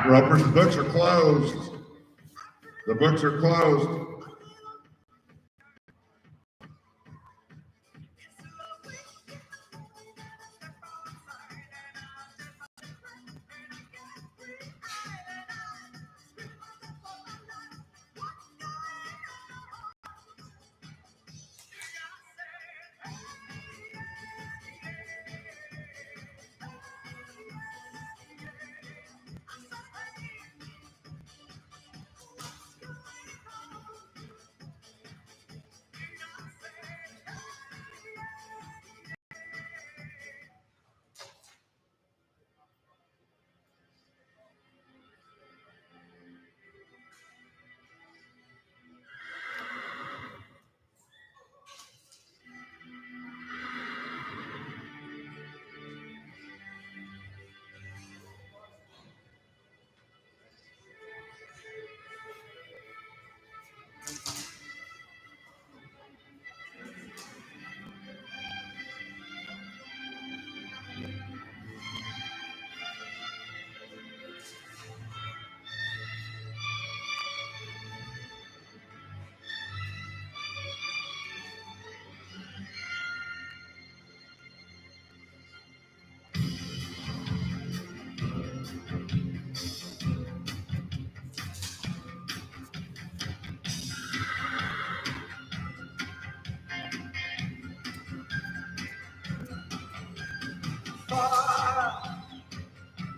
right, Ropers, the books are closed. The books are closed.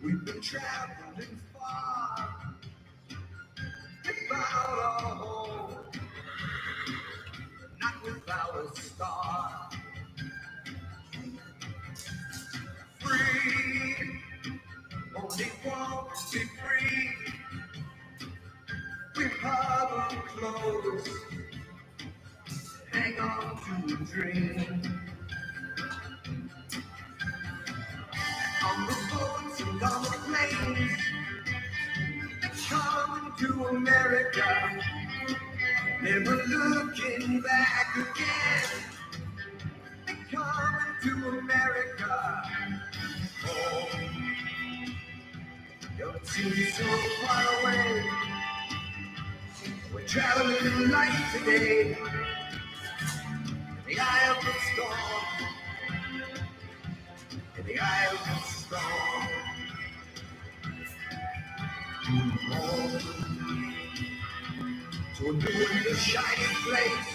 We've been traveling far without a home, not without a star. Free, only want to be free. We huddle close, hang on to a dream. On the boats and on the planes, coming to America, never looking back again. Coming to America, home. Don't seem so far away. We're traveling in light today, in the eye of the storm, in the eye of the storm. Home to a new shining place.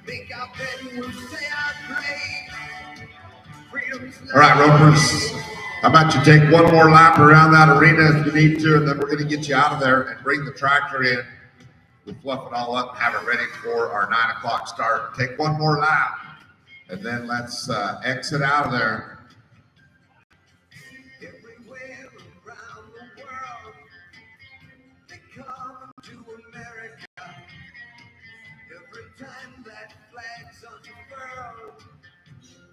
Make our bed and we'll say our grace. Freedom's All right, Ropers, how about you take one more lap around that arena if you need to, and then we're going to get you out of there and bring the tractor in. We'll fluff it all up and have it ready for our 9 o'clock start. Take one more lap, and then let's exit out of there. Everywhere around the world, they come to America. Every time that flag's unfurled,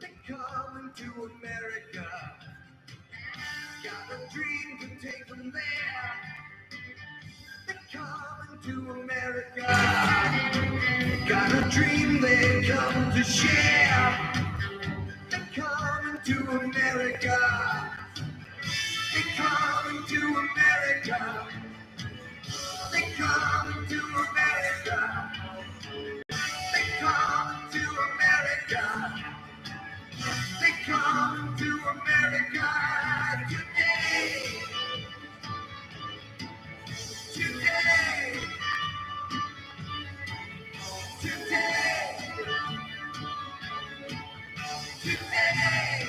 they come to America. Got a dream to take them there. They come to America. Got a dream they come to share. They come to America. They come to America. They come to America. They come to America. They come to America today. Today. Today. Today.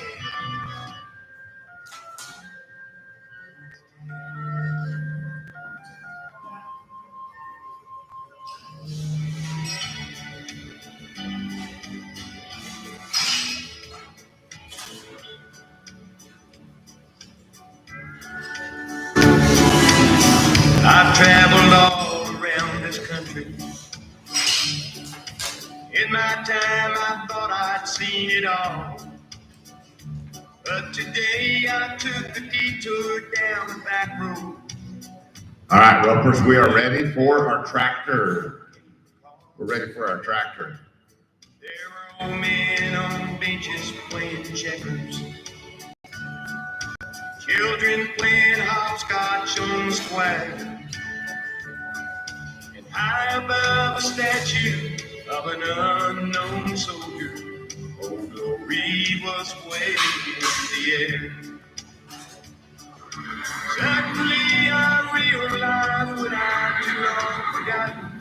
I've traveled all around this country. In my time, I thought I'd seen it all. But today, I took the detour down the back road. All right, Ropers, we are ready for our tractor. We're ready for our tractor. There were old men on benches playing checkers. Children playing hopscotch on the square. And high above a statue of an unknown soldier, Old Glory was waving in the air. Suddenly I realized what I'd too long forgotten.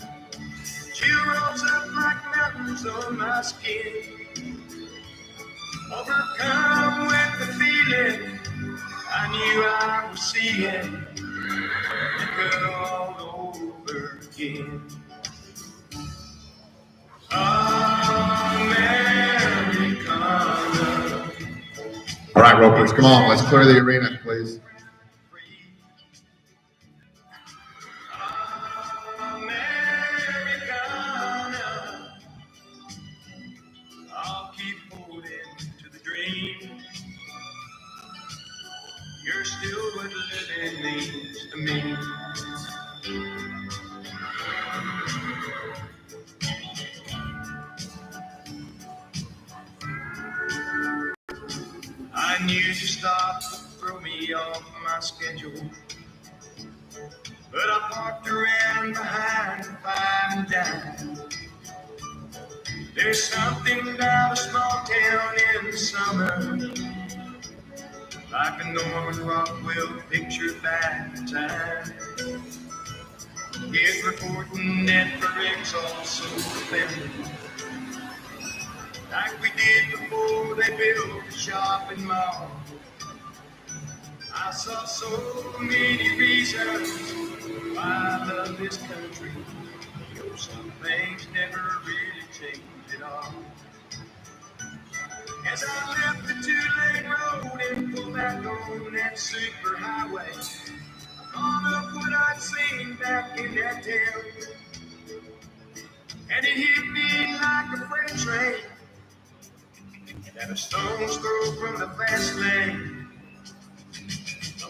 Chill rose up like mountains on my skin. Overcome with the feeling I knew I was seeing it all over again. Americana. All right, Ropers, come on, let's clear the arena, please. Americana. I'll keep holding to the dream. You're still what living means to me. I knew you stopped to throw me off my schedule, but I parked around behind to find and dine. There's something about a small town in the summer, like a Norman Rockwell picture back in time. He's reporting that the wrecks also offended, like we did before they built the shopping mall. I saw so many reasons why I love this country. You know, some things never really change at all. As I left the two-lane road and pulled back on that super highway, I thought of what I'd seen back in that town, and it hit me like a freight train at a stone's throw from the fast lane.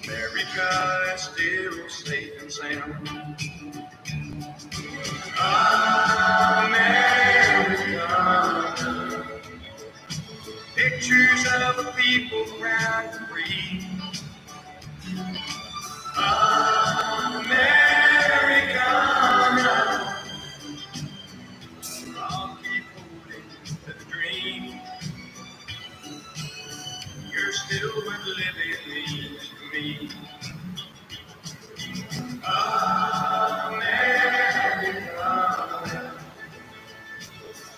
America is still safe and sound. America. Pictures of a people proud and free. Americana. I'll keep holding to the dream. You're still what living means to me. America.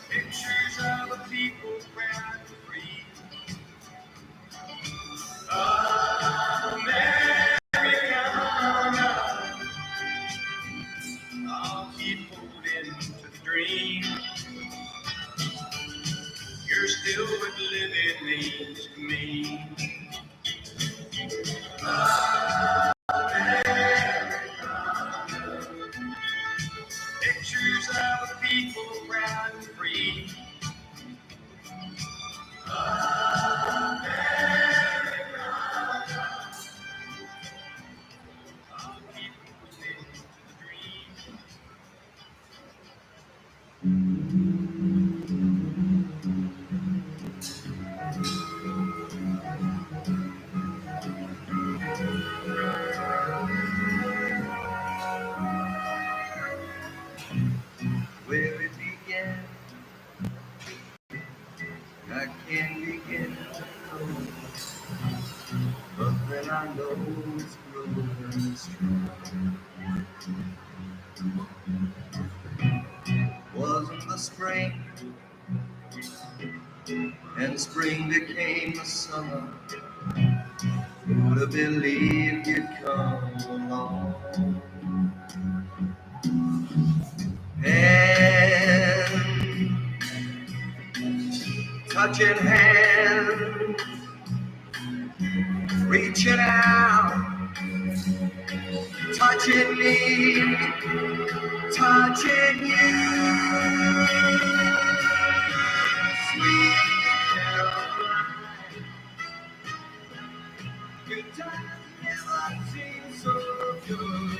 Pictures of a people proud and free. Americana. I'll keep holding to the dream. You're still what living means to me. Pictures of a people proud and free. I'll keep holding to the dream. Where it began, I can't begin to know, but then I know it's growing strong. Wasn't the spring, and spring became the summer. Who'd have believed you'd come along? And touching hands, reaching out, touching me, touching you. Sweet Caroline, good times never seem so good.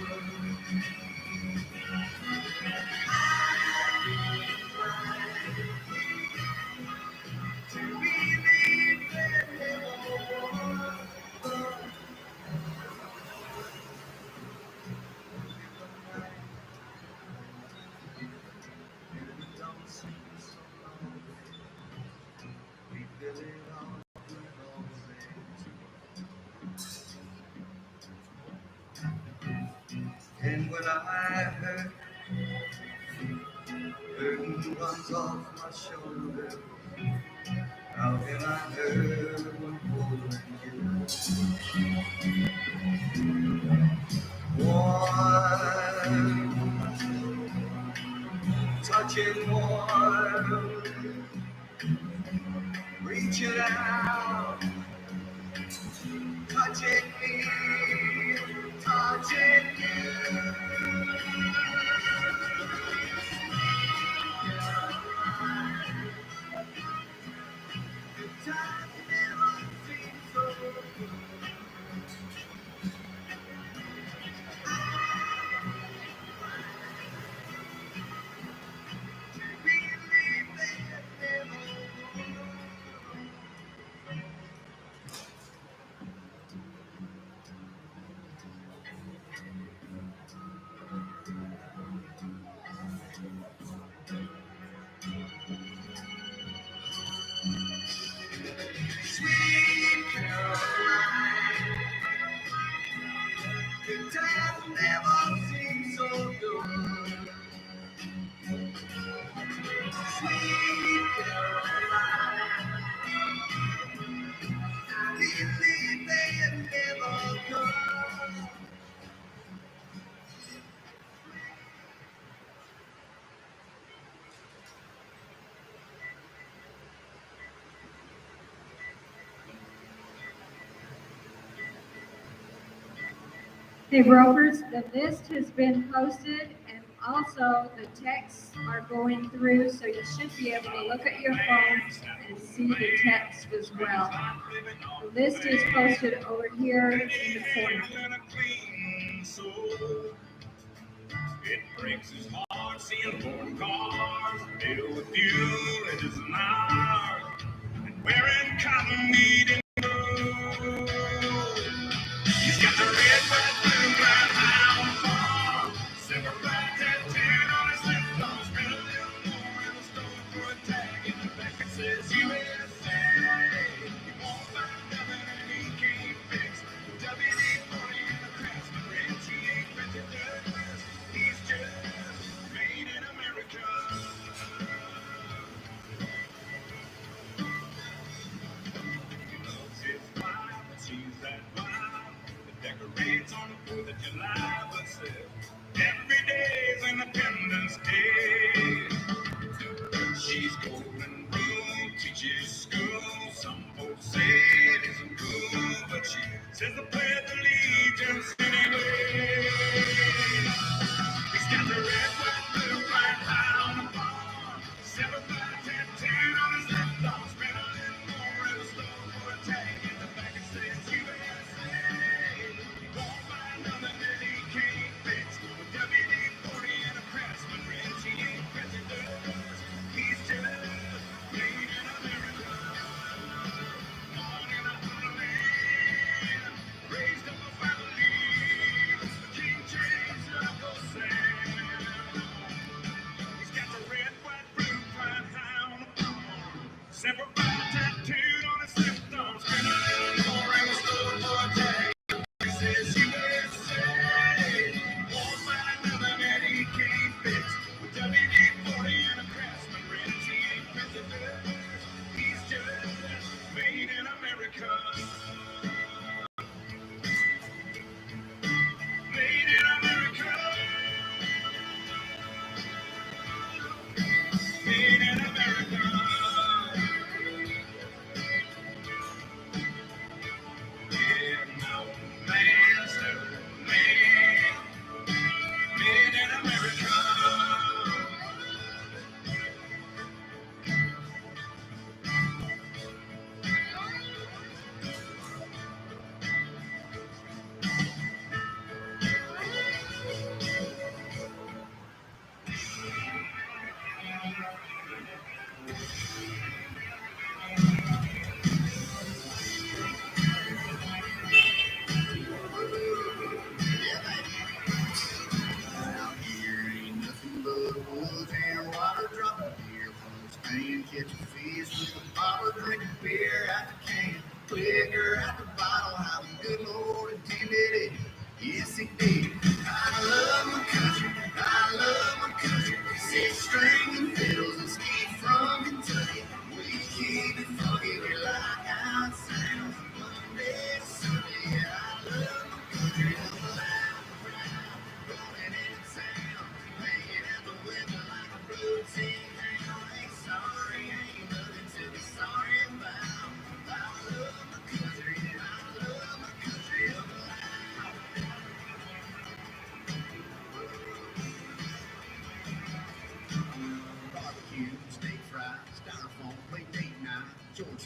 when I heard burden was off my shoulders. How can I hurt one pulling you? One touching one, reaching out, touching me, touching you. Time never seems so good. Sweet Caroline, the time never seems so good. Sweet Caroline, believe they never come. Hey Rovers, the list has been posted and also the texts are going through, so you should be able to look at your phones and see the text as well. The list is posted over here in the corner. It breaks his heart seeing foreign cars filled with fuel in his mouth and wearing cotton meat and gold. He's got the red, white, blue, black hound farm, silver black tattooed on his left arm. Spent a little more in the store for a tag in the back that says USA. He won't find nothing that he can't fix. WD-40 in the Craftsman wrench, he ain't rented Douglas. He's just made in America. He loves his wife, and she's that wife that decorates on the 4th of July, but says every day's Independence Day. She's golden rule, teaches school. Some folks say it isn't cool, but she says the pledge of allegiance anyway. He's got the red, white, blue, white hound on the farm. Silver black tattooed on his left arm. Spent a little more in the store for a tag in the back that says USA. He won't find nothing that he can't fix. With WD-40 and a Craftsman wrench, he ain't president. He's just made in America. Born in a homeland, raised up a family. King James and Uncle Sam. He's got the red, white, blue, white hound on the farm. Silver black tattooed on his left arm. Spent a little more in the store for a tag. He says USA. Won't find nothing that he can't fix. With WD-40 and a Craftsman wrench, he ain't president. He's just made in America. Made in America. Made in America. Yeah, mountain man, silver man. Made in America. Out here ain't nothing but woods and water, dropping beer from the Spain, catching fish with a bottle, drinking beer out the can, liquor out the bottle. How the good Lord intended it, yes He did. I love my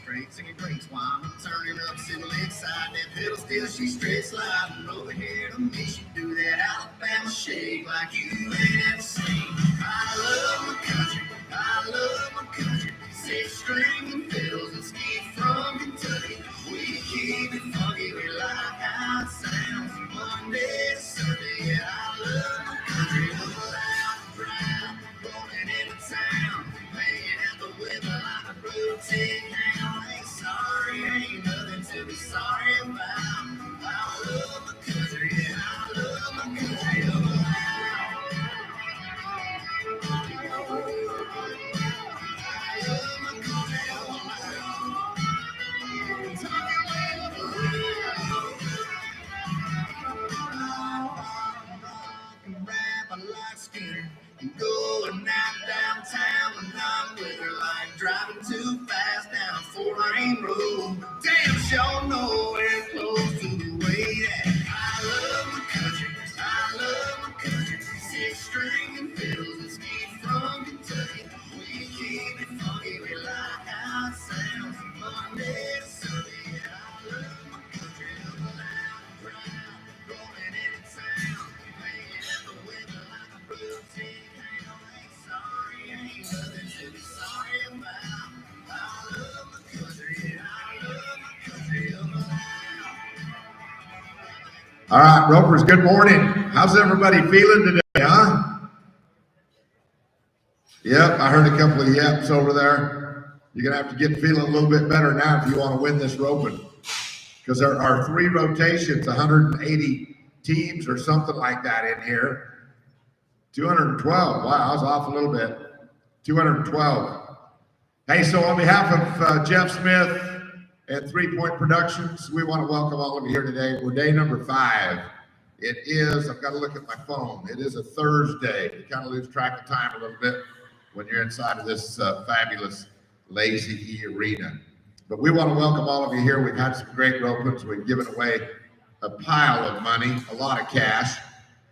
straight, singing grace while I'm turning up civil inside. That pedal still, she straight sliding over here to me. She do that Alabama shake like you ain't ever seen. I love my country, I love my country. Six string and fiddles and ski from Kentucky. We keep it funky, we like how it sounds. Monday to Sunday, yeah, I love my country. Loud and proud, rolling into town, hanging out the weather like a routine hound. Ain't sorry, ain't nothing to be sorry about. I love my country, yeah, I love my country. Going out downtown and I'm with her like driving too fast down a 4-lane road. Damn sure nowhere close to the way that I love my country. I love my country. Six string and fiddles and ski from Kentucky. We keep it funky, we like how it sounds. Monday to Sunday, I love my country. Loud and proud, rolling into town, hanging out the weather like a routine. All right, Ropers, good morning. How's everybody feeling today, huh? Yep, I heard a couple of yeps over there. You're going to have to get feeling a little bit better now if you want to win this roping. Because there are 3 rotations, 180 teams or something like that in here. 212. Wow, I was off a little bit. 212. Hey, so on behalf of Jeff Smith and 3 Point Productions, we want to welcome all of you here today. We're day number 5. It is, I've got to look at my phone. It is a Thursday. You kind of lose track of time a little bit when you're inside of this fabulous Lazy E arena. But we want to welcome all of you here. We've had some great ropings. We've given away a pile of money, a lot of cash.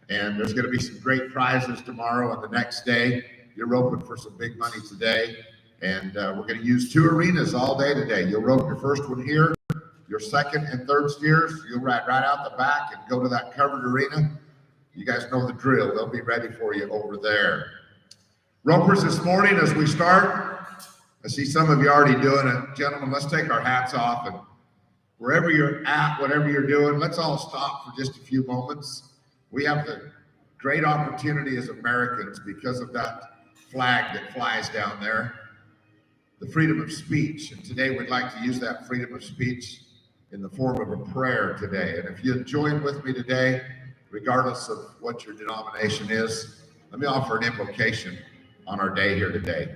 And there's going to be some great prizes tomorrow and the next day. You're roping for some big money today. And we're going to use 2 arenas all day today. You'll rope your first one here. Your second and third steers, you'll ride right out the back and go to that covered arena. You guys know the drill. They'll be ready for you over there. Ropers, this morning as we start, I see some of you already doing it. Gentlemen, let's take our hats off. And wherever you're at, whatever you're doing, let's all stop for just a few moments. We have the great opportunity as Americans, because of that flag that flies down there, the freedom of speech. And today we'd like to use that freedom of speech in the form of a prayer today. And if you join with me today, regardless of what your denomination is, let me offer an invocation on our day here today.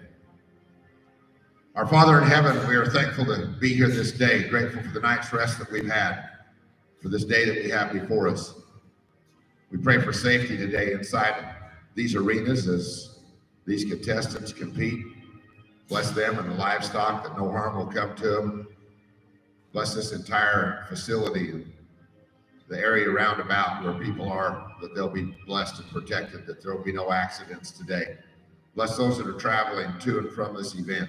Our Father in heaven, we are thankful to be here this day, grateful for the night's rest that we've had, for this day that we have before us. We pray for safety today inside these arenas as these contestants compete. Bless them and the livestock, that no harm will come to them. Bless this entire facility, the area round about where people are, that they'll be blessed and protected, that there will be no accidents today. Bless those that are traveling to and from this event,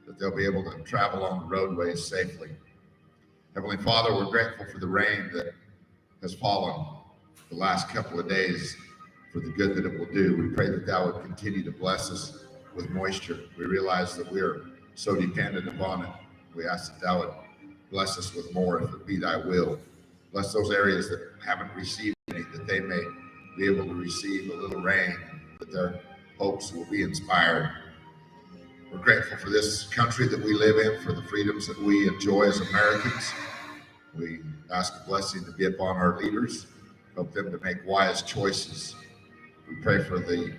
that they'll be able to travel on the roadways safely. Heavenly Father, we're grateful for the rain that has fallen the last couple of days, for the good that it will do. We pray that thou would continue to bless us with moisture. We realize that we are so dependent upon it. We ask that thou would bless us with more, if it be thy will. Bless those areas that haven't received any, that they may be able to receive a little rain, that their hopes will be inspired. We're grateful for this country that we live in, for the freedoms that we enjoy as Americans. We ask a blessing to be upon our leaders, help them to make wise choices. We pray for the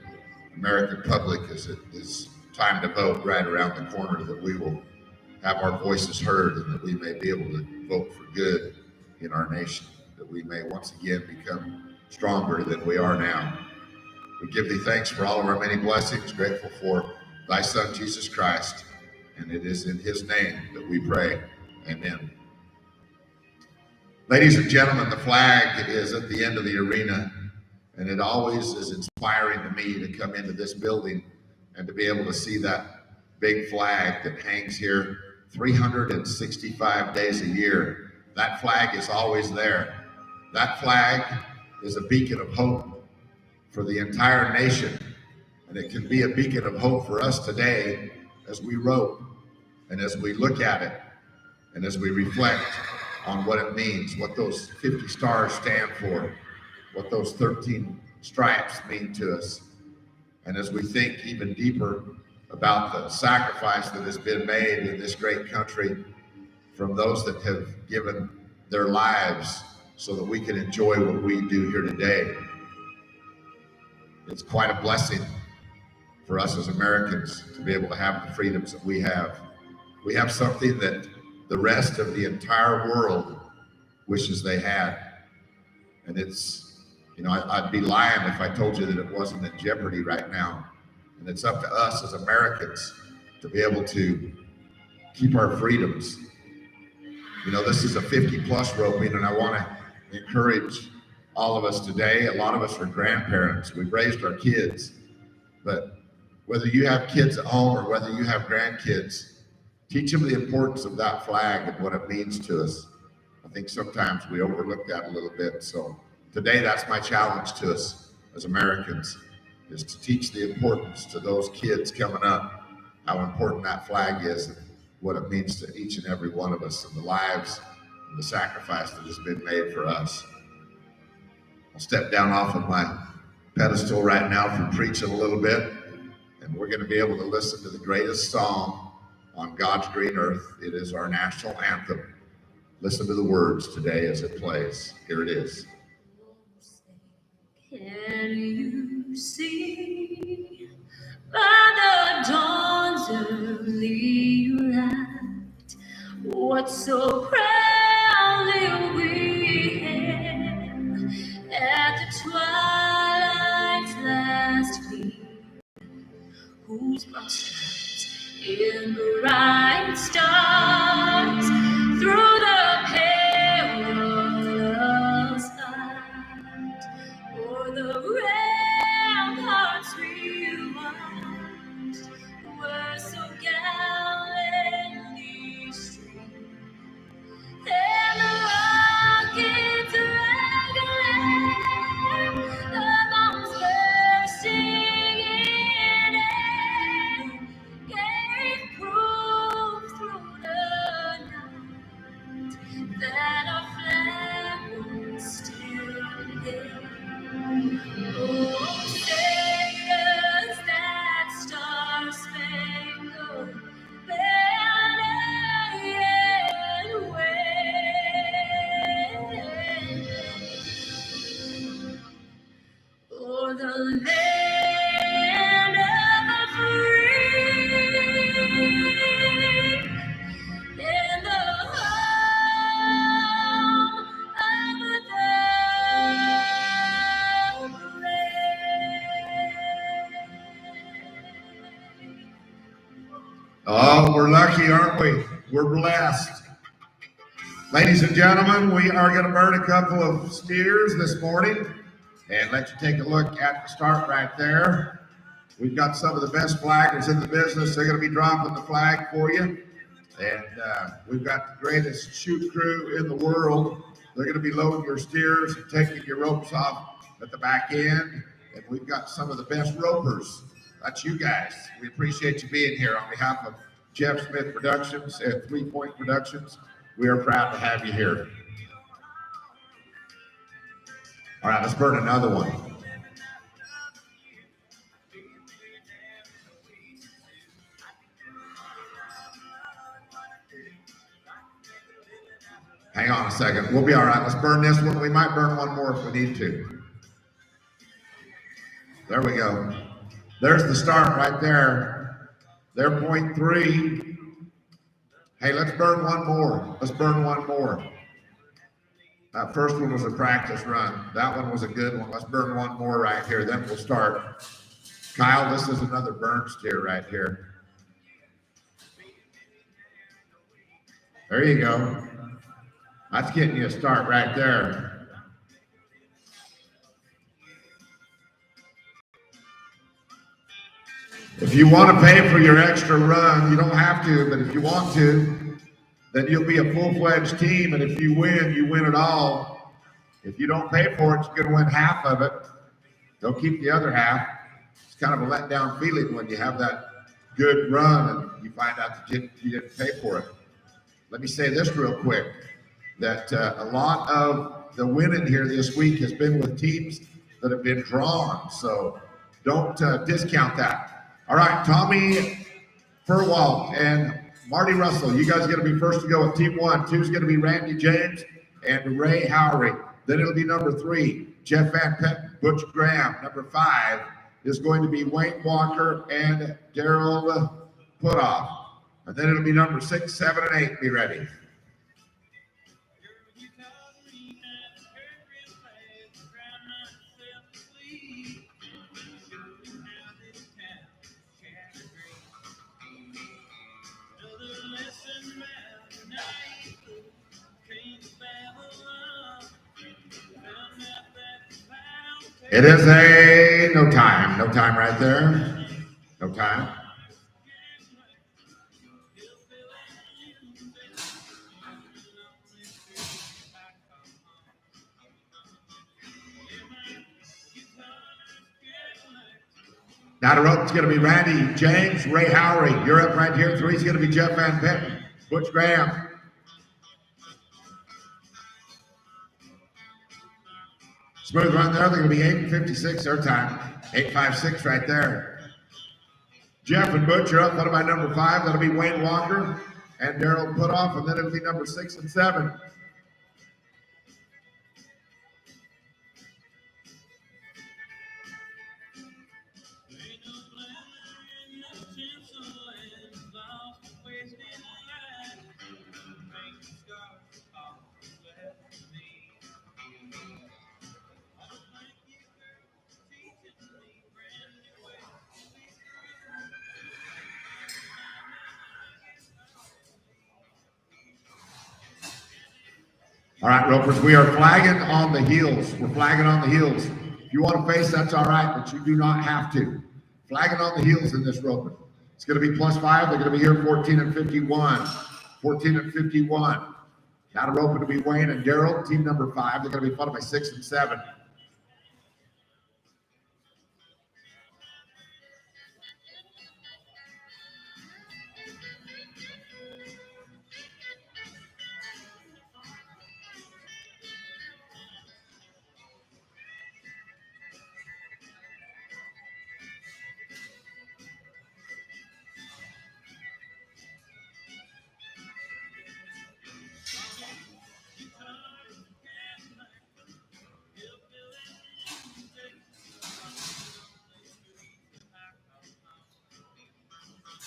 American public as it is time to vote right around the corner, that we will have our voices heard and that we may be able to vote for good in our nation, that we may once again become stronger than we are now. We give thee thanks for all of our many blessings, grateful for thy Son, Jesus Christ, and it is in his name that we pray. Amen. Ladies and gentlemen, the flag is at the end of the arena, and it always is inspiring to me to come into this building and to be able to see that big flag that hangs here 365 days a year. That flag is always there. That flag is a beacon of hope for the entire nation. And it can be a beacon of hope for us today as we rope and as we look at it and as we reflect on what it means, what those 50 stars stand for, what those 13 stripes mean to us. And as we think even deeper about the sacrifice that has been made in this great country from those that have given their lives so that we can enjoy what we do here today. It's quite a blessing for us as Americans to be able to have the freedoms that we have. We have something that the rest of the entire world wishes they had. And it's, you know, I'd be lying if I told you that it wasn't in jeopardy right now. And it's up to us as Americans to be able to keep our freedoms. You know, this is a 50+ roping, and I want to encourage all of us today. A lot of us are grandparents. We've raised our kids. But whether you have kids at home or whether you have grandkids, teach them the importance of that flag and what it means to us. I think sometimes we overlook that a little bit. So today, that's my challenge to us as Americans, is to teach the importance to those kids coming up, how important that flag is and what it means to each and every one of us and the lives and the sacrifice that has been made for us. I'll step down off of my pedestal right now from preaching a little bit, and we're going to be able to listen to the greatest song on God's green earth. It is our national anthem. Listen to the words today as it plays. Here it is. Can you see by the dawn's early light what so proudly we hailed at the twilight's last gleam, whose broad stripes in bright stars through the perilous fight o'er the ramparts we watched were so gallantly streamed, and the rockets regular, the bombs bursting in air, gave proof through the night that our flag was still there. Oh, say us that star-spangled banner yet waves o'er the land of the free, in the home of the brave. Oh, we're lucky, aren't we? We're blessed. Ladies and gentlemen, we are going to burn a couple of steers this morning and let you take a look at the start right there. We've got some of the best flaggers in the business. They're going to be dropping the flag for you. And we've got the greatest shoot crew in the world. They're going to be loading your steers and taking your ropes off at the back end. And we've got some of the best ropers. That's you guys. We appreciate you being here. On behalf of Jeff Smith Productions and 3 Point Productions, we are proud to have you here. All right, let's burn another one. Hang on a second. We'll be all right. Let's burn this one. We might burn one more if we need to. There we go. There's the start right there. They're point 3. Hey, let's burn one more. Let's burn one more. That first one was a practice run. That one was a good one. Let's burn one more right here. Then we'll start. Kyle, this is another burn steer right here. There you go. That's getting you a start right there. If you want to pay for your extra run, you don't have to, but if you want to, then you'll be a full-fledged team, and if you win it all. If you don't pay for it, you're going to win half of it. They'll keep the other half. It's kind of a letdown feeling when you have that good run and you find out that you didn't pay for it. Let me say this real quick, that a lot of the winning here this week has been with teams that have been drawn, so don't discount that. All right, Tommy Furwald and Marty Russell, you guys are going to be first to go with Team 1. 2 is going to be Randy James and Ray Howery. Then it'll be number 3, Jeff Van Petten, Butch Graham. Number 5 is going to be Wayne Walker and Daryl Putoff. And then it'll be number 6, 7, and 8. Be ready. It is a no time right there. No time. Now the rope's going to be Randy James, Ray Howery. You're up right here. 3 is going to be Jeff Van Petten, Butch Graham. Smooth run there. They're going to be 8 and 56 their time. 8.56 right there. Jeff and Butch are up, followed by number 5. That'll be Wayne Walker and Daryl Putoff, and then it'll be number 6 and 7. All right, ropers, we are flagging on the heels. We're flagging on the heels. If you want to face, that's all right, but you do not have to. Flagging on the heels in this roper. It's going to be +5. They're going to be here 14 and 51. 14 and 51. Now the roper to be Wayne and Daryl, team number 5. They're going to be followed by 6 and 7.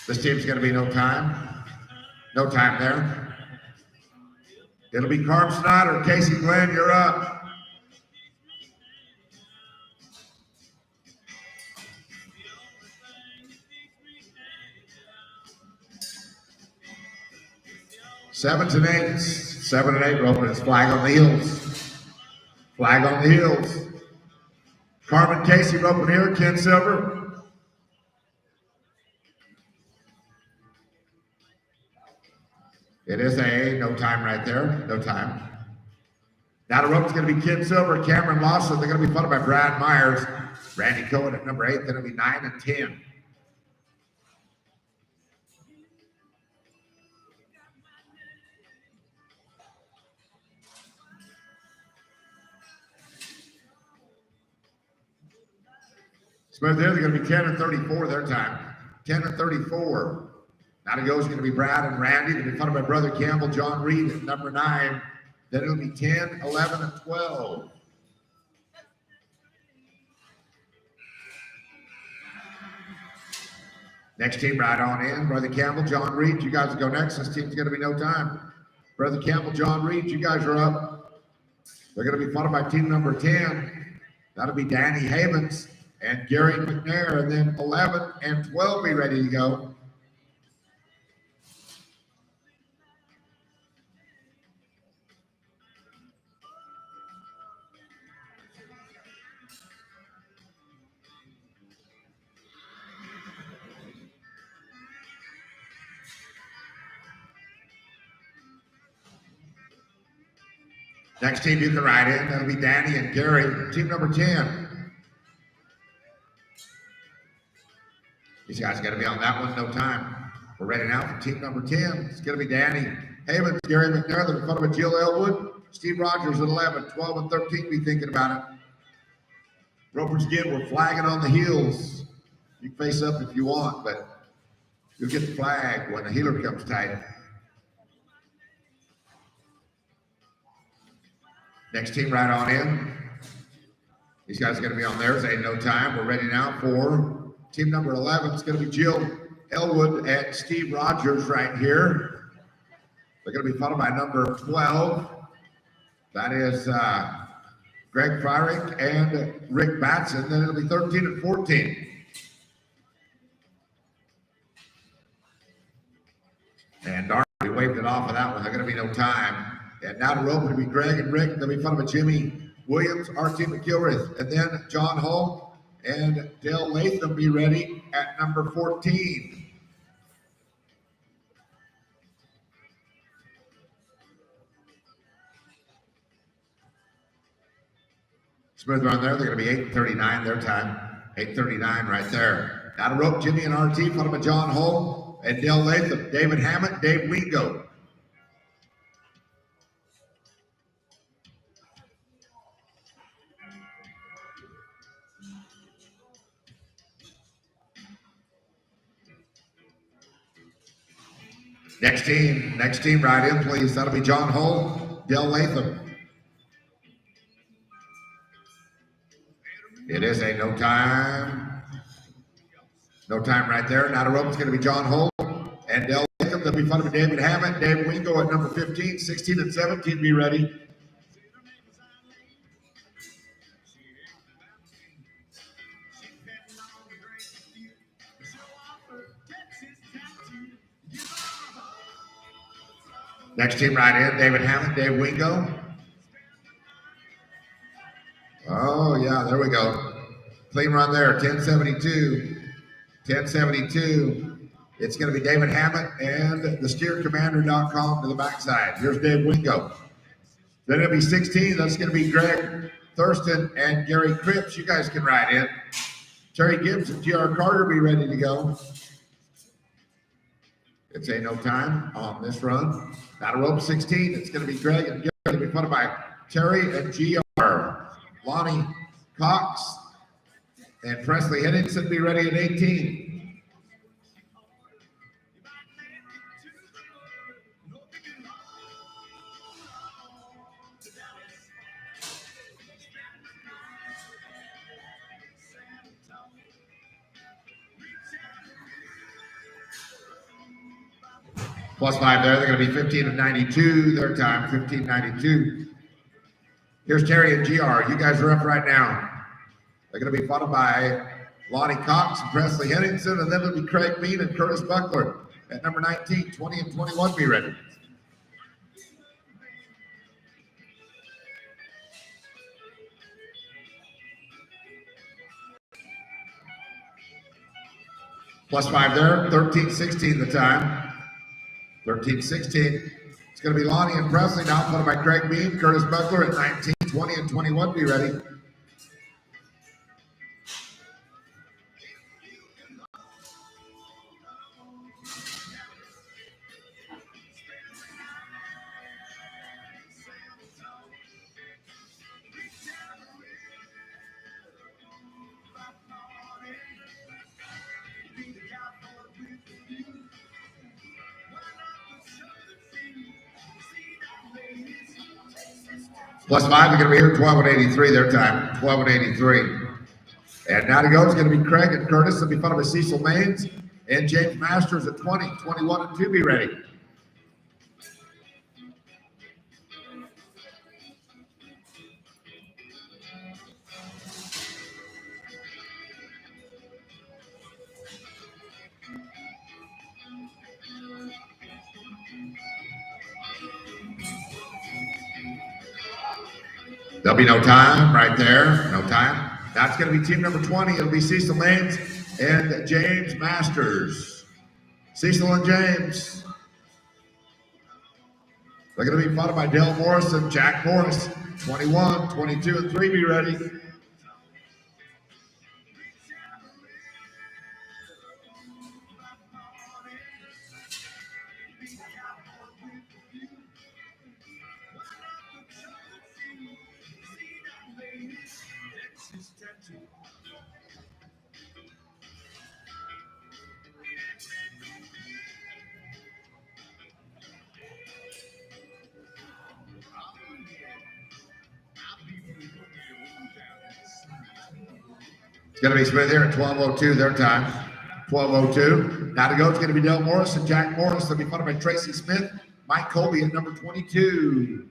This team's going to be no time. No time there. It'll be Carm Snyder. Casey Glenn, you're up. Sevens and 8s. 7 and 8 roping. It's flag on the heels. Flag on the heels. Carmen Casey roping here. Ken Silver. It is a no time right there. No time. Now the rope is going to be Ken Silver, Cameron Lawson. They're going to be followed by Brad Myers. Randy Cohen at number 8. Then it'll be 9 and 10. Smooth there. They're going to be 10 and 34 their time. 10 and 34. Now the go is going to be Brad and Randy. They'll be followed by Brother Campbell, John Reed at number 9. Then it'll be 10, 11, and 12. Next team right on in. Brother Campbell, John Reed. You guys go next. This team's going to be no time. Brother Campbell, John Reed. You guys are up. They're going to be followed by team number 10. That'll be Danny Havens and Gary McNair. And then 11 and 12 be ready to go. Next team you can ride in, that'll be Danny and Gary, team number 10. These guys got to be on that one, no time. We're ready now for team number 10. It's going to be Danny Havens, Gary McNair, in front of a Jill Elwood, Steve Rogers at 11, 12 and 13 be thinking about it. Ropers again, we're flagging on the heels. You can face up if you want, but you'll get the flag when the heeler comes tight. Next team right on in. These guys are going to be on theirs. Ain't no time. We're ready now for team number 11. It's going to be Jill Elwood and Steve Rogers right here. They're going to be followed by number 12. That is Greg Fyrick and Rick Batson. Then it'll be 13 and 14. And darn, we waved it off of that one. There's going to be no time. And now to rope will be Greg and Rick. They'll be followed by Jimmy Williams, R.T. McGilreath, and then John Hull and Dale Latham be ready at number 14. Smooth run there. They're going to be 8:39 their time. 8:39 right there. Now to rope Jimmy and R.T. followed by John Hull and Dale Latham, David Hammett, Dave Wingo. Next team right in, please. That'll be John Hull, Dale Latham. It is a no time. No time right there. Now to rope is going to be John Hull and Dale Latham. They'll be followed by David Hammett, Dave Wingo at number 15, 16 and 17 be ready. Next team right in, David Hammett, Dave Wingo. Oh, yeah, there we go. Clean run there, 10:72. 10:72. It's going to be David Hammett and the SteerCommander.com to the backside. Here's Dave Wingo. Then it'll be 16. That's going to be Greg Thurston and Gary Cripps. You guys can ride in. Terry Gibbs and G.R. Carter be ready to go. It's a no time on this run. Now to rope 16. It's going to be Greg and Gary. It'll be followed by Terry and G.R. Lonnie Cox and Presley Henningsen be ready at 18. Plus 5 there. They're going to be 15 and 92 their time, 15:92. Here's Terry and GR. You guys are up right now. They're going to be followed by Lonnie Cox and Presley Henningsen, and then it'll be Craig Mead and Curtis Buckler at number 19, 20 and 21 be ready. Plus 5 there, 13:16 the time. 13:16. It's going to be Lonnie and Presley now, followed by Craig Mead, Curtis Buckler at 19, 20 and 21 be ready. Plus 5, they're going to be here 12 and 83 their time, 12 and 83. And now to go is going to be Craig and Curtis. They'll be followed by Cecil Maines and James Masters at 20, 21 and 2 be ready. There'll be no time right there, no time. That's going to be team number 20. It'll be Cecil Maines and James Masters. Cecil and James. They're going to be followed by Dale Morris and Jack Morris 21, 22, and 3 be ready. It's going to be Smith here at 12:02 their time. 12:02. Now to go, it's going to be Del Morris and Jack Morris. They'll be followed by Tracy Smith, Mike Colby at number 22.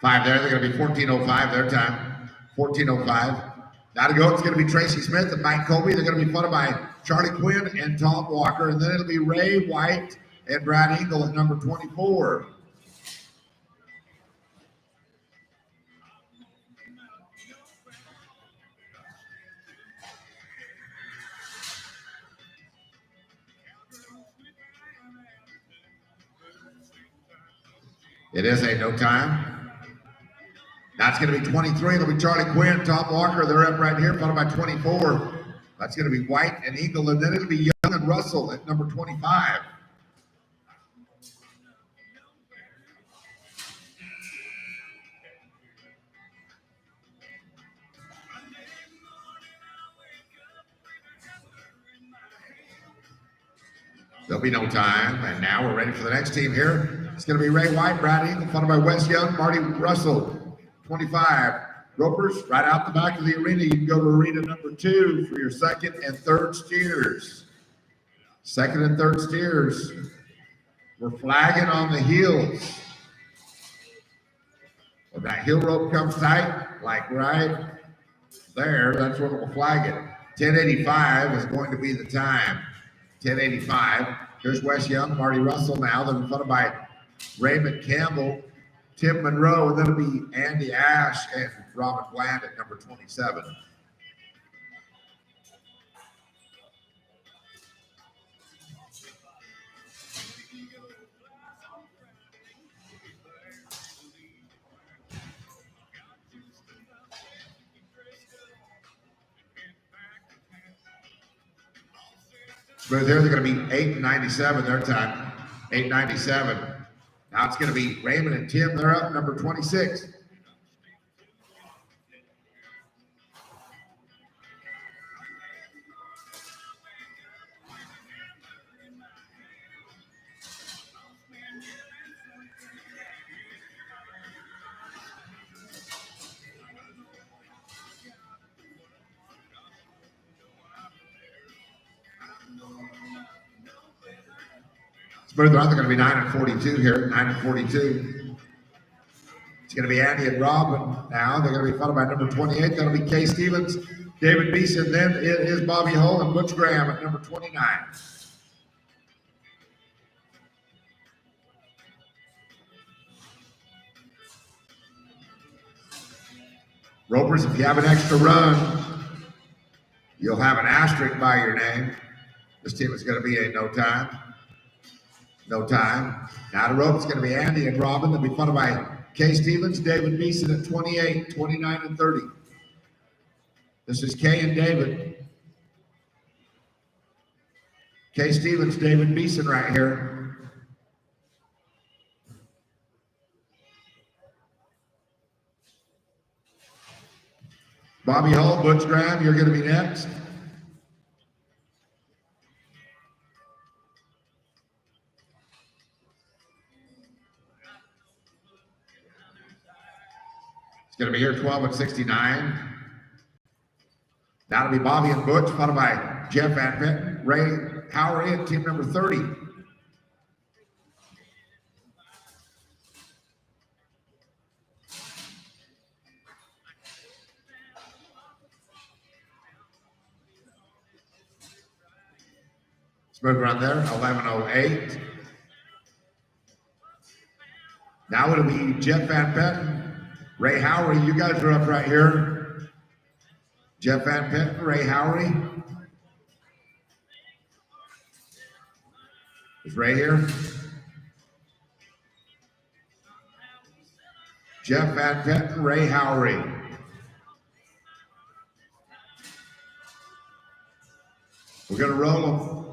Five there. They're going to be 14:05 their time. 14:05. Now to go, it's going to be Tracy Smith and Mike Colby. They're going to be followed by Charlie Quinn and Tom Walker. And then it'll be Ray White and Brad Engel at number 24. It is a no time. That's going to be 23. It'll be Charlie Quinn, Tom Walker. They're up right here, followed by 24. That's going to be White and Eagle, and then it'll be Young and Russell at number 25. There'll be no time, and now we're ready for the next team here. It's going to be Ray White, Brad Eagle, followed by Wes Young, Marty Russell, 25. Ropers, right out the back of the arena, you can go to arena number 2 for your second and third steers. Second and third steers. We're flagging on the heels. When that heel rope comes tight, like right there, that's when we'll flag it. 10:85 is going to be the time. 10:85. Here's Wes Young, Marty Russell now. They're followed by Raymond Campbell, Tim Monroe, and then it'll be Andy Ash and Robin Bland at number 27. But there they're going to be 8:97 their time. 8:97. Now it's going to be Raymond and Tim. They're up number 26. Further on, they're going to be 9 and 42 here. 9 and 42. It's going to be Andy and Robin now. They're going to be followed by number 28. That'll be Kay Stevens, David Beeson. Then it is Bobby Hull and Butch Graham at number 29. Ropers, if you have an extra run, you'll have an asterisk by your name. This team is going to be a no time. No time. Now to rope, it's going to be Andy and Robin. They'll be followed by Kay Stevens, David Beeson at 28, 29, and 30. This is Kay and David. Kay Stevens, David Beeson right here. Bobby Hull, Butch Graham, you're going to be next. It's going to be here 12 and 69. That'll be Bobby and Butch, followed by Jeff Van Pitten, Ray Howery at team number 30. Let's move around there, 11:08. Now it'll be Jeff Van Petten, Ray Howery. You guys are up right here. Jeff Van Petten, Ray Howery. Is Ray here? Jeff Van Petten, Ray Howery. We're going to roll them.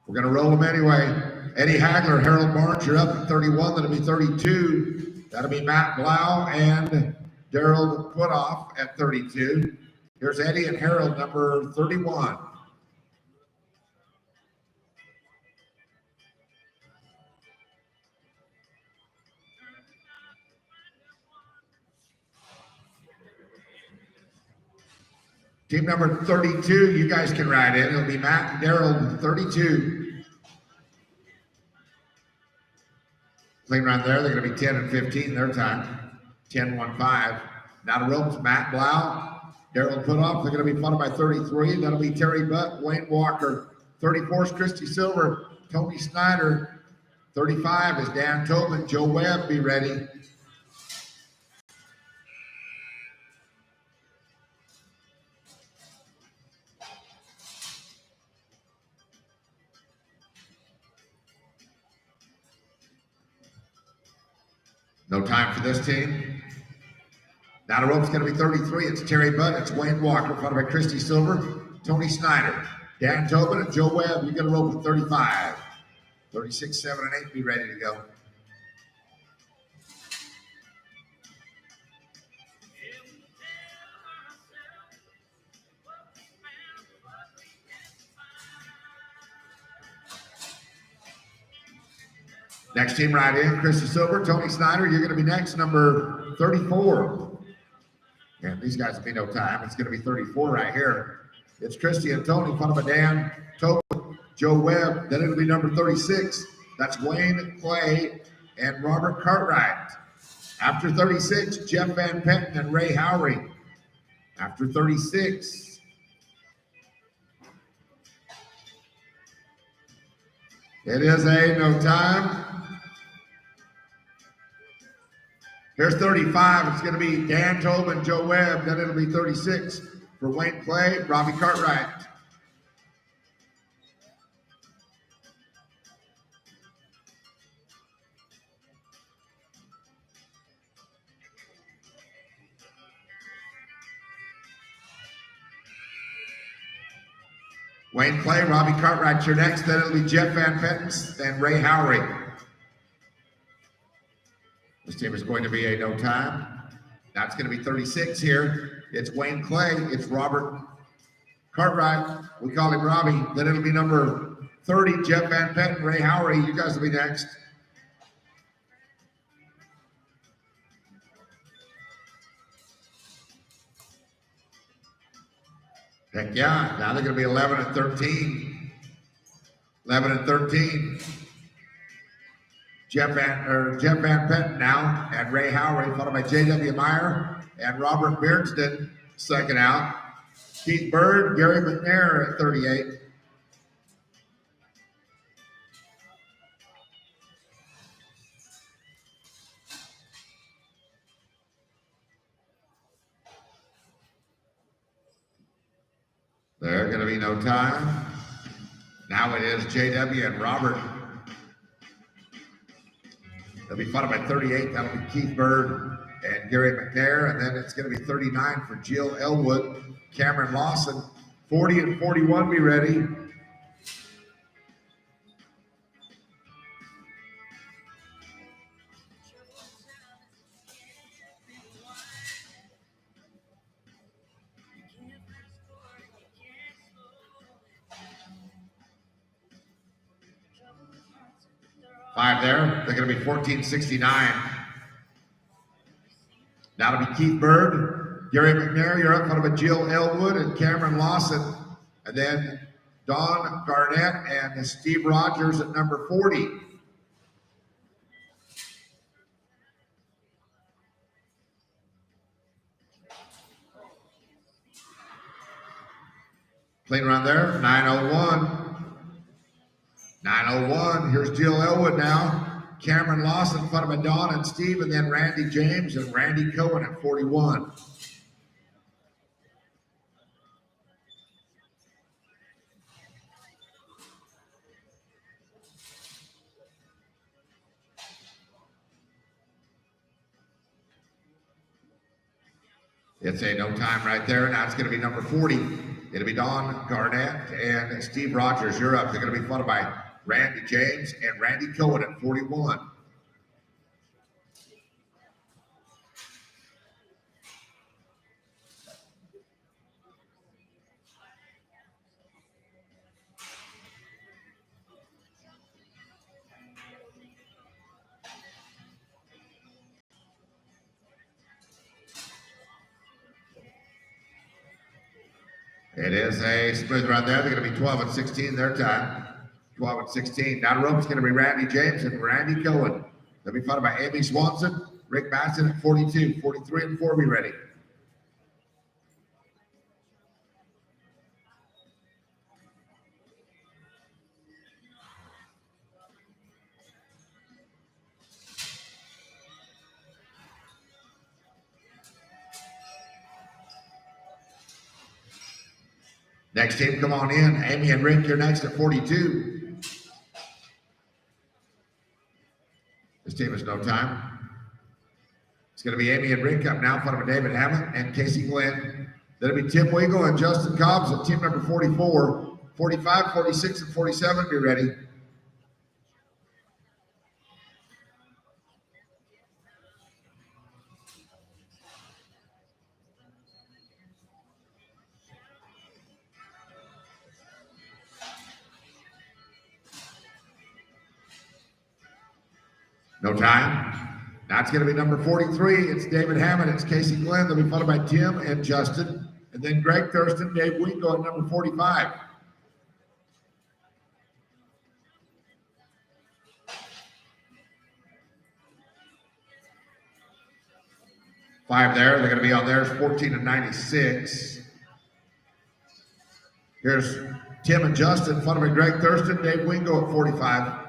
We're going to roll them anyway. Eddie Hagler, Harold Barnes, you're up at 31. That'll be 32. That'll be Matt Blau and Daryl Putoff at 32. Here's Eddie and Harold, number 31. Team number 32, you guys can ride in. It'll be Matt and Daryl, 32. Clean run there. They're going to be 10 and 15 their time. 10-1-5. Now to ropes, Matt Blau, Daryl Putoff. They're going to be followed by 33. That'll be Terry Butt, Wayne Walker. 34 is Christy Silver, Tony Snyder. 35 is Dan Tobin. Joe Webb, be ready. No time for this team. Now the rope's going to be 33. It's Terry Butt. It's Wayne Walker, followed by Christy Silver, Tony Snyder, Dan Tobin, and Joe Webb. You get a rope at 35. 36, 7, and 8. Be ready to go. Next team right in, Christy Silver, Tony Snyder. You're going to be next, number 34. And these guys will be no time. It's going to be 34 right here. It's Christy and Tony, followed by Dan Tobin, Joe Webb. Then it'll be number 36. That's Wayne Clay and Robert Cartwright. After 36, Jeff Van Petten and Ray Howery. After 36, it is a no time. Here's 35. It's going to be Dan Tobin, Joe Webb. Then it'll be 36 for Wayne Clay, Robbie Cartwright. Wayne Clay, Robbie Cartwright, you're next. Then it'll be Jeff Van Petten and Ray Howery. This team is going to be a no time. Now it's going to be 36 here. It's Wayne Clay. It's Robert Cartwright. We call him Robbie. Then it'll be number 30, Jeff Van Petten, Ray Howery. You guys will be next. Heck yeah. Now they're going to be 11 and 13. 11 and 13. Jeff Van Petten now and Ray Howery, followed by J.W. Meyer and Robert Beardston, second out. Keith Bird, Gary McNair at 38. They're going to be no time. Now it is J.W. and Robert. They'll be followed by 38. That'll be Keith Bird and Gary McNair. And then it's going to be 39 for Jill Elwood, Cameron Lawson. 40 and 41, be ready. Five there. They're going to be 14-69. Now it'll be Keith Bird, Gary McNair. You're up front of Jill Elwood and Cameron Lawson. And then Don Garnett and Steve Rogers at number 40. Clean run there, 9:01. 9:01, here's Jill Elwood now. Cameron Lawson, followed by Don and Steve, and then Randy James and Randy Cohen at 41. It's a no time right there. Now it's going to be number 40. It'll be Don Garnett and Steve Rogers. You're up. They're going to be followed by Randy James and Randy Cohen at 41. It is a smooth run there. They're going to be 12 and 16 their time. 12 and 16. Down the rope is going to be Randy James and Randy Cohen. They'll be followed by Amy Swanson, Rick Masson at 42. 43 and 4 be ready. Next team, come on in. Amy and Rick, you're next at 42. This team is no time. It's going to be Amy and Rick up now, followed by David Hammett and Casey Glenn. That'll be Tim Weigel and Justin Cobbs at team number 44. 45, 46, and 47, be ready. No time. Now it's going to be number 43. It's David Hammond. It's Casey Glenn. They'll be followed by Tim and Justin. And then Greg Thurston, Dave Wingo at number 45. Five there. They're going to be on theirs, 14 and 96. Here's Tim and Justin, followed by Greg Thurston, Dave Wingo at 45.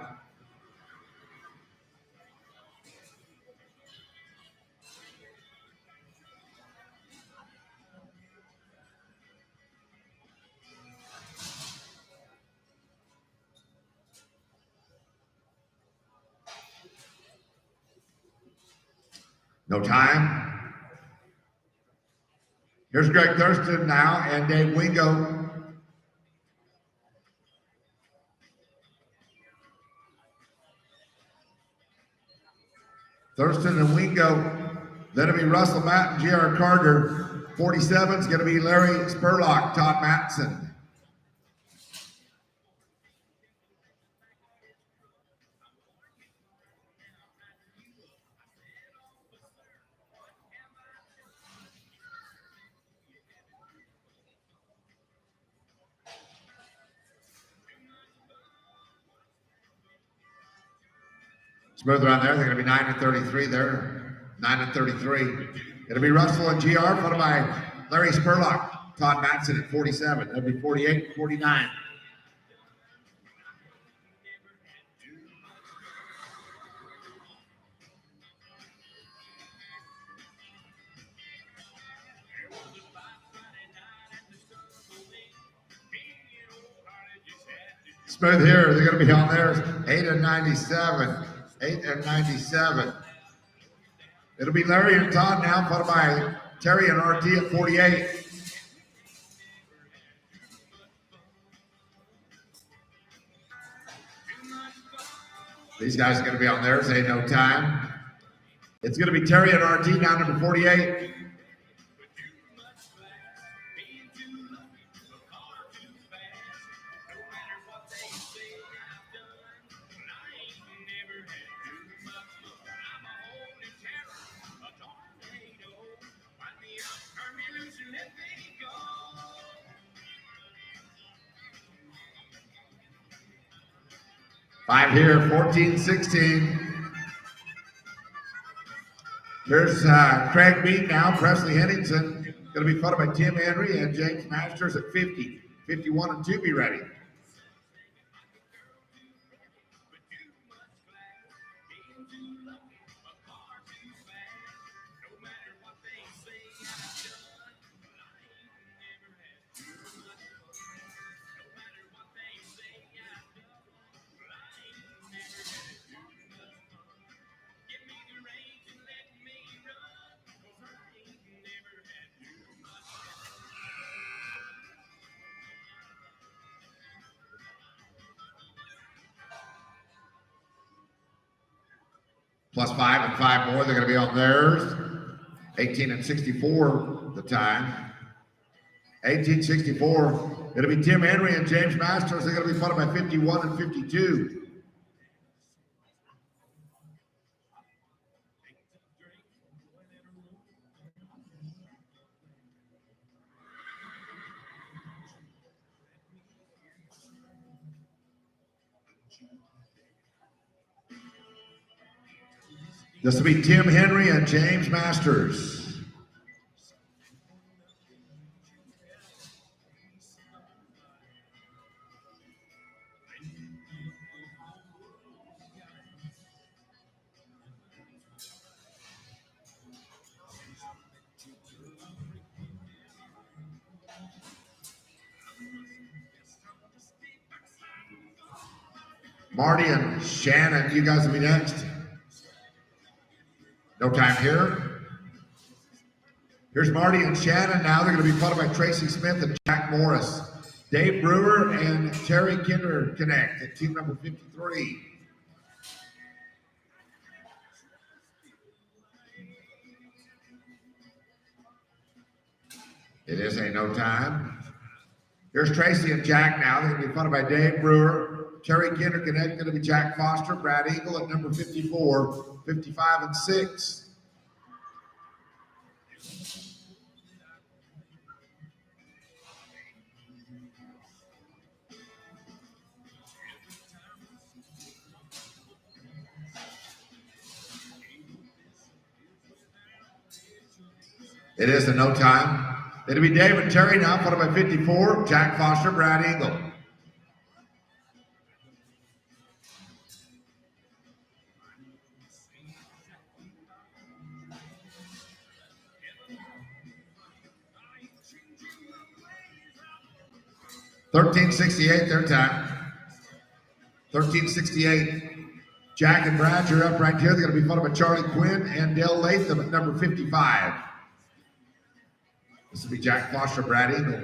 No time. Here's Greg Thurston now and Dave Wingo. Thurston and Wingo. Then it'll be Russell Matt and J.R. Carter. 47 is going to be Larry Spurlock, Todd Matson. Smooth around there. They're going to be 9 and 33 there. 9 and 33. It'll be Russell and GR, followed by Larry Spurlock, Todd Matson at 47. That'll be 48 and 49. Smooth here. They're going to be on theirs. 8 and 97. 8 and 97. It'll be Larry and Todd now, followed by Terry and RT at 48. These guys are going to be on theirs. Ain't no time. It's going to be Terry and RT down number 48. Five here, 14-16. Here's Craig Beat now, Presley Henningsen. Going to be followed by Tim Henry and James Masters at 50. 51 and 2, be ready. plus 5 and 5 more. They're going to be on theirs. 18 and 64 the time. 1864. It'll be Tim Henry and James Masters. They're going to be followed by 51 and 52. This will be Tim Henry and James Masters. Marty and Shannon, you guys will be next. No time here. Here's Marty and Shannon now. They're going to be followed by Tracy Smith and Jack Morris. Dave Brewer and Terry Kinder connect at team number 53. It is a no time. Here's Tracy and Jack now. They're going to be followed by Dave Brewer. Terry Kinder connect, going to be Jack Foster. Brad Eagle at number 54, 55 and 6. It is a no time. It'll be Dave and Terry now, followed by 54, Jack Foster, Brad Eagle. $13.68 their time. $13.68. Jack and Brad, you're up right here. They're going to be followed by Charlie Quinn and Dale Latham at number 55. This will be Jack Foster, Brad Eagle.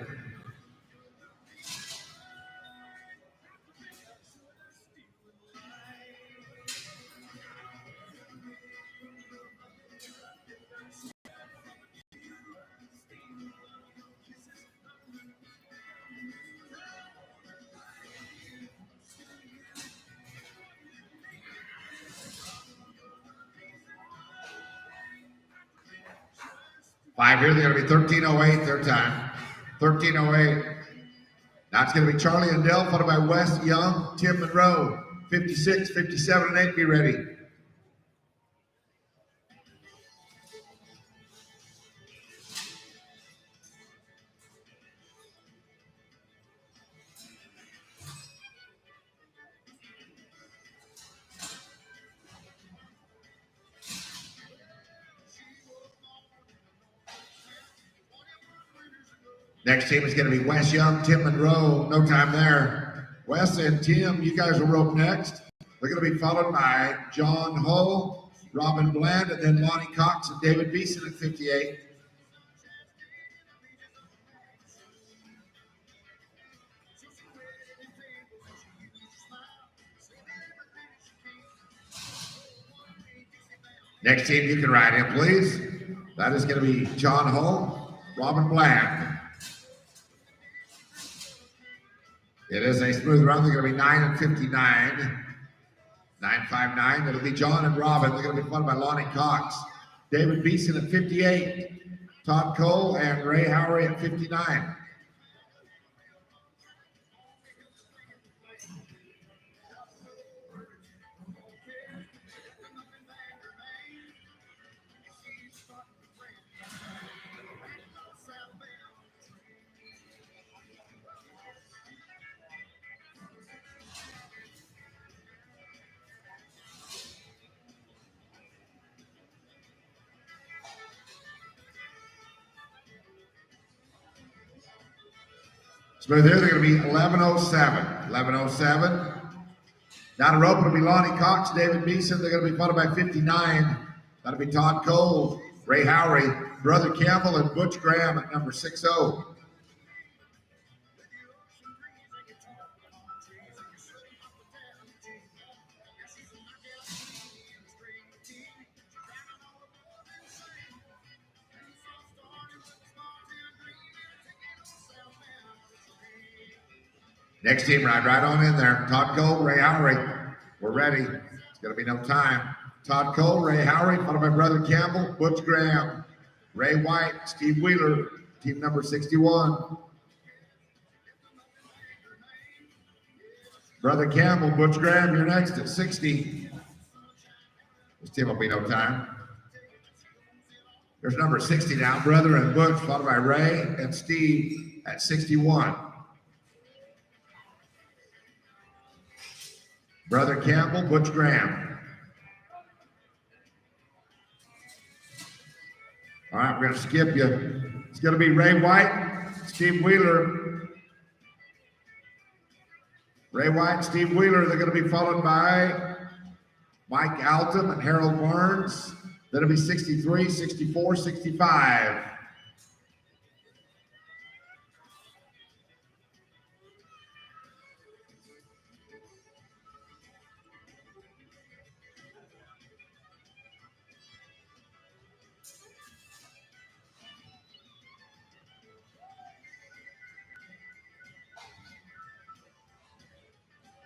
Five here, they're going to be 13.08 their time. 13.08. Now it's going to be Charlie and Dell, followed by Wes Young, Tim Monroe. 56, 57, and 8, be ready. Next team is going to be Wes Young, Tim Monroe. No time there. Wes and Tim, you guys will rope next. They're going to be followed by John Hull, Robin Bland, and then Lonnie Cox and David Beeson at 58. Next team you can ride in, please. That is going to be John Hull, Robin Bland. It is a smooth run. They're going to be 9 and 59. 9.59. It'll be John and Robin. They're going to be followed by Lonnie Cox. David Beeson at 58. Todd Cole and Ray Howery at 59. Smooth here, they're going to be 11.07. 11.07. Down the rope, it'll be Lonnie Cox, David Beeson. They're going to be followed by 59. That'll be Todd Cole, Ray Howery, Brother Campbell, and Butch Graham at number 60. Next team, right on in there. Todd Cole, Ray Howery. We're ready. It's going to be no time. Todd Cole, Ray Howery, followed by Brother Campbell, Butch Graham, Ray White, Steve Wheeler, team number 61. Brother Campbell, Butch Graham, you're next at 60. This team will be no time. There's number 60 now, Brother and Butch, followed by Ray and Steve at 61. Brother Campbell, Butch Graham. All right, we're going to skip you. It's going to be Ray White, Steve Wheeler. Ray White, Steve Wheeler, they're going to be followed by Mike Alton and Harold Barnes. That'll be 63, 64, 65.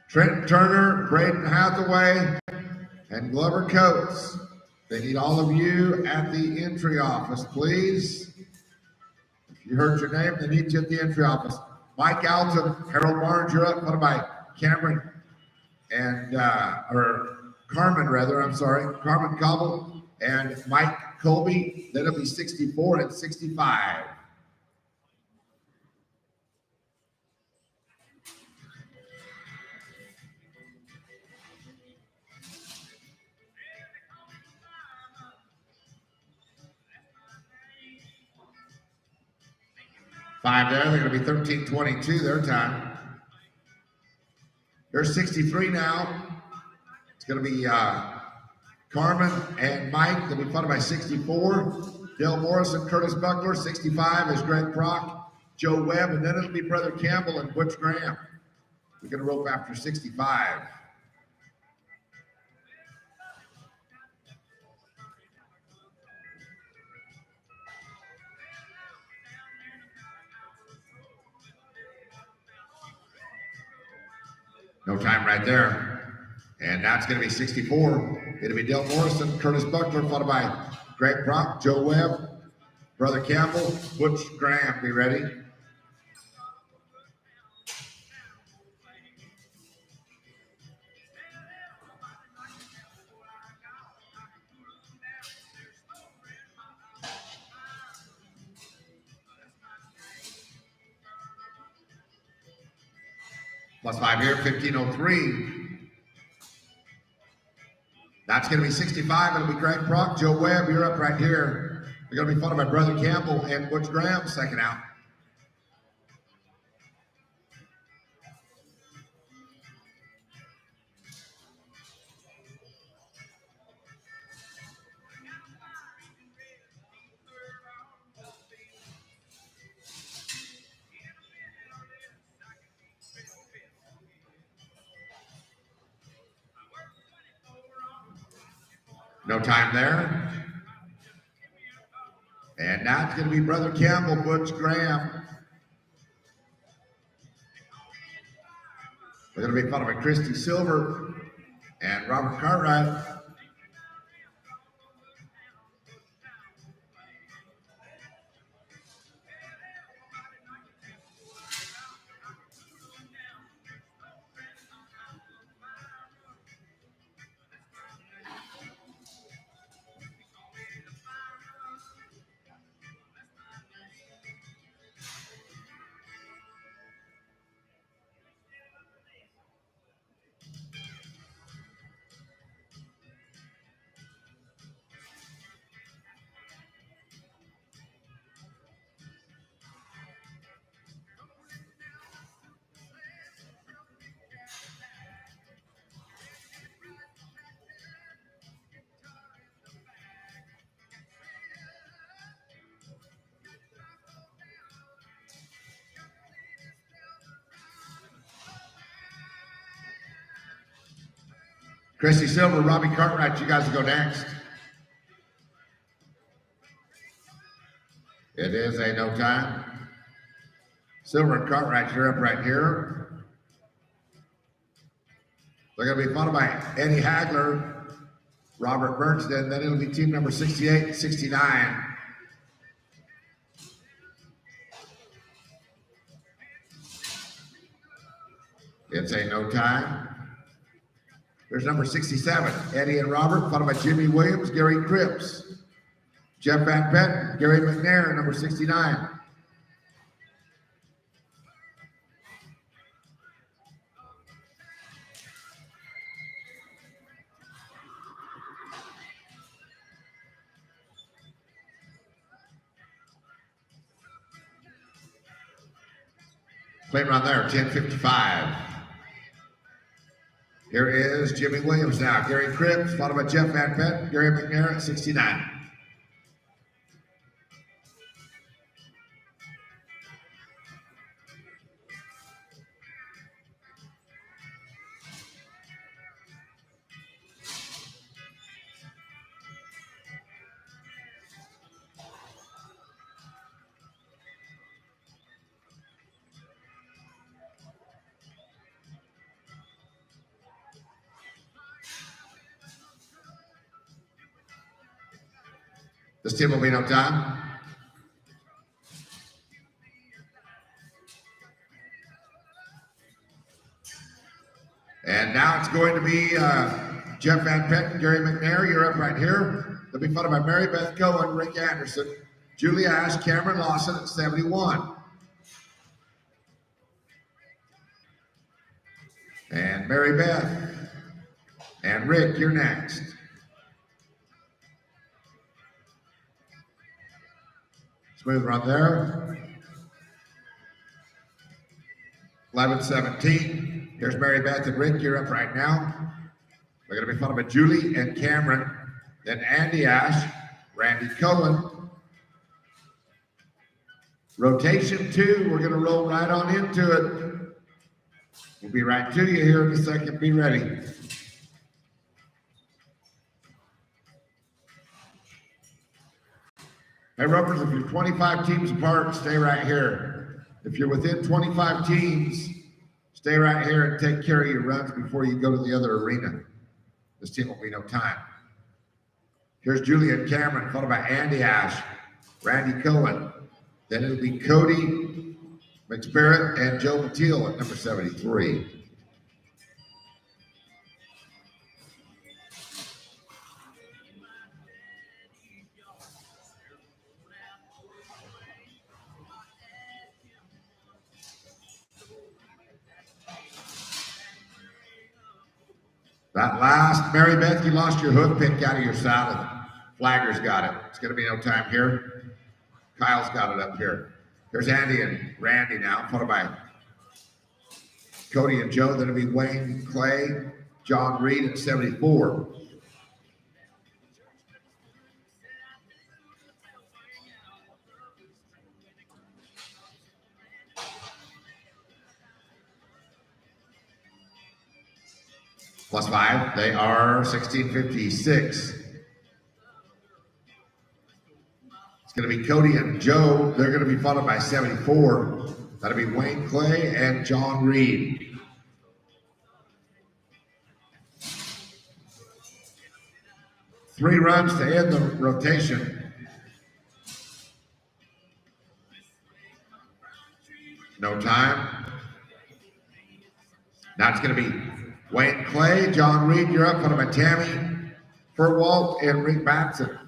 Trent Turner, Braden Hathaway, and Glover Coates. They need all of you at the entry office, please. If you heard your name, they need you at the entry office. Mike Alton, Harold Barnes, you're up, followed by Cameron and, Carmen Cobble, and Mike Colby. That'll be 64 and 65. Five there, they're going to be 13:22 their time. There's 63 now. It's going to be Carmen and Mike. They'll be followed by 64. Dale Morrison, Curtis Buckler. 65 is Greg Brock, Joe Webb, and then it'll be Brother Campbell and Butch Graham. We're going to rope after 65. No time right there. And that's going to be 64. It'll be Dale Morrison, Curtis Buckler, followed by Greg Brock, Joe Webb, Brother Campbell, Butch Graham. Be ready. Plus 5 here, 15:03. That's going to be 65. It'll be Greg Brock, Joe Webb. You're up right here. They're going to be followed by Brother Campbell and Butch Graham, second out. No time there. And now it's going to be Brother Campbell, Butch Graham. We're going to be followed by Christy Silver and Robert Cartwright. Christy Silver, Robbie Cartwright, you guys will go next. It is a no time. Silver and Cartwright, you're up right here. They're going to be followed by Eddie Hagler, Robert Bernstein. Then it'll be team number 68, 69. It's a no time. There's number 67, Eddie and Robert, followed by Jimmy Williams, Gary Cripps, Jeff Van Petten, Gary McNair, number 69. Plate run there, 10:55. Here is Jimmy Williams now. Gary Cripps, followed by Jeff Van Petten, Gary McNair at 69. This team will be no time. And now it's going to be Jeff Van Petten, Gary McNair. You're up right here. They'll be followed by Mary Beth Cohen, Rick Anderson, Julie Ash, Cameron Lawson at 71. And Mary Beth and Rick, you're next. Smooth run there. 11:17. Here's Mary Beth and Rick. You're up right now. They're going to be followed by Julie and Cameron. Then Andy Ash, Randy Cohen. Rotation 2. We're going to roll right on into it. We'll be right to you here in a second. Be ready. Hey, Ropers, if you're 25 teams apart, stay right here. If you're within 25 teams, stay right here and take care of your runs before you go to the other arena. This team will be no time. Here's Julian Cameron, followed by Andy Ash, Randy Cohen. Then it'll be Cody McSpirit and Joe Mateel at number 73. That last, Mary Beth, you lost your hoof pick out of your saddle. Flagger's got it. It's going to be no time here. Kyle's got it up here. Here's Andy and Randy now, followed by Cody and Joe. Then it'll be Wayne Clay, John Reed at 74. Plus 5, they are 1656. It's going to be Cody and Joe. They're going to be followed by 74. That'll be Wayne Clay and John Reed. Three runs to end the rotation. No time. Now it's going to be Wayne Clay, John Reed, you're up, followed by Tammy Furwalt and Rick Batson.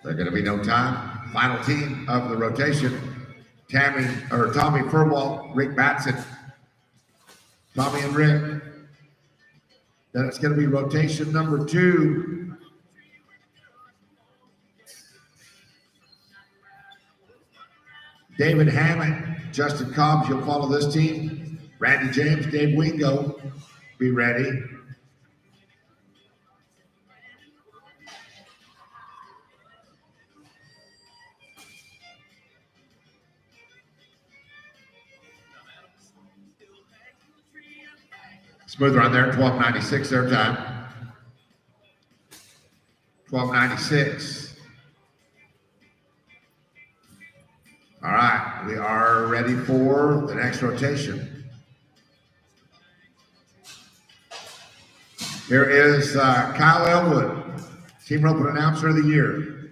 There's going to be no time. Final team of the rotation, Tommy Furwalt, Rick Batson. Tommy and Rick. Then it's going to be rotation number 2. David Hammond, Justin Cobbs, you'll follow this team. Randy James, Dave Wingo, be ready. Smooth run there, 12.96 their time. 12.96. All right, we are ready for the next rotation. Here is Kyle Elwood, Team Roping Announcer of the Year.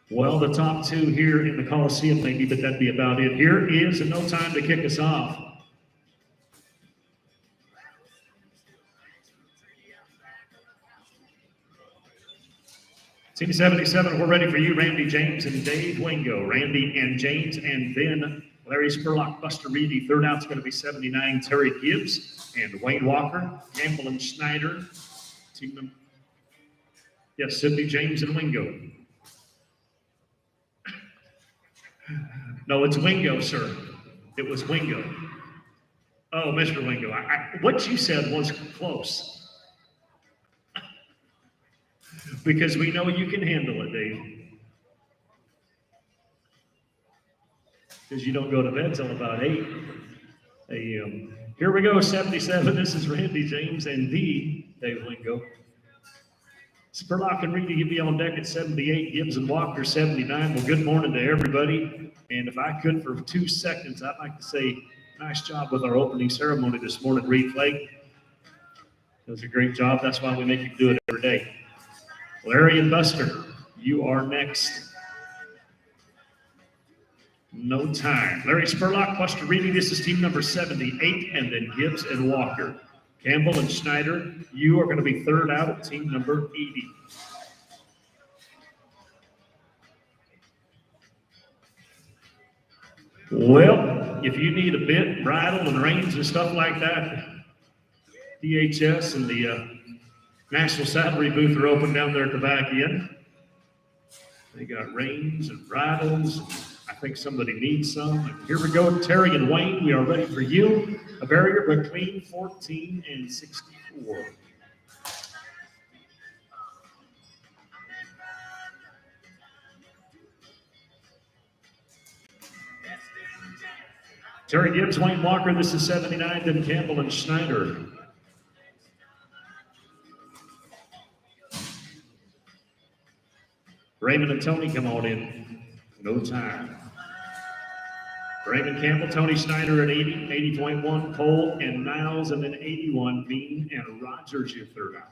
Well, the top two here in the Coliseum, maybe, but that'd be about it. Here is a no time to kick us off. Team 77, we're ready for you, Randy James and Dave Wingo. Randy and James, and then Larry Spurlock, Buster Reedy. Third out's going to be 79, Terry Gibbs and Wayne Walker, Campbell and Schneider. Team number, yes, Sidney, James, and Wingo. No, it's Wingo, sir. It was Wingo. Oh, Mr. Wingo. What you said was close. Because we know you can handle it, Dave. Because you don't go to bed till about 8 a.m. Here we go, 77. This is Randy James and the Dave Wingo. Spurlock and Reedy, you'll be on deck at 78. Gibbs and Walker, 79. Well, good morning to everybody. And if I could, for 2 seconds, I'd like to say nice job with our opening ceremony this morning, Reed Flake. It was a great job. That's why we make you do it every day. Larry and Buster, you are next. No time. Larry Spurlock, Buster Reedy, this is team number 78, and then Gibbs and Walker. Campbell and Schneider, you are going to be third out at team number 80. Well, if you need a bit, bridle, and reins and stuff like that, DHS and the National Saddlery booth are open down there at the back end. They got reins and bridles. I think somebody needs some. And here we go, Terry and Wayne. We are ready for you. A barrier between 14 and 64. Terry Gibbs, Wayne Walker. This is 79. Then Campbell and Schneider. Raymond and Tony, come on in. No time. Raymond Campbell, Tony Schneider at 80, 80.1, Cole and Niles, and then 81, Bean and Rogers, your third out.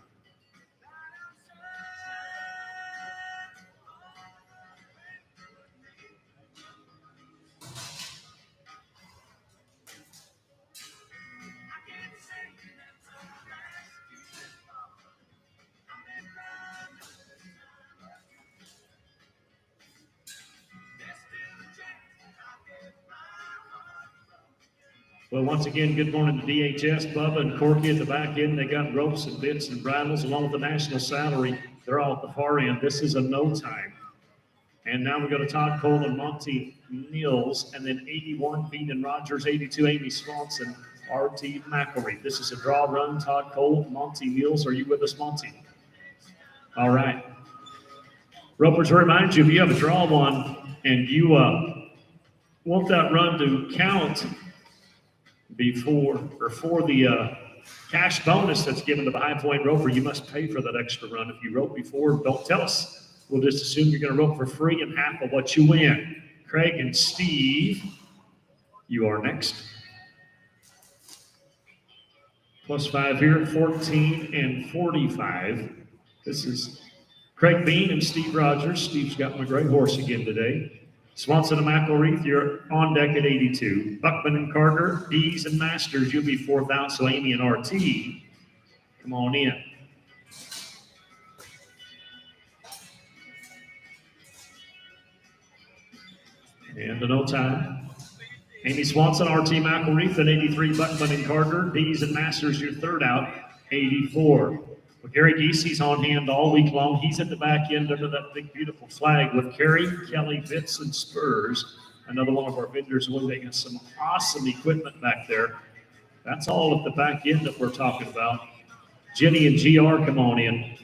Well, once again, good morning to DHS, Bubba and Corky at the back end. They got ropes and bits and bridles along with the National Saddlery. They're all at the far end. This is a no time. And now we go to Todd Cole and Monty Niels, and then 81, Bean and Rogers, 82, Amy Swanson, RT McElreath. This is a draw run. Todd Cole, Monty Niels. Are you with us, Monty? All right. Ropers, remind you, if you have a draw one and you want that run to count before or for the cash bonus that's given to the High Point Roper, you must pay for that extra run. If you rope before, don't tell us. We'll just assume you're going to rope for free and half of what you win. Craig and Steve, you are next. +5 here, 14 and 45. This is Craig Bean and Steve Rogers. Steve's got my gray horse again today. Swanson and McElreath, you're on deck at 82. Buckman and Carter, D's and Masters, you'll be fourth out. So Amy and RT, come on in. And the no time. Amy Swanson, RT McElreath at 83. Buckman and Carter, D's and Masters, your third out, 84. Well, Gary Giesey's on hand all week long. He's at the back end under that big, beautiful flag with Kerry, Kelly, Bits, and Spurs. Another one of our vendors. They got some awesome equipment back there. That's all at the back end that we're talking about. Jenny and GR, come on in.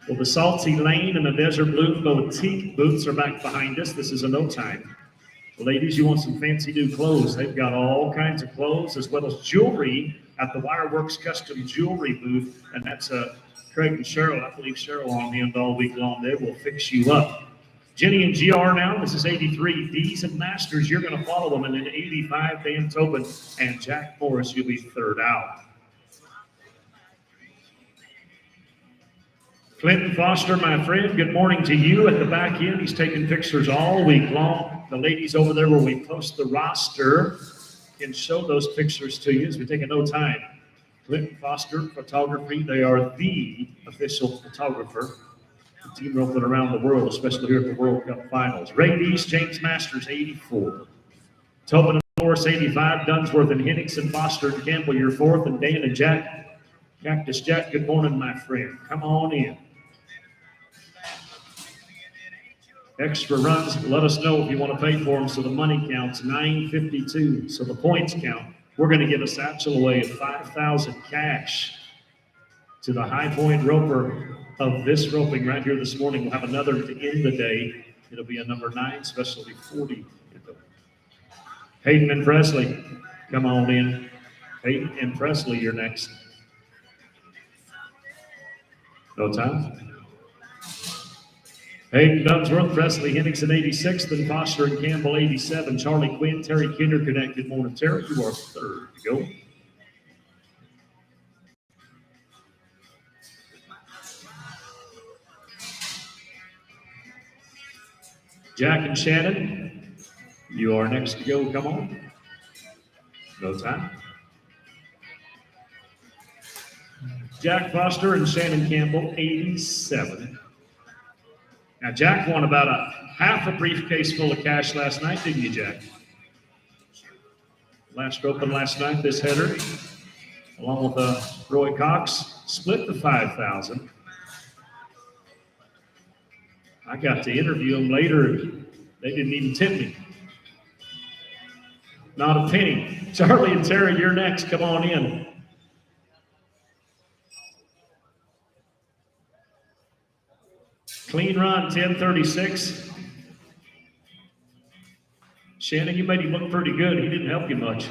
Well, the Salty Lane and the Desert Blue Boutique booths are back behind us. This is a no time. Ladies, you want some fancy new clothes? They've got all kinds of clothes as well as jewelry at the Wireworks Custom Jewelry booth. And that's Craig and Cheryl. I believe Cheryl on hand all week long. They will fix you up. Jenny and GR now. This is 83. D's and Masters, you're going to follow them. And then 85, Dan Tobin and Jack Morris, you'll be third out. Clinton Foster, my friend, good morning to you at the back end. He's taking pictures all week long. The ladies over there where we post the roster can show those pictures to you as we take a no time. Clinton Foster Photography, they are the official photographer. The team roping around the world, especially here at the World Cup Finals. Ray Dees, James Masters, 84. Tobin and Morris, 85. Dunsworth and Henningsen, Foster and Campbell, your fourth. And Dan and Jack, Cactus Jack, good morning, my friend. Come on in. Extra runs, let us know if you want to pay for them so the money counts. $9.52, so the points count. We're going to give a satchel away of $5,000 cash to the High Point roper of this roping right here this morning. We'll have another to end the day. It'll be a number 9, specialty 40. Hayden and Presley, come on in. Hayden and Presley, you're next. No time. Hayden, Dunsworth, Presley, Henningsen, 86, then Foster and Campbell, 87. Charlie Quinn, Terry Kinder, connected. Morning, Terry. You are third to go. Jack and Shannon, you are next to go. Come on. No time. Jack Foster and Shannon Campbell, 87. Now, Jack won about a half a briefcase full of cash last night, didn't you, Jack? Last open last night, this header, along with Roy Cox, split the $5,000. I got to interview them later. They didn't even tip me. Not a penny. Charlie and Terry, you're next. Come on in. Clean run, 10:36. Shannon, you made him look pretty good. He didn't help you much.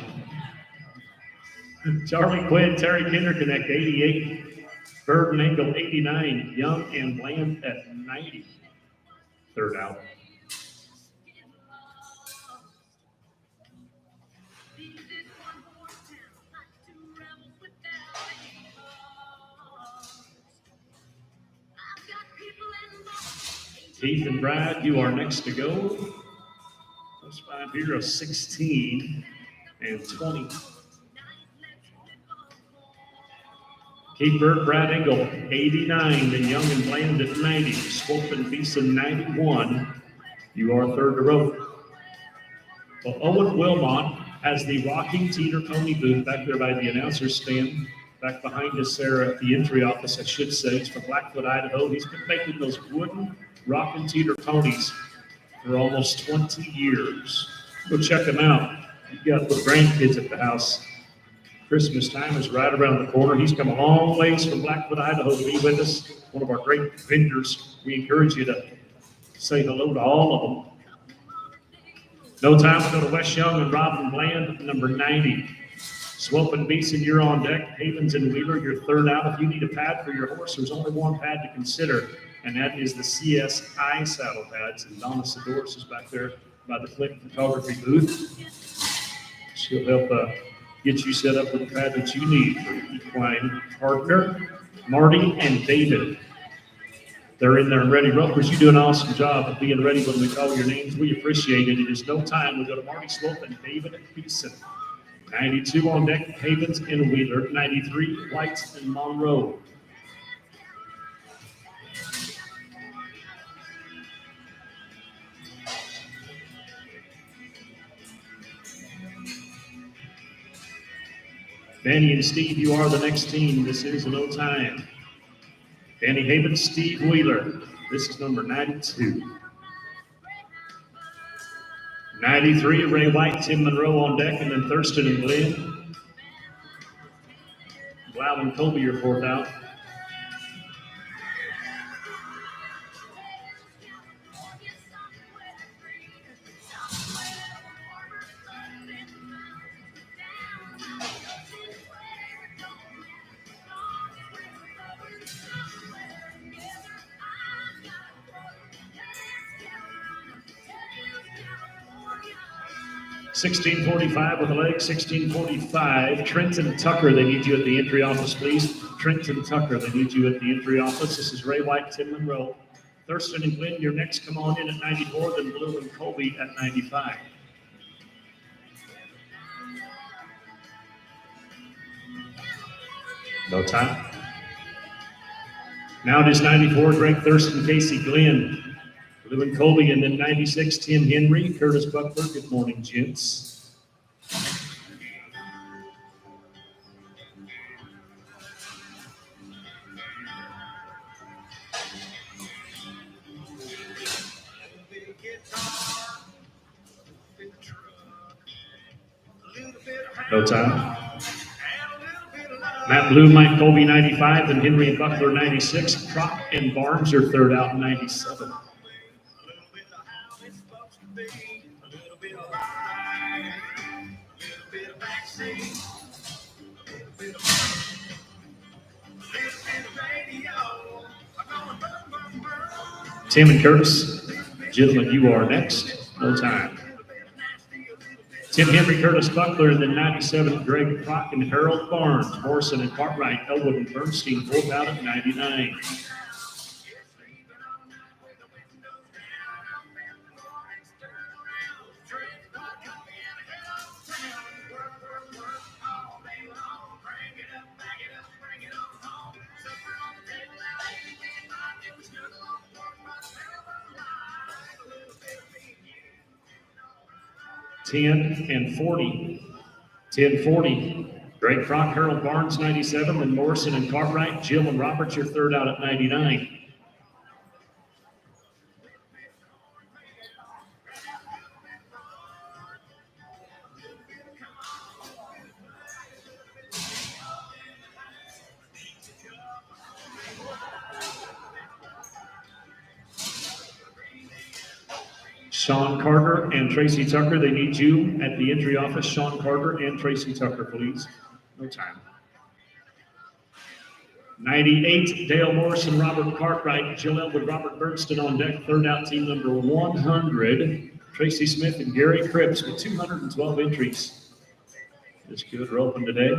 Charlie Quinn, Terry Kinder connect, 88. Bird and Engel, 89. Young and Bland at 90. Third out. Keith and Brad, you are next to go. Those 5 here are 16 and 20. Keith Bird, Brad Engel, 89. Then Young and Bland at 90. Swope and Beeson, 91. You are third to rope. Well, Owen Wilmot has the rocking teeter pony booth back there by the announcer's stand. Back behind us there at the entry office, I should say. It's from Blackfoot, Idaho. He's been making those wooden rocking teeter ponies for almost 20 years. Go check them out. You've got little grandkids at the house. Christmas time is right around the corner. He's come a long ways from Blackfoot, Idaho to be with us. One of our great vendors. We encourage you to say hello to all of them. No time to go to Wes Young and Robin Bland, number 90. Swope and Beeson, you're on deck. Havens and Wheeler, you're third out. If you need a pad for your horse, there's only one pad to consider, and that is the CSI saddle pads. And Donna Sidoris is back there by the Clinton Photography booth. She'll help get you set up with the pad that you need for your equine partner. Marty and David, they're in there and ready. Ropers, you do an awesome job of being ready when we call your names. We appreciate it. It is no time. We go to Marty Swope and David Beeson. 92 on deck, Havens and Wheeler. 93, White and Monroe. Danny and Steve, you are the next team. This is no time. Danny Havens, Steve Wheeler. This is number 92. 93, Ray White, Tim Monroe on deck, and then Thurston and Glenn. Blau and Colby, your fourth out. 1645 with a leg, 1645. Trenton Tucker, they need you at the entry office, please. Trenton Tucker, they need you at the entry office. This is Ray White, Tim Monroe. Thurston and Glenn, your next come on in at 94, then Blue and Colby at 95. No time. Now it is 94, Greg Thurston, Casey Glenn, Blue and Colby, and then 96, Tim Henry, Curtis Buckler. Good morning, gents. No time. Matt Blue, Mike Colby, 95, and Henry and Buckler, 96. Crock and Barnes are third out, 97. Tim and Curtis, gentlemen, you are next. No time. Tim Henry, Curtis Buckler, and then 97, Greg Crock and Harold Barnes. Morrison and Cartwright, Elwood and Bernstein, fourth out at 99. Ten and 40. 10-40. Greg Crock, Harold Barnes, 97, then Morrison and Cartwright. Jill and Roberts, your third out at 99. Sean Carter and Tracy Tucker, they need you at the entry office. Sean Carter and Tracy Tucker, please. No time. 98, Dale Morrison, Robert Cartwright, Jill Elwood, Robert Bernstein on deck. Third out, team number 100. Tracy Smith and Gary Cripps with 212 entries. This good, we're open today.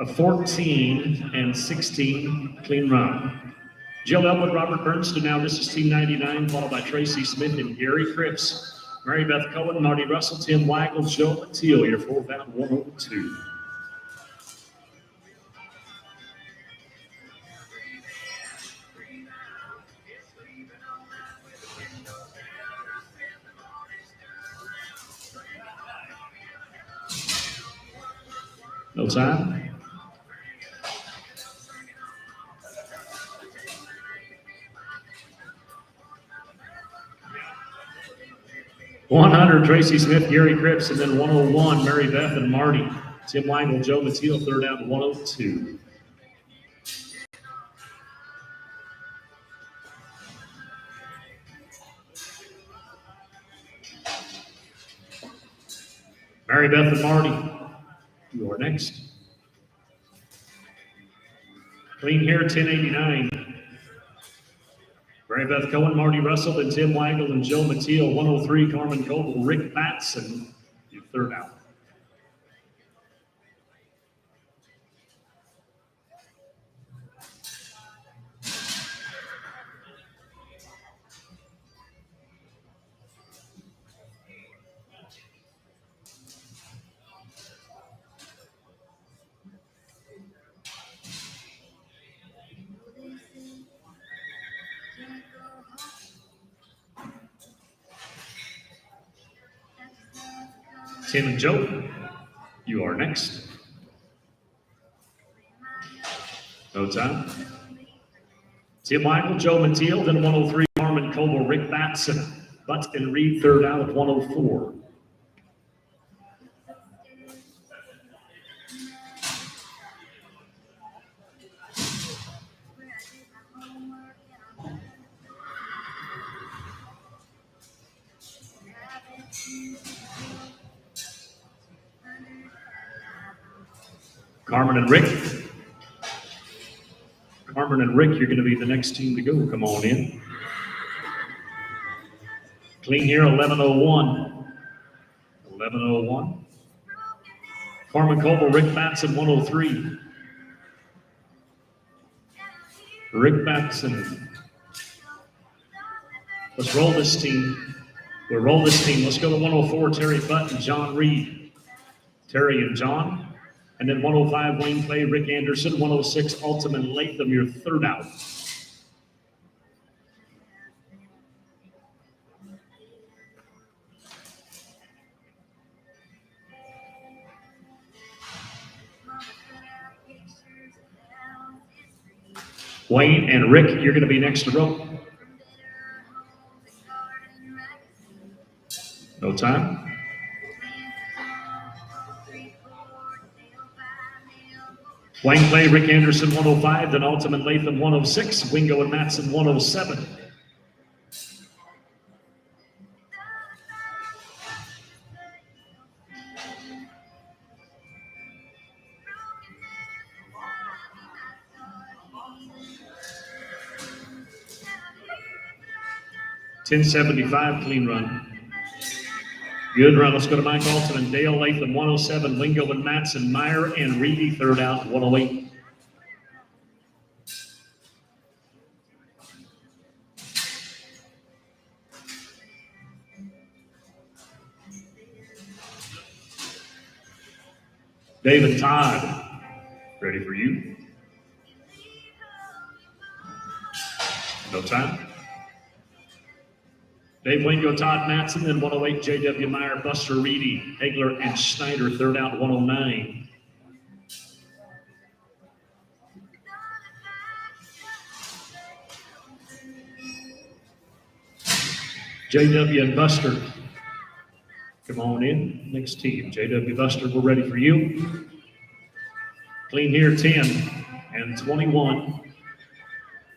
A 14 and 16 clean run. Jill Elwood, Robert Bernstein. Now this is team 99, followed by Tracy Smith and Gary Cripps. Mary Beth Cohen, Marty Russell, Tim Waggle, Joe Mateel, your fourth out, 102. No time. 100, Tracy Smith, Gary Cripps, and then 101, Mary Beth and Marty. Tim Waggle, Joe Mateel, third out, 102. Mary Beth and Marty, you are next. Clean hair, 1089. Mary Beth Cohen, Marty Russell, and Tim Waggle and Joe Mateel, 103, Carmen Coble, Rick Batson, your third out. Tim and Joe, you are next. No time. Tim Michael, Joe Mateel, then 103, Carmen Coble, Rick Batson, Butt and Reed, third out at 104. Carmen and Rick. Carmen and Rick, you're going to be the next team to go. Come on in. Clean here, 11:01. 11:01. Carmen Coble, Rick Batson, 103. Rick Batson. Let's roll this team. We'll roll this team. Let's go to 104, Terry Butt and John Reed. Terry and John. And then 105, Wayne Clay, Rick Anderson. 106, Altam Latham, your third out. Wayne and Rick, you're going to be next to rope. No time. Wayne Clay, Rick Anderson, 105. Then Altam and Latham, 106. Wingo and Matson, 107. $10.75 clean run. Good run. Let's go to Mike Alton and Dale Latham, 107. Wingo and Matson, Meyer and Reedy, third out, 108. David Todd, ready for you. No time. Dave Wingo, Todd Matson, then 108, J.W. Meyer, Buster Reedy, Hagler, and Schneider, third out, 109. J.W. and Buster, come on in. Next team, J.W. Buster, we're ready for you. Clean here, 10 and 21.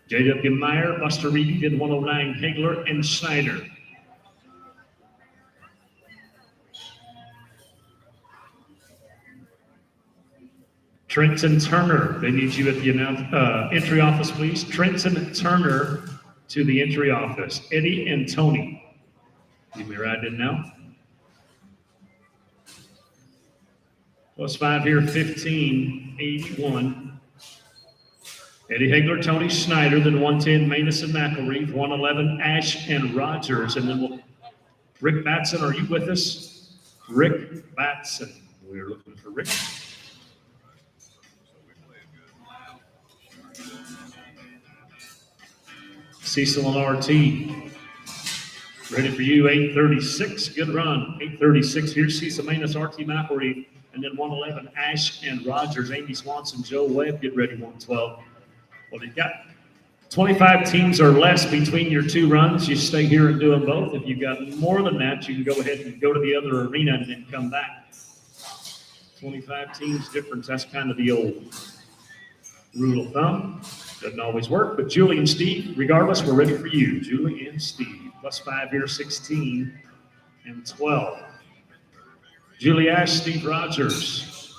J.W. Meyer, Buster Reedy, did 109, Hagler, and Schneider. Trenton Turner, they need you at the entry office, please. Trenton Turner to the entry office. Eddie and Tony. Give me a ride in now. Plus 5 here, 1581. Eddie Hagler, Tony Schneider, then 110, Manus and McElreath, 111, Ash and Rogers, and then Rick Batson, are you with us? Rick Batson. We're looking for Rick. Cecil and RT, ready for you, 836, good run, 836, here's Cecil Manus, RT McElreath, and then 111, Ash and Rogers, Amy Swanson, Joe Webb, get ready, 112. Well, you've got 25 teams or less between your two runs. You stay here and do them both. If you've got more than that, you can go ahead and go to the other arena and then come back. 25 teams difference, that's kind of the old rule of thumb. Doesn't always work, but Julie and Steve, regardless, we're ready for you. Julie and Steve, plus 5 here, 16 and 12. Julie Ash, Steve Rogers.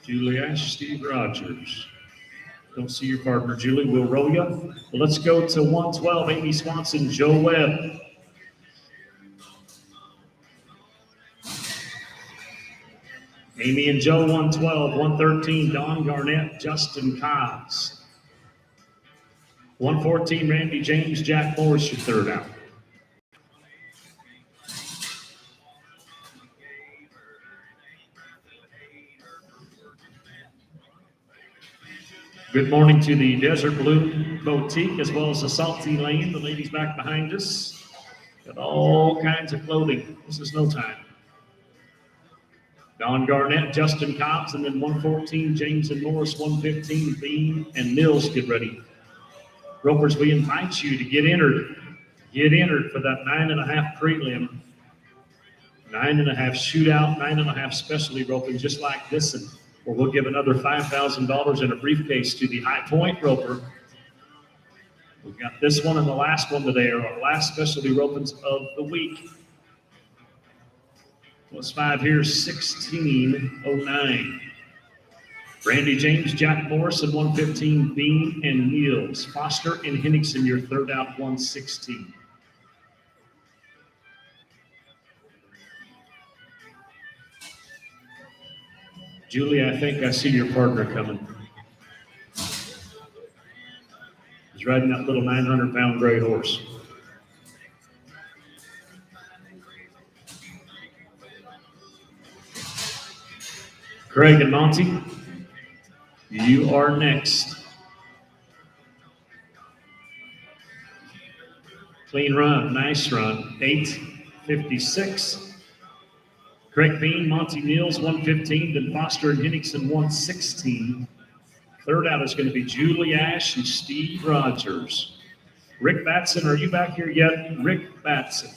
Julie Ash, Steve Rogers. Don't see your partner, Julie. We'll roll you. Well, let's go to 112, Amy Swanson, Joe Webb. Amy and Joe, 112, 113, Don Garnett, Justin Cobbs. 114, Randy James, Jack Morris, your third out. Good morning to the Desert Blue Boutique as well as the Salty Lane. The ladies back behind us. Got all kinds of clothing. This is no time. Don Garnett, Justin Cobbs, and then 114, James and Morris, 115, Bean and Mills, get ready. Ropers, we invite you to get entered. Get entered for that 9.5 prelim, 9.5 shootout, 9.5 specialty roping, just like this, and where we'll give another $5,000 in a briefcase to the High Point roper. We've got this one and the last one today, are our last specialty ropings of the week. +5 here, 1609. Randy James, Jack Morrison, 115, Bean and Niels. Foster and Henningsen, your third out, 116. Julie, I think I see your partner coming. He's riding that little 900-pound gray horse. Craig and Monty, you are next. Clean run, nice run, 8:56. Craig Bean, Monty Niels, 115, then Foster and Henningsen, 116. Third out is going to be Julie Ash and Steve Rogers. Rick Batson, are you back here yet? Rick Batson.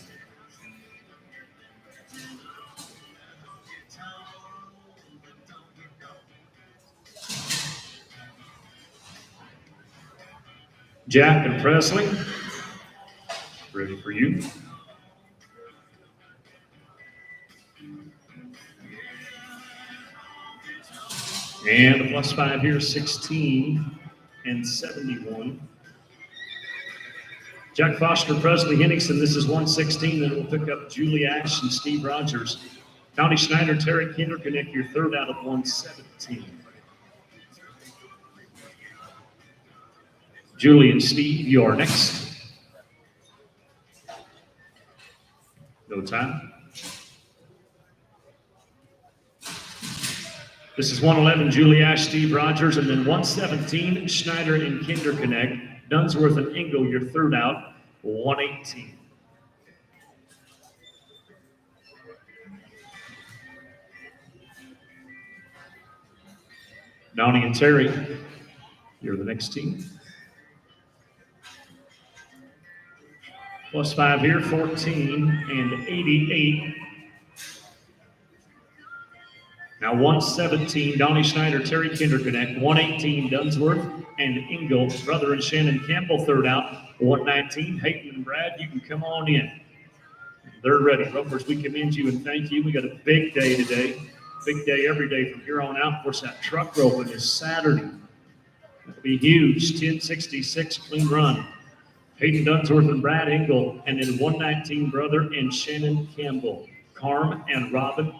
Jack and Presley, ready for you. And a +5 here, 16 and 71. Jack Foster, Presley Henningsen, this is 116. Then we'll pick up Julie Ash and Steve Rogers. Donnie Schneider, Terry Kinderknecht, your third out of 117. Julie and Steve, you are next. No time. This is 111, Julie Ash, Steve Rogers, and then 117, Schneider and Kinderknecht. Dunsworth and Engel, your third out, 118. Donnie and Terry, you're the next team. +5 here, 14 and 88. Now 117, Donnie Schneider, Terry Kinderknecht, 118, Dunsworth and Engel, Brother and Shannon Campbell, third out, 119. Hayden and Brad, you can come on in. They're ready. Ropers, we commend you and thank you. We got a big day today. Big day every day from here on out. Of course, that truck roping is Saturday. That'll be huge. 1066 clean run. Hayden Dunsworth and Brad Engel, and then 119, Brother and Shannon Campbell. Carm and Robin,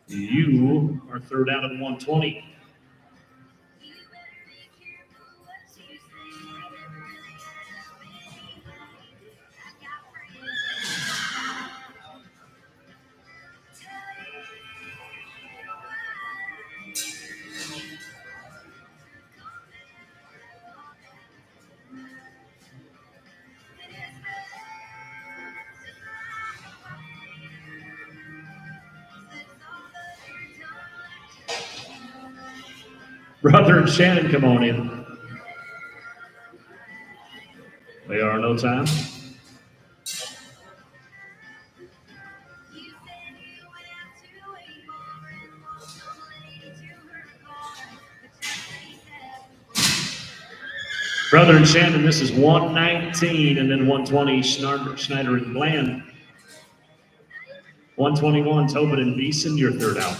you are third out of 120. Brother and Shannon, come on in. They are no time. Brother and Shannon, this is 119, and then 120, Schneider and Bland. 121, Tobin and Beeson, your third out.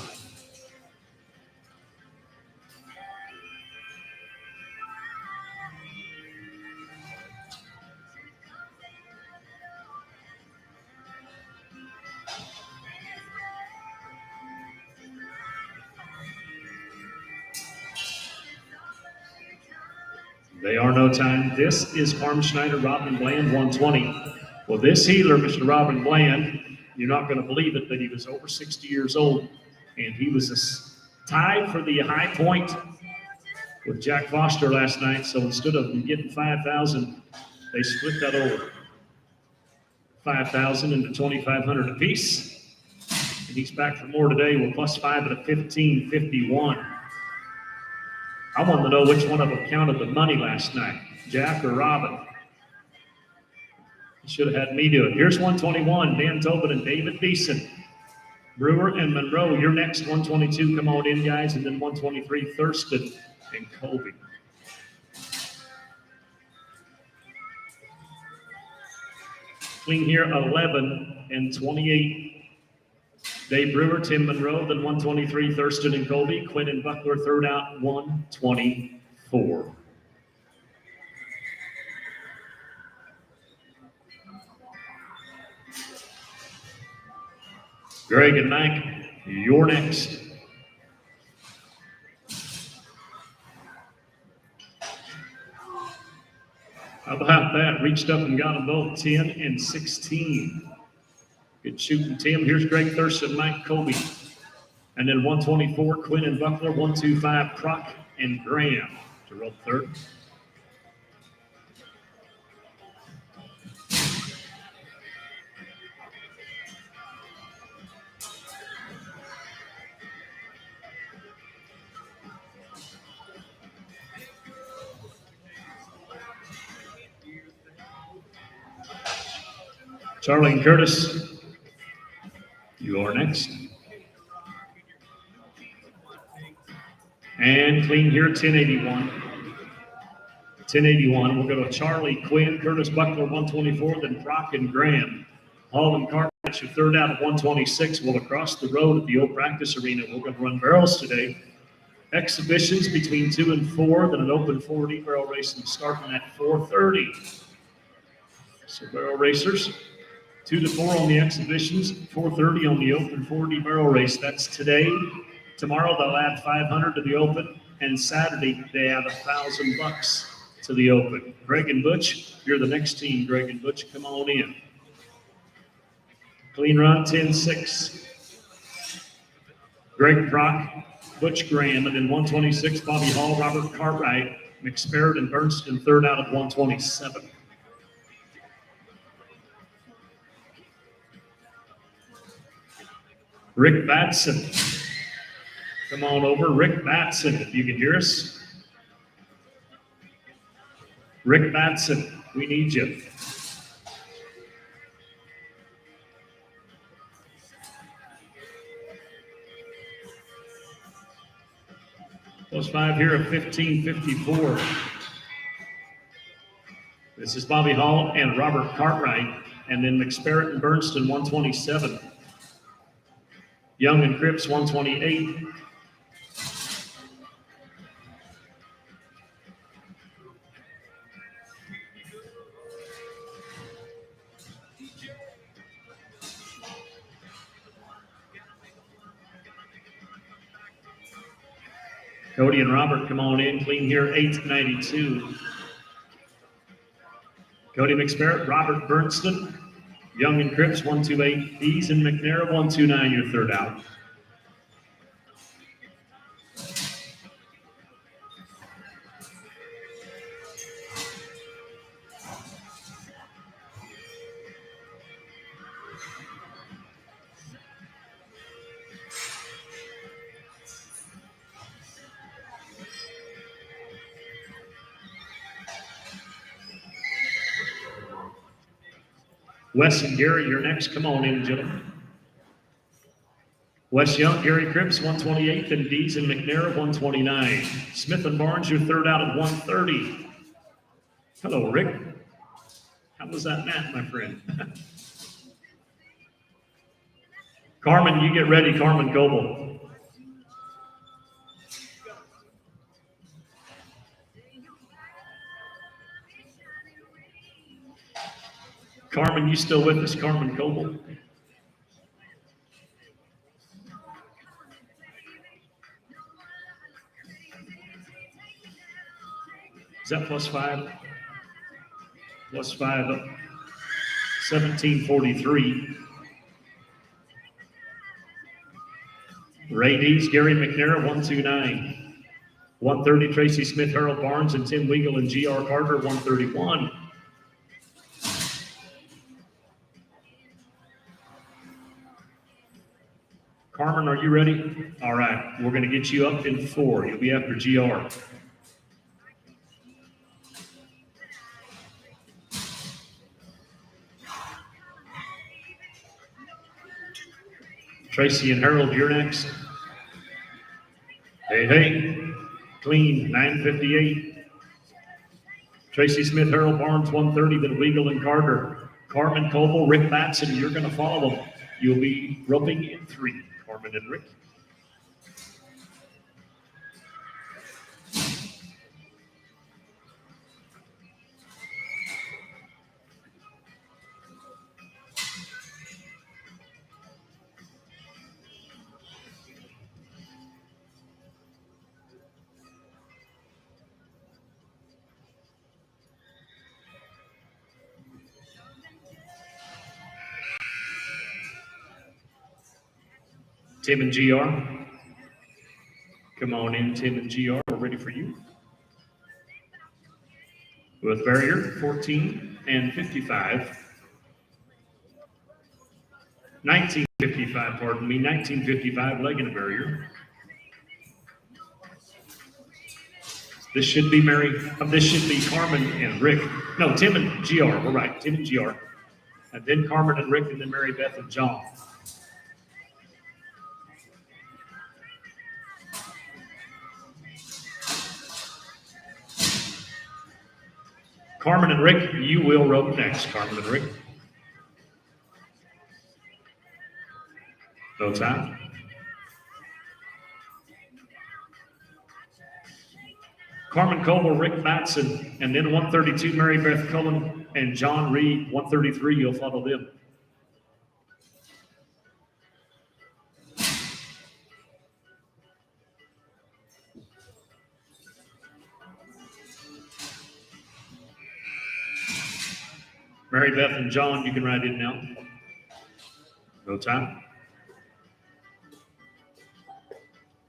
They are no time. This is Farm Schneider, Robin Bland, 120. Well, this healer, Mr. Robin Bland, you're not going to believe it, but he was over 60 years old, and he was tied for the high point with Jack Foster last night. So instead of getting 5,000, they split that over. 5,000 into 2,500 apiece. And he's back for more today with +5 at a 1551. I wanted to know which one of them counted the money last night, Jack or Robin. He should have had me do it. Here's 121, Dan Tobin and David Beeson. Brewer and Monroe, you're next, 122. Come on in, guys. And then 123, Thurston and Colby. Clean here 11 and 28. Dave Brewer, Tim Monroe, then 123 Thurston and Colby. Quinn and Buckler third out 124. Greg and Mike, you're next. How about that? Reached up and got them both 10 and 16. Good shooting, Tim. Here's Greg Thurston, Mike Colby. And then 124, Quinn and Buckler. 125, Prock and Graham to roll third. Charlie and Curtis, you are next. And clean here, 1081. 1081, we'll go to Charlie, Quinn, Curtis, Buckler, 124, then Brock and Graham. Hall and Carter, that's your third out of 126. Well, across the road at the old practice arena, we're going to run barrels today. Exhibitions between 2 and 4, then an open 4D barrel racing starting at 4:30. So barrel racers, 2 to 4 on the exhibitions, 4:30 on the open 4D barrel race. That's today. Tomorrow they'll add 500 to the open, and Saturday they add $1,000 to the open. Greg and Butch, you're the next team. Greg and Butch, come on in. Clean run, 10-6. Greg Brock, Butch Graham, and then 126, Bobby Hall, Robert Cartwright, McSparrett, and Bernstein, third out of 127. Rick Batson. Come on over, Rick Batson, if you can hear us. Rick Batson, we need you. Those 5 here at 15:54. This is Bobby Hall and Robert Cartwright, and then McSparrett and Bernstein, 127. Young and Cripps, 128. Cody and Robert, come on in. Clean here, 892. Cody McSparrett, Robert Bernstein, Young and Cripps, 128. Dees and McNair, 129, your third out. Wes and Gary, you're next. Come on in, gentlemen. Wes Young, Gary Cripps, 128, and Dees and McNair, 129. Smith and Barnes, your third out at 130. Hello, Rick. How was that math, my friend? Carmen, you get ready, Carmen Goebel. Carmen, you still with us? Carmen Goebel. Is that +5? +5 up. 1743. Ray Dees, Gary McNair, 129. 130, Tracy Smith, Harold Barnes, and Tim Weigel and G.R. Carter, 131. Carmen, are you ready? All right, we're going to get you up in 4. You'll be after GR. Tracy and Harold, you're next. Hey, hey, clean, 958. Tracy Smith, Harold Barnes, 130, then Weigel and Carter. Carmen Coble, Rick Batson, you're going to follow them. You'll be roping in 3, Carmen and Rick. Tim and GR. Come on in, Tim and GR. We're ready for you. With barrier 14 and 55. 1955, pardon me, 1955 leg and a barrier. This should be this should be Carmen and Rick. No, Tim and GR, we're right, Tim and GR. And then Carmen and Rick, and then Mary Beth and John. Carmen and Rick, you will rope next, Carmen and Rick. No time. Carmen Coble, Rick Batson, and then 132, Mary Beth Cullen and John Reed. 133, you'll follow them. Mary Beth and John, you can ride in now. No time.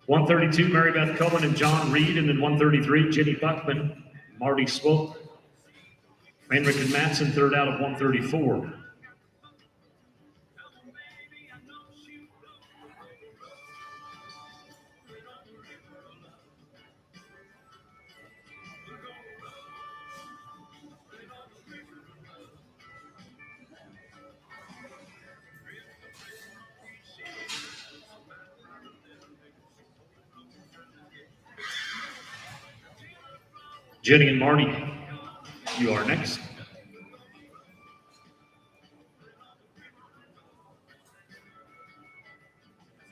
132, Mary Beth Cullen and John Reed, and then 133, Jenny Buckman, Marty Swope, Heinrich and Matson, third out of 134. Jenny and Marty, you are next.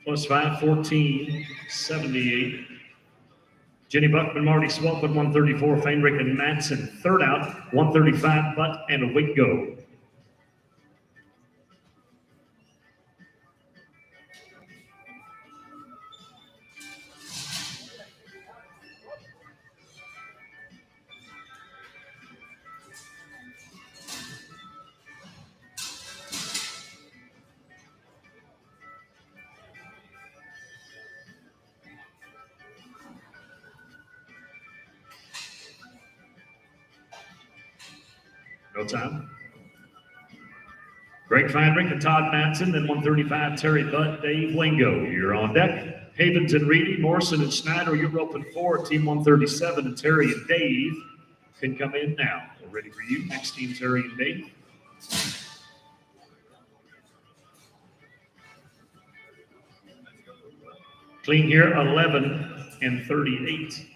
Plus 5, 14, 78. Jenny Buckman, Marty Swope at 134, Feinrich and Matson. Third out, 135, Butt and a Wingo. No time. Greg Feinrich and Todd Matson, then 135, Terry Butt, Dave Wingo. You're on deck. Havens and Reedy, Morrison and Snyder, you're open 4. Team 137 and Terry and Dave can come in now. We're ready for you. Next team, Terry and Dave. Clean here, 11 and 38.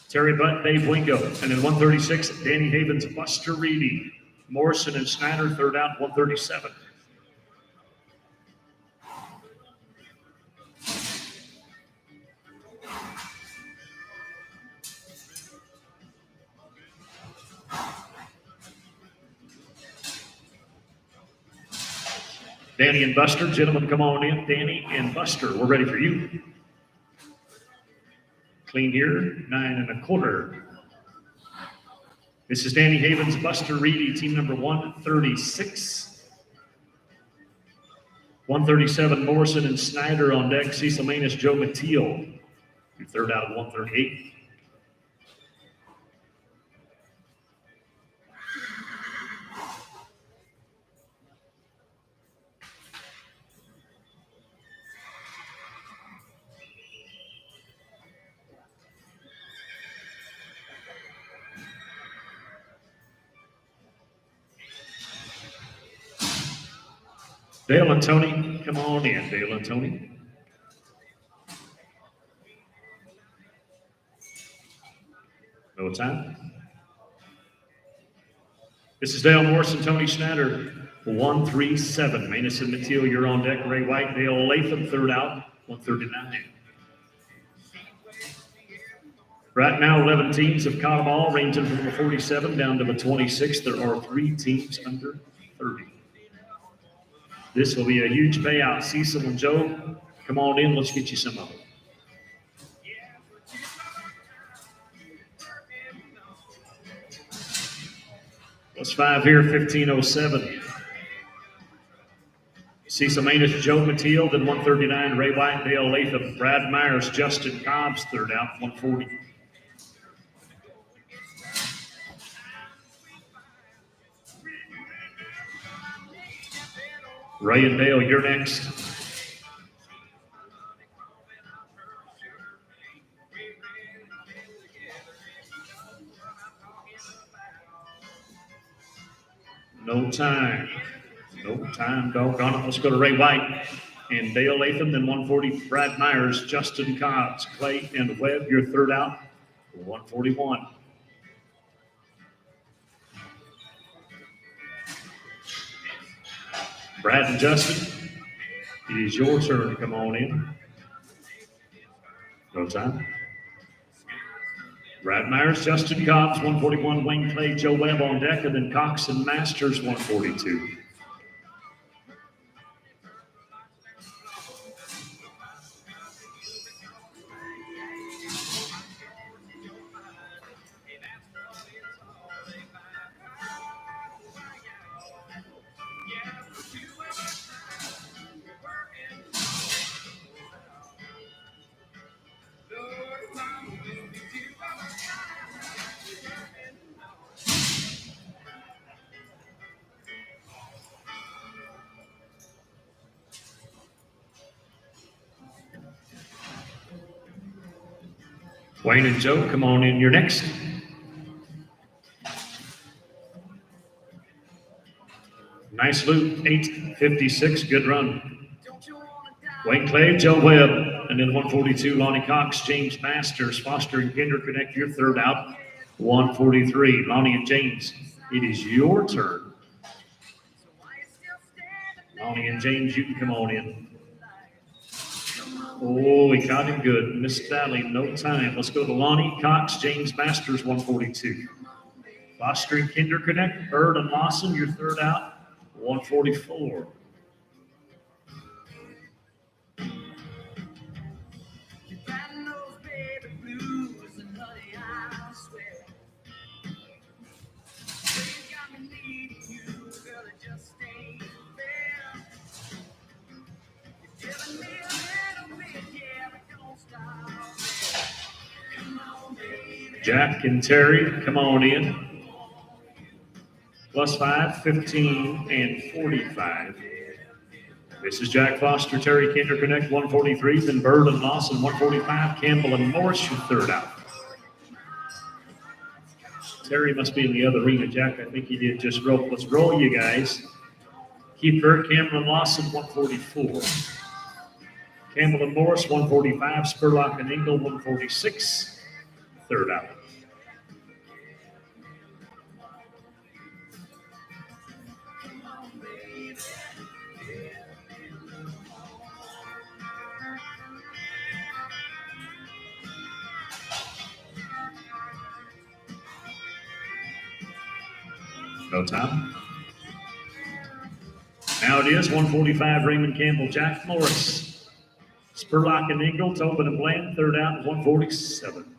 Terry Butt, Dave Wingo. And then 136, Danny Havens, Buster Reedy. Morrison and Snyder, third out, 137. Danny and Buster, gentlemen, come on in. Danny and Buster, we're ready for you. Clean here, 9 1/4. This is Danny Havens, Buster Reedy, team number 136. 137, Morrison and Snyder on deck. Cecil Manus, Joe Mateel. Your third out of 138. Dale and Tony, come on in, Dale and Tony. No time. This is Dale Morris and Tony Schnatter, 137. Manus and Mateo, you're on deck. Ray White, Dale Latham, third out, 139. Right now, 11 teams have caught them all, ranging from the 47 down to the 26. There are 3 teams under 30. This will be a huge payout. Cecil and Joe, come on in. Let's get you some of it. Plus 5 here, 1507. Cecil Manus, Joe Mateo, then 139. Ray White, Dale Latham, Brad Myers, Justin Cobbs, third out, 140. Ray and Dale, you're next. No time. No time, doggone it. Let's go to Ray White and Dale Latham, then 140. Brad Myers, Justin Cobbs, Clay and Webb, your third out, 141. Brad and Justin, it is your turn to come on in. No time. Brad Myers, Justin Cobbs, 141. Wayne Clay, Joe Webb on deck, and then Cox and Masters, 142. Wayne and Joe, come on in. You're next. Nice loop, 856, good run. Wayne Clay, Joe Webb, and then 142, Lonnie Cox, James Masters, Foster and Kinder connect your third out, 143. Lonnie and James, it is your turn. Lonnie and James, you can come on in. Oh, he caught him good. Missed Valley, no time. Let's go to Lonnie Cox, James Masters, 142. Foster and Kinder connect. Bird and Lawson, your third out, 144. Jack and Terry, come on in. Plus 5, 15, and 45. This is Jack Foster, Terry Kinder connect, 143. Then Bird and Lawson, 145. Campbell and Morris, your third out. Terry must be in the other arena. Jack, I think he did just roll. Let's roll, you guys. Keith Bird, Cameron Lawson, 144. Campbell and Morris, 145. Spurlock and Engel, 146. Third out. No time. Now it is 145, Raymond Campbell, Jack Morris. Spurlock and Engel, Tobin and Bland, third out, 147.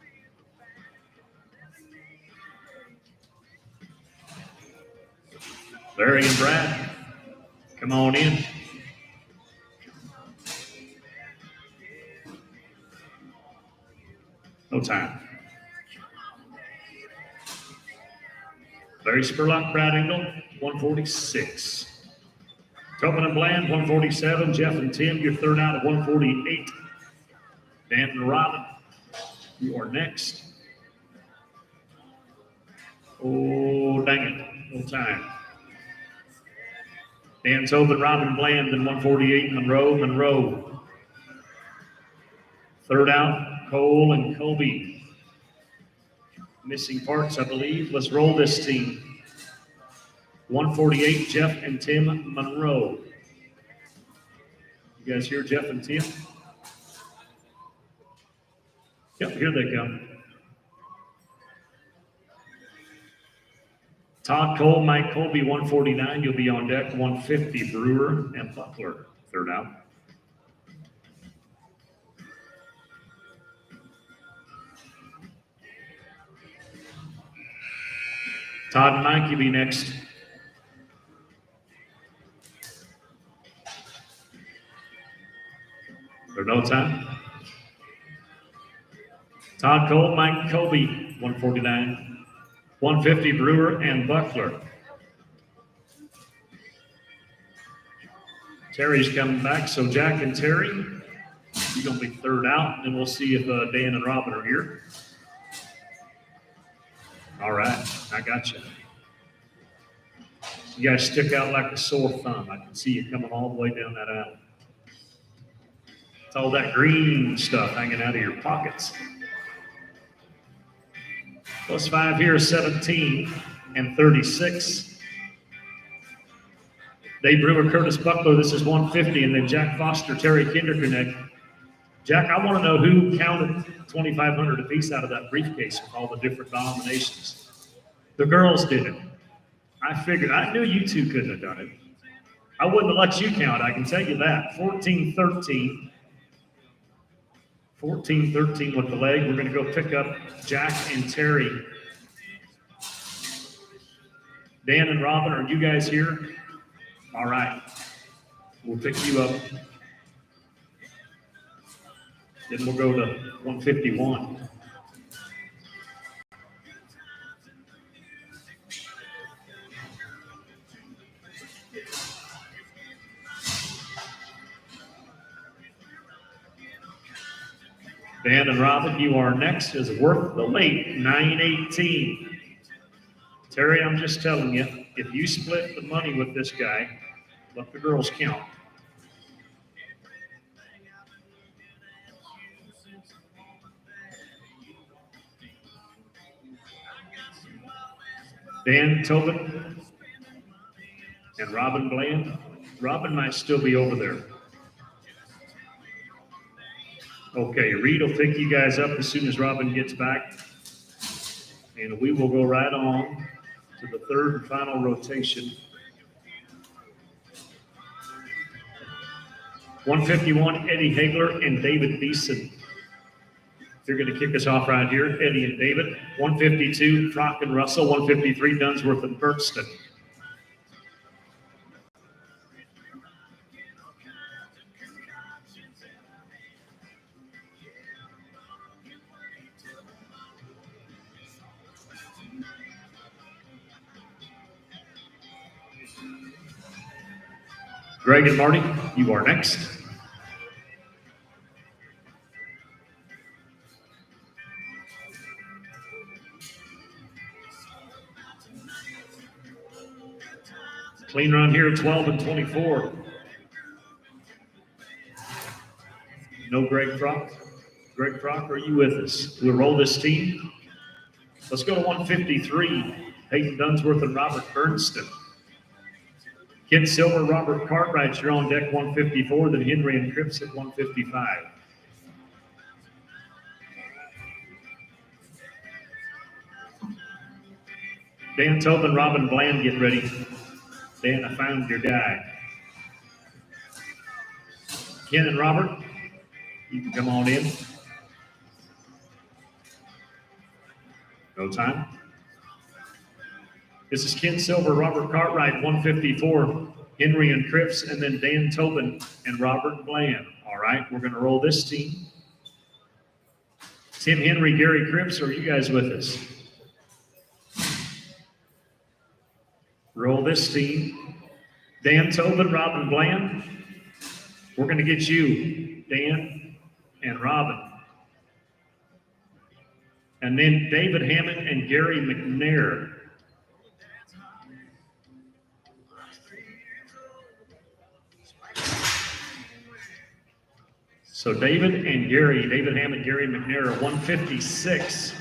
Larry and Brad, come on in. No time. Larry Spurlock, Brad Engel, 146. Tobin and Bland, 147. Jeff and Tim, your third out at 148. Dan and Robin, you are next. Oh, dang it. No time. Dan Tobin, Robin Bland, and 148. Monroe. Third out, Cole and Colby. Missing parts, I believe. Let's roll this team. 148, Jeff and Tim Monroe. You guys hear Jeff and Tim? Yep, here they come. Todd Cole, Mike Colby, 149. You'll be on deck. 150, Brewer and Buckler, third out. Todd and Mike, you'll be next. For no time. Todd Cole, Mike Colby, 149. 150, Brewer and Buckler. Terry's coming back, so Jack and Terry, you're going to be third out, and we'll see if Dan and Robin are here. All right, I got you. You guys stick out like a sore thumb. I can see you coming all the way down that aisle. It's all that green stuff hanging out of your pockets. Plus 5 here, 17 and 36. Dave Brewer, Curtis Buckler, this is 150, and then Jack Foster, Terry Kinderknecht. Jack, I want to know who counted 2,500 apiece out of that briefcase with all the different denominations. The girls did it. I figured, I knew you two couldn't have done it. I wouldn't have let you count, I can tell you that. 14-13. 14-13 with the leg. We're going to go pick up Jack and Terry. Dan and Robin, are you guys here? All right. We'll pick you up. Then we'll go to 151. Dan and Robin, you are next. Is worth the late 918. Terry, I'm just telling you, if you split the money with this guy, let the girls count. Dan Tobin and Robin Bland. Robin might still be over there. Okay, Reed will pick you guys up as soon as Robin gets back. And we will go right on to the third and final rotation. 151, Eddie Hagler and David Beeson. They're going to kick us off right here, Eddie and David. 152, Frock and Russell. 153, Dunsworth and Bernston. Greg and Marty, you are next. Clean run here, 12 and 24. No Greg Frock. Greg Frock, are you with us? We'll roll this team. Let's go to 153. Peyton Dunsworth and Robert Bernston. Ken Silver, Robert Cartwright, you're on deck 154, then Henry and Cripps at 155. Dan Tobin, Robin Bland, get ready. Dan, I found your guy. Ken and Robert, you can come on in. No time. This is Ken Silver, Robert Cartwright, 154, Henry and Cripps, and then Dan Tobin and Robert Bland. All right, we're going to roll this team. Tim Henry, Gary Cripps, are you guys with us? Roll this team. Dan Tobin, Robin Bland. We're going to get you, Dan and Robin. And then David Hammond and Gary McNair. So David and Gary, David Hammond, Gary McNair are 156.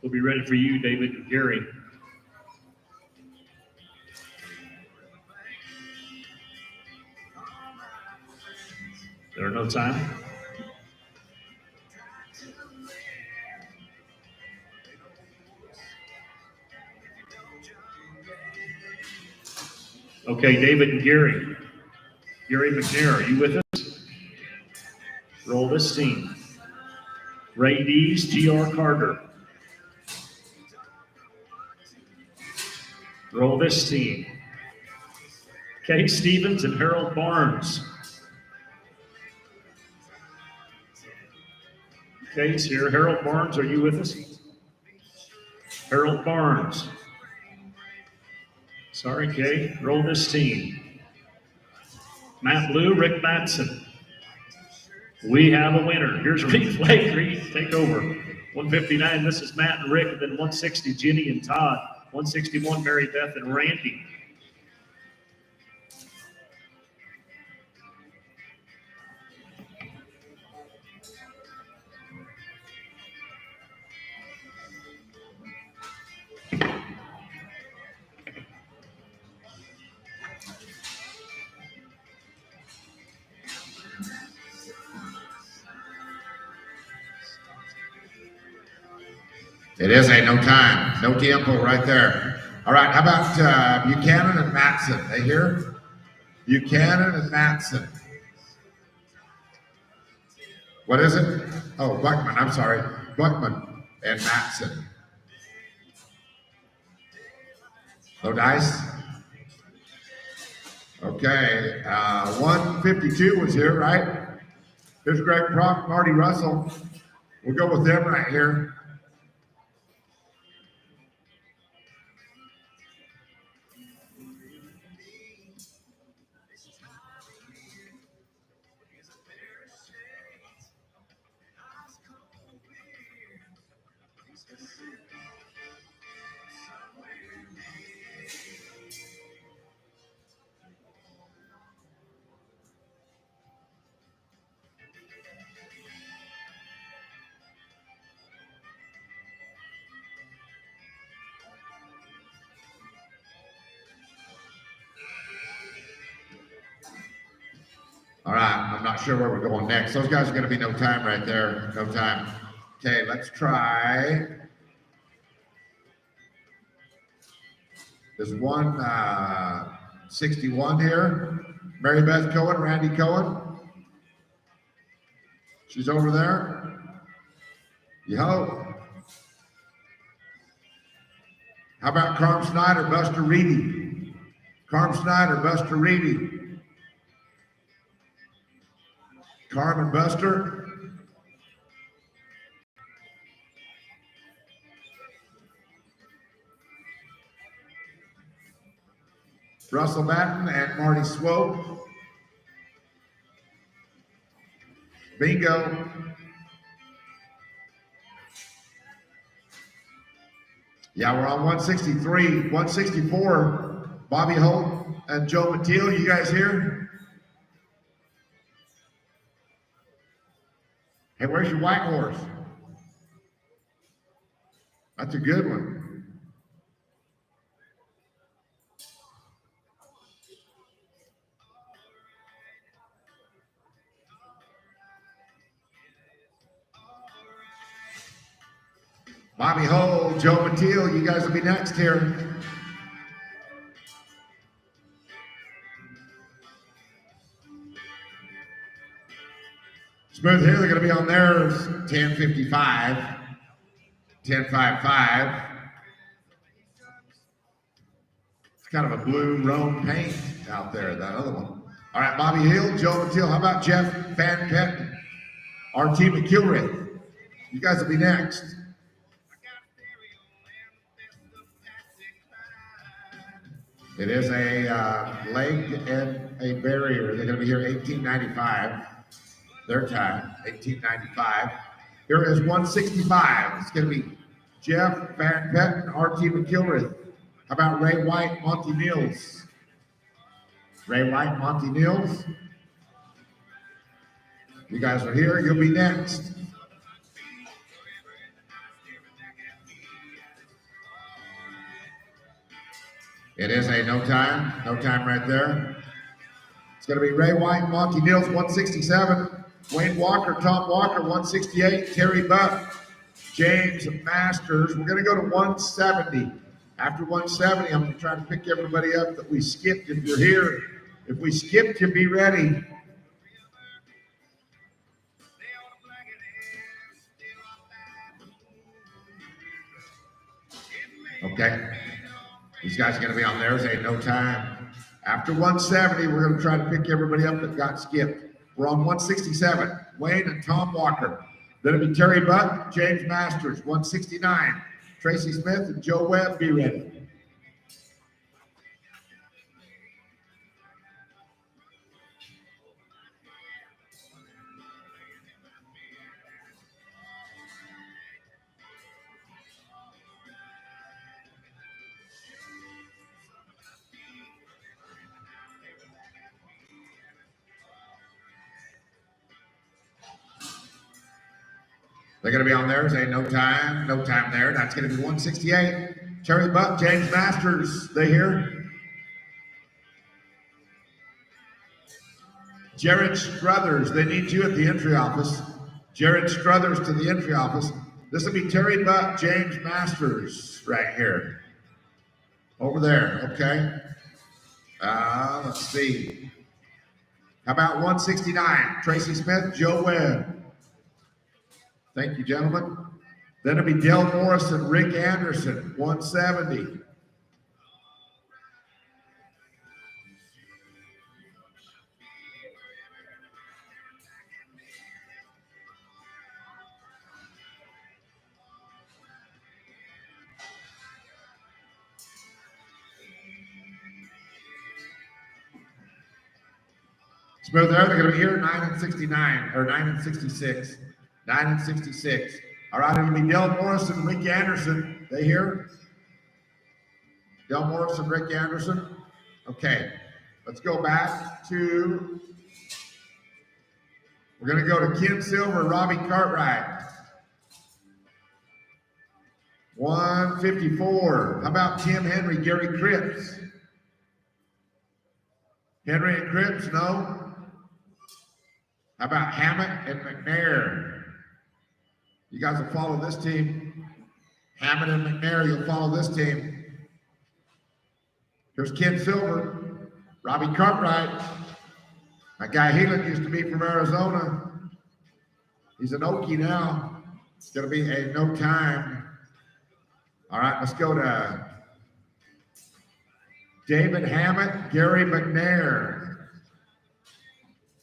We'll be ready for you, David and Gary. There are no time. Okay, David and Gary. Gary McNair, are you with us? Roll this team. Ray Dees, G.R. Carter. Roll this team. Kate Stevens and Harold Barnes. Kate's here. Harold Barnes, are you with us? Harold Barnes. Sorry, Kate. Roll this team. Matt Blue, Rick Matson. We have a winner. Here's Reed Flake. Reed, take over. 159, this is Matt and Rick. And then 160, Jenny and Todd. 161, Mary Beth and Randy. It is a no time, no tiempo right there. All right, how about Buchanan and Matson? They here? Buchanan and Matson. What is it? Oh, Buckman, I'm sorry. Buckman and Matson. No dice? Okay, 152 was here, right? Here's Greg Prock, Marty Russell. We'll go with them right here. All right, I'm not sure where we're going next. Those guys are going to be no time right there. No time. Okay, let's try. There's 161 here. Mary Beth Cohen, Randy Cohen. She's over there. Yo. How about Carm Snyder, Buster Reedy? Carm Snyder, Buster Reedy. Carmen Buster. Russell Batten and Marty Swope. Bingo. Yeah, we're on 163. 164, Bobby Holt and Joe Mateel. You guys here? Hey, where's your white horse? That's a good one. Bobby Holt, Joe Mateel, you guys will be next here. Smooth here, they're going to be on theirs 1055, 1055. It's kind of a blue Rome paint out there, that other one. All right, Bobby Hill, Joe Mateel. How about Jeff Van Petten, RT McKilrath? You guys will be next. It is a leg and a barrier. They're going to be here 1895. Their time, 1895. Here is 165. It's going to be Jeff Van Petten, RT McKilrath. How about Ray White, Monty Mills? Ray White, Monty Mills. You guys are here. You'll be next. It is a no time right there. It's going to be Ray White, Monty Nils, 167. Wayne Walker, Tom Walker, 168. Terry Buck, James Masters. We're going to go to 170. After 170, I'm going to try to pick everybody up that we skipped if you're here. If we skipped you, be ready. Okay. These guys are going to be on theirs. Ain't no time. After 170, we're going to try to pick everybody up that got skipped. We're on 167. Wayne and Tom Walker. Then it'll be Terry Buck, James Masters, 169. Tracy Smith and Joe Webb, be ready. They're going to be on theirs. Ain't no time there. That's going to be 168. Terry Buck, James Masters, they here. Jared Struthers, they need you at the entry office. Jared Struthers to the entry office. This will be Terry Buck, James Masters right here. Over there, okay? Let's see. How about 169? Tracy Smith, Joe Webb. Thank you, gentlemen. Then it'll be Dale Morris and Rick Anderson, 170. Smooth there, they're going to be here 9 and 69, or 9 and 66. 9 and 66. All right, it'll be Del Morris and Rick Anderson. They here? Del Morris and Rick Anderson. Okay, let's go back to, we're going to go to Ken Silver, Robbie Cartwright. 154. How about Tim Henry, Gary Cripps? Henry and Cripps, no. How about Hammett and McNair? You guys will follow this team. Hammett and McNair, you'll follow this team. Here's Ken Silver, Robbie Cartwright. That guy Heelan used to be from Arizona. He's an Okie now. It's going to be a no time. All right, let's go to David Hammett, Gary McNair.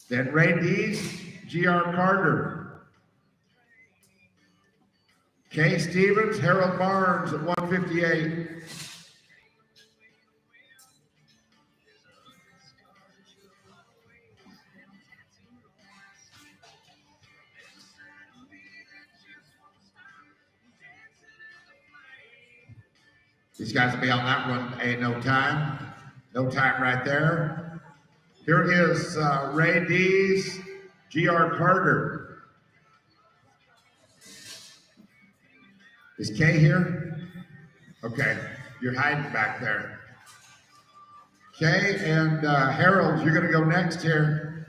Then Ray Dees, G.R. Carter. Kay Stevens, Harold Barnes at 158. These guys will be on that one. Ain't no time. No time right there. Here is Ray Dees, G.R. Carter. Is Kay here? Okay, you're hiding back there. Kay and Harold, you're going to go next here.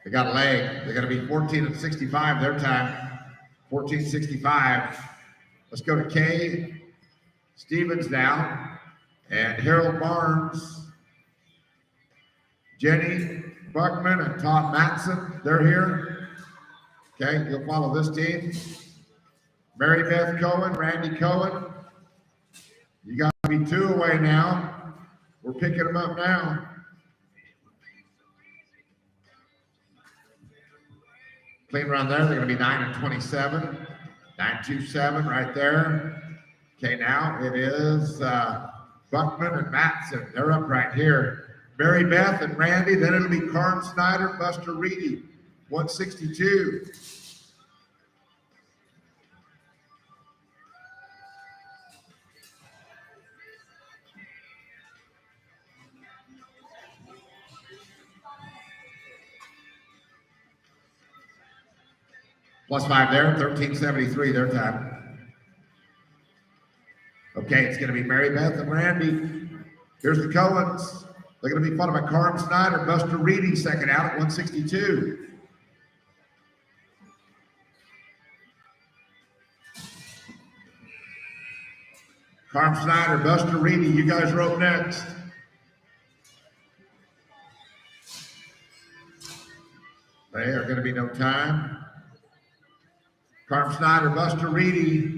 They got a leg. They're going to be 14 and 65 their time. 14:65. Let's go to Kay Stevens now and Harold Barnes, Jenny Buckman and Todd Matson, they're here. Okay, you'll follow this team. Mary Beth Cohen, Randy Cohen. You got to be 2 away now. We're picking them up now. Clean run there, they're going to be 9 and 27. 927 right there. Okay, now it is Buckman and Matson. They're up right here. Mary Beth and Randy, then it'll be Carm Snyder, Buster Reedy, 162. +5 there, 1373 their time. Okay, it's going to be Mary Beth and Randy. Here's the Cohens. They're going to be followed by Carm Snyder, Buster Reedy, second out at 162. Carm Snyder, Buster Reedy, you guys are up next. They are going to be no time. Carm Snyder, Buster Reedy,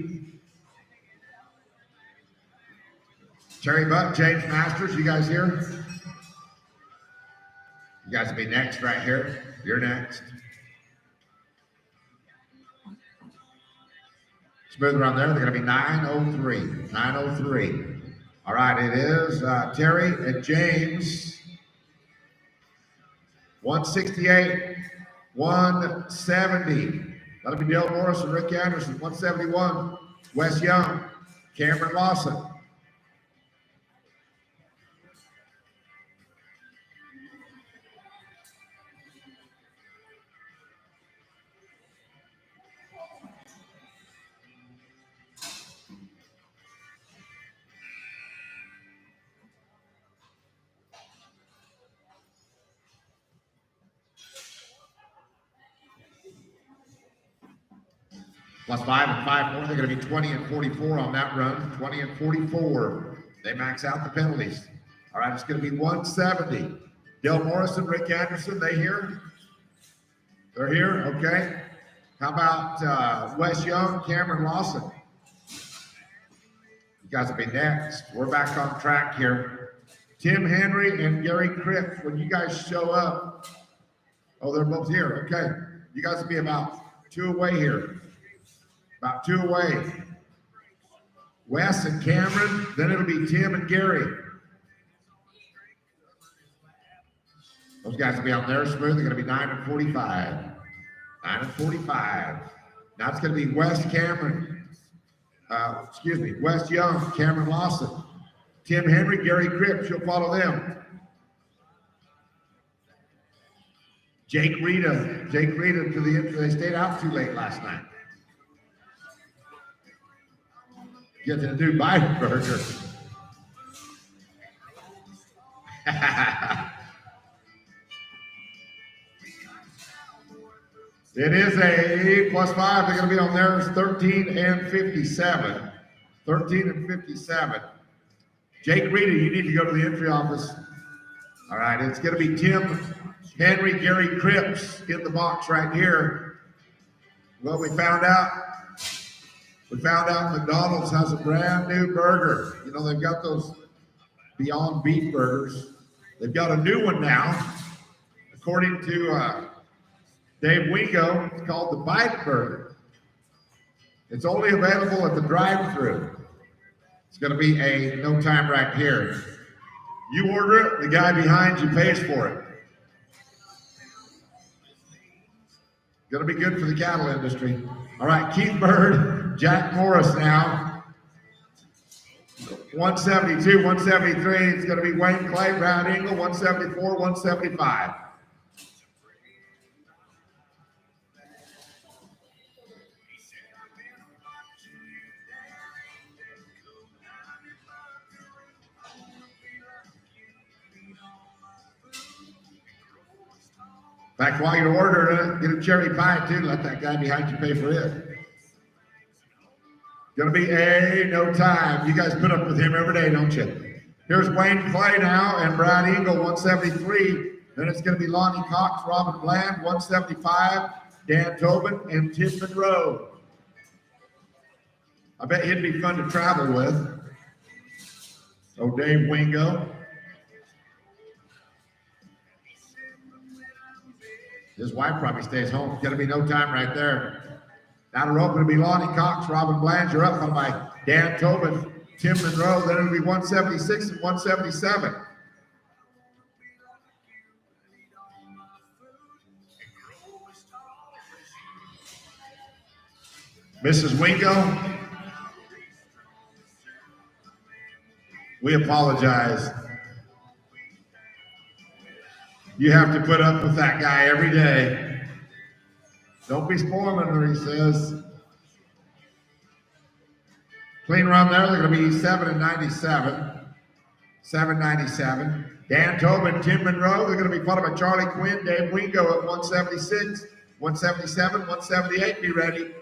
Terry Buck, James Masters, you guys here? You guys will be next right here. You're next. Smooth around there. They're going to be 9:03. 9:03. All right, it is Terry and James. 168, 170. That'll be Dale Morris and Rick Anderson. 171. Wes Young, Cameron Lawson. Plus 5 and 5 more. They're going to be 20 and 44 on that run. 20 and 44. They max out the penalties. All right, it's going to be 170. Dale Morrison, Rick Anderson, they here? They're here? Okay. How about Wes Young, Cameron Lawson? You guys will be next. We're back on track here. Tim Henry and Gary Cripps, when you guys show up. Oh, they're both here. Okay. You guys will be about 2 away here. About 2 away. Wes and Cameron, then it'll be Tim and Gary. Those guys will be out there smooth. They're going to be 9 and 45. 9 and 45. Now it's going to be Wes Young, Cameron Lawson. Tim Henry, Gary Cripps, you'll follow them. Jake Rita to the end. They stayed out too late last night. Get the new Biden burger. It is a plus 5. They're going to be on there. It's 13 and 57. 13 and 57. Jake Rita, you need to go to the entry office. All right, it's going to be Tim Henry, Gary Cripps in the box right here. Well, we found out McDonald's has a brand new burger. You know, they've got those Beyond Beef burgers. They've got a new one now. According to Dave Wingo, it's called the Bite Burger. It's only available at the drive-thru. It's going to be a no time right here. You order it, the guy behind you pays for it. Going to be good for the cattle industry. All right, Keith Bird, Jack Morris now. 172, 173. It's going to be Wayne Clay, Brad Engel, 174, 175. In fact, while you're ordering it, get a cherry pie too. Let that guy behind you pay for it. Gonna be a no time. You guys put up with him every day, don't you? Here's Wayne Clay now and Brad Engel, 173. Then it's gonna be Lonnie Cox, Robin Bland, 175. Dan Tobin and Tim Monroe. I bet he'd be fun to travel with. So Dave Wingo. His wife probably stays home. It's going to be no time right there. Down the rope, it'll be Lonnie Cox, Robin Bland. You're up by Dan Tobin, Tim Monroe. Then it'll be 176 and 177. Mrs. Wingo, we apologize. You have to put up with that guy every day. Don't be spoiling her, he says. Clean run there. They're going to be 7 and 97. 797. Dan Tobin, Tim Monroe. They're going to be followed by Charlie Quinn, Dave Wingo at 176, 177, 178. Be ready.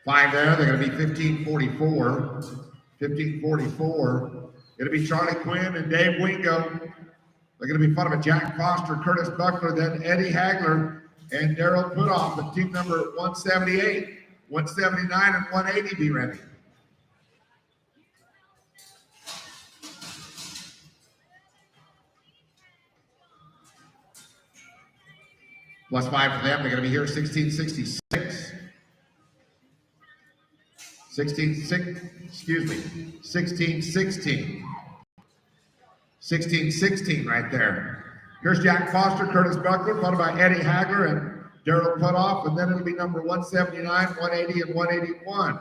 Five there. They're going to be 1544. 1544. Going to be Charlie Quinn and Dave Wingo. They're going to be followed by Jack Foster, Curtis Buckler, then Eddie Hagler and Daryl Putoff with team number 178, 179, and 180. Be ready. Plus 5 for them. They're going to be here 1666. 1616. 1616 right there. Here's Jack Foster, Curtis Buckler, followed by Eddie Hagler and Daryl Putoff, and then it'll be number 179, 180, and 181.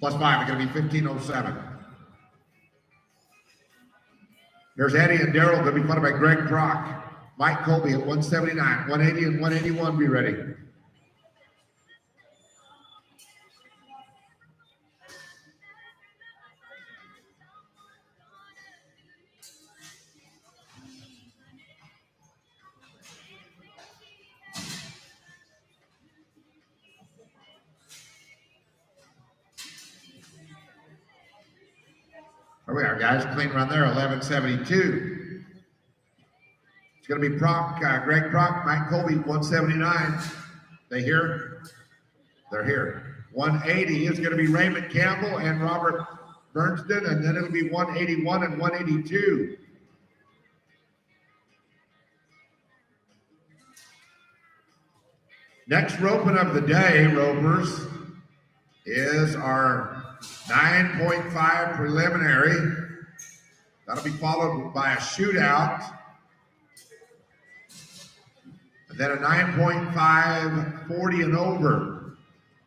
Plus 5 are going to be 1507. There's Eddie and Daryl going to be followed by Greg Brock. Mike Colby at 179, 180, and 181. Be ready. There we are, guys. Clean run there, 1172. It's going to be Greg Prock, Mike Colby, 179. They here? They're here. 180 is going to be Raymond Campbell and Robert Bernston, and then it'll be 181 and 182. Next roping of the day, ropers, is our 9.5 preliminary. That'll be followed by a shootout. And then a 9.5 40 and over.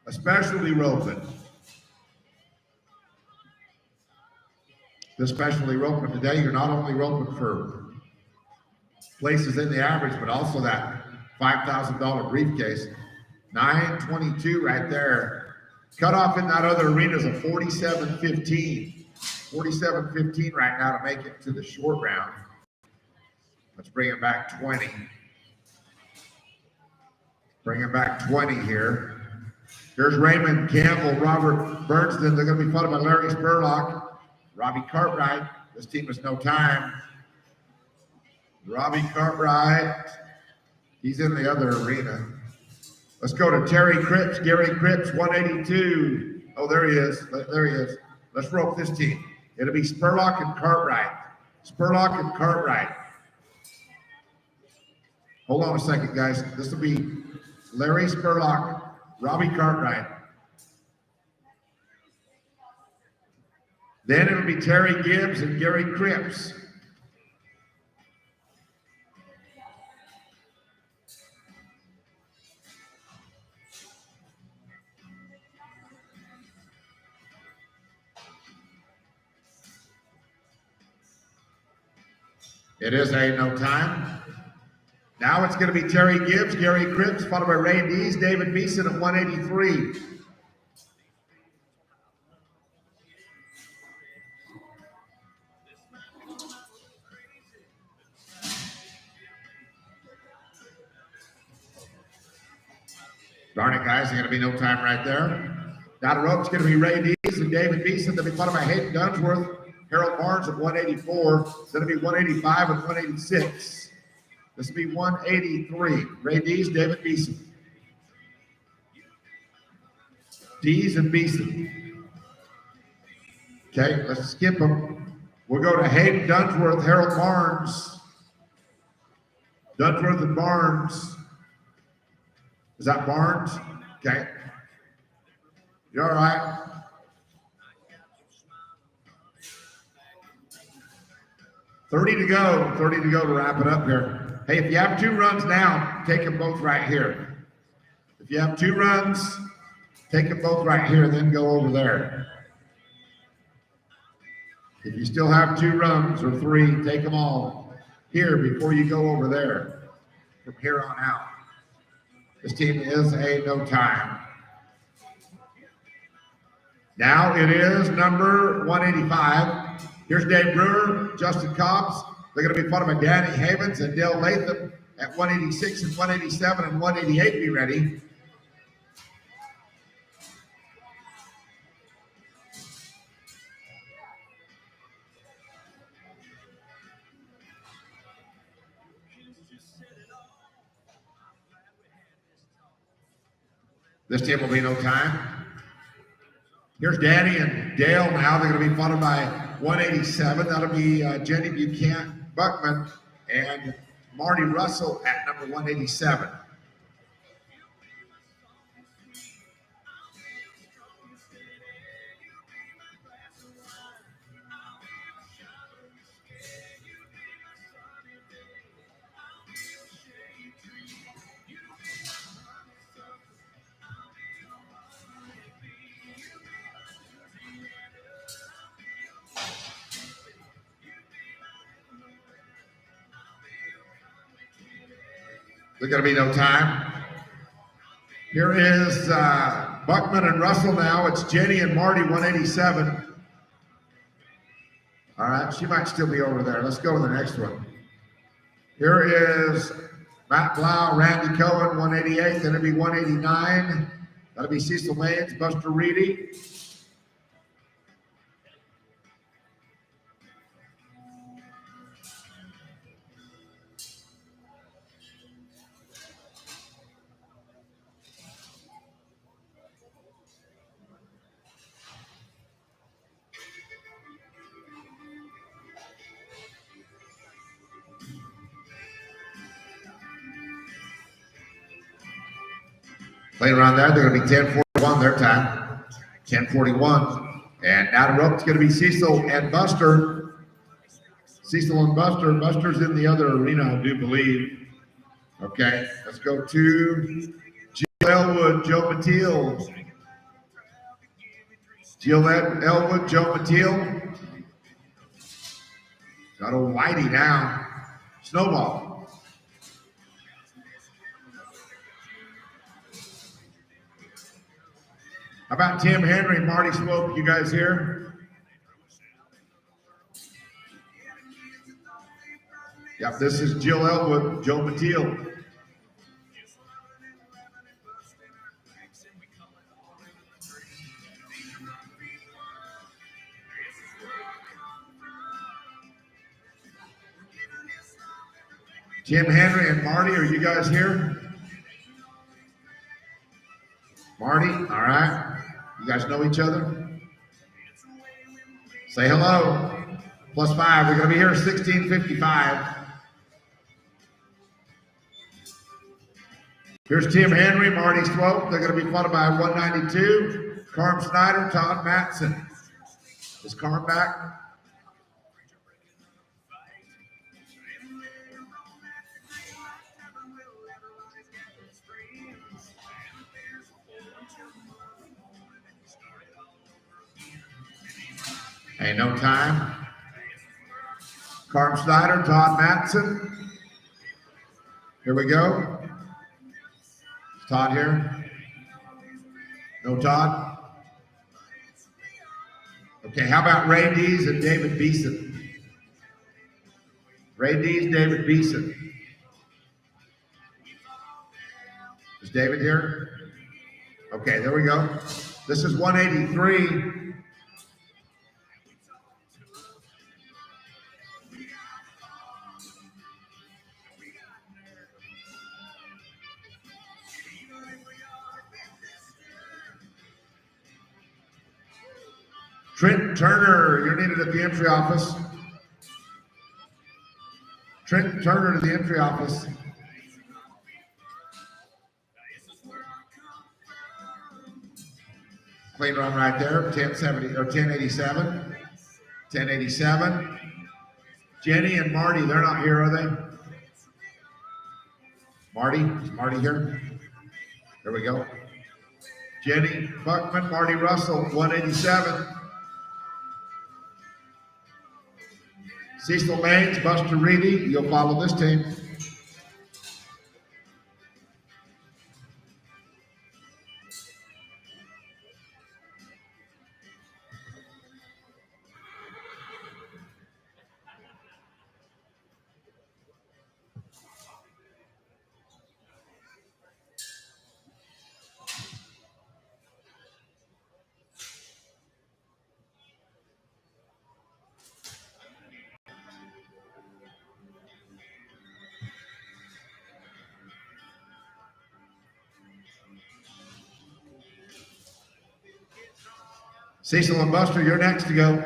A specialty roping. This specialty roping today, you're not only roping for places in the average, but also that $5,000 briefcase. 922 right there. Cutoff in that other arena is a 47.15. 47.15 right now to make it to the short round. Let's bring it back 20. Bring it back 20 here. Here's Raymond Campbell, Robert Bernston. They're going to be followed by Larry Spurlock, Robbie Cartwright. This team is no time. Robbie Cartwright. He's in the other arena. Let's go to Terry Cripps, Gary Cripps, 182. Oh, there he is. There he is. Let's rope this team. It'll be Spurlock and Cartwright. Spurlock and Cartwright. Hold on a second, guys. This will be Larry Spurlock, Robbie Cartwright. Then it'll be Terry Gibbs and Gary Cripps. It is a no time. Now it's going to be Terry Gibbs, Gary Cripps, followed by Ray Dees, David Beeson at 183. Darn it, guys, there's going to be no time right there. Down the rope, it's going to be Ray Dees and David Beeson. They'll be followed by Hayden Dunsworth, Harold Barnes at 184. Then it'll be 185 and 186. This will be 183. Ray Dees, David Beeson. Dees and Beeson. Okay, let's skip them. We'll go to Hayden Dunsworth, Harold Barnes. Dunsworth and Barnes. Is that Barnes? Okay. You all right? $30 to go. $30 to go to wrap it up here. Hey, if you have 2 runs now, take them both right here. If you have 2 runs, take them both right here, then go over there. If you still have 2 runs or 3, take them all here before you go over there from here on out. This team is a no time. Now it is number 185. Here's Dave Brewer, Justin Cobbs. They're going to be followed by Danny Havens and Dale Latham at 186 and 187 and 188. Be ready. This team will be no time. Here's Danny and Dale now. They're going to be followed by 187. That'll be Jenny Buchanan Buckman and Marty Russell at number 187. There's going to be no time. Here is Buckman and Russell now. It's Jenny and Marty, 187. All right, she might still be over there. Let's go to the next one. Here is Matt Blau, Randy Cohen, 188. Then it'll be 189. That'll be Cecil Maynes, Buster Reedy. Playing around there, they're going to be 10:41 their time. 10:41. And now the rope's going to be Cecil and Buster. Cecil and Buster. Buster's in the other arena, I do believe. Okay, let's go to Jill Elwood, Joe Mateel. Jill Elwood, Joe Mateel. Got old Whitey now. Snowball. How about Tim Henry, Marty Swope? You guys here? Yep, this is Jill Elwood, Joe Mateel. Tim Henry and Marty, are you guys here? Marty, all right. You guys know each other? Say hello. +5. We're going to be here 16:55. Here's Tim Henry, Marty Swope. They're going to be followed by 192. Carm Snyder, Todd Matson. Is Carm back? Hey, no time. Carm Snyder, Todd Matson. Here we go. Is Todd here? No Todd? Okay, how about Ray Dees and David Beeson? Ray Dees, David Beeson. Is David here? Okay, there we go. This is 183. Trent Turner, you're needed at the entry office. Trent Turner to the entry office. Clean run right there, 1070 or 1087. 1087. Jenny and Marty, they're not here, are they? Marty, is Marty here? There we go. Jenny Buckman, Marty Russell, 187. Cecil Maines, Buster Reedy, you'll follow this team. Cecil and Buster, you're next to go.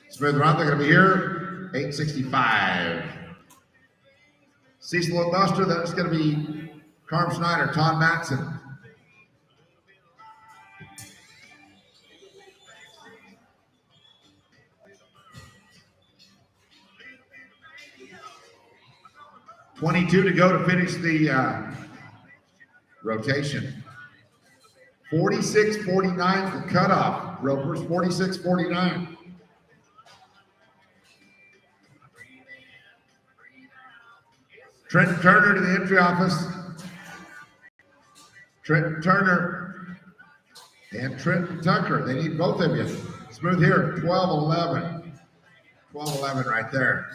Smooth run, they're going to be here, 865. Cecil and Buster, that's going to be Carm Snyder, Todd Matson. $22 to go to finish the rotation. 46-49 for cutoff. Ropers, 46-49. Trenton Turner to the entry office. Trenton Turner and Trenton Tucker. They need both of you. Smooth here, 12-11. 12-11 right there.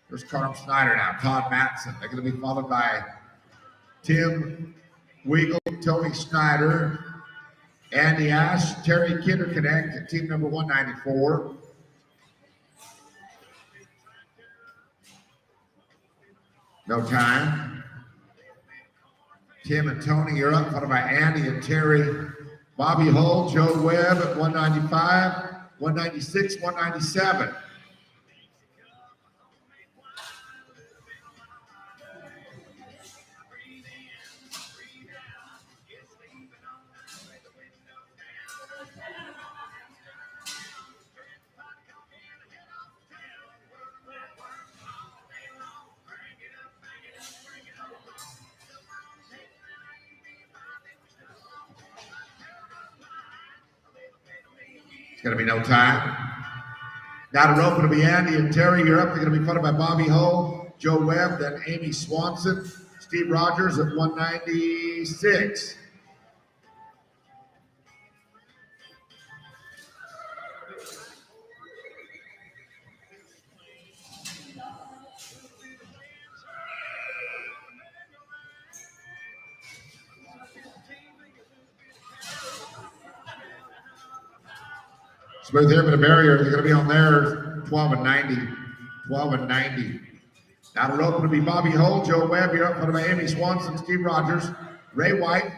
There's Carm Snyder now, Todd Matson. They're going to be followed by Tim Weagle, Tony Snyder, Andy Ash, Terry Kinderconnect, team number 194. No time. Tim and Tony, you're up, followed by Andy and Terry. Bobby Hull, Joe Webb at 195, 196, 197. Going to be no time. Now to rope, it'll be Andy and Terry. You're up. They're going to be followed by Bobby Hull, Joe Webb, then Amy Swanson, Steve Rogers at 196. Smooth here for the barrier. They're going to be on there 12-90. 12-90. Now to rope, it'll be Bobby Hull, Joe Webb. You're up for the Amy Swanson, Steve Rogers, Ray White,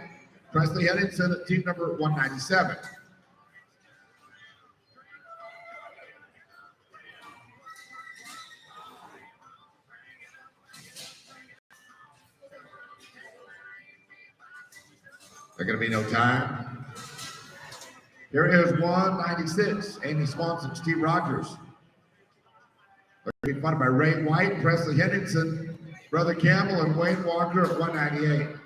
Presley Henningsen at team number 197. There's going to be no time. Here is 196, Amy Swanson, Steve Rogers. They're going to be followed by Ray White, Presley Henningsen, Brother Campbell, and Wayne Walker at 198.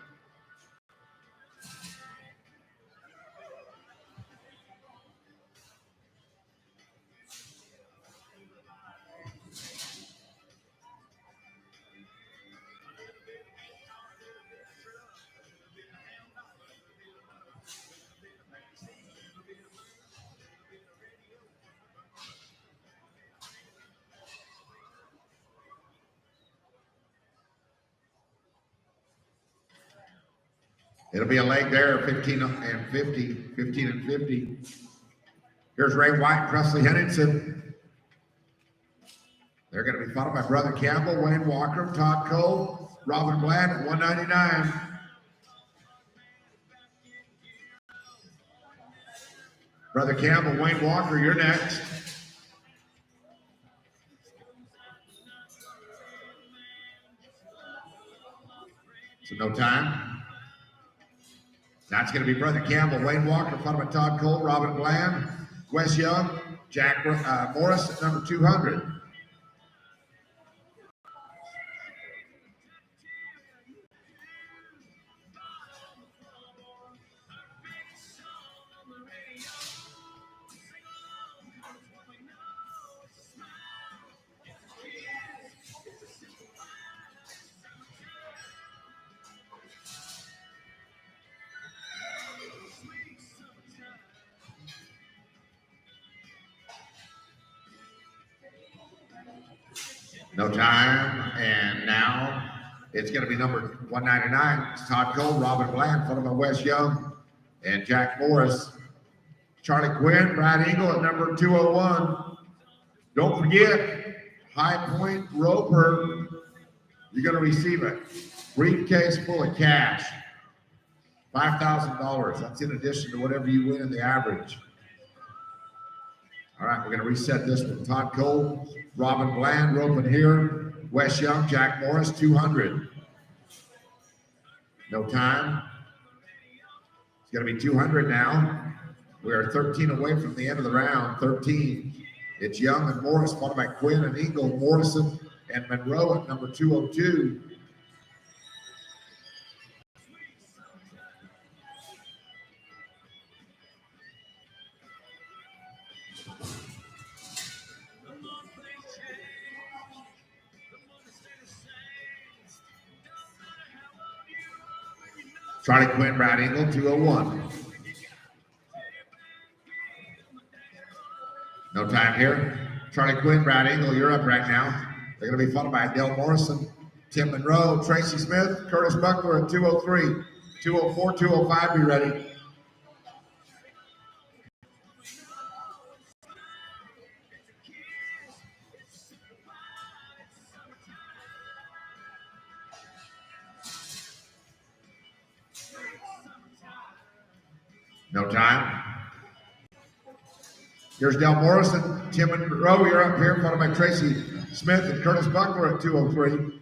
It'll be a leg there, 15 and 50, 15 and 50. Here's Ray White, Presley Henningsen. They're going to be followed by Brother Campbell, Wayne Walker, Todd Cole, Robin Bland at 199. Brother Campbell, Wayne Walker, you're next. So no time. That's going to be Brother Campbell, Wayne Walker, followed by Todd Cole, Robin Bland, Wes Young, Jack Morris at number 200. No time, and now it's going to be number 199. It's Todd Cole, Robin Bland, followed by Wes Young and Jack Morris. Charlie Quinn, Brad Eagle at number 201. Don't forget, High Point Roper, you're going to receive a briefcase full of cash. $5,000. That's in addition to whatever you win in the average. All right, we're going to reset this with Todd Cole, Robin Bland, roping here. Wes Young, Jack Morris, 200. No time. It's going to be 200 now. We are 13 away from the end of the round. 13. It's Young and Morris, followed by Quinn and Eagle, Morrison and Monroe at number 202. Charlie Quinn, Brad Eagle, 201. No time here. Charlie Quinn, Brad Eagle, you're up right now. They're going to be followed by Dale Morrison, Tim Monroe, Tracy Smith, Curtis Buckler at 203. 204, 205, be ready. No time. Here's Del Morrison, Tim Monroe, you're up here, followed by Tracy Smith and Curtis Buckler at 203.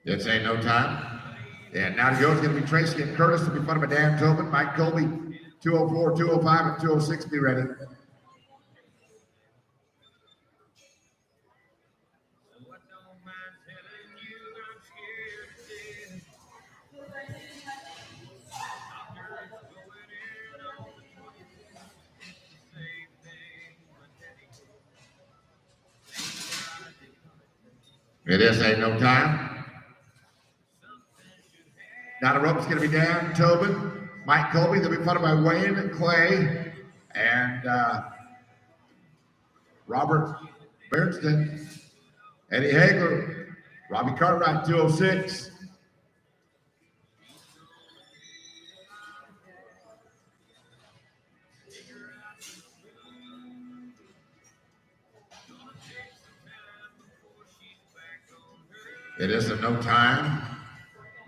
It's a no time. And now to go is going to be Tracy and Curtis to be followed by Dan Tobin, Mike Colby, 204, 205, and 206. Be ready. It is a no time. Now the rope is going to be Dan Tobin, Mike Colby. They'll be followed by Wayne Clay and Robert Bernstein, Eddie Hagler, Robbie Cartwright, 206. It is a no time.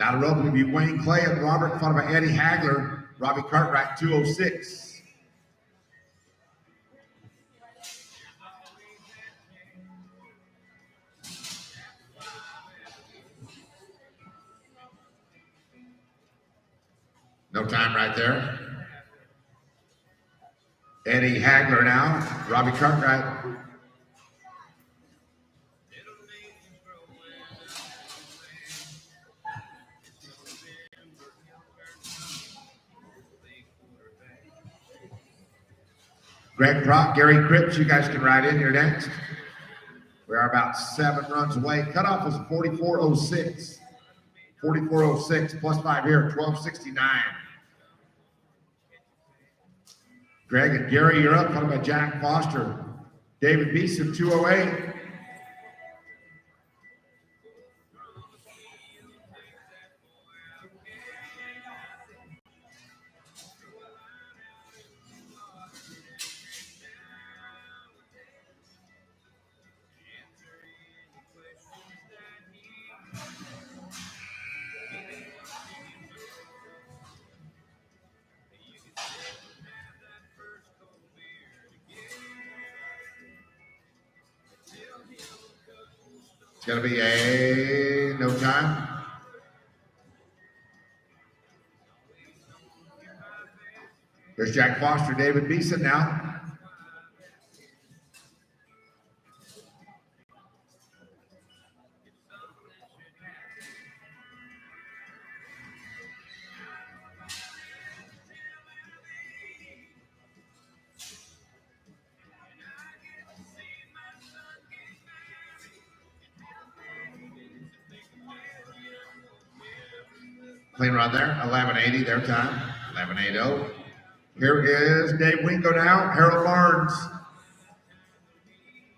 Now the rope will be Wayne Clay and Robert, followed by Eddie Hagler, Robbie Cartwright, 206. No time right there. Eddie Hagler now, Robbie Cartwright. Greg Brock, Gary Cripps, you guys can ride in here next. We are about 7 runs away. Cutoff was 44.06. 44.06 plus 5 here, 12.69. Greg and Gary, you're up, followed by Jack Foster. David Beeson, 208. It's going to be a no time. There's Jack Foster, David Beeson now. Clean run there, 11:80 their time, 11:80. Here is Dave Wingo now, Harold Barnes.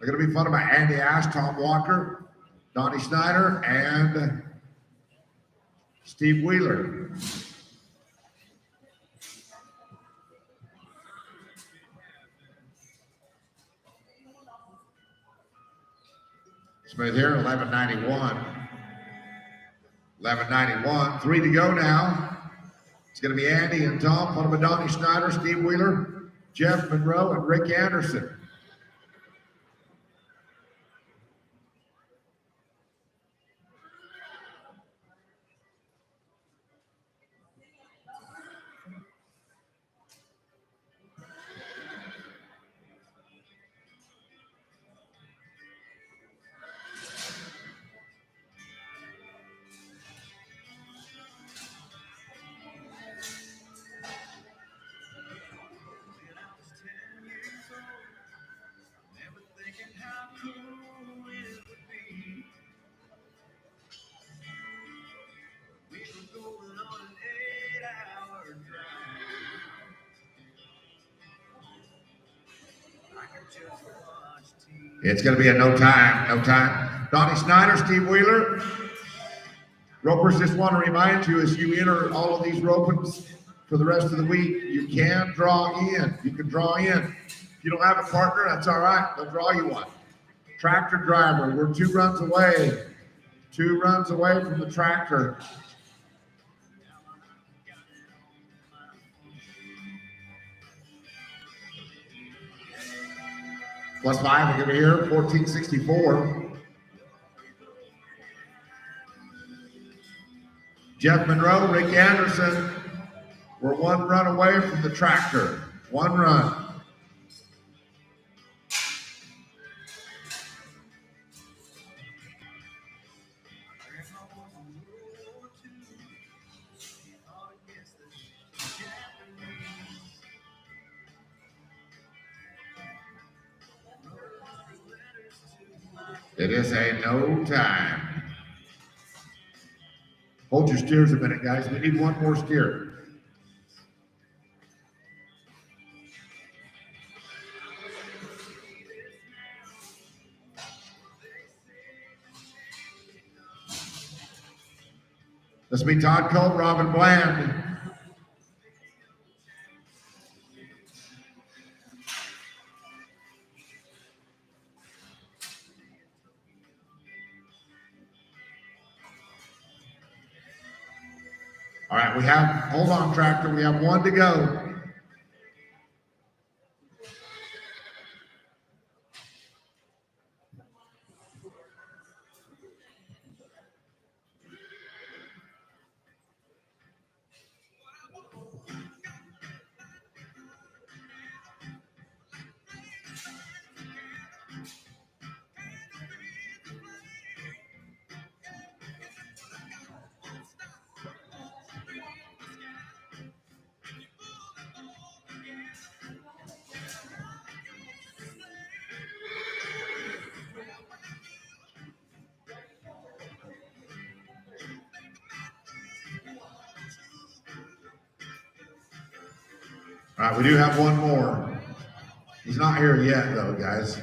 They're going to be followed by Andy Ash, Tom Walker, Donnie Snyder, and Steve Wheeler. Smooth here, 11:91. 11:91, 3 to go now. It's going to be Andy and Tom, followed by Donnie Snyder, Steve Wheeler, Jeff Monroe, and Rick Anderson. It's going to be a no time. Donnie Snyder, Steve Wheeler. Ropers, just want to remind you as you enter all of these ropings for the rest of the week, you can draw in. You can draw in. If you don't have a partner, that's all right. They'll draw you one. Tractor driver, we're 2 runs away. 2 runs away from the tractor. +5, we're going to be here, 1464. Jeff Monroe, Rick Anderson. We're 1 run away from the tractor. 1 run. It is a no time. Hold your steers a minute, guys. We need 1 more steer. This will be Todd Cole, Robin Bland. All right, hold on, tractor. We have 1 to go. All right, we do have 1 more. He's not here yet, though, guys.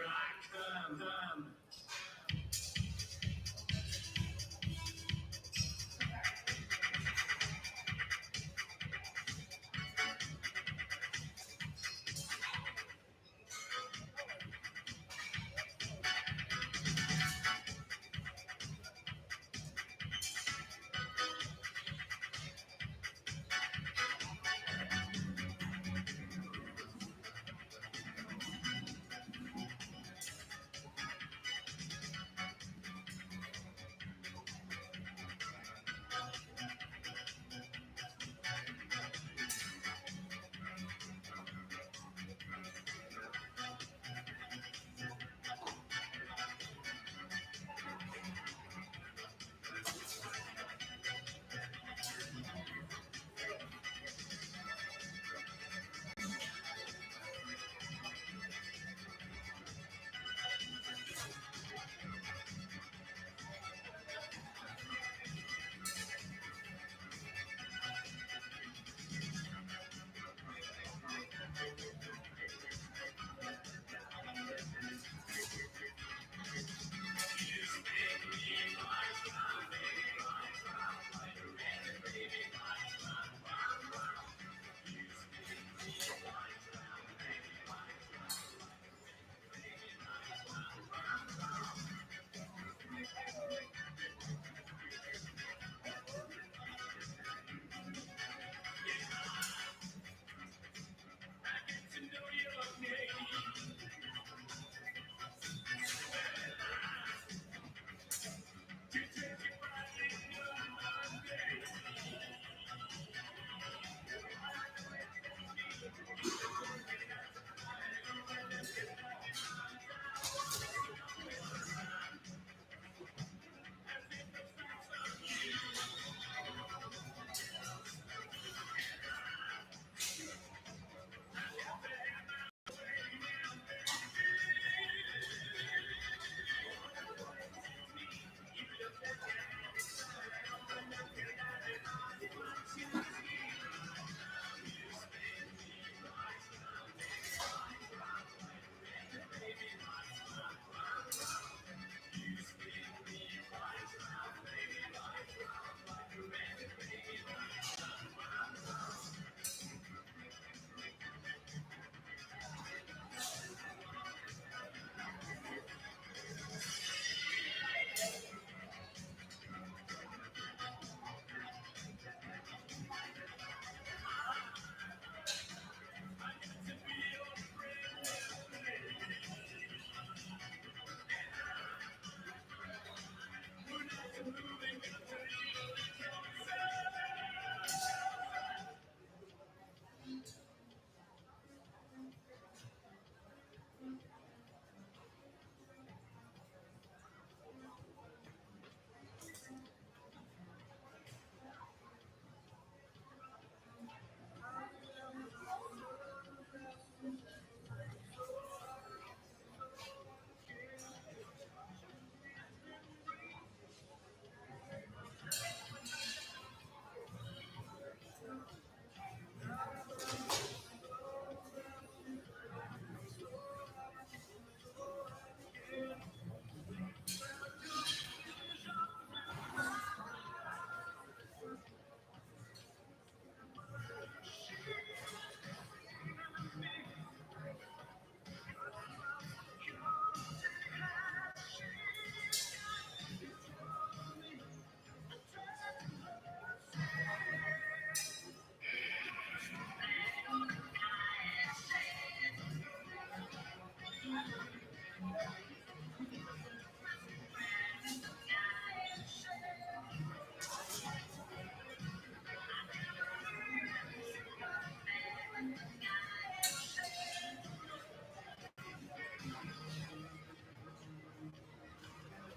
I come.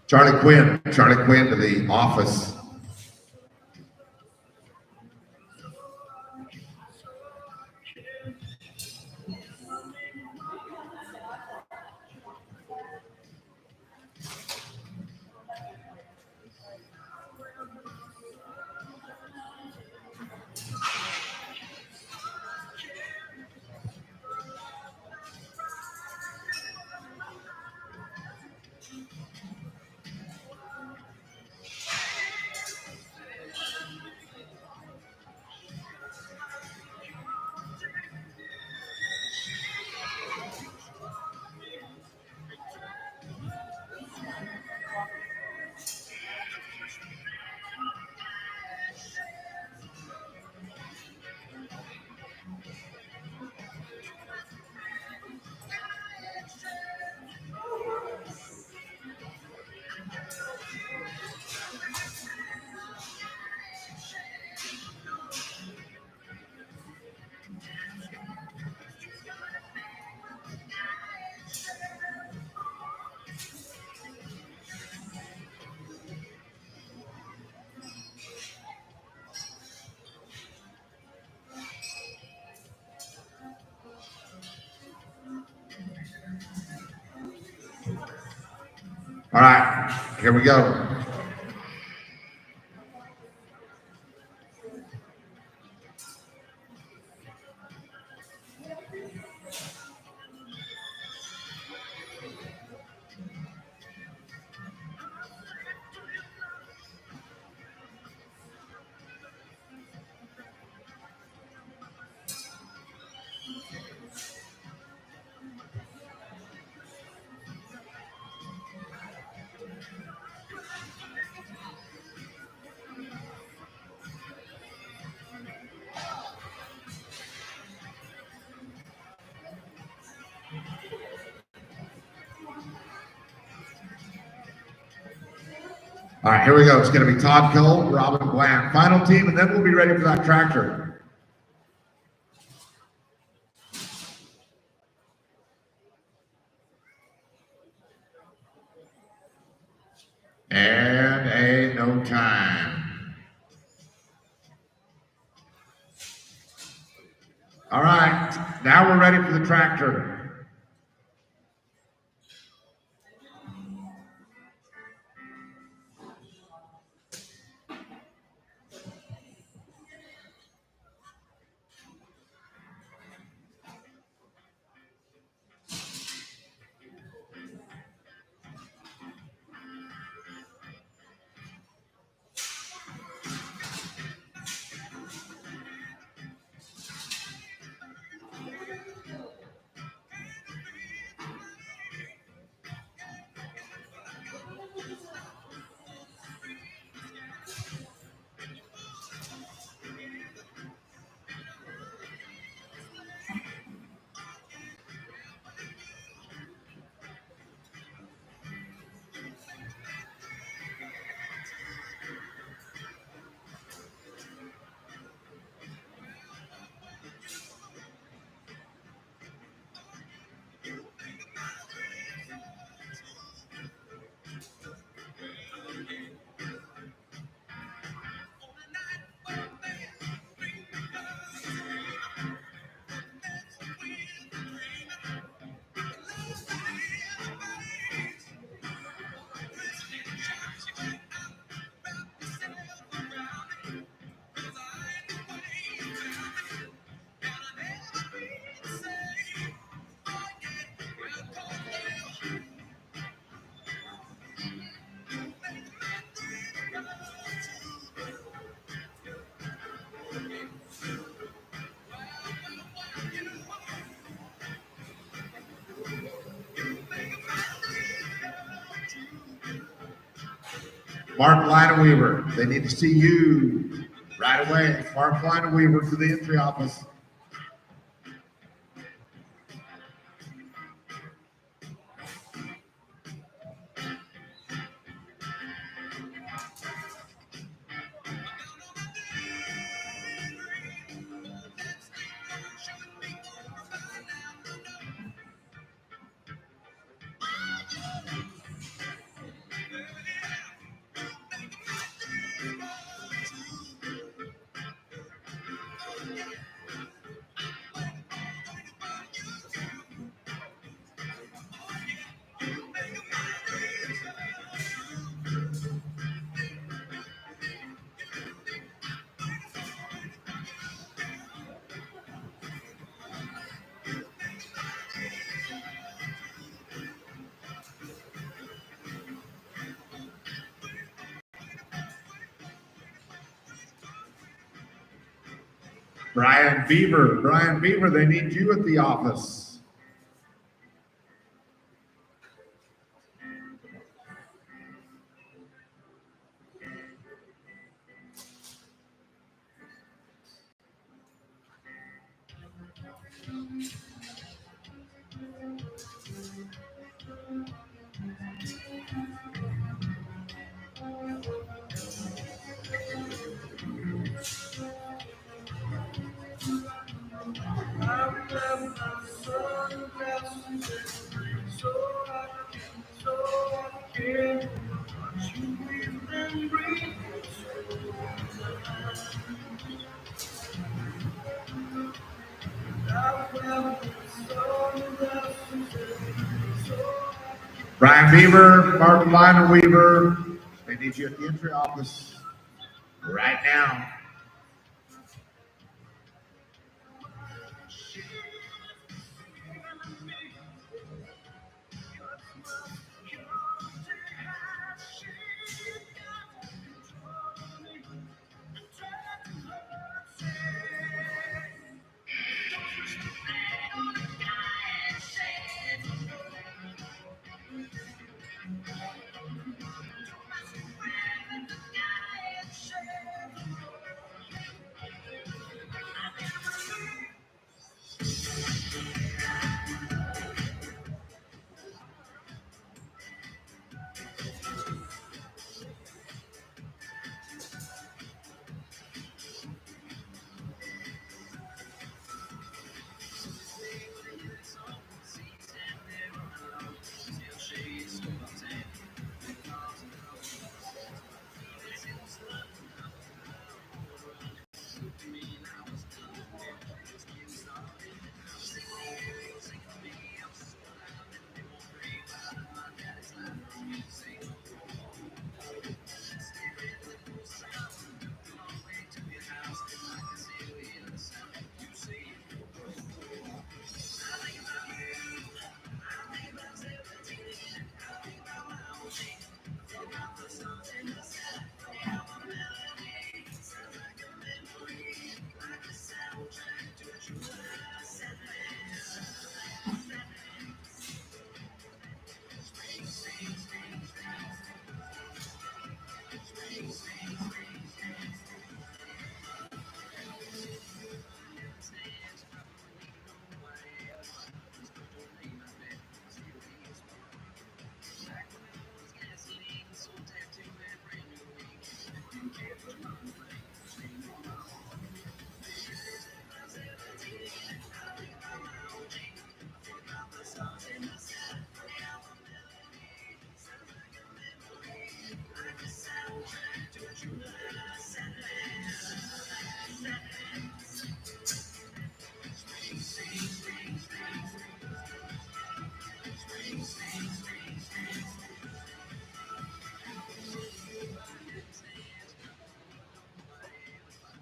Charlie Quinn to the office. All right, here we go. All right, here we go. It's going to be Todd Cole, Robin Bland, final team, and then we'll be ready for that tractor. And a no time. All right, now we're ready for the tractor. Mark Lina Weaver, they need to see you right away. Mark Lina Weaver to the entry office. Brian Beaver, they need you at the office. Brian Beaver, Martin Liner Weaver, they need you at the entry office right now.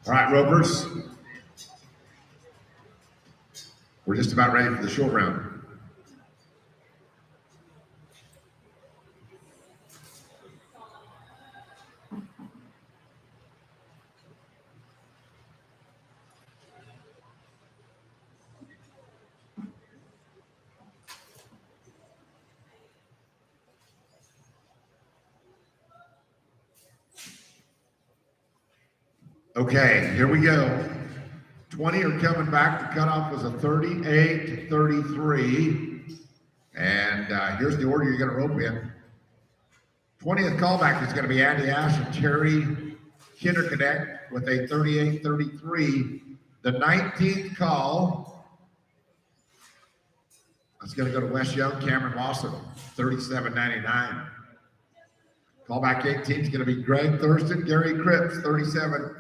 All right, Ropers. We're just about ready for the short round. Okay, here we go. 20 are coming back. The cutoff was a 38-33. And here's the order you're going to rope in. 20th callback is going to be Andy Ash and Terry Kinderconnect with a 38-33. The 19th call is going to go to Wes Young, Cameron Lawson, 37-99. Callback 18 is going to be Greg Thurston, Gary Cripps, 37-82.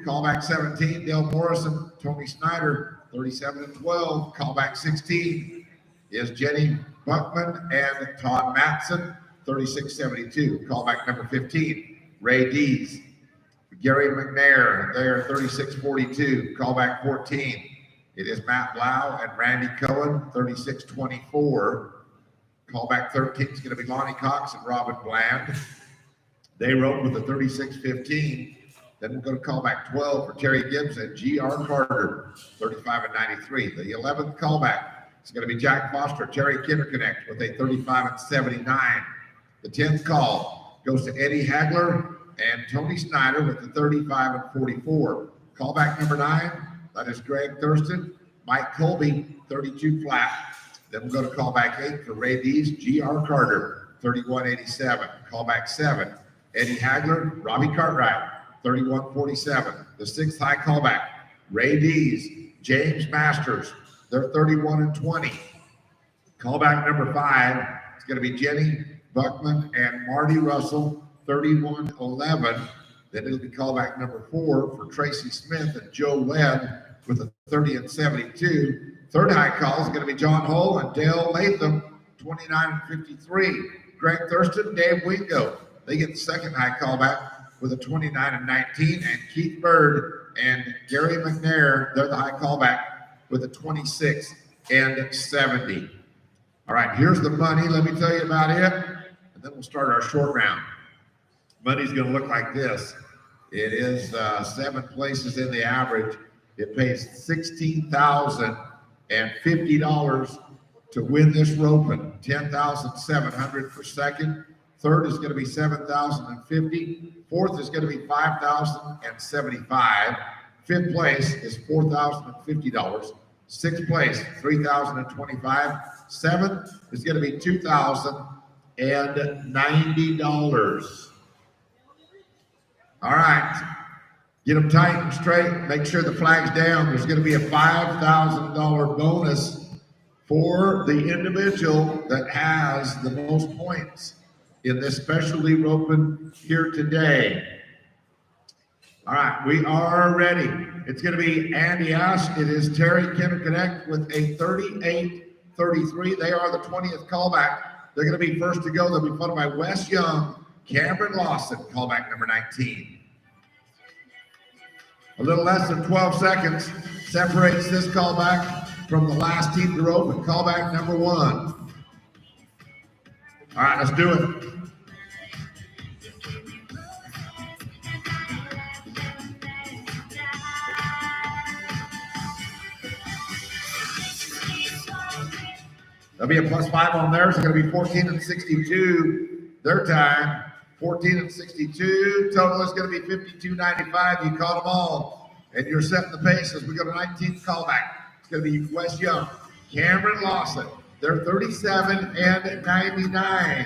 Callback 17, Dale Morrison, Tony Snyder, 37-12. Callback 16 is Jenny Buckman and Todd Matson, 36-72. Callback number 15, Ray Dees, Gary McNair, they are 36-42. Callback 14, it is Matt Blau and Randy Cohen, 36-24. Callback 13 is going to be Lonnie Cox and Robin Bland. They rope with a 36-15. Then we'll go to callback 12 for Terry Gibbs and G.R. Carter, 35-93. The 11th callback is going to be Jack Foster, Terry Kinderconnect with a 35-79. The 10th call goes to Eddie Hagler and Tony Snyder with the 35-44. Callback number 9, that is Greg Thurston, Mike Colby, 32 flat. Then we'll go to callback 8 for Ray Dees, G.R. Carter, 31-87. Callback 7, Eddie Hagler, Robbie Cartwright, 31-47. The 6th high callback, Ray Dees, James Masters, they're 31-20. Callback number 5 is going to be Jenny Buckman and Marty Russell, 31-11. Then it'll be callback number 4 for Tracy Smith and Joe Webb with a 30-72. Third high call is going to be John Hull and Dale Latham, 29 and 53. Greg Thurston, Dave Wingo, they get the second high callback with a 29 and 19. And Keith Bird and Gary McNair, they're the high callback with a 26 and 70. All right, here's the money. Let me tell you about it, and then we'll start our short round. Money's going to look like this. It is 7 places in the average. It pays $16,050 to win this roping. 10,700 for second. Third is going to be 7,050. Fourth is going to be 5,075. Fifth place is $4,050. Sixth place, $3,025. Seventh is going to be $2,090. All right. Get them tight and straight. Make sure the flag's down. There's going to be a $5,000 bonus for the individual that has the most points in this specialty roping here today. All right, we are ready. It's going to be Andy Ash. It is Terry Kinderconnect with a 38-33. They are the 20th callback. They're going to be first to go. They'll be followed by Wes Young, Cameron Lawson, callback number 19. A little less than 12 seconds separates this callback from the last team to rope and callback number 1. All right, let's do it. There'll be a +5 on theirs. It's going to be 14 and 62 their time. 14 and 62. Total is going to be 52.95. You caught them all. And you're setting the pace as we go to 19th callback. It's going to be Wes Young, Cameron Lawson. They're 37 and 99.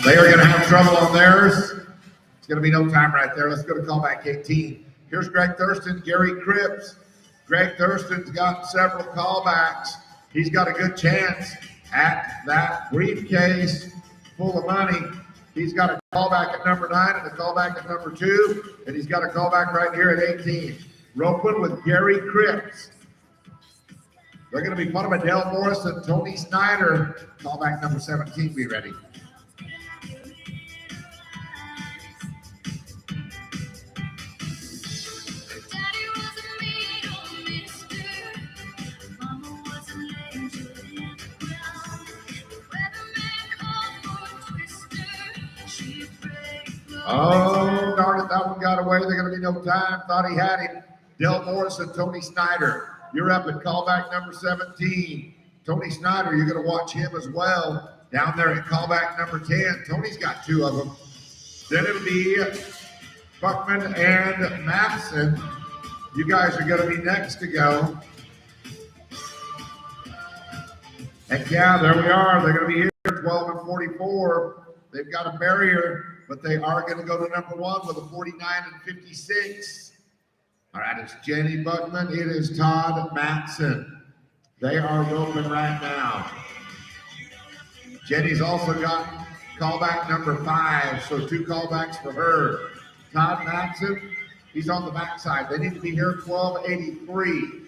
They are going to have trouble on theirs. It's going to be no time right there. Let's go to callback 18. Here's Greg Thurston, Gary Cripps. Greg Thurston's got several callbacks. He's got a good chance at that briefcase full of money. He's got a callback at number 9 and a callback at number 2, and he's got a callback right here at 18. Roping with Gary Cripps. They're going to be followed by Dale Morris and Tony Snyder. Callback number 17, be ready. Oh, darn it, that one got away. There's going to be no time. Thought he had him. Del Morris and Tony Snyder. You're up at callback number 17. Tony Snyder, you're going to watch him as well. Down there at callback number 10. Tony's got 2 of them. Then it'll be Buckman and Madison. You guys are going to be next to go. And yeah, there we are. They're going to be here 12 and 44. They've got a barrier, but they are going to go to number 1 with a 49 and 56. All right, it's Jenny Buckman. It is Todd Matson. They are roping right now. Jenny's also got callback number 5, so 2 callbacks for her. Todd Matson, he's on the backside. They need to be here 12:83.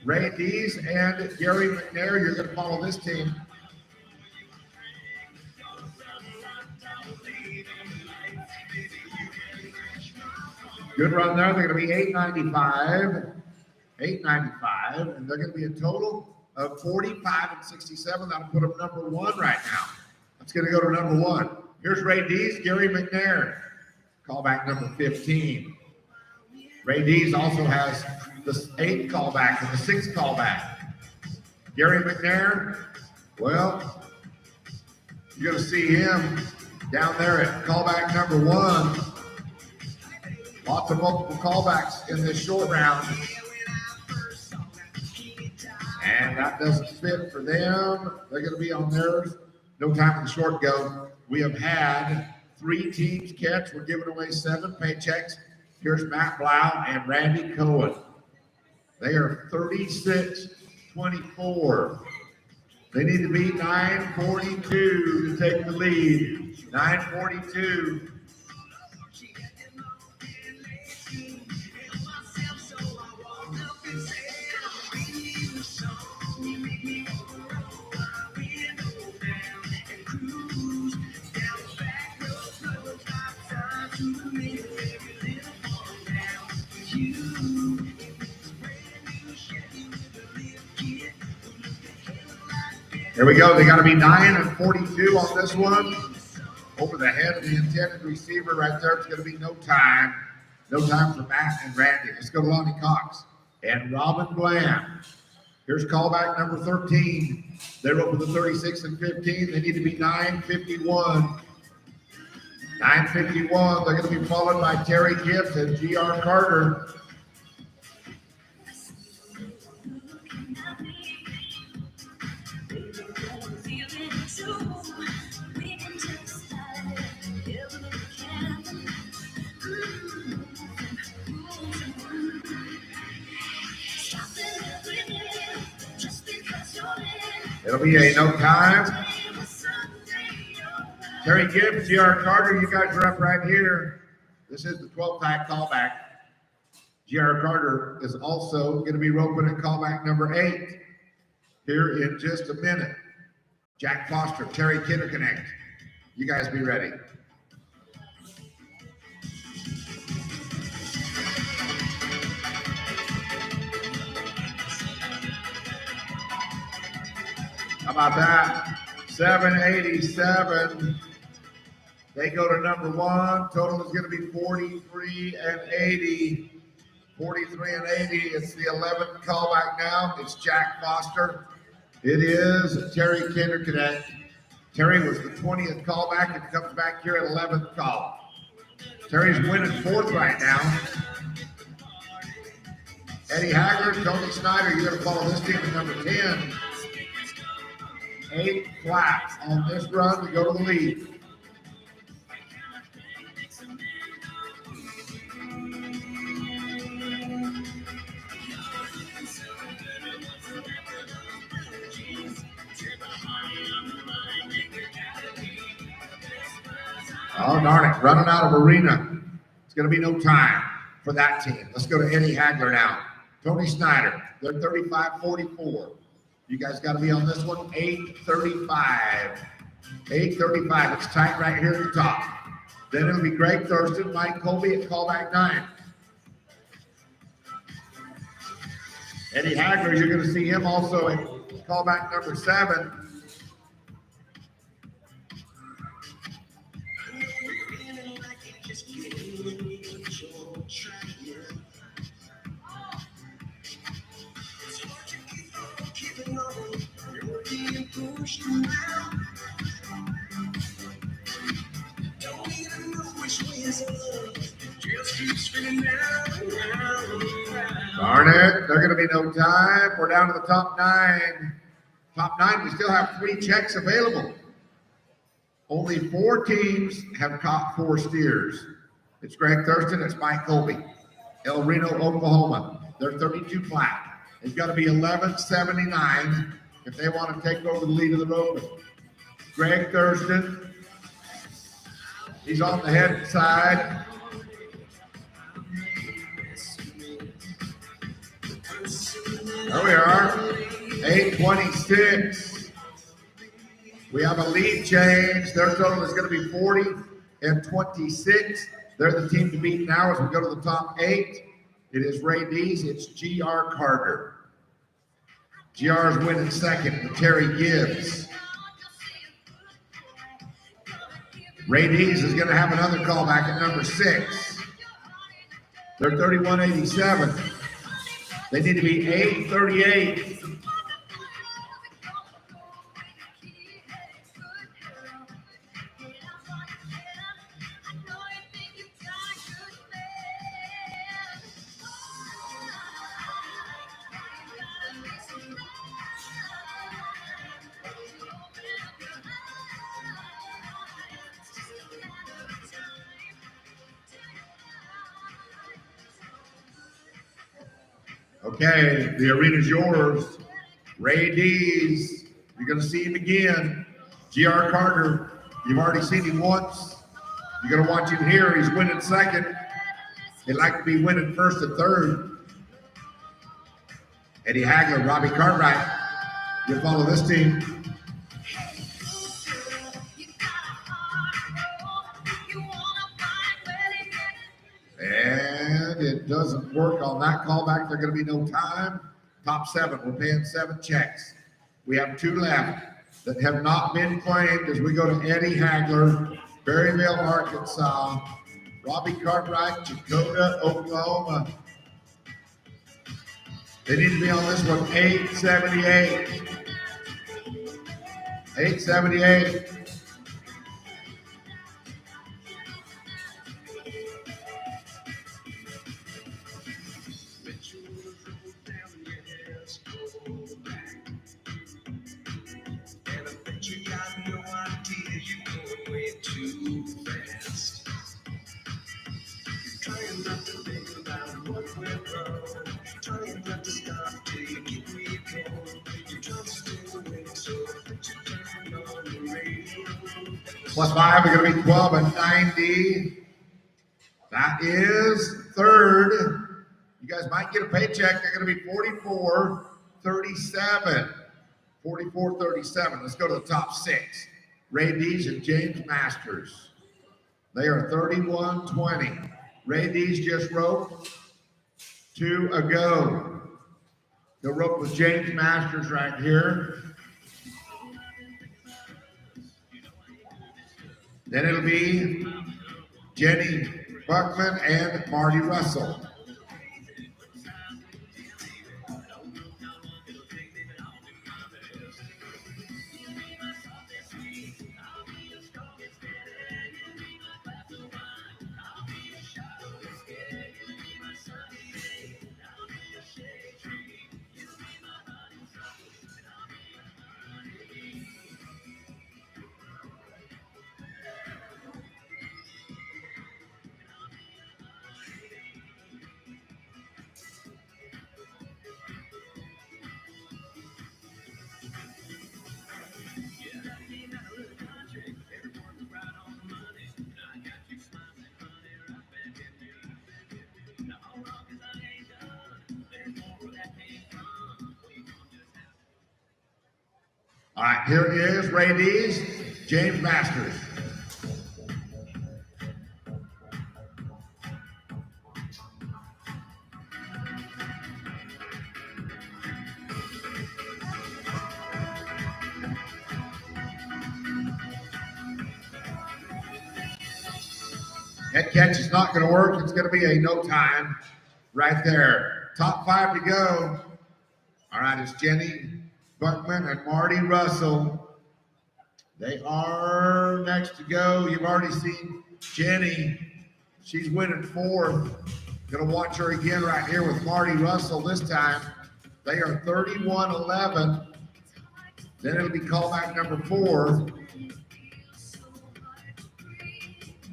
Ray Dees and Gary McNair, you're going to follow this team. Good run there. They're going to be 895, and they're going to be a total of 45 and 67. That'll put them number 1 right now. That's going to go to number 1. Here's Ray Dees, Gary McNair. Callback number 15. Ray Dees also has the 8th callback and the 6th callback. Gary McNair, well, you're going to see him down there at callback number 1. Lots of multiple callbacks in this short round. And that doesn't fit for them. They're going to be on theirs. No time for the short go. We have had 3 teams catch. We're giving away 7 paychecks. Here's Matt Blau and Randy Cohen. They are 36-24. They need to beat 9:42 to take the lead. 9:42. Here we go. They got to be 9:42 on this one. Over the head of the intended receiver right there. It's going to be no time. No time for Matt and Randy. Let's go to Lonnie Cox and Robin Bland. Here's callback number 13. They're over the 36 and 15. They need to be 9:51. 9:51. They're going to be followed by Terry Gibbs and G.R. Carter. It'll be a no time. Terry Gibbs, G.R. Carter, you guys are up right here. This is the 12th pack callback. G.R. Carter is also going to be roping at callback number 8 here in just a minute. Jack Foster, Terry Kinderconnect. You guys be ready. How about that? 787. They go to number 1. Total is going to be 43 and 80. 43 and 80. It's the 11th callback now. It's Jack Foster. It is Terry Kinderconnect. Terry was the 20th callback and comes back here at 11th call. Terry's winning 4th right now. Eddie Haggard, Tony Snyder, you're going to follow this team at number 10. 8 flat on this run to go to the lead. Oh, darn it, running out of arena. It's going to be no time for that team. Let's go to Eddie Hagler now. Tony Snyder, they're 35-44. You guys got to be on this one, 8:35. 8:35, it's tight right here at the top. Then it'll be Greg Thurston, Mike Colby at callback 9. Eddie Hagler, you're going to see him also at callback number 7. Darn it, they're going to be no time. We're down to the top 9. Top 9, we still have 3 checks available. Only 4 teams have caught 4 steers. It's Greg Thurston, it's Mike Colby. El Reno, Oklahoma. They're 32 flat. It's got to be 11:79 if they want to take over the lead of the road. Greg Thurston, he's on the head side. There we are, 8:26. We have a lead change. Their total is going to be 40 and 26. They're the team to beat now as we go to the top 8. It is Ray Dees. It's G.R. Carter. G.R. is winning second with Terry Gibbs. Ray Dees is going to have another callback at number 6. They're 31-87. They need to be 8:38. Okay, the arena's yours. Ray Dees, you're going to see him again. G.R. Carter, You've already seen him once. You're going to watch him here. He's winning second. He'd like to be winning first and third. Eddie Hagler, Robbie Cartwright. You follow this team. And it doesn't work on that callback. There's going to be no time. Top 7. We're paying 7 checks. We have 2 left that have not been claimed as we go to Eddie Hagler, Berryville, Arkansas, Robbie Cartwright, Chakota, Oklahoma. They need to be on this one, 878. 878. Plus 5, we're going to be 12 and 90. That is third. You guys might get a paycheck. They're going to be 44-37. 44-37. Let's go to the top 6. Ray Dees and James Masters. They are 31-20. Ray Dees just roped 2 ago. The rope with James Masters right here. Then it'll be Jenny Buckman and Marty Russell. All right, here is Ray Dees, James Masters. Head catch is not going to work. It's going to be a no time right there. Top 5 to go. All right, it's Jenny Buckman and Marty Russell. They are next to go. You've already seen Jenny. She's winning 4th. Going to watch her again right here with Marty Russell this time. They are 31-11. Then it'll be callback number 4.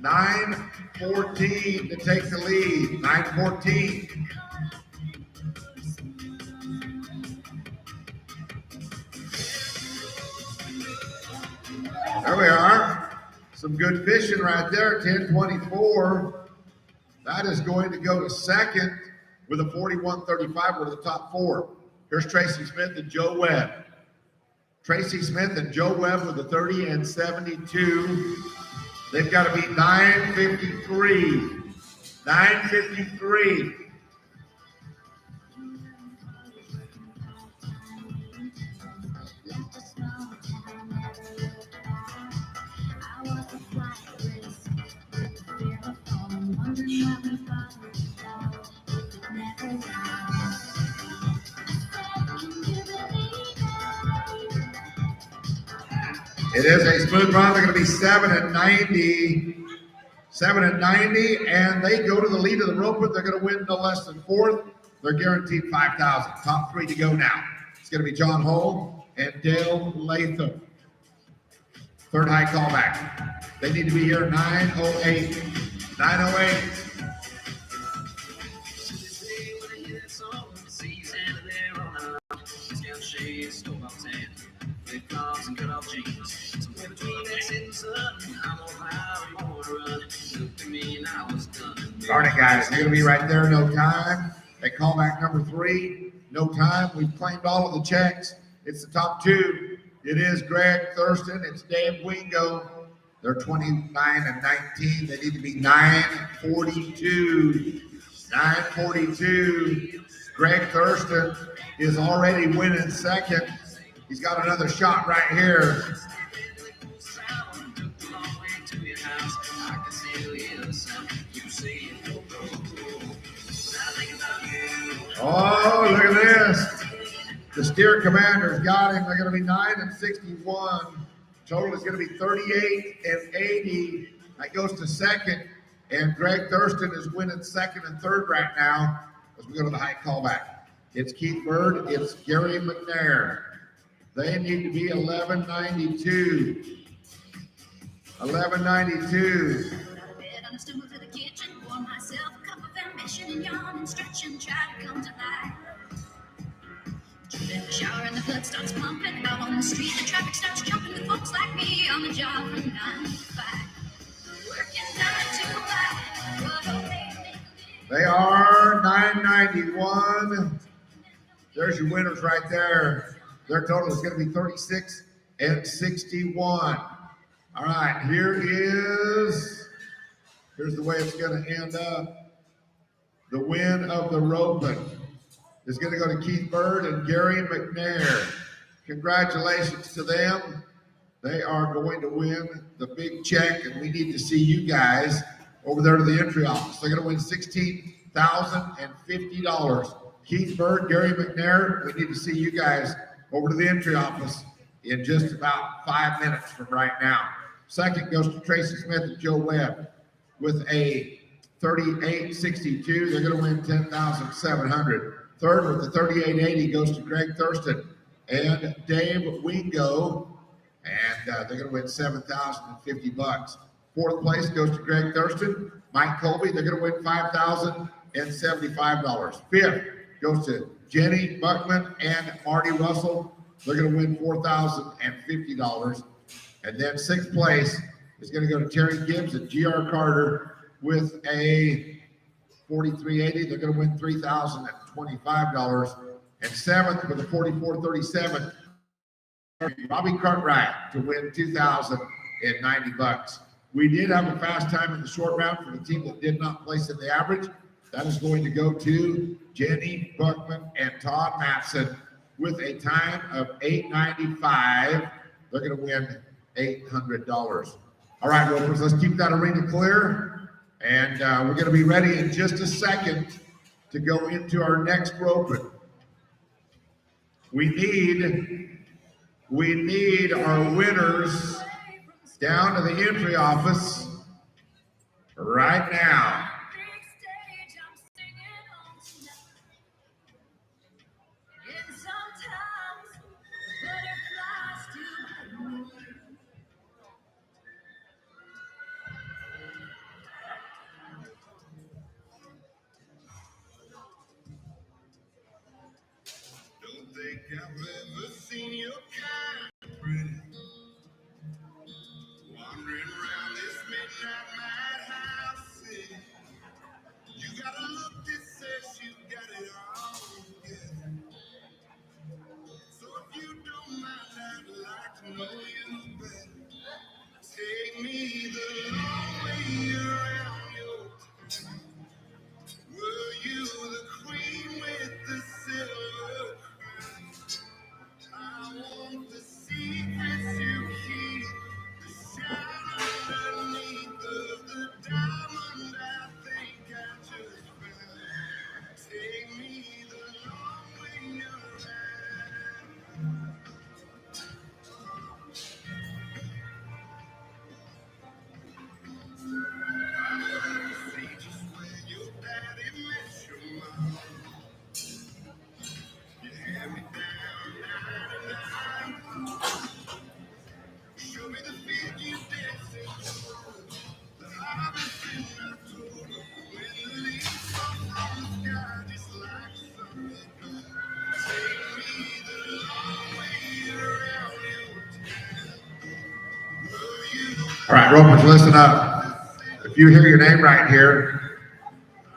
9-14 to take the lead. 9-14. There we are. Some good fishing right there. 10-24. That is going to go to second with a 41-35. We're to the top 4. Here's Tracy Smith and Joe Webb. Tracy Smith and Joe Webb with the 30 and 72. They've got to beat 9:53. 9:53. It is a smooth run. They're going to be 7 and 90. 7 and 90, and they go to the lead of the rope, but they're going to win no less than 4th. They're guaranteed $5,000. Top 3 to go now. It's going to be John Hull and Dale Latham. Third high callback. They need to be here 9:08. 9:08. Darn it, guys. They're going to be right there, no time. They call back number 3, no time. We've claimed all of the checks. It's the top 2. It is Greg Thurston. It's Dave Wingo. They're 29 and 19. They need to be 942. 942. Greg Thurston is already winning second. He's got another shot right here. Oh, look at this. The Steer Commanders got him. They're going to be 9 and 61. Total is going to be 38 and 80. That goes to second. And Greg Thurston is winning second and third right now as we go to the high callback. It's Keith Bird. It's Gary McNair. They need to be 1192. 1192. I stumble to the kitchen, pour myself a cup of ambition and yawn and stretch and try to come to life. Jump in the shower and the blood starts pumping. Out on the street, the traffic starts jumping. The folks like me on the job from 9 to 5. Working 9 to 5. What a way to make a living. They are 991. There's your winners right there. Their total is going to be 36 and 61. All right, here's the way it's going to end up. The win of the Ropeland is going to go to Keith Bird and Gary McNair. Congratulations to them. They are going to win the big check, and we need to see you guys over there to the entry office. They're going to win $16,050. Keith Bird, Gary McNair, we need to see you guys over to the entry office in just about 5 minutes from right now. Second goes to Tracy Smith and Joe Webb with a 38.62. They're going to win $10,700. Third with the 38.80 goes to Greg Thurston and Dave Wingo, and they're going to win $7,050. Fourth place goes to Greg Thurston, Mike Colby. They're going to win $5,075. Fifth goes to Jenny Buckman and Marty Russell. They're going to win $4,050. And then sixth place is going to go to Terry Gibbs and G.R. Carter with a 43.80. They're going to win $3,025. And seventh with a 44.37, Bobby Cartwright to win $2,090. We did have a fast time in the short round for the team that did not place in the average. That is going to go to Jenny Buckman and Todd Matson with a time of 8:95. They're going to win $800. All right, Ropers, let's keep that arena clear. And we're going to be ready in just a second to go into our next roping. We need our winners down to the entry office right now. Big stage, I'm singing on tonight. And sometimes butterflies do my moon. Don't think I've ever seen your kind of pretty. Wandering around this midnight madhouse city. You got a look that says you got it all together. So if you don't mind, I'd like to know you better. Take me the long way around your town. Were you the queen with the silver crown? I want the secrets you keep, the shine underneath of the diamond I think I just found. Take me the long way around. See just where your daddy met your mom. You had me down 99. Show me the feet you dancing for. The harvest in October. When the leaves fall from the sky just like summer gold. Take me the long way around your town. Were you All right, Ropers, listen up. The if you hear your name right here,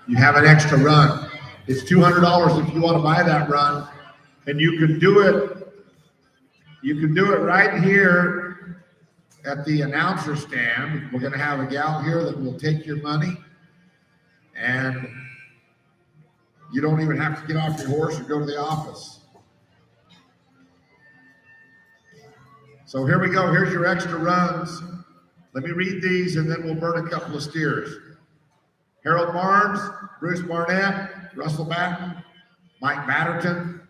you have an extra run. It's $200 if you want to buy that run, and you can do it. You can do it right here at the announcer stand. We're going to have a gal here that will take your money, and you don't even have to get off your horse or go to the office. So here we go. Here's your extra runs. Let me read these, and then we'll burn a couple of steers. Harold Barnes, Bruce Barnett, Russell Batten, Mike Batterton,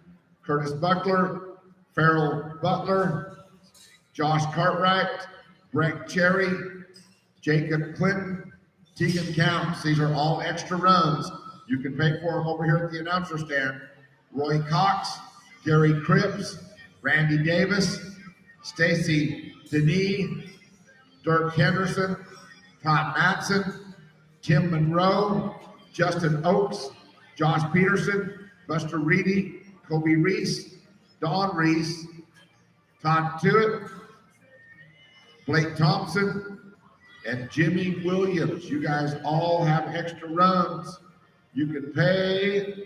Curtis Buckler, Farrell Butler, Josh Cartwright, Brett Cherry, Jacob Clinton, Tegan Counts. These are all extra runs. You can pay for them over here at the announcer stand. Roy Cox, Gary Cripps, Randy Davis, Stacy Denis, Dirk Henderson, Todd Matson, Tim Monroe, Justin Oakes, Josh Peterson, Buster Reedy, Kobe Reese, Don Reese, Todd Tewitt, Blake Thompson, and Jimmy Williams. You guys all have extra runs. You can pay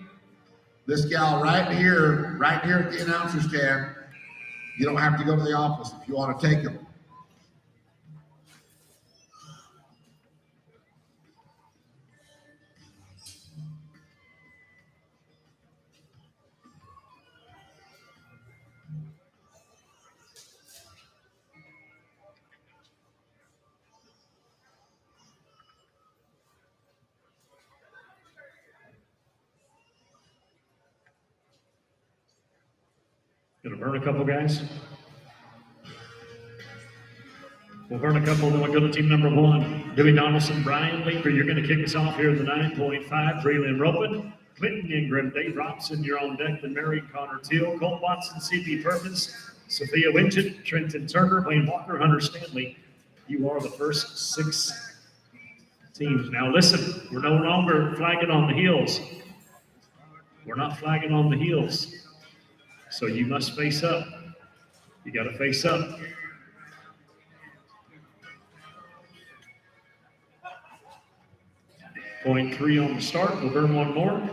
this gal right here at the announcer stand. You don't have to go to the office if you want to take them. Gonna burn a couple, guys. We'll burn a couple, then we'll go to team number 1. Dewey Donaldson, Brian Leeper, you're gonna kick us off here in the 9.5. Prelim roping. Clinton Ingram, Dave Robson, you're on deck. Then Mary Connor Teal, Colt Watson, C.B. Perkins, Sophia Winchett, Trenton Turner, Wayne Walker, Hunter Stanley. You are the first 6 teams. Now listen, we're no longer flagging on the heels. We're not flagging on the heels. So you must face up. You got to face up. Point 3 on the start. We'll burn one more.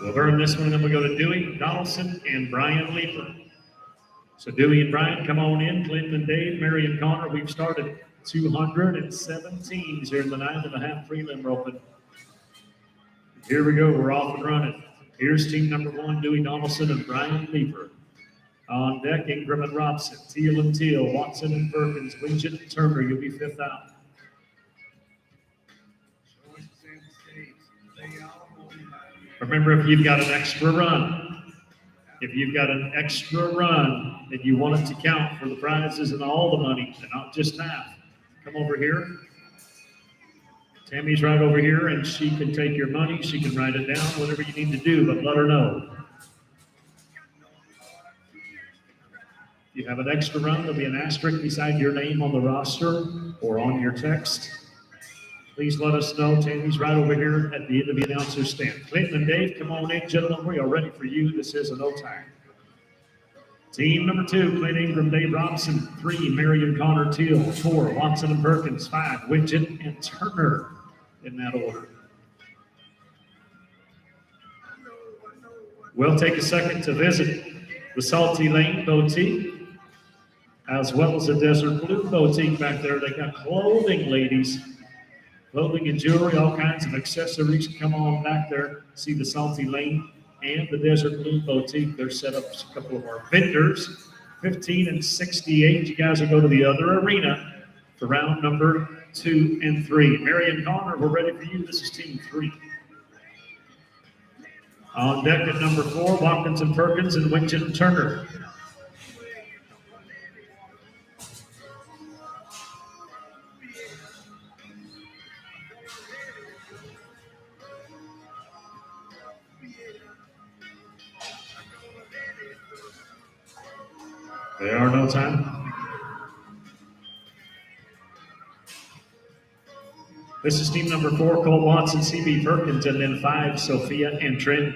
We'll burn this one, and then we'll go to Dewey Donaldson and Brian Leeper. So Dewey and Brian, come on in. Clinton and Dave, Mary and Connor, we've started 207 teams here in the 9.5 prelim roping. Here we go, we're off and running. Here's team number 1, Dewey Donaldson and Brian Leeper. On deck, Ingram and Robson, Teal and Teal, Watson and Perkins, Winchett and Turner, you'll be 5th out. Remember, if you've got an extra run, and you want it to count for the prizes and all the money, and not just half, come over here. Tammy's right over here, and she can take your money. She can write it down, whatever you need to do, but let her know. If you have an extra run, there'll be an asterisk beside your name on the roster or on your text. Please let us know. Tammy's right over here at the end of the announcer's stand. Clinton and Dave, come on in, gentlemen. We are ready for you. This is a no time. Team number 2, Clint Ingram, Dave Robinson. 3, Marion Connor Teal. 4, Watson and Perkins. 5, Winchett and Turner, in that order. We'll take a second to visit the Salty Lane Boutique, as well as the Desert Blue Boutique back there. They got clothing, ladies. Clothing and jewelry, all kinds of accessories. Come on back there, see the Salty Lane and the Desert Blue Boutique. They're set up a couple of our vendors, 15 and 68. You guys will go to the other arena for round number 2 and 3. Mary and Connor, we're ready for you. This is team 3. On deck at number 4, Watkins and Perkins and Winchett and Turner. There are no time. This is team number 4, Cole Watson, CB Perkins, and then 5, Sophia and Trent,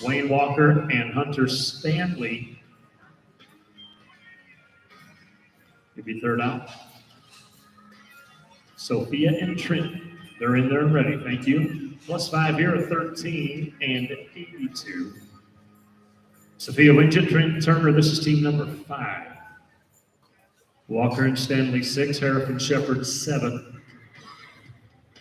Wayne Walker and Hunter Stanley. You'll be third out. Sophia and Trent, they're in there and ready. Thank you. Plus 5 here at 13 and 82. Sophia Winchett, Trent Turner, this is team number 5. Walker and Stanley 6, Harrison Shepherd 7.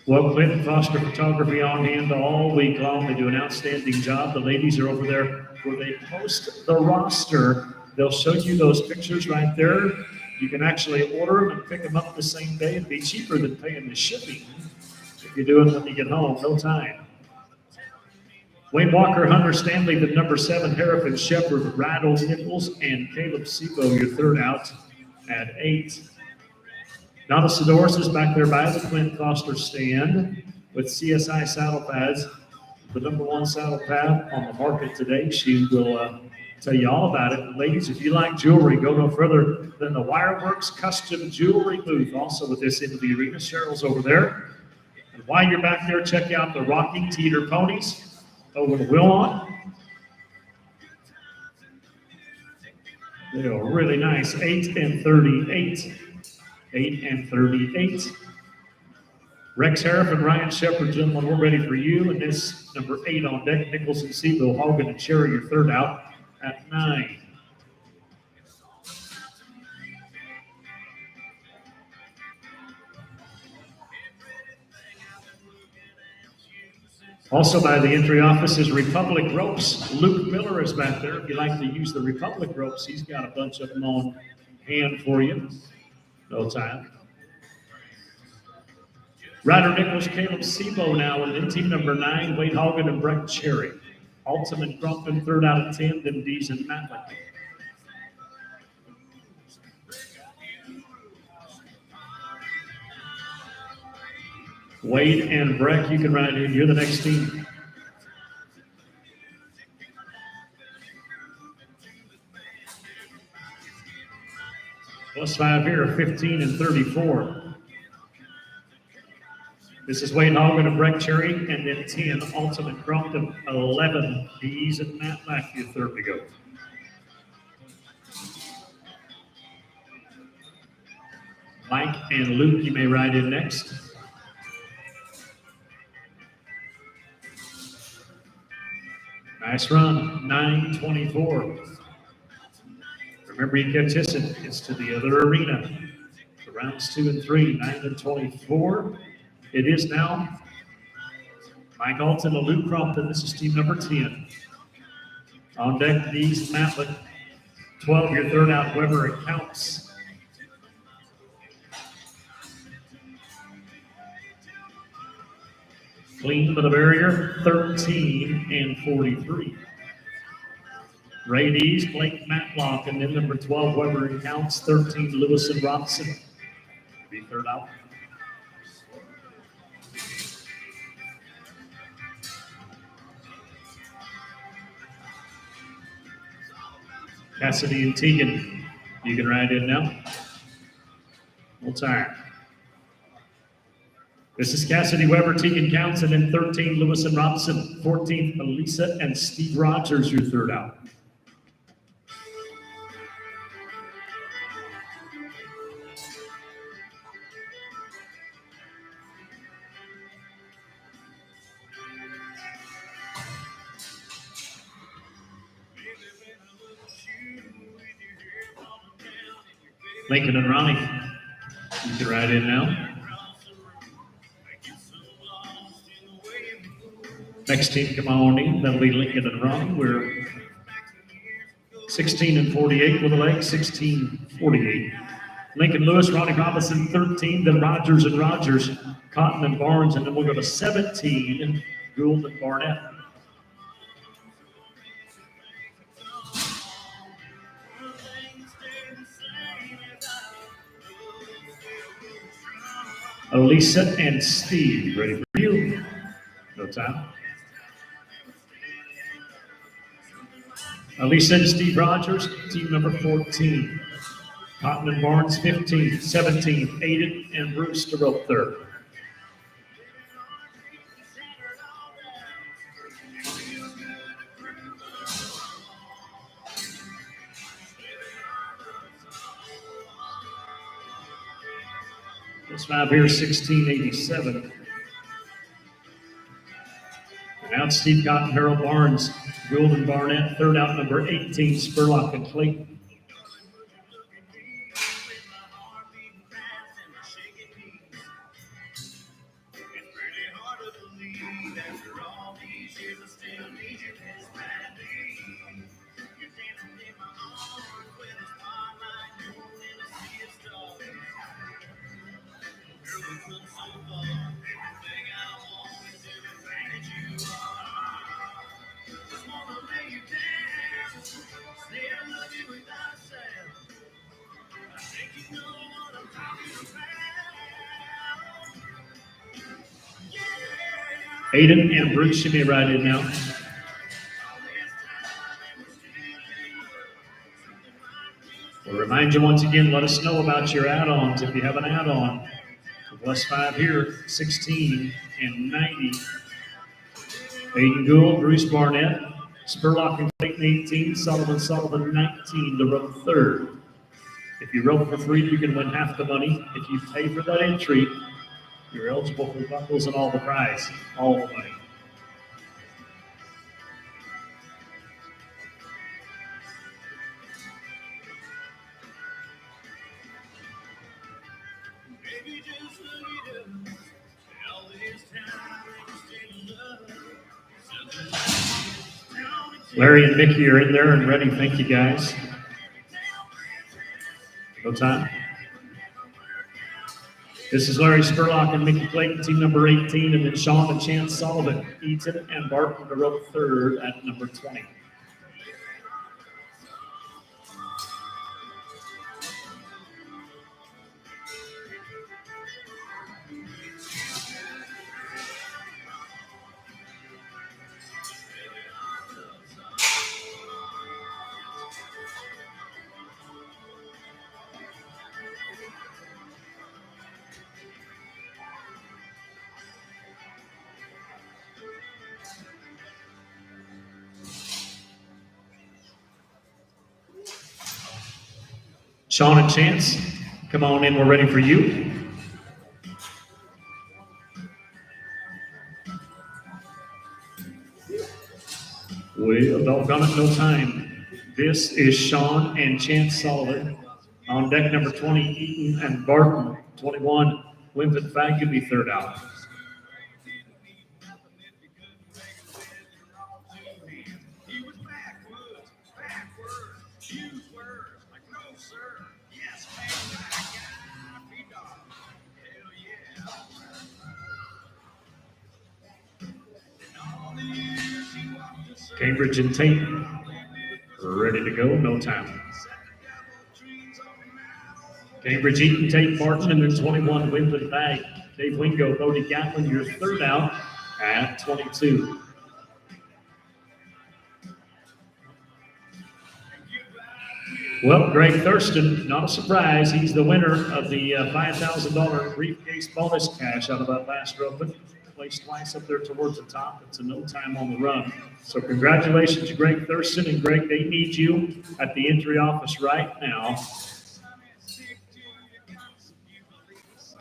Well, Clinton Foster Photography on hand all week long. They do an outstanding job. The ladies are over there where they post the roster. They'll show you those pictures right there. You can actually order them and pick them up the same day. It'd be cheaper than paying the shipping if you do it when you get home. No time. Wayne Walker, Hunter Stanley, the number 7, Harrison Shepherd, Rattle Nichols, and Caleb Sebo, your third out at 8. Nada Sidoris is back there by the Clint Foster stand with CSI saddle pads, the number 1 saddle pad on the market today. She will tell you all about it. Ladies, if you like jewelry, go no further than the Wireworks Custom Jewelry booth, also with this into the arena. Cheryl's over there. And while you're back there, check out the Rocking Teeter Ponies over the Willon. They are really nice. 8 and 38. 8 and 38. Rex Harrop and Ryan Shepard, gentlemen, we're ready for you. And this number 8 on deck, Nicholson, Seabill, Hogan, and Cherry, your third out at 9. Also by the entry office is Republic Ropes. Luke Miller is back there. If you like to use the Republic Ropes, he's got a bunch of them on hand for you. No time. Ryder Nichols, Caleb Sebo now, and then team number 9, Wade Hogan and Brett Cherry. Ultimate Grumpin, third out of 10, then Dees and Matlick. Wade and Breck, you can ride in. You're the next team. Plus 5 here, 15 and 34. This is Wayne Hogan and Breck Cherry, and then 10, Ultimate Grumpton, 11, Dees and Matlack, your third to go. Mike and Luke, you may ride in next. Nice run, 9:24. Remember, you catch this, it's to the other arena. So rounds 2 and 3, 9 and 24. It is now Mike Alton and Luke Crompton. This is team number 10. On deck, Dees Matlick. 12, your third out, Weber and Counts. Clean for the barrier, 13 and 43. Ray Dees, Blake Matlock, and then number 12, Weber and Counts, 13, Lewis and Robson. Be third out. Cassidy and Tegan, you can ride in now. Full time. This is Cassidy, Weber, Tegan Counts, and then 13, Lewis and Robson. 14, Elisa and Steve Rogers, your third out. Lincoln and Ronnie, you can ride in now. Next team, come on in. That'll be Lincoln and Ronnie. We're 16 and 48 with a leg, 16-48. Lincoln Lewis, Ronnie Robinson, 13. Then Rogers and Rogers, Cotton and Barnes, and then we'll go to 17, Gould and Barnett. Elisa and Steve, ready for you? No time. Elisa and Steve Rogers, team number 14. Cotton and Barnes, 15, 17, Aiden and Bruce to rope third. Plus 5 here, 1687. And out Steve Cotton, Harold Barnes, Gould and Barnett. Third out, number 18, Spurlock and Clayton. Aiden and Bruce should be right in now. We'll remind you once again, let us know about your add-ons if you have an add-on. Plus 5 here, 16 and 90. Aiden Gould, Bruce Barnett, Spurlock and Clayton 18, Sullivan 19 to row third. If you row for free, you can win half the money. If you pay for that entry, you're eligible for buckles and all the prize, all the money. Larry and Mickey are in there and ready. Thank you, guys. No time. This is Larry Spurlock and Mickey Clayton, team number 18, and then Sean and Chance Sullivan, Eaton and Barton to row third at number 20. Sean and Chance, come on in, we're ready for you. Well, doggone it, no time. This is Sean and Chance Sullivan. On deck number 20, Eaton and Barton. 21, Wimpton Fag, you'll be third out. Cambridge and Tate, ready to go, no time. Cambridge, Eaton, Tate, Barton, and then 21, Wimpton Fag. Dave Wingo, Bodie Gatlin, your third out at 22. Well, Greg Thurston, not a surprise. He's the winner of the $5,000 briefcase bonus cash out of that last open. Placed twice up there towards the top. It's a no time on the run. So congratulations to Greg Thurston. And Greg, they need you at the entry office right now.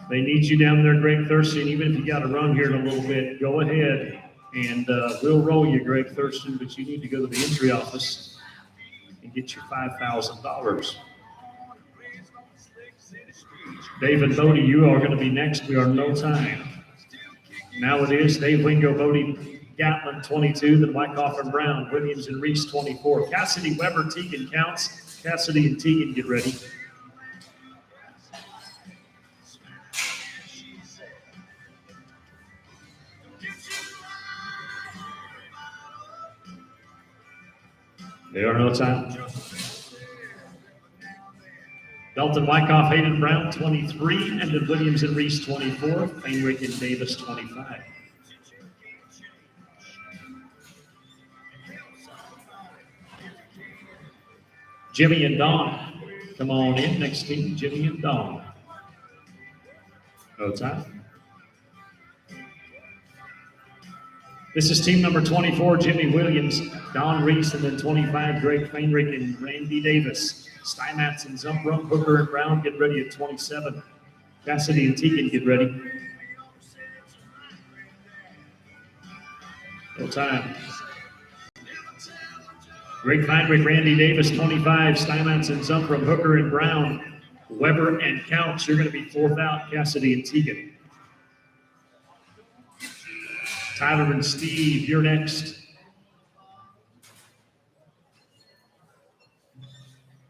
They need you down there, Greg Thurston. Even if you got to run here in a little bit, go ahead and we'll roll you, Greg Thurston, but you need to go to the entry office and get your $5,000. Dave and Bodie, you are going to be next. We are no time. Now it is Dave Wingo, Bodie Gatlin, 22, then Wyckoff and Brown, Williams and Reese, 24. Cassidy, Weber, Teagan counts. Cassidy and Teagan get ready. They are no time. Dalton Wyckoff, Hayden Brown, 23, and then Williams and Reese, 24. Heinrich and Davis, 25. Jimmy and Don, come on in. Next team, Jimmy and Don. No time. This is team number 24, Jimmy Williams, Don Reese, and then 25, Greg Heinrich and Randy Davis. Steinmetz and Zumbrum, Hooker and Brown get ready at 27. Cassidy and Tegan, get ready. No time. Greg Feinrich, Randy Davis, 25. Steinmetz and Zumprum, Hooker and Brown, Weber and Counts. You're going to be fourth out, Cassidy and Tegan. Tyler and Steve, you're next.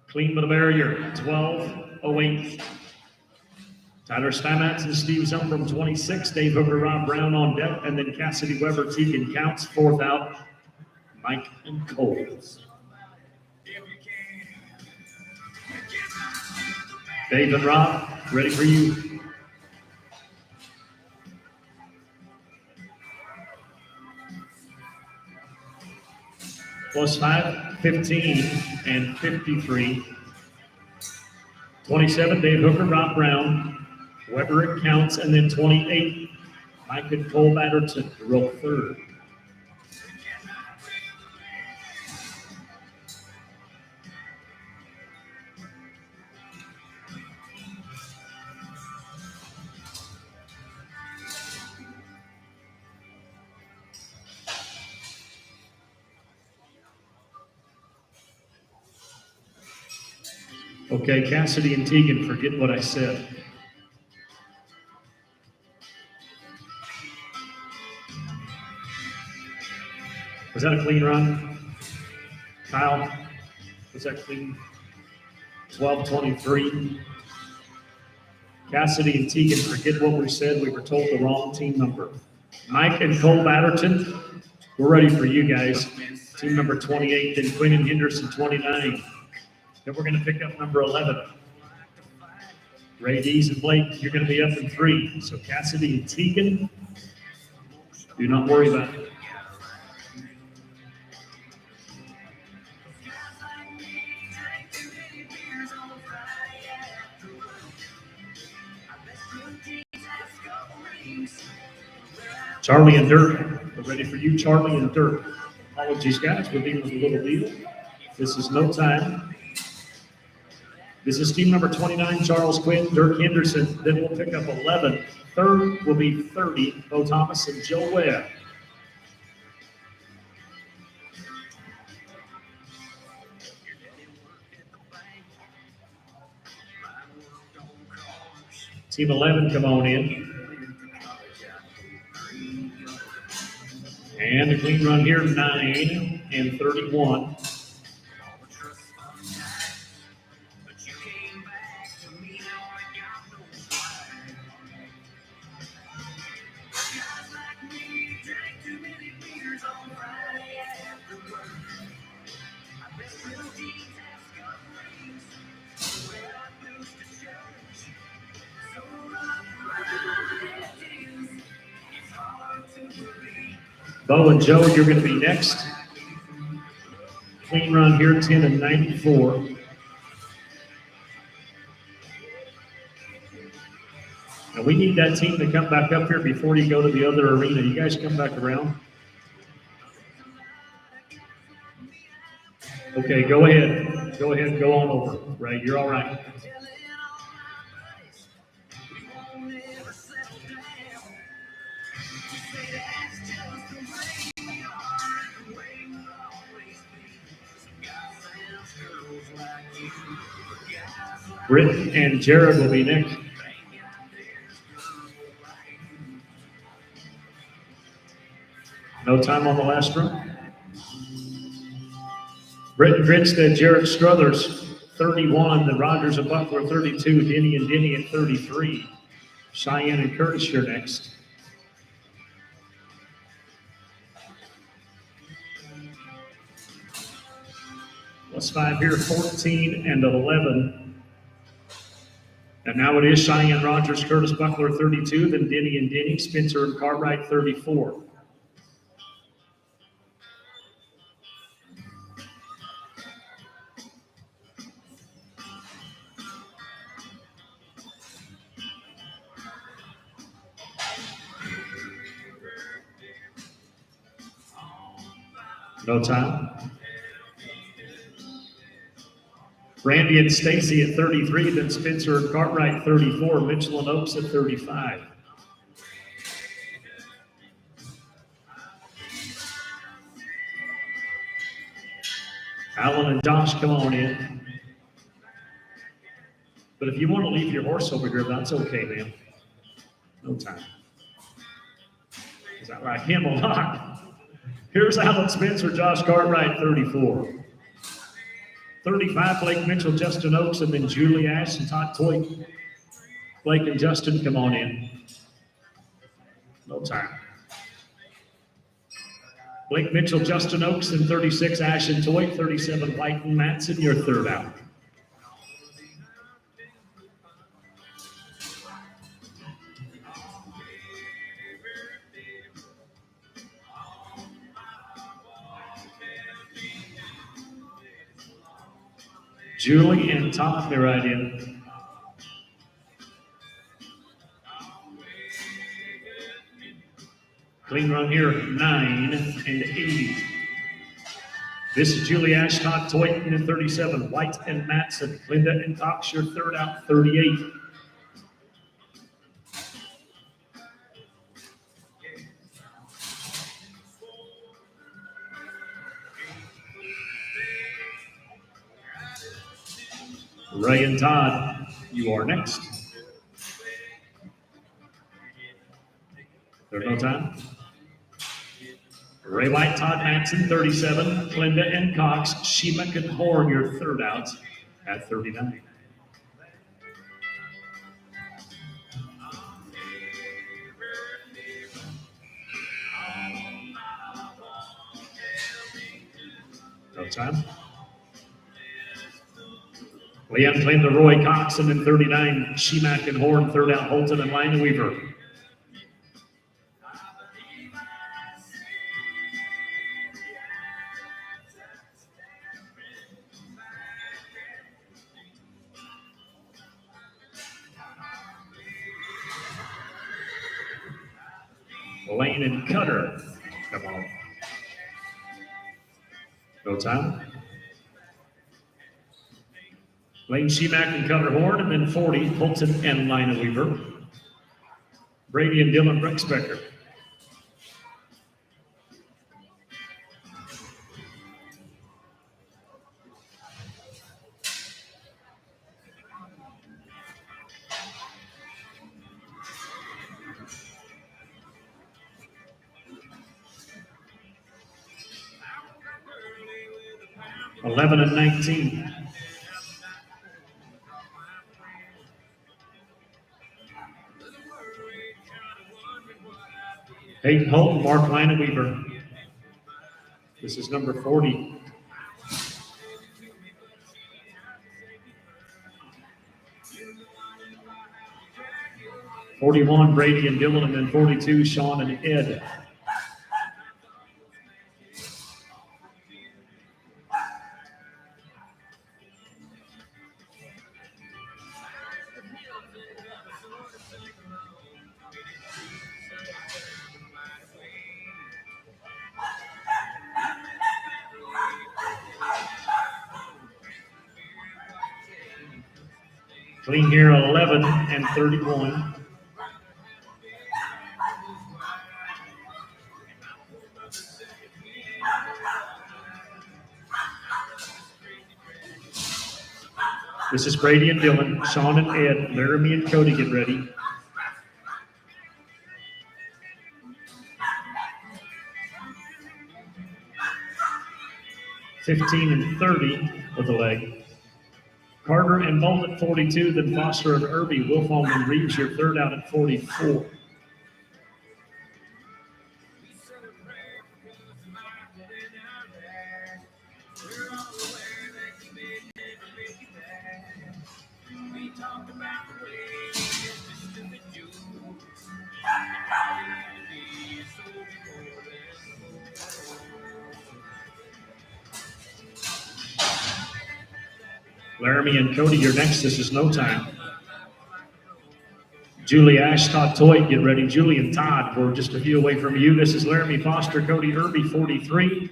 Clean with a barrier, 12:08. Tyler Steinmetz and Steve Zumprum, 26. Dave Hooker, Rob Brown on deck, and then Cassidy Weber, Tegan Counts, fourth out. Mike and Cole. Dave and Rob, ready for you. Plus 5, 15, and 53. 27, Dave Hooker, Rob Brown, Weber and Counts, and then 28, Mike and Cole Batterton to roll third. Okay, Cassidy and Tegan, forget what I said. Was that a clean run? Kyle, was that clean? 12:23. Cassidy and Tegan, forget what we said. We were told the wrong team number. Mike and Cole Batterton, we're ready for you guys. Team number 28, then Quinn and Henderson, 29. Then we're going to pick up number 11. Ray Dees and Blake, you're going to be up in 3. So Cassidy and Tegan, do not worry about it. Charlie and Dirk, we're ready for you, Charlie and Dirk. Apologies, guys, we're dealing with a little deal. This is no time. This is team number 29, Charles Quinn, Dirk Henderson. Then we'll pick up 11. Third will be 30, Bo Thomas and Joe Webb. Team 11, come on in. And a clean run here, 9 and 31. Bo and Joe, you're going to be next. Clean run here, 10 and 94. And we need that team to come back up here before you go to the other arena. You guys come back around. Okay, go ahead. Go ahead and go on over. Right, you're all right. Britt and Jared will be next. No time on the last run. Britton Grinstead, Jared Struthers, 31. Then Rogers and Buckler, 32. Denny and Denny at 33. Cheyenne and Curtis, you're next. Plus 5 here, 14 and 11. And now it is Cheyenne Rogers, Curtis Buckler, 32. Then Denny and Denny, Spencer and Cartwright, 34. No time. Randy and Stacy at 33, then Spencer and Cartwright 34, Mitchell and Oaks at 35. Alan and Josh, come on in. But if you want to leave your horse over here, that's okay, man. No time. Because I like him a lot. Here's Alan Spencer, Josh Cartwright, 34. 35, Blake Mitchell, Justin Oaks, and then Julie Ash and Todd Toy. Blake and Justin, come on in. No time. Blake Mitchell, Justin Oaks, and 36, Ash and Toy. 37, White and Matson, your third out. Julie and Todd, they're right in. Clean run here, 9 and 80. This is Julie Ash, Todd Toyton in 37, White and Matson, Linda and Cox, your third out, 38. Ray and Todd, you are next. There's no time. Ray White, Todd Matson, 37. Linda and Cox, Shemek and Horn, your third out at 39. No time. Leanne claimed to Roy Cox, and then 39, Shemak and Horn, third out, Holton and Lina Weaver. Lane and Cutter, come on. No time. Lane Shemak and Cutter Horn, and then 40, Holton and Lina Weaver. Brady and Dylan Rexbecker. $11 and $19. Hayden Holton, Mark Lina Weaver. This is number 40. $41, Brady and Dylan, and then $42, Sean and Ed. Clean here, 11 and 31. This is Brady and Dylan, Sean and Ed, Laramie and Cody, get ready. $15 and 30 with the leg. Carter and Mold at 42, then Foster and Irby, Wilfong and Reeves, your third out at 44. Laramie and Cody, you're next. This is no time. Julie Ash, Todd Toy, get ready. Julie and Todd, we're just a few away from you. This is Laramie, Foster, Cody, Irby, 43.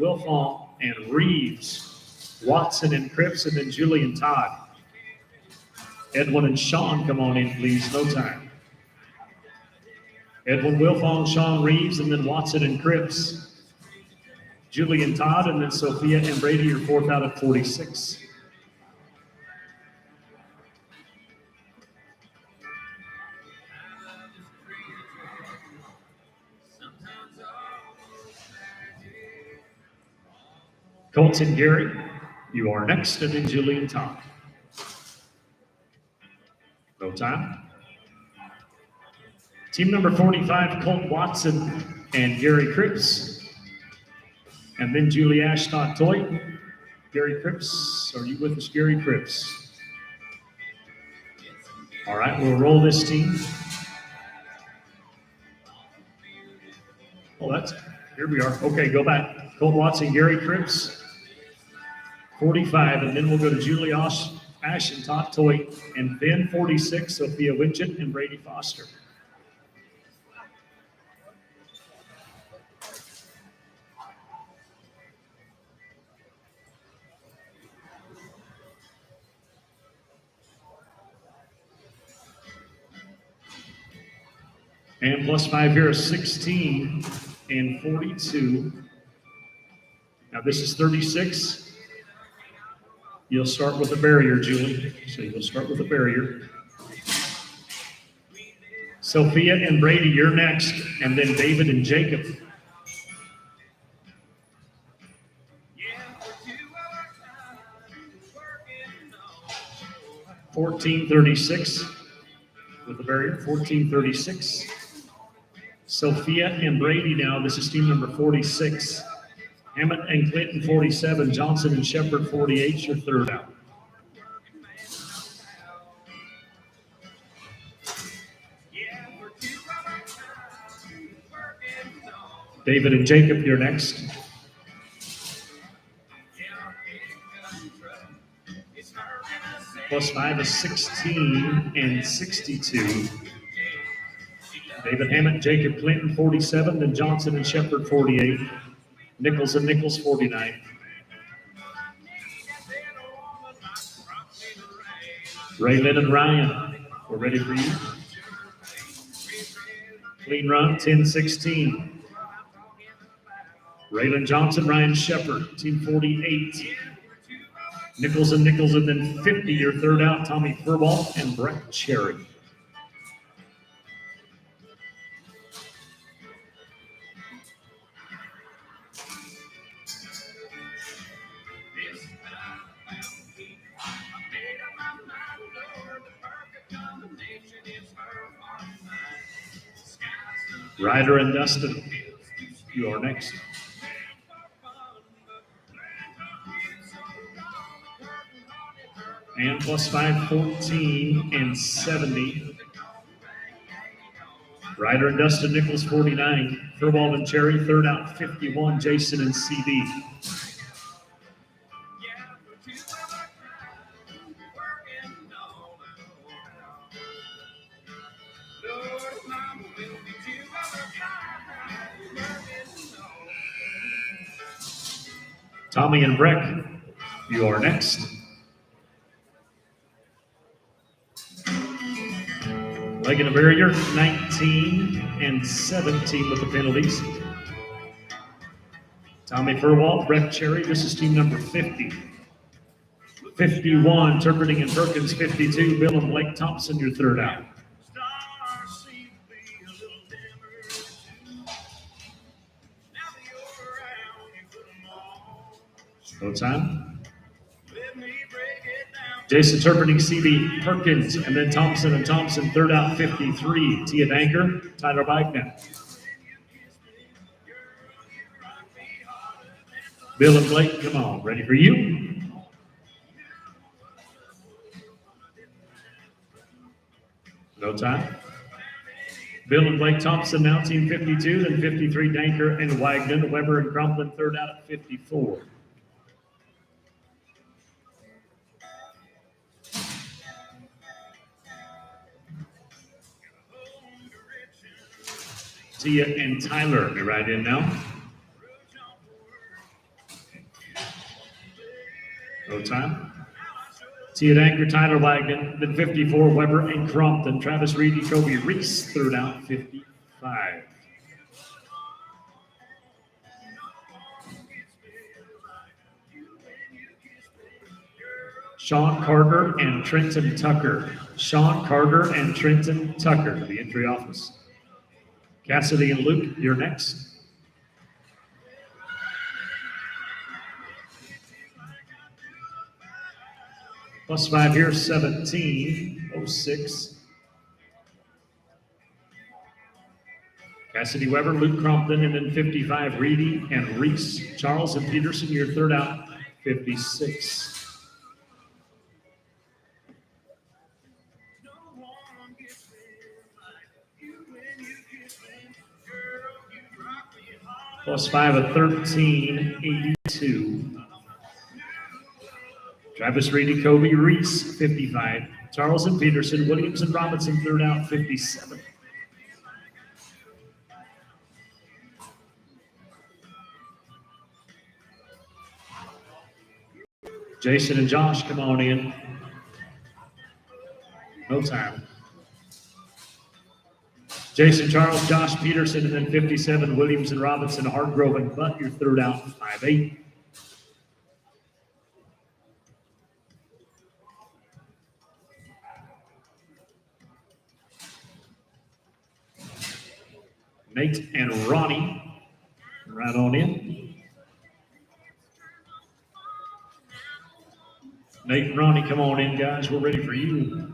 Wilfong and Reeves. Watson and Cripps, and then Julie and Todd. Edwin and Sean, come on in, please. No time. Edwin Wilfong, Sean Reeves, and then Watson and Cripps. Julie and Todd, and then Sophia and Brady are fourth out at 46. Colton Gary, you are next, and then Julie and Todd. No time. Team number 45, Colt Watson and Gary Cripps. And then Julie Ashton Toy. Gary Cripps, are you with us, Gary Cripps? All right, we'll roll this team. Oh, here we are. Okay, go back. Colt Watson, Gary Cripps, 45, and then we'll go to Julie Ash and Todd Toy, and then 46, Sophia Winchett and Brady Foster. And +5 here is 16 and 42. Now this is 36. You'll start with a barrier, Julie. So you'll start with a barrier. Sophia and Brady, you're next. And then David and Jacob. 1436 with the barrier, 1436. Sophia and Brady now, this is team number 46. Hammett and Clinton, 47. Johnson and Shepard, 48. Your third out. David and Jacob, you're next. +5 is 16 and 62. David Hammett, Jacob Clinton, 47. Then Johnson and Shepard, 48. Nichols and Nichols, 49. Raylin and Ryan, we're ready for you. Clean run, 10-16. Raylin Johnson, Ryan Shepard, team 48. Nichols and Nichols, and then 50, your third out, Tommy Furball and Brett Cherry. Ryder and Dustin, you are next. And +5, 14 and 70. Ryder and Dustin Nichols, 49. Furball and Cherry, third out, 51. Jason and CD. Tommy and Breck, you are next. Leg and a barrier, 19 and 17 with the penalties. Tommy Furball, Brett Cherry, this is team number 50. 51, Turperding and Perkins, 52. Bill and Blake Thompson, your third out. No time. Jason Turperding, CD Perkins, and then Thompson and Thompson, third out, 53. Tia Danker, Tyler Bikeman. Bill and Blake, come on, ready for you? No time. Bill and Blake Thompson now team 52, then 53 Danker and Wagner. Weber and Crumplin, third out at 54. Tia and Tyler, be right in now. No time. T at anchor, Tyler Wagner, then 54, Weber and Crompton. Travis Reedy, Kobe Reese, third out, 55. Sean Carter and Trenton Tucker. Sean Carter and Trenton Tucker, the entry office. Cassidy and Luke, you're next. +5 here, 1706. Cassidy Weber, Luke Crompton, and then 55, Reedy and Reese. Charles and Peterson, your third out, 56. +5 of 1382. Travis Reedy, Kobe Reese, 55. Charles and Peterson, Williams and Robinson, third out, 57. Jason and Josh, come on in. No time. Jason, Charles, Josh Peterson, and then 57, Williams and Robinson, Hargrove and Butt, your third out, 5-8. Nate and Ronnie, right on in. Nate and Ronnie, come on in, guys. We're ready for you.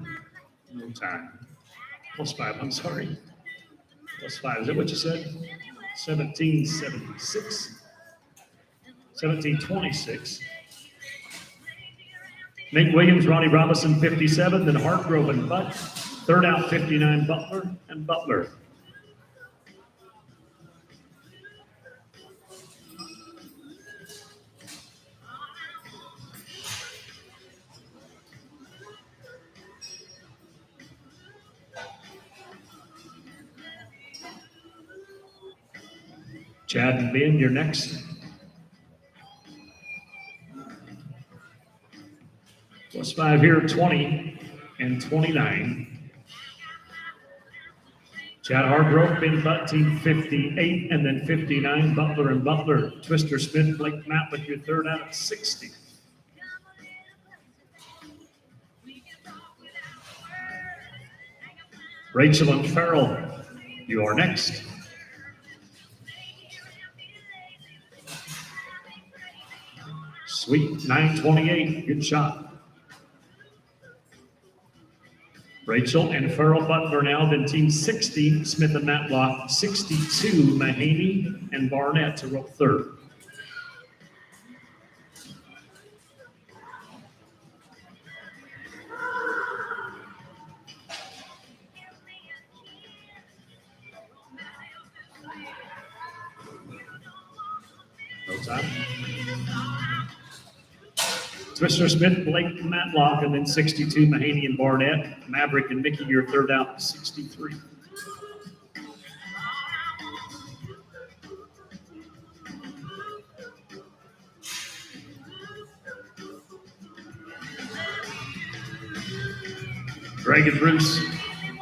No time. +5, I'm sorry. +5, is that what you said? 1776. 1726. Nate Williams, Ronnie Robinson, 57, then Hargrove and Butt. Third out, 59, Butler and Butler. Chad and Ben, you're next. +5 here, 20 and 29. Chad Hargrove, Ben Butt, team 58, and then 59, Butler and Butler. Twister Smith, Blake Matt with your third out at 60. Rachel and Farrell, you are next. Sweet, 928, good shot. Rachel and Farrell Butler now, then team 60, Smith and Matlock, 62, Mahaney and Barnett to row third. No time. Twister Smith, Blake Matlock, and then 62, Mahaney and Barnett. Maverick and Mickey, your third out, 63. Greg and Bruce,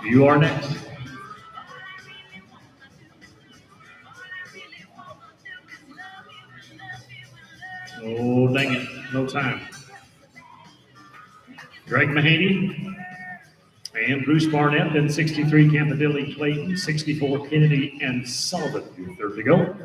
you are next. Oh, dang it, no time. Greg Mahaney and Bruce Barnett, then 63, Campadilli Clayton, 64, Kennedy and Sullivan. Your third to go.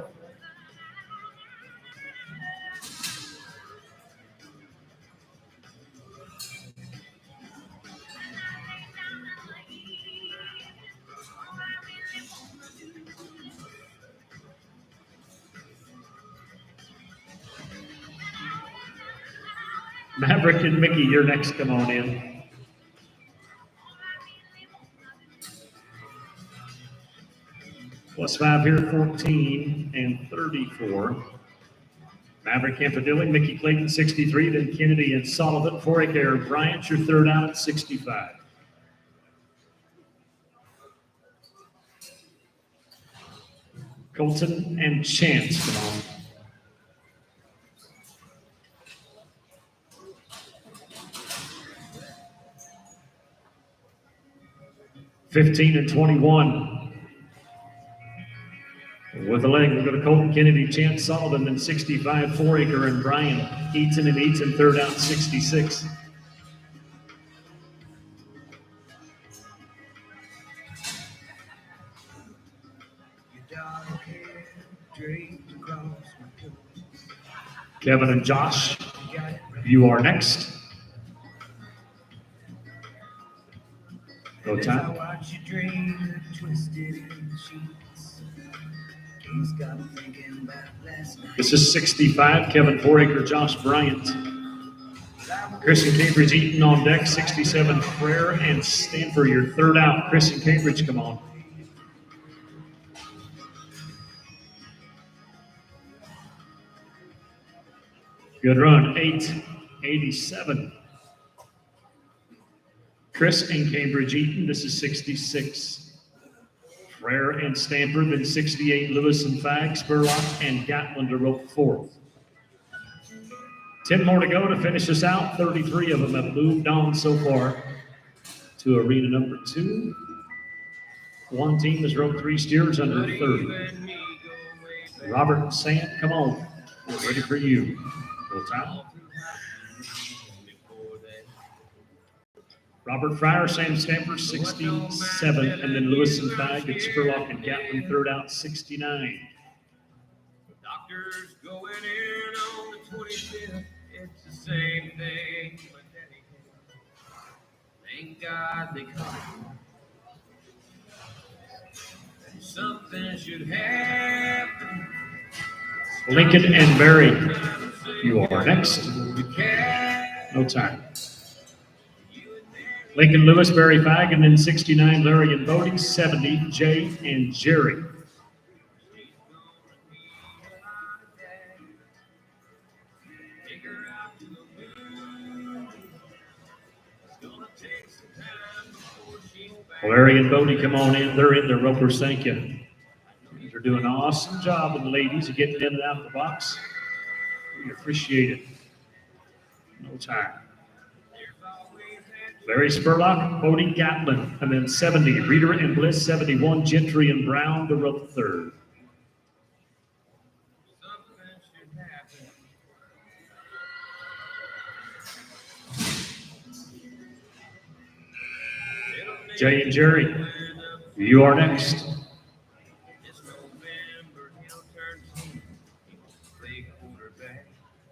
Maverick and Mickey, you're next. Come on in. +5 here, 14 and 34. Maverick Campadilli, Mickey Clayton, 63, then Kennedy and Sullivan. Fourick Air Bryant, your third out at 65. Colton and Chance, come on. 15 and 21. With the leg, we'll go to Colton Kennedy, Chance Sullivan, then 65, Foraker and Brian Eaton, and Eaton third out 66. Kevin and Josh, you are next. Go time. This is 65, Kevin Foraker, Josh Bryant. Chris and Cambridge Eaton on deck, 67, Frere and Stanford, your third out. Chris and Cambridge, come on. Good run, 887. Chris and Cambridge Eaton, this is 66. Frere and Stanford, then 68, Lewis and Fag, Spurlock and Gatlin to rope fourth. 10 more to go to finish us out. 33 of them have moved on so far to arena number 2. One team has roped 3 steers under 30. Robert Sand, come on. We're ready for you. Full time. Robert Fryer, Sam Stanford, 67, and then Lewis and Fag and Spurlock and Gatlin third out 69. Doctors going in on the 25th. It's the same thing, but Daddy, thank God they come. Something should happen. Lincoln and Barry, you are next. No time. Lincoln, Lewis, Barry, Fag, and then 69, Larry and Bodie, 70, Jay and Jerry. Larry and Bodie, come on in. They're in there, ropers. Thank you. They're doing an awesome job with the ladies of getting in and out of the box. We appreciate it. No time. Larry Spurlock, Bodie Gatlin, and then 70, Reeder and Bliss, 71, Gentry and Brown to rope third. Jay and Jerry, you are next.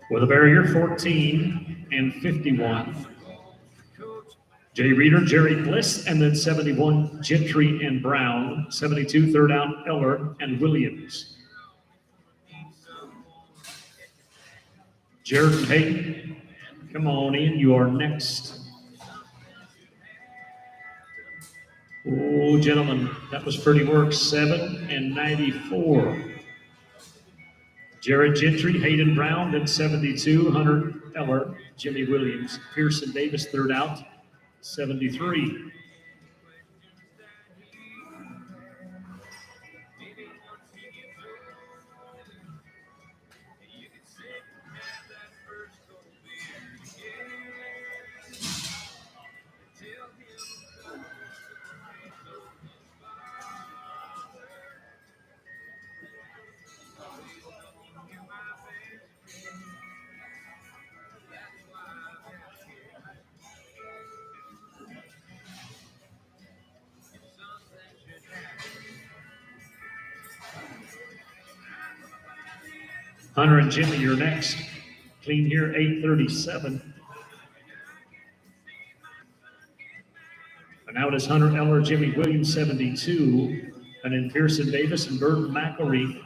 With a barrier 14 and 51. Jay Reeder, Jerry Bliss, and then 71, Gentry and Brown. 72, third out, Eller and Williams. Jared and Hayden, come on in, you are next. Oh, gentlemen, that was pretty work. 7 and 94. Jared Gentry, Hayden Brown, then 72, Hunter Eller, Jimmy Williams, Pearson Davis, third out, 73. Hunter and Jimmy, you're next. Clean here, 837. And out is Hunter Eller, Jimmy Williams, 72. And then Pearson Davis and Burton McElreath.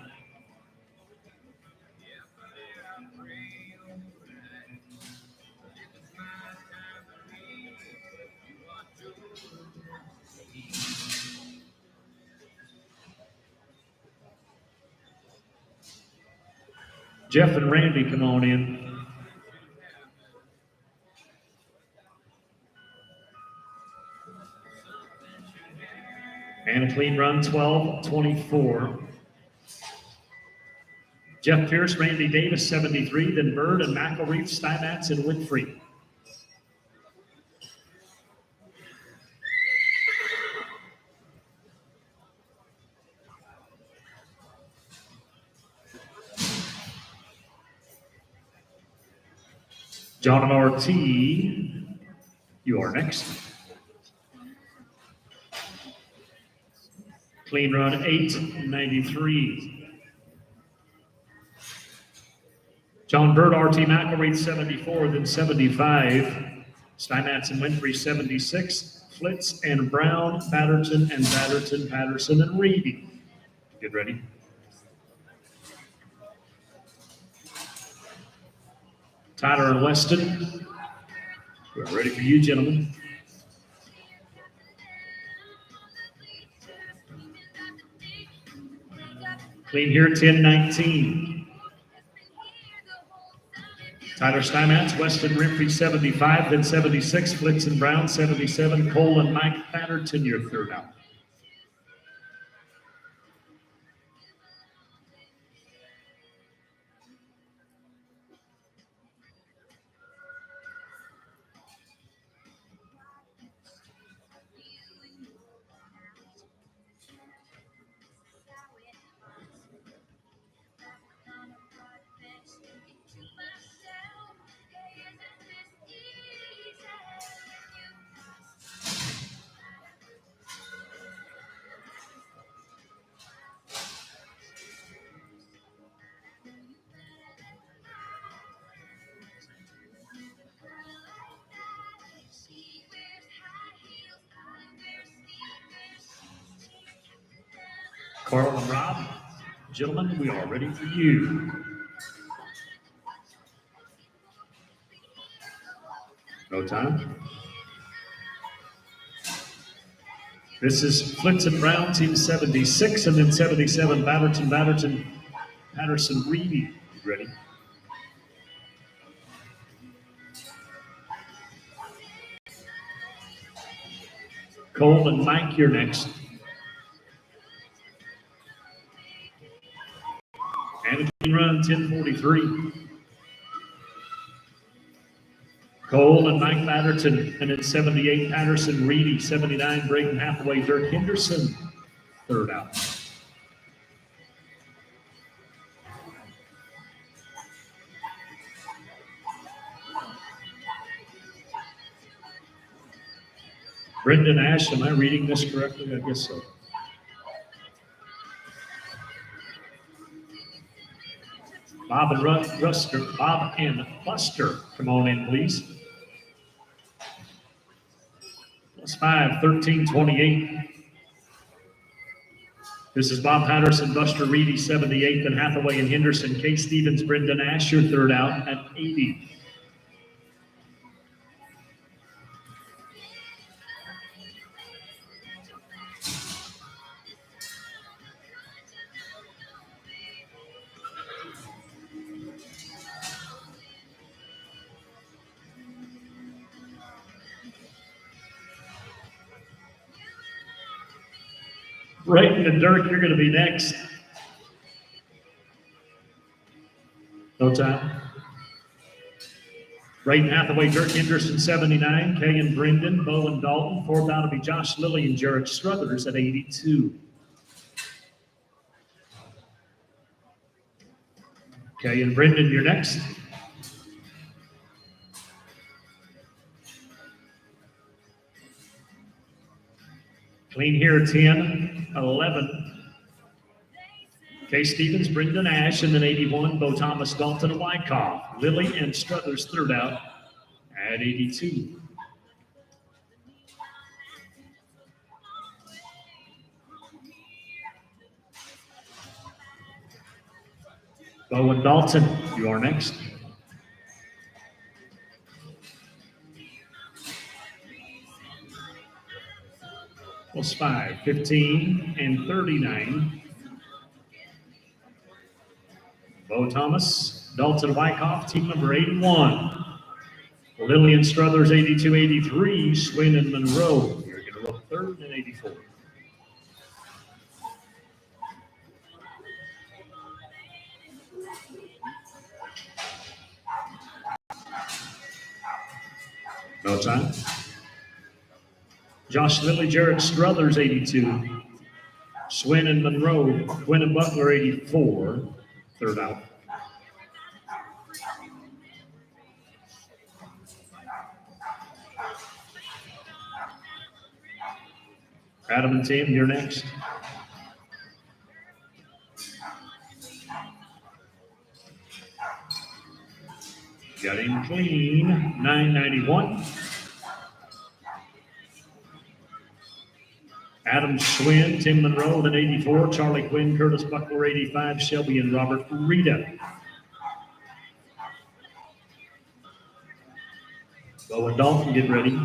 Jeff and Randy, come on in. And a clean run, 12-24. Jeff Pierce, Randy Davis, 73. Then Bird and McElreath, Steinmetz, and John and RT, you are next. Clean run 893. John Bird, RT McElreath 74, then 75. Steinmetz and Winfrey 76. Flitz and Brown, Batterton and Batterton, Patterson and Reedy. Get ready. Tyler and Weston, we're ready for you, gentlemen. Clean here, 10-19. Tyler Steinmetz, Weston Winfrey 75, then 76. Flitz and Brown 77. Cole and Mike Batterton, your third out. Carl and Rob, gentlemen, we are ready for you. No time. This is Flitz and Brown, team 76, and then 77, Batterton, Patterson, Reedy. Ready? Cole and Mike, you're next. And a clean run, 10:43. Cole and Mike Batterton, and then 78, Patterson, Reedy, 79, Braden Hathaway, Dirk Henderson, third out. Brendan Ash, am I reading this correctly? I guess so. Bob and Buster, come on in, please. +5, 13-28. This is Bob Patterson, Buster Reedy, 78, then Hathaway and Henderson, Kay Stevens, Brendan Ash, your third out at 80. Brayton and Dirk, you're going to be next. No time. Brayton Hathaway, Dirk Henderson, 79. Kay and Brendan, Bo and Dalton. Fourth out will be Josh Lilly and Jared Struthers at 82. Kay and Brendan, you're next. Clean here, 10-11. Kay Stevens, Brendan Ash, and then 81, Bo Thomas, Dalton, and Wyckoff. Lilly and Struthers, third out at 82. Bo and Dalton, you are next. +5, 15, and 39. Bo Thomas, Dalton Wyckoff, team number 81. Lilly and Struthers, 82, 83. Swin and Monroe, you're going to roll third and 84. No time. Josh Lilly, Jared Struthers, 82. Swin and Monroe, Quinn and Butler, 84. Third out. Adam and Tim, you're next. Got him clean, 991. Adam Schwinn, Tim Monroe, then 84. Charlie Quinn, Curtis Buckler, 85. Shelby and Robert Rita. Bo and Dalton, get ready.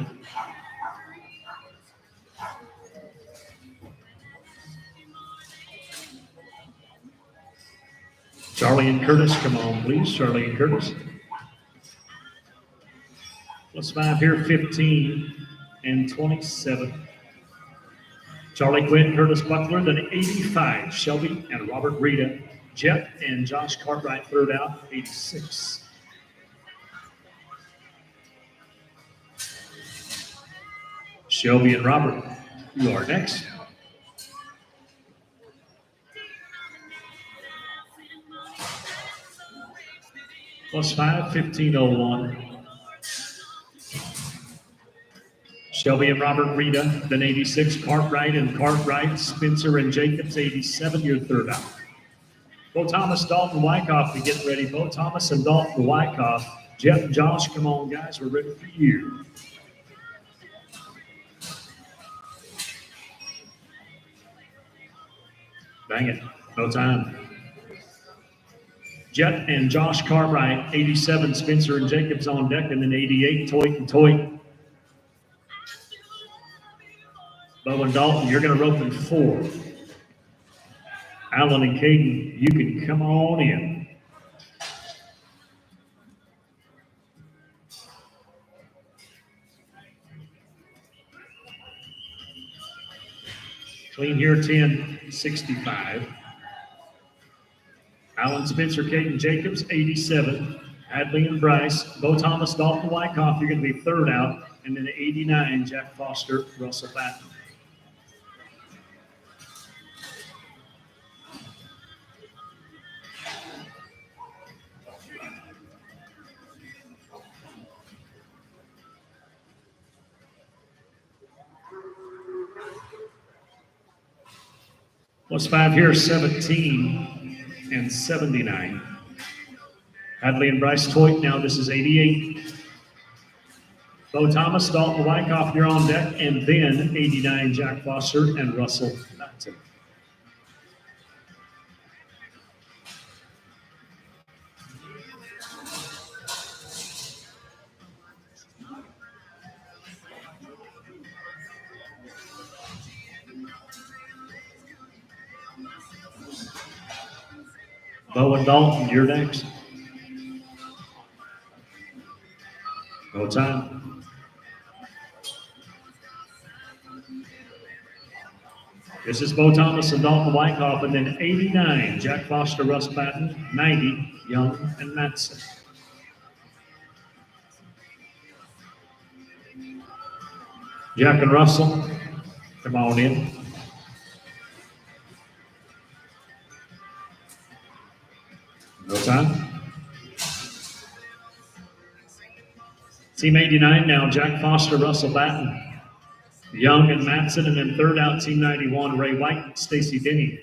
Charlie and Curtis, come on, please. Charlie and Curtis. +5 here, 15 and 27. Charlie Quinn, Curtis Buckler, then 85. Shelby and Robert Rita. Jet and Josh Cartwright, third out, 86. Shelby and Robert, you are next. +5, 1501. Shelby and Robert Rita, then 86. Cartwright and Cartwright. Spencer and Jacobs, 87. Your third out. Bo Thomas, Dalton Wyckoff to get ready. Bo Thomas and Dalton Wyckoff. Jeff and Josh, come on, guys. We're ready for you. Dang it. No time. Jet and Josh Cartwright, 87. Spencer and Jacobs on deck, and then 88. Toit and Toit. Bo and Dalton, you're going to rope in 4. Alan and Caden, you can come on in. Clean here, 1065. Alan Spencer, Caden Jacobs, 87. Hadley and Bryce. Bo Thomas, Dalton Wyckoff, you're going to be third out. And then 89, Jack Foster, Russell Patton. +5 here, 17 and 79. Hadley and Bryce Toit, now this is 88. Bo Thomas, Dalton Wyckoff, you're on deck, and then 89, Jack Foster and Russell Patton. Bo and Dalton, you're next. No time. This is Bo Thomas and Dalton Wyckoff, and then 89, Jack Foster, Russ Patton, 90, Young and Matson. Jack and Russell, come on in. No time. Team 89 now, Jack Foster, Russell Patton, Young and Matson, and then third out, Team 91, Ray White, Stacy Denny.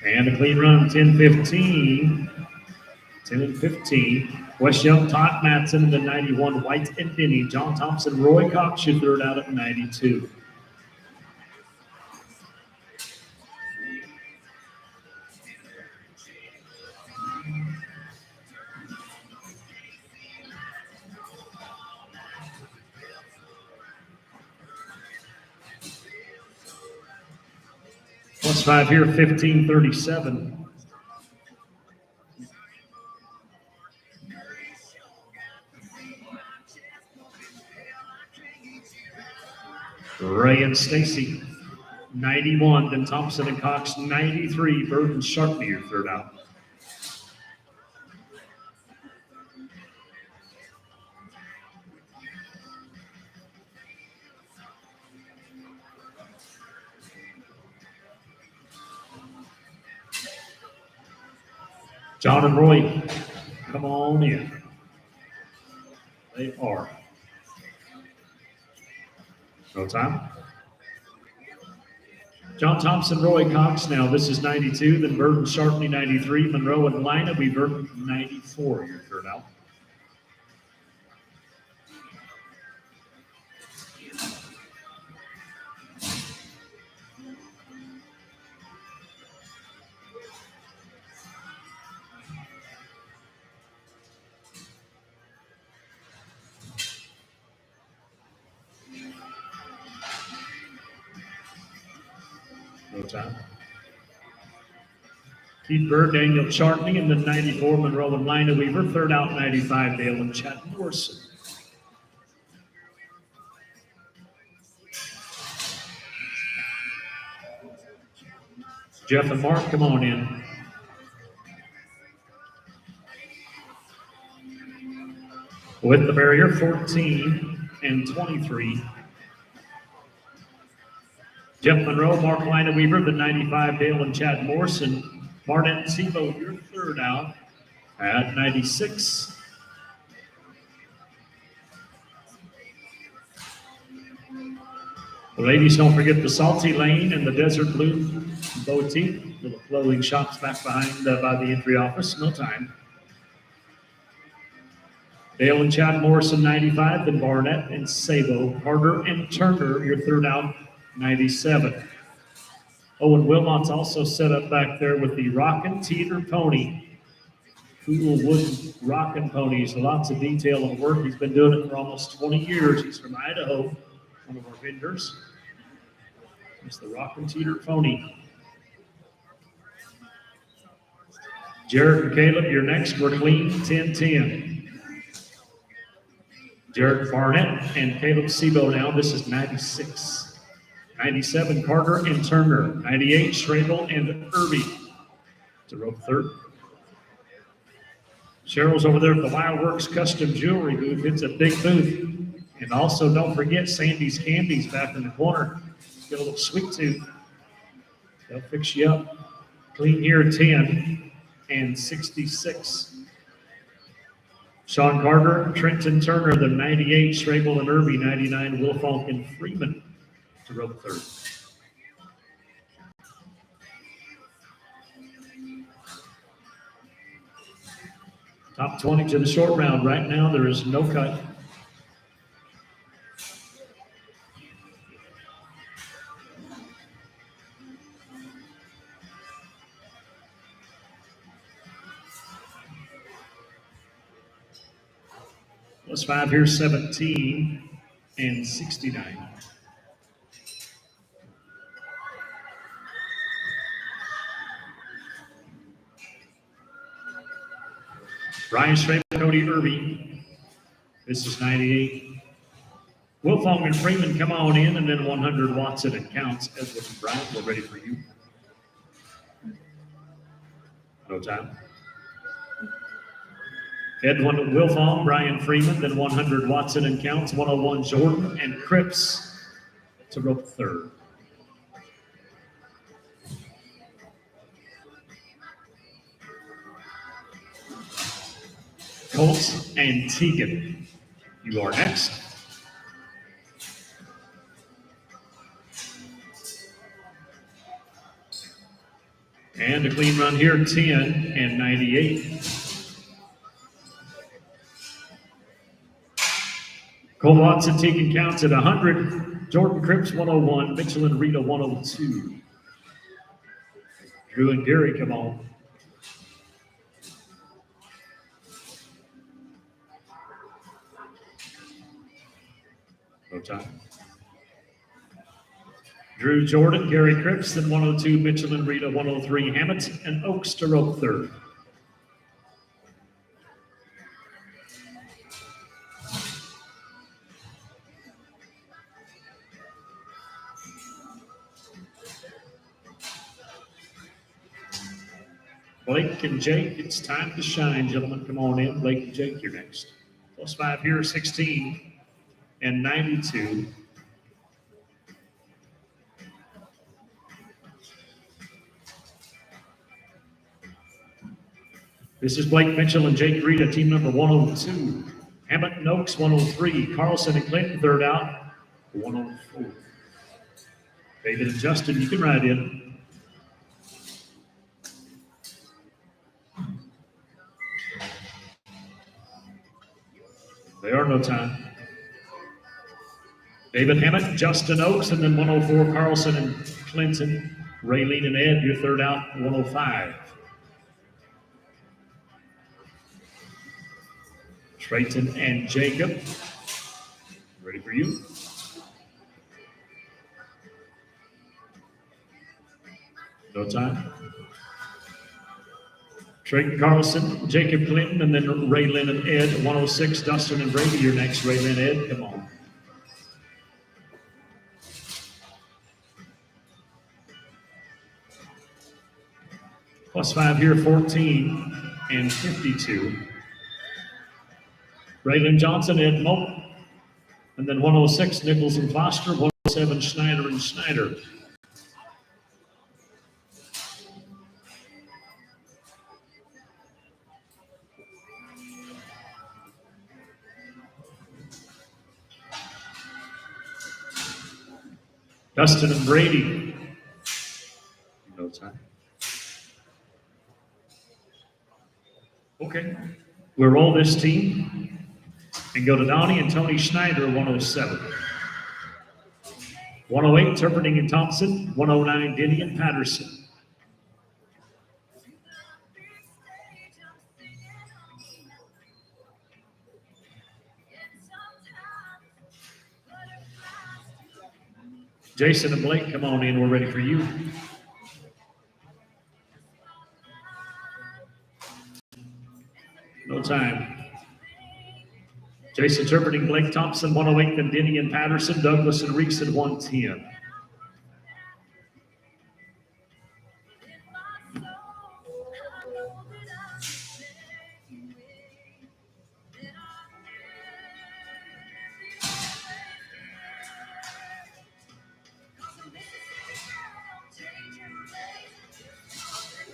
And a clean run, 10-15. 10 and 15. Wes Young, Todd Matson, the 91, White and Denny. John Thompson, Roy Cox, your third out at 92. +5 here, 15-37. Ray and Stacy. 91. Then Thompson and Cox, 93. Bird and Sharpney, your third out. John and Roy, come on in. They are. No time. John Thompson, Roy Cox now. This is 92. Then Burton Sharpney, 93. Monroe and Lina Weaver, 94. Your third out. No time. Keith Bird, Daniel Chartney, and then 94, Monroe and Lina Weaver. Third out, 95, Dale and Chad Morrison. Jeff and Mark, come on in. With the barrier, 14 and 23. Jeff Monroe, Mark Lina Weaver, the 95, Dale and Chad Morrison. Martin Tebow, your third out at 96. The ladies, don't forget the Salty Lane and the Desert Blue Boutique, little clothing shops back behind by the entry office. No time. Dale and Chad Morrison, 95, then Barnett and Sabo. Carter and Turner, your third out, 97. Owen Wilmot's also set up back there with the Rockin' Teeter Pony. Cool wooden rockin' ponies, lots of detail and work. He's been doing it for almost 20 years. He's from Idaho, one of our vendors. It's the Rockin' Teeter Pony. Jared and Caleb, you're next. We're clean, 10-10. Jared Barnett and Caleb Sebo now. This is 96. 97, Carter and Turner. 98, Schrabel and Irby. To rope third. Cheryl's over there at the Wildworks Custom Jewelry booth. It's a big booth. And also, don't forget Sandy's Candies back in the corner. Get a little sweet tooth. They'll fix you up. Clean here, 10 and 66. Sean Carter, Trenton Turner, the 98, Schrabel and Irby, 99, Wilfalk and Freeman to rope third. Top 20 to the short round. Right now, there is no cut. Plus 5 here, 17 and 69. Brian Schrabel, Cody Irby. This is 98. Wilfong and Freeman, come on in, and then 100 Watson and Counts. Edward and Brian, we're ready for you. No time. Edwin Wilfong, Brian Freeman, then 100 Watson and Counts, 101 Jordan and Cripps to rope third. Colts and Teagan, you are next. And a clean run here, 10 and 98. Cole Watson, Teagan Counts at 100. Jordan Cripps, 101. Mitchell and Rita, 102. Drew and Gary, come on. No time. Drew Jordan, Gary Cripps, then 102. Mitchell and Rita, 103. Hammett and Oaks to rope third. Blake and Jake, it's time to shine, gentlemen. Come on in. Blake and Jake, you're next. +5 here, 16 and 92. This is Blake Mitchell and Jake Rita, team number 102. Hammett and Oaks, 103. Carlson and Clinton, third out, 104. David and Justin, you can ride in. They are no time. David Hammett, Justin Oaks, and then 104, Carlson and Clinton. Raylene and Ed, your third out, 105. Trayton and Jacob, ready for you. No time. Trayton Carlson, Jacob Clinton, and then Raylin and Ed, 106. Dustin and Brady, you're next. Raylin, Ed, come on. +5 here, 14 and 52. Raylin Johnson, Ed Moak, and then 106, Nichols and Foster, 107, Schneider and Schneider. Dustin and Brady. No time. Okay, we'll roll this team and go to Donnie and Tony Schneider, 107. 108, Turperding and Thompson. 109, Denny and Patterson. Jason and Blake, come on in. We're ready for you. No time. Jason Turperding, Blake Thompson, 108, then Denny and Patterson, Douglas and Reese at 110.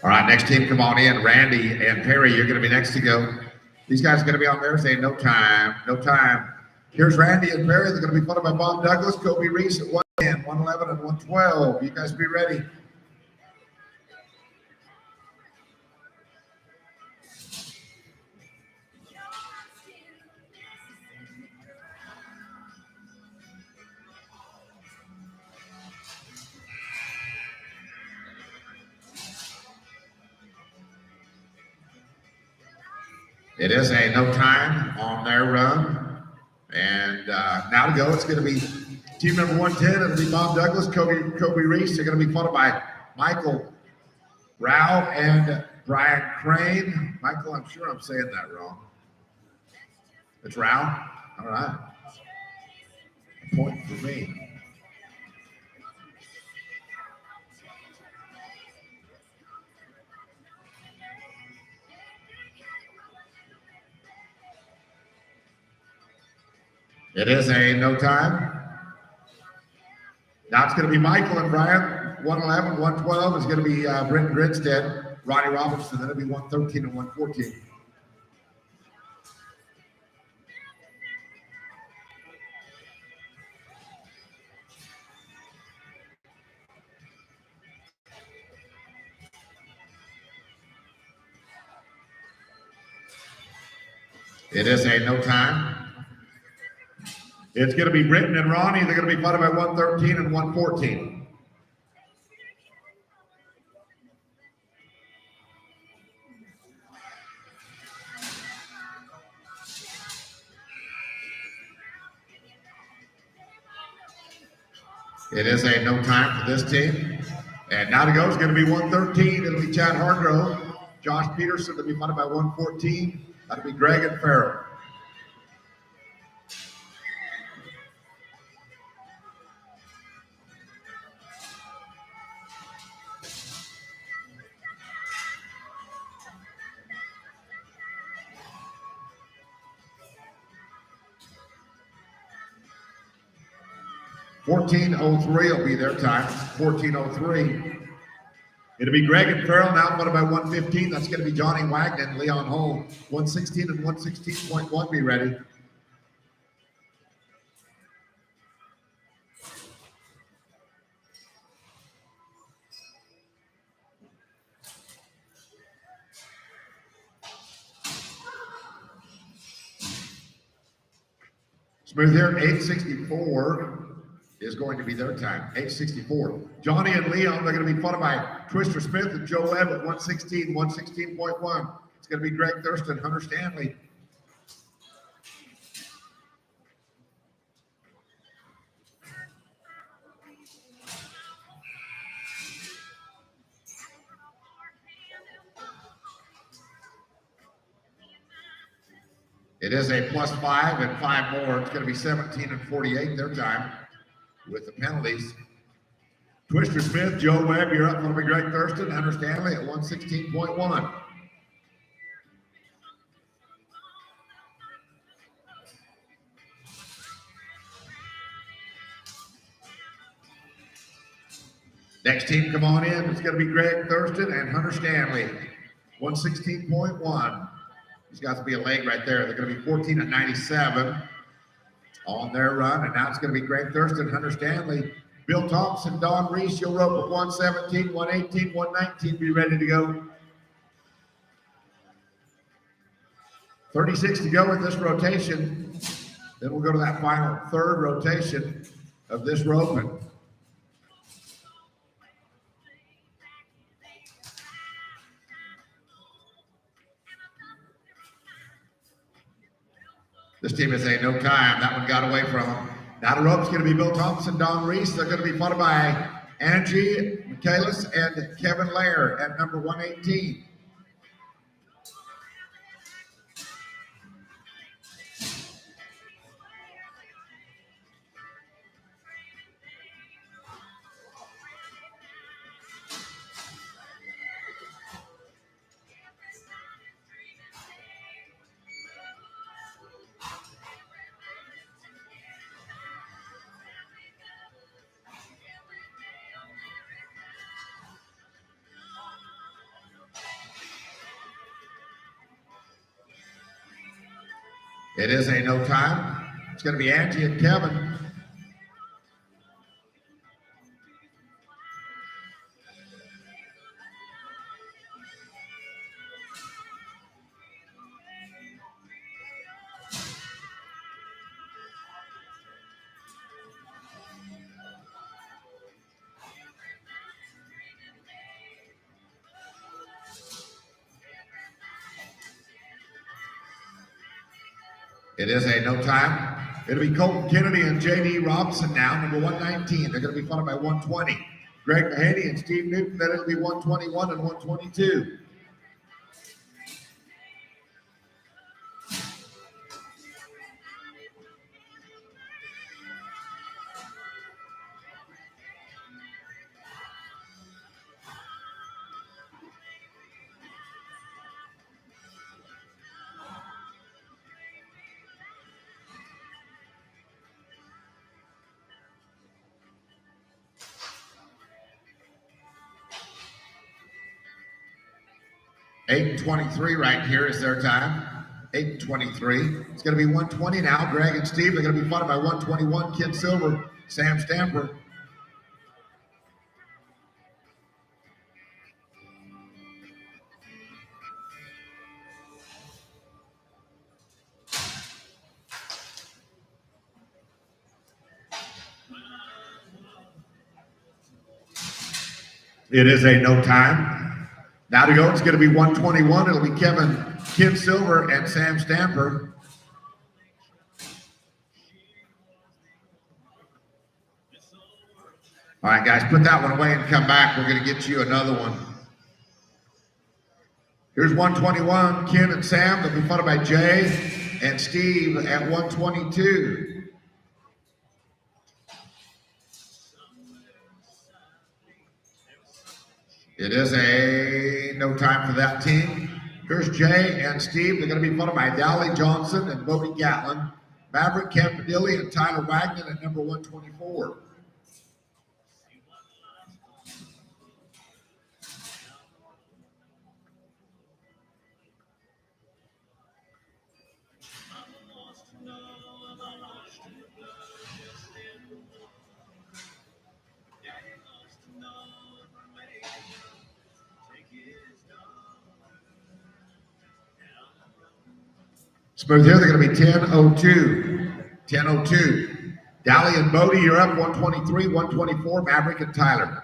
All right, next team, come on in. Randy and Perry, you're going to be next to go. These guys are going to be on there saying no time, no time. Here's Randy and Perry. They're going to be followed by Bob Douglas, Kobe Reese at 110, 111, and 112. You guys be ready. It is a no time on their run. And now to go, it's going to be team number 110. It'll be Bob Douglas, Kobe Reese. They're going to be followed by Michael Rao and Brian Crane. Michael, I'm sure I'm saying that wrong. It's Rao? All right. A point for me. It is a no time. Now it's going to be Michael and Brian. 111, 112 is going to be Brenton Grinstead, Ronnie Robinson. Then it'll be 113 and 114. It is a no time. It's going to be Britton and Ronnie. They're going to be followed by 113 and 114. It is a no time for this team. And now to go is going to be 113. It'll be Chad Hargrove, Josh Peterson. They'll be followed by 114. That'll be Greg and Farrell. 14:03 will be their time. 14:03. It'll be Greg and Farrell now, followed by 1:15. That's going to be Johnny Wagner and Leon Holm. 1:16 and 1:16.1 be ready. Smooth here, 8:64 is going to be their time, 8:64. Johnny and Leon, they're going to be followed by Twister Smith and Joe Webb at 1:16, 1:16.1. It's going to be Greg Thurston, Hunter Stanley. It is a +5 and 5 more. It's going to be 17 and 48 their time with the penalties. Twister Smith, Joe Webb, you're up. It'll be Greg Thurston, Hunter Stanley at 1:16.1. Next team, come on in. It's going to be Greg Thurston and Hunter Stanley, 1:16.1. There's got to be a leg right there. They're going to be 14 and 97 on their run. And now it's going to be Greg Thurston, Hunter Stanley, Bill Thompson, Don Reese. You'll rope at 1:17, 1:18, 1:19. Be ready to go. 36 to go in this rotation. Then we'll go to that final third rotation of this roping. This team is a no time. That one got away from them. Now the rope's going to be Bill Thompson, Don Reese. They're going to be followed by Angie Michaelis and Kevin Lair at number 118. It is a no time. It's going to be Angie and Kevin. It is a no time. It'll be Colton Kennedy and J.D. Robinson now, number 119. They're going to be followed by 120. Greg Mahaney and Steve Newton, then it'll be 121 and 122. $8:23 right here is their time. 8:23. It's going to be 120 now. Greg and Steve, they're going to be followed by 121. Ken Silver, Sam Stamper. It is a no time. Now to go, it's going to be 121. It'll be Ken Silver and Sam Stamper. All right, guys, put that one away and come back. We're going to get you another one. Here's 121, Ken and Sam. They'll be followed by Jay and Steve at 122. It is a no time for that team. Here's Jay and Steve. They're going to be followed by Dally Johnson and Bodie Gatlin, Maverick Campanile and Tyler Wagner at number 124. Smooth here, they're going to be 10:02. 10:02. Dally and Bodie, you're up 123, 124. Maverick and Tyler.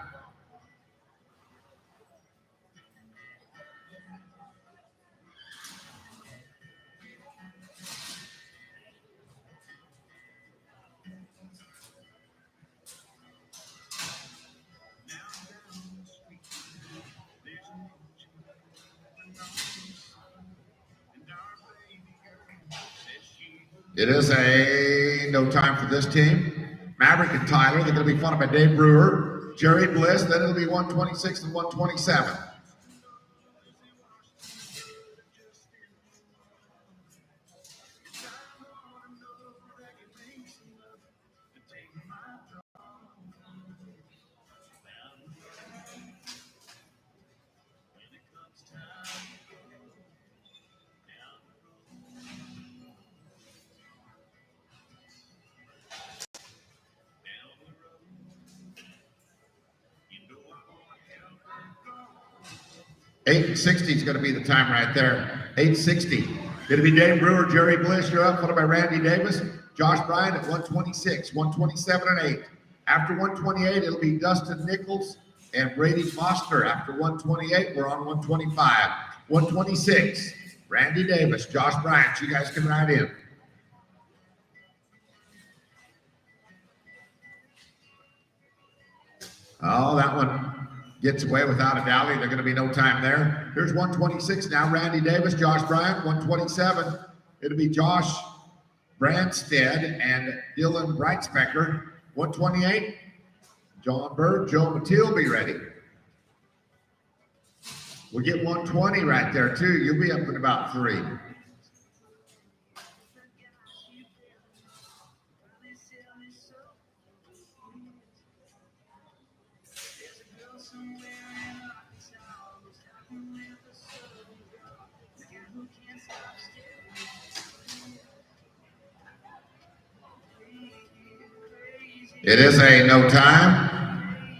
It is no time for this team. Maverick and Tyler, they're going to be followed by Dave Brewer, Jerry Bliss, then it'll be 126 and 127. $8.60 is going to be the time right there. $8.60. It'll be Dave Brewer, Jerry Bliss, you're up, followed by Randy Davis, Josh Bryan at 126, 127 and 8. After 128, it'll be Dustin Nichols and Brady Foster. After 128, we're on 125. 126, Randy Davis, Josh Bryan. You guys can ride in. Oh, that one gets away without a dally. There's going to be no time there. Here's 126 now. Randy Davis, Josh Bryant. 127. It'll be Josh Branstead and Dylan Breitspecker. 128. John Bird, Joe Mathiel, be ready. We'll get 120 right there too. You'll be up in about 3. It is a no time.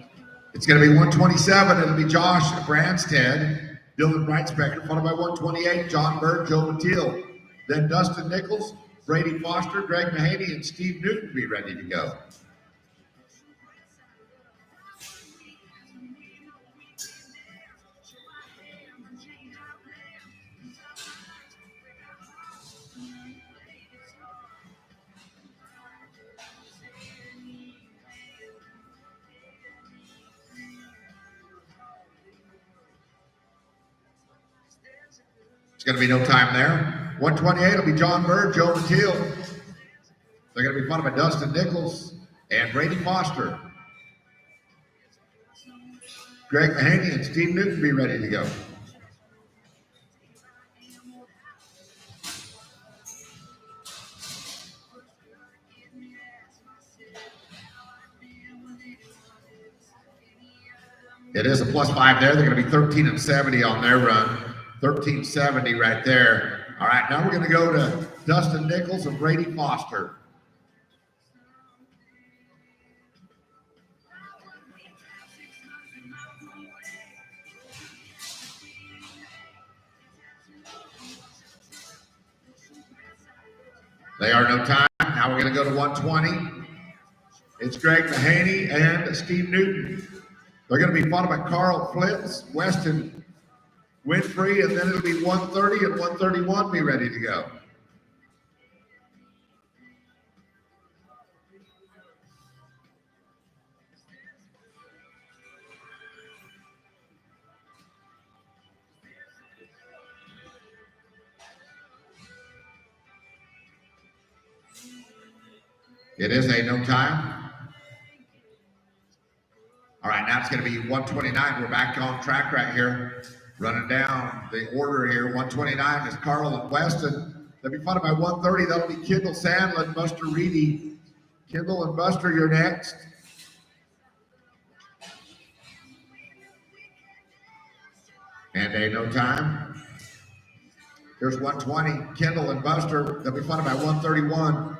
It's going to be 127. It'll be Josh Branstead, Dylan Breitspecker, followed by 128, John Bird, Joe Mathiel. Then Dustin Nichols, Brady Foster, Greg Mahaney, and Steve Newton be ready to go. It's going to be no time there. 128 will be John Bird, Joe Mathiel. They're going to be followed by Dustin Nichols and Brady Foster. Greg Mahaney and Steve Newton be ready to go. It is a +5 there. They're going to be 13 and 70 on their run. 1370 right there. All right, now we're going to go to Dustin Nichols and Brady Foster. They are no time. Now we're going to go to 120. It's Greg Mahaney and Steve Newton. They're going to be followed by Carl Flitz, Weston Winfrey, and then it'll be 130 and 131 be ready to go. It is a no time. All right, now it's going to be 129. We're back on track right here. Running down the order here. 129 is Carl and Weston. They'll be followed by 130. That'll be Kendall Sandlin and Buster Reedy. Kendall and Buster, you're next. And a no time. Here's 120. Kendall and Buster. They'll be followed by 131.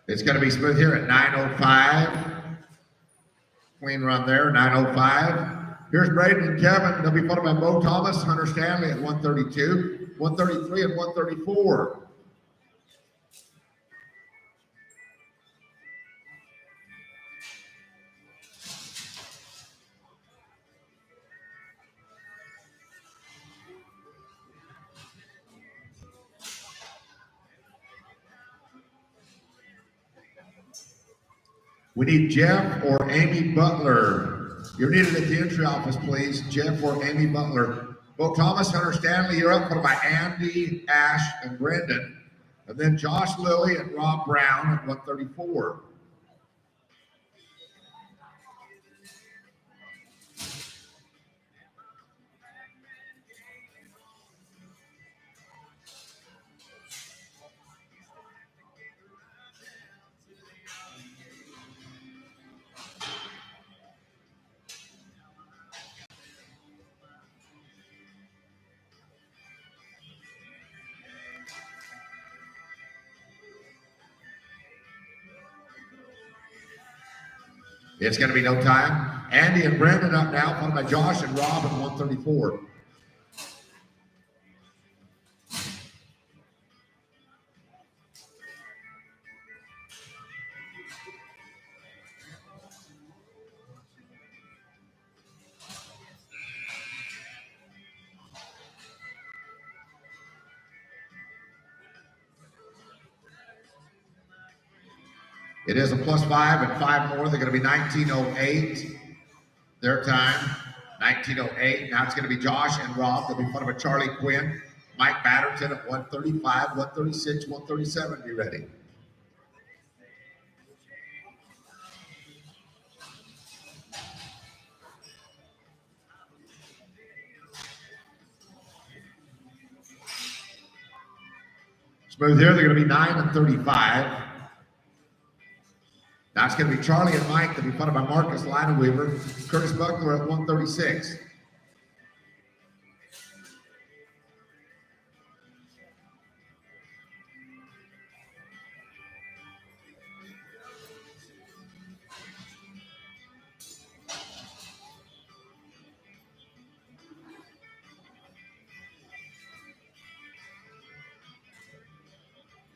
It's going to be smooth here at 9:05. Clean run there, 9:05. Here's Braden and Kevin. They'll be followed by Bo Thomas, Hunter Stanley at 132, 133, and 134. We need Jeff or Amy Butler. You're needed at the entry office, please. Jeff or Amy Butler. Bo Thomas, Hunter Stanley, you're up, followed by Andy, Ash, and Brendan. And then Josh Lilly and Rob Brown at 134. It's going to be no time. Andy and Brandon up now, followed by Josh and Rob at 134. It is a +5 and 5 more. They're going to be 19:08. Their time, 19:08. Now it's going to be Josh and Rob. They'll be followed by Charlie Quinn, Mike Batterton at 135, 136, 137. Be ready. Smooth here. They're going to be 9 and 35. Now it's going to be Charlie and Mike. They'll be followed by Marcus Lineweaver, Curtis Buckler at 136.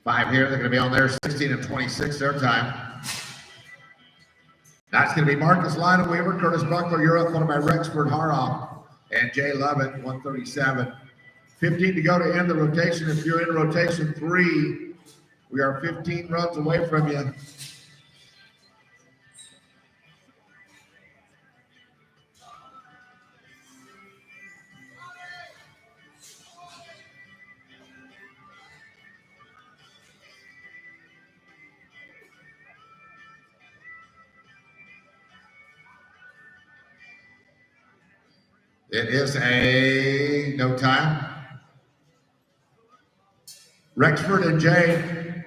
Five here. They're going to be on there, 16 and 26 their time. That's going to be Marcus Lineweaver, Curtis Buckler, you're up, followed by Rexford Haroff and Jay Lovett, 137. 15 to go to end the rotation. If you're in rotation 3, we are 15 runs away from you. It is a no time. Rexford and Jay.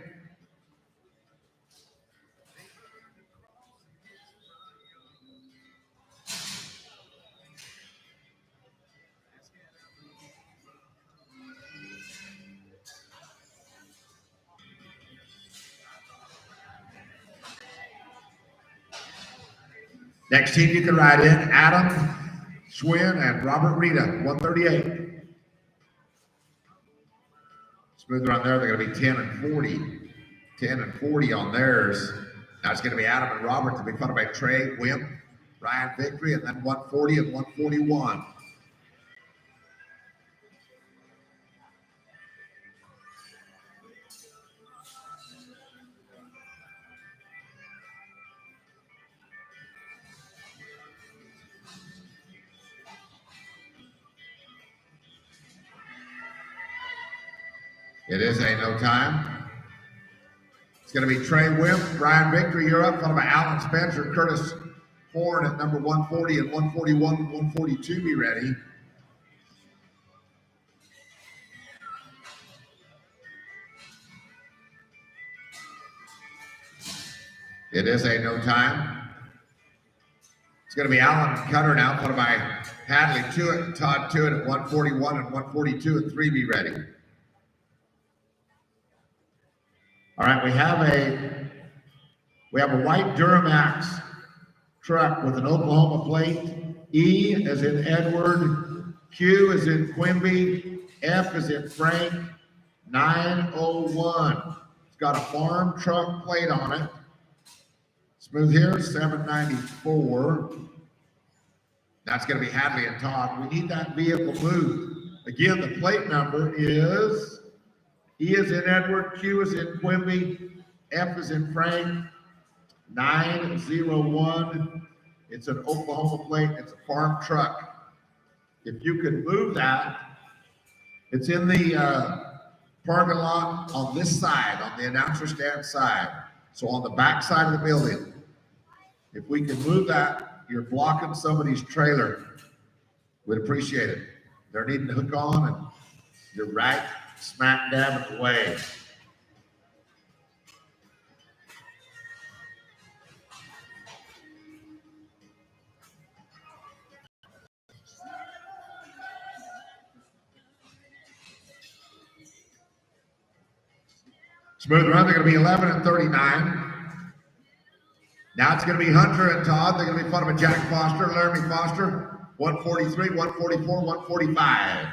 Next team you can ride in, Adam Schwinn and Robert Rita, 138. Smooth around there, they're going to be 10 and 40. 10 and 40 on theirs. Now it's going to be Adam and Robert to be followed by Trey Wimp, Ryan Victory, and then 140 and 141. It is a no time. It's going to be Trey Wimp, Ryan Victory, you're up, followed by Alan Spencer, Curtis Horn at number 140 and 141 and 142. Be ready. It is a no time. It's going to be Alan Cutter now, followed by Hadley Tuitt and Todd Tuitt at 141 and 142 and 3. Be ready. All right, we have a We have a white Duramax truck with an Oklahoma plate. E as in Edward, Q as in Quimby, F as in Frank, 901. It's got a farm truck plate on it. Smooth here, 794. That's going to be Hadley and Todd. We need that vehicle moved. Again, the plate number is E as in Edward, Q as in Quimby, F as in Frank, 901. It's an Oklahoma plate. It's a farm truck. If you could move that, it's in the parking lot on this side, on the announcer stand side. So on the back side of the building. If we can move that, you're blocking somebody's trailer. We'd appreciate it. They're needing to hook on and you're right smack dab in the way. Smooth run, they're going to be 11 and 39. Now it's going to be Hunter and Todd. They're going to be followed by Jack Foster, Laramie Foster, 143, 144, 145.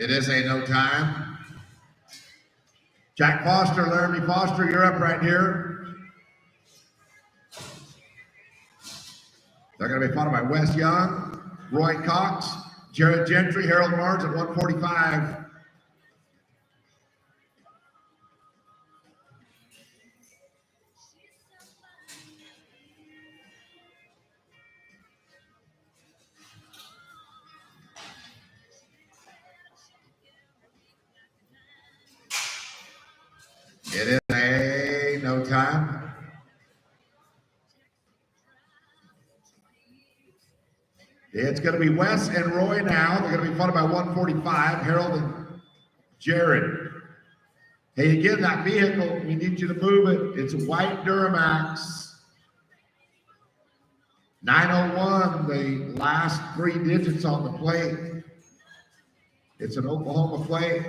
It is a no time. Jack Foster, Laramie Foster, you're up right here. They're going to be followed by Wes Young, Roy Cox, Jared Gentry, Harold Marge at 145. It is a no time. It's going to be Wes and Roy now. They're going to be followed by 145, Harold and Jared. Hey, again, that vehicle, we need you to move it. It's a white Duramax. 901, the last 3 digits on the plate. It's an Oklahoma plate.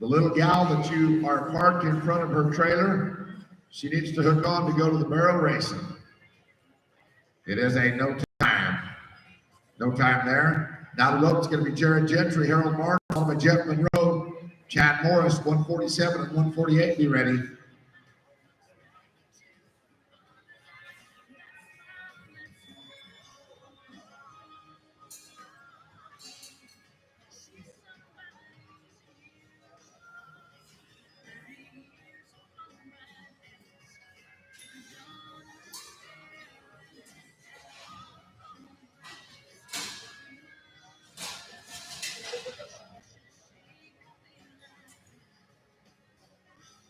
The little gal that you are parked in front of her trailer, she needs to hook on to go to the barrel racing. It is a no time. No time there. Now the rope's going to be Jared Gentry, Harold Martin, followed by Jeff Monroe, Chad Morris, 147 and 148. Be ready.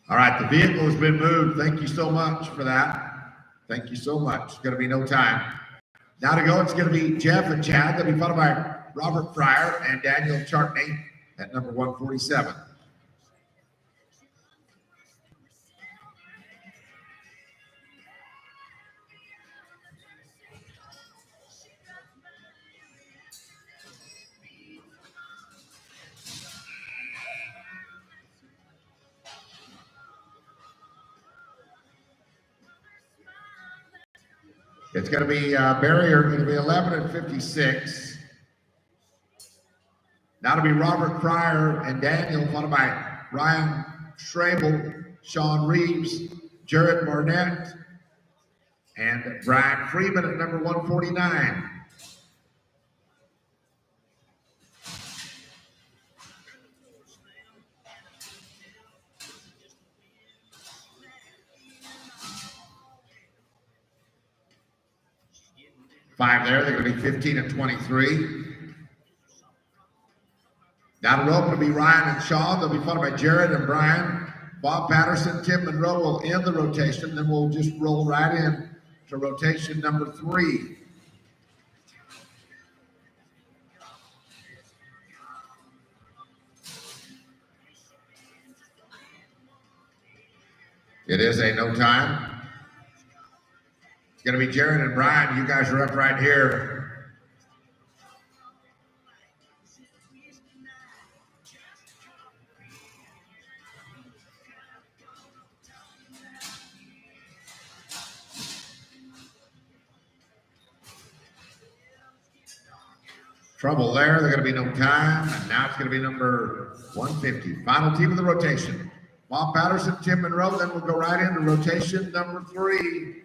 All right, the vehicle has been moved. Thank you so much for that. Thank you so much. It's going to be no time. Now to go, it's going to be Jeff and Chad. They'll be followed by Robert Fryer and Daniel Chartney at number 147. It's going to be Barrier, going to be 11 and 56. Now to be Robert Fryer and Daniel, followed by Ryan Schrabel, Sean Reeves, Jared Barnett, and Brian Freeman at number 149. Five there, they're going to be 15 and 23. Down the rope will be Ryan and Shaw. They'll be followed by Jared and Brian. Bob Patterson, Tim Monroe will end the rotation. Then we'll just roll right in to rotation number 3. It is a no time. It's going to be Jared and Brian. You guys are up right here. Trouble there. They're going to be no time. And now it's going to be number 150. Final team of the rotation. Bob Patterson, Tim Monroe. Then we'll go right into rotation number 3.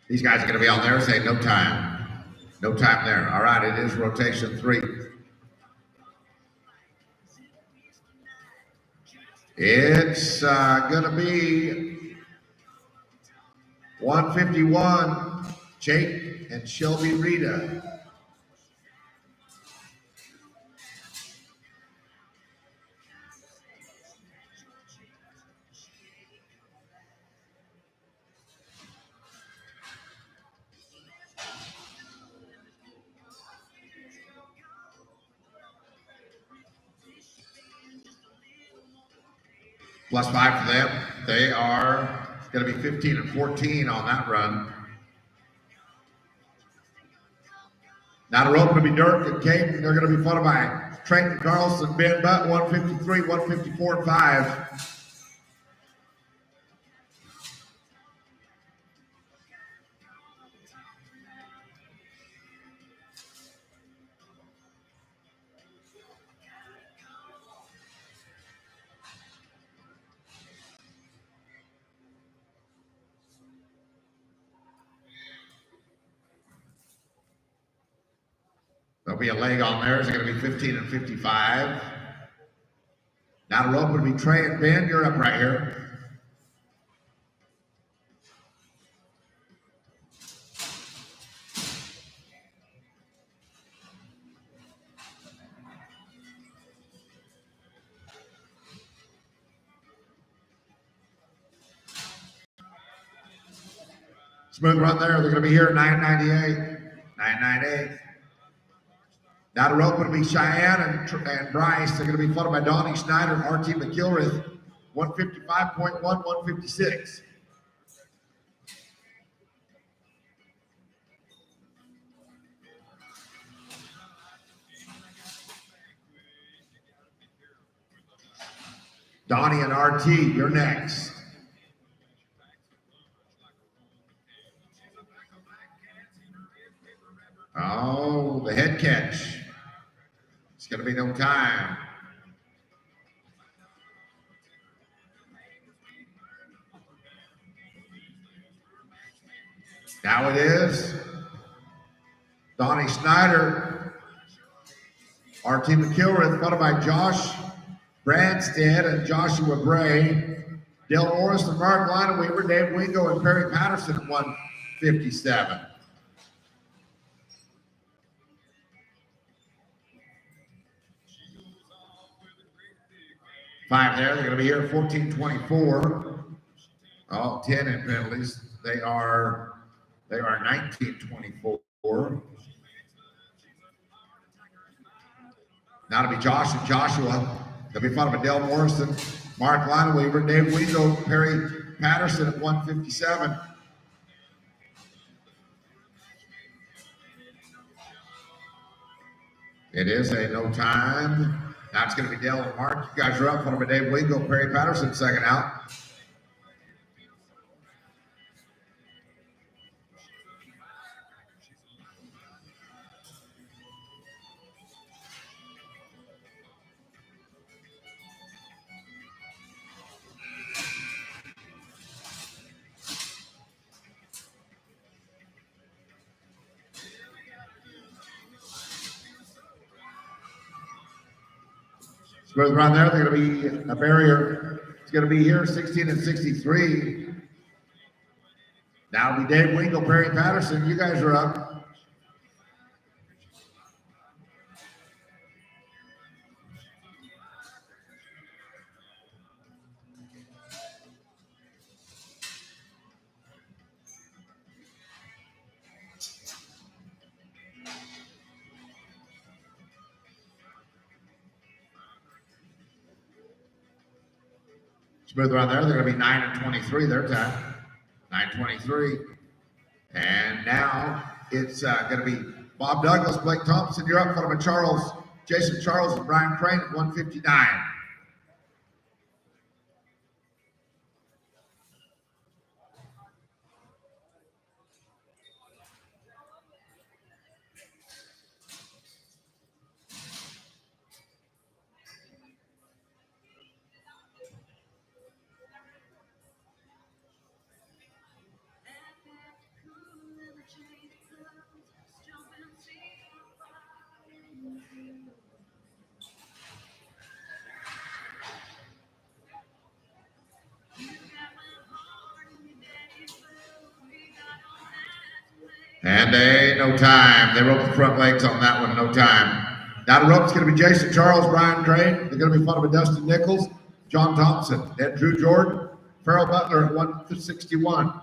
These guys are going to be on there saying no time. No time there. All right, it is rotation 3. It's going to be 151, Jake and Shelby Rita. +5 for them. They are going to be 15 and 14 on that run. Now the rope to be Dirk and Kate. They're going to be followed by Trenton Carlson, Ben Butt, 153, 154, and 5. There'll be a leg on there. It's going to be 15 and 55. Now the rope would be Trey and Ben. You're up right here. Smooth run there. They're going to be here at 998. 998. Now the rope will be Cheyenne and Bryce. They're going to be followed by Donnie Schneider and RT McIlrath, 155.1, 156. Donnie and RT, you're next. Oh, the head catch. It's going to be no time. Now it is Donnie Snyder, RT McIlrath, followed by Josh Branstead and Joshua Bray, Dale Morris and Mark Lineweaver, Dave Wingo and Perry Patterson at 157. Five there. They're going to be here at 14:24. Oh, 10 in penalties. They are 19:24. Now to be Josh and Joshua. They'll be followed by Dale Morrison, Mark Lineweaver, Dave Wingo, Perry Patterson at 157. It is a no time. Now it's going to be Dale and Mark. You guys are up. Followed by Dave Wingo, Perry Patterson, second out. Smooth run there. They're going to be a barrier. It's going to be here, 16 and 63. Now it'll be Dave Wingo, Perry Patterson. You guys are up. Smooth around there. They're going to be 9 and 23 their time. 9:23. And now it's going to be Bob Douglas, Blake Thompson. You're up, followed by Jason Charles, and Brian Crane at 159. And no time. They roped the front legs on that one, no time. Now the rope's going to be Jason Charles, Brian Crane. They're going to be followed by Dustin Nichols, John Thompson, and Drew Jordan, Farrell Butler at 161.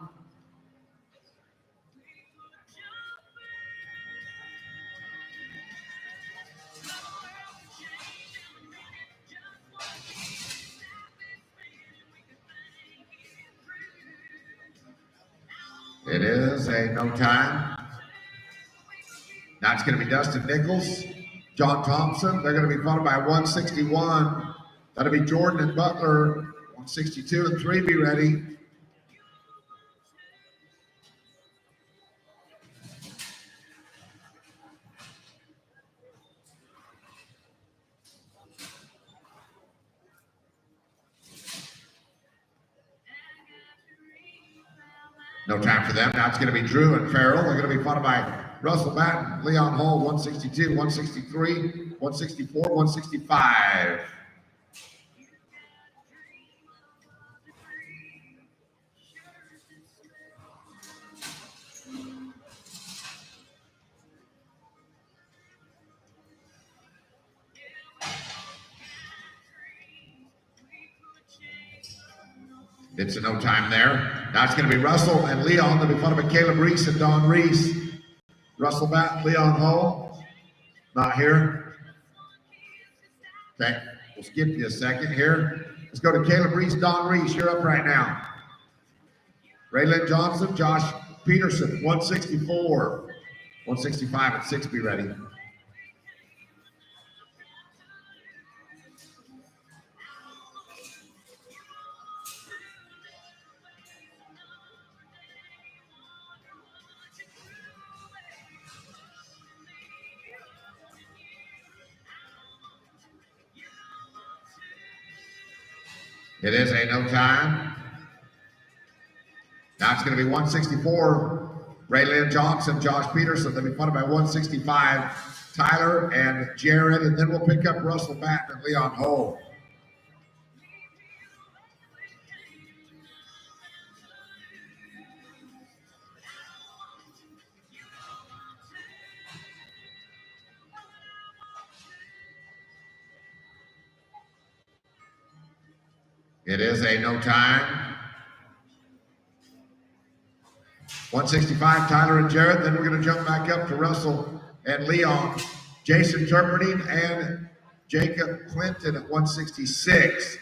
It is a no time. Now it's going to be Dustin Nichols, John Thompson. They're going to be followed by 161. That'll be Jordan and Butler. 162 and 3, be ready. No time for them. Now it's going to be Drew and Farrell. They're going to be followed by Russell Batten, Leon Hall, 162, 163, 164, 165. It's a no time there. Now it's going to be Russell and Leon. They'll be followed by Caleb Reese and Don Reese. Russell Batten, Leon Hall. Not here. Okay, we'll skip you a second here. Let's go to Caleb Reese, Don Reese. You're up right now. Raylyn Johnson, Josh Peterson, 164. 165 and 6, be ready. It is a no time. Now it's going to be 164. Raylyn Johnson, Josh Peterson. They'll be followed by 165. Tyler and Jared. And then we'll pick up Russell Batten and Leon Hall. It is a no time. 165, Tyler and Jared. Then we're going to jump back up to Russell and Leon. Jason Turperding and Jacob Clinton at 166.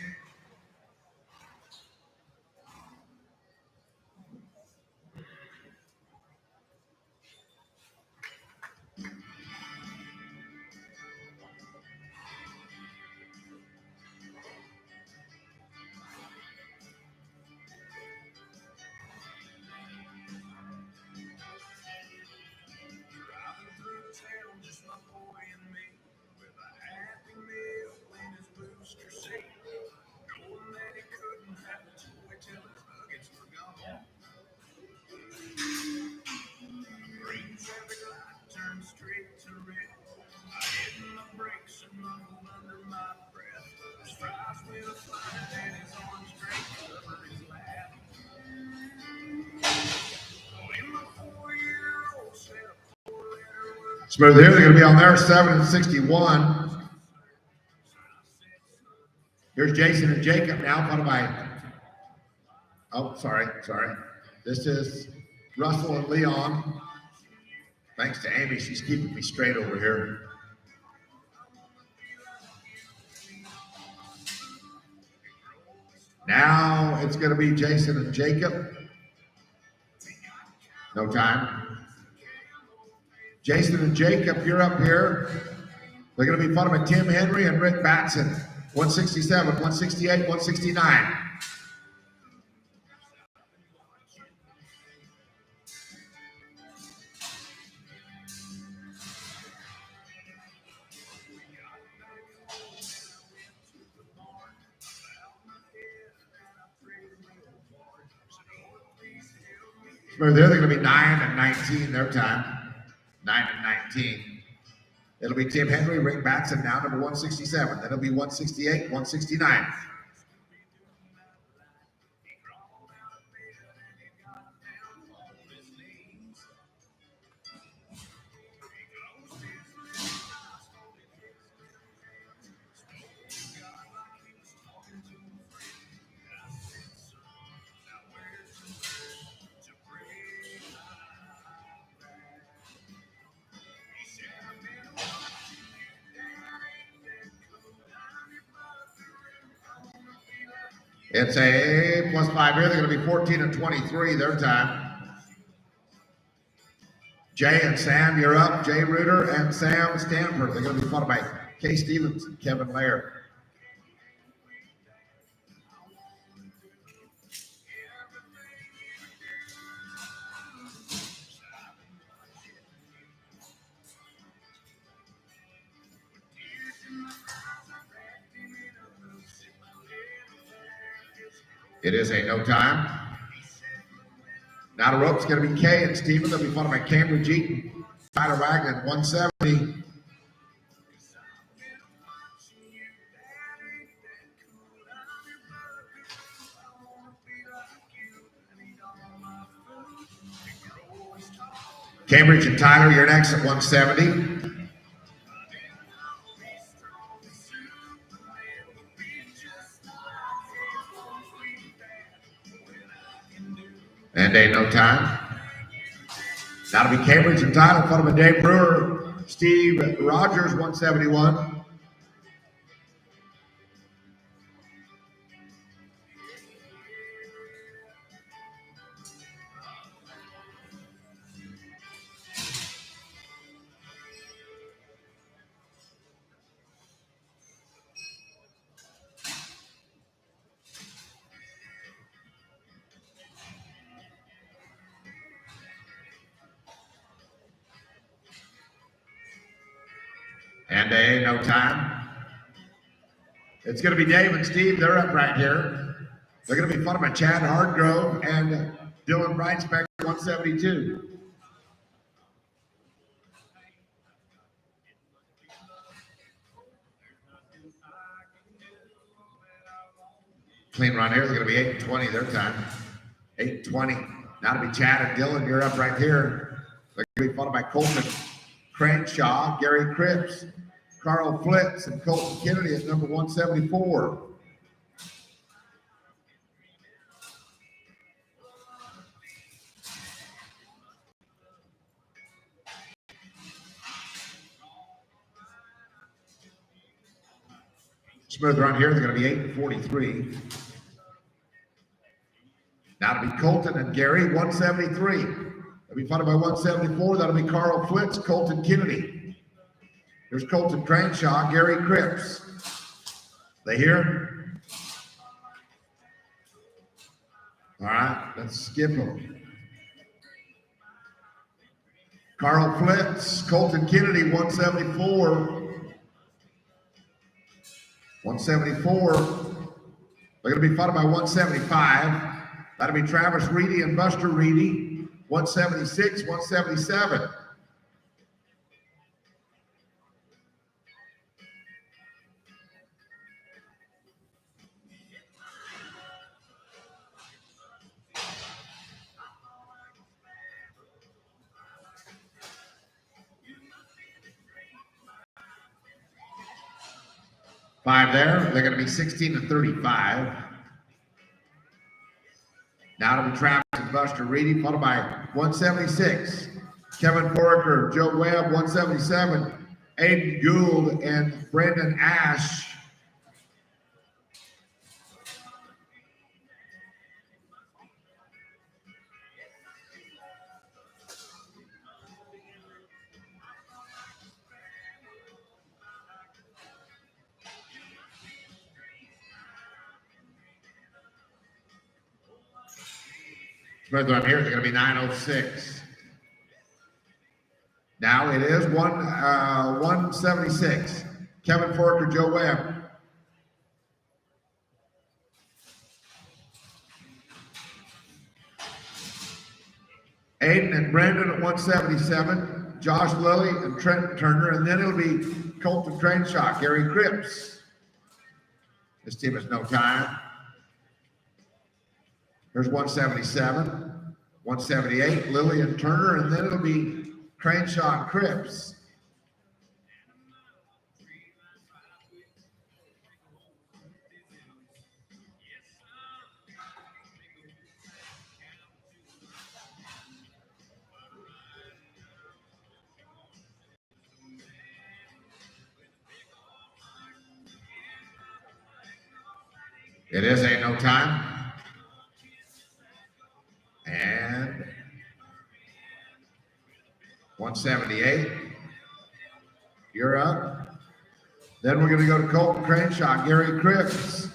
Smooth here. They're going to be on there, 7 and 61. Here's Jason and Jacob now, followed by, oh, sorry. This is Russell and Leon. Thanks to Amy, she's keeping me straight over here. Now it's going to be Jason and Jacob. No time. Jason and Jacob, you're up here. They're going to be followed by Tim Henry and Rick Batson. 167, 168, 169. They're going to be 9 and 19 their time. 9 and 19. It'll be Tim Henry, Rick Batson now, number 167. Then it'll be 168, 169. It's a +5 here. They're going to be 14 and 23 their time. Jay and Sam, you're up. Jay Reuter and Sam Stanford. They're going to be followed by Kay Stevens and Kevin Laird. It is a no time. Now the rope's going to be Kay and Steven. They'll be followed by Cambridge Eaton, Tyler Wagner, 170. Cambridge and Tyler, you're next at 170. And ain't no time. That'll be Cambridge and Tyler, followed by Dave Brewer, Steve Rogers, 171. And ain't no time. It's going to be Dave and Steve. They're up right here. They're going to be followed by Chad Hardgrove and Dylan Breitspeck, 172. Clean run here. They're going to be 8 and 20 their time. 8 and 20. Now to be Chad and Dylan. You're up right here. They're going to be followed by Colton Cranshaw, Gary Cripps, Carl Flitz, and Colton Kennedy at number 174. Smooth run here. They're going to be 8 and 43. Now to be Colton and Gary, 173. They'll be followed by 174. That'll be Carl Flitz, Colton Kennedy. There's Colton Cranshaw, Gary Cripps. They here? All right, let's skip them. Carl Flitz, Colton Kennedy, 174. 174. They're going to be followed by 175. That'll be Travis Reedy and Buster Reedy, 176, 177. Five there. They're going to be 16 and 35. Now it'll be Travis and Buster Reedy, followed by 176. Kevin Foraker, Joe Webb, 177. Aiden Gould and Brendan Ash. Whether I'm here, it's going to be 9:06. Now it is 176. Kevin Fork or Joe Webb. Aiden and Brandon at 177. Josh Lilly and Trent Turner. And then it'll be Colton Crenshaw, Gary Cripps. This team has no time. There's 177. 178, Lilly and Turner. And then it'll be Crenshaw and Cripps. It is Ain't No Time. And 178. You're up. Then we're going to go to Colton Crenshaw, Gary Cripps.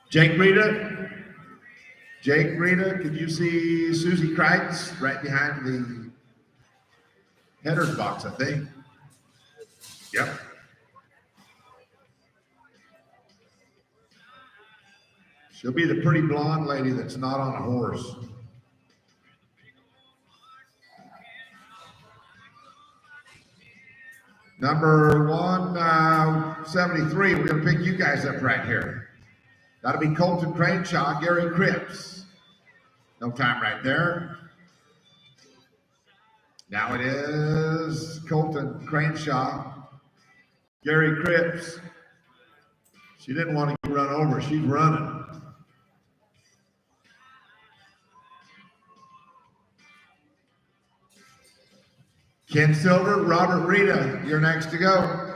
Jake Rita, could you see Susie Kreitz right behind the header's box, I think? Yep. She'll be the pretty blonde lady that's not on a horse. Number 173, we're going to pick you guys up right here. That'll be Colton Crenshaw, Gary Cripps. No time right there. Now it is Colton Crenshaw, Gary Cripps. She didn't want to run over. She's running. Ken Silver, Robert Rita, you're next to go.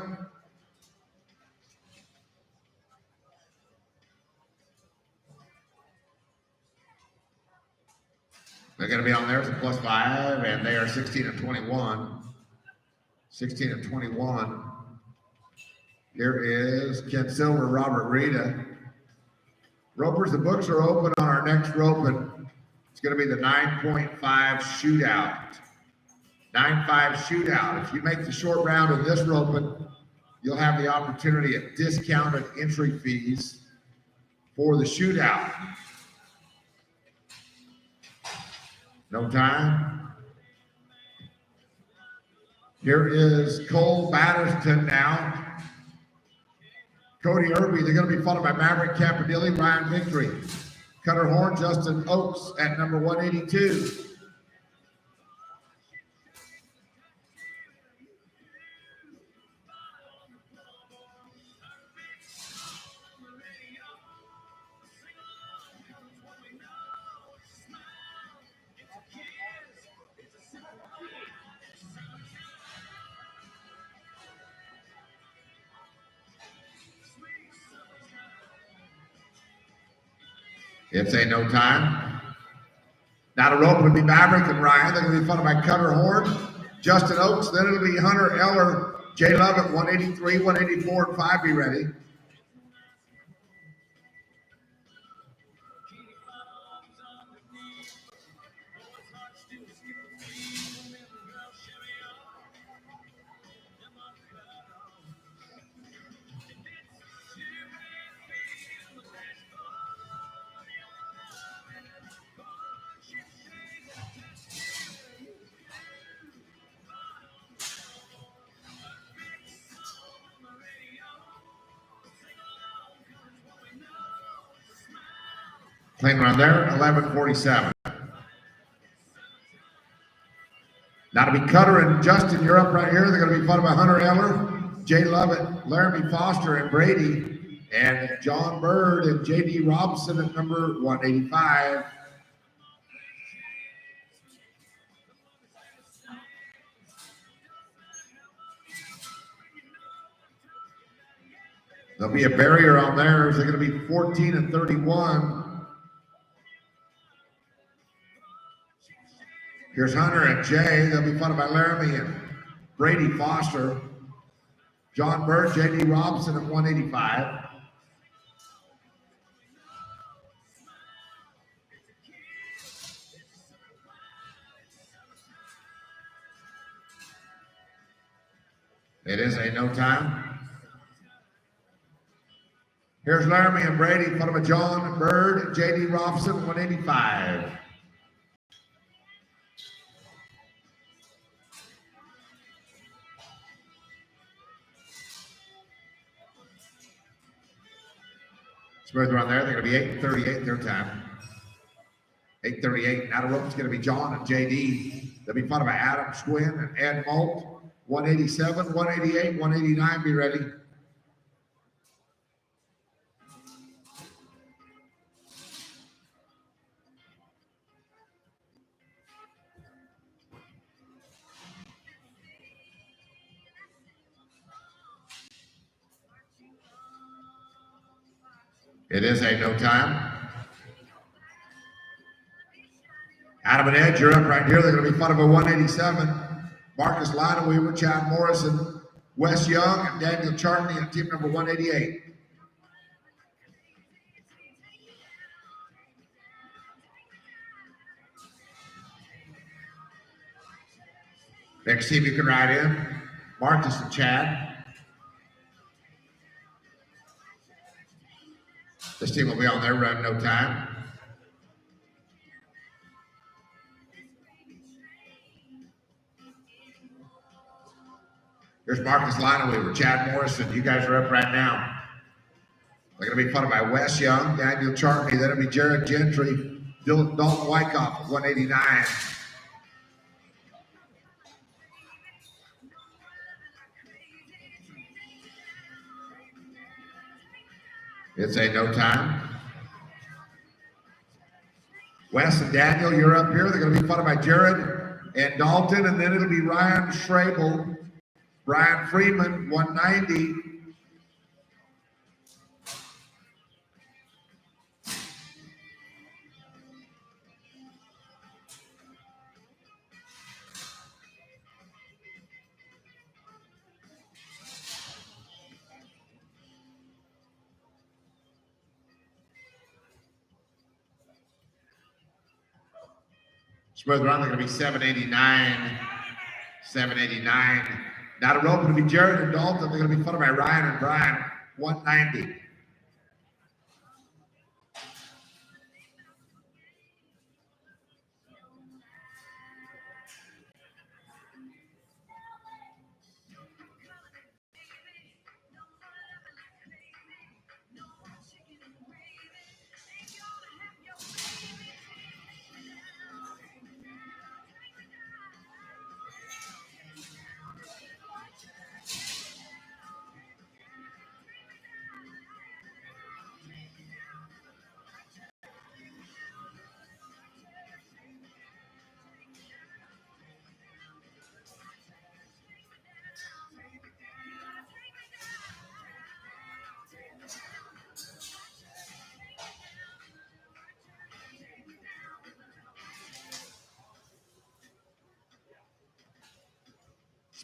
They're going to be on there for +5, and they are 16 and 21. 16 and 21. Here is Ken Silver, Robert Rita. Ropers, the books are open on our next rope, and it's going to be the 9.5 shootout. 9.5 shootout. If you make the short round in this roping, you'll have the opportunity at discounted entry fees for the shootout. No time. Here is Cole Batterston now. Cody Irby, they're going to be followed by Maverick Campanile, Ryan Victory. Cutter Horn, Justin Oaks at number 182. It's Ain't No Time. Now the rope would be Maverick and Ryan. They're going to be followed by Cutter Horn, Justin Oaks. Then it'll be Hunter Eller, Jay Love at 183, 184, and 5. Be ready. Clean run there, 11:47. Now to be Cutter and Justin, you're up right here. They're going to be followed by Hunter Eller, Jay Lovett, Laramie Foster, and Brady, and John Bird and J.D. Robinson at number 185. There'll be a barrier on theirs. They're going to be 14 and 31. Here's Hunter and Jay. They'll be followed by Laramie and Brady Foster. John Bird, J.D. Robinson at 185. It is a no time. Here's Laramie and Brady, followed by John Bird and J.D. Robinson, 185. Smooth run there. They're going to be 8:38 their time. 8:38. Out of rope is going to be John and J.D. They'll be followed by Adam Schwinn and Ed Molt. 187, 188, 189. Be ready. It is a no time. Adam and Ed, you're up right here. They're going to be followed by 187. Marcus Lineweaver, Chad Morrison, Wes Young, and Daniel Chartney and team number 188. Next team you can ride in, Marcus and Chad. This team will be on their run no time. Here's Marcus Lineweaver, Chad Morrison. You guys are up right now. They're going to be followed by Wes Young, Daniel Chartney. Then it'll be Jared Gentry, Dalton Wyckoff at 189. It's a no time. Wes and Daniel, you're up here. They're going to be followed by Jared and Dalton, and then it'll be Ryan Schrabel, Brian Freeman, 190. Smooth run, they're going to be 789. 789. Now to rope, it'll be Jared and Dalton. They're going to be followed by Ryan and Brian, 190.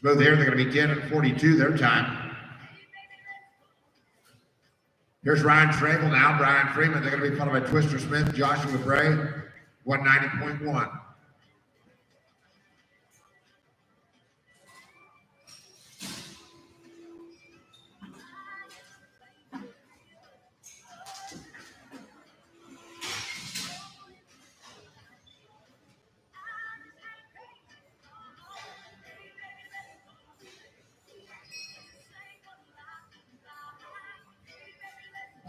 Smooth here, they're going to be 10 and 42 their time. Here's Ryan Schrabel now, Brian Freeman. They're going to be followed by Twister Smith, Joshua Bray, 190.1.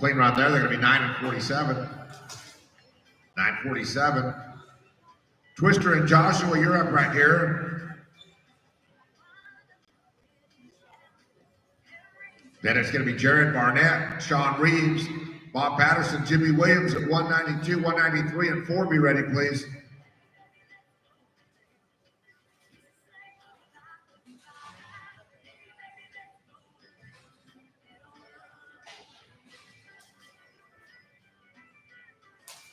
Clean right there. They're going to be 9 and 47. 9:47. Twister and Joshua, you're up right here. Then it's going to be Jared Barnett, Sean Reeves, Bob Patterson, Jimmy Williams at 192, 193, and 4. Be ready, please.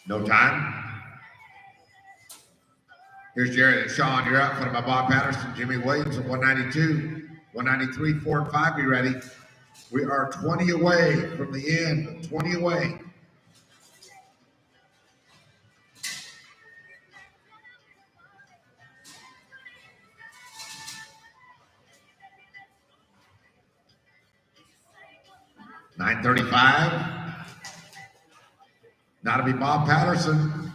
No time. Here's Jared and Sean. You're up. Followed by Bob Patterson, Jimmy Williams at 192, 193, 4, and 5. Be ready. We are 20 away from the end. 20 away. $9:35. Now to be Bob Patterson.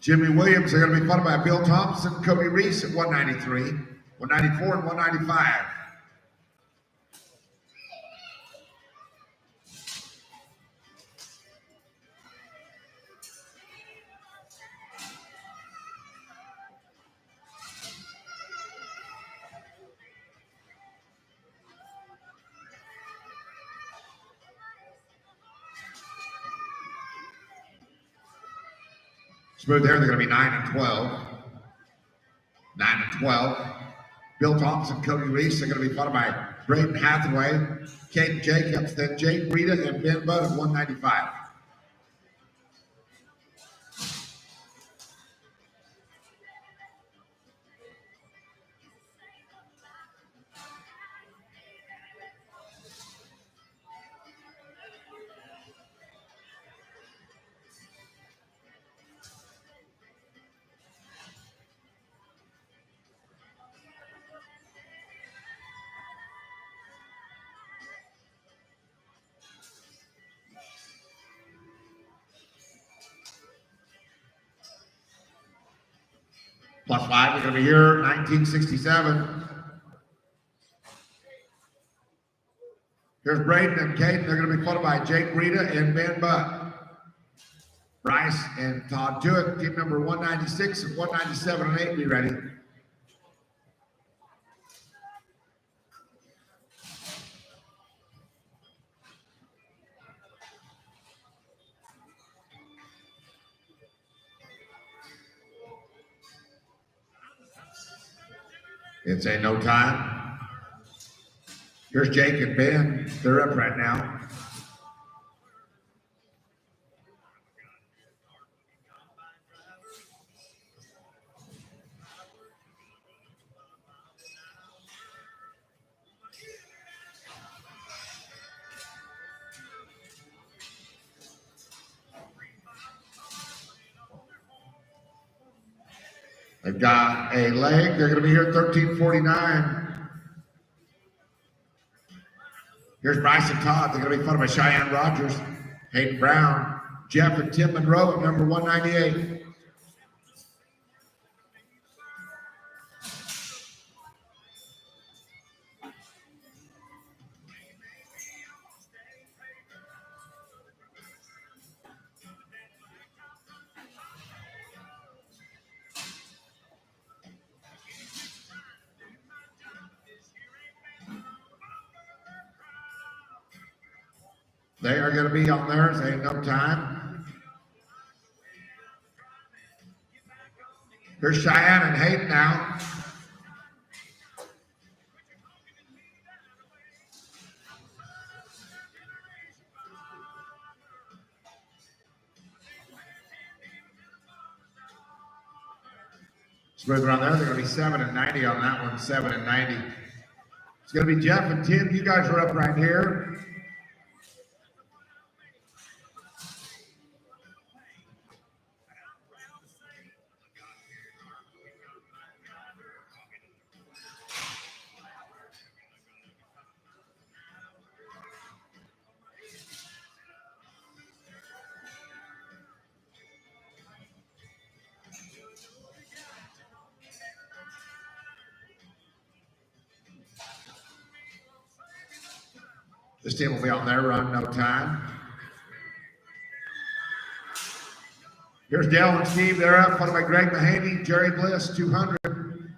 Jimmy Williams are going to be followed by Bill Thompson, Cody Reese at 193, 194, and 195. Smooth there, they're going to be 9 and 12. 9 and 12. Bill Thompson, Cody Reese are going to be followed by Braden Hathaway, Caden Jacobs, then Jake Rita, and Ben Budd at 195. Plus 5, we're going to be here, 1967. Here's Braden and Caden. They're going to be followed by Jake Rita and Ben Butt. Bryce and Todd Jewett, team number 196 and 197 and 8. Be ready. It's a no time. Here's Jake and Ben. They're up right now. They've got a leg. They're going to be here at 13:49. Here's Bryce and Todd. They're going to be followed by Cheyenne Rogers, Hayden Brown, Jeff and Tim Monroe at number 198. They are going to be on theirs. Ain't no time. Here's Cheyenne and Hayden now. Smooth around there. They're going to be 7 and 90 on that one. 7 and 90. It's going to be Jeff and Tim. You guys are up right here. This team will be on their run, no time. Here's Dale and Steve. They're up, followed by Greg Mahaney, Jerry Bliss, 200.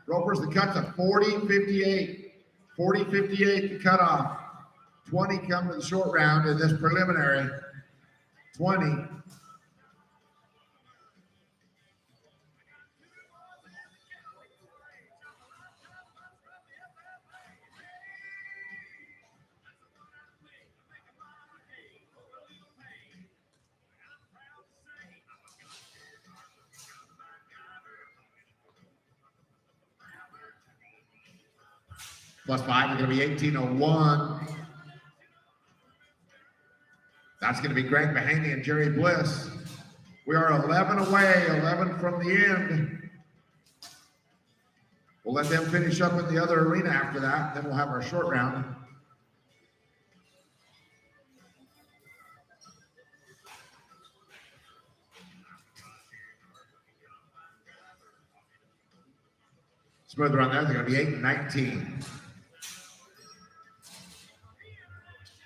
Ropers, the cut's a 40-58. 40-58, the cutoff. 20 come to the short round in this preliminary. 20. Plus 5 is going to be 1801. That's going to be Greg Mahaney and Jerry Bliss. We are 11 away, 11 from the end. We'll let them finish up in the other arena after that. Then we'll have our short round. Smoother on that, they're going to be 8-19.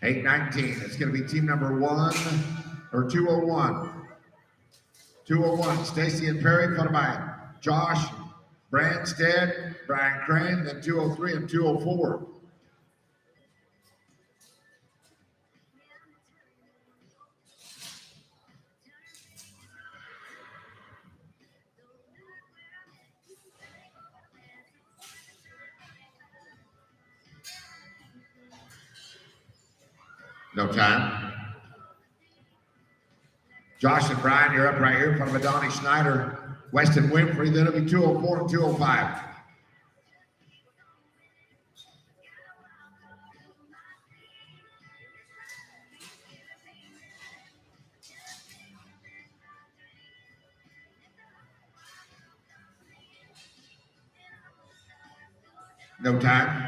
8-19. It's going to be team number 201. 201, Stacy and Perry, followed by Josh Branstead, Brian Crane, then 203 and 204. No time. Josh and Brian, you're up right here in front of Donnie Schneider, Weston Winfrey. Then it'll be 204 and 205. No time.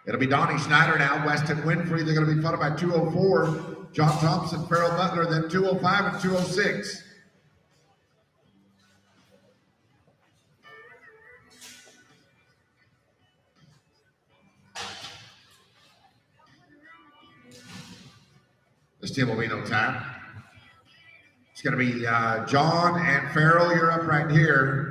It'll be Donnie Schneider now, Weston Winfrey. They're going to be followed by 204. John Thompson, Farrell Butler, then 205 and 206. This team will be no time. It's going to be John and Farrell. You're up right here.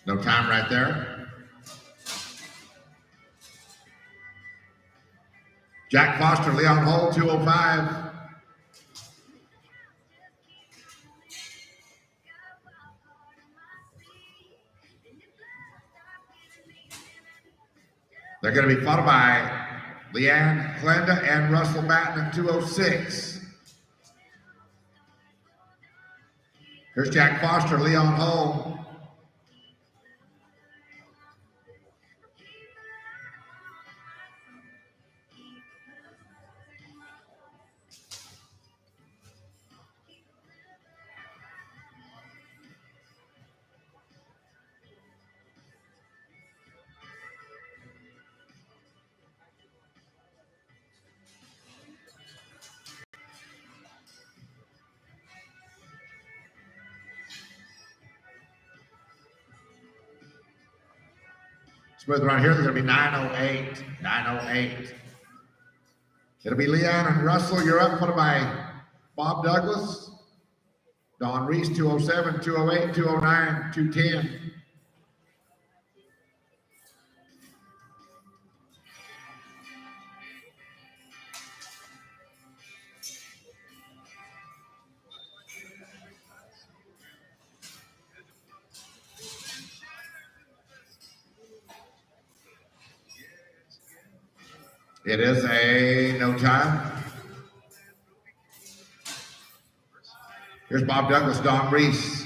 No time right there. Jack Foster, Leon Hull, 205. They're going to be followed by Leanne Klenda and Russell Batten at 206. Here's Jack Foster, Leon Hull. Smooth around here, they're going to be 908. 908. It'll be Leanne and Russell. You're up, followed by Bob Douglas, Don Reese, 207, 208, 209, 210. It is a no time. Here's Bob Douglas, Don Reese.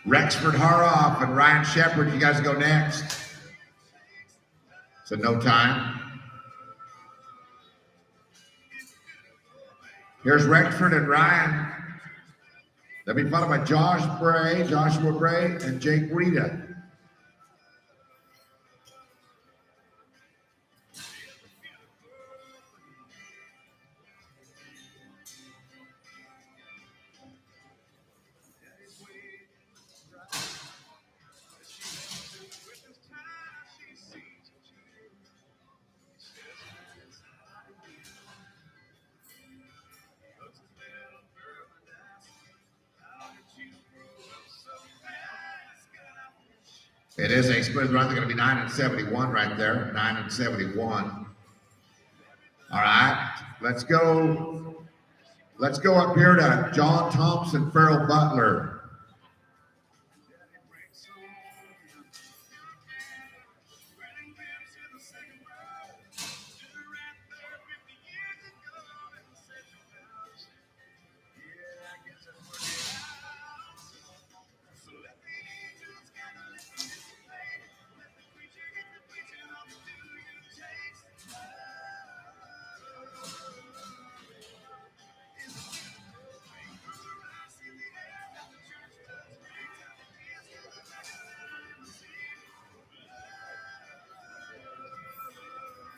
Rexford Haroff and Ryan Shepard, you guys go next. So no time. Here's Rexford and Ryan. They'll be followed by Joshua Bray, and Jake Rita. It is a smooth run. They're going to be 9 and 71 right there. 9 and 71. All right, let's go. Let's go up here to John Thompson, Farrell Butler.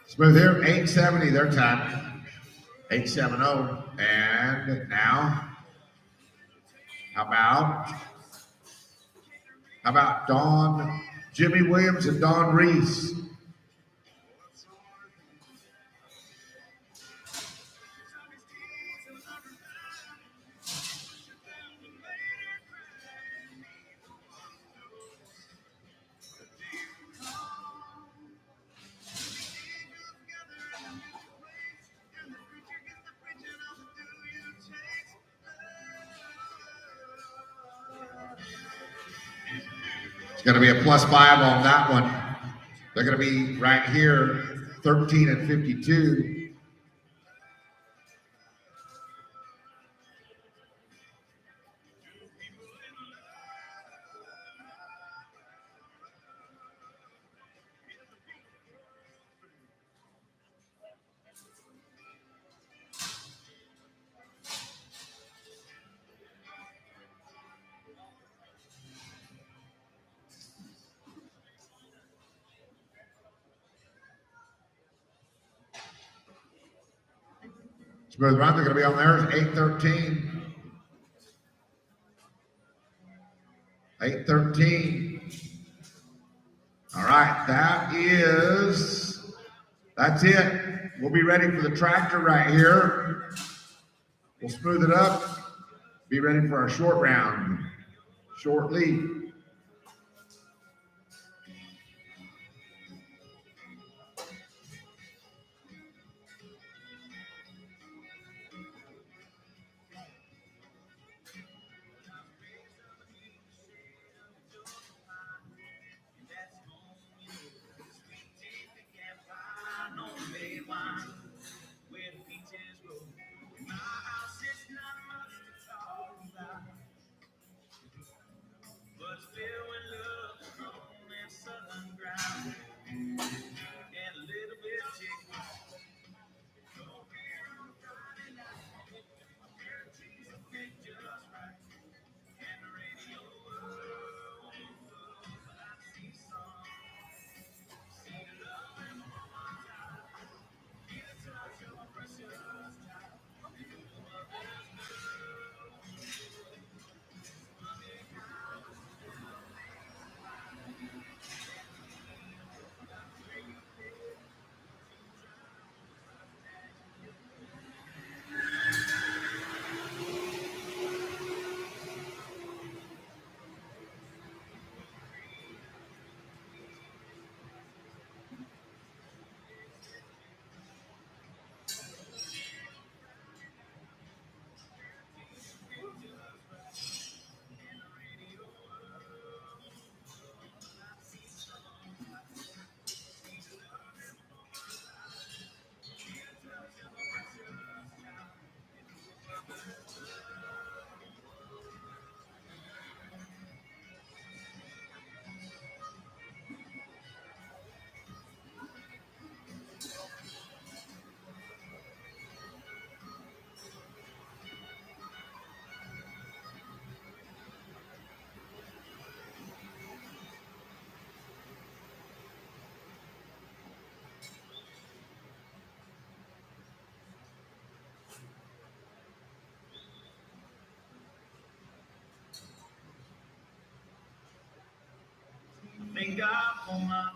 Smooth here, 870 their time. 870. And now, how about Jimmy Williams and Don Reese? It's going to be a +5 on that one. They're going to be right here, 13 and 52. Smooth run, they're going to be on there. 813. 813. All right, that's it. We'll be ready for the tractor right here. We'll smooth it up. Be ready for our short round shortly. God for my life.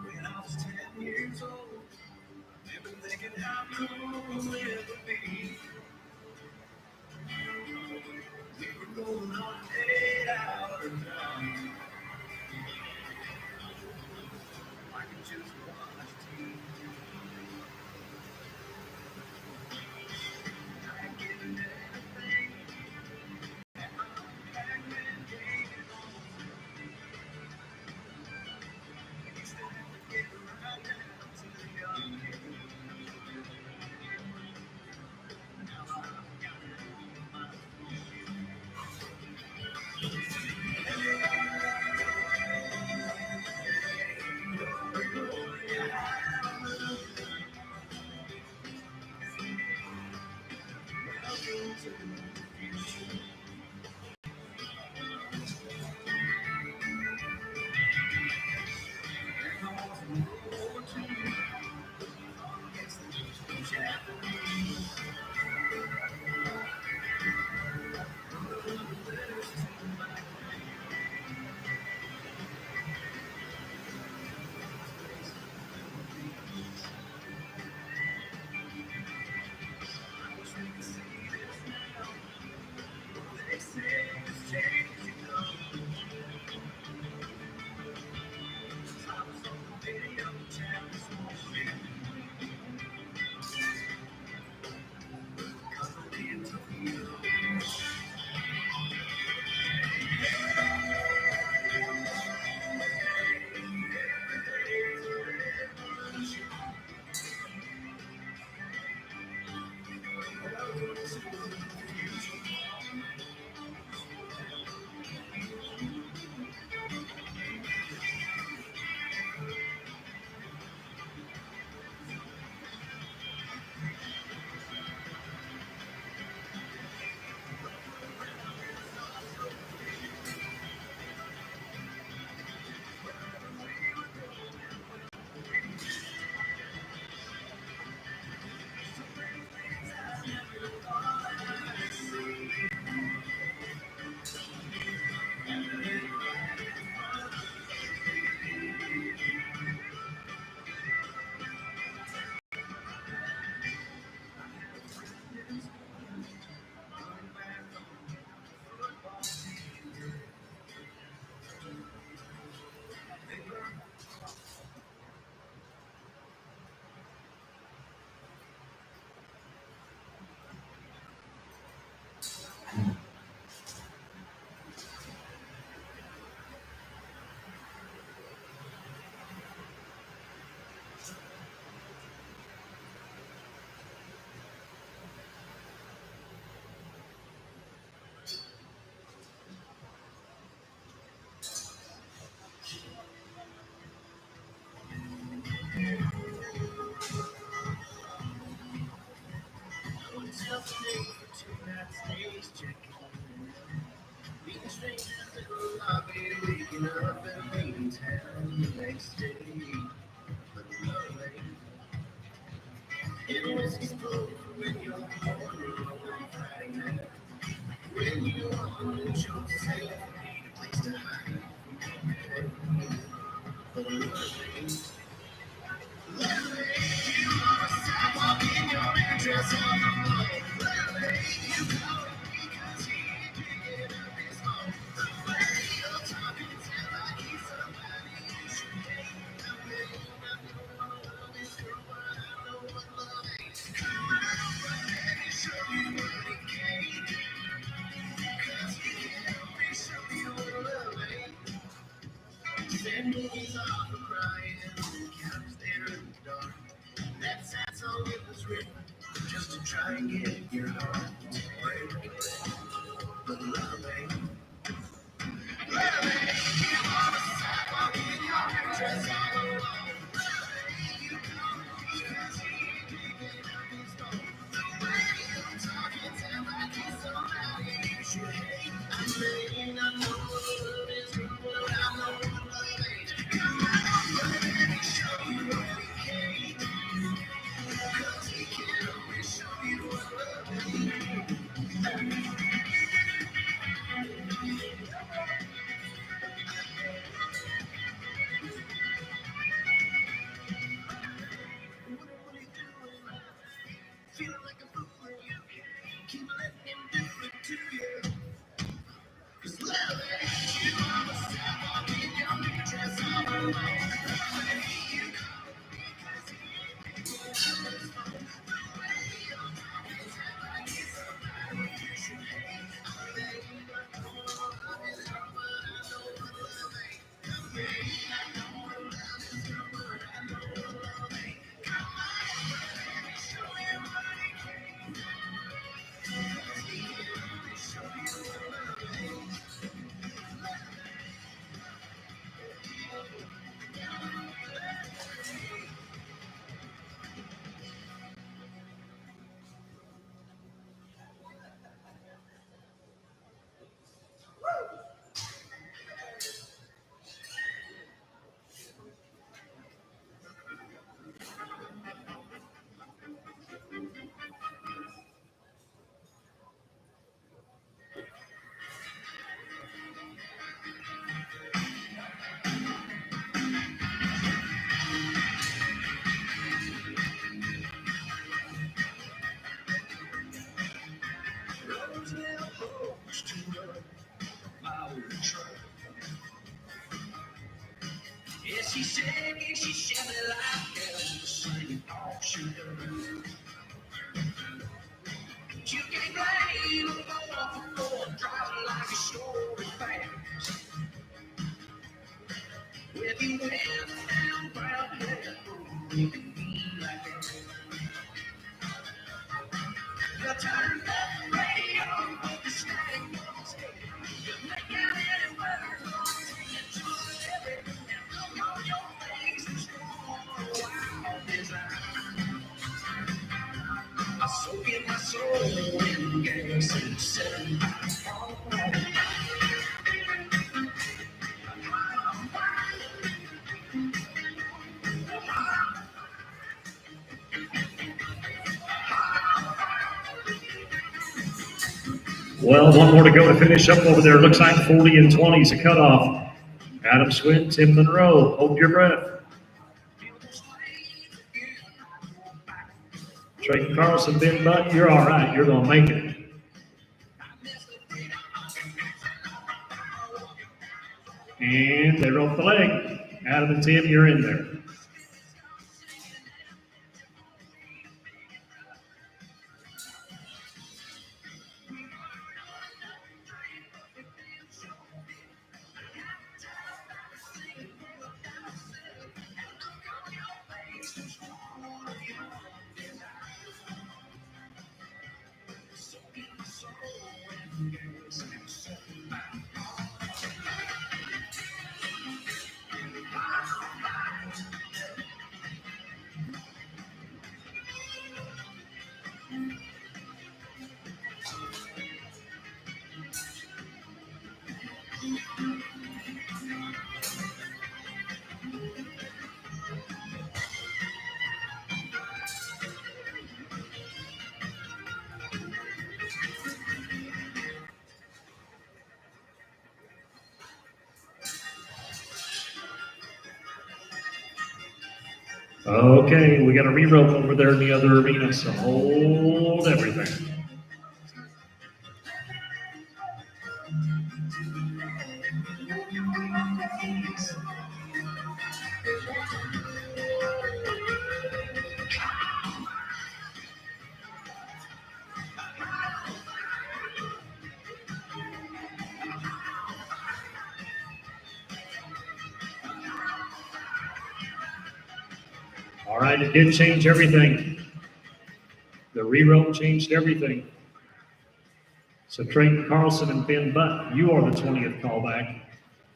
When I was 10 years old, I've been thinking how cool will it be. We were going on an 8-hour drive. I could just watch TV. I get everything that my Pac-Man gave it on. You still have to get right down to the young kid. Now I've got it on my Yeah, she said, and she said me like hell, singing all she does. You can't blame her for driving like a story fast. If you went down proud head, you can be like that. You turn that radio with the static noise. You make out any word, you do everything. And look on your face is wild desire. I soak in my soul in gas and set Well, one more to go to finish up over there. Looks like 40 and 20 is a cutoff. Adam Swint, Tim Monroe, hold your breath. Trayton Carlson, Ben Butt, you're all right. You're going to make it. And they rope the leg. Adam and Tim, you're in there. Okay, we got a re-rope over there in the other arena, so hold everything. All right, it did change everything. The re-rope changed everything. So Trayton Carlson and Ben Butt, you are the 20th callback.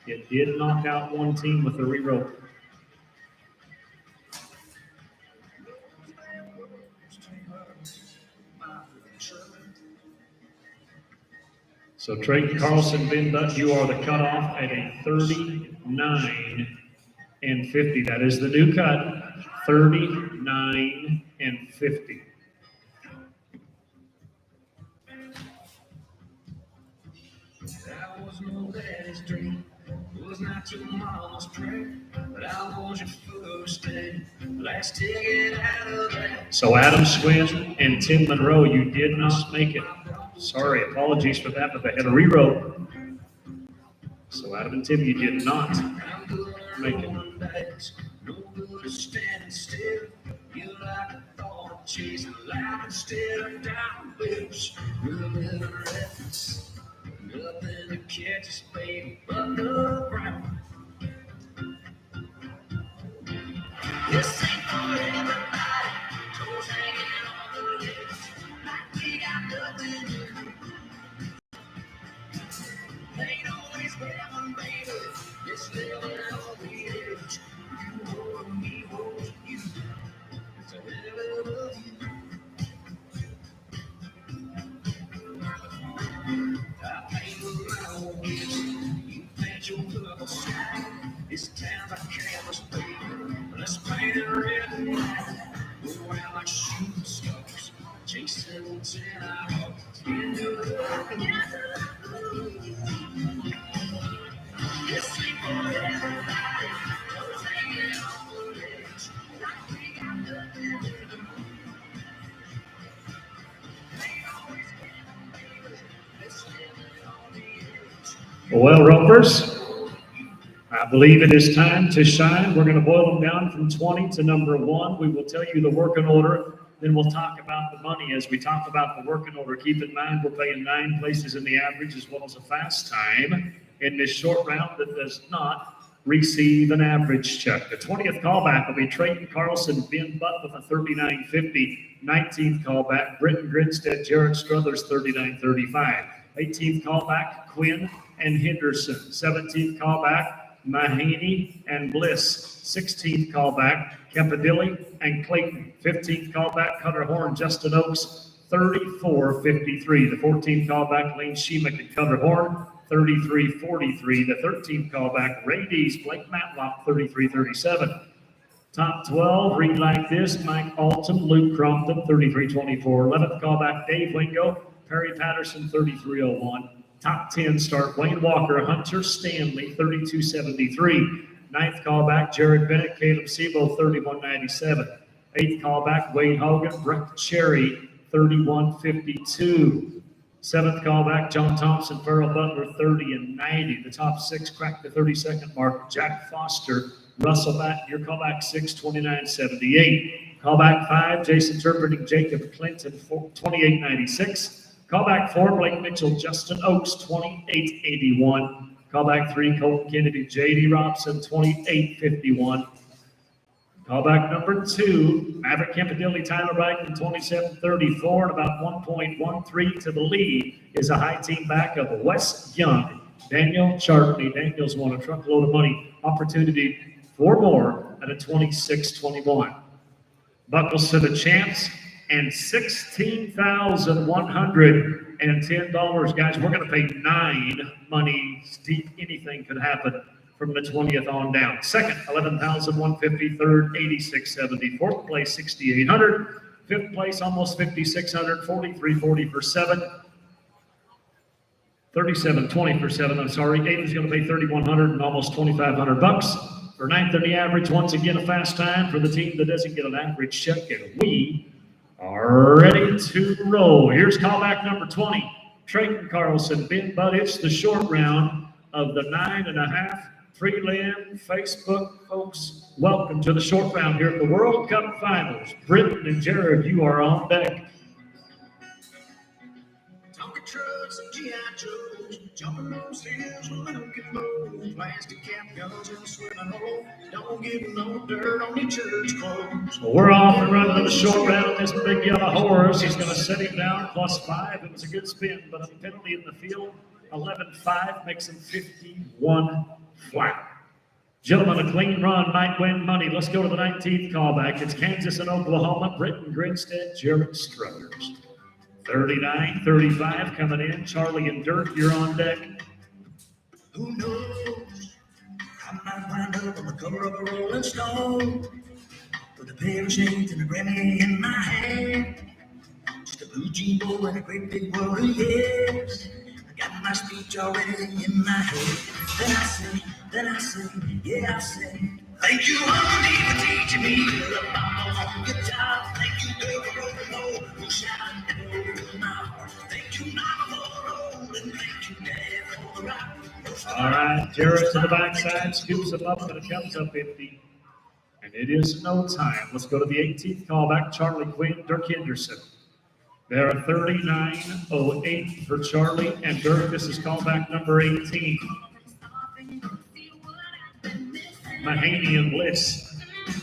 It did knock out one team with the re-rope. So Trayton Carlson, Ben Butt, you are the cutoff at a 39 and 50. That is the new cut. 39 and 50. That was no daddy's dream, it was not your mama's prayer, but I was your first and last ticket out of that. So Adam Swin and Tim Monroe, you did not make it. Sorry, apologies for that, but they had a re-rope. So Adam and Tim, you did not make it. legs. No good at standing still. You like a thought of chasing loud instead of down whips. Moving reference. Nothing to catch us, baby, but the ground. This ain't for everybody. Toes hanging on the edge. Like we got nothing to do. Ain't always heaven, baby. It's living on the edge. You hold me, hold you. It's a hell of you. I paint my own witch. You paint your purple sky. This town's a canvas, baby. Let's paint it red and white. Go around like shooting stars. Chasing what's in our hearts. Into the this ain't for everybody. Those hanging on the edge. Like we got nothing to do. Ain't always been, baby. Let's live it on the edge. Well, Ropers, I believe it is time to shine. We're going to boil them down from 20 to number 1. We will tell you the working order. Then we'll talk about the money. As we talk about the working order, keep in mind we're paying 9 places in the average as well as a fast time in this short round that does not receive an average check. The 20th callback will be Trayton Carlson, Ben Butt with a 39.50. 19th callback, Britton Grinstead, Jared Struthers, 39.35. 18th callback, Quinn and Henderson. 17th callback, Mahaney and Bliss. 16th callback, Campadilli and Clayton. 15th callback, Cutter Horn, Justin Oaks, 34.53. The 14th callback, Lane Sheemick and Cutter Horn, 33.43. The 13th callback, Ray Dees, Blake Matlock, 33.37. Top 12, read like this: Mike Alton, Luke Crompton, 33.24. 11th callback, Dave Wingo, Perry Patterson, 33.01. Top 10 start, Wayne Walker, Hunter Stanley, 32.73. 9th callback, Jared Bennett, Caleb Sebo, 31.97. 8th callback, Wade Hogan, Brett Cherry, 31.52. 7th callback, John Thompson, Farrell Butler, 30 and 90. The top 6 cracked the 30-second mark. Jack Foster, Russell Batt, your callback 6, 29.78. Callback 5, Jason Turpin, Jacob Clinton, 28.96. Callback 4, Blake Mitchell, Justin Oaks, 28.81. Callback 3, Colton Kennedy, J.D. Robson, 28.51. Callback number 2, Maverick Campadilli, Tyler Biden, 27.34, and about 1.13 to the lead is a high team back of Wes Young. Daniel Chartney. Daniel's won a truckload of money. Opportunity for more at a 26.21. Buckles to the champs and $16,110. Guys, we're going to pay 9 money deep. Anything could happen from the 20th on down. Second, $11,150. Third, $86.70. Fourth place, $6,800. Fifth place, almost $5,600. 43.40 for 7. 37.20 for 7. I'm sorry. 8 is going to pay $3,100 and almost $2,500 for 9th in the average. Once again, a fast time for the team that doesn't get an average check, and we are ready to roll. Here's callback number 20. Trayton Carlson, Ben Butt. It's the short round of the 9.5 prelim Facebook. Folks, welcome to the short round here at the World Cup Finals. Britton and Jared, you are on deck. Tonka trucks and G.I. Joes, jumping those hills with little kilos, plastic cap guns in the swimming hole. Don't get no dirt on your church clothes. Well, we're off and running to the short round. This big yellow horse is going to set him down +5. It was a good spin, but a penalty in the field. 11.5 makes him 51 flat. Gentlemen, a clean run might win money. Let's go to the 19th callback. It's Kansas and Oklahoma. Britton Grinstead, Jared Struthers. 39.35 coming in. Charlie and Dirk, you're on deck. Who knows? I might wind up on the cover of a Rolling Stone with a pair of shades and a Grammy in my hand. Just a blue jean boy and a great big world of yes. I got my speech already in my head. Then I say, yeah, I say, thank you, honey, for teaching me to love my own guitar. Thank you, girl, for rolling low, who shine over my heart. Thank you, mama, for rolling. Thank you, dad, for the rock. Those All right, Jarrett to the backside, scoops him up, and it comes up empty. And it is no time. Let's go to the 18th callback. Charlie Quinn, Dirk Henderson. There are 39.08 for Charlie and Dirk. This is callback number 18. Mahaney and Bliss,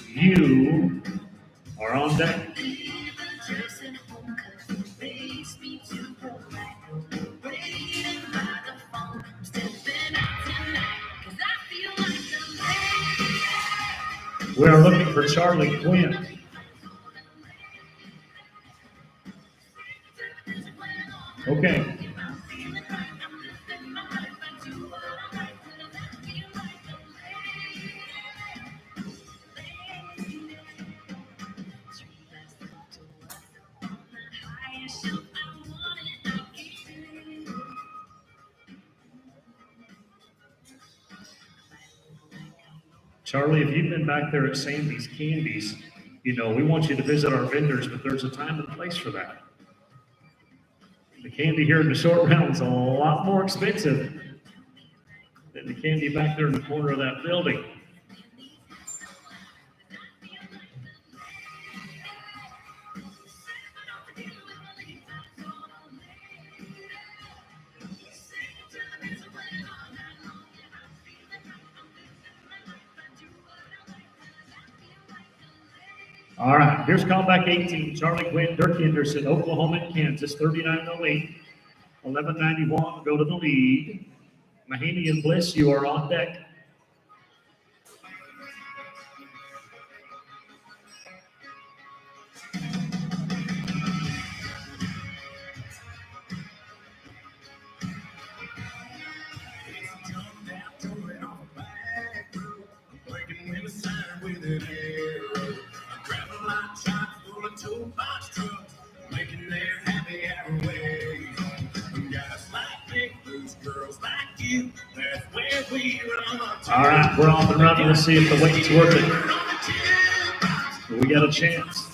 you are on deck. We are looking for Charlie Quinn. Okay. Charlie, if you've been back there at Sandy's Candies, you know, we want you to visit our vendors, but there's a time and place for that. The candy here in the short round is a lot more expensive than the candy back there in the corner of that building. All right, here's callback 18, Charlie Quinn, Dirk Henderson, Oklahoma and Kansas, 39.08, 11.91, go to the lead. Mahaney and Bliss, you are on deck. All right, we're off and running. Let's see if the weight's worth it. We got a chance.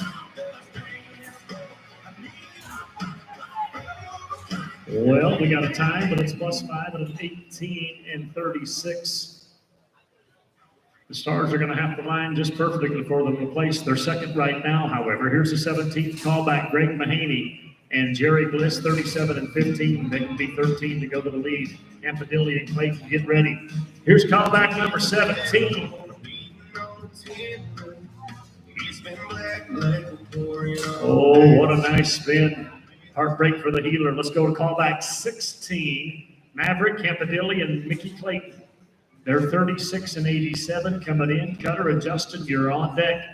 Well, we got a time, but it's +5 at an 18 and 36. The Stars are going to have to line just perfectly for them to place their second right now, however. Here's the 17th callback, Greg Mahaney and Jerry Bliss, 37 and 15. They can be 13 to go to the lead. Campadilli and Clayton, get ready. Here's callback number 17. Oh, what a nice spin. Heartbreak for the healer. Let's go to callback 16. Maverick, Campadilli, and Mickey Clayton. They're 36 and 87 coming in. Cutter and Justin, you're on deck.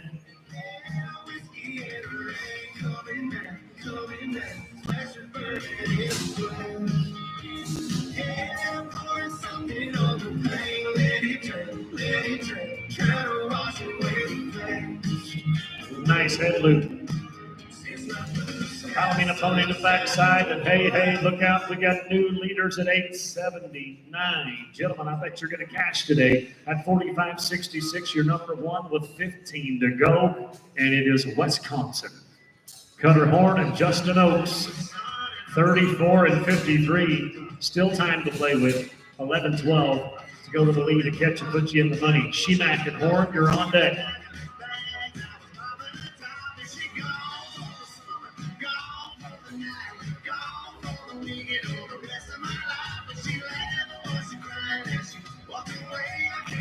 Nice head loop. Following opponent to the backside, and hey, look out, we got new leaders at 879. Gentlemen, I bet you're going to cash today. At 45.66, you're number one with 15 to go, and it is Wisconsin. Cutter Horn and Justin Oaks, 34 and 53. Still time to play with, 11-12 to go to the lead and catch and put you in the money. Shemak and Horn, you're on deck.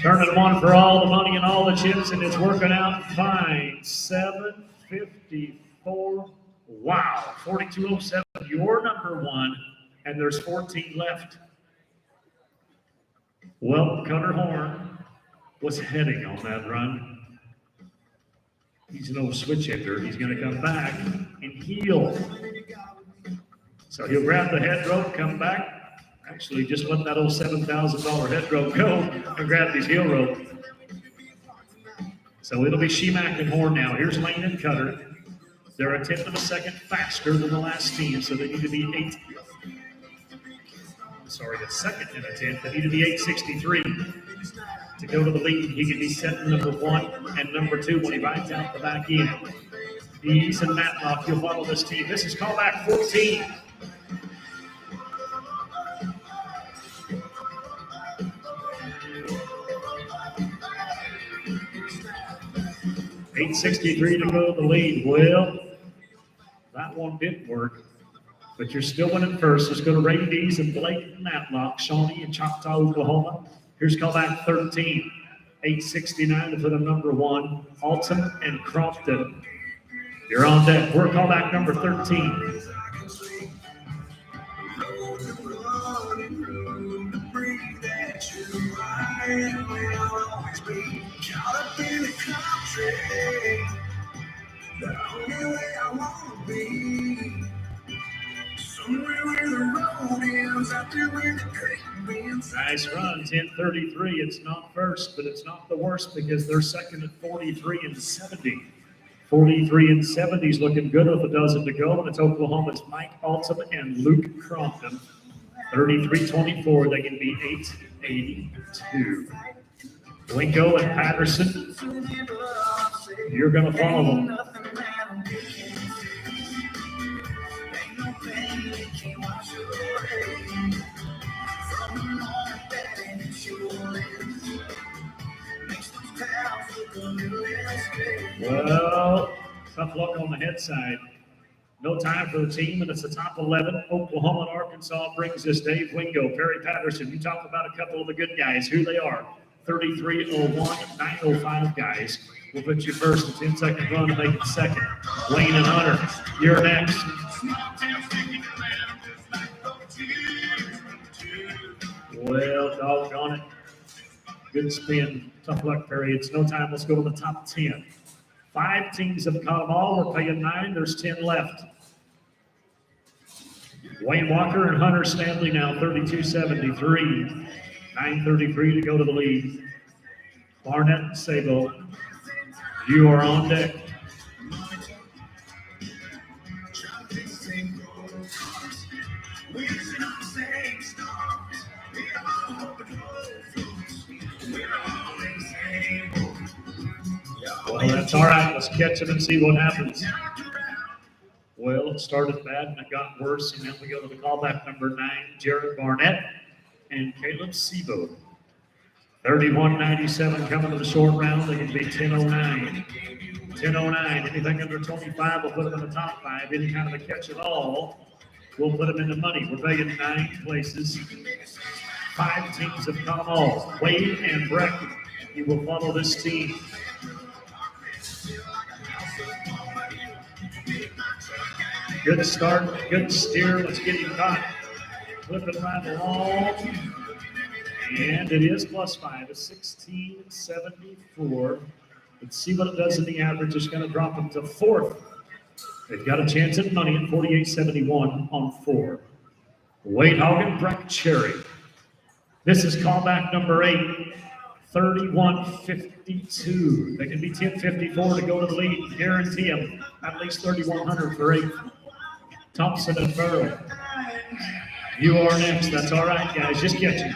Turning one for all the money and all the chips, and it's working out fine. 754. Wow. 4207. You're number one, and there's 14 left. Well, Cutter Horn was heading on that run. He's an old switch hitter. He's going to come back and heel. So he'll grab the head rope, come back. Actually, just let that old $7,000 head rope go and grab his heel rope. So it'll be Shemak and Horn now. Here's Lane and Cutter. They're a tenth of a second faster than the last team, so they need to be a second and a tenth. They need to be 863 to go to the lead. He can be set number one and number two when he rides out the back end. He's and Matlock, you'll follow this team. This is callback 14. 8:63 to go to the lead. Well, that one didn't work, but you're still winning first. Let's go to Ray Dees and Blake Matlock, Shawnee in Choctaw, Oklahoma. Here's callback 13. 8:69 to put him number 1, Alton and Crompton. You're on deck. We're callback number 13. Caught up in the country, the only way I wanna be. Somewhere where the road ends, out there where the creek bends. Nice run, 10:33. It's not first, but it's not the worst because they're second at 43-70. 43-70 is looking good with a dozen to go, and it's Oklahoma's Mike Alton and Luke Crompton. 33-24, they can be 8:82. Winko and Patterson, you're going to follow them. Well, tough luck on the head side. No time for the team, and it's the top 11. Oklahoma and Arkansas brings us Dave Wingo, Perry Patterson. You talk about a couple of the good guys, who they are. 33-01, 905 guys. We'll put you first. A 10-second run to make it second. Wayne and Hunter, you're next. Well, doggone it. Good spin. Tough luck, Perry. It's no time. Let's go to the top 10. 5 teams have caught them all. We're paying 9. There's 10 left. Wayne Walker and Hunter Stanley now 32-73. 9:33 to go to the lead. Barnett and Sabo, you are on deck. Well, that's all right. Let's catch it and see what happens. Well, it started bad and it got worse, and then we go to the callback number 9, Jared Barnett and Caleb Sebo. 31-97 coming to the short round. They can be 10:09. 10:09. Anything under 25, we'll put them in the top 5. Any kind of a catch at all, we'll put them in the money. We're paying 9 places. 5 teams have come all. Wade and Breck, you will follow this team. Good start, good steer. Let's get him caught. Flipping right along. And it is +5. It's 16-74. Let's see what it does in the average. It's going to drop them to 4th. They've got a chance at money at 48-71 on 4. Wade Hogan, Breck Cherry. This is callback number 8. 31-52. They can be 10-54 to go to the lead. Guarantee them at least 3,100 for 8. Thompson and Farrell. You are next. That's all right, guys. Just get you.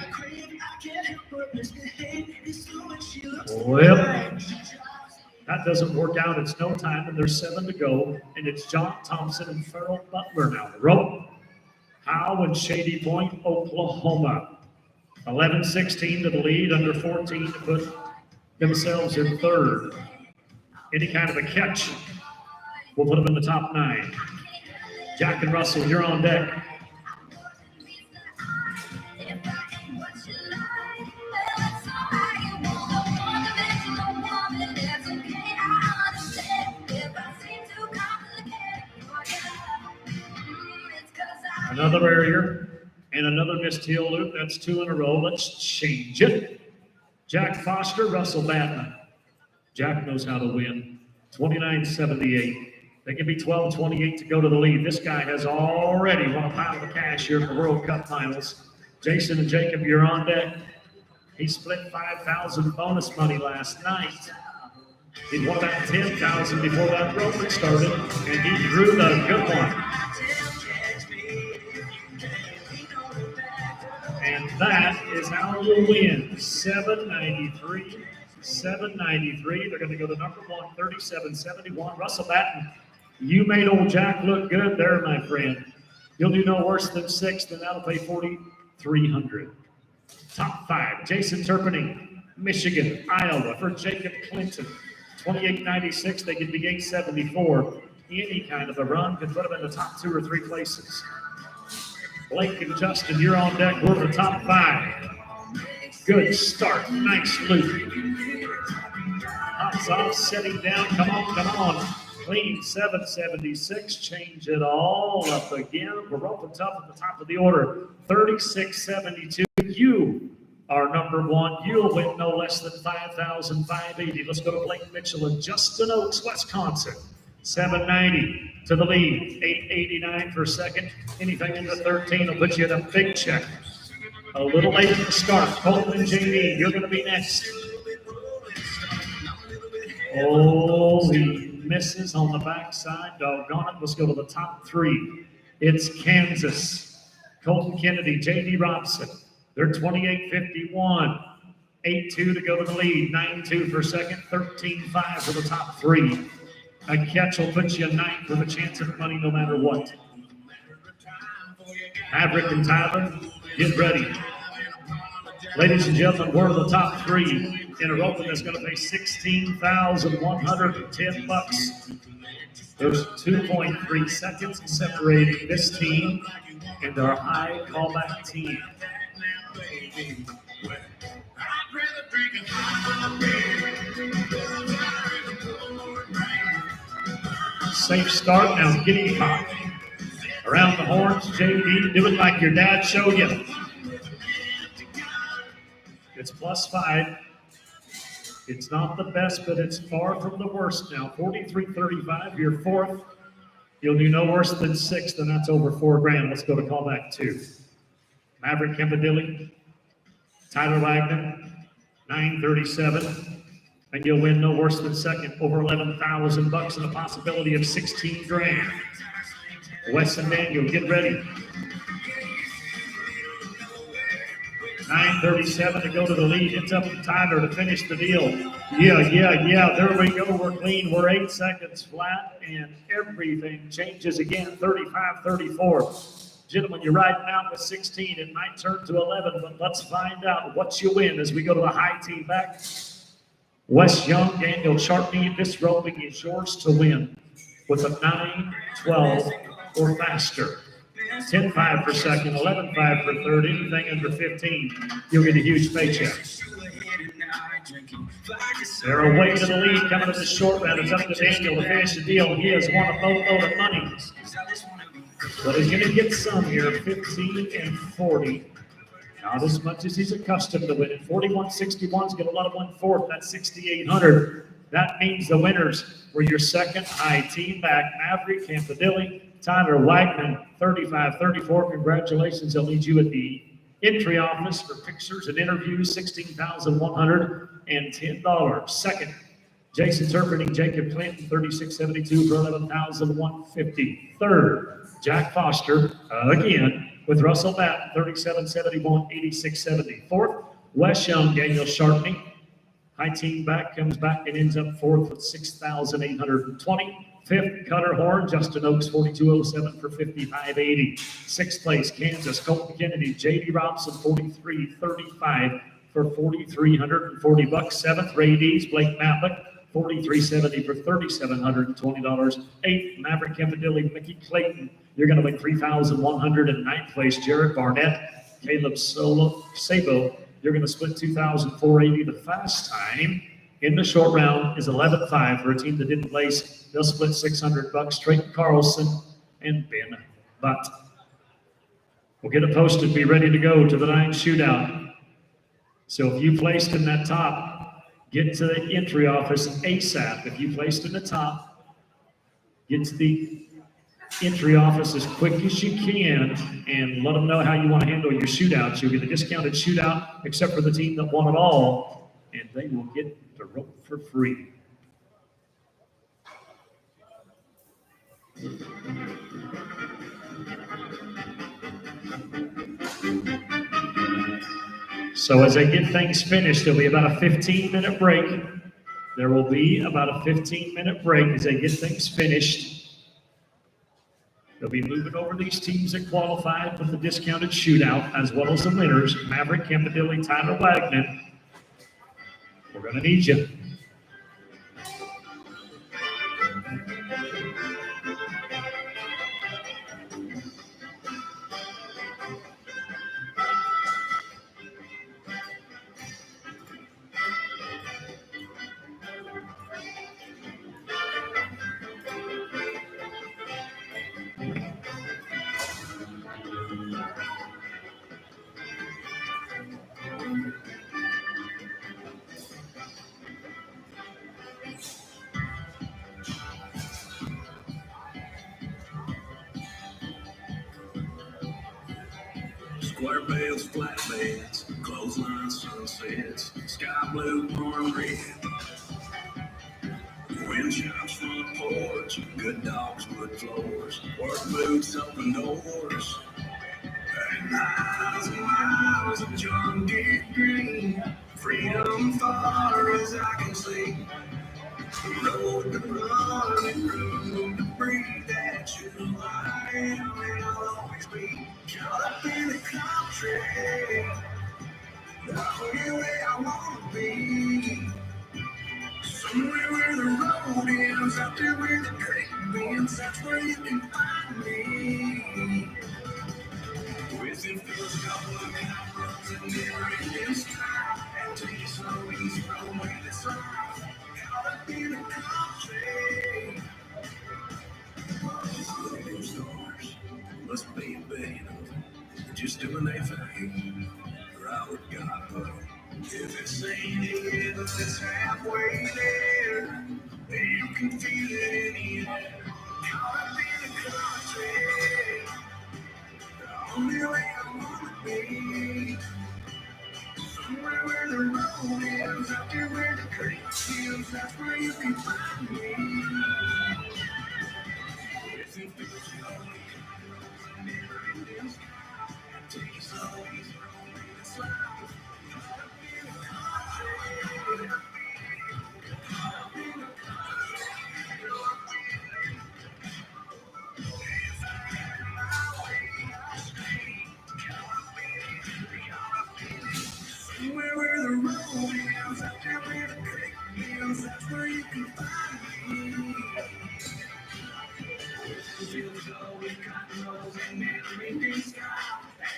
Well, that doesn't work out. It's no time, and there's 7 to go. And it's John Thompson and Farrell Butler now. The rope. Howe and Shady Point, Oklahoma. 11-16 to the lead, under 14 to put themselves in 3rd. Any kind of a catch, we'll put them in the top 9. Jack and Russell, you're on deck. Another area and another missed heel loop. That's 2 in a row. Let's change it. Jack Foster, Russell Batten. Jack knows how to win. 29-78. They can be 12-28 to go to the lead. This guy has already won a pile of cash here in the World Cup Finals. Jason and Jacob, you're on deck. He split 5,000 bonus money last night. He won about 10,000 before that rope started, and he drew the good one. And that is how you win. 793. 793. They're going to go to number 1, 37-71. Russell Batten, you made old Jack look good there, my friend. You'll do no worse than 6th, and that'll pay 4,300. Top 5. Jason Turpinning, Michigan, Iowa for Jacob Clinton. 28.96, they could be 8.74. Any kind of a run could put them in the top 2 or 3 places. Blake and Justin, you're on deck. We're the top 5. Good start. Nice loop. Hops off, setting down. Come on. Clean 7.76. Change it all up again. We're open tough at the top of the order. 36.72. You are number 1. You'll win no less than $5,580. Let's go to Blake Mitchell and Justin Oaks, Wisconsin. 790 to the lead. 889 for second. Anything into 13 will put you in a big check. A little late at the start. Colton and JD, you're going to be next. Oh, he misses on the backside. Doggone it. Let's go to the top 3. It's Kansas. Colton Kennedy, JD Robson. They're 28.51. 8.2 to go to the lead. 9.2 for second. 13.5 for the top 3. A catch will put you 9th with a chance at money no matter what. Maverick and Tyler, get ready. Ladies and gentlemen, we're the top 3 in a rope that's going to pay $16,110. There's 2.3 seconds separating this team and our high callback team. Safe start, now getting hot. Around the horns, JD, do it like your dad showed you. It's +5. It's not the best, but it's far from the worst now. 43.35, you're 4th. You'll do no worse than 6th, and that's over $4,000. Let's go to callback 2. Maverick Kempadilli, Tyler Wagner, 937. And you'll win no worse than second, over $11,000 and a possibility of $16,000. Wes and Daniel, get ready. 9:37 to go to the lead. It's up to Tyler to finish the deal. Yeah. There we go. We're clean. We're 8 seconds flat, and everything changes again. 35-34. Gentlemen, you're riding out with 16. It might turn to 11, but let's find out what you win as we go to the high team back. Wes Young, Daniel Sharpney, this roping is yours to win with a 9, 12, or faster. 10.5 for second, 11.5 for third, anything under 15, you'll get a huge paycheck. They're away to the lead coming to the short round. It's up to Daniel to finish the deal. He has won a boatload of money. But he's going to get some here, 15 and 40. Not as much as he's accustomed to winning. 41.61 is going to let him win 4th. That's 6,800. That means the winners were your second high team back, Maverick Campadilli, Tyler Wagner, 35-34. Congratulations. They'll need you at the entry office for pictures and interviews, $16,110. Second, Jason Turpin, Jacob Clinton, 36.72 for $11,150. Third, Jack Foster, again, with Russell Batten, 37.71, 86.70. Fourth, Wes Young, Daniel Sharpney. High team back, comes back and ends up 4th with 6,820. Fifth, Cutter Horn, Justin Oaks, 42.07 for 55.80. Sixth place, Kansas, Colton Kennedy, J.D. Robson, 43.35 for $4,340. Seventh, Ray Dees, Blake Matlick, 43.70 for $3,720. Eighth, Maverick Kempadilli, Mickey Clayton, you're going to win $3,100. And ninth place, Jared Barnett, Caleb Sabo, you're going to split $2,480. The fast time in the short round is 11.5 for a team that didn't place. They'll split $600. Trayton Carlson and Ben Butt. We'll get it posted. Be ready to go to the 9 shootout. So if you placed in that top, get to the entry office ASAP. If you placed in the top, get to the entry office as quick as you can and let them know how you want to handle your shootouts. You'll get a discounted shootout except for the team that won it all, and they will get the rope for free. So as they get things finished, there'll be about a 15-minute break. There will be about a 15-minute break as they get things finished. They'll be moving over these teams that qualified for the discounted shootout, as well as the winners, Maverick Kempadilli, Tyler Wagner. We're going to need you. Square bales, flatbeds, clothesline sunsets, sky blue, barn red. Wind chimes, front porch, good dogs, wood floors, work boots, open doors. And miles of jungle green, freedom far as I can see. Road to run and room to breathe, that's who I am and I'll always be. Caught up in the country, the only way I wanna be. Somewhere where the road ends, out there where the creek bends, that's where you can find me. Within fields, a couple of cowgirls and never-ending strife, and take it slow, easy, roll away this life. Caught up in the country. Look at those stars, must be a billion of them, just doing their thing, right with God, but if it's ain't it, it's halfway there. You can feel it in the air. Caught up in the country, the only way I wanna be. Somewhere where the road ends, out there where the creek ends, that's where you can find me. If it feels lonely, never ending sky, take it slow, easy, roll, it's life. Caught up in the country. Somewhere where the road ends, out there where the creek ends, that's where you can find me. Feels low with cotton rolls and never-ending sky.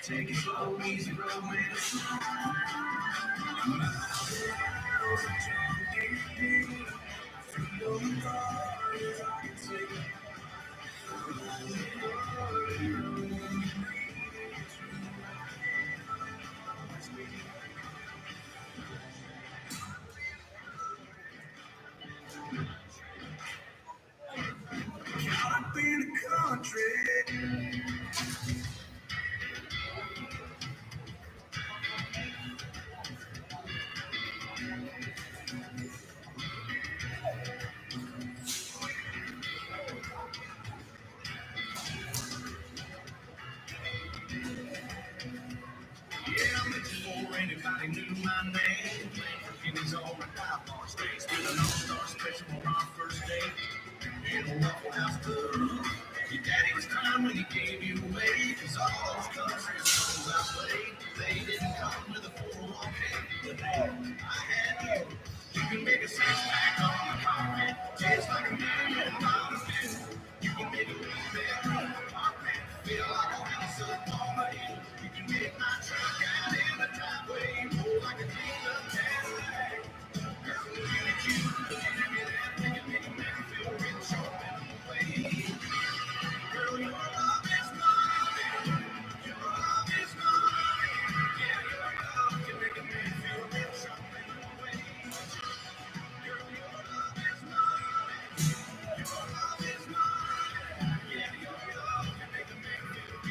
Take it slow, easy, romance. Freedom far as I can see. Caught up in the country. Yeah, I'm before anybody knew my name. In his own dive space with an all-star special on our first date. In a Waffle House club. Your daddy was crying when he gave you away. Cause all those country songs I played, they didn't come with a 401k. But hey, I had you. You can make a six-pack on the carpet. Tastes like $1 million view. You can make a one-bedroom apartment feel like a house up on the hill. You can make my truck out in the driveway roll like a cleaned-up Cadillac. Girl, looking at you, looking at that, you can make a man feel rich or way. Girl, your love is mine. Your love is mine. Yeah, your love can make a man feel rich or way. Girl, your love is mine. Your love is mine. Yeah, your love can make a man feel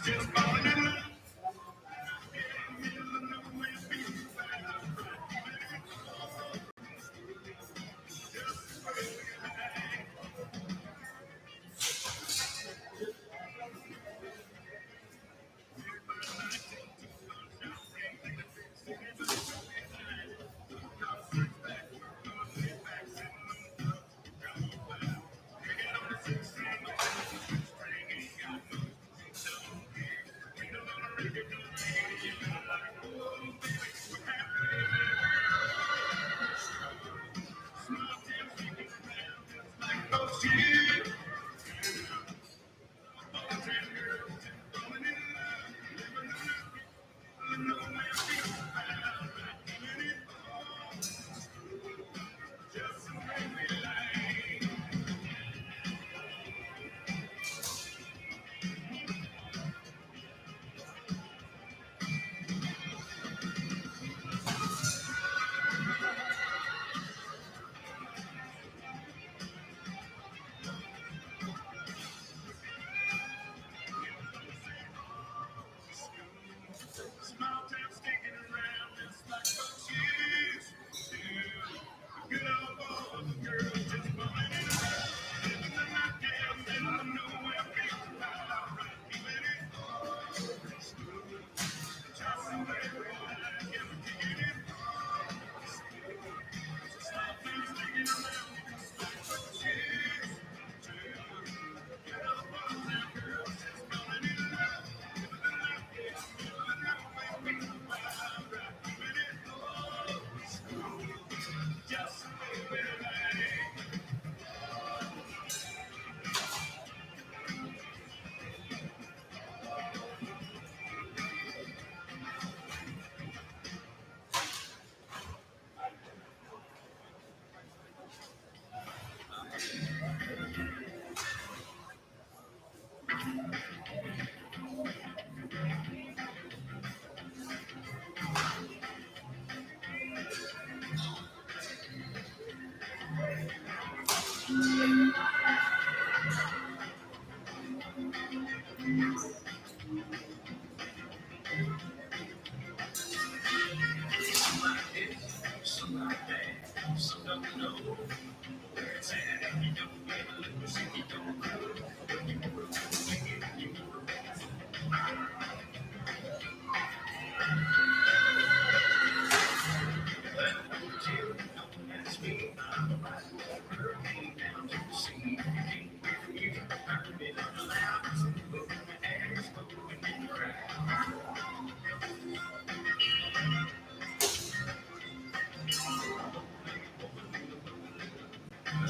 Just falling in love. Oh, shit. Small town sticking around. It's like oh, shit. Good old boys and girls just falling in love. Living the night down, and I know where people are. All right, feeling it. Just the way we like it. Kicking it. Small town sticking around. It's like oh, shit. Good old boys and girls just falling in love. Living the night down, and I know where people are. All right, feeling it. Just the way we like it.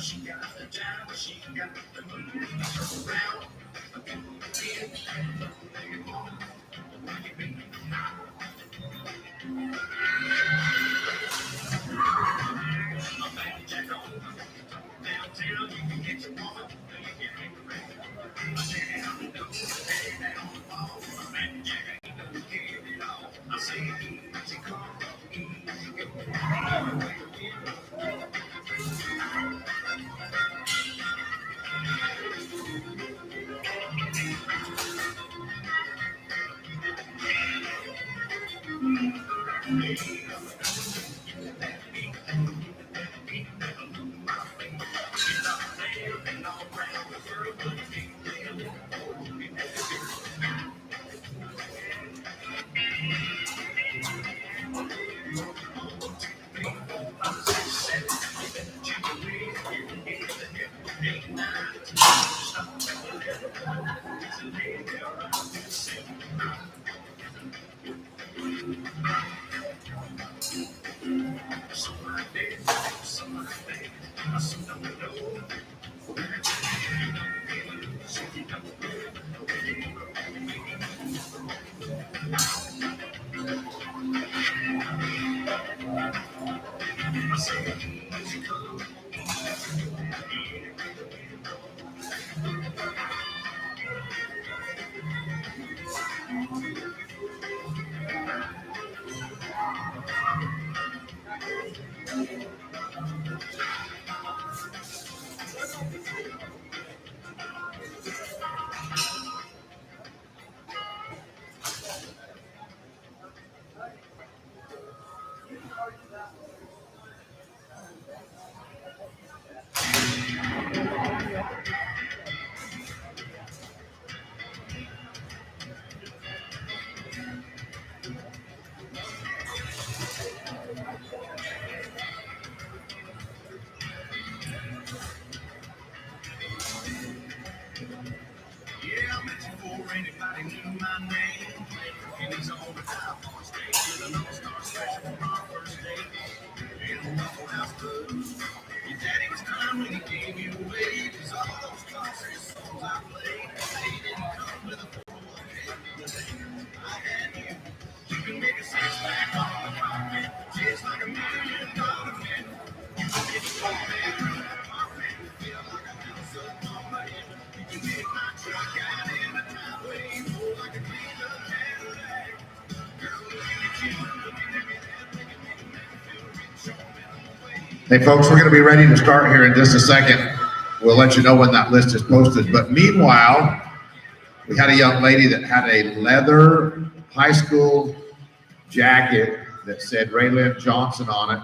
She got the job, she got the money, around. Downtown, you can get your woman. I say, easy come, easy go. before anybody knew my name. Played for pennies on the dive on stage with an all-star special on our first date. In a Waffle House booth. Your daddy was kind when he gave you away. 'Cause all those classic songs I played, they didn't come with a 401k. I had you. You can make a six-pack on the carpet, just like $1 million man. You can get the whole bedroom apartment, feel like a house up on my hill. You can take my truck out in the driveway, more like a clean up Cadillac. Girl, look at you, looking at me that way, you make a man feel rich on minimum wage. Hey, folks, we're going to be ready to start here in just a second. We'll let you know when that list is posted. But meanwhile, we had a young lady that had a leather high school jacket that said Raylyn Johnson on it.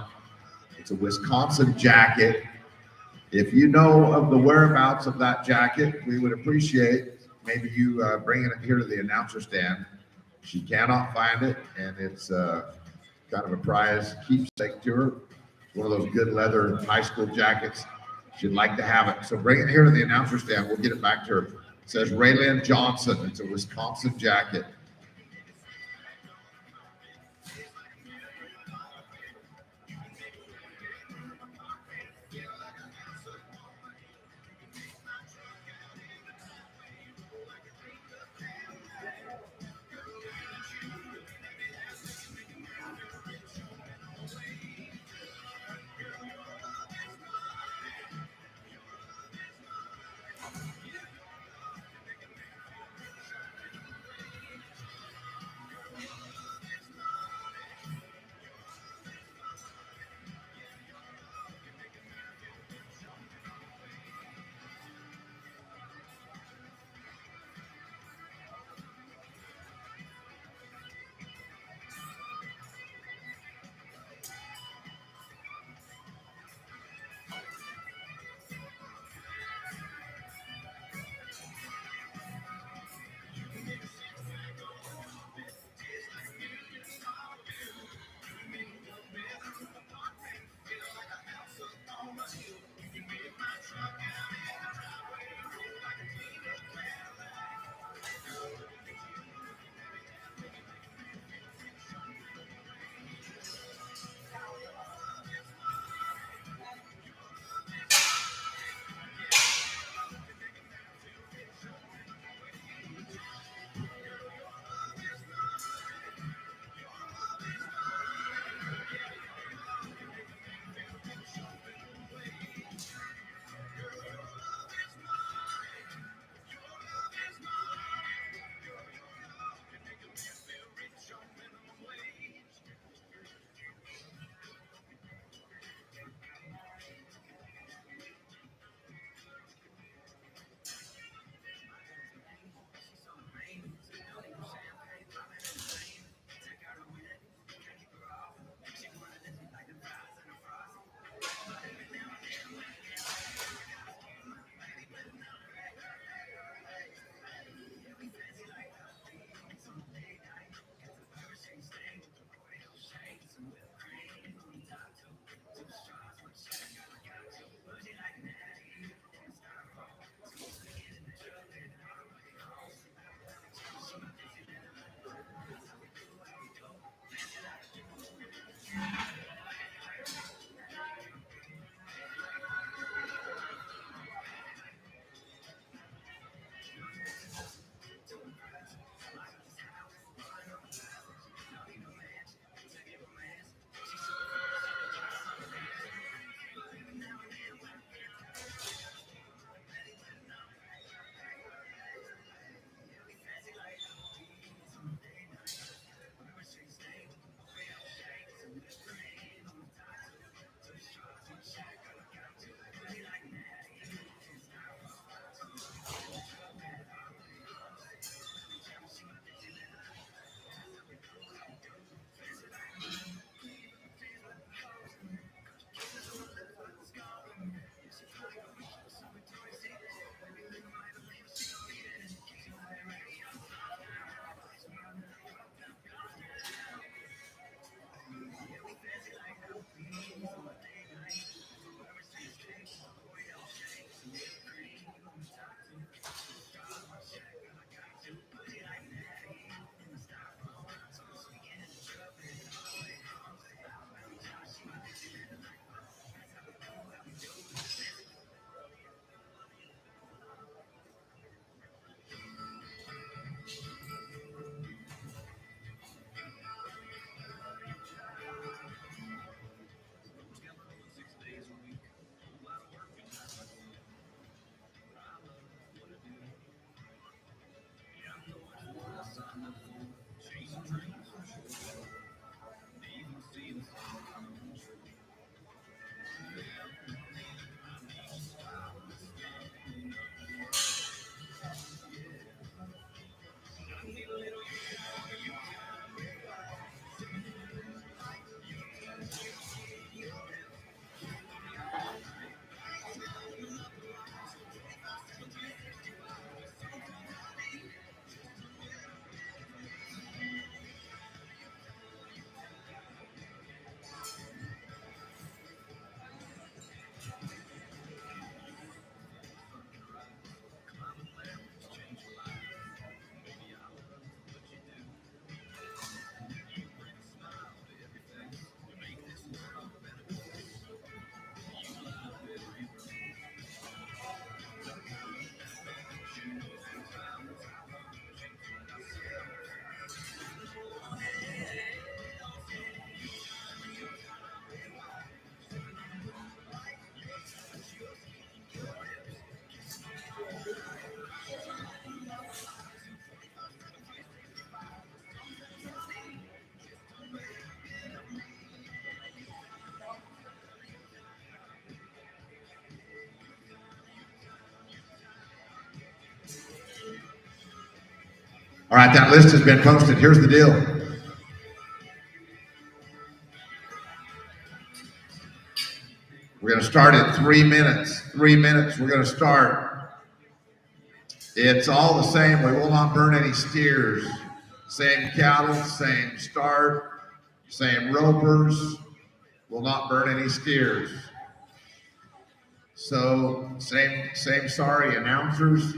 It's a Wisconsin jacket. If you know of the whereabouts of that jacket, we would appreciate maybe you bringing it here to the announcer stand. She cannot find it, and it's kind of a prize keepsake to her. It's one of those good leather high school jackets. She'd like to have it. So bring it here to the announcer stand. We'll get it back to her. It says Raylyn Johnson. It's a Wisconsin jacket. All right, that list has been posted. Here's the deal. We're going to start in 3 minutes. 3 minutes, we're going to start. It's all the same. We will not burn any steers. Same cattle, same start, same ropers. Will not burn any steers. So same sorry announcers.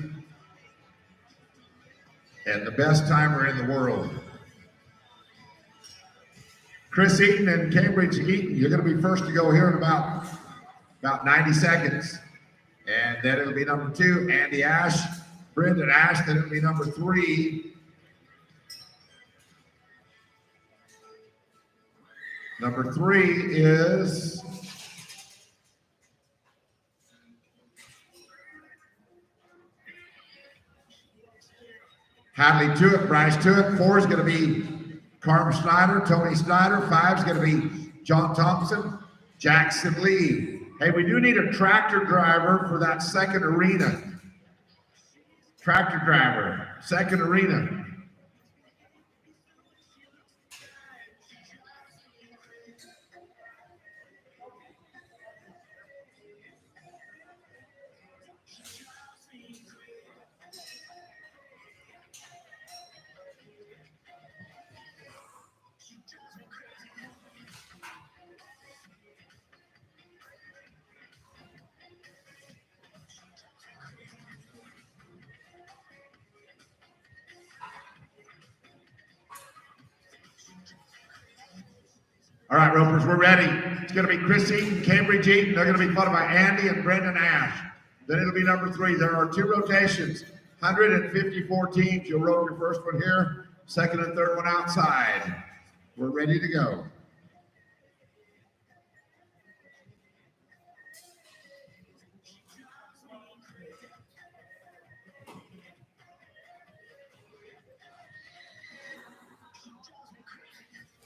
And the best timer in the world. Chris Eaton and Cambridge Eaton, you're going to be first to go here in about 90 seconds. And then it'll be number 2, Andy Ash, Brendan Ash, then it'll be number 3. Number 3 is Hadley Tuitt, Bryce Tuitt. 4 is going to be Carm Snyder, Tony Snyder. 5 is going to be John Thompson, Jackson Lee. Hey, we do need a tractor driver for that second arena. Tractor driver, second arena. All right, ropers, we're ready. It's going to be Chris Eaton, Cambridge Eaton. They're going to be followed by Andy and Brendan Ash. Then it'll be number 3. There are 2 rotations, 154 teams. You'll rope your first one here, second and third one outside. We're ready to go.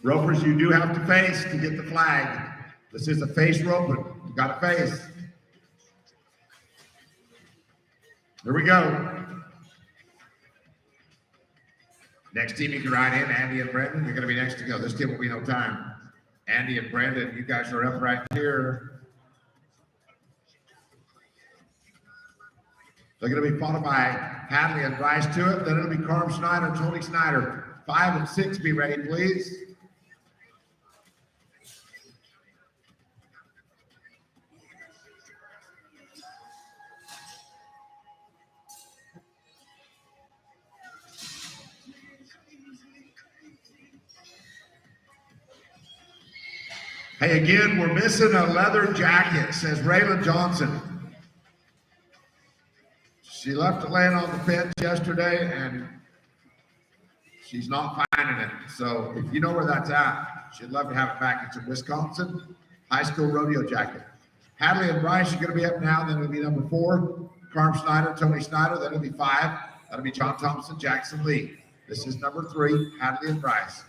Ropers, you do have to face to get the flag. This is a face roping. You got to face. Here we go. Next team you can ride in, Andy and Brendan. You're going to be next to go. This team will be no time. Andy and Brendan, you guys are up right here. They're going to be followed by Hadley and Bryce Tuitt. Then it'll be Carm Snyder and Tony Snyder. 5 and 6, be ready, please. Hey, again, we're missing a leather jacket, says Raylan Johnson. She left it laying on the fence yesterday, and she's not finding it. So if you know where that's at, she'd love to have it back. It's a Wisconsin high school rodeo jacket. Hadley and Bryce are going to be up now. Then it'll be number 4, Carm Snyder, Tony Snyder. Then it'll be 5. That'll be John Thompson, Jackson Lee. This is number 3, Hadley and Bryce.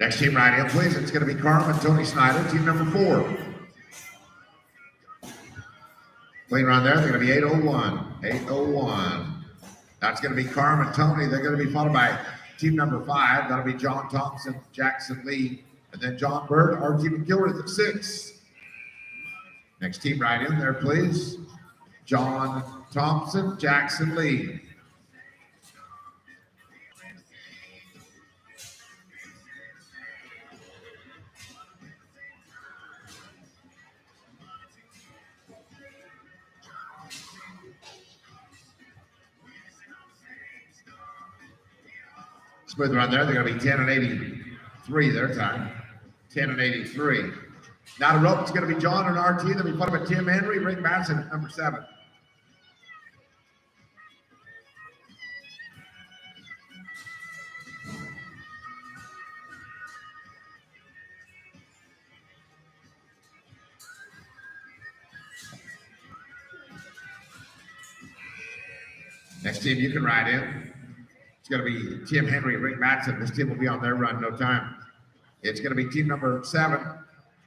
Next team right in, please. It's going to be Carm and Tony Snyder, team number 4. Clean around there. They're going to be 801. 801. That's going to be Carm and Tony. They're going to be followed by team number 5. That'll be John Thompson, Jackson Lee, and then John Bird, our team McGilworth at 6. Next team right in there, please. John Thompson, Jackson Lee. Smooth run there. They're going to be 10 and 83 their time. 10 and 83. Now the rope is going to be John and RT. They'll be followed by Tim Henry, Rick Madison at number 7. Next team you can ride in. It's going to be Tim Henry and Rick Matson. This team will be on their run no time. It's going to be team number 7.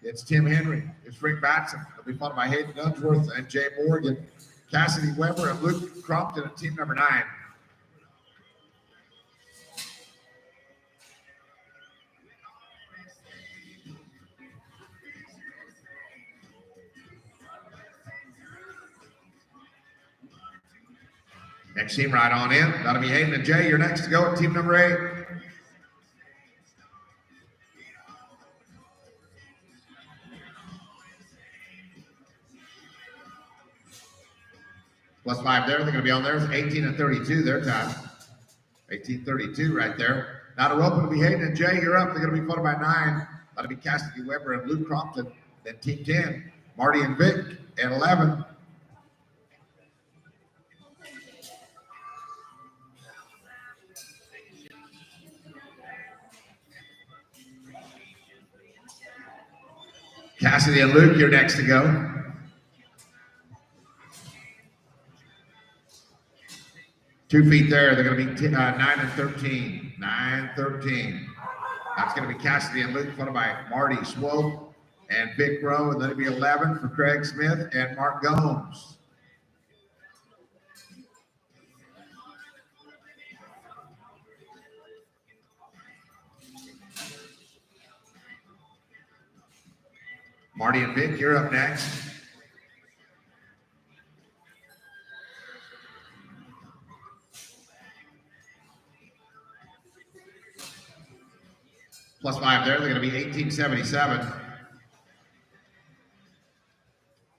It's Tim Henry. It's Rick Matson. They'll be followed by Hayden Dunsworth and Jay Morgan, Cassidy Weber and Luke Crompton at team number 9. Next team right on in. That'll be Hayden and Jay. You're next to go at team number 8. +5 there. They're going to be on there. It's 18 and 32 their time. 18:32 right there. Now to rope, it'll be Hayden and Jay. You're up. They're going to be followed by 9. That'll be Cassidy Weber and Luke Crompton. Then team 10, Marty and Vic at 11. Cassidy and Luke, you're next to go. Two feet there. They're going to be 9 and 13. 9-13. That's going to be Cassidy and Luke, followed by Marty Swope and Vic Rowe. And then it'll be 11 for Craig Smith and Mark Gomes. Marty and Vic, you're up next. +5 there. They're going to be 1877.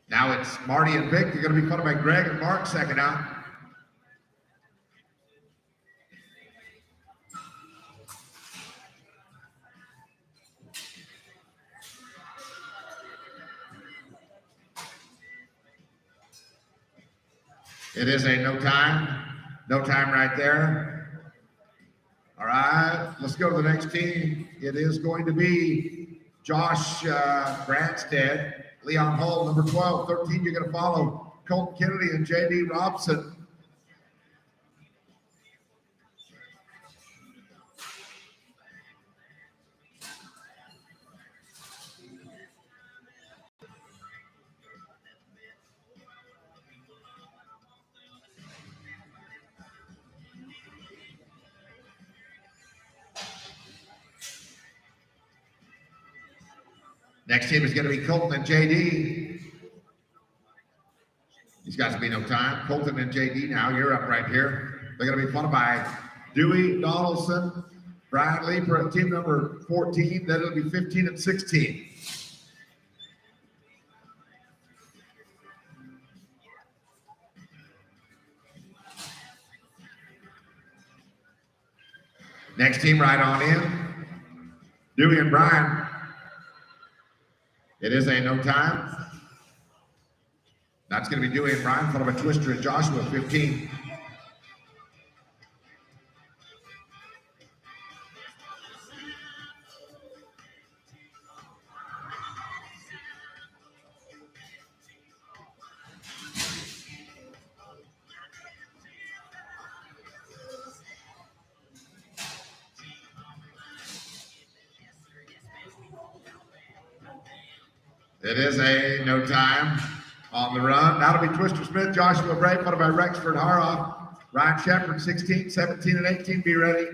Now it's Marty and Vic. They're going to be followed by Greg and Mark second out. It is a no time. No time right there. All right, let's go to the next team. It is going to be Josh Branstad, Leon Hull, number 12. 13, you're going to follow Colton Kennedy and J.D. Robson. Next team is going to be Colton and JD. These guys will be no time. Colton and JD now, you're up right here. They're going to be followed by Dewey Donaldson, Brian Leeper at team number 14. Then it'll be 15 and 16. Next team right on in. Dewey and Brian. It is a no time. That's going to be Dewey and Brian, followed by Twister and Joshua, 15. It is a no time on the run. That'll be Twister Smith, Joshua Bray, followed by Rexford Haroff, Ryan Shepard, 16, 17, and 18. Be ready.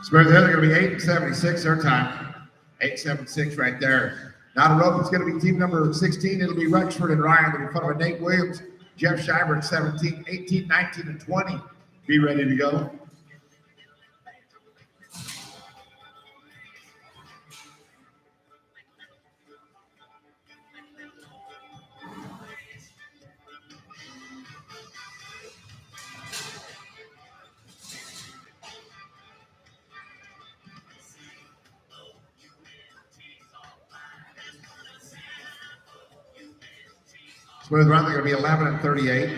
Smith Hill are going to be 8 and 76 their time. 8-7-6 right there. Now to rope, it's going to be team number 16. It'll be Rexford and Ryan. They'll be followed by Nate Williams, Jeff Schreiber at 17, 18, 19, and 20. Be ready to go. Smooth run, they're going to be 11 and 38.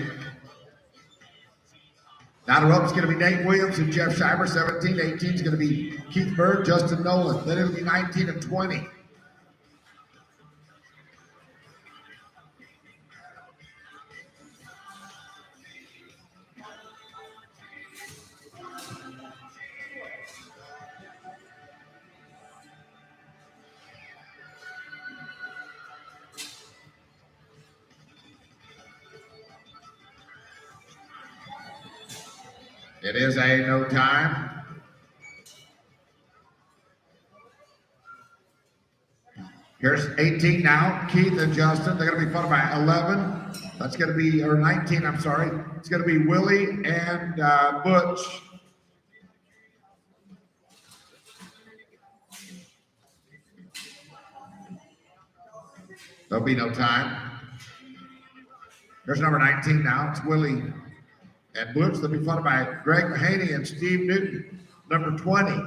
Now the rope's going to be Nate Williams and Jeff Scheiber. 17, 18 is going to be Keith Bird, Justin Nolan. Then it'll be 19 and 20. It is a no time. Here's 18 now, Keith and Justin. They're going to be followed by 11. That's going to be, or 19, I'm sorry. It's going to be Willie and Butch. There'll be no time. Here's number 19 now. It's Willie and Butch. They'll be followed by Greg Mahaney and Steve Newton, number 20.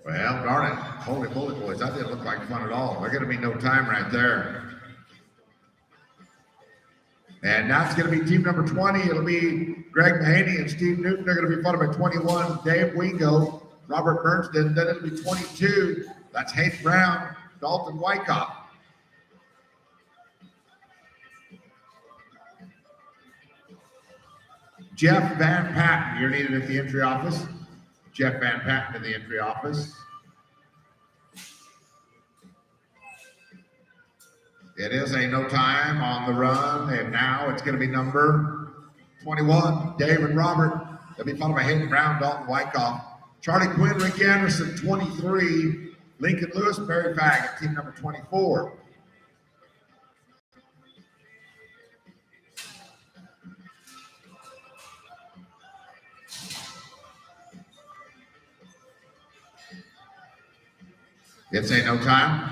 Well, darn it. Holy moly, boys. That didn't look like fun at all. There's going to be no time right there. And now it's going to be team number 20. It'll be Greg Mahaney and Steve Newton. They're going to be followed by 21, Dave Wingo, Robert Bernston. Then it'll be 22. That's Hayden Brown, Dalton Wyckoff. Jeff Van Patten, you're needed at the entry office. Jeff Van Patten in the entry office. It is a no time on the run, and now it's going to be number 21, David Robert. They'll be followed by Hayden Brown, Dalton Wyckoff, Charlie Quinn, Rick Anderson, 23, Lincoln Lewis, Barry Fagg, team number 24. It's a no time.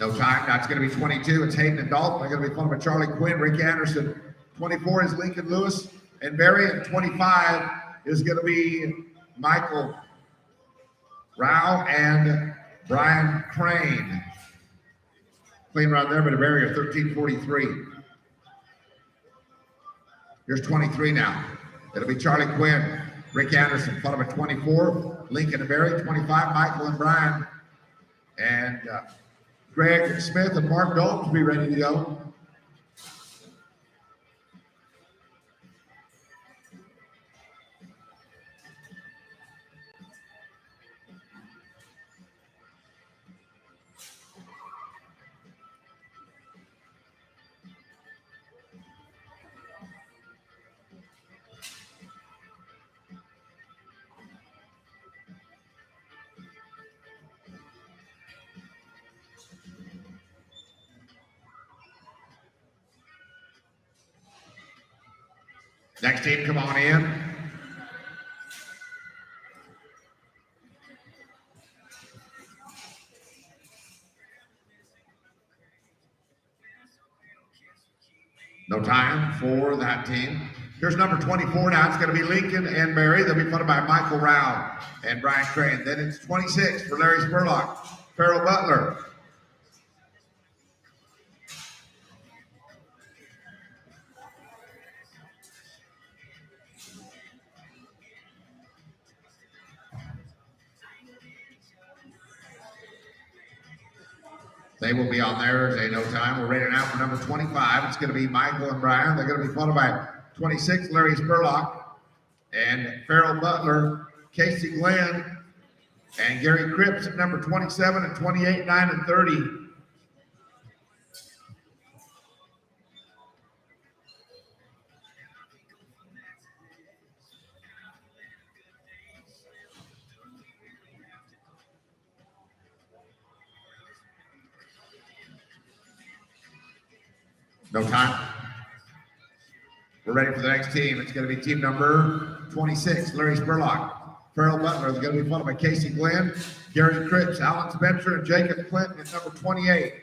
No time. That's going to be 22. It's Hayden and Dalton. They're going to be followed by Charlie Quinn, Rick Anderson. 24 is Lincoln Lewis and Barry. And 25 is going to be Michael Rao and Brian Crane. Clean run there, but a barrier 13:43. Here's 23 now. It'll be Charlie Quinn, Rick Anderson, followed by 24, Lincoln and Barry. 25, Michael and Brian. And Greg Smith and Mark Dalton will be ready to go. Next team, come on in. No time for that team. Here's number 24 now. It's going to be Lincoln and Barry. They'll be followed by Michael Rao and Brian Crane. Then it's 26 for Larry Spurlock, Farrell Butler. They will be on there as a no time. We're ready now for number 25. It's going to be Michael and Brian. They're going to be followed by 26, Larry Spurlock, and Farrell Butler, Casey Glenn, and Gary Cripps at number 27 and 28, 9, and 30. No time. We're ready for the next team. It's going to be team number 26, Larry Spurlock. Farrell Butler is going to be followed by Casey Glenn, Gary Cripps, Alan Spencer, and Jacob Clinton at number 28.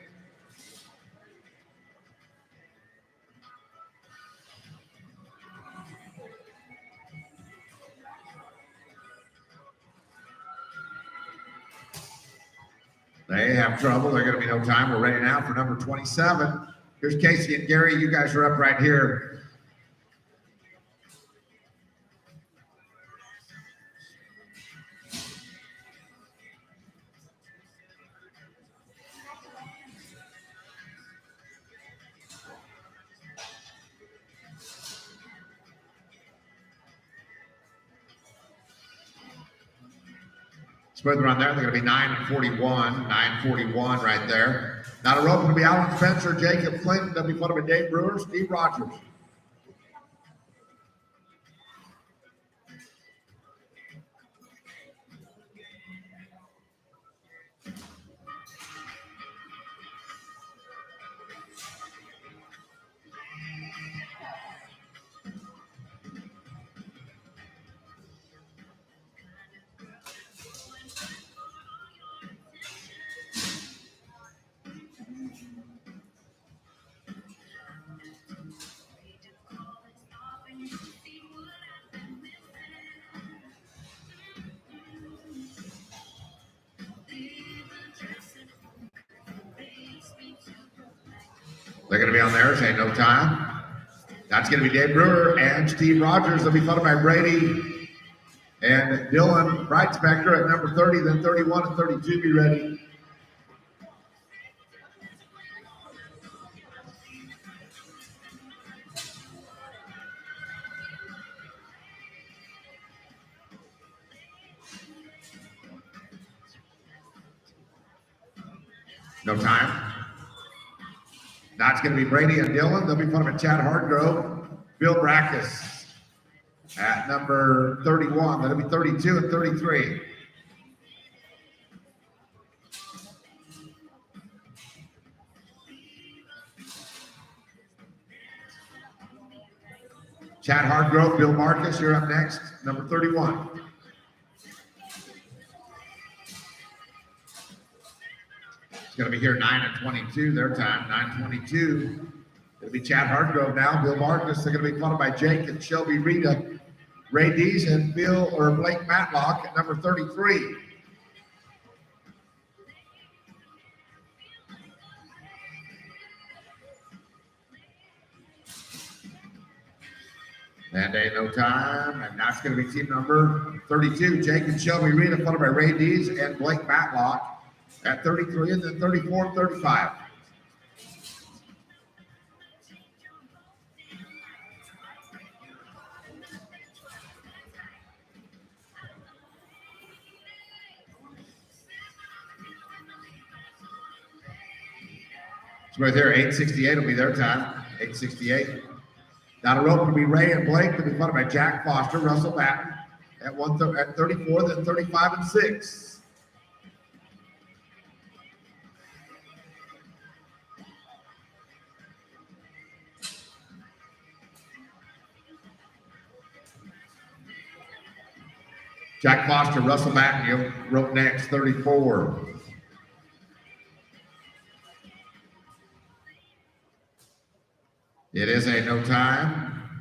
They have trouble. They're going to be no time. We're ready now for number 27. Here's Casey and Gary. You guys are up right here. Smooth run there. They're going to be 9:41. 9:41 right there. Now the rope will be Alan Spencer, Jacob Clinton. They'll be followed by Dave Brewer, Steve Rogers. They're going to be on theirs, ain't no time. That's going to be Dave Brewer and Steve Rogers. They'll be followed by Brady and Dylan Breitspector at number 30, then 31 and 32 be ready. No time. That's going to be Brady and Dylan. They'll be followed by Chad Hardgrove, Bill Brackus at number 31. That'll be 32 and 33. Chad Hardgrove, Bill Marcus, you're up next, number 31. It's going to be here 9 and 22, their time, 9:22. It'll be Chad Hardgrove now, Bill Marcus. They're going to be followed by Jake and Shelby Rita, Ray Dees, and Blake Matlock at number 33. And ain't no time, and that's going to be team number 32, Jake and Shelby Rita, followed by Ray Dees and Blake Matlock at 33, and then 34 and 35. So right there, 8:68 will be their time, 8:68. Down the rope will be Ray and Blake. They'll be followed by Jack Foster, Russell Batten at 34, then 35 and 6. Jack Foster, Russell Batten, you rope next, 34. It is a no time.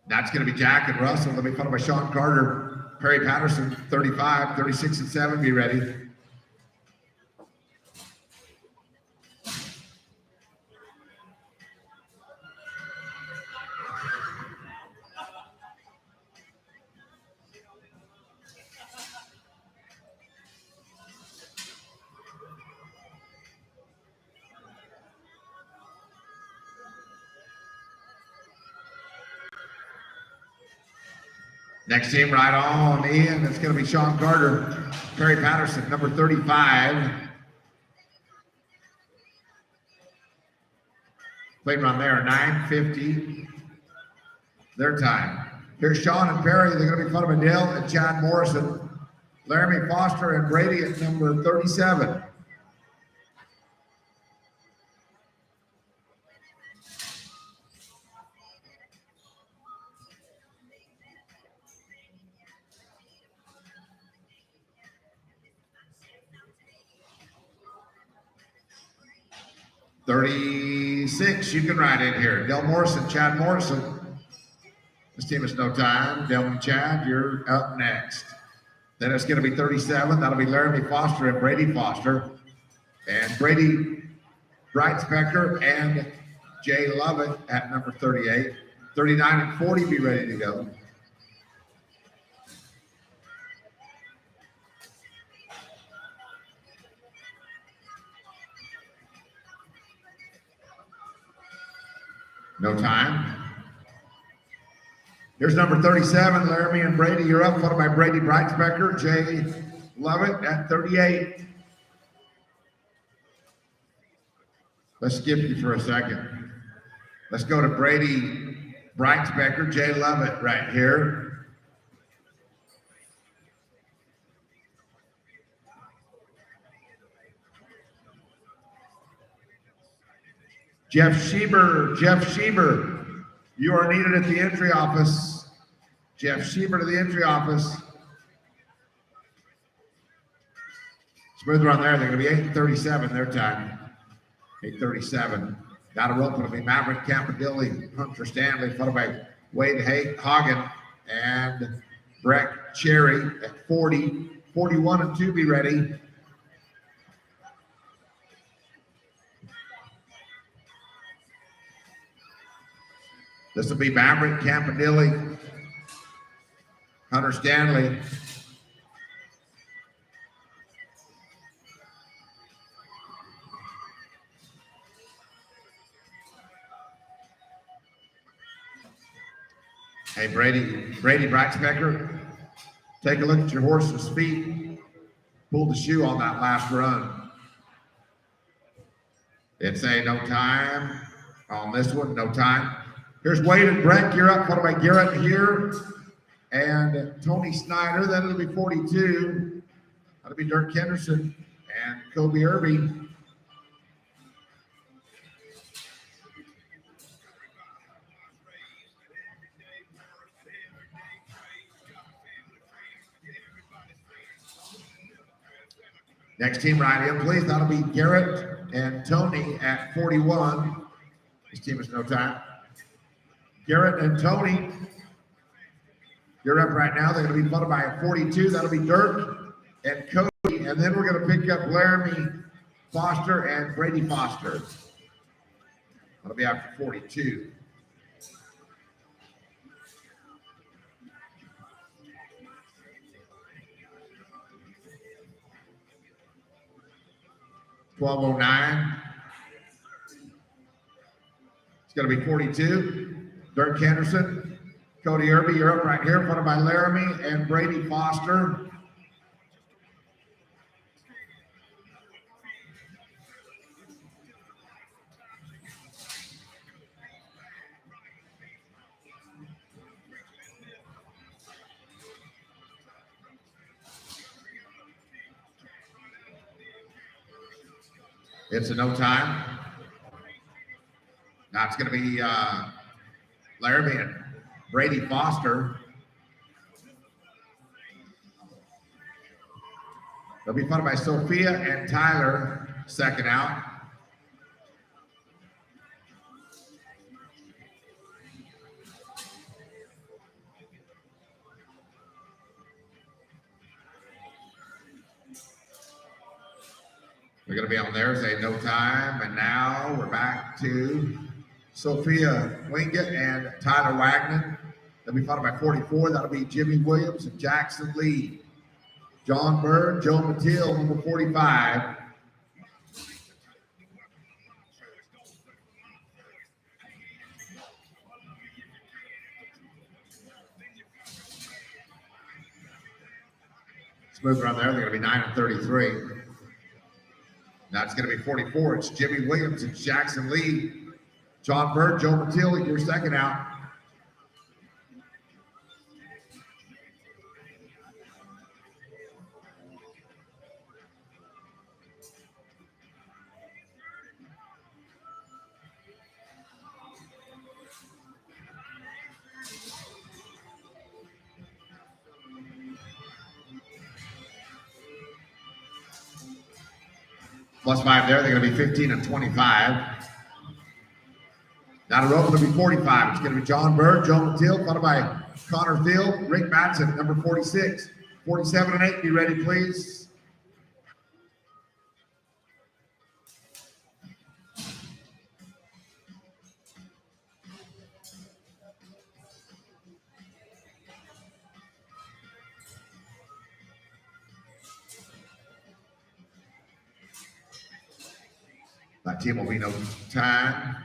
That's going to be Jack and Russell. They'll be followed by Sean Carter, Perry Patterson, 35, 36 and 7. Be ready. Next team right on in, it's going to be Sean Carter, Perry Patterson, number 35. Played run there, 9:50, their time. Here's Sean and Perry. They're going to be followed by Dale and Chad Morrison, Laramie Foster and Brady at number 37. 36, you can ride in here. Del Morrison, Chad Morrison. This team is No Time. Del and Chad, you're up next. Then it's going to be 37. That'll be Laramie Foster and Brady Foster. And Brady Breitspector and Jay Lovett at number 38. 39 and 40 be ready to go. No Time. Here's number 37, Laramie and Brady. You're up, followed by Brady Breitspector, Jay Lovett at 38. Let's skip you for a second. Let's go to Brady Breitspector, Jay Lovett right here. Jeff Schieber, you are needed at the entry office. Jeff Schieber to the entry office. Smoother on there, they're going to be 8:37 their time. 8:37. Got a rope, it'll be Maverick Campadilli, Hunter Stanley, followed by Wade Hagen and Breck Cherry at 40. 41 and 2 be ready. This will be Maverick Campadilli, Hunter Stanley. Hey, Brady Breitspector, take a look at your horse's feet. Pull the shoe on that last run. It's a No Time on this one, No Time. Here's Wade and Breck. You're up, followed by Garrett here and Tony Snyder. Then it'll be 42. That'll be Dirk Henderson and Kobe Irby. Next team right in, please. That'll be Garrett and Tony at 41. This team is No Time. Garrett and Tony, you're up right now. They're going to be followed by a 42. That'll be Dirk and Cody. And then we're going to pick up Laramie Foster and Brady Foster. That'll be after 42. $12.09. It's going to be 42. Dirk Henderson, Cody Irby, you're up right here, followed by Laramie and Brady Foster. It's a No Time. Now it's going to be Laramie and Brady Foster. They'll be followed by Sophia and Tyler, second out. We're going to be on there, say No Time, and now we're back to Sophia Wingett and Tyler Wagner. They'll be followed by 44. That'll be Jimmy Williams and Jackson Lee. John Bird, Joe Mathiel, number 45. Smooth around there. They're going to be 9 and 33. Now it's going to be 44. It's Jimmy Williams and Jackson Lee. John Bird, Joe Mathiel, your second out. +5 there. They're going to be 15 and 25. Now to rope, it'll be 45. It's going to be John Bird, Joe Mathiel, followed by Connor Field, Rick Matson, number 46. 47 and 8, be ready, please. That team will be no time.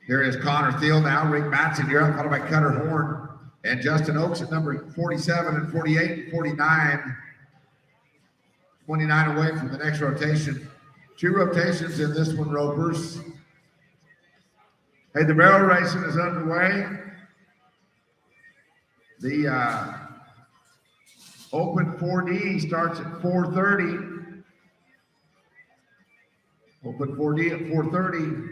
Here is Connor Thiel now. Rick Matson, you're up, followed by Cutter Horn and Justin Oaks at number 47 and 48 and 49. 29 away from the next rotation. 2 rotations in this one, ropers. Hey, the barrel racing is underway. The Open 4D starts at 4:30. Open 4D at 4:30.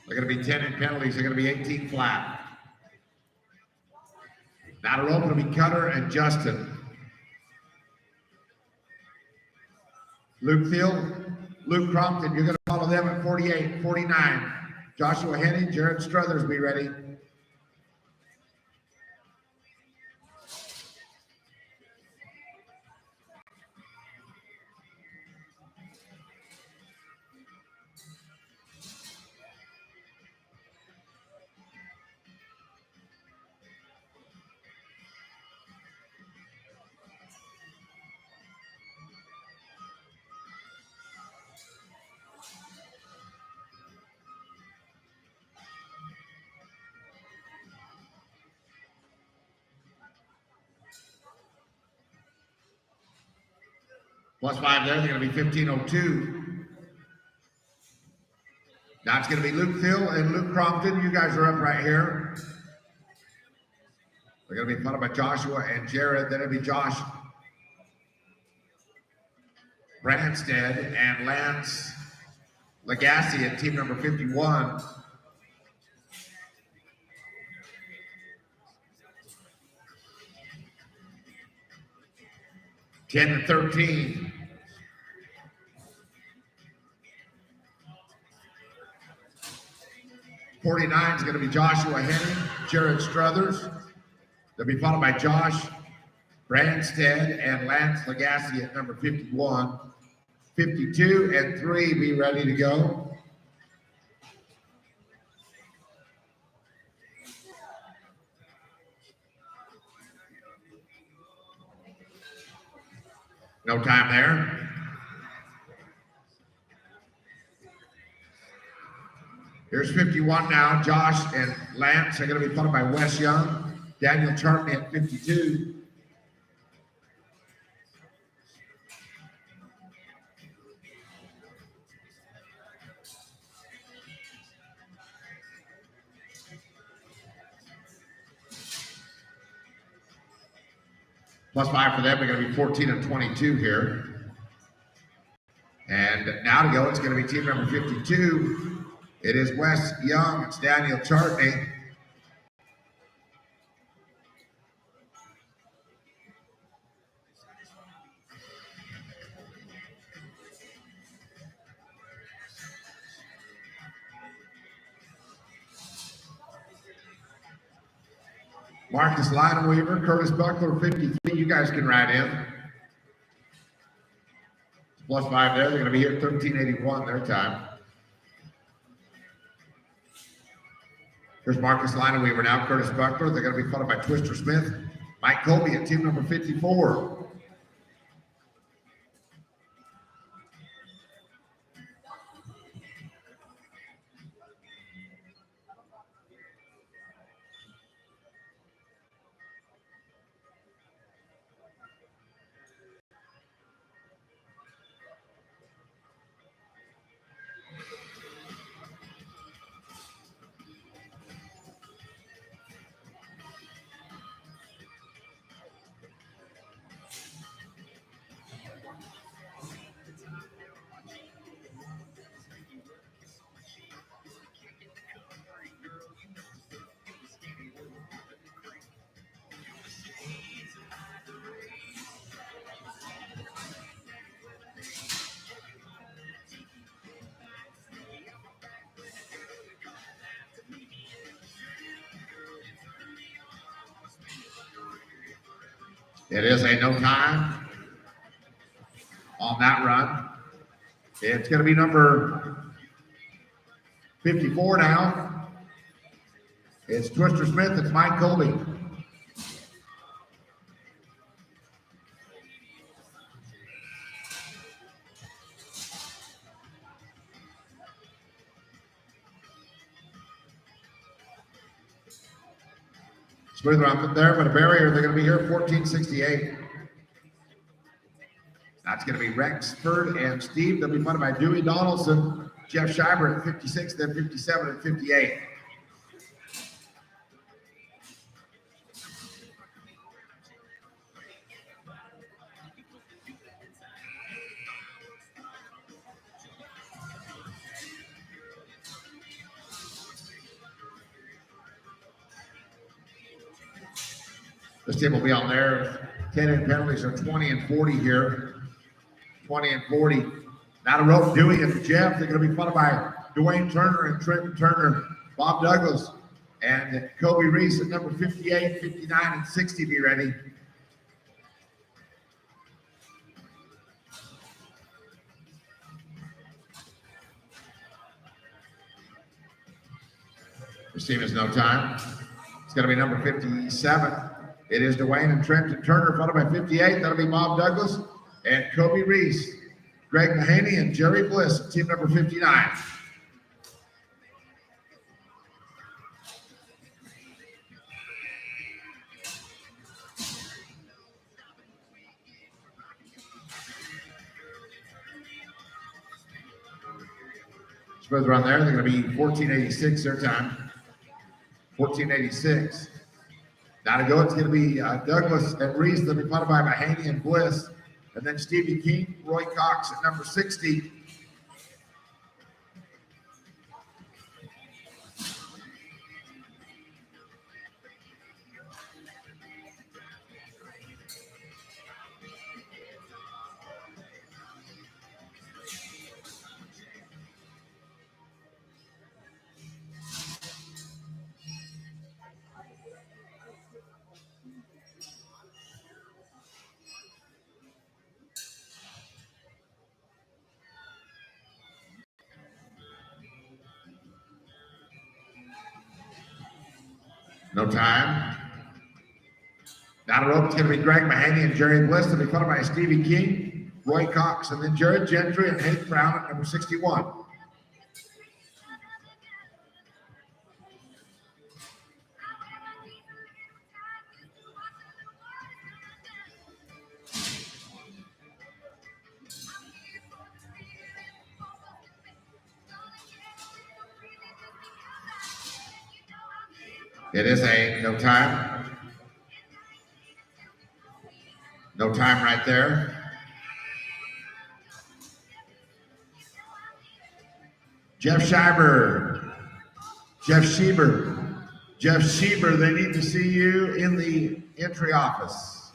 They're going to be 10 in penalties. They're going to be 18 flat. Now to rope, it'll be Cutter and Justin. Luke Thiel, Luke Crompton, you're going to follow them at 48, 49. Joshua Henning, Jared Struthers, be ready. +5 there, they're going to be 15:02. Now it's going to be Luke Thiel and Luke Crompton. You guys are up right here. They're going to be followed by Joshua and Jared. Then it'll be Josh Branstead and Lance Lagasse at team number 51. Ten and 13. '49 is going to be Joshua Henning, Jared Struthers. They'll be followed by Josh Branstead and Lance Lagasse at number 51. 52 and 3, be ready to go. No time there. Here's 51 now. Josh and Lance are going to be followed by Wes Young, Daniel Chartney at 52. +5 for them. They're going to be 14 and 22 here. And now to go, it's going to be team number 52. It is Wes Young. It's Daniel Chartney. Marcus Lineweaver, Curtis Buckler, 53. You guys can ride in. +5 there. They're going to be here at 13:81 their time. Here's Marcus Lineweaver now, Curtis Buckler. They're going to be followed by Twister Smith, Mike Colby at team number 54. It is a no time on that run. It's going to be number 54 now. It's Twister Smith. It's Mike Colby. Smooth run there, but a barrier. They're going to be here 1468. That's going to be Rexford and Steve. They'll be followed by Dewey Donaldson, Jeff Schreiber at 56, then 57 and 58. This team will be on there. 10 penalties are 20 and 40 here. 20 and 40. Not a rope, Dewey and Jeff. They're going to be followed by Dwayne Turner and Trenton Turner, Bob Douglas, and Kobe Reese at number 58, 59, and 60 be ready. This team has no time. It's going to be number 57. It is Dwayne and Trenton Turner, followed by 58. That'll be Bob Douglas and Kobe Reese, Greg Mahaney, and Jerry Bliss, team number 59. Smooth run there. They're going to be 1486 their time. 1486. Now to go, it's going to be Douglas and Reese. They'll be followed by Mahaney and Bliss. And then Stevie King, Roy Cox at number 60. No time. Down the rope, it's going to be Greg Mahaney and Jerry Bliss. They'll be followed by Stevie King, Roy Cox, and then Jared Gentry and Hank Brown at number 61. It is a no time. No time right there. Jeff Schreiber. Jeff Schieber, they need to see you in the entry office.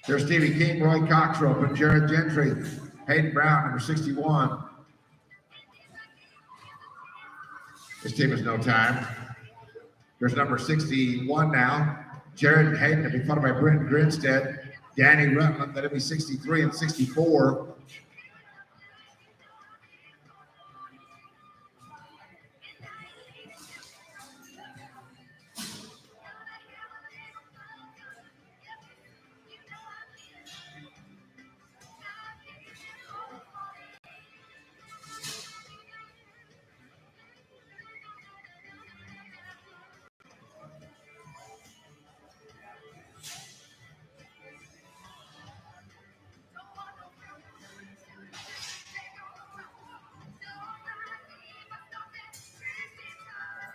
There's Stevie King, Roy Cox rope, and Jared Gentry, Hayden Brown, number 61. This team has no time. There's number 61 now. Jared Hayden will be followed by Brent Grinstead. Danny Rutland, that'll be 63 and 64.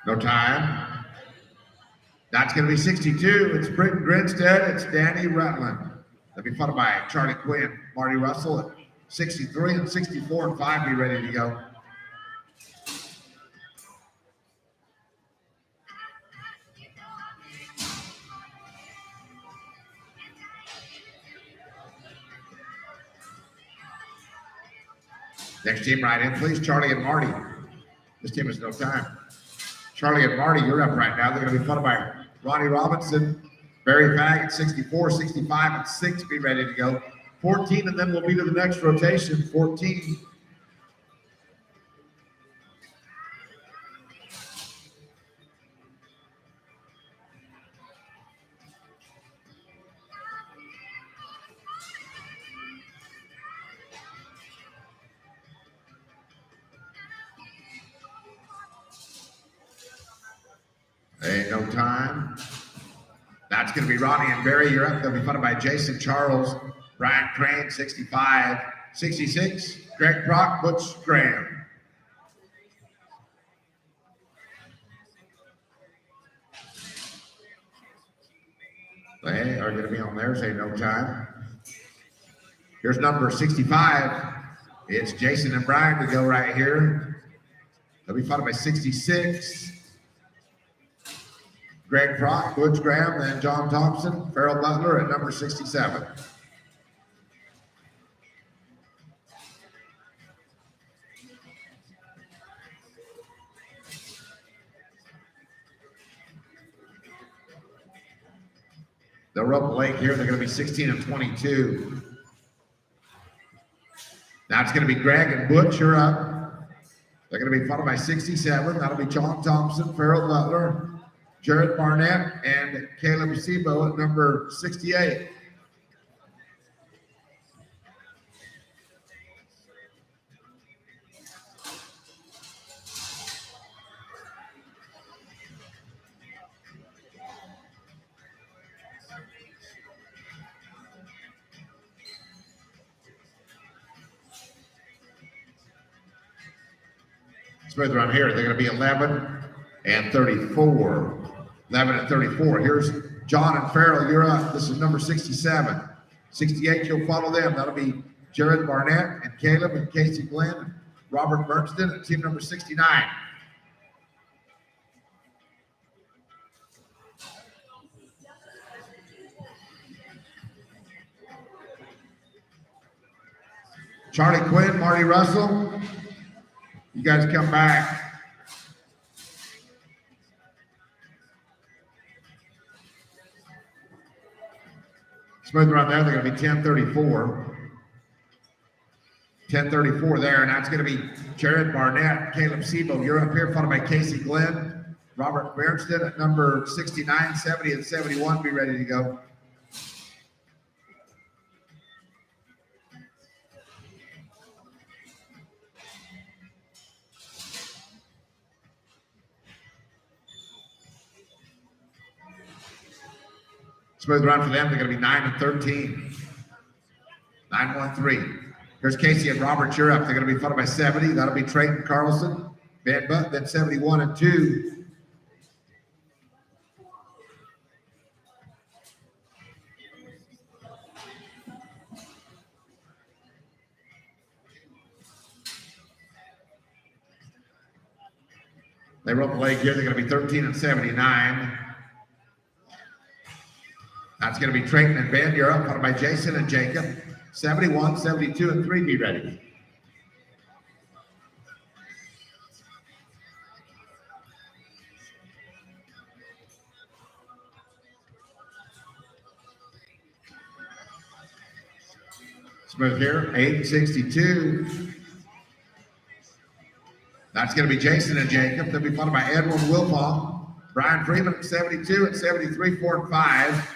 No time. That's going to be 62. It's Britton Grinstead. It's Danny Rutland. They'll be followed by Charlie Quinn, Marty Russell at 63 and 64 and 5 be ready to go. Next team right in, please. Charlie and Marty. This team has no time. Charlie and Marty, you're up right now. They're going to be followed by Ronnie Robinson, Barry Faggot, 64, 65, and 6 be ready to go. 14, and then we'll be to the next rotation. 14. Ain't no time. That's going to be Ronnie and Barry. You're up. They'll be followed by Jason Charles, Brian Crane, 65, 66, Greg Brock, Butch Graham. They are going to be on theirs. Ain't no time. Here's number 65. It's Jason and Brian to go right here. They'll be followed by 66. Greg Brock, Butch Graham, then John Thompson, Farrell Butler at number 67. They'll rope late here. They're going to be 16 and 22. Now it's going to be Greg and Butch. You're up. They're going to be followed by 67. That'll be John Thompson, Farrell Butler, Jared Barnett, and Caleb Sebo at number 68. Smooth around here. They're going to be 11 and 34. 11 and 34. Here's John and Farrell. You're up. This is number 67. 68, you'll follow them. That'll be Jared Barnett and Caleb and Casey Glenn and Robert Bernston and team number 69. Charlie Quinn, Marty Russell, you guys come back. Smooth around there, they're going to be 10:34. 10:34 there, and that's going to be Jared Barnett, Caleb Sebo. You're up here, followed by Casey Glenn, Robert Bernston at number 69, 70, and 71. Be ready to go. Smooth run for them. They're going to be 9 and 13. 9-1-3. Here's Casey and Robert. You're up. They're going to be followed by 70. That'll be Trayton Carlson, Van Butt, then 71 and 2. They rope the leg here. They're going to be 13 and 79. That's going to be Trayton and Van. You're up, followed by Jason and Jacob. 71, 72, and 3. Be ready. Smooth here, 8-62. That's going to be Jason and Jacob. They'll be followed by Edwin Wilpong, Brian Freeman at 72 and 73, 4 and 5.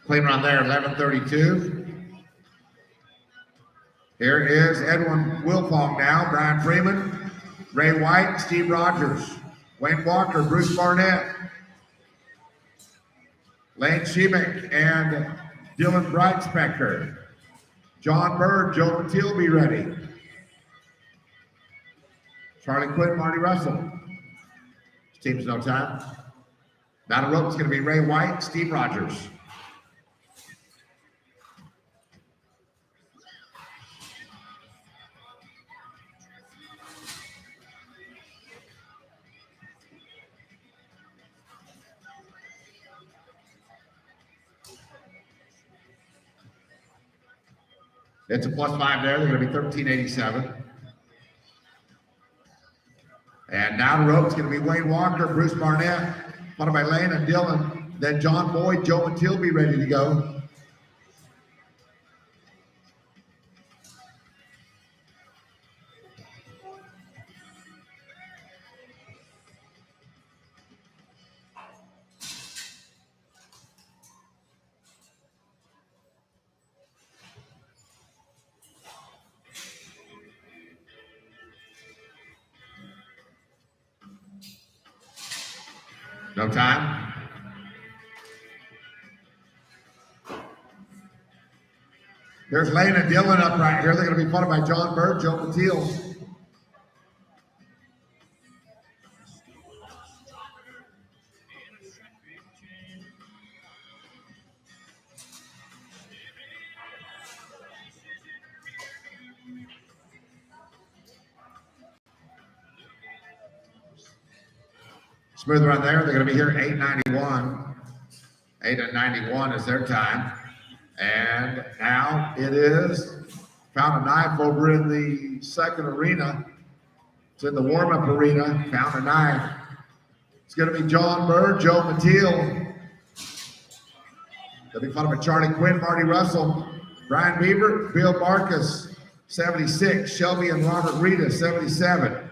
Clean run there, 11:32. Here is Edwin Wilfong now, Brian Freeman, Ray White, Steve Rogers, Wayne Walker, Bruce Barnett, Lane Sheemick, and Dylan Breitspector. John Bird, Joe Patil, be ready. Charlie Quinn, Marty Russell. Team's no time. Battle rope is going to be Ray White, Steve Rogers. It's a +5 there. They're going to be 1387. And now the rope is going to be Wayne Walker, Bruce Barnett, followed by Lane and Dylan. Then John Boyd, Joe Mattil be ready to go. No time. There's Lane and Dylan up right here. They're going to be followed by John Bird, Joe Mattil. Smooth run there. They're going to be here 8:91. 8:91 is their time. And now it is Found a Knife over in the second arena. It's in the warm-up arena. Found a Knife. It's going to be John Bird, Joe Mattil. They'll be followed by Charlie Quinn, Marty Russell, Brian Beaver, Bill Marcus, 76. Shelby and Robert Rita, 77.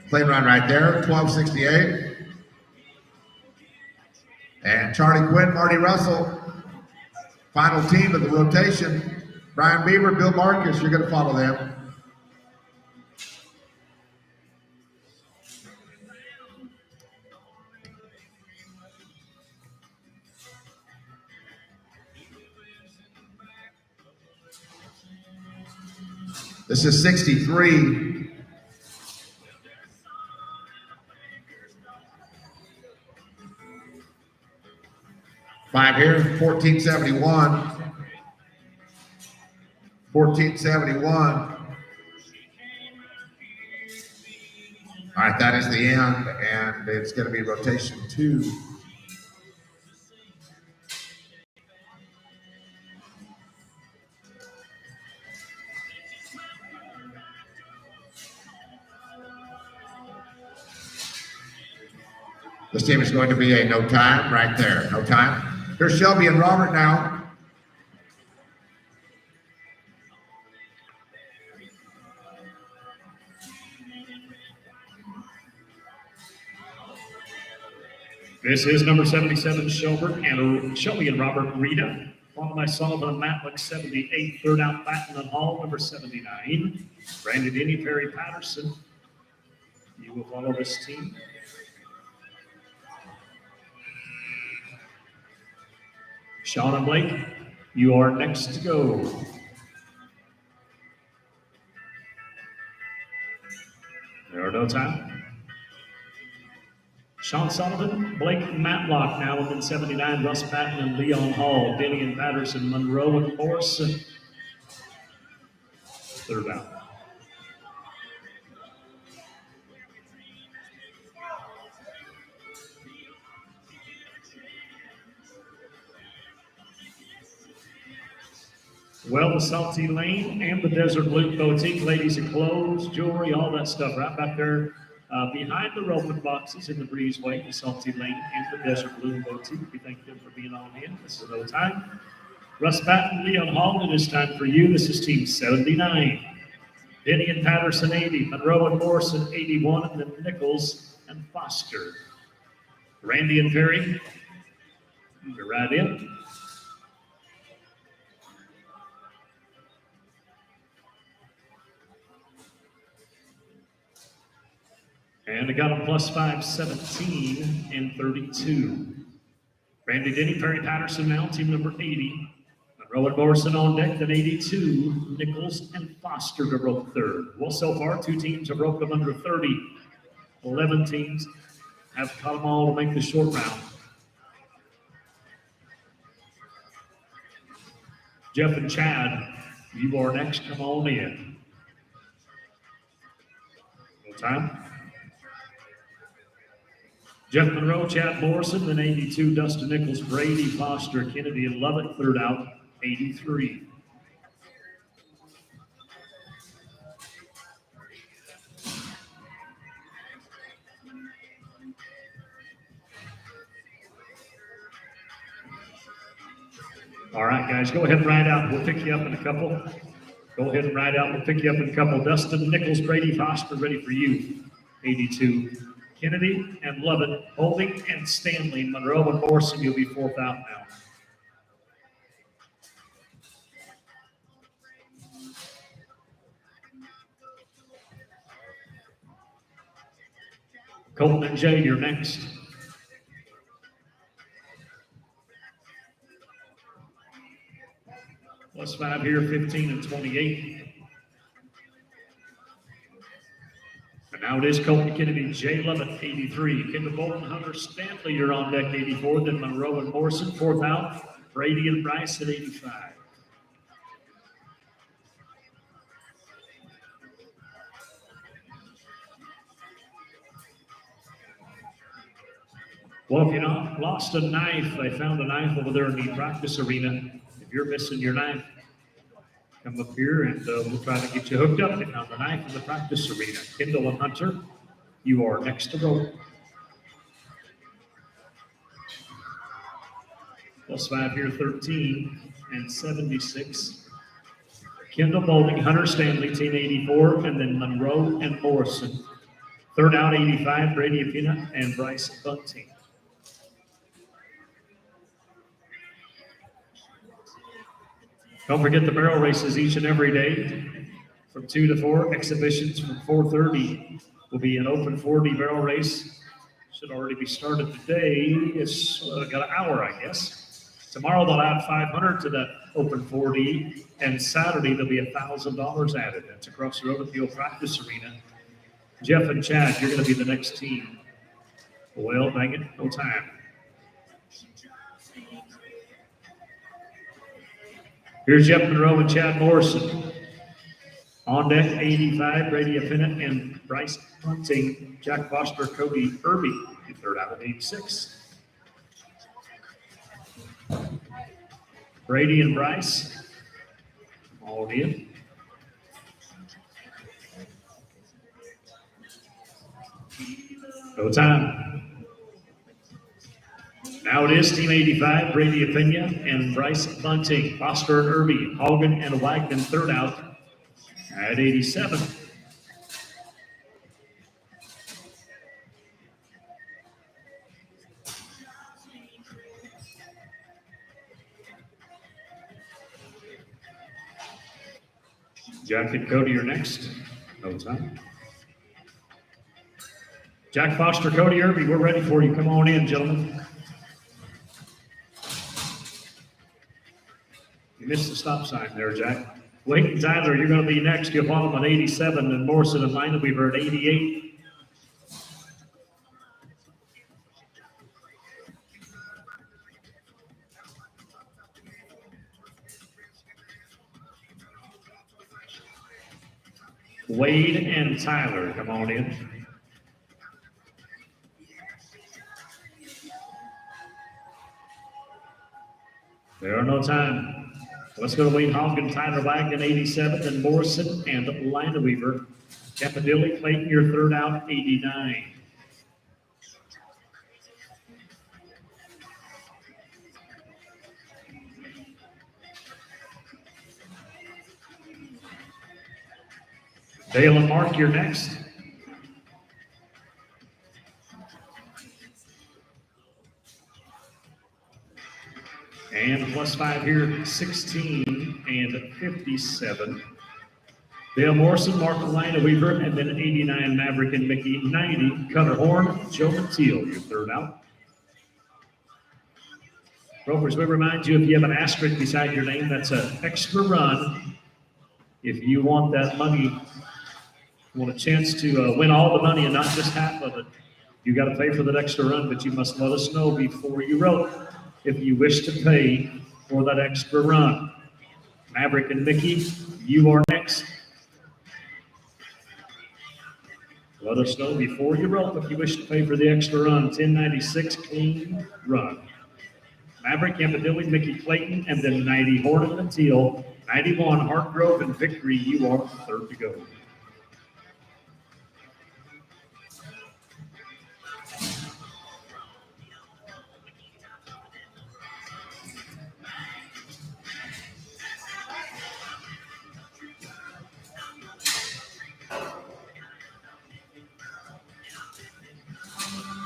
Plane run right there, 1268. And Charlie Quinn, Marty Russell. Final team of the rotation. Brian Beaver, Bill Marcus, you're going to follow them. This is 63. Five here, 1471. 1471. All right, that is the end, and it's going to be rotation 2. This team is going to be a no time right there, no time. Here's Shelby and Robert now. This is number 77, Shelby and Robert Rita, followed by Sullivan and Matlick, 78. Third out, Batten and Hall, number 79. Brandon Denny, Perry Patterson. You will follow this team. Sean and Blake, you are next to go. There are no time. Sean Sullivan, Blake Matlock now within 79, Russ Patton and Leon Hall, Denny and Patterson, Monroe and Morrison. Third out. Well, the Salty Lane and the Desert Blue Boutique, ladies and clothes, jewelry, all that stuff right back there behind the roping boxes in the breezeway, the Salty Lane and the Desert Blue Boutique. We thank them for being on in. This is no time. Russ Patton, Leon Hall, it is time for you. This is team 79. Denny and Patterson, 80. Monroe and Morrison, 81. And then Nichols and Foster. Randy and Perry, you're right in. And I got a +5, 17 and 32. Randy Denny, Perry Patterson now, team number 80. Monroe and Morrison on deck, then 82. Nichols and Foster to rope third. Well, so far, 2 teams have roped them under 30. 11 teams have caught them all to make the short round. Jeff and Chad You are next. Come on in. No time. Jeff Monroe, Chad Morrison, then 82, Dustin Nichols, Brady Foster, Kennedy, and Lovett, third out, 83. All right, guys, go ahead and ride out. We'll pick you up in a couple. Go ahead and ride out. We'll pick you up in a couple. Dustin Nichols, Brady Foster, ready for you, 82. Kennedy and Lovett, Holding and Stanley, Monroe and Morrison, you'll be fourth out now. Colton and Jay, you're next. Plus 5 here, 15 and 28. And now it is Colton Kennedy, Jay Lovett, 83. Kendall Bolton, Hunter Stanley, you're on deck, 84. Then Monroe and Morrison, fourth out. Brady and Bryce at 85. Well, if you lost a knife, they found a knife over there in the practice arena. If you're missing your knife, come up here and we'll try to get you hooked up. They found the knife in the practice arena. Kendall and Hunter, you are next to roll. Plus 5 here, 13 and 76. Kendall Bowling, Hunter Stanley, team 84, and then Monroe and Morrison. Third out, 85, Brady Apina and Bryce Bunting. Don't forget the barrel races each and every day from 2 to 4. Exhibitions from 4:30 will be an open 40 barrel race. Should already be started today. It's got an hour, I guess. Tomorrow they'll add 500 to that open 40, and Saturday there'll be $1,000 added. That's across the road at the old practice arena. Jeff and Chad, you're going to be the next team. Well, dang it, no time. Here's Jeff Monroe and Chad Morrison. On deck, 85, Brady Apina and Bryce Bunting. Jack Foster, Cody Irby, third out of 86. Brady and Bryce, all in. No time. Now it is team 85, Brady Apina and Bryce Bunting, Foster and Irby, Hogan and Wagner, third out at 87. Jack and Cody are next. No time. Jack Foster, Cody Irby, we're ready for you. Come on in, gentlemen. You missed the stop sign there, Jack. Wade and Tyler, you're going to be next. You'll follow them on 87, and Morrison and Lineweaver at 88. Wade and Tyler, come on in. There are no time. Let's go to Wade Hogan, Tyler Wagner, 87, and Morrison and Lineweaver. Capadilli, Clayton, your third out, 89. Dale and Mark, you're next. And plus 5 here, 16 and 57. Dale Morrison, Mark Lineweaver, and then 89, Maverick and Mickey, 90, Cutter Horn, Joe Mateel, your third out. Ropers, we remind you, if you have an asterisk beside your name, that's an extra run. If you want that money, you want a chance to win all the money and not just half of it, you got to pay for that extra run, but you must let us know before you rope if you wish to pay for that extra run. Maverick and Mickey, you are next. Let us know before you roll if you wish to pay for the extra run. 1096 clean run. Maverick, Campodilly, Mickey Clayton, and then 90 Horton and Teal. 91 Hartgrove and Victory, you are third to go.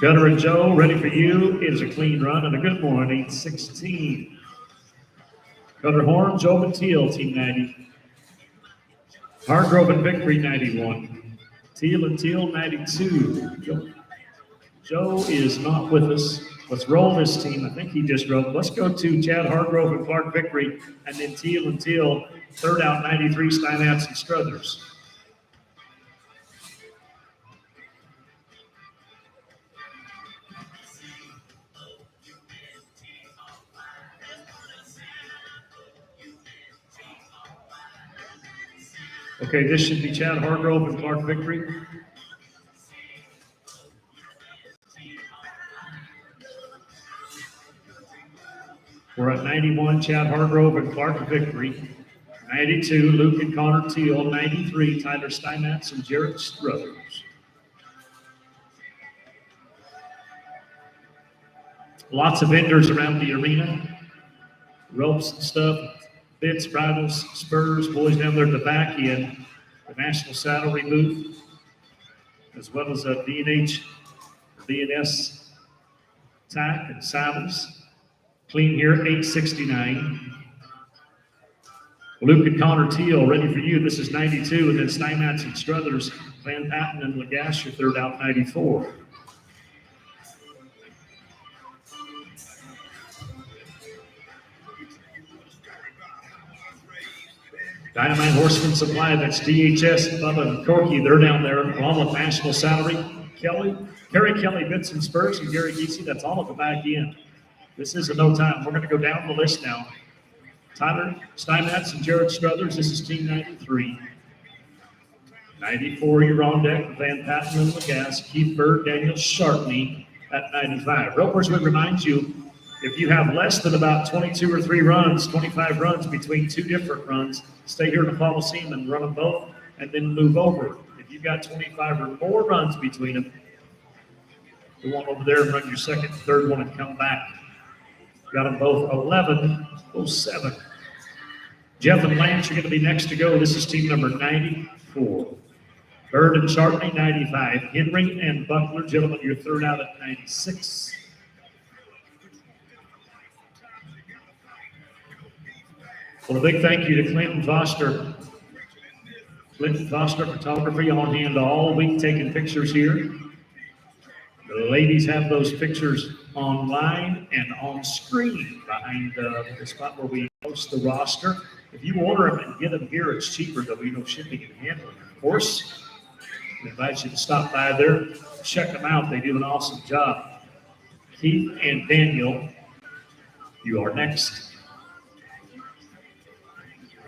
Gunner and Joe, ready for you is a clean run and a good one, 816. Gunner Horn, Joe and Teal, team 90. Hargrove and Victory, 91. Teal and Teal, 92. Joe is not with us. Let's roll this team. I think he just wrote. Let's go to Chad Hargrove and Clark Victory, and then Teal and Teal, third out, 93, Steinatz and Struthers. Okay, this should be Chad Hargrove and Clark Victory. We're at 91, Chad Hargrove and Clark Victory. 92, Luke and Connor Teal. 93, Tyler Steinatz and Jarrett Struthers. Lots of vendors around the arena. Ropes and stuff. Bits, bridles, spurs, boys down there at the back in the National Saddlery booth, as well as a B&H, B&S tack and saddles. Clean here, 869. Luke and Connor Teal, ready for you. This is 92, and then Steinatz and Struthers, Van Patten and Lagash, your third out, 94. Dynamite Horseman Supply, that's DHS, Bubba and Corky, they're down there, along with National Salary. Kelly, Kerry Kelly, Vincent Spurs, and Gary Geesey, that's all at the back end. This is a no time. We're going to go down the list now. Tyler Steinatz and Jared Struthers, this is team 93. 94, you're on deck, Van Patten and Lagasse, Keith Bird, Daniel Sharpney at 95. Ropers would remind you, if you have less than about 22 or 3 runs, 25 runs between 2 different runs, stay here in the Coliseum and run them both, and then move over. If you've got 25 or more runs between them, go on over there and run your second and third one and come back. Got them both 11:07. Jeff and Lance are going to be next to go. This is team number 94. Bird and Sharpney, 95. Henry and Buckler, gentlemen, your third out at 96. Well, a big thank you to Clinton Foster. Clinton Foster Photography on hand all week taking pictures here. The ladies have those pictures online and on screen behind the spot where we post the roster. If you order them and get them here, it's cheaper, though, shipping and handling, of course. I invite you to stop by there, check them out. They do an awesome job. Keith and Daniel, you are next.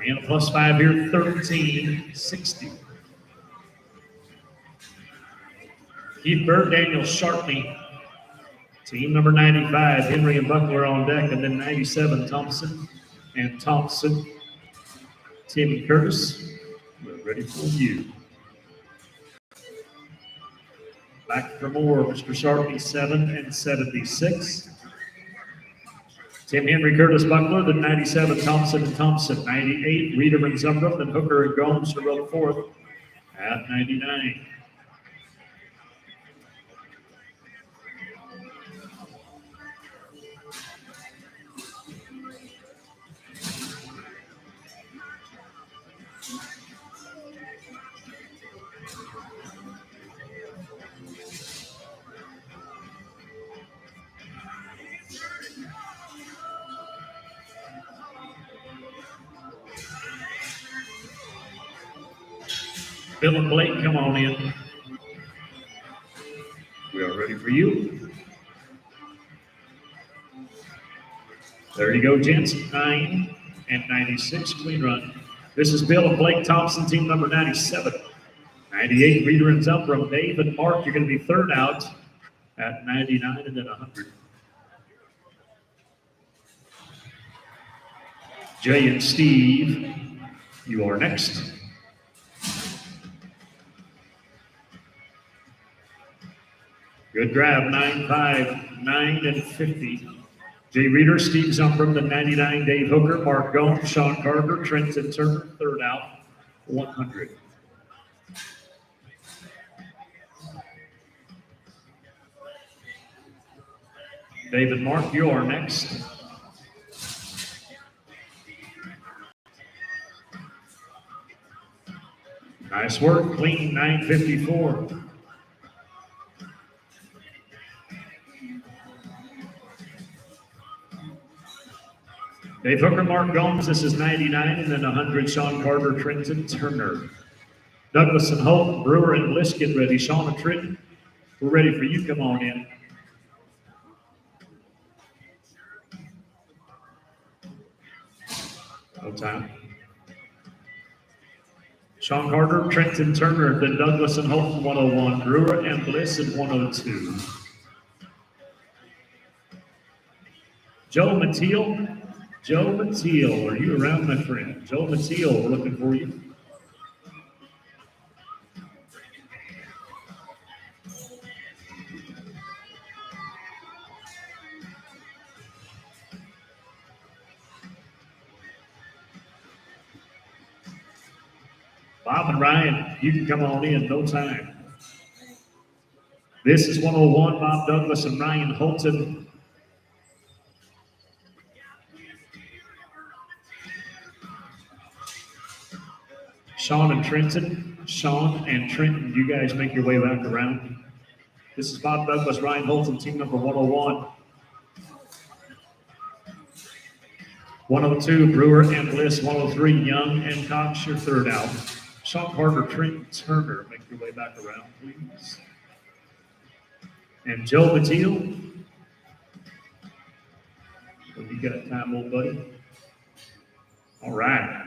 And a +5 here, 1360. Keith Bird, Daniel Sharpney, team number 95, Henry and Buckler on deck, and then 97, Thompson and Thompson. Timmy Curtis, we're ready for you. Back for more, Mr. Sharpney, 7 and 76. Tim Henry, Curtis Buckler, then 97, Thompson and Thompson, 98, Reeder and Zumbrook, then Hooker and Gomes to row fourth at 99. Bill and Blake, come on in. We are ready for you. There you go, gents. 9, and 96, clean run. This is Bill and Blake Thompson, team number 97. 98, Reader and Zumbrum. Dave and Mark, you're going to be third out at 99 and then 100. Jay and Steve, you are next. Good grab, 9-5, 9 and 50. Jay Reader, Steve Zumbrum, the 99, Dave Hooker, Mark Gomes, Sean Carter, Trenton Turner, third out, 100. David Mark, you are next. Nice work, clean, 954. Dave Hooker, Mark Gomes, this is 99, and then 100, Sean Carter, Trenton Turner. Douglas and Holt, Brewer and Bliss, get ready. Sean and Trenton, we're ready for you, come on in. No time. Sean Carter, Trenton Turner, then Douglas and Holt in 101, Brewer and Bliss in 102. Joe Mateel. Joe Mateel, are you around, my friend? Joe Mateel, we're looking for you. Bob and Ryan, you can come on in, no time. This is 101, Bob Douglas and Ryan Holton. Sean and Trenton, you guys make your way back around. This is Bob Douglas, Ryan Holton, team number 101. 102, Brewer and Bliss. 103, Young and Cox, your third out. Sean Carter, Trenton Turner, make your way back around, please. And Joe Mateel. When you got time, old buddy. All right.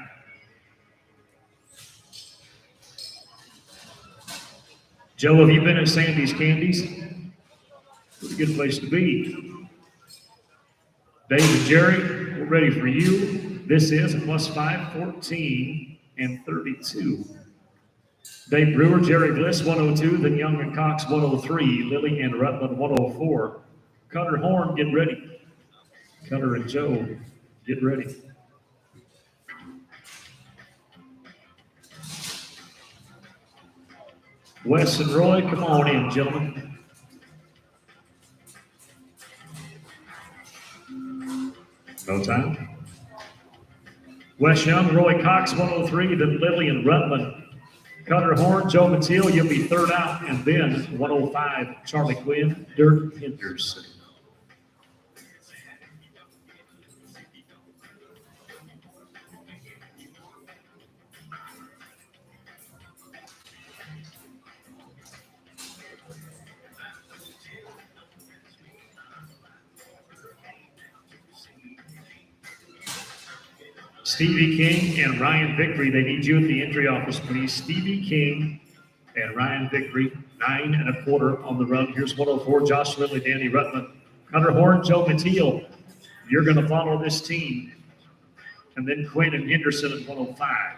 Joe, have you been at Sandy's Candies? Pretty good place to be. Dave and Jerry, we're ready for you. This is a +5, 14, and 32. Dave Brewer, Jerry Bliss, 102. Then Young and Cox, 103. Lily and Rutland, 104. Cutter Horn, get ready. Cutter and Joe, get ready. Wes and Roy, come on in, gentlemen. No time. Wes Young, Roy Cox, 103. Then Lily and Rutland. Cutter Horn, Joe Mateel, you'll be third out. And then 105, Charlie Quinn, Dirk Henderson. Stevie King and Ryan Vickery, they need you at the entry office, please. Stevie King and Ryan Vickery, 9 1/4 on the run. Here's 104, Josh Ridley, Danny Rutland. Cutter Horn, Joe Mateel, you're going to follow this team. And then Quinn and Henderson at 105.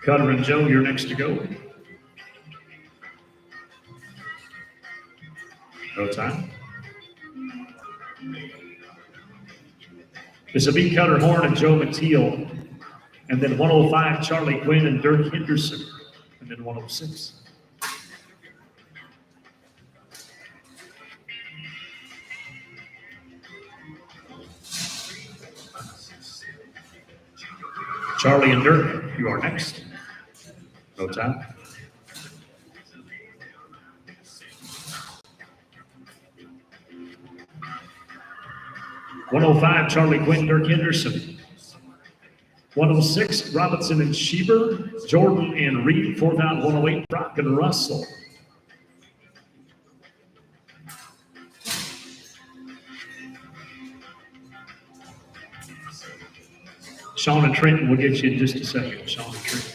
Cutter and Joe, you're next to go. No time. This will be Cutter Horn and Joe Mateel. And then 105, Charlie Quinn and Dirk Henderson. And then 106. Charlie and Dirk, you are next. No time. 105, Charlie Quinn, Dirk Henderson. 106, Robinson and Schieber, Jordan and Reed. 4th out, 108, Brock and Russell. Sean and Trenton will get you in just a second. Sean and Trenton.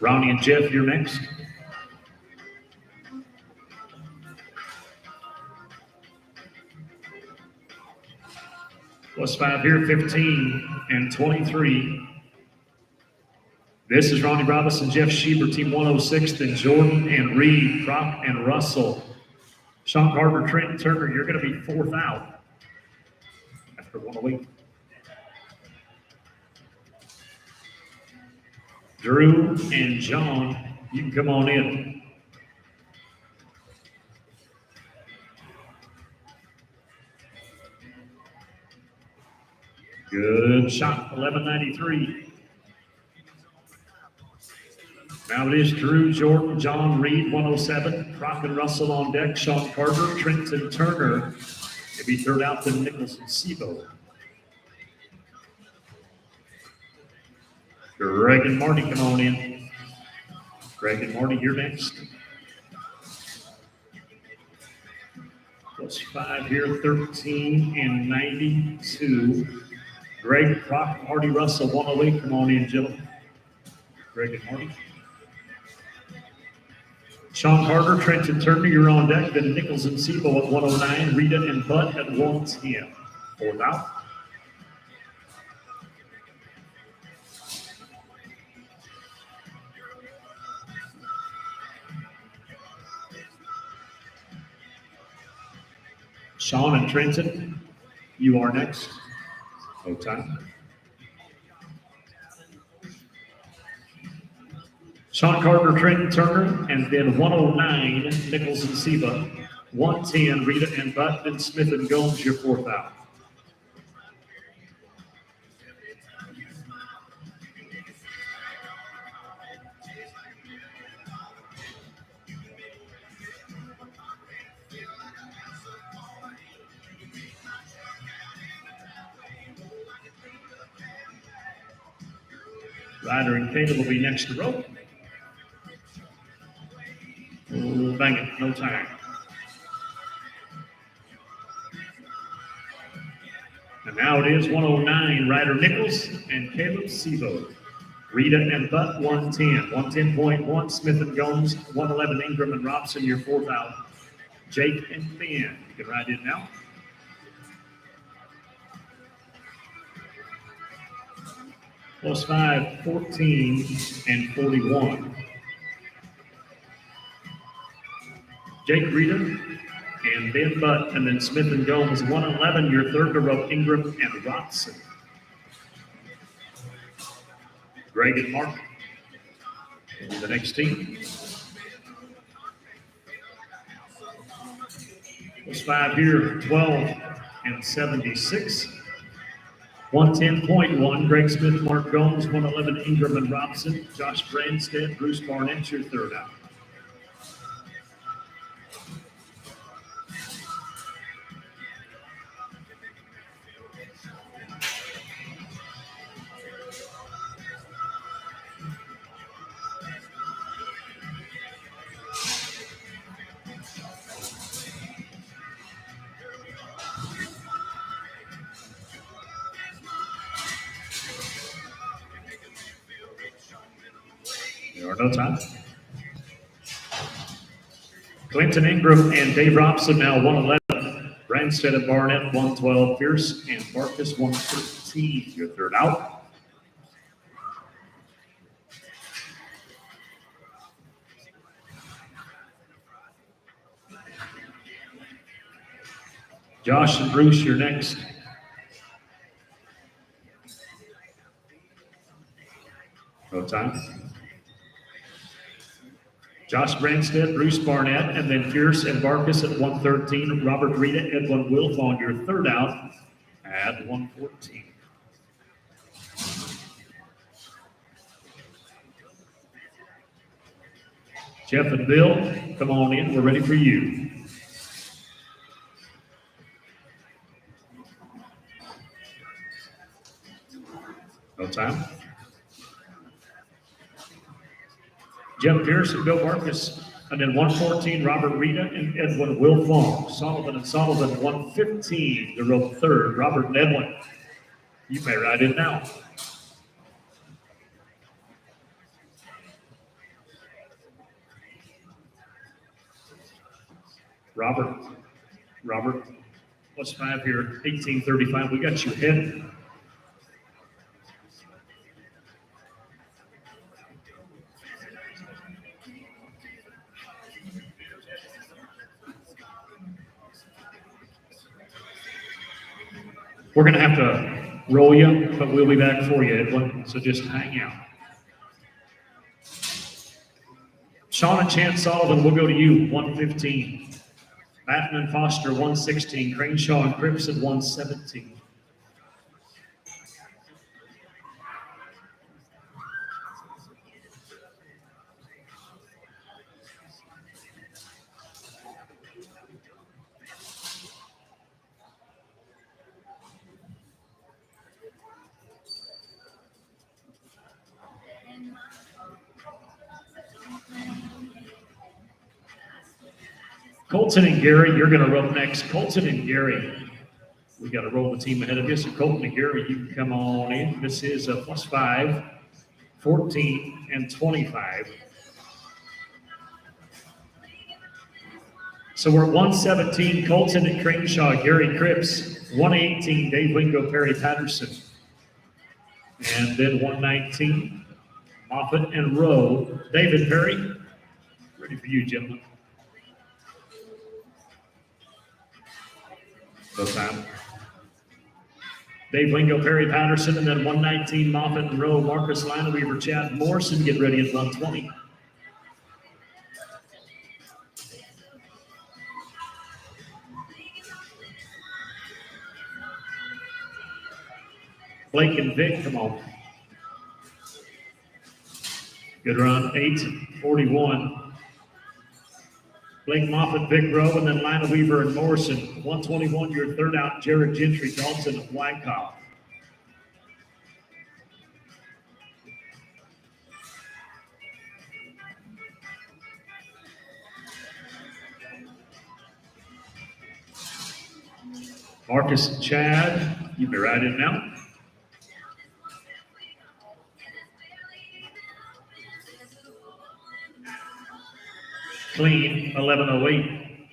Ronnie and Jeff, you're next. Plus 5 here, 15 and 23. This is Ronnie Robinson, Jeff Schieber, team 106, then Jordan and Reed, Brock and Russell. Sean Carter, Trenton Turner, you're going to be 4th out after 108. Drew and John, you can come on in. Good shot, 1193. Now it is Drew, Jordan, John, Reed, 107. Brock and Russell on deck. Sean Carter, Trenton Turner. Maybe 3rd out to Nichols and Sebo. Greg and Marty, come on in. Greg and Marty, you're next. Plus 5 here, 13 and 92. Greg, Brock, Marty, Russell, 108. Come on in, gentlemen. Greg and Marty. Sean Carter, Trenton Turner, you're on deck. Then Nichols and Sebo at 109. Rita and Butt at 110. 4th out. Sean and Trenton, you are next. No time. Sean Carter, Trenton Turner, and then 109, Nichols and Seba. 110, Rita and Butt, then Smith and Gomes, your 4th out. Ryder and Caleb will be next to rope. Oh, bang it, no time. And now it is 109, Ryder Nichols and Caleb Sebo. Rita and Butt, 110. 110.1, Smith and Gomes. 111, Ingram and Robson, your 4th out. Jake and Ben, you can ride in now. Plus 5, 14 and 41. Jake Rita and Ben Butt, and then Smith and Gomes. 111, your 3rd to rope, Ingram and Robson. Greg and Mark will be the next team. Plus 5 here, 12 and 76. 110.1, Greg Smith, Mark Gomes. 111, Ingram and Robson. Josh Branstead, Bruce Barnett, your 3rd out. There are no time. Clinton Ingram and Dave Robson now 111. Branstead and Barnett 112. Pierce and Marcus 113. Your 3rd out. Josh and Bruce, you're next. No time. Josh Branstead, Bruce Barnett, and then Pierce and Barkus at 113. Robert Rita, Edwin Wilfong, your 3rd out at 114. Jeff and Bill, come on in. We're ready for you. No time. Jeff Pierce and Bill Marcus. And then 114, Robert Rita and Edwin Wilfong. Sullivan and Sullivan, 115, the rope third. Robert and Edwin. You may ride in now. Robert, what's 5 here? 1835. We got you ahead. We're going to have to roll you, but we'll be back for you, Edwin. So just hang out. Sean and Chance Sullivan, we'll go to you, 115. Batten and Foster, 116. Crenshaw and Crimson, 117. Colton and Gary, you're going to rope next. Colton and Gary, we got to roll the team ahead of you. So Colton and Gary, you can come on in. This is a +5, 14, and 25. So we're at 117, Colton and Crenshaw, Gary Cripps. 118, Dave Wingo, Perry Patterson. And then 119, Moffitt and Rowe. David Perry, ready for you, gentlemen. No time. Dave Wingo, Perry Patterson, and then 119, Moffitt and Rowe, Marcus Lineweaver, Chad Morrison get ready at 120. Blake and Vic, come on. Good run, 8:41. Blake Moffitt, Vic Rowe, and then Lineweaver and Morrison. 121, your third out, Jared Gentry, Dalton, and Wyckoff. Marcus and Chad, you be right in now. Clean, 11:08.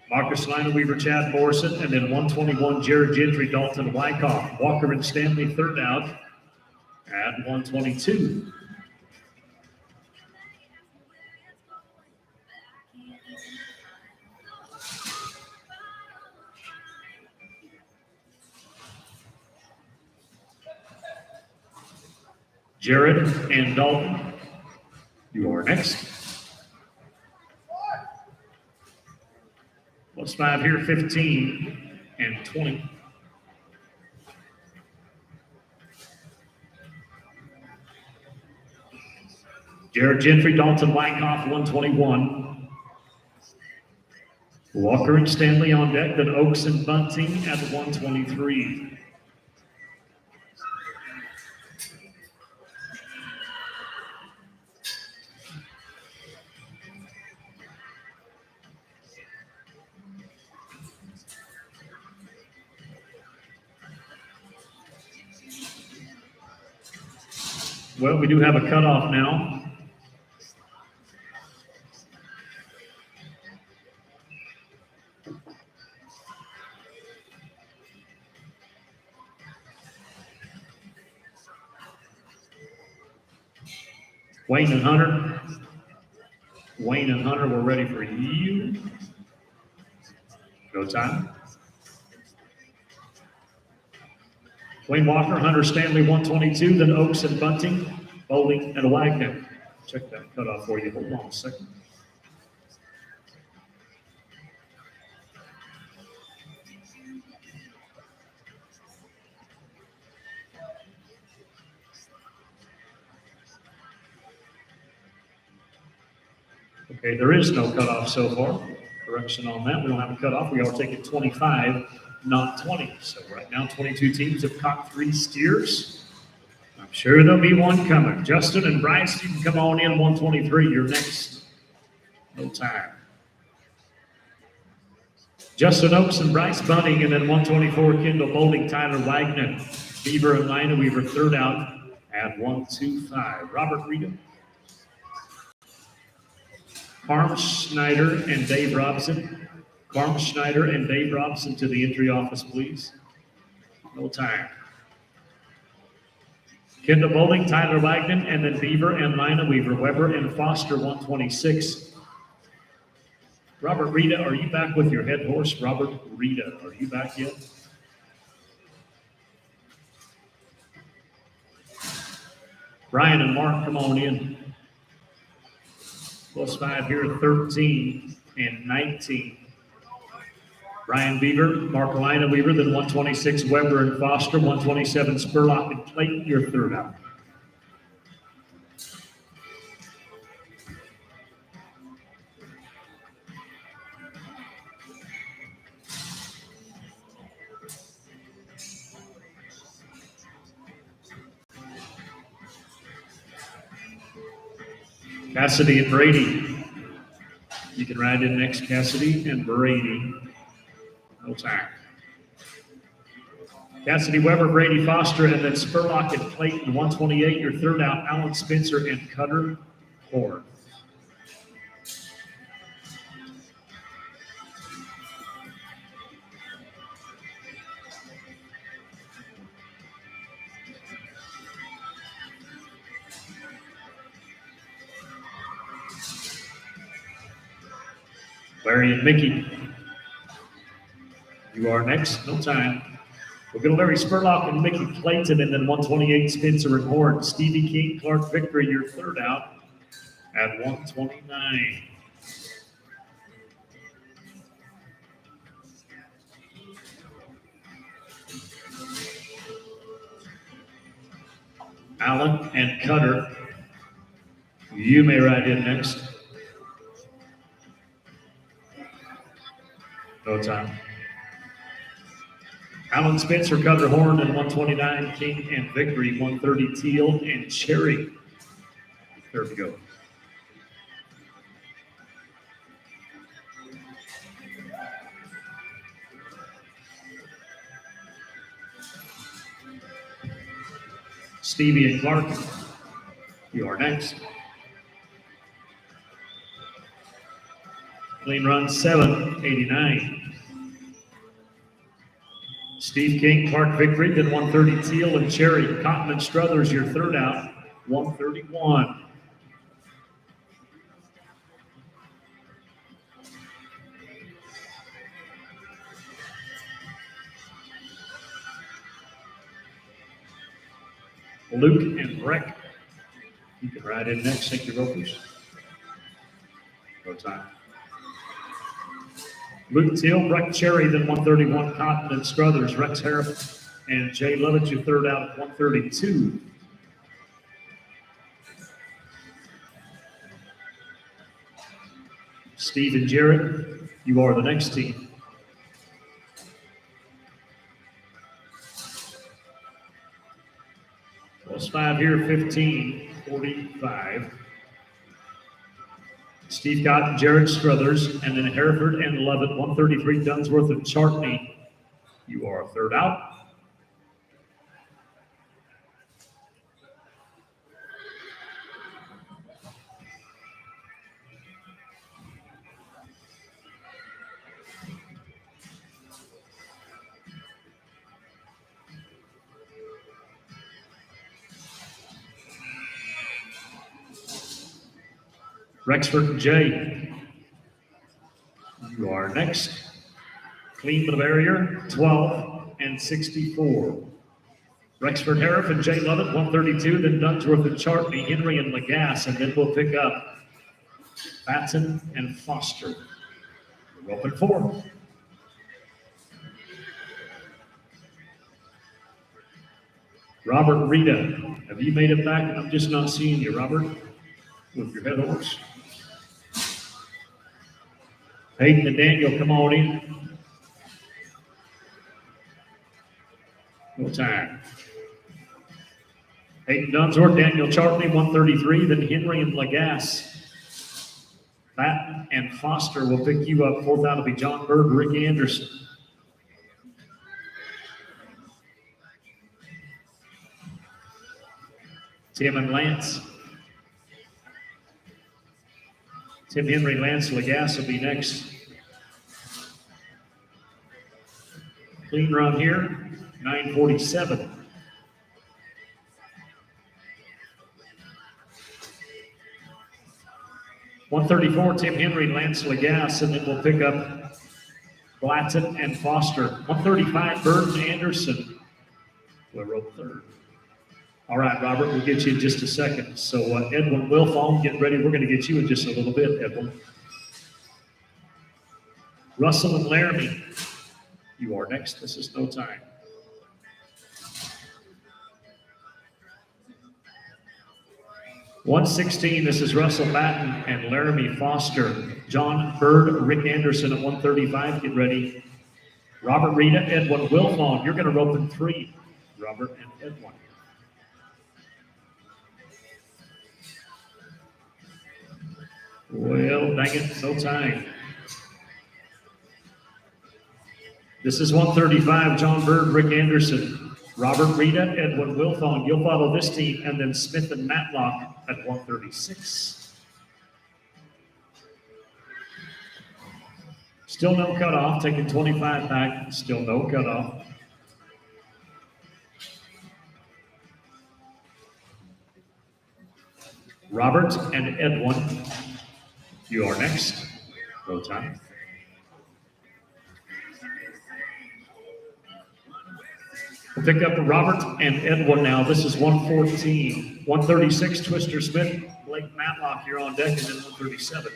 Marcus Lineweaver, Chad Morrison, and then 121, Jared Gentry, Dalton Wyckoff. Walker and Stanley, third out at 122. Jared and Dalton, you are next. +5 here, 15 and 20. Jared Gentry, Dalton Wyckoff, 121. Walker and Stanley on deck, then Oaks and Bunting at 123. Well, we do have a cutoff now. Wayne and Hunter. Wayne and Hunter, we're ready for you. Go time. Wayne Walker, Hunter Stanley, 122, then Oaks and Bunting, Bowling and Wagner. Check that cutoff for you. Hold on a second. Okay, there is no cutoff so far. Correction on that. We don't have a cutoff. We are taking 25, not 20. So right now, 22 teams have caught 3 steers. I'm sure there'll be one coming. Justin and Bryce, you can come on in 123. You're next. No time. Justin Oaks and Bryce Bunning, and then 124, Kendall Boulding, Tyler Wagner, Beaver and Lina Weaver, third out at 125. Robert Rita, Carm Schneider and Dave Robson. Carm Schneider and Dave Robson to the entry office, please. No time. Kendall Boulding, Tyler Wagner, and then Beaver and Lina Weaver, Weber and Foster, 126. Robert Rita, are you back with your head horse? Robert Rita, are you back yet? Brian and Mark, come on in. +5 here, 13 and 19. Brian Beaver, Mark Lina Weaver, then 126 Weber and Foster, 127 Spurlock and Clayton, your third out. Cassidy and Brady. You can ride in next, Cassidy and Brady. No time. Cassidy Weber, Brady Foster, and then Spurlock and Clayton, 128. Your third out, Alan Spencer and Cutter Horn. Larry and Mickey, you are next. No time. We'll go to Larry Spurlock and Mickey Clayton, and then 128 Spencer and Horn. Stevie King, Clark Victory, your third out at 129. Allen and Cutter, you may ride in next. No time. Alan Spencer, Cutter Horn, and 129, King and Victory, 130, Teal and Cherry. There we go. Stevie and Clark, you are next. Clean run 789. Steve King, Clark Victory, then 130 Teal and Cherry. Cotton and Struthers, your third out, 131. Luke and Breck, you can ride in next. Thank you, ropers. No time. Luke Teal, Breck Cherry, then 131, Cotton and Struthers, Rex Harris and Jay Lovett, your third out at 132. Steve and Jarrett, you are the next team. +5 here, 15:45. Steve Cotton, Jared Struthers, and then Hereford and Lovett, 133 Dunsworth and Chartney. You are third out. Rexford and Jay, you are next. Clean for the barrier, 12 and 64. Rexford Hereford and Jay Lovett, 132, then Dunsworth and Chartney, Henry and Lagasse, and then we'll pick up Batson and Foster. We're open 4. Robert Rita, have you made it back? I'm just not seeing you, Robert, with your head horse. Hayden and Daniel, come on in. No time. Hayden Dunsworth, Daniel Chartley, 133. Then Henry and Lagasse. Batten and Foster will pick you up. Fourth out will be John Bird, Rick Anderson. Tim and Lance. Tim Henry, Lance Lagasse will be next. Clean run here, 9:47. $134, Tim Henry, Lance Lagasse, and then we'll pick up Blatton and Foster. $135, Bird and Anderson. We'll rope third. All right, Robert, we'll get you in just a second. So Edwin Wilfong, get ready. We're going to get you in just a little bit, Edwin. Russell and Laramie, you are next. This is no time. $116, this is Russell Batten and Laramie Foster. John Bird, Rick Anderson at $135, get ready. Robert Rita, Edwin Wilfong, you're going to rope in three. Robert and Edwin. Well, dang it, no time. This is 135, John Bird, Rick Anderson. Robert Rita, Edwin Wilfong, you'll follow this team, and then Smith and Matlock at 136. Still no cutoff, taking 25 back, still no cutoff. Robert and Edwin, you are next. Go time. We'll pick up Robert and Edwin now. This is 114. 136, Twister Smith. Blake Matlock, you're on deck, and then 137.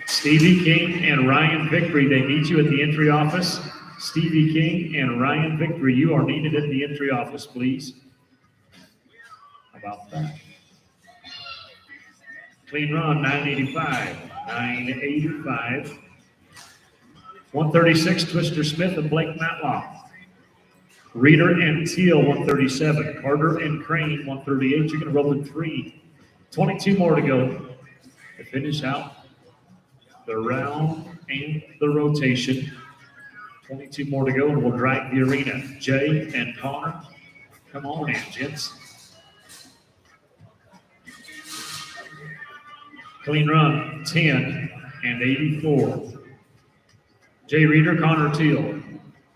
Stevie King and Ryan Victory, they meet you at the entry office. Stevie King and Ryan Victory, you are needed at the entry office, please. How about that? Clean run, 985. 985. 136, Twister Smith and Blake Matlock. Reeder and Teal, 137. Carter and Crane, 138. You're going to roll in three. 22 more to go to finish out the round and the rotation. 22 more to go, and we'll drag the arena. Jay and Connor, come on in, gents. Clean run, 10 and 84. Jay Reeder, Connor Teal.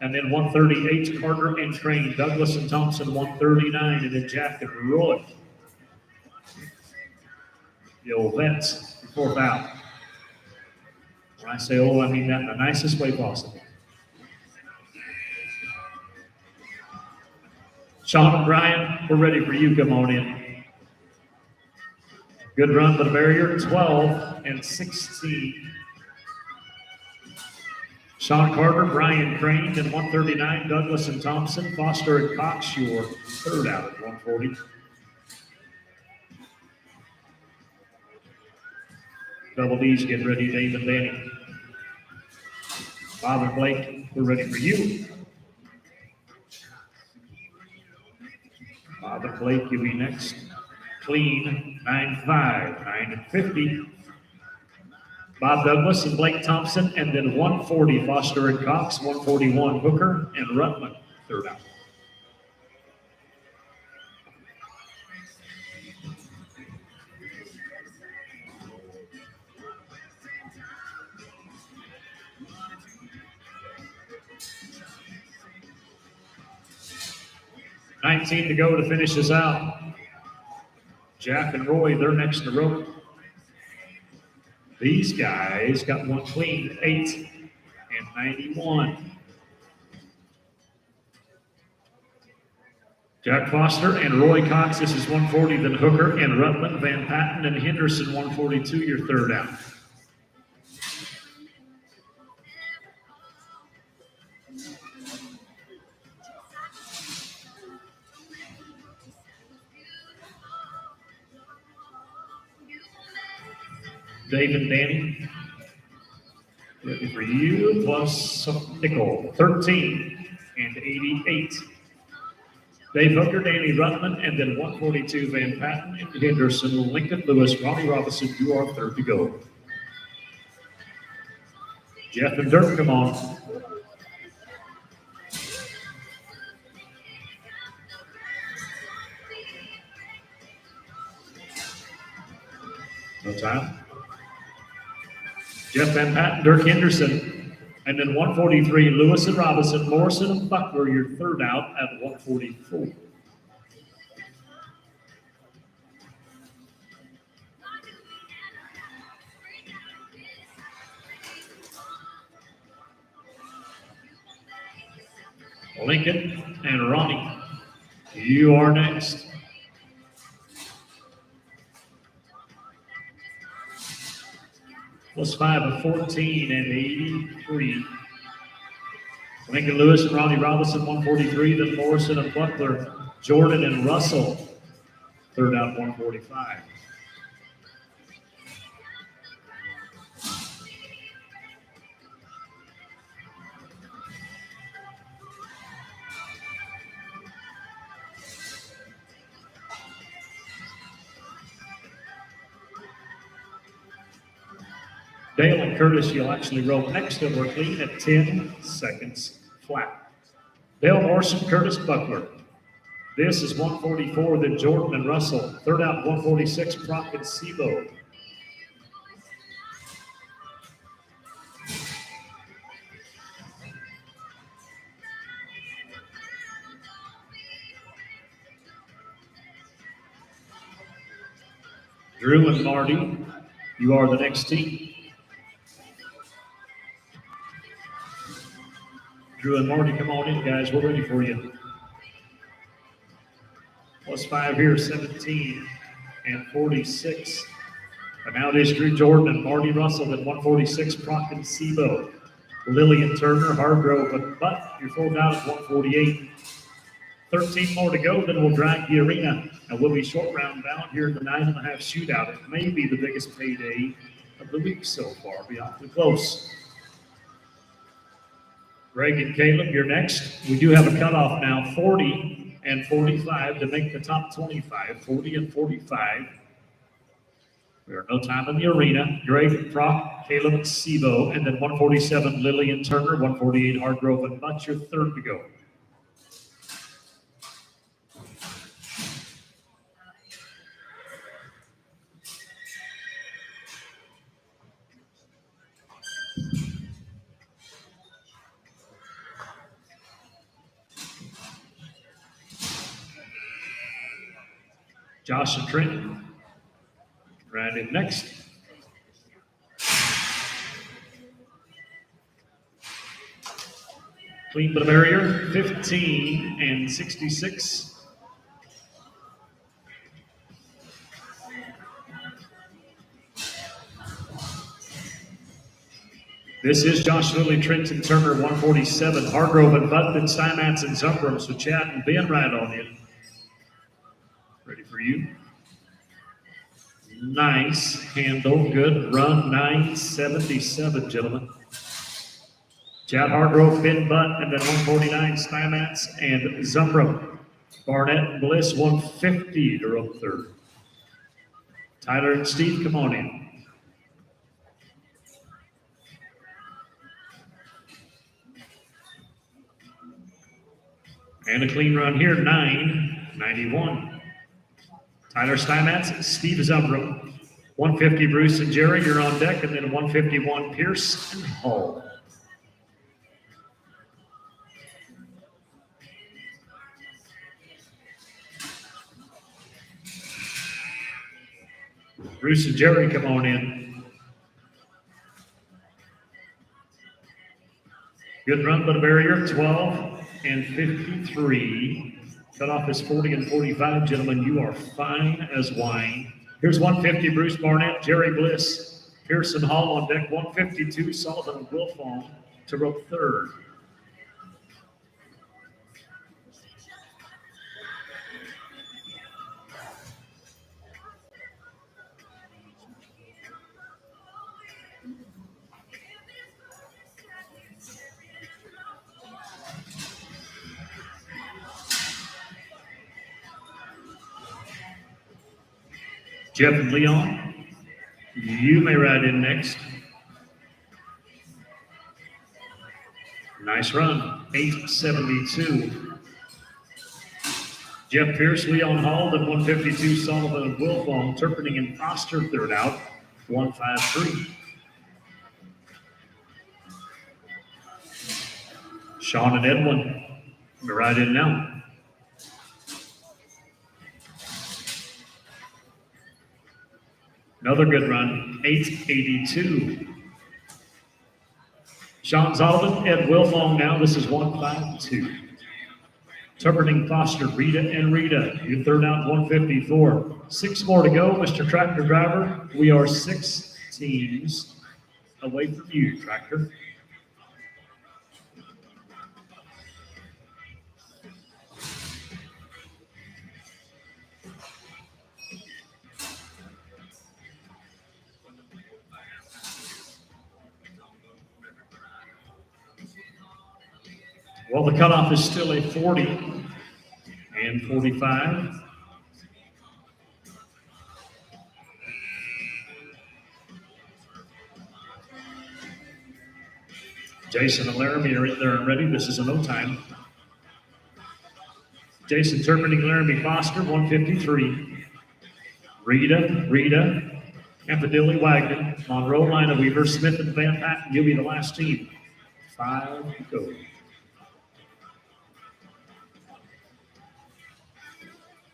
And then 138, Carter and Crane. Douglas and Thompson, 139. And then Jack and Roy. The old vets, fourth out. When I say old, I mean that in the nicest way possible. Sean and Brian, we're ready for you. Come on in. Good run to the barrier, 12 and 16. Sean Carter, Brian Crane, and 139. Douglas and Thompson, Foster and Cox, your third out at 140. Double D's getting ready, Dave and Danny. Bob and Blake, we're ready for you. Bob and Blake, you'll be next. Clean, 9-5, 9 and 50. Bob Douglas and Blake Thompson, and then 140, Foster and Cox, 141, Hooker and Rutland, third out. $19 to go to finish this out. Jack and Roy, they're next to rope. These guys got one clean, 8 and 91. Jack Foster and Roy Cox, this is 140. Then Hooker and Rutland, Van Patten and Henderson, 142, your third out. Dave and Danny. Ready for you, plus nickel, 13 and 88. Dave Hooker, Danny Rutman, and then 142 Van Patten and Henderson, Lincoln Lewis, Ronnie Robinson, you are third to go. Jeff and Dirk, come on. No time. Jeff Van Patten, Dirk Henderson, and then 143, Lewis and Robinson, Morrison and Buckler, your third out at 144. Lincoln and Ronnie, you are next. Plus 5 of 14 and 83. Lincoln Lewis and Ronnie Robinson, 143. Then Morrison and Buckler, Jordan and Russell, third out 145. Dale and Curtis, you'll actually row next to her clean at 10 seconds flat. Dale Morrison, Curtis Buckler. This is 144, then Jordan and Russell. Third out 146, Proc and Sebo. Drew and Marty, you are the next team. Drew and Marty, come on in, guys. We're ready for you. Plus 5 here, 17 and 46. And now it is Drew Jordan and Marty Russell at 146, Proc and Sebo. Lillian Turner, Hargrove, and Butt. You're full out at 148. 13 more to go, then we'll drag the arena. And we'll be short round bound here in the 9.5 shootout. It may be the biggest payday of the week so far. Be awfully close. Greg and Caleb, you're next. We do have a cutoff now, 40 and 45 to make the top 25, 40 and 45. There are no time in the arena. Greg, Proc, Caleb, Sebo, and then 147, Lillian Turner, 148, Hargrove, and Butt, your third to go. Josh and Trenton, right in next. Clean for the barrier, 15 and 66. This is Josh Lilly, Trenton Turner, 147. Hargrove and Button, Steinmetz and Zumbrum. So Chad and Ben right on in. Ready for you. Nice handle, good run, 977, gentlemen. Chad Hargrove, Ben Butt, and then 149, Steinmetz and Zumbrum. Barnett and Bliss, 150 to row third. Tyler and Steve, come on in. And a clean run here, 991. Tyler Steinmetz, Steve Zumbrum, 150 Bruce and Jerry, you're on deck, and then 151 Pierce and Hall. Bruce and Jerry, come on in. Good run by the barrier, 12 and 53. Cutoff is 40 and 45, gentlemen. You are fine as wine. Here's 150, Bruce Barnett, Jerry Bliss, Pearson Hall on deck. 152, Sullivan and Wilfong to row third. Jeff and Leon, you may ride in next. Nice run, 872. Jeff Pierce, Leon Hall, then 152, Sullivan and Wilfong, Turpinning and Foster, third out, 153. Sean and Edwin, you're right in now. Another good run, 882. Sean Sullivan, Ed Wilfong now, this is 152. Turpinning, Foster, Rita and Rita, your third out, 154. 6 more to go, Mr. Tractor Driver. We are 6 teams away from you, Tractor. Well, the cutoff is still a 40 and 45. Jason and Laramie are in there and ready. This is a no time. Jason Turpinning, Laramie Foster, 153. Rita, Campadilli, Wagner, Monroe, Lina Weaver, Smith and Van Patten. You'll be the last team. 5 to go.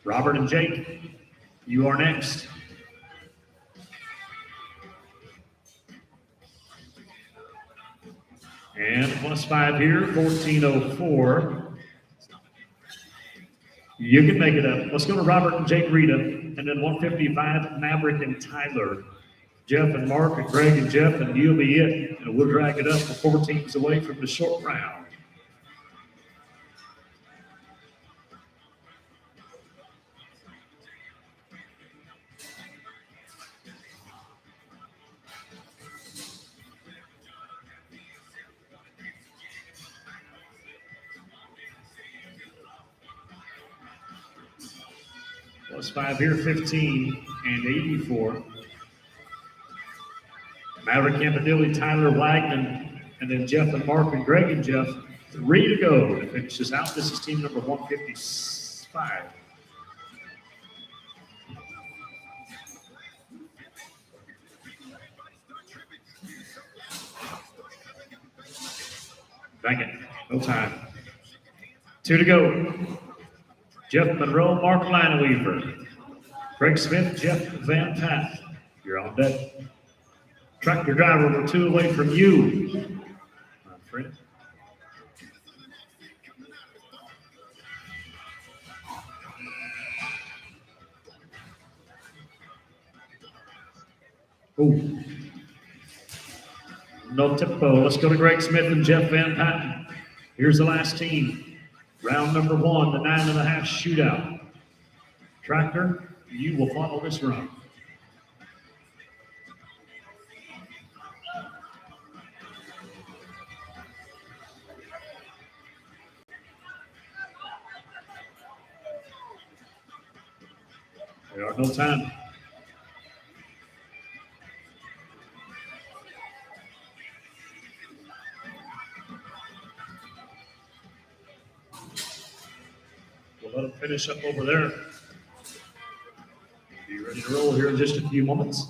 Robert and Jake, you are next. And +5 here, 1404. You can make it up. Let's go to Robert and Jake Rita, and then 155, Maverick and Tyler. Jeff and Mark and Greg and Jeff, and you'll be it. And we'll drag it up to 4 teams away from the short round. +5 here, 15 and 84. Maverick Campadilli, Tyler Wagner, and then Jeff and Mark and Greg and Jeff. 3 to go to finish this out. This is team number 155. Dang it, no time. 2 to go. Jeff Monroe, Mark Lineweaver, Greg Smith, Jeff Van Patten. You're on deck. Tractor Driver, we're 2 away from you, my friend. Ooh. No tempo. Let's go to Greg Smith and Jeff Van Patten. Here's the last team. Round number 1, the 9.5 shootout. Tractor, you will follow this run. There are no time. We'll let them finish up over there. Be ready to roll here in just a few moments.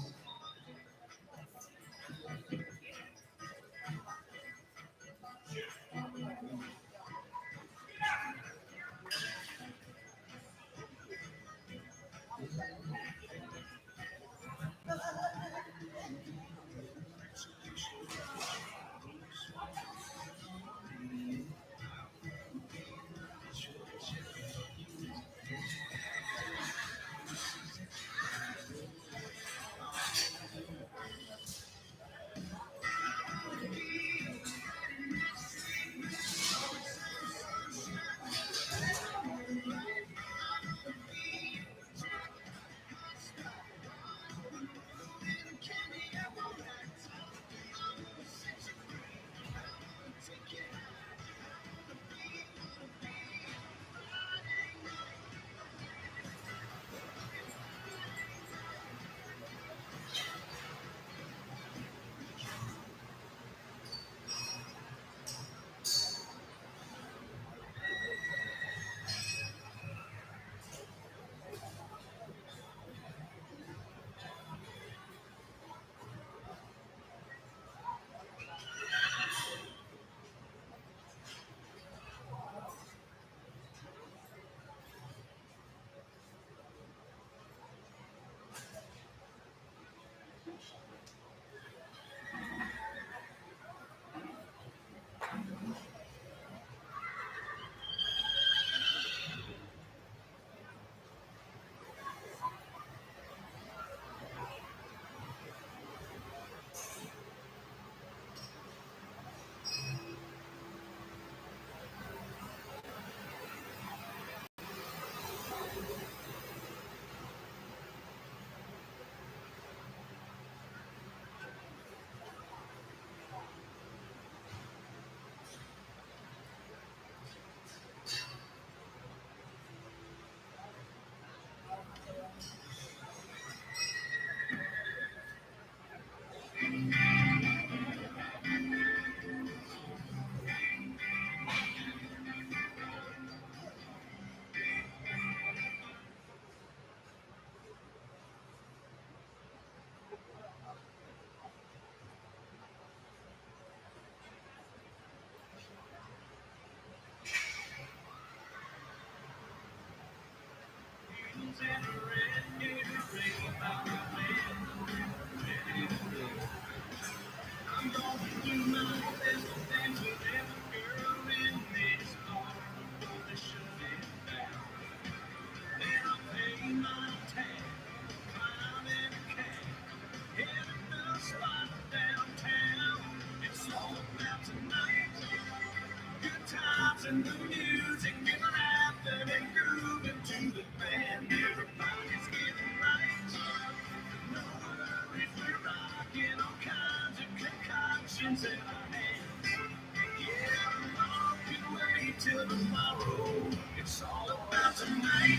I'm gonna do my best to dance with every girl in this bar before they shut it down. Then I'll pay my tag, climb in a cab, hit the spot downtown. It's all about tonight. Good times and the music and laughing and grooving to the band. Everybody's getting right. No worries, we're rocking all kinds of concoctions in our hands. Yeah, we all can wait till tomorrow. It's all about tonight.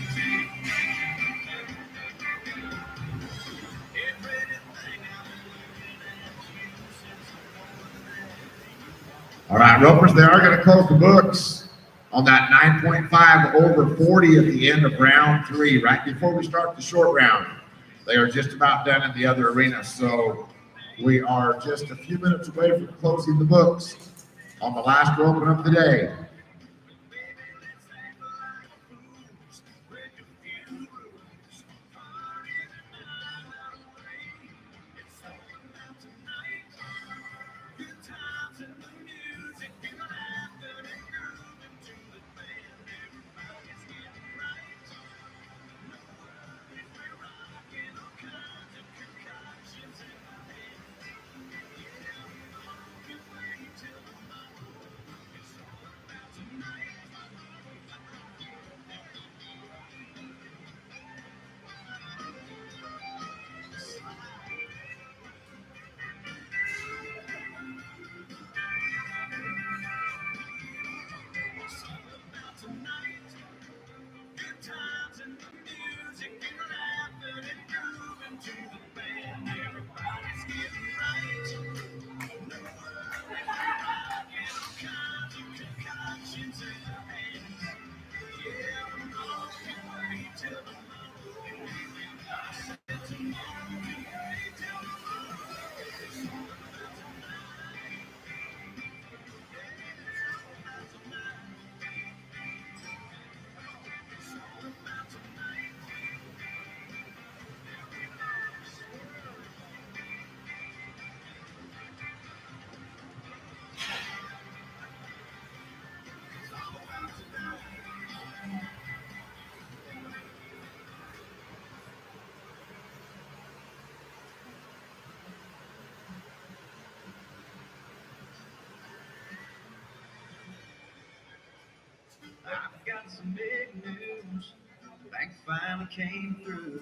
Everything I'm looking at you since All right, Ropers, they are going to close the books on that 9.5 over 40 at the end of round 3, right before we start the short round. They are just about done in the other arena, so we are just a few minutes away from closing the books on the last open of the day. I've got some big news. The bank finally came through,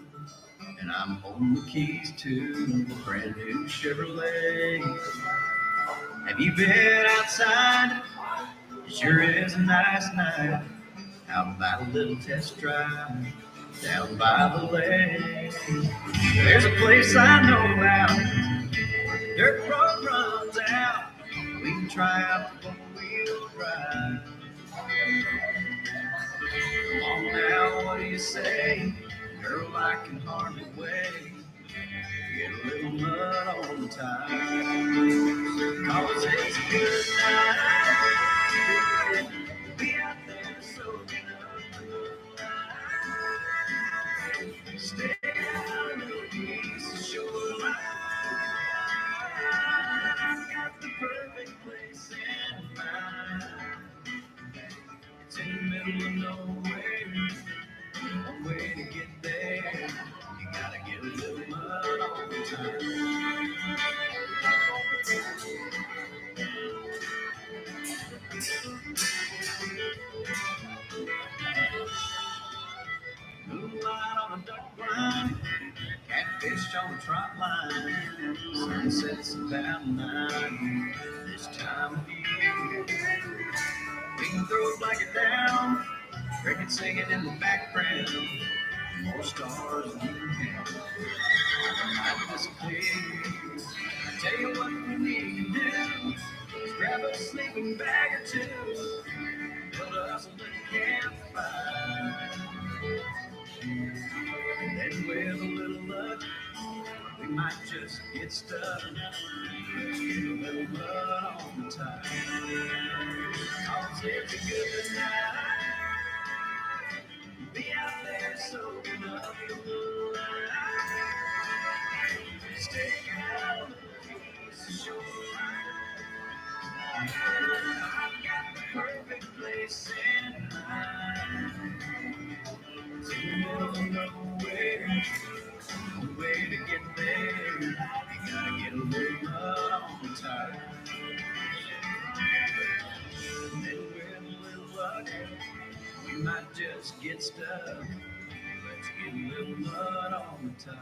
and I'm holding the keys to a brand new Chevrolet. Have you been outside? It sure is a nice night. How about a little test drive down by the lake? There's a place I know about where the dirt road runs out. We can try out the four-wheel drive. Come on now, what do you say? Girl, I can hardly wait. Get a little mud on the tires. 'Cause it's a good night. Be out there soaking up the light. Stay out of the piece of shoreline. I've got the perfect place in mind. It's in the middle of nowhere. One way to get there, you gotta get a little mud on the tires. Moonlight on a duck blind, catfish on the trot line. Sunsets about 9 this time of year. We can throw a blanket down, cricket singing in the background. More stars than you can count. The night disappears. I tell you what we need to do is grab a sleeping bag or two, build us a little campfire, and then with a little luck, we might just get stuck. Get a little mud on the tire. 'Cause it's a good night. Be out there soaking up the light. hearts get stuck. Let's get a little mud on the tub.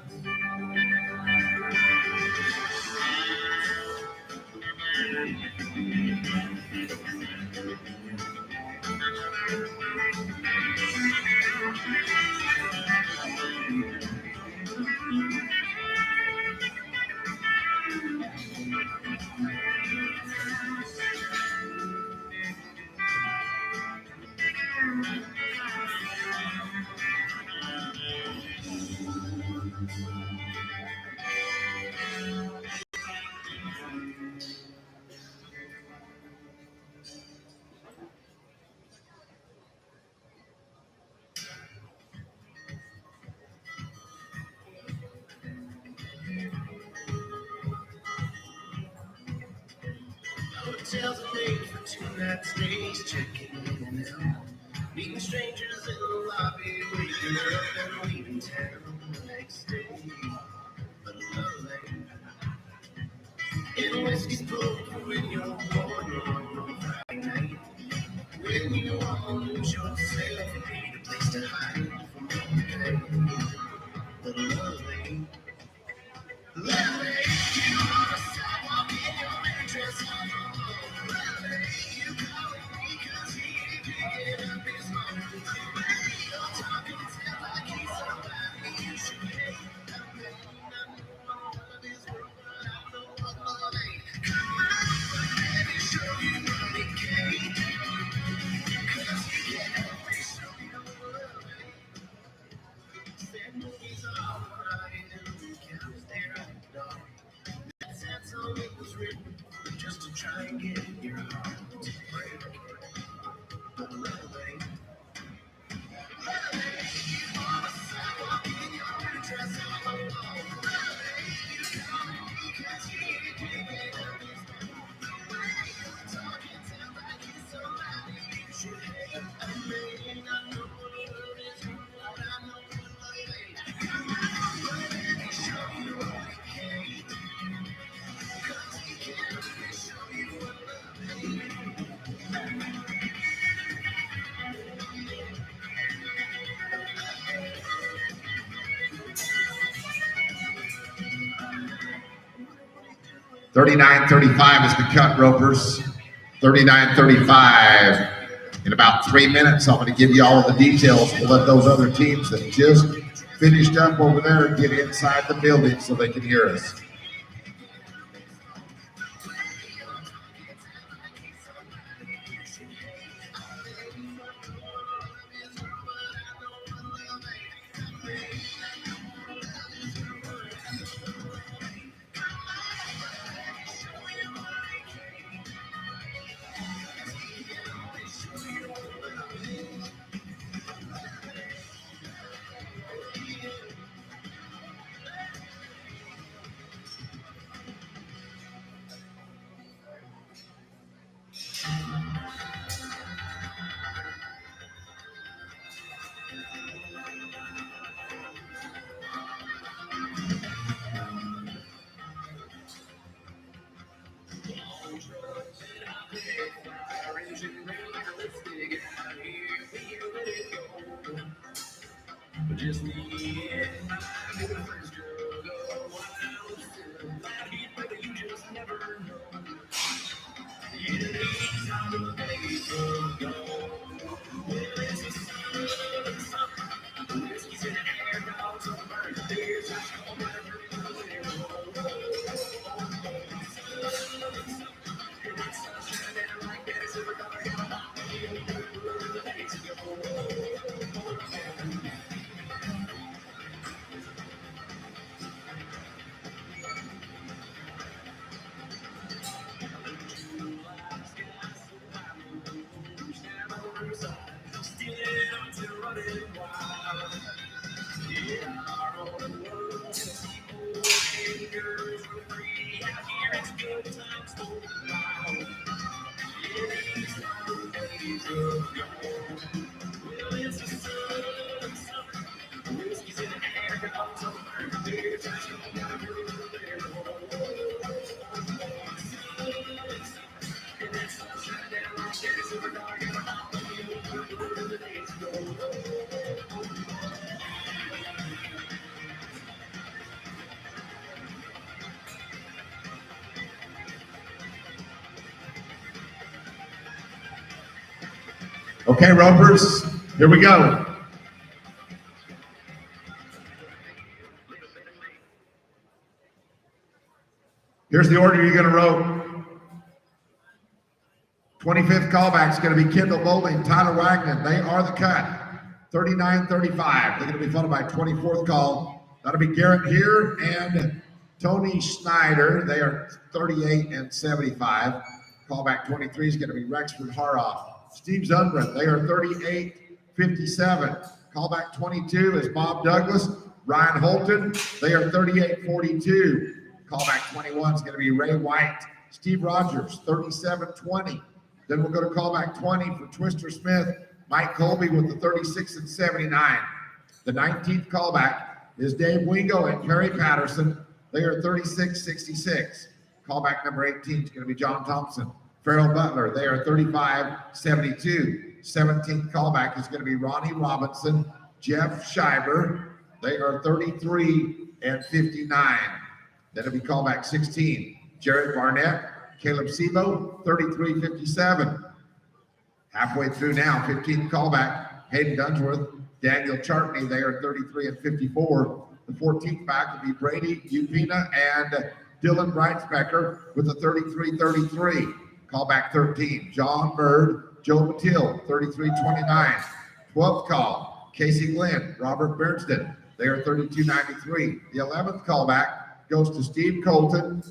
Hotels are paid for 2 night stays, checking in and out. Meeting strangers in the lobby, waking up and leaving town the next day. But lovely. And whiskey's pulled when you're born on Friday night. When you want to lose yourself, you need a place to hide from all the pain. But lovely. Lovely, you on the sidewalk in your red dress on the floor. Lovely, you calling me 'cause he ain't picking up his phone. Lovely, you're talking to like he's somebody you should hate. I know all of this world, but I know what love ain't. Come on, let me show you what it can't. 'Cause you can't help me show you what love ain't. That movie's alright and the cows there at the dark. That song it was written just to try and get your heart to break. But love ain't. Love ain't. You on a sidewalk in your red dress on the wall. Love ain't. You calling me 'cause you ain't picking up his phone. The way you're talking sounds like he's somebody you should hate. I mean, I know what love is, but I know what love ain't. Come on, let me show you what it can't. 'Cause he can't show you what love ain't. 39:35 is the cut, ropers. 39:35. In about 3 minutes, I'm going to give you all of the details. We'll let those other teams that just finished up over there get inside the building so they can hear us. Just me and my good friends drug a while still. Like it, but you just never know. You need time to make it go. Well, it's the summer. The whiskey's in the air, dogs on the burn. There's a home wherever you go. It's sunshine and like there's a dark and a lot of you. Okay, ropers, here we go. Here's the order you're going to rope. 25th callback is going to be Kendall Bowling, Tyler Wagner. They are the cut. 39-35. They're going to be followed by 24th call. That'll be Garrett here and Tony Schneider. They are 38-75. Callback 23 is going to be Rexford Haroff. Steve Zundgren, they are 38-57. Callback 22 is Bob Douglas. Ryan Holton, they are 38-42. Callback 21 is going to be Ray White. Steve Rogers, 37-20. Then we'll go to callback 20 for Twister Smith. Mike Colby with the 36-79. The 19th callback is Dave Wingo and Kerry Patterson. They are 36-66. Callback number 18 is going to be John Thompson. Farrell Butler, they are 35-72. 17th callback is going to be Ronnie Robinson. Jeff Schreiber, they are 33-59. Then it'll be callback 16. Jared Barnett, Caleb Sebo, 33-57. Halfway through now, 15th callback, Hayden Dunsworth, Daniel Chartney, they are 33-54. The 14th back will be Brady Upina and Dylan Breitspecker with a 33-33. Callback 13, John Bird, Joe Mattil, 33-29. 12th call, Casey Glenn, Robert Bernston, they are 32-93. The 11th callback goes to Steve Cotton,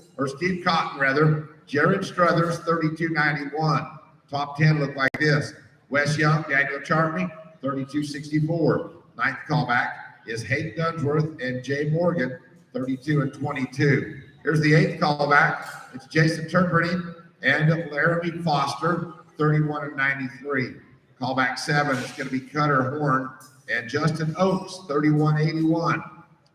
Jared Struthers, 32-91. Top 10 look like this. Wes Young, Daniel Chartney, 32-64. 9th callback is Hayden Dunsworth and Jay Morgan, 32-22. Here's the 8th callback. It's Jason Turperding and Laramie Foster, 31-93. Callback 7 is going to be Cutter Horn and Justin Oates, 31-81.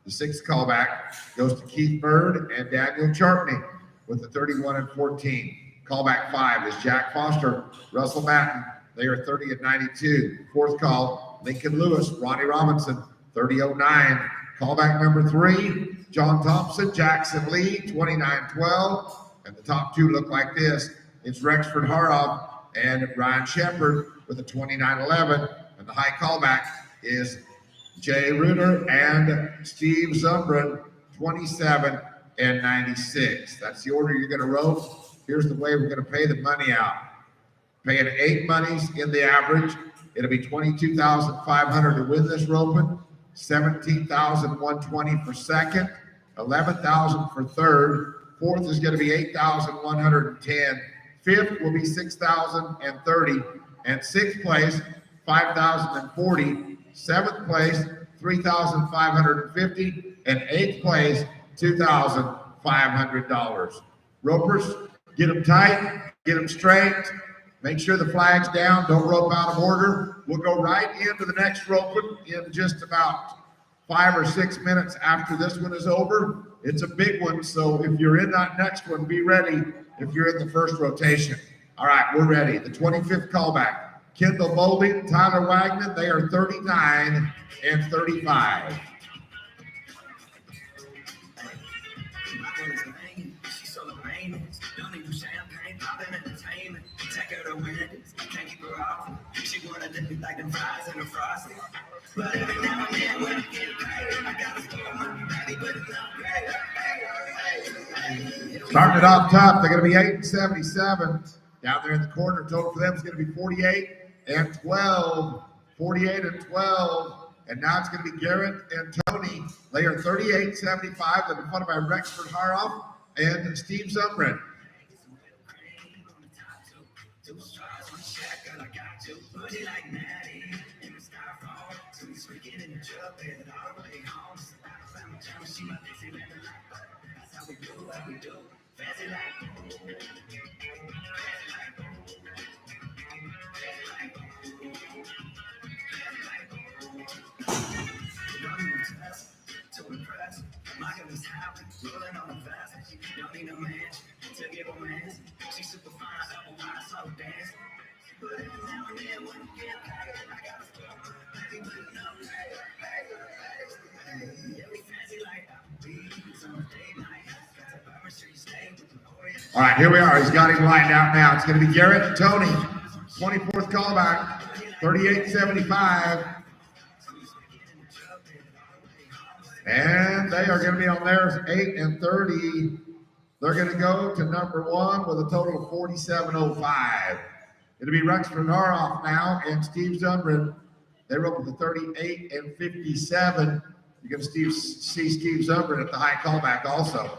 The 6th callback goes to Keith Bird and Daniel Chartney with the 31-14. Callback 5 is Jack Foster, Russell Matten. They are 30-92. 4th call, Lincoln Lewis, Ronnie Robinson, 30-09. Callback number 3, John Thompson, Jackson Lee, 29-12. And the top 2 look like this. It's Rexford Haroff and Ryan Shepard with a 29-11. And the high callback is Jay Reuter and Steve Zundgren, 27-96. That's the order you're going to rope. Here's the way we're going to pay the money out. Paying 8 monies in the average. It'll be $22,500 to win this roping, $17,120 for second, $11,000 for third. Fourth is going to be $8,110. Fifth will be $6,030. And sixth place, $5,040. Seventh place, $3,550. And eighth place, $2,500. Ropers, get them tight, get them straight. Make sure the flag's down. Don't rope out of order. We'll go right into the next roping in just about 5 or 6 minutes after this one is over. It's a big one, so if you're in that next one, be ready if you're in the first rotation. All right, we're ready. The 25th callback. Kendall Boulding, Tyler Wagner, they are 39-35. But every now and then when I get paid, I gotta spend money, but it's not great. Starting it off top, they're going to be 8-77. Down there in the corner, total for them is going to be 48-12. 48-12. And now it's going to be Garrett and Tony. They are 38-75. They'll be followed by Rexford Haroff and Steve Zundgren. All right, here we are. He's got him lined out now. It's going to be Garrett and Tony. 24th callback. 38-75. And they are going to be on theirs 8-30. They're going to go to number 1 with a total of 47.05. It'll be Rex Renaroff now and Steve Zundgren. They were up with the 38-57. You're going to see Steve Zundgren at the high callback also.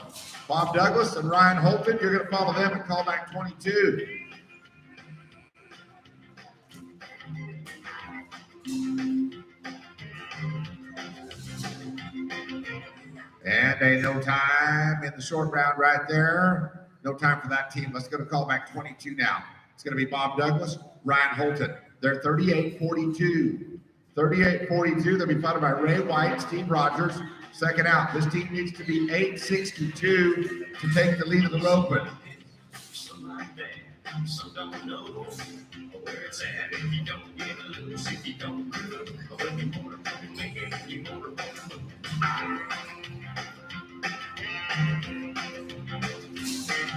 Bob Douglas and Ryan Holton, you're going to follow them at callback 22. And a no time in the short round right there. No time for that team. Let's go to callback 22 now. It's going to be Bob Douglas, Ryan Holton. They're 38-42. 38-42. They'll be followed by Ray White, Steve Rogers. Second out. This team needs to be 8-62 to take the lead of the open. Some like that, some don't know where it's at. If you don't get loose, if you don't move, when you want to make it, you want to move.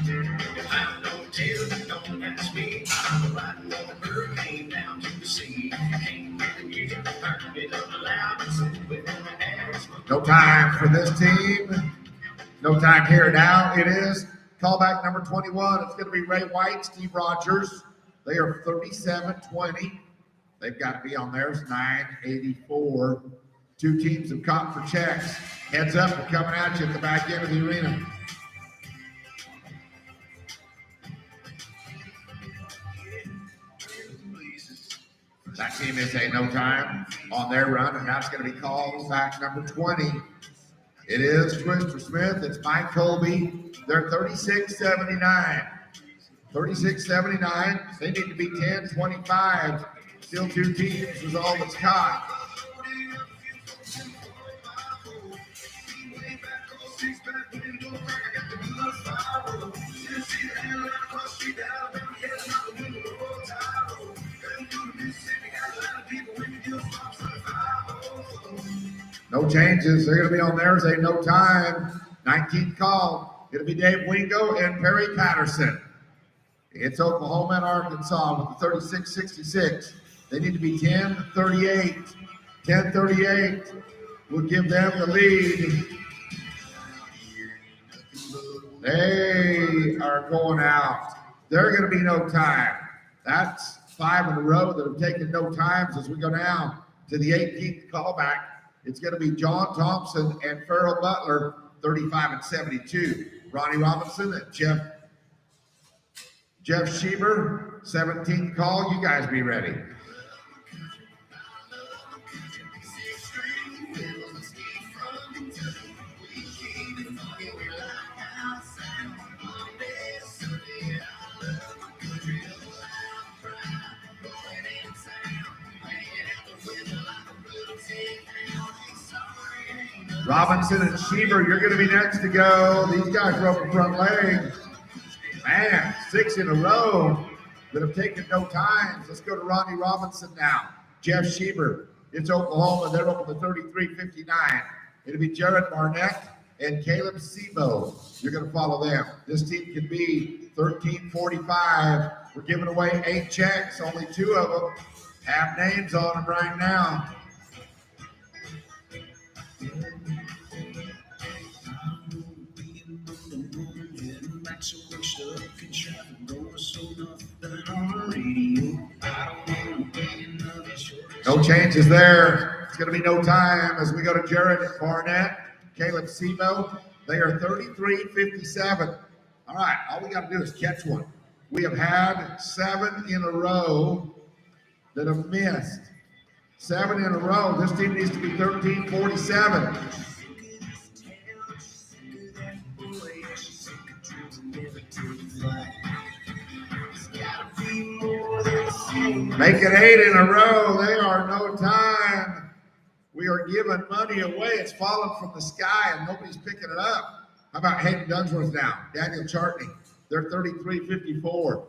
If I don't tell, don't ask me. I'm riding on a hurricane down to the sea. Can't get the music, turn it up loud, and so we're gonna ask. No time for this team. No time here now. It is callback number 21. It's going to be Ray White, Steve Rogers. They are 37-20. They've got to be on theirs 9-84. Two teams have caught for checks. Heads up, they're coming at you at the back end of the arena. That team is a no time on their run, and that's going to be called back number 20. It is Twister Smith. It's Mike Colby. They're 36-79. 36-79. They need to be 10-25. Still two teams is all that's caught. No changes. They're going to be on theirs. A no time. 19th call. It'll be Dave Wingo and Perry Patterson. It's Oklahoma and Arkansas with the 36-66. They need to be 10-38. 10-38 will give them the lead. They are going out. They're going to be no time. That's 5 in a row that have taken no times as we go down to the 18th callback. It's going to be John Thompson and Farrell Butler, 35-72. Ronnie Robinson and Jeff Schieber, 17th call. You guys be ready. Robinson and Schieber, you're going to be next to go. These guys are up in front leg. Man, 6 in a row that have taken no times. Let's go to Ronnie Robinson now. Jeff Schieber. It's Oklahoma. They're up with the 33-59. It'll be Jared Barnett and Caleb Sebo. You're going to follow them. This team can be 13-45. We're giving away 8 checks. Only 2 of them have names on them right now. No changes there. It's going to be no time as we go to Jared Barnett, Caleb Sebo. They are 33-57. All right, all we got to do is catch one. We have had 7 in a row that have missed. 7 in a row. This team needs to be 13-47. Make it 8 in a row. They are no time. We are giving money away. It's falling from the sky and nobody's picking it up. How about Hayden Dunsworth now? Daniel Chartney. They're 33-54.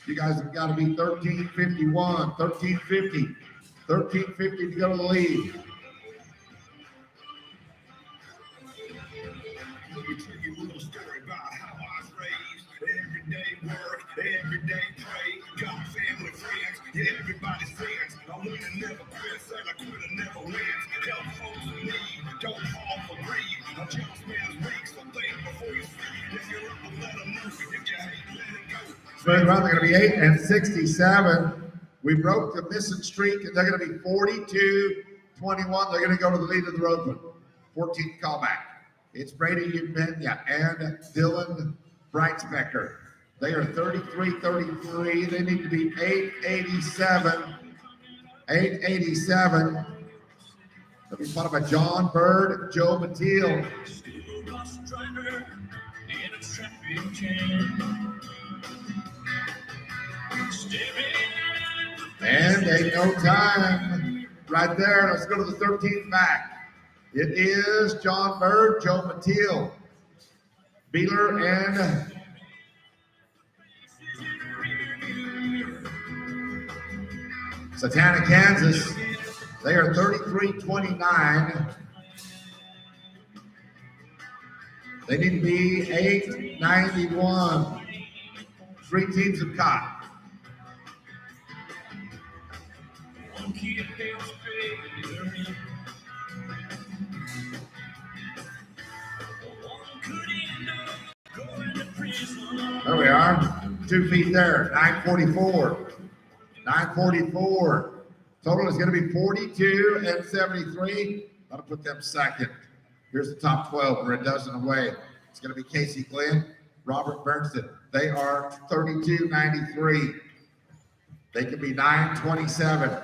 You guys have got to be 13-51, 13-50. 13-50 to go to the lead. Everyday work, everyday pray, got family, friends, everybody's friends. Smooth run, they're going to be 8 and 67. We broke the missing streak, and they're going to be 42-21. They're going to go to the lead of the road. 14th callback. It's Brady Ubenya and Dylan Breitspecker. They are 33-33. They need to be 887. 887. They'll be followed by John Bird, Joe Mateel. And ain't no time right there. Let's go to the 13th back. It is John Bird, Joe Mateel, Beeler, and Satana, Kansas. They are 33-29. They need to be 891. 3 teams have caught. There we are. 2 feet there. 944. 944. Total is going to be 42 and 73. That'll put them second. Here's the top 12. We're a dozen away. It's going to be Casey Glenn, Robert Bernston. They are 32-93. They could be 927.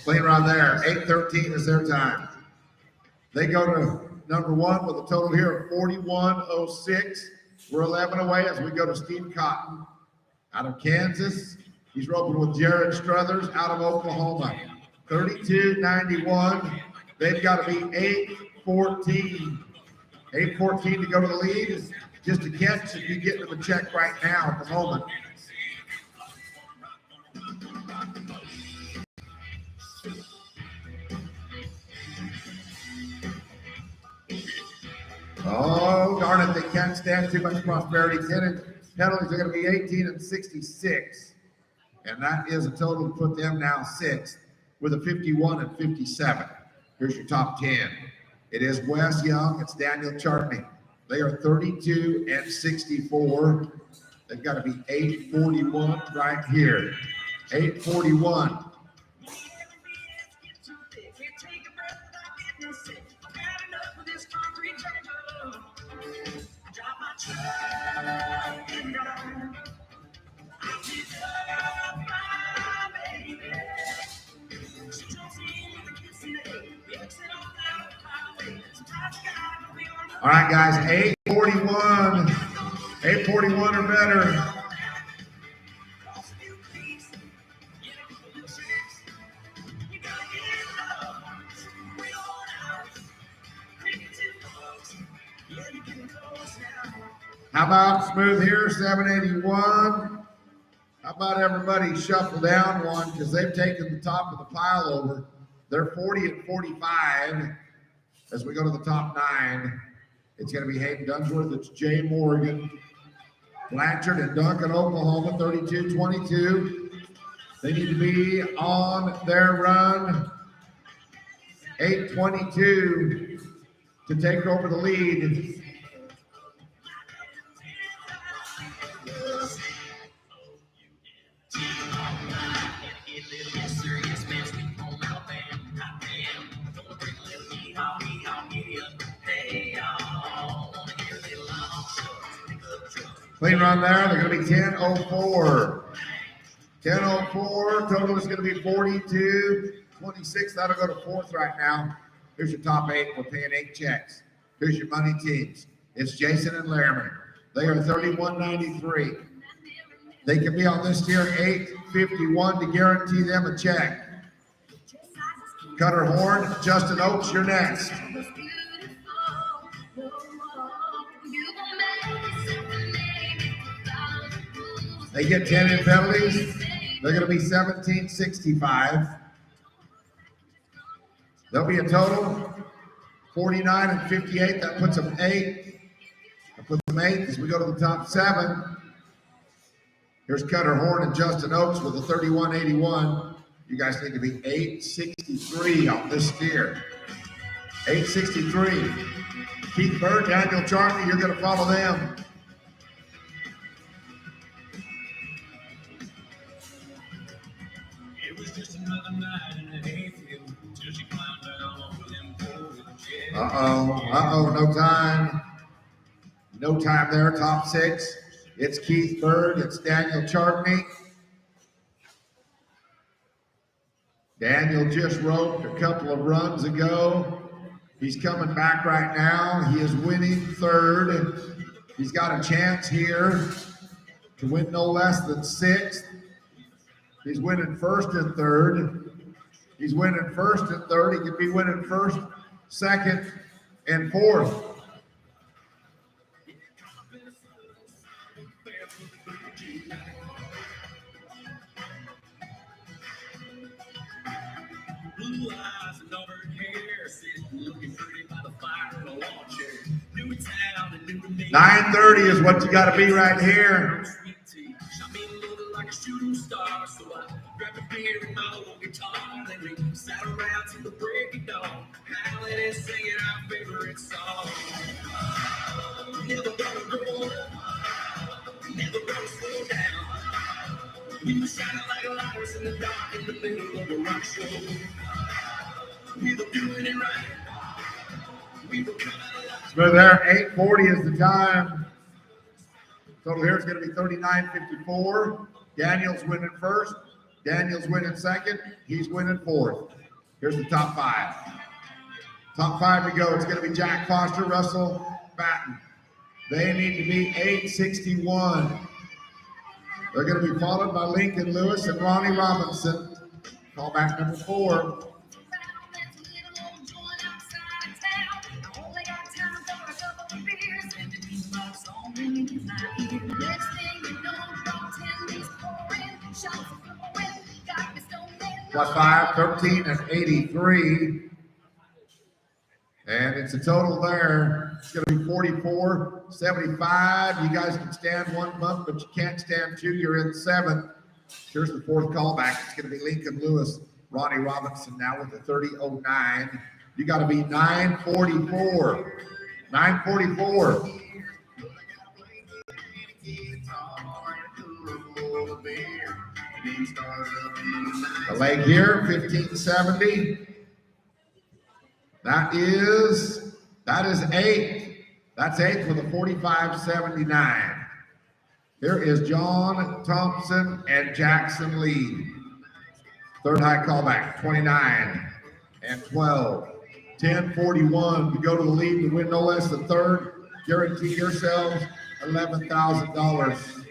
Clean run there. 8:13 is their time. They go to number 1 with a total here of 41.06. We're 11 away as we go to Steve Cotton out of Kansas. He's roping with Jared Struthers out of Oklahoma. 32.91. They've got to be 8:14. 8:14 to go to the lead. Just a catch if you get them a check right now at the moment. Oh, darn it, they can't stand too much prosperity. Penalties are going to be 18 and 66. And that is a total to put them now 6th with a 51 and 57. Here's your top 10. It is Wes Young. It's Daniel Chartney. They are 32 and 64. They've got to be 841 right here. 841. All right, guys, 841. 841 or better. How about smooth here, 781? How about everybody shuffle down one because they've taken the top of the pile over. They're 40 and 45 as we go to the top 9. It's going to be Hayden Dunsworth. It's Jay Morgan. Blanchard and Duncan, Oklahoma, 32-22. They need to be on their run. 8:22 to take over the lead. Clean run there. They're going to be 10:04. 10:04. Total is going to be 42-26. That'll go to 4th right now. Here's your top 8. We're paying 8 checks. Here's your money teams. It's Jason and Lehrman. They are 31.93. They can be on this tier 851 to guarantee them a check. Cutter Horn, Justin Oaks, you're next. They get 10 in penalties. They're going to be 17.65. There'll be a total 49 and 58. That puts them 8. That puts them 8 as we go to the top 7. Here's Cutter Horn and Justin Oaks with a 31.81. You guys need to be 863 on this steer. 863. Keith Bird, Daniel Charney, you're going to follow them. It was just another night in the hayfield till she climbed down off of them poles. No time. No time there, top six. It's Keith Bird, it's Daniel Charney. Daniel just roped a couple of runs ago. He's coming back right now. He is winning third, and he's got a chance here to win no less than sixth. He's winning first and third. He's winning first and third. He could be winning first, second, and fourth. Blue eyes and auburn hair, sitting looking pretty by the fire in a lawn chair. New town and new name. 9:30 is what you got to be right here. Sweet tea, shot me looking like a shooting star, so I grabbed a beer and my old guitar. Then we sat around till the break of dawn, howling and singing our favorite song. Never gonna grow up, never gonna slow down. We were shining like lights in the dark in the middle of a rock show. We were doing it right. We were coming alive. So there, 8:40 is the time. Total here is going to be 39.54. Daniel's winning first. Daniel's winning second. He's winning fourth. Here's the top five. Top five to go. It's going to be Jack Foster, Russell Batten. They need to be 861. They're going to be followed by Lincoln Lewis and Ronnie Robinson. Callback number 4. Plus 5, 13 and 83. And it's a total there. It's going to be 44.75. You guys can stand one bump, but you can't stand two. You're in seventh. Here's the fourth callback. It's going to be Lincoln Lewis, Ronnie Robinson now with the 30.09. You got to be 944. 944. The leg here, 1570. That is 8th. That's 8th with a 45.79. Here is John Thompson and Jackson Lee. Third high callback, 29 and 12. 10:41 to go to the lead to win no less than third. Guarantee yourselves $11,000.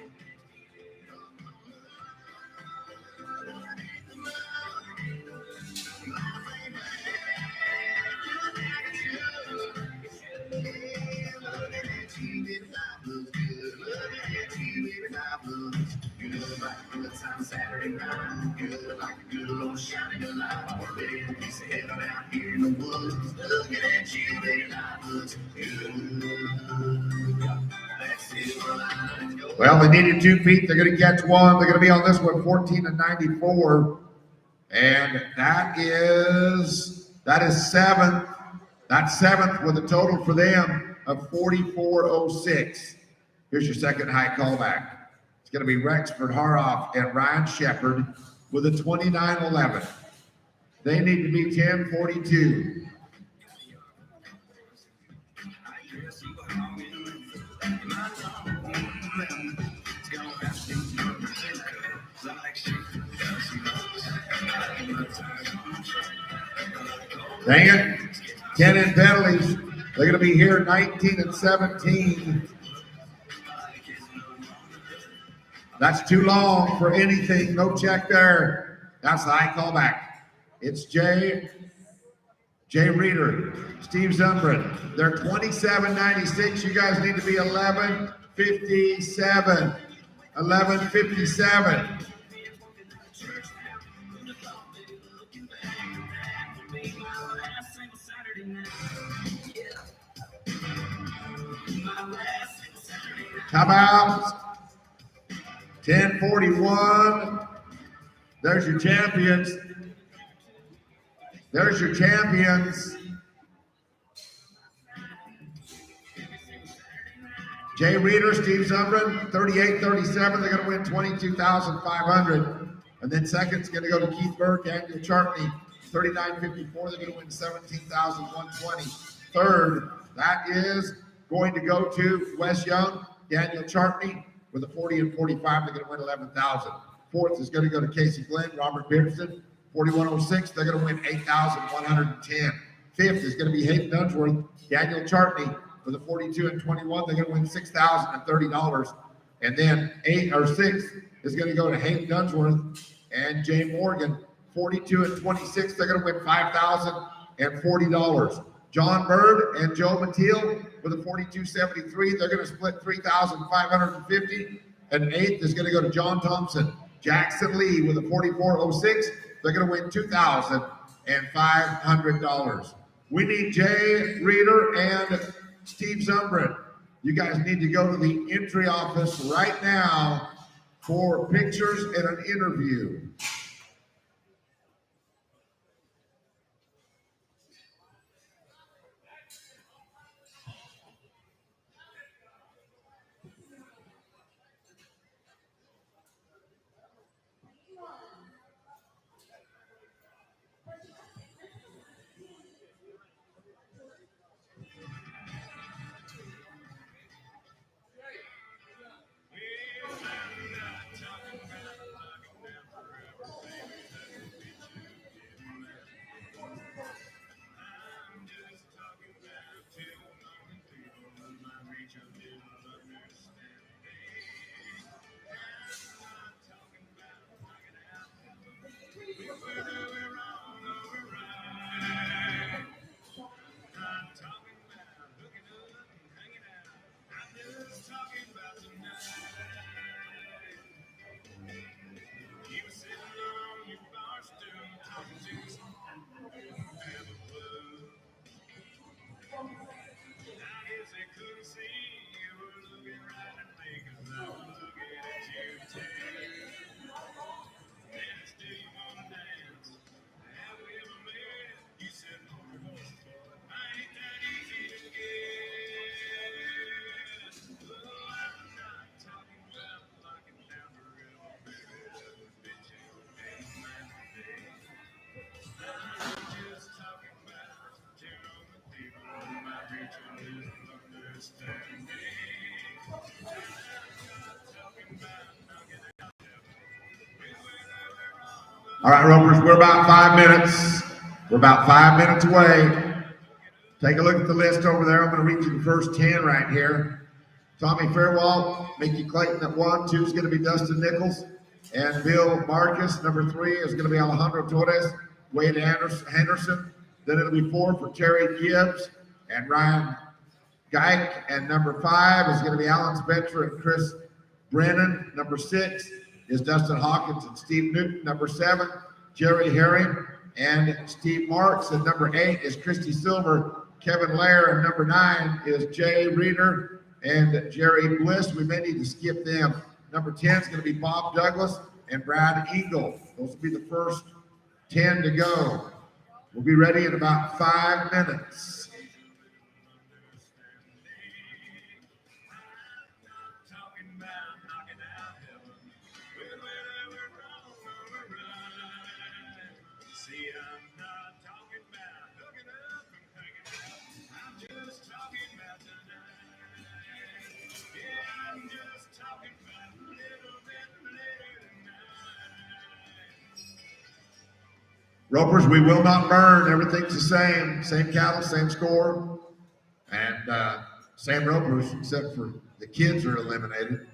Well, they needed 2 feet. They're going to catch one. They're going to be on this one, 14 and 94. And that is 7th. That's 7th with a total for them of 44.06. Here's your second high callback. It's going to be Rexford Haroff and Ryan Shepard with a 29.11. They need to be 10:42. Dang it. Ken and Penalties. They're going to be here 19 and 17. That's too long for anything. No check there. That's the high callback. It's Jay Reeder, Steve Zumbrun. They're 27.96. You guys need to be 11.57. 11.57. How about 10:41? There's your champions. There's your champions. Jay Reeder, Steve Zumbrin, 38-37. They're going to win $22,500. And then second's going to go to Keith Burke, Daniel Chartney, 39-54. They're going to win $17,120. Third, that is going to go to Wes Young, Daniel Chartney, with a 40 and 45. They're going to win $11,000. Fourth is going to go to Casey Glenn, Robert Beardson, 4106. They're going to win $8,110. Fifth is going to be Hayden Dunsworth, Daniel Chartney, with a 42 and 21. They're going to win $6,030. And then sixth is going to go to Hayden Dunsworth and Jay Morgan, 42 and 26. They're going to win $5,040. John Bird and Joe Mateel with a 42.73. They're going to split $3,550. And eighth is going to go to John Thompson. Jackson Lee with a 44.06. They're going to win $2,500. We need Jay Reeder and Steve Zumbrin. You guys need to go to the entry office right now for pictures and an interview. All right, Ropers, we're about 5 minutes. We're about 5 minutes away. Take a look at the list over there. I'm going to read you the first 10 right here. Tommy Fairwall, Mickey Clayton at 1. 2 is going to be Dustin Nichols and Bill Marcus. Number 3 is going to be Alejandro Torres, Wade Henderson. Then it'll be 4 for Terry Gibbs and Ryan Geik. And number 5 is going to be Alan Spencer and Chris Brennan. Number 6 is Dustin Hawkins and Steve Newton. Number 7, Jerry Herring and Steve Marks. And number 8 is Christy Silver, Kevin Lair. And number 9 is Jay Reeder and Jerry Bliss. We may need to skip them. Number 10 is going to be Bob Douglas and Brad Eagle. Those will be the first 10 to go. We'll be ready in about 5 minutes. Ropers, we will not burn. Everything's the same. Same cattle, same score. And same ropers, except for the kids are eliminated.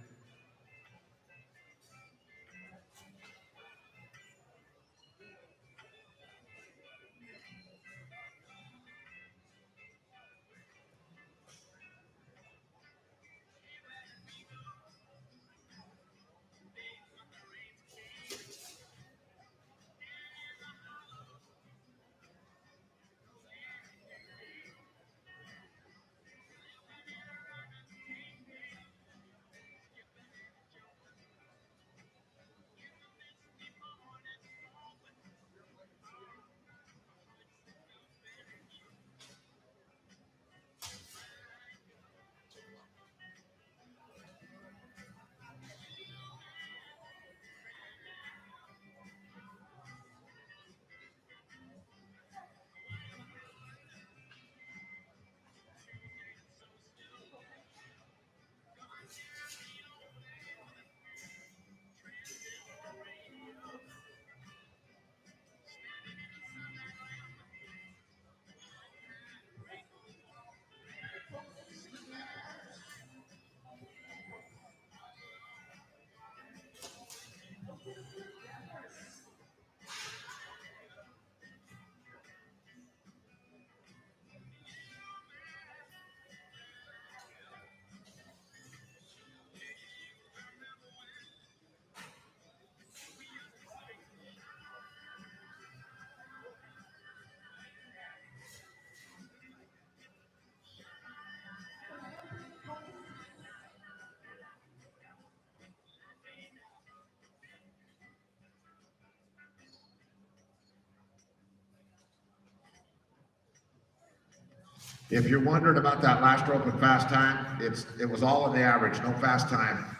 If you're wondering about that last rope and fast time, it was all in the average, no fast time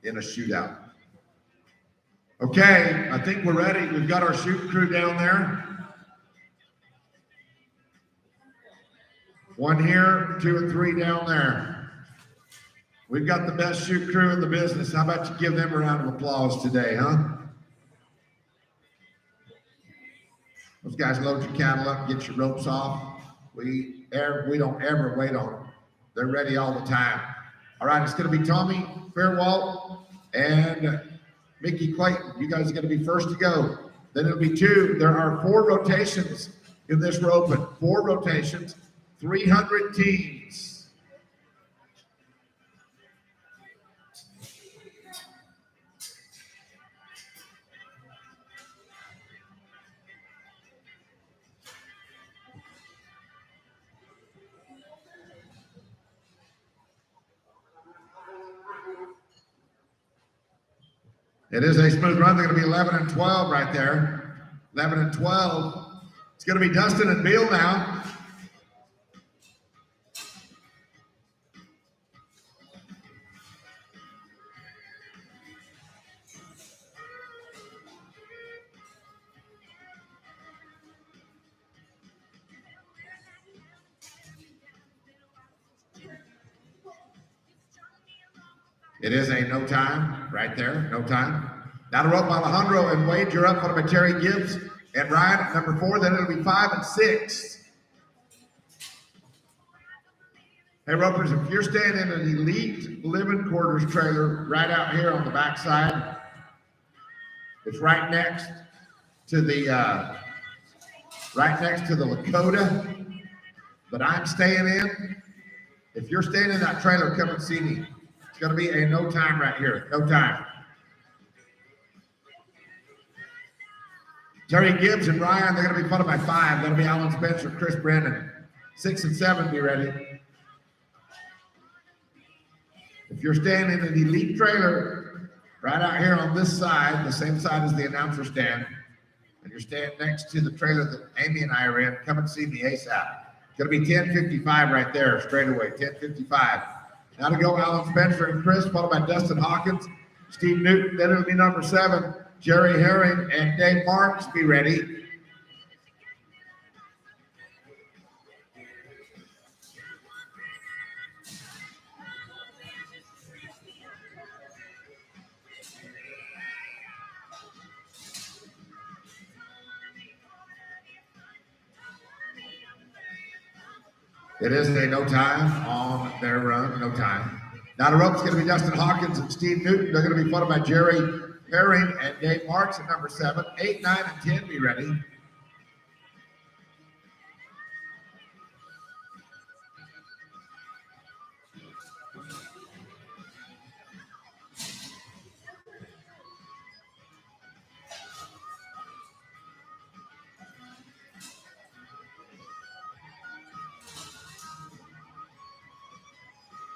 in a shootout. Okay, I think we're ready. We've got our shoot crew down there. 1 here, 2 and 3 down there. We've got the best shoot crew in the business. How about you give them a round of applause today, huh? Those guys load your cattle up, get your ropes off. We don't ever wait on them. They're ready all the time. All right, it's going to be Tommy Fairwalt and Mickey Clayton. You guys are going to be first to go. Then it'll be 2. There are 4 rotations in this roping. 4 rotations, 300 teams. It is a smooth run. They're going to be 11 and 12 right there. 11 and 12. It's going to be Dustin and Beal now. It is a no time right there, no time. Now to rope Alejandro and Wade, you're up, followed by Terry Gibbs and Ryan at number 4. Then it'll be 5 and 6. Hey, ropers, if you're staying in an elite living quarters trailer right out here on the backside, it's right next to the Lakota that I'm staying in. If you're staying in that trailer, come and see me. It's going to be a no time right here. No time. Terry Gibbs and Ryan, they're going to be followed by 5. That'll be Alan Spencer, Chris Brennan. 6 and 7, be ready. If you're staying in an elite trailer right out here on this side, the same side as the announcer stand, and you're staying next to the trailer that Amy and I are in, come and see me ASAP. It's going to be 10:55 right there, straight away, 10:55. Now to go, Alan Spencer and Chris, followed by Dustin Hawkins, Steve Newton. Then it'll be number 7, Jerry Herring and Dave Marks. Be ready. It is a no time on their run, no time. Now the rope's going to be Dustin Hawkins and Steve Newton. They're going to be followed by Jerry Herring and Dave Marks at number 7. 8, 9, and 10, be ready.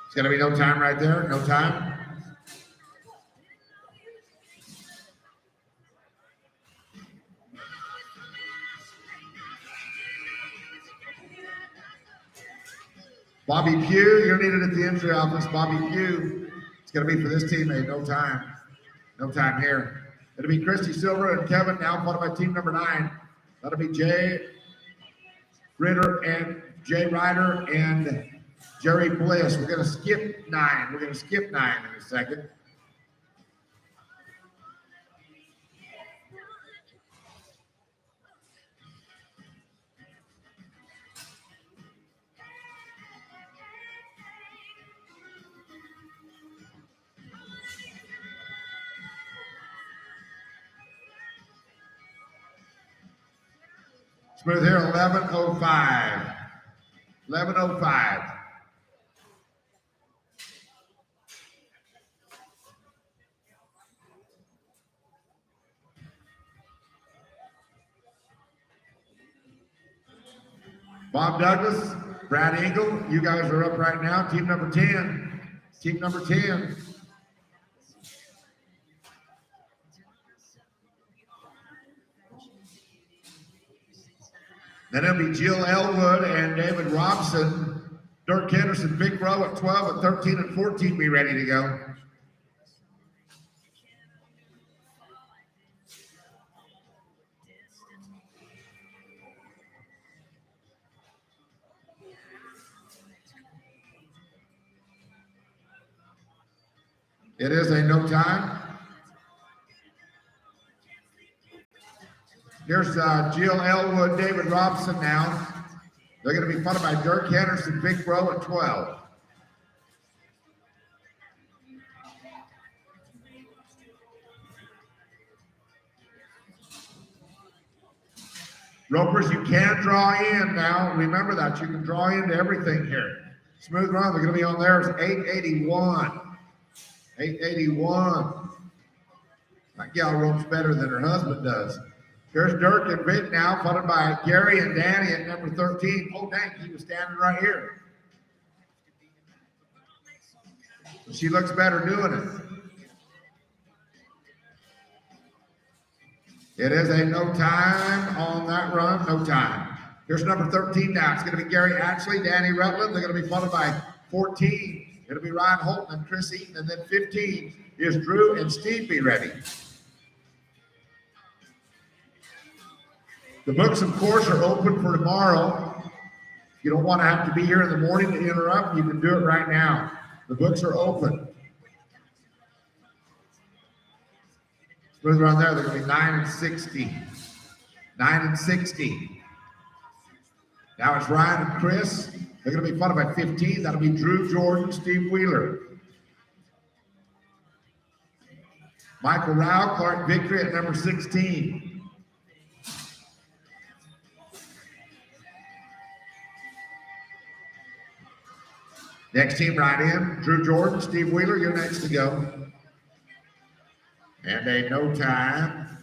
It's going to be no time right there, no time. Bobby Pugh, you're needed at the entry office. Bobby Pugh, it's going to be for this team, no time. No time here. It'll be Christy Silver and Kevin now, followed by team number 9. That'll be Jay Ritter and Jay Ryder and Jerry Bliss. We're going to skip 9. We're going to skip 9 in a second. Smooth here, 11:05. 11:05. Bob Douglas, Brad Engel, you guys are up right now. Team number 10. Team number 10. Then it'll be Jill Elwood and David Robson. Dirk Henderson, big row at 12, at 13 and 14 be ready to go. It is a no time. Here's Jill Elwood, David Robson now. They're going to be followed by Dirk Henderson, big row at 12. Ropers, you can draw in now. Remember that. You can draw into everything here. Smooth run, they're going to be on there is 881. 881. That gal ropes better than her husband does. Here's Dirk and Vic now, followed by Gary and Danny at number 13. Oh, dang, he was standing right here. She looks better doing it. It is a no time on that run, no time. Here's number 13 now. It's going to be Gary Ashley, Danny Rutland. They're going to be followed by 14. It'll be Ryan Holton and Chris Eaton. And then 15 is Drew and Steve be ready. The books, of course, are open for tomorrow. If you don't want to have to be here in the morning to interrupt, you can do it right now. The books are open. Smooth around there, they're going to be 9 and 60. 9 and 60. Now it's Ryan and Chris. They're going to be followed by 15. That'll be Drew Jordan, Steve Wheeler. Michael Rao, Clark Victory at number 16. Next team right in, Drew Jordan, Steve Wheeler, you're next to go. And a no time.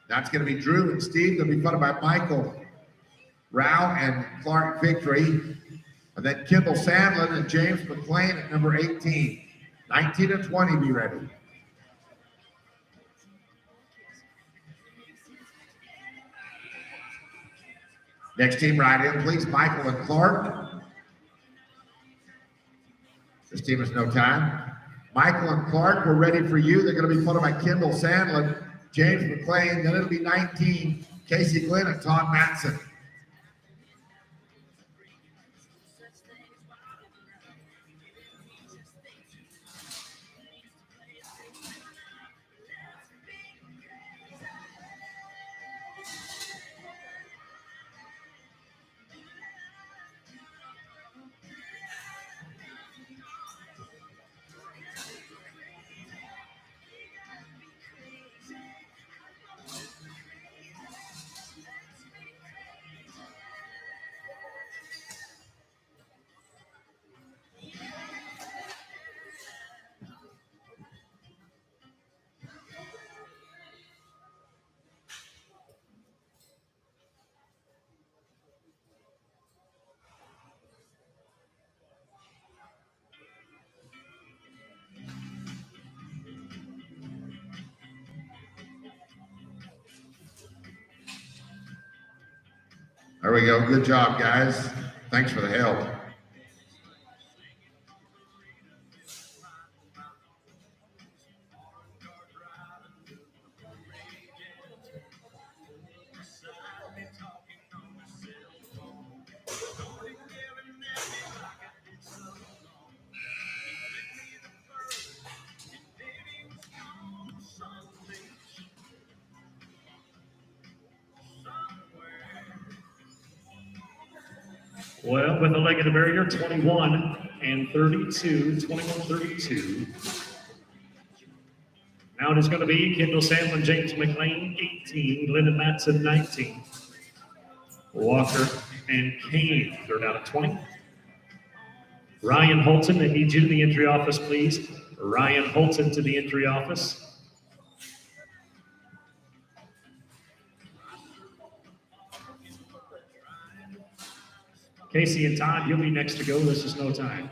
That's going to be Drew and Steve. They'll be followed by Michael Rao and Clark Victory. And then Kendall Sandlin and James McLean at number 18. 19 and 20, be ready. Next team right in, please, Michael and Clark. This team is no time. Michael and Clark, we're ready for you. They're going to be followed by Kendall Sandlin, James McLean. Then it'll be 19, Casey Glenn and Todd Matson. There we go. Good job, guys. Thanks for the help. Well, with the leg of the barrier, 21 and 32, 21-32. Now it is going to be Kendall Sandlin, James McLean, 18, Lyndon Matson, 19. Walker and Kane, they're down at 20. Ryan Holton, I need you to the entry office, please. Ryan Holton to the entry office. Casey and Todd, you'll be next to go. This is no time.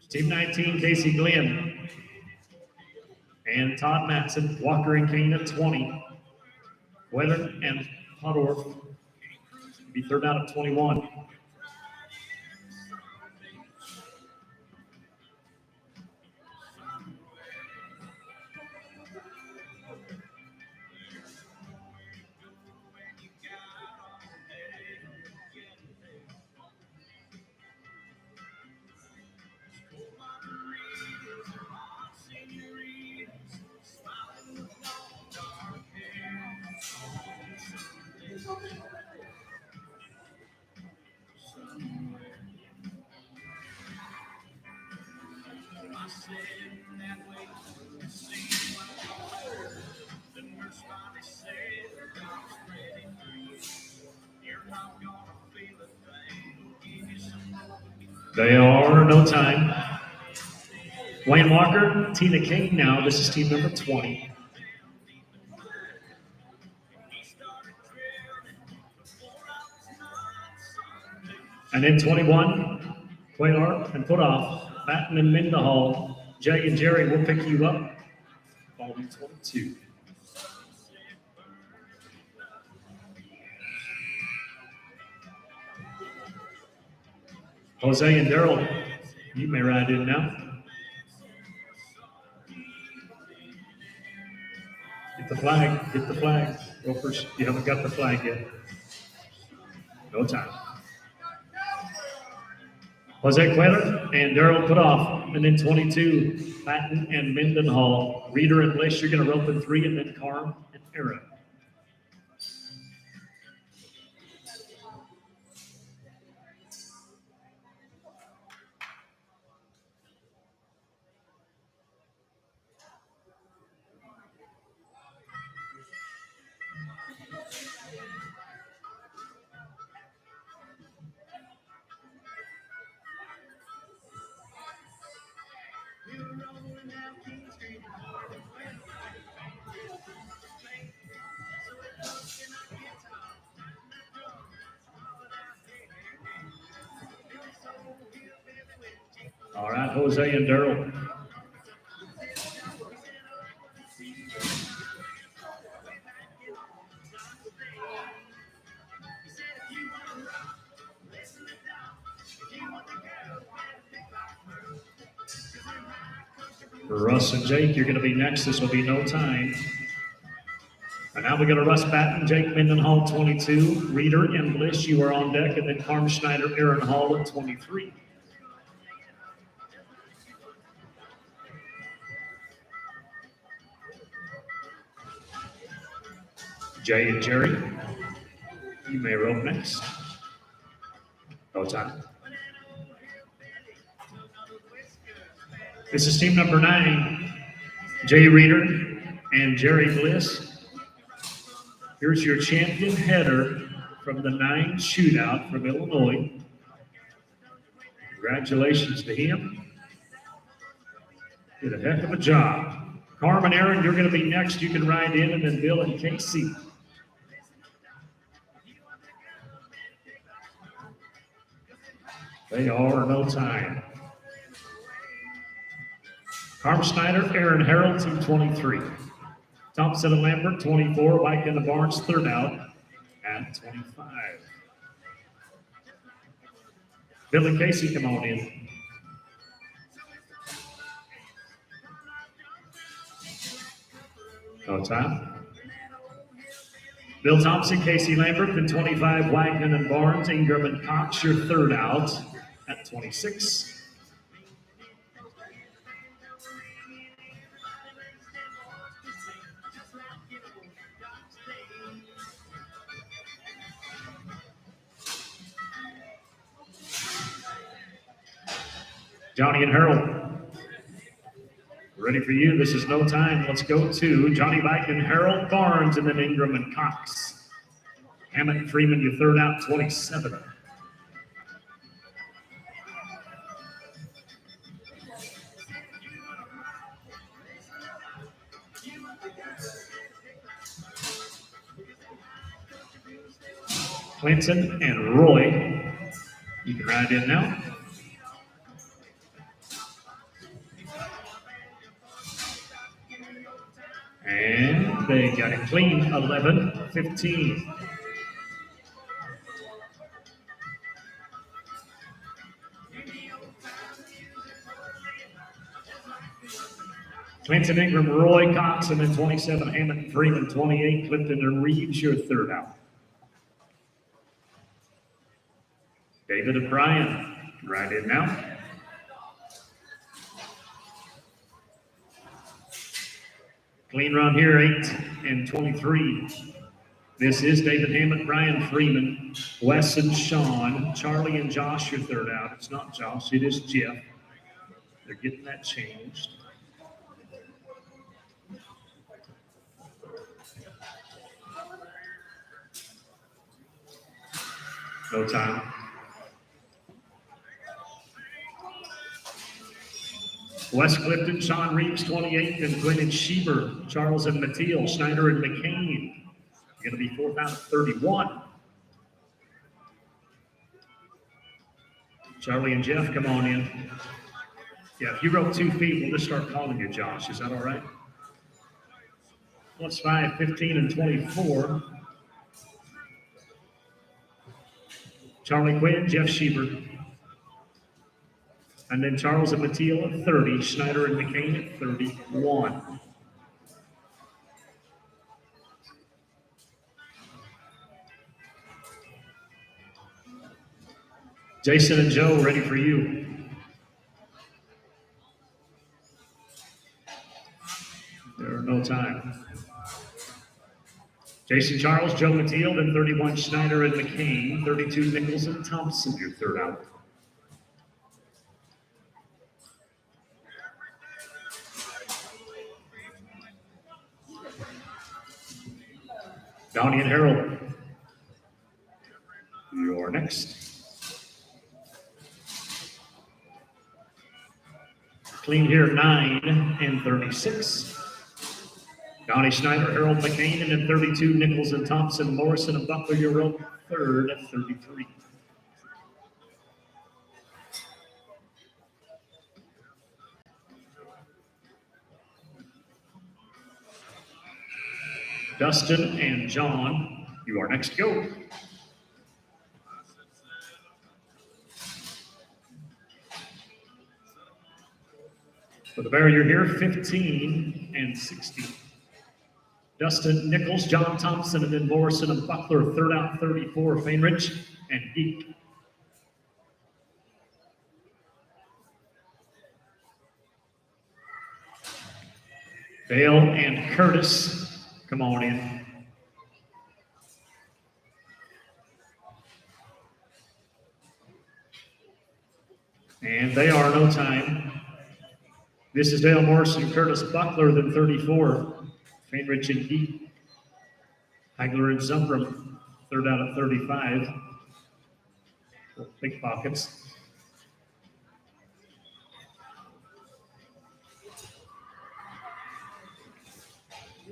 Team 19, Casey Glenn. and Todd Matson. Walker and Kane at 20. Weather and Pottorf be third out at 21. They are no time. Wayne Walker, Tina Kane now. This is team number 20. And then 21, Quaylar and Putoff, Batten and Mendenhall. Jay and Jerry will pick you up. Ball 22. Jose and Daryl, you may ride in now. Get the flag, get the flag. Ropers, you haven't got the flag yet. No time. Jose Quayler and Daryl Putoff, and then 22, Batten and Mendenhall. Reeder and Bliss, you're going to rope in 3, and then Carm and Aaron. All right, Jose and Daryl. Russ and Jake, you're going to be next. This will be no time. And now we got to Russ Batten, Jake Mendenhall, 22. Reeder and Bliss, you are on deck. And then Carm Schneider, Aaron Hall at 23. Jay and Jerry, you may rope next. No time. This is team number 9, Jay Reeder and Jerry Bliss. Here's your champion header from the 9 shootout from Illinois. Congratulations to him. Did a heck of a job. Carmen, Aaron, you're going to be next. You can ride in, and then Bill and Casey. They are no time. Carm Schneider, Aaron Harold, team 23. Thompson and Lambert, 24. White in the Barnes, third out at 25. Bill and Casey, come on in. No time. Bill Thompson, Casey Lambert, then 25. Wagner and Barnes, Ingram and Cox, your third out at 26. Johnny and Harold, ready for you. This is no time. Let's go to Johnny Bike and Harold Barnes, and then Ingram and Cox. Hammett Freeman, your third out, 27. Clinton and Roy, you can ride in now. They got it clean, 11-15. Clinton Ingram, Roy Cox, and then 27, Hammond Freeman, 28, Clifton and Reeves, your third out. David O'Brien, right in now. Clean run here, 8-23. This is David Hammond, Brian Freeman, Wes and Sean, Charlie and Josh, your third out. It's not Josh, it is Jeff. They're getting that changed. No time. Wes Clifton, Sean Reeves, 28, and Glenn and Schieber, Charles and Mateel, Schneider and McCain. Going to be fourth out of 31. Charlie and Jeff, come on in. Yeah, if you wrote 2 feet, we'll just start calling you Josh. Is that all right? Plus 5, 15, and 24. Charlie Quinn, Jeff Schieber. And then Charles and Mateel at 30, Schneider and McCain at 31. Jason and Joe, ready for you. There are no time. Jason Charles, Joe Mateel, then 31, Schneider and McCain, 32, Nichols and Thompson, your third out. Downey and Harold, you're next. Clean here, 9-36. Donnie Schneider, Harold McCain, and then 32, Nichols and Thompson, Morrison and Buckler, you're up third at 33. Dustin and John, you are next to go. For the barrier here, 15-60. Dustin Nichols, John Thompson, and then Morrison and Buckler, third out 34, Fainrich and Geek. Dale and Curtis, come on in. And they are no time. This is Dale Morrison, Curtis Buckler, then 34. Fainrich and Geek. Hagler and Zumbrum, third out of 35. Big pockets.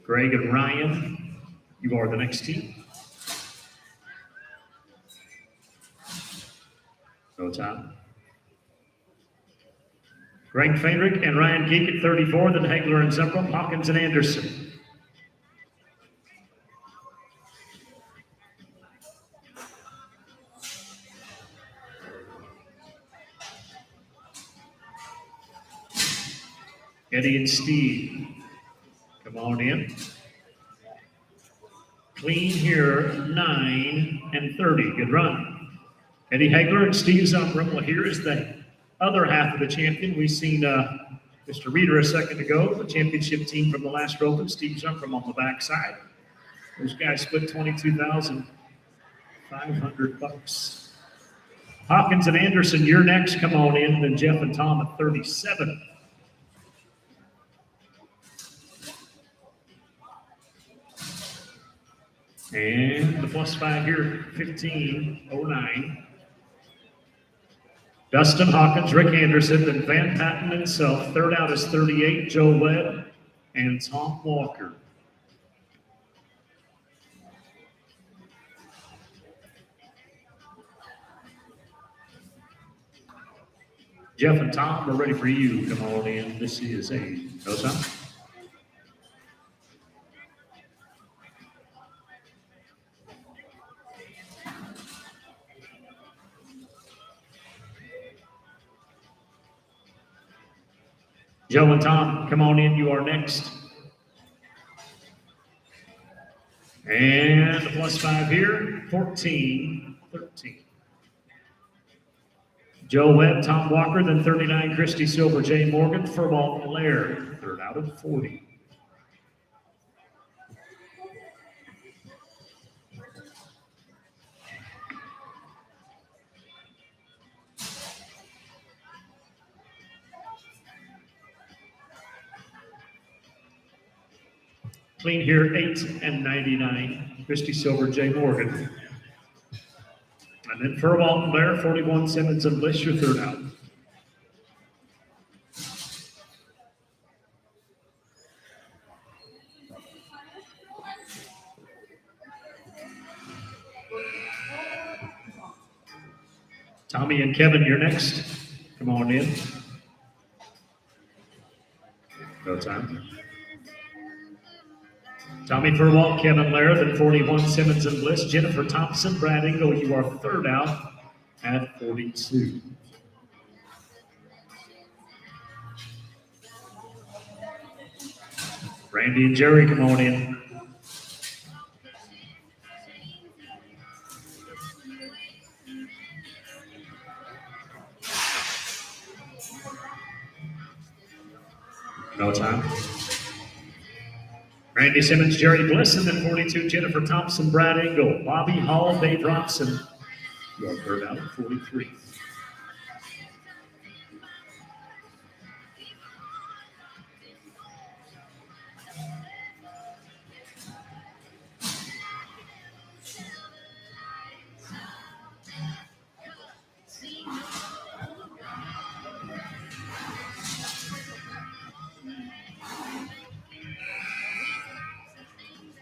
Greg and Ryan, you are the next team. No time. Greg Fainrich and Ryan Geek at 34, then Hagler and Zumbrum, Hawkins and Anderson. Eddie and Steve, come on in. Clean here, 9-30, good run. Eddie Hagler and Steve Zumbrum. Well, here is the other half of the champion. We've seen Mr. Reeder a second ago, the championship team from the last Open, Steve Zumbrum on the backside. Those guys split $22,500. Hawkins and Anderson, you're next, come on in. Then Jeff and Tom at 37. And the plus 5 here, 15-09. Dustin Hawkins, Rick Anderson, then Van Patten himself. Third out is 38, Joe Webb and Tom Walker. Jeff and Tom are ready for you. Come on in. This is a no time. Joe and Tom, come on in. You are next. And the +5 here, 14-13. Joe Webb, Tom Walker, then 39, Christy Silver, Jay Morgan, Furball Laird, third out of 40. Clean here, 8 and 99, Christy Silver, Jay Morgan. And then Furball Blair, 41, Simmons and Bliss, your third out. Tommy and Kevin, you're next. Come on in. No time. Tommy Furwalt, Kevin Laird, then 41, Simmons and Bliss. Jennifer Thompson, Brad Engel, you are third out at 42. Randy and Jerry, come on in. No time. Randy Simmons, Jerry Bliss, and then 42, Jennifer Thompson, Brad Engel, Bobby Hall, Dave Robson. You are third out at 43.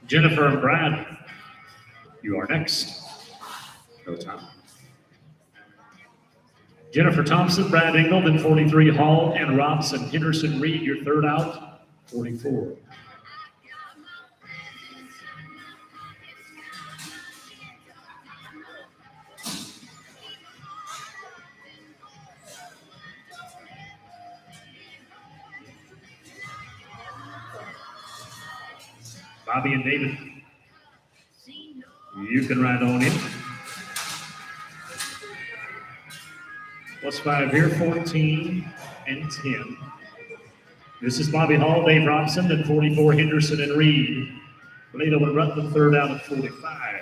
Jennifer and Brad, you are next. No time. Jennifer Thompson, Brad Engel, then 43, Hall and Robson. Henderson Reed, your third out, 44. Bobby and David, you can ride on in. +5 here, 14 and 10. This is Bobby Hall, Dave Robson, then 44, Henderson and Reed. Toledo and Rutland, third out at 45.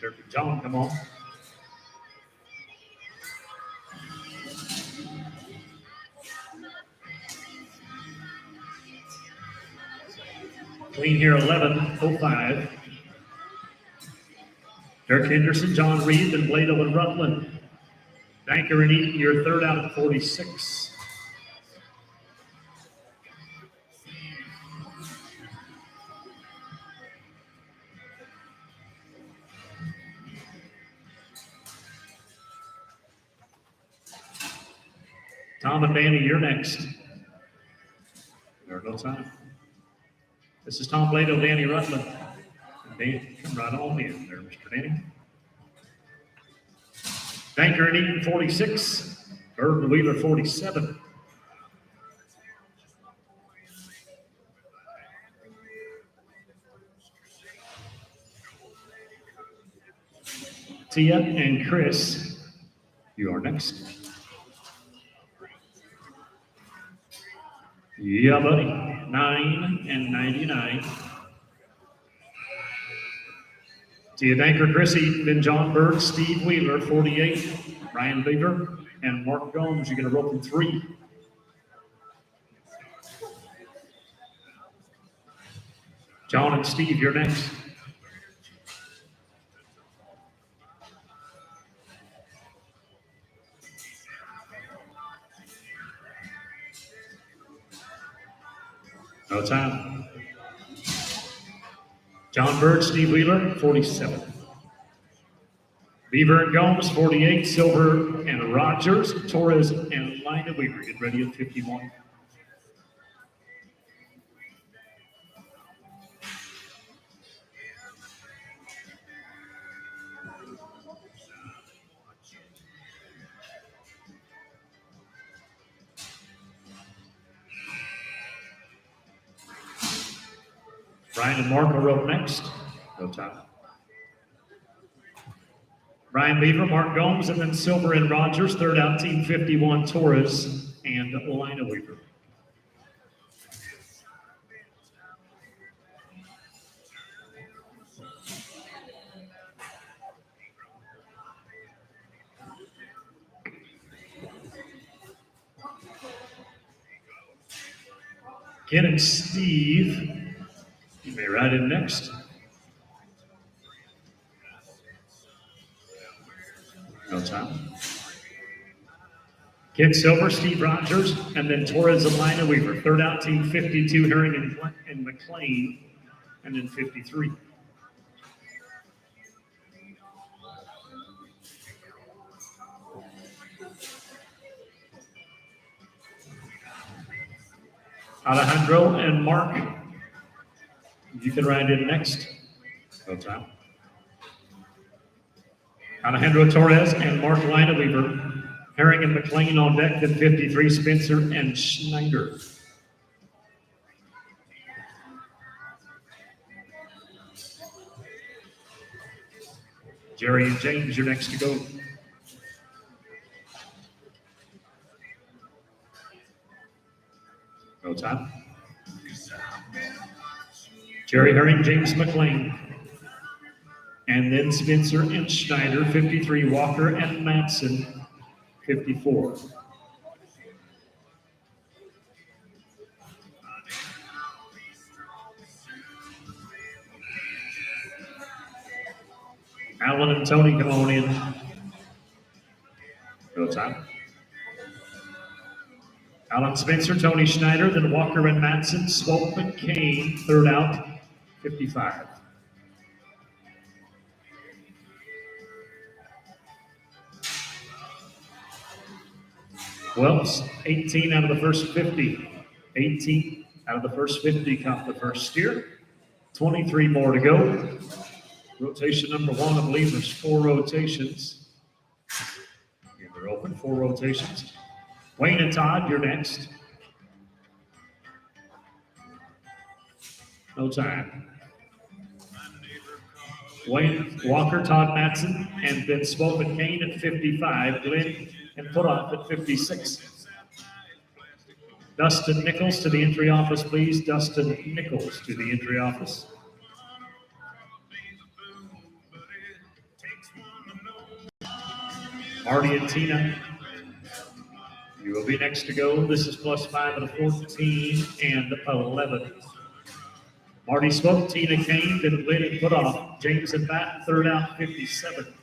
Dirk John, come on. Clean here, 11-05. Dirk Henderson, John Reed, then Blado and Rutland. Banker and Eaton, your third out at 46. Tom and Danny, you're next. There's no time. This is Tom Blado, Danny Rutland. And Danny, come right on in there, Mr. Danny. Banker and Eaton, 46. Bird and Wheeler, 47. Tia and Chris, you are next. Yeah, buddy. 9 and 99. Tia Banker, Chris Eaton, then John Bird, Steve Wheeler, 48. Ryan Beaver and Mark Gomes, you're going to rope in 3. John and Steve, you're next. No time. John Bird, Steve Wheeler, 47. Beaver and Gomes, 48. Silver and Rogers, Torres and Lina Weaver, get ready at 51. Ryan and Mark are up next. No time. Brian Beaver, Mark Gomes, and then Silver and Rogers. Third out, Team 51, Torres and Lina Weaver. Ken and Steve, you may ride in next. No time. Ken Silver, Steve Rogers, and then Torres and Lina Weaver. Third out, Team 52, Herring and McLean, and then 53. Alejandro and Mark, you can ride in next. No time. Alejandro Torres and Mark Lina Weaver. Herring and McLean on deck, then 53, Spencer and Schneider. Jerry and James, you're next to go. No time. Jerry Herring, James McLean. And then Spencer and Schneider, 53, Walker and Matson, 54. Alan and Tony, come on in. No time. Alan Spencer, Tony Schneider, then Walker and Matson, Swope and Kane, third out, 55. Well, 18 out of the first 50. 18 out of the first 50 caught the first steer. 23 more to go. Rotation number one, I believe there's 4 rotations. Yeah, they're open, 4 rotations. Wayne and Todd, you're next. No time. Wayne, Walker, Todd Matson, and then Swope and Kane at 55. Glenn and Putoff at 56. Dustin Nichols to the entry office, please. Dustin Nichols to the entry office. Marty and Tina, you will be next to go. This is +5 out of 14 and 11. Marty Swope, Tina Kane, then Glenn and Putoff. James and Batten, third out, 57.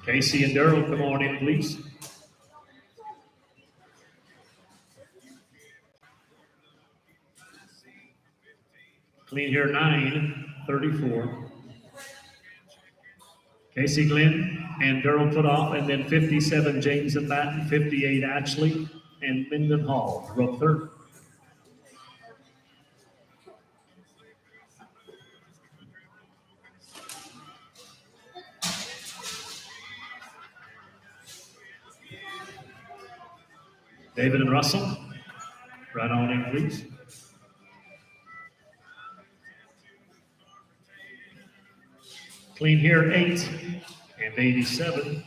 Casey and Daryl, come on in, please. Clean here, 9, 34. Casey Glenn and Daryl Putoff, and then 57, James and Batten, 58, Ashley and Minden Hall, row third. David and Russell, right on in, please. Clean here, 8 and 87.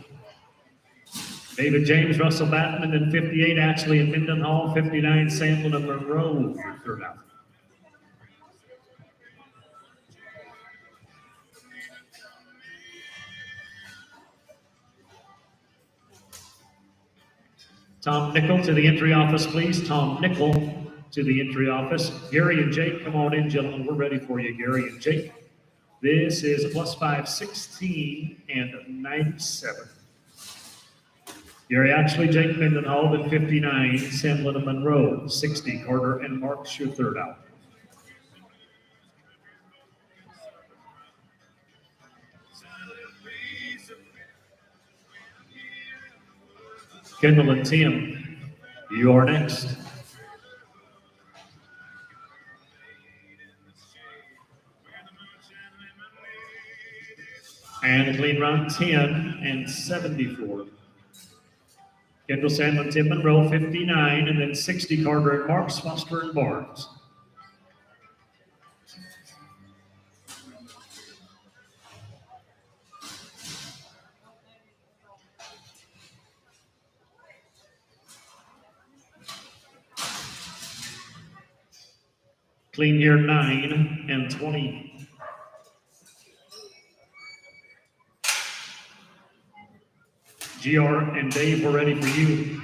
David James, Russell Batten, and then 58, Ashley and Minden Hall, 59, Sandlin and Monroe, third out. Tom Nickel to the entry office, please. Tom Nickel to the entry office. Gary and Jake, come on in, gentlemen. We're ready for you, Gary and Jake. This is a +5, 16 and 97. Gary Ashley, Jake Mendenhall, then 59, Sandlin and Monroe, 60, Carter and Mark Schuh, third out. Kendall and Tim, you are next. And clean run 10 and 74. Kendall Sandlin Tippman, row 59, and then 60 Carter and Marks, Foster and Barnes. Clean here 9 and 20. GR and Dave, we're ready for you.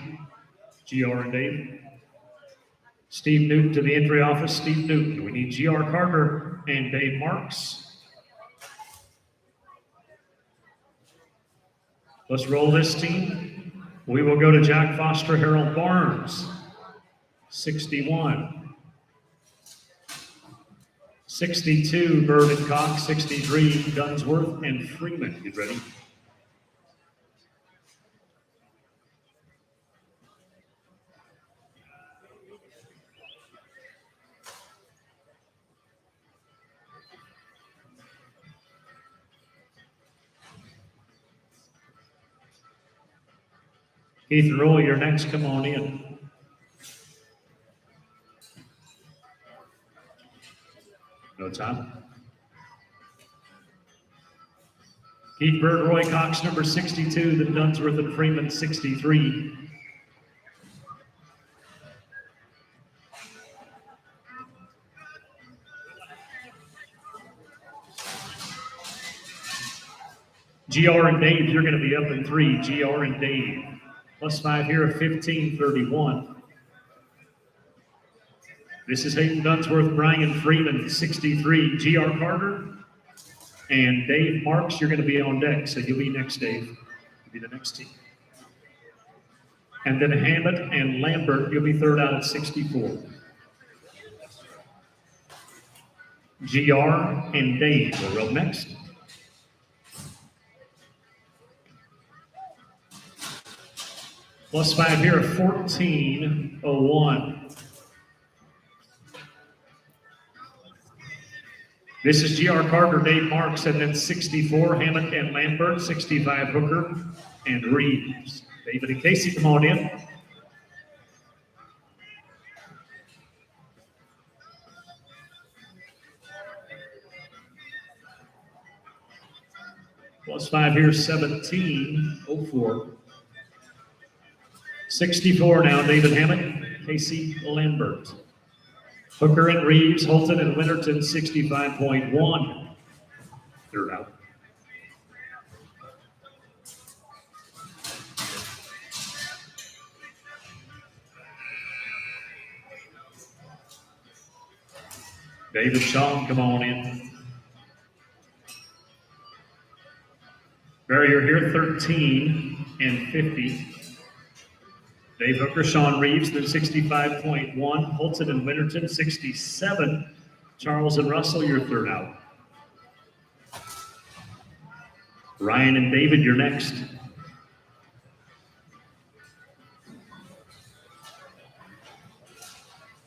GR and Dave. Steve Newton to the entry office. Steve Newton. We need GR Carter and Dave Marks. Let's roll this team. We will go to Jack Foster, Harold Barnes, 61. 62, Bird and Cox. 63, Dunsworth and Freeman. Get ready. Keith and Roy, you're next. Come on in. No time. Keith Bird, Roy Cox, number 62, then Dunsworth and Freeman, 63. GR and Dave, you're going to be up in 3. GR and Dave. +5 here of 15-31. This is Hayden Dunsworth, Brian Freeman, 63. GR Carter and Dave Marks, you're going to be on deck, so you'll be next, Dave. You'll be the next team. And then Hammett and Lambert, you'll be third out at 64. GR and Dave are up next. +5 here of 14-01. This is GR Carter, Dave Marks, and then 64, Hammett and Lambert, 65, Hooker and Reeves. David and Casey, come on in. +5 here, 17-04. 64 now, David Hammett, Casey Lambert. Hooker and Reeves, Holton and Winterton, 65.1. Third out. David Shaw, come on in. Barrier here, 13 and 50. Dave Hooker, Sean Reeves, then 65.1. Holton and Winterton, 67. Charles and Russell, your third out. Ryan and David, you're next.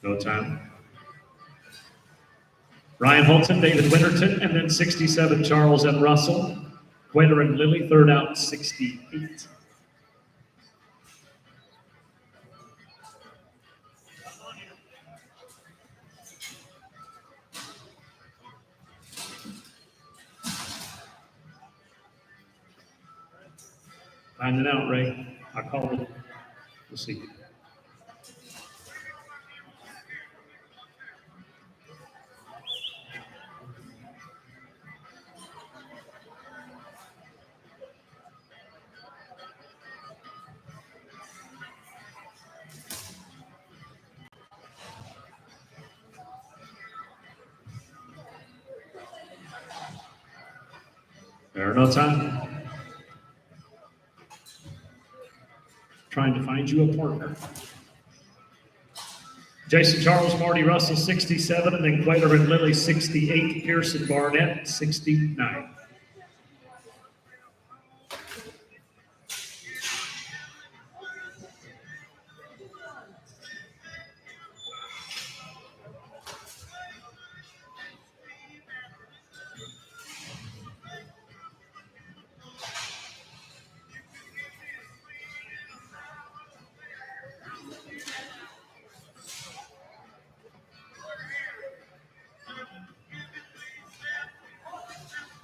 No time. Ryan Holton, David Winterton, and then 67, Charles and Russell. Quater and Lilly, third out, 68. Find it out, Ray. I called it. We'll see. There, no time. Trying to find you a partner. Jason Charles, Marty Russell, 67, and then Quater and Lilly, 68. Pearson Barnett, 69.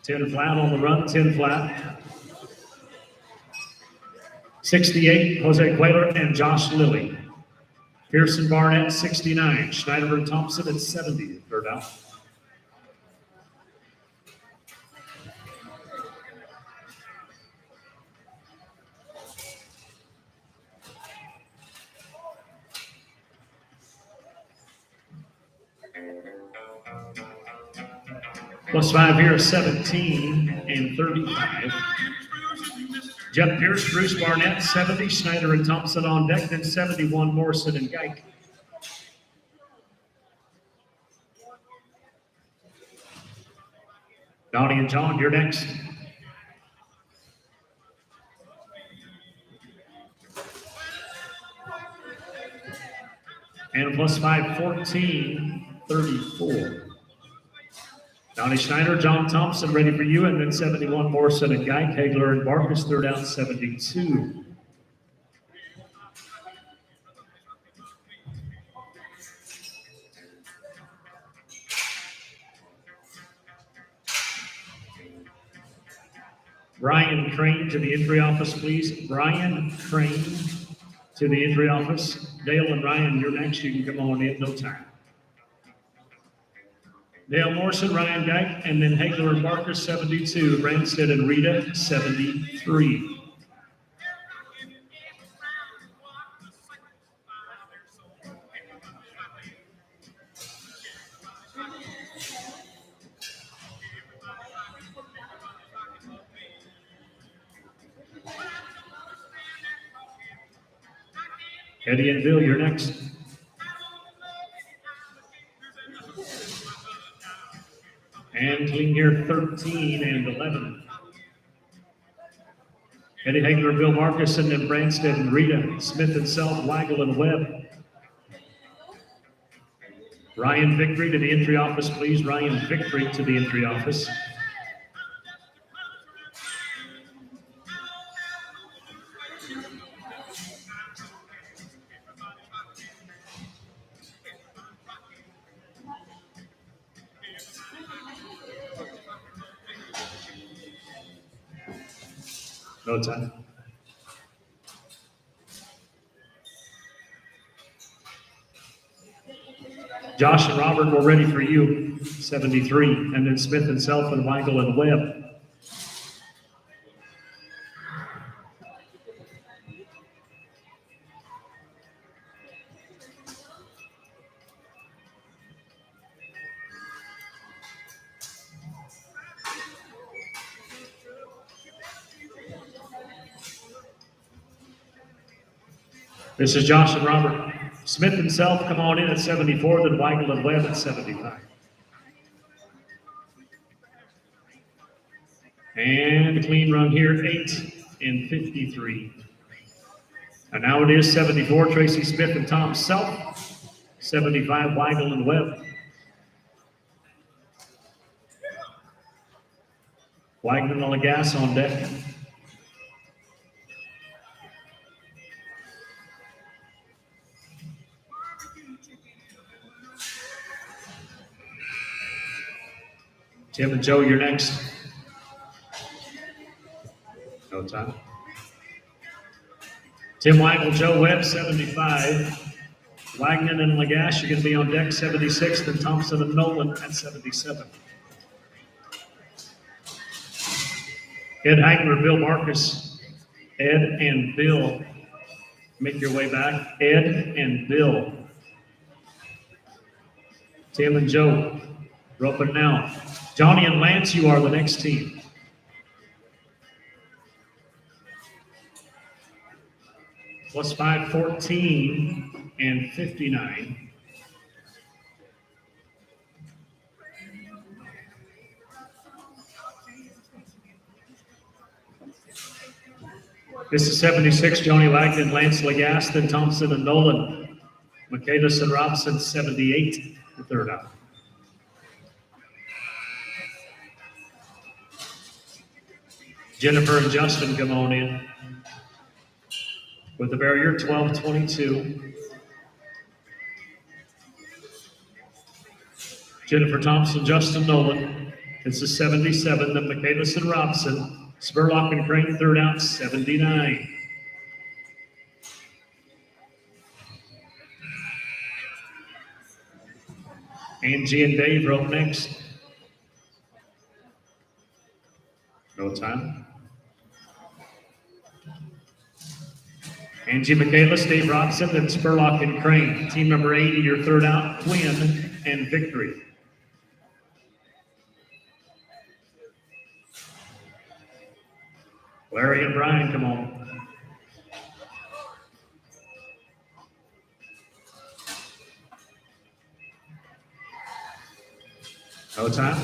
10 flat on the run, 10 flat. 68, Jose Cuellar and Josh Lilly. Pearson Barnett, 69. Schneider and Thompson at 70, third out. +5 here, 17 and 35. Jeff Pierce, Bruce Barnett, 70. Schneider and Thompson on deck, then 71, Morrison and Geik. Donnie and John, you're next. And +5, 14, 34. Donnie Schneider, John Thompson ready for you, and then 71, Morrison and Geik. Hagler and Marcus, third out, 72. Brian Crane to the entry office, please. Brian Crane to the entry office. Dale and Ryan, you're next. You can come on in, no time. Dale Morrison, Ryan Geik, and then Hagler and Marcus, 72. Branstead and Rita, 73. Eddie and Bill, you're next. And clean here, 13 and 11. Eddie Hagler, Bill Marcus, and then Branstead and Rita. Smith and Self, Weigel and Webb. Ryan Victory to the entry office, please. Ryan Victory to the entry office. No time. Josh and Robert, we're ready for you, 73. And then Smith and Self and Weigel and Webb. This is Josh and Robert. Smith and Self come on in at 74, then Weigel and Webb at 75. And a clean run here, 8 and 53. And now it is 74, Tracy Smith and Tom Self. 75, Weigel and Webb. Wagner on the gas on deck. Tim and Joe, you're next. No time. Tim Weigel, Joe Webb, 75. Wagner and Lagash are going to be on deck, 76. Then Thompson and Nolan at 77. Ed Hagler, Bill Marcus. Ed and Bill. Make your way back. Ed and Bill. Tim and Joe. Roping now. Johnny and Lance, you are the next team. +5, 14 and 59. This is 76, Johnny Wagner, Lance Lagasse, then Thompson and Nolan. Michaelis and Robson, 78, the third out. Jennifer and Justin come on in. With the barrier, 12-22. Jennifer Thompson, Justin Nolan. It's a 77, then Michaelis and Robson. Spurlock and Crane, third out, 79. Angie and Dave are up next. No time. Angie Michaelis, Dave Robson, then Spurlock and Crane. Team number 80, your third out, Quinn and Victory. Larry and Brian, come on. No time.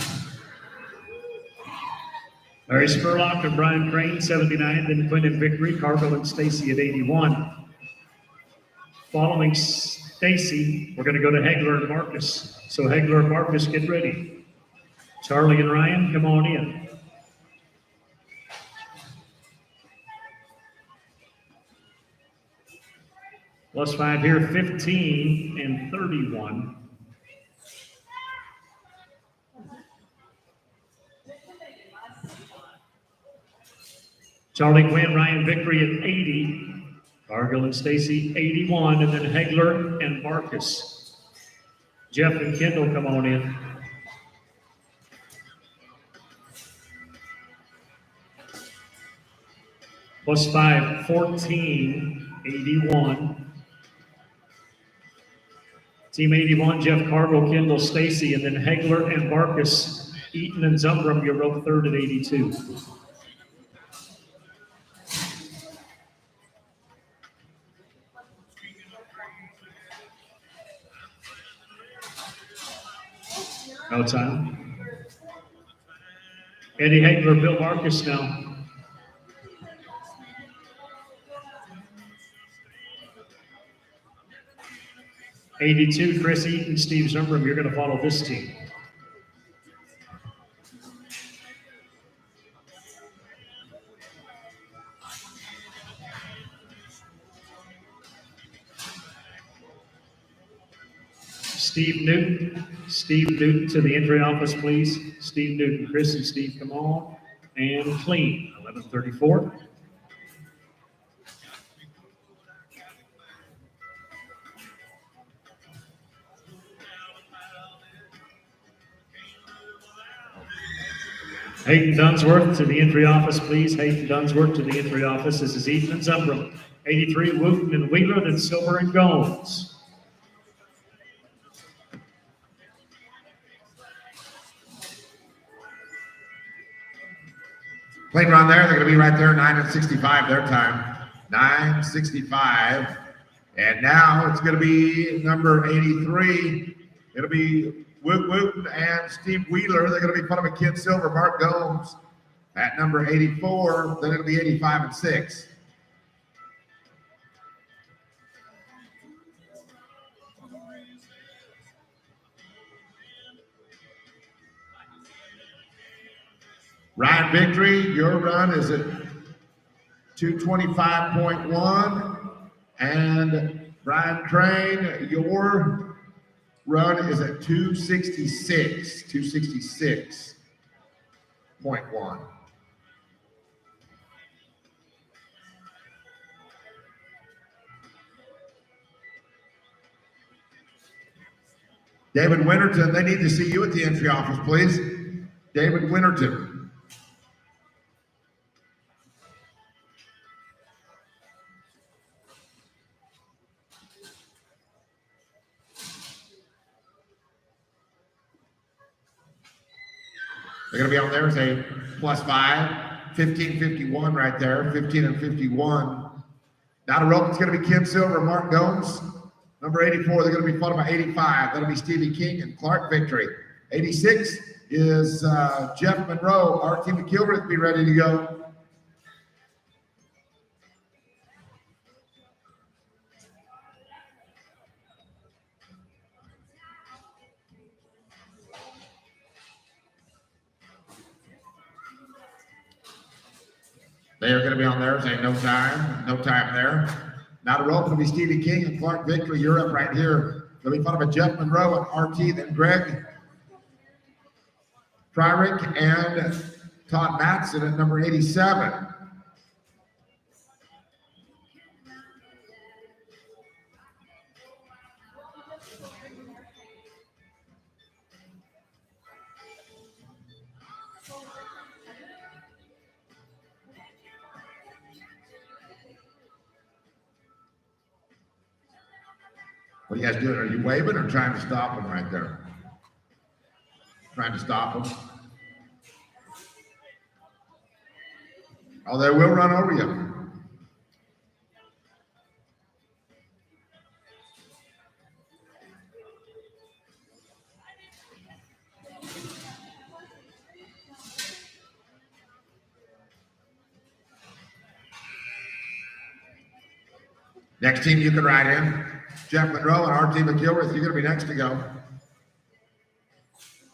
Larry Spurlock and Brian Crane, 79, then Quinn and Victory, Cargill and Stacy at 81. Following Stacy, we're going to go to Hegler and Marcus. So Hegler and Marcus, get ready. Charlie and Ryan, come on in. +5 here, 15 and 31. Charlie Quinn, Ryan Victory at 80. Cargill and Stacy, 81. And then Hegler and Marcus. Jeff and Kendall, come on in. +5, 14, 81. Team 81, Jeff Cargill, Kendall, Stacy, and then Hegler and Marcus, Eaton and Zumbrum, you wrote third at 82. No time. Eddie Hegler, Bill Marcus now. '82, Chris Eaton, Steve Zumbrum, you're going to follow this team. Steve Newton to the entry office, please. Steve Newton, Chris and Steve, come on. And clean, 11:34. Hayden Dunsworth to the entry office, please. Hayden Dunsworth to the entry office. This is Eaton and Zumbrum. 83, Wooten and Wheeler, then Silver and Gomes. Plane run there, they're going to be right there, 9:65 their time. 9:65. And now it's going to be number 83. It'll be Wooten and Steve Wheeler. They're going to be followed by Ken Silver, Mark Gomes at number 84. Then it'll be 85 and 6. Ryan Victory, your run is at 225.1. And Brian Crane, your run is at 266.1. David Winterton, they need to see you at the entry office, please. David Winterton. They're going to be on there as a +5, 15:51 right there, 15 and 51. Now the rope, it's going to be Ken Silver, Mark Gomes. Number 84, they're going to be followed by 85. That'll be Stevie King and Clark Victory. 86 is Jeff Monroe. RT McGilbert, be ready to go. They are going to be on there saying no time there. Now the rope will be Stevie King and Clark Victory. You're up right here. They'll be followed by Jeff Monroe and RT, then Greg Fryrick and Todd Matson at number 87. What are you guys doing? Are you waving or trying to stop them right there? Trying to stop them? Oh, they will run over you. Next team you can ride in, Jeff Monroe and R.T. McGilrath, you're going to be next to go.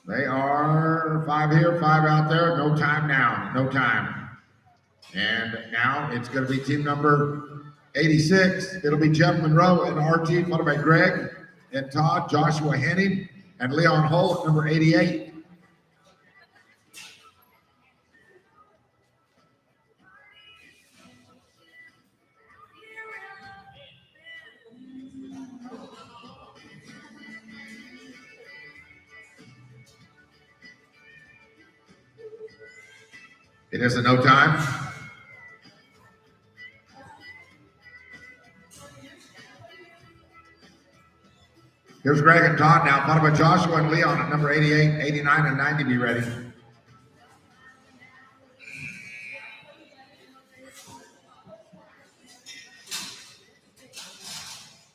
They are 5 here, 5 out there. No time now, no time. And now it's going to be team number 86. It'll be Jeff Monroe and R.T., followed by Greg and Todd, Joshua Henning, and Leon Hull at number 88. It is a no time. Here's Greg and Todd now, followed by Joshua and Leon at number 88, 89, and 90. Be ready.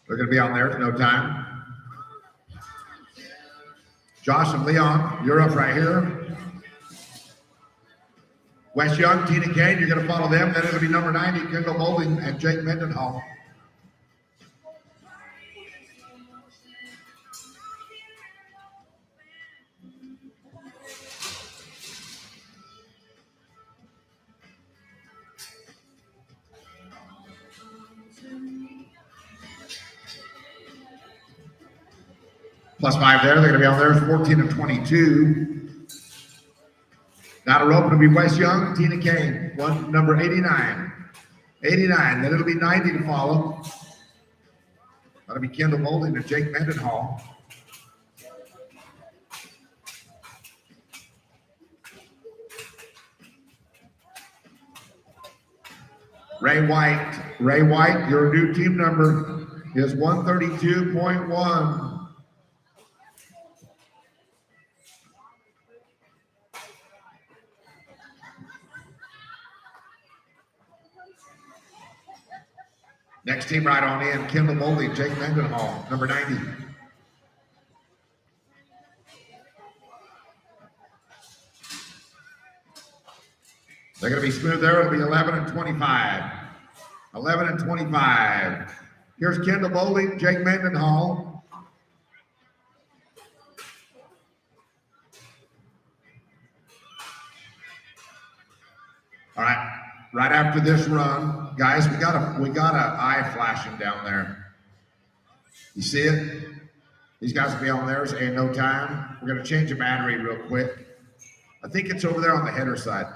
They're going to be on there. It's no time. Josh and Leon, you're up right here. Wes Young, Tina Kane, you're going to follow them. Then it'll be number 90, Kendall Molding and Jake Mendenhall. Plus 5 there. They're going to be on there. 14 and 22. Now to rope, it'll be Wes Young, Tina Kane, number 89. 89, then it'll be 90 to follow. That'll be Kendall Molding and Jake Mendenhall. Ray White, your new team number is 132.1. Next team right on in, Kendall Molding, Jake Mendenhall, number 90. They're going to be smooth there. It'll be 11 and 25. 11 and 25. Here's Kendall Molding, Jake Mendenhall. All right. Right after this run, guys, we got a eye flashing down there. You see it? These guys will be on theirs in no time. We're going to change the battery real quick. I think it's over there on the header side.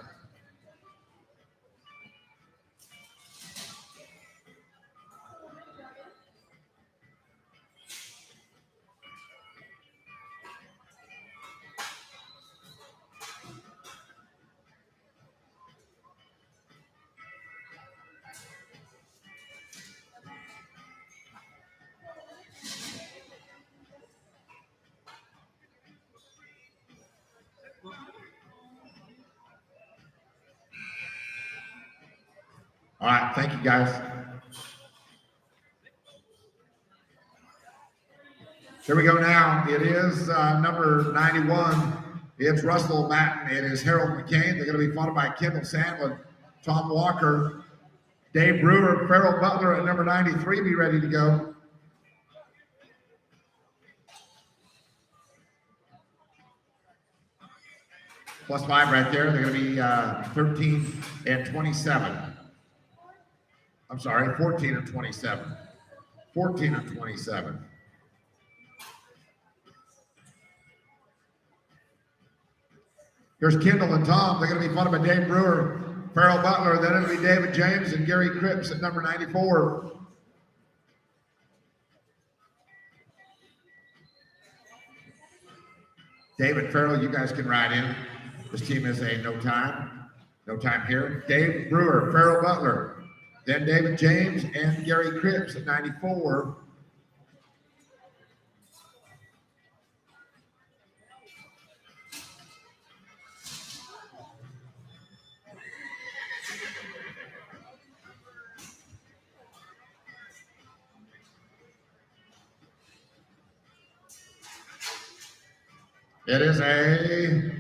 All right, thank you, guys. Here we go now. It is number 91. It's Russell Matten. It is Harold McCain. They're going to be followed by Kendall Sandlin, Tom Walker, Dave Brewer, Farrell Butler at number 93. Be ready to go. Plus 5 right there. They're going to be 13 and 27. I'm sorry, 14 and 27. 14 and 27. Here's Kendall and Tom. They're going to be followed by Dave Brewer, Farrell Butler. Then it'll be David James and Gary Cripps at number 94. David Farrell, you guys can ride in. This team is a no time here. Dave Brewer, Farrell Butler, then David James and Gary Cripps at 94. It is a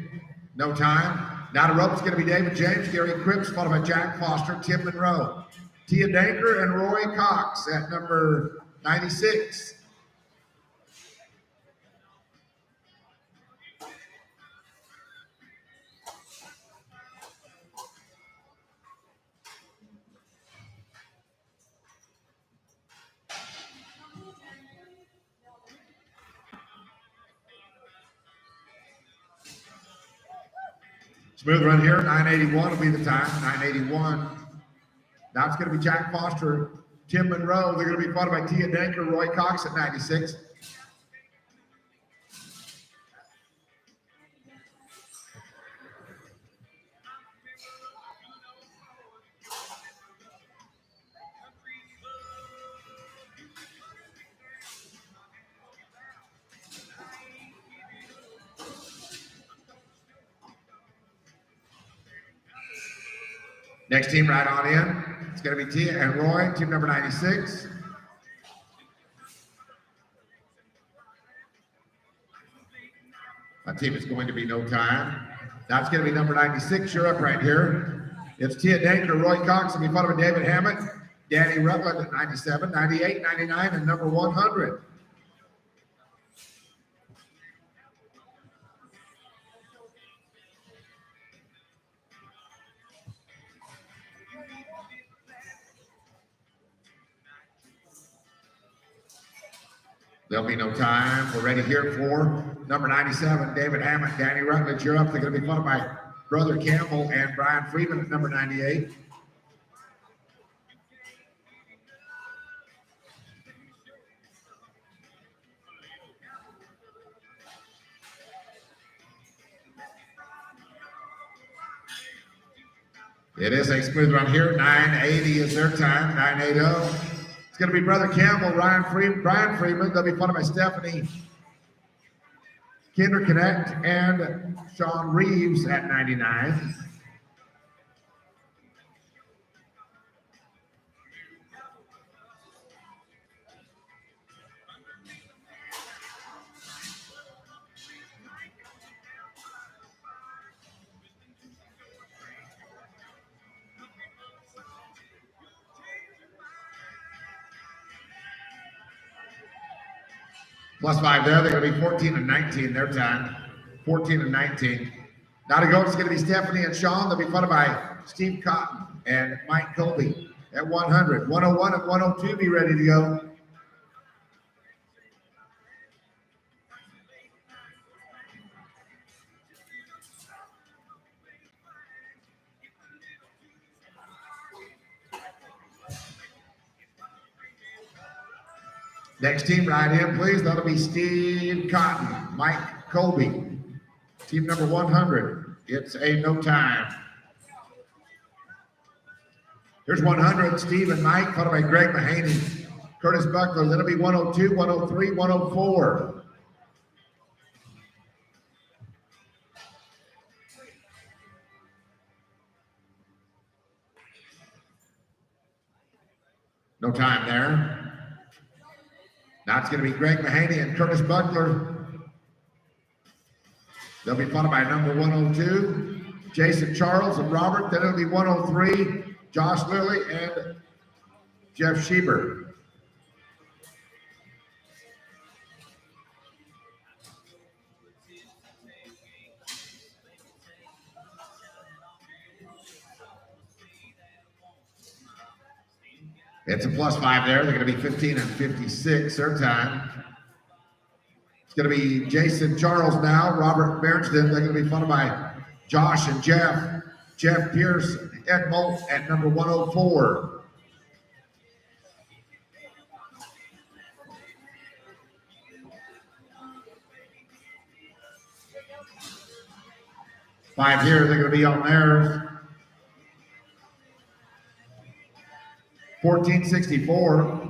no time. Now the rope is going to be David James, Gary Cripps, followed by Jack Foster, Tim Monroe, Tia Danker, and Roy Cox at number 96. Smooth run here, 981 will be the time, 981. Now it's going to be Jack Foster, Tim Monroe. They're going to be followed by Tia Danker, Roy Cox at 96. Next team right on in. It's going to be Tia and Roy, team number 96. That team is going to be no time. That's going to be number 96. You're up right here. It's Tia Danker, Roy Cox, and we followed by David Hammett, Danny Rutland at 97, 98, 99, and number 100. There'll be no time. We're ready here for number 97, David Hammett, Danny Rutledge. You're up. They're going to be followed by Brother Campbell and Brian Freeman at number 98. It is a smooth run here. 980 is their time, 980. It's going to be Brother Campbell, Brian Freeman. They'll be followed by Stephanie Kinder Connect and Sean Reeves at 99. Plus 5 there. They're going to be 14 and 19 their time. 14 and 19. Now to go, it's going to be Stephanie and Sean. They'll be followed by Steve Cotton and Mike Colby at 100. 101 and 102 be ready to go. Next team right in, please. That'll be Steve Cotton, Mike Colby. Team number 100. It's a no time. Here's 100, Steve and Mike, followed by Greg Mahaney, Curtis Buckler. That'll be 102, 103, 104. No time there. Now it's going to be Greg Mahaney and Curtis Buckler. They'll be followed by number 102, Jason Charles and Robert. Then it'll be 103, Josh Lilly and Jeff Schieber. It's a plus 5 there. They're going to be 15 and 56 their time. It's going to be Jason Charles now, Robert Berenston. They're going to be followed by Josh and Jeff. Jeff Pierce, Ed Molt at number 104. Five here, they're going to be on there. 1464.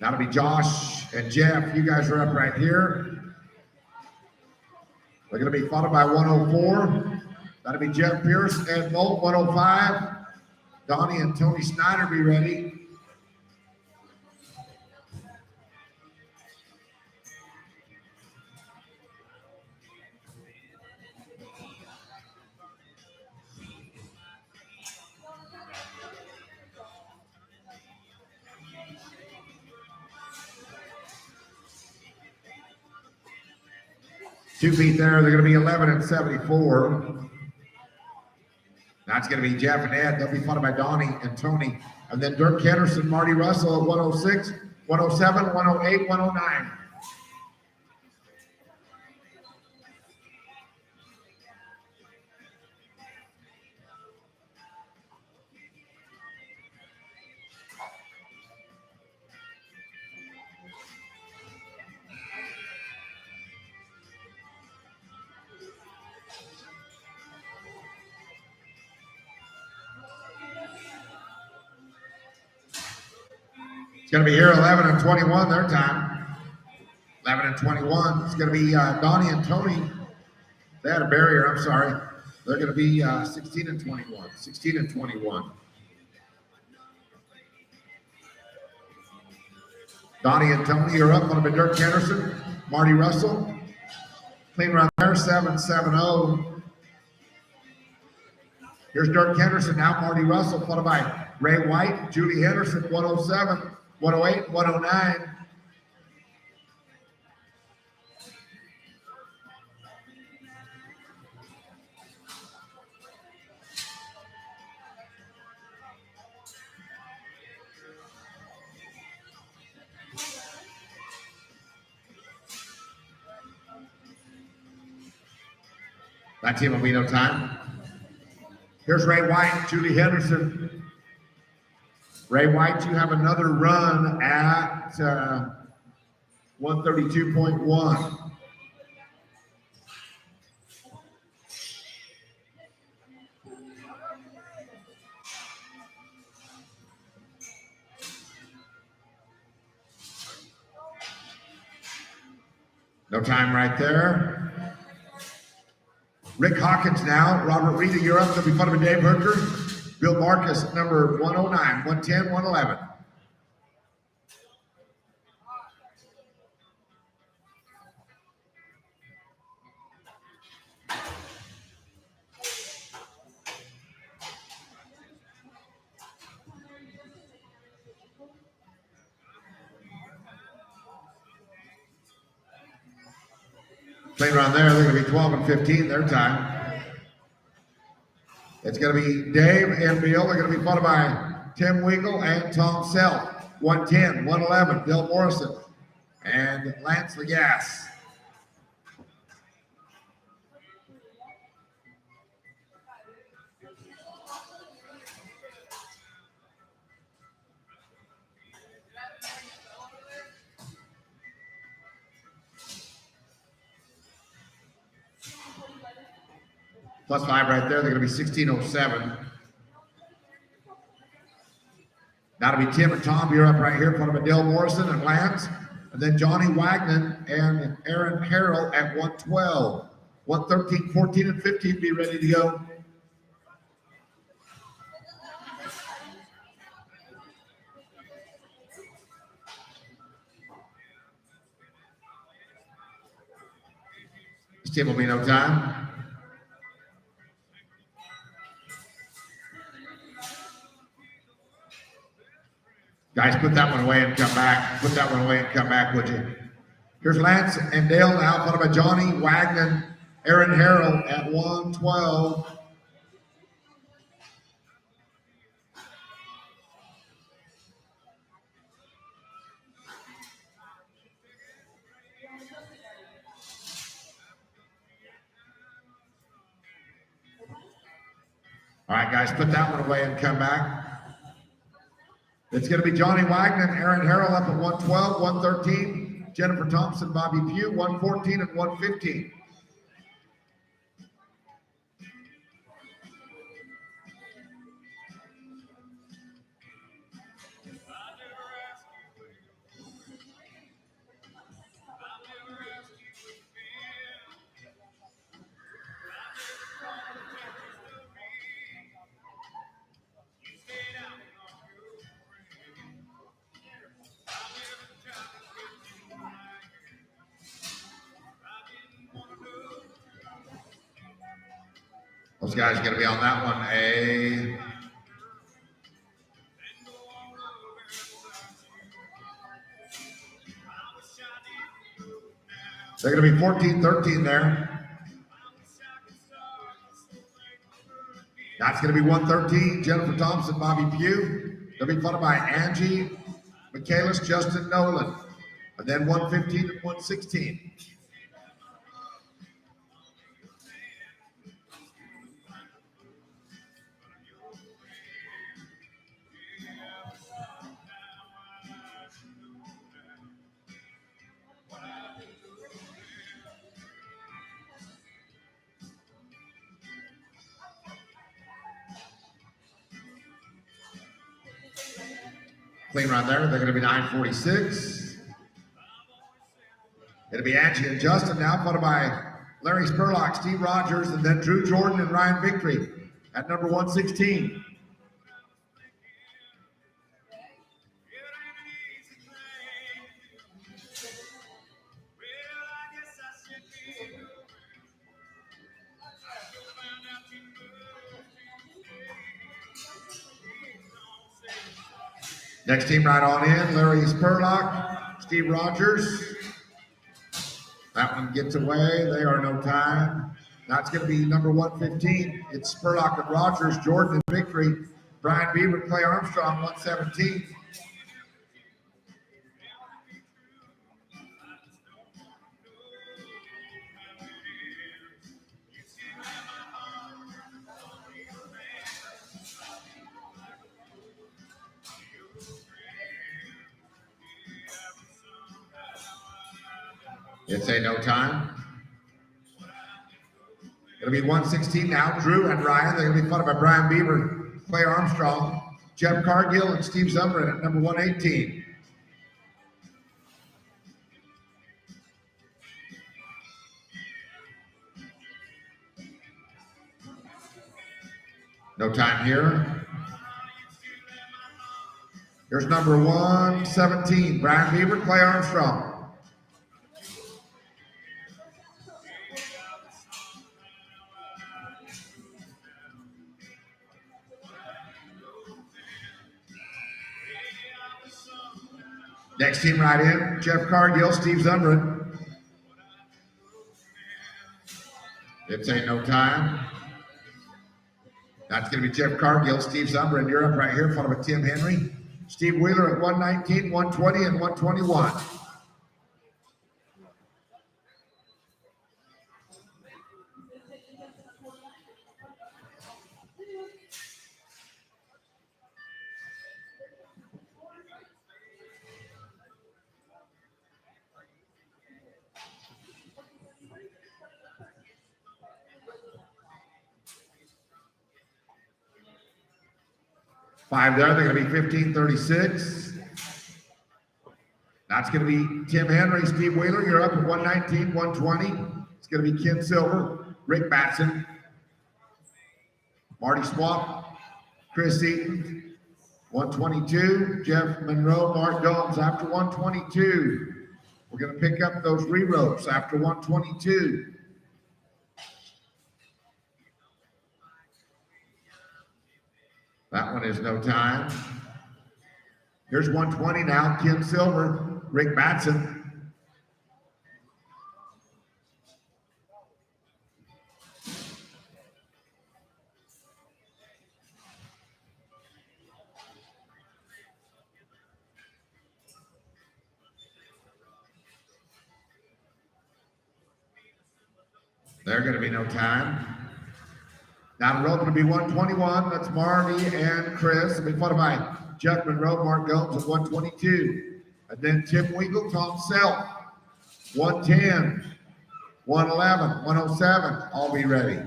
That'll be Josh and Jeff. You guys are up right here. They're going to be followed by 104. That'll be Jeff Pierce and Molt, 105. Donnie and Tony Snyder be ready. Two feet there, they're going to be 11 and 74. That's going to be Jeff and Ed. They'll be followed by Donnie and Tony. And then Dirk Henderson, Marty Russell at 106, 107, 108, 109. It's going to be here 11 and 21 their time. 11 and 21. It's going to be Donnie and Tony. They had a barrier, I'm sorry. They're going to be 16 and 21. 16 and 21. Donnie and Tony are up on the Dirk Henderson, Marty Russell. Clean run there, 7-7-0. Here's Dirk Henderson, now Marty Russell, followed by Ray White, Julie Henderson, 107, 108, 109. That team will be no time. Here's Ray White, Julie Henderson. Ray White, you have another run at 132.1. No time right there. Rick Hawkins now. Robert Rita, you're up. They'll be followed by Dave Herker. Bill Marcus, number 109, 110, 111. Playing around there, they're going to be 12 and 15 their time. It's going to be Dave and Bill. They're going to be followed by Tim Wiegel and Tom Self. 110, 111, Bill Morrison and Lance Legas. Plus 5 right there. They're going to be 1607. That'll be Tim and Tom. You're up right here in front of Dale Morrison and Lance. And then Johnny Wagner and Aaron Harrell at 112. 113, 14, and 15 be ready to go. This team will be no time. Guys, put that one away and come back. Put that one away and come back, would you? Here's Lance and Dale now, followed by Johnny Wagner, Aaron Harrell at 112. All right, guys, put that one away and come back. It's going to be Johnny Wagner and Aaron Harrell up at 112, 113. Jennifer Thompson, Bobby Pugh, 114 and 115. Those guys are going to be on that one. They're going to be 14-13 there. That's going to be 113. Jennifer Thompson, Bobby Pugh. They'll be followed by Angie Michaelis, Justin Nolan. And then 115 and 116. Clean run there. They're going to be 9:46. It'll be Angie and Justin now, followed by Larry Spurlock, Steve Rogers, and then Drew Jordan and Ryan Victory at number 116. Next team right on in, Larry Spurlock, Steve Rogers. That one gets away. They are no time. That's going to be number 115. It's Spurlock and Rogers, Jordan and Victory, Brian Beaver, Clay Armstrong, 117. It's a no time. It'll be 116 now. Drew and Ryan. They're going to be followed by Brian Beaver, Clay Armstrong, Jeff Cargill, and Steve Zumrin at number 118. No time here. Here's number 117, Brian Beaver, Clay Armstrong. Next team right in, Jeff Cargill, Steve Zumrin. It's a no time. That's going to be Jeff Cargill, Steve Zumrin. You're up right here, followed by Tim Henry. Steve Wheeler at 119, 120, and 121. Five there, they're going to be 15-36. That's going to be Tim Henry, Steve Wheeler. You're up at 119, 120. It's going to be Ken Silver, Rick Batson, Marty Swamp, Chris Eaton. 122, Jeff Monroe, Mark Domes after 122. We're going to pick up those re-ropes after 122. That one is no time. Here's 120 now, Ken Silver, Rick Batson. They're going to be no time. Now the rope will be 121. That's Marty and Chris. It'll be followed by Jeff Monroe, Mark Gomes at 122. And then Tim Wiegel, Tom Self, 110, 111, 107. All be ready.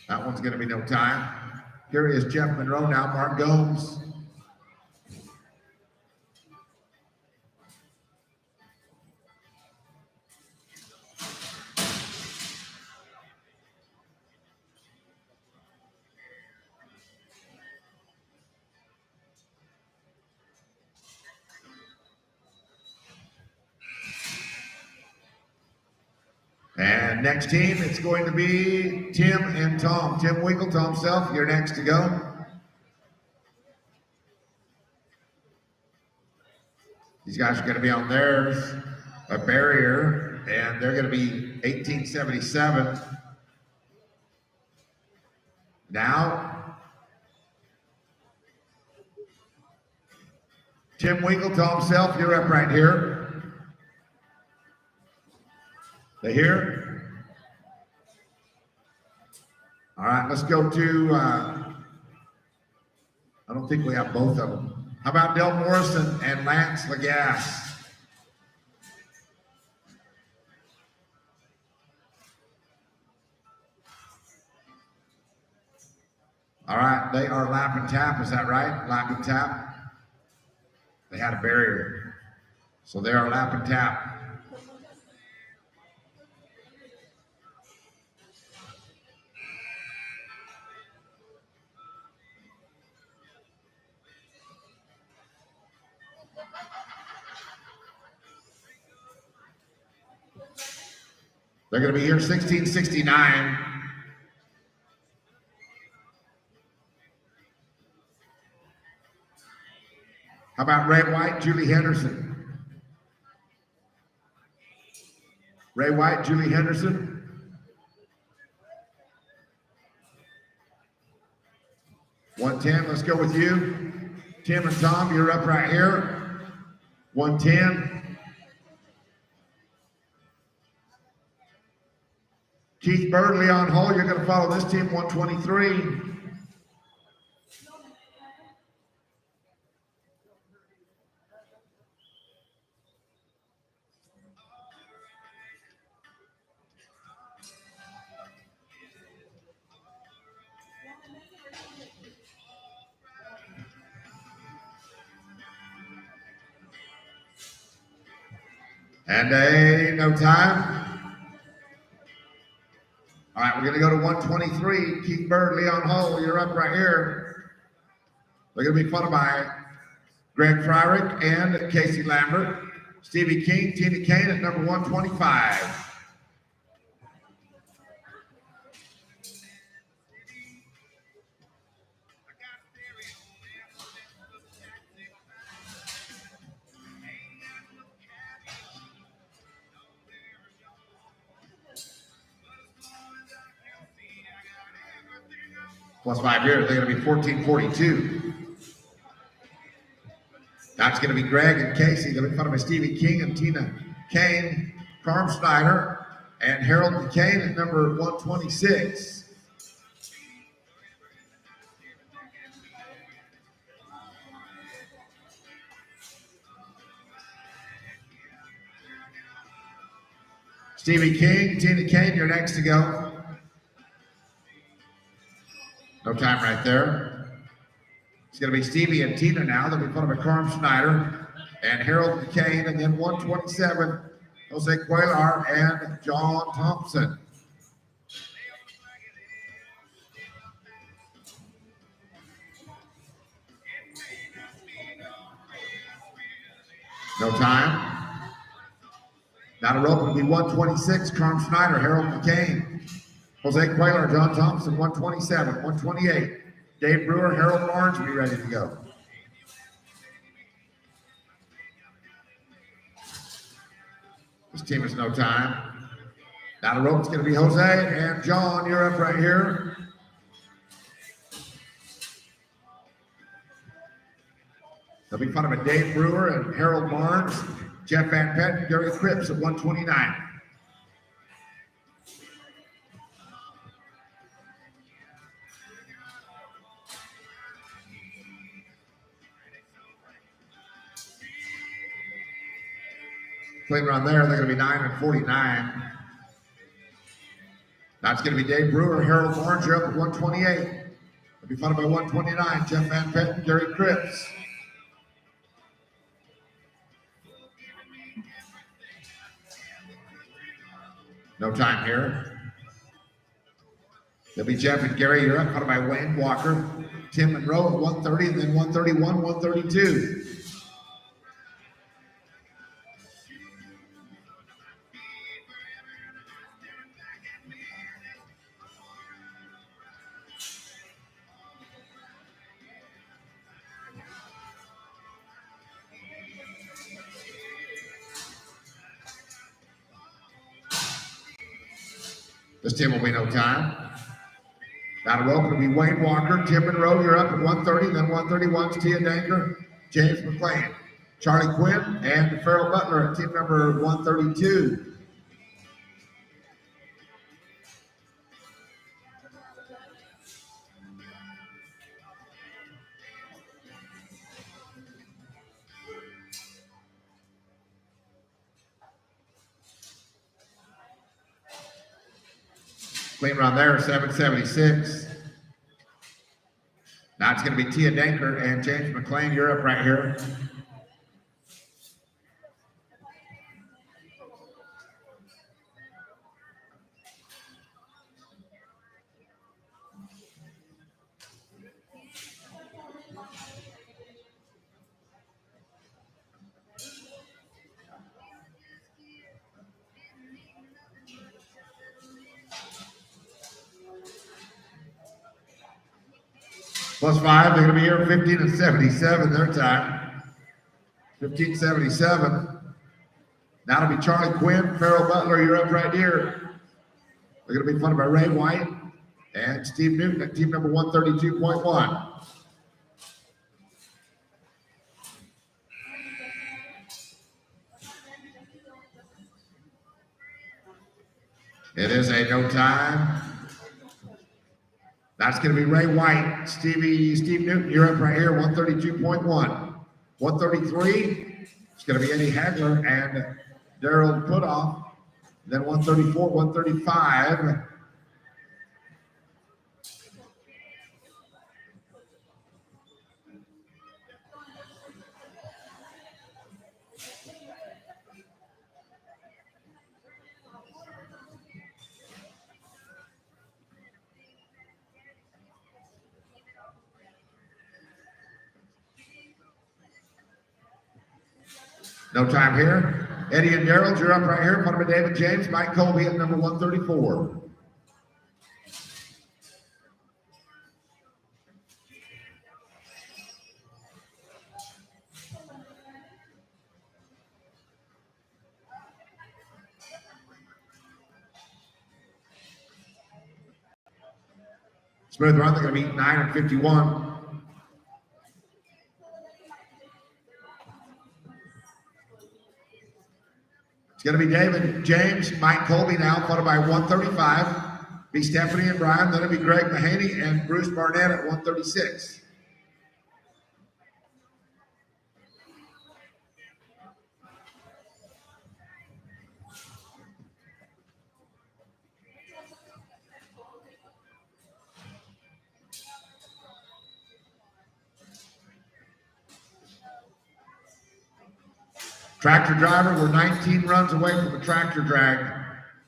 That one's going to be no time. Here is Jeff Monroe now, Mark Gomes. And next team, it's going to be Tim and Tom. Tim Wiegel, Tom Self, you're next to go. These guys are going to be on theirs, a barrier, and they're going to be 1877. Now, Tim Wiegel, Tom Self, you're up right here. They here? All right, let's go to, I don't think we have both of them. How about Del Morrison and Lance Lagasse? All right, they are lap and tap, is that right? Lap and tap. They had a barrier. So they are lap and tap. They're going to be here 1669. How about Ray White, Julie Henderson? Ray White, Julie Henderson. $110, let's go with you. Tim and Tom, you're up right here. $110. Keith Bird, Leon Hull, you're going to follow this team, 123. And no time. All right, we're going to go to 123. Keith Bird, Leon Hull, you're up right here. They're going to be followed by Greg Fryrick and Casey Lambert. Stevie King, Tina Kane at number 125. Plus 5 years, they're going to be 1442. That's going to be Greg and Casey. They'll be followed by Stevie King and Tina Kane, Carm Snyder, and Harold McCain at number 126. Stevie King, Tina Kane, you're next to go. No time right there. It's going to be Stevie and Tina now. They'll be followed by Carm Snyder and Harold McCain, and then 127, Jose Cuellar and John Thompson. No time. Now the rope will be 126, Carm Snyder, Harold McCain. Jose Cuellar, John Thompson, 127, 128. Dave Brewer, Harold Barnes will be ready to go. This team is no time. Now the rope's going to be Jose and John. You're up right here. They'll be followed by Dave Brewer and Harold Barnes, Jeff Van Pett, and Gary Cripps at 129. Clean run there. They're going to be 9 and 49. That's going to be Dave Brewer, Harold Barnes. You're up at 128. It'll be followed by 129. Jeff Van Petten, Gary Cripps. No time here. It'll be Jeff and Gary. You're up, followed by Wayne Walker, Tim Monroe at 130, and then 131, 132. This team will be no time. Down the rope will be Wayne Walker, Tim Monroe. You're up at 130, then 131's Tia Danker, James McLean, Charlie Quinn, and Farrell Butler at team number 132. Clean run there, 776. Now it's going to be Tia Danker and James McLean. You're up right here. Plus 5, they're going to be here 15 and 77 their time. 15:77. Now it'll be Charlie Quinn, Farrell Butler. You're up right here. They're going to be funded by Ray White and Steve Newton at team number 132.1. It is a no time. That's going to be Ray White, Steve Newton. You're up right here, 132.1. 133, it's going to be Eddie Hagler and Daryl Putoff. Then 134, 135. No time here. Eddie and Daryl, you're up right here. Followed by David James, Mike Colby at number 134. Smooth run, they're going to be 9 and 51. It's going to be David James, Mike Colby now, followed by 135. Be Stephanie and Brian. Then it'll be Greg Mahaney and Bruce Barnett at 136. Tractor driver, we're 19 runs away from a tractor drag.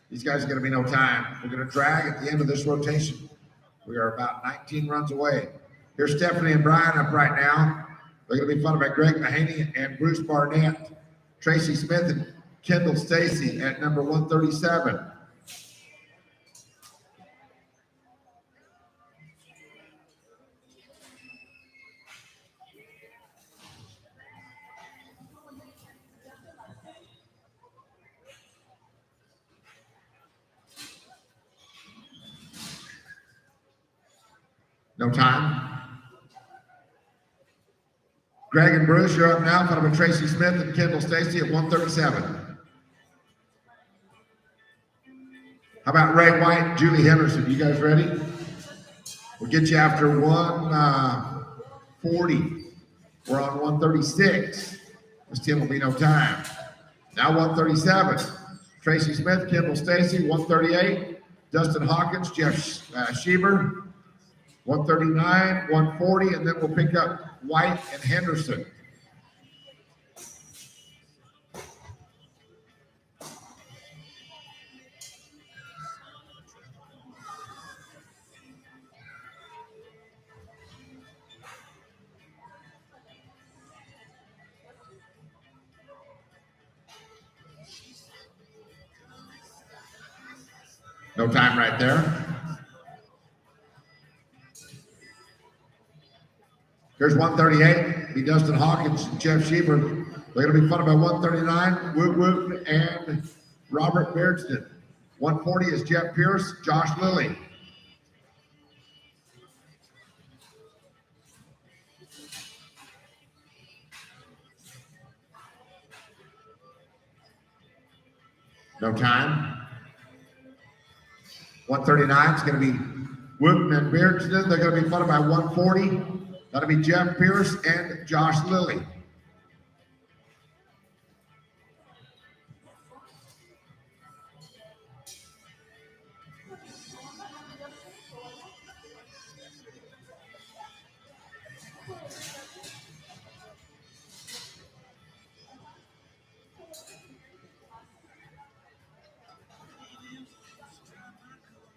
These guys are going to be no time. We're going to drag at the end of this rotation. We are about 19 runs away. Here's Stephanie and Brian up right now. They're going to be followed by Greg Mahaney and Bruce Barnett, Tracy Smith and Kendall Stacy at number 137. No time. Greg and Bruce, you're up now, followed by Tracy Smith and Kendall Stacy at 137. How about Ray White, Julie Henderson? You guys ready? We'll get you after 140. We're on 136. This team will be no time. Now 137. Tracy Smith, Kimball Stacy. 138. Dustin Hawkins, Jeff Schieber. 139, 140, and then we'll pick up White and Henderson. No time right there. Here's 138. Be Dustin Hawkins, Jeff Schieber. They're going to be followed by 139, Woot Woot and Robert Beardston. 140 is Jeff Pierce, Josh Lilly. No time. 139 is going to be Wooten and Beardston. They're going to be followed by 140. That'll be Jeff Pierce and Josh Lilly.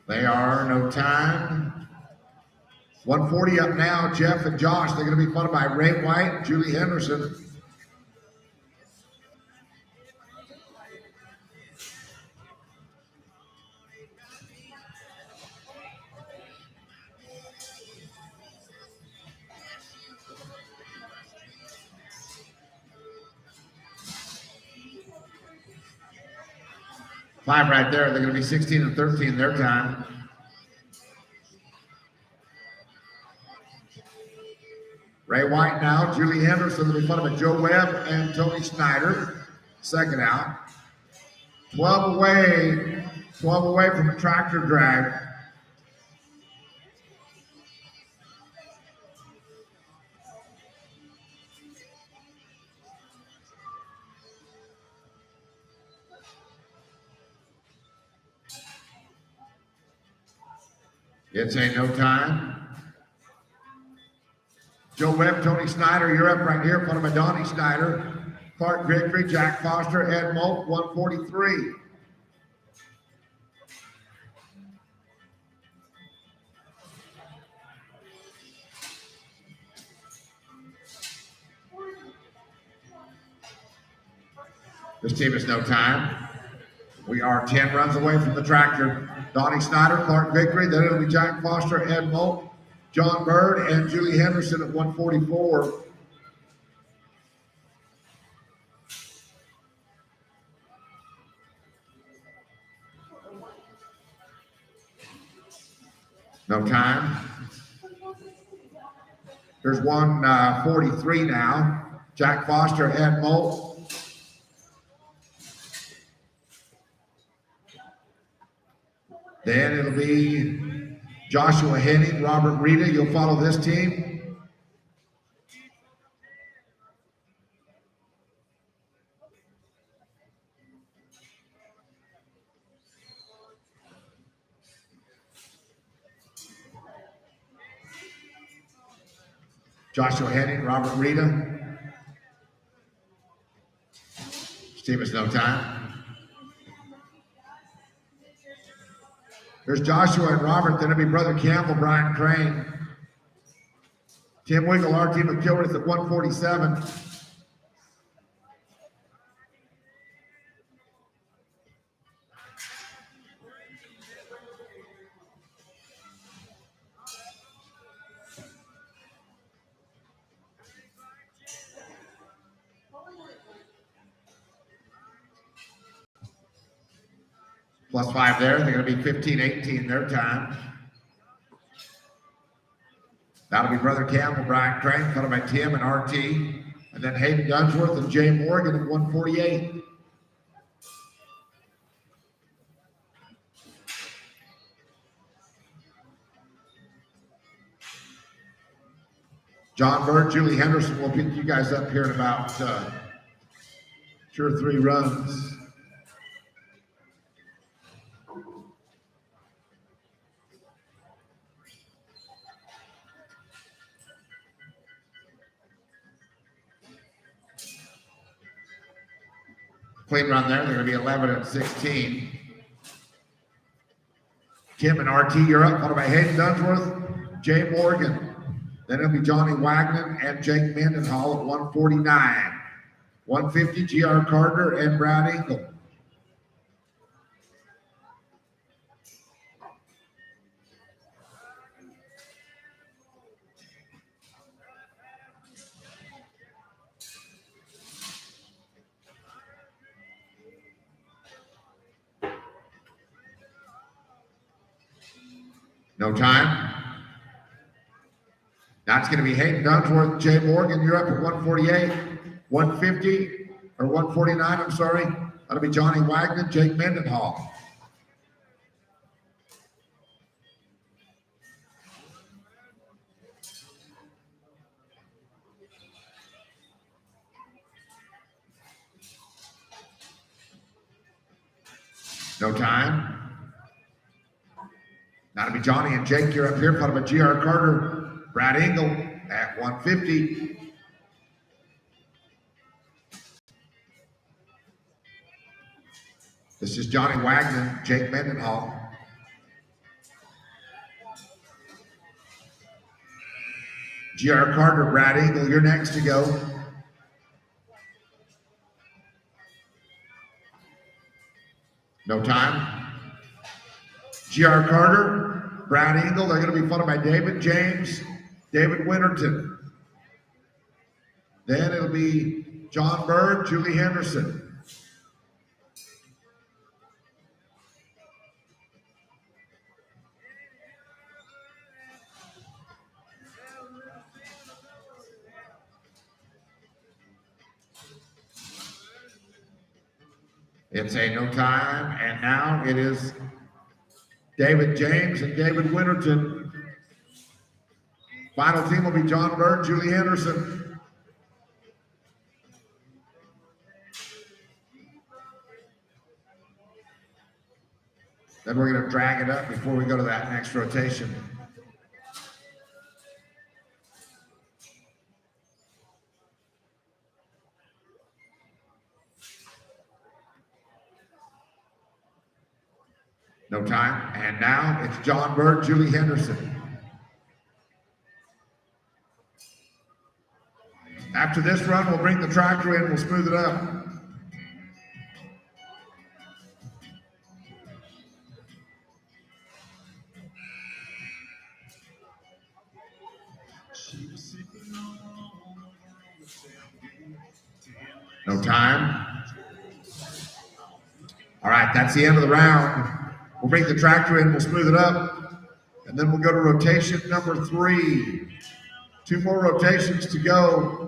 They are no time. 140 up now, Jeff and Josh. They're going to be followed by Ray White, Julie Henderson. Five right there. They're going to be 16 and 13 their time. Ray White now, Julie Henderson. They'll be followed by Joe Webb and Tony Snyder. Second out. 12 away from the tractor drag. It's a no time. Joe Webb, Tony Snyder, you're up right here, followed by Donnie Snyder, Clark Vickery, Jack Foster, Ed Molt, 143. This team is no time. We are 10 runs away from the tractor. Donnie Snyder, Clark Vickery, then it'll be Jack Foster, Ed Molt, John Bird, and Julie Henderson at 144. No time. There's 143 now. Jack Foster, Ed Molt. Then it'll be Joshua Henning, Robert Rita. You'll follow this team. Joshua Henning, Robert Rita. This team is no time. There's Joshua and Robert. Then it'll be Brother Campbell, Brian Crane. Tim Wiggle, our team of Kilworth at 147. Plus 5 there. They're going to be 15-18 their time. That'll be Brother Campbell, Brian Crane, followed by Tim and RT. And then Hayden Dunsworth and Jay Morgan at 148. John Bird, Julie Henderson will pick you guys up here in about Sure 3 runs. Clean run there. They're going to be 11 and 16. Kim and RT, you're up. Followed by Hayden Dunsworth, Jay Morgan. Then it'll be Johnny Wagner and Jake Mendenhall at 149. 150, GR Carter and Brad Engel. No time. That's going to be Hayden Dunsworth, Jay Morgan. You're up at 148, 150, or 149, I'm sorry. That'll be Johnny Wagner, Jake Mendenhall. No time. That'll be Johnny and Jake. You're up here. Followed by GR Carter, Brad Engel at 150. This is Johnny Wagner, Jake Mendenhall. GR Carter, Brad Engel, you're next to go. No time. GR Carter, Brad Engel, they're going to be followed by David James, David Winterton. Then it'll be John Bird, Julie Henderson. It's a no time, and now it is David James and David Winterton. Final team will be John Bird, Julie Henderson. Then we're going to drag it up before we go to that next rotation. No time. And now it's John Bird, Julie Henderson. After this run, we'll bring the tractor in, we'll smooth it up. No time. All right, that's the end of the round. We'll bring the tractor in, we'll smooth it up, and then we'll go to rotation number 3. 2 more rotations to go.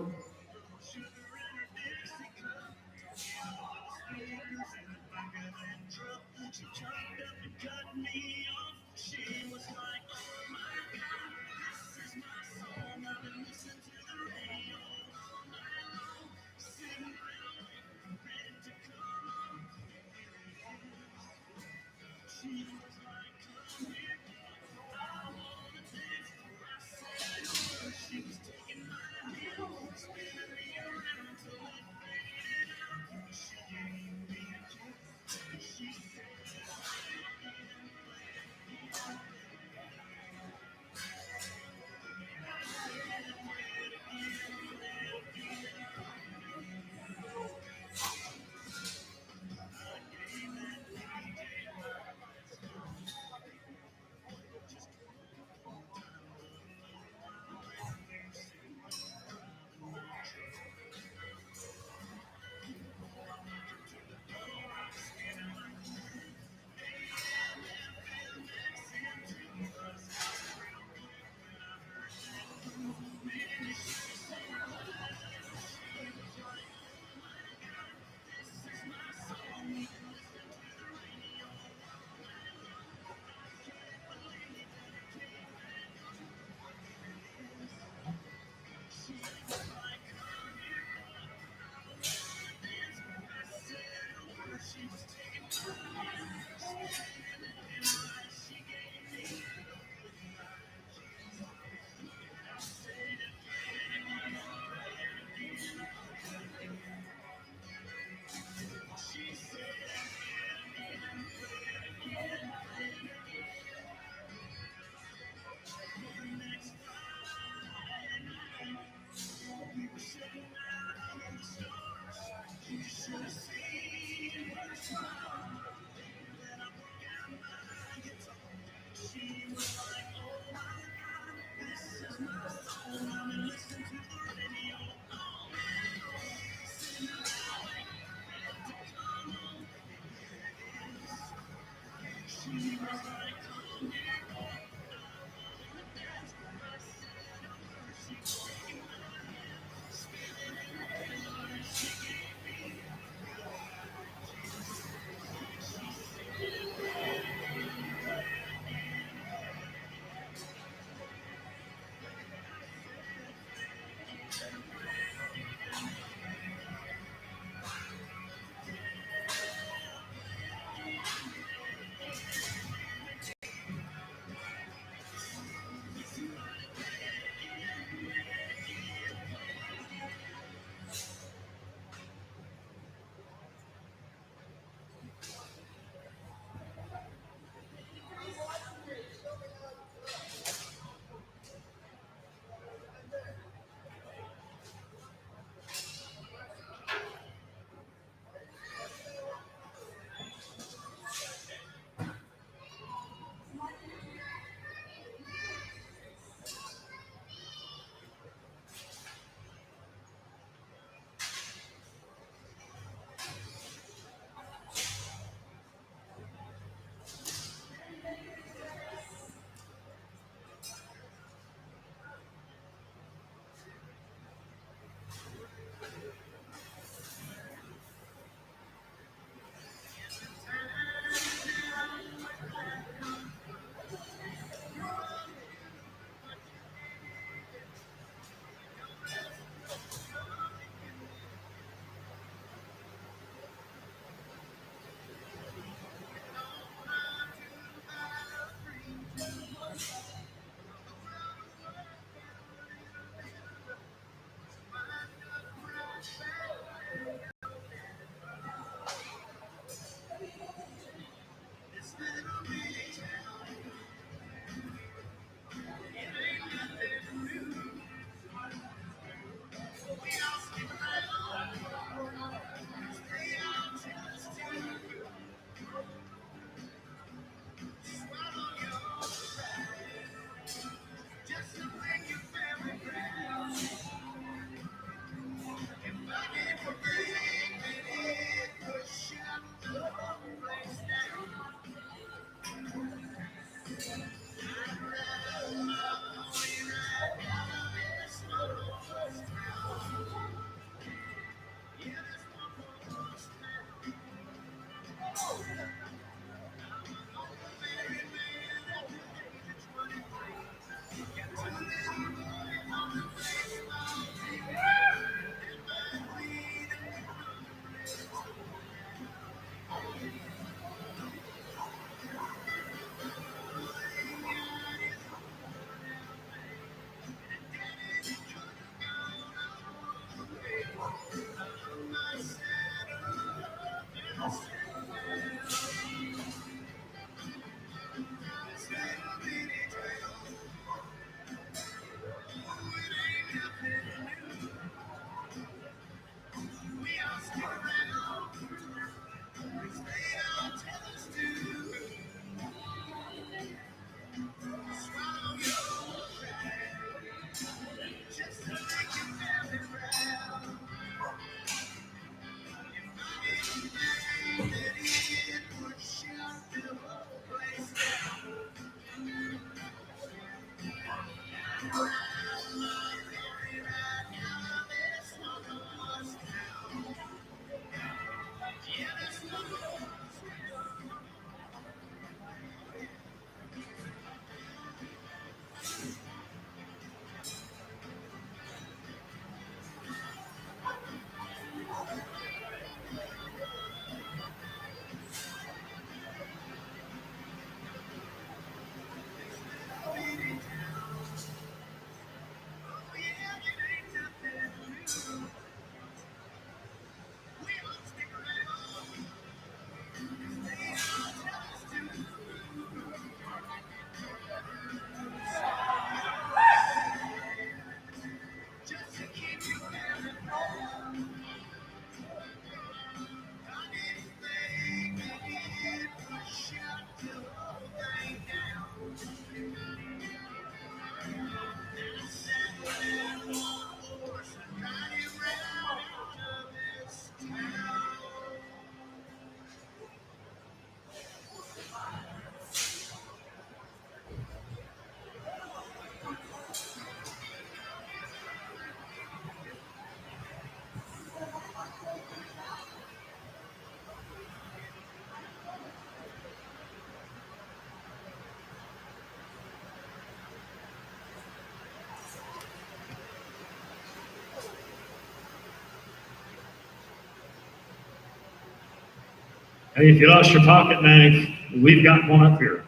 Hey, if you lost your pocket knife, we've got one up here.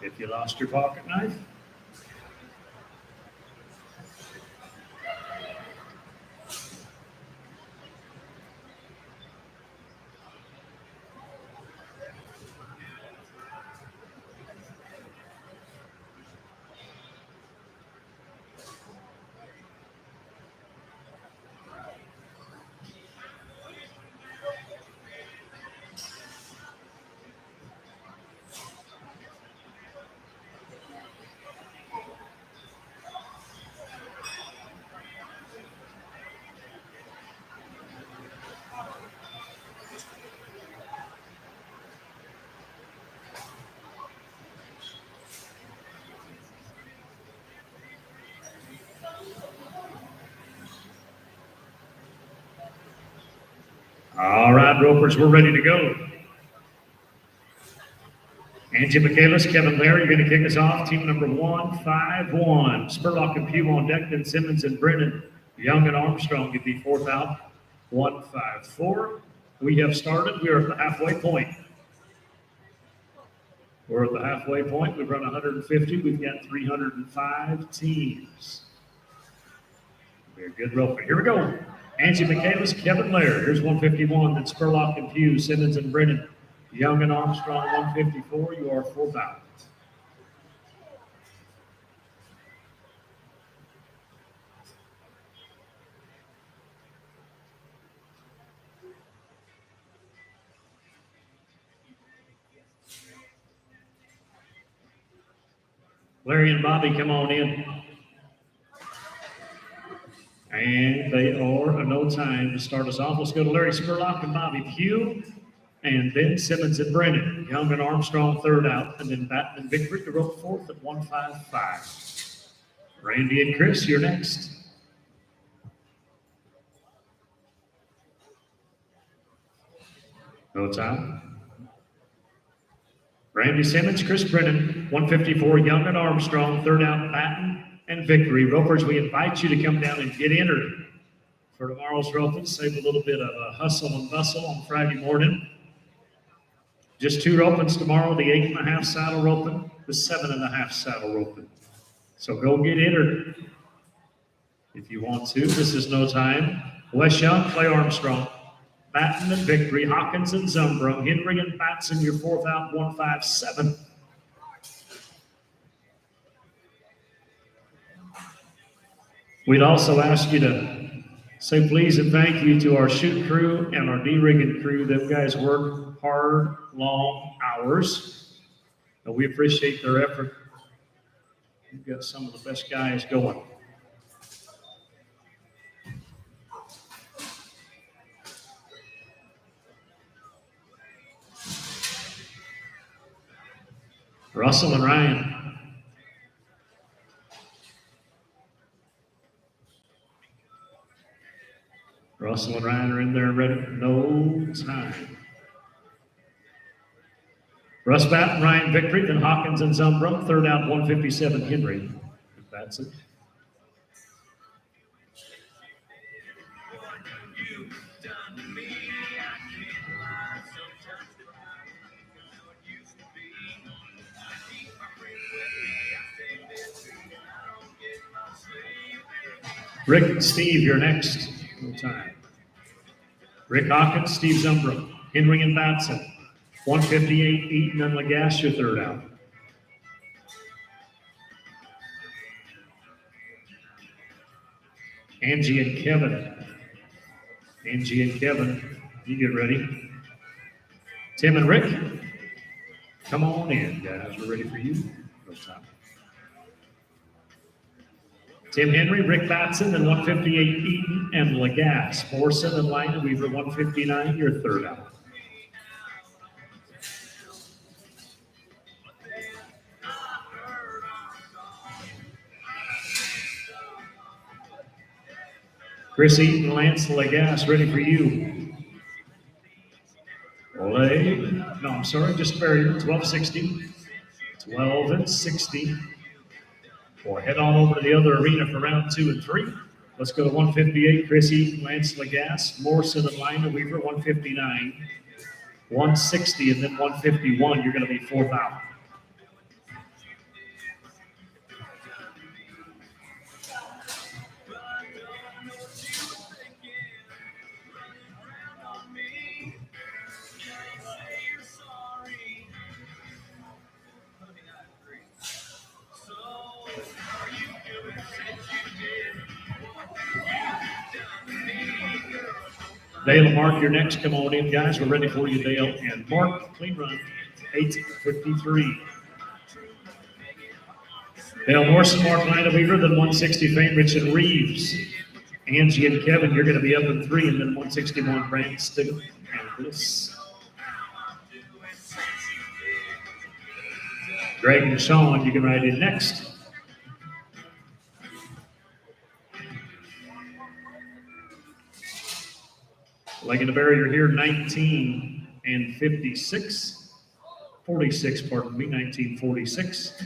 If you lost your pocket knife. All right, ropers, we're ready to go. Angie Michaelis, Kevin Larry, you're going to kick us off. Team number 151. Spurlock and Pugh on deck, then Simmons and Brennan. Young and Armstrong would be fourth out. 154. We have started. We are at the halfway point. We're at the halfway point. We've run 150. We've got 305 teams. We're good roping. Here we go. Angie Michaelis, Kevin Lair. Here's 151. Then Spurlock and Pugh, Simmons and Brennan. Young and Armstrong, 154. You are fourth out. Larry and Bobby, come on in. And they are a no time to start us off. Let's go to Larry Spurlock and Bobby Pugh, and then Simmons and Brennan. Young and Armstrong third out, and then Batten and Victory to rope fourth at 155. Randy and Chris, you're next. No time. Randy Simmons, Chris Brennan, 154. Young and Armstrong third out, Batten and Victory. Ropers, we invite you to come down and get entered for tomorrow's roping. Save a little bit of a hustle and bustle on Friday morning. Just 2 ropings tomorrow, the 8.5 saddle roping, the 7.5 saddle roping. So go get entered if you want to. This is no time. Wes Young, Clay Armstrong, Batten and Victory, Hawkins and Zumbro, Henry and Batson, your fourth out, 157. We'd also ask you to say please and thank you to our shoot crew and our de-rigging crew. Them guys work hard, long hours, and we appreciate their effort. We've got some of the best guys going. Russell and Ryan. Russell and Ryan are in there ready. No time. Russ Batten, Ryan Victory, then Hawkins and Zumbro. Third out, 157, Henry. That's it. Rick and Steve, you're next. No time. Rick Hawkins, Steve Zumbro, Henry and Batson. 158, Eaton and Lagasse, your third out. Angie and Kevin. Angie and Kevin, you get ready. Tim and Rick, come on in, guys. We're ready for you. No time. Tim Henry, Rick Batson, and 158, Eaton and Lagasse. Morrison and Lina Weaver, 159, your third out. Chris Eaton, Lance Lagasse, ready for you. No, I'm sorry, just barrier, 1260, 12 and 60. We'll head on over to the other arena for round 2 and 3. Let's go to 158, Chris Eaton, Lance Lagasse, Morrison and Lina Weaver, 159. 160 and then 151, you're going to be fourth out. Dale and Mark, you're next. Come on in, guys. We're ready for you, Dale. And Mark, clean run, 8:53. Dale Morrison, Mark Lineweaver, then 160, Fame Rich and Reeves. Angie and Kevin, you're going to be up in 3, and then 161, Branston and Bliss. Greg and Sean, you can ride in next. Legging the barrier here, 19 and 46. 46, pardon me, 1946.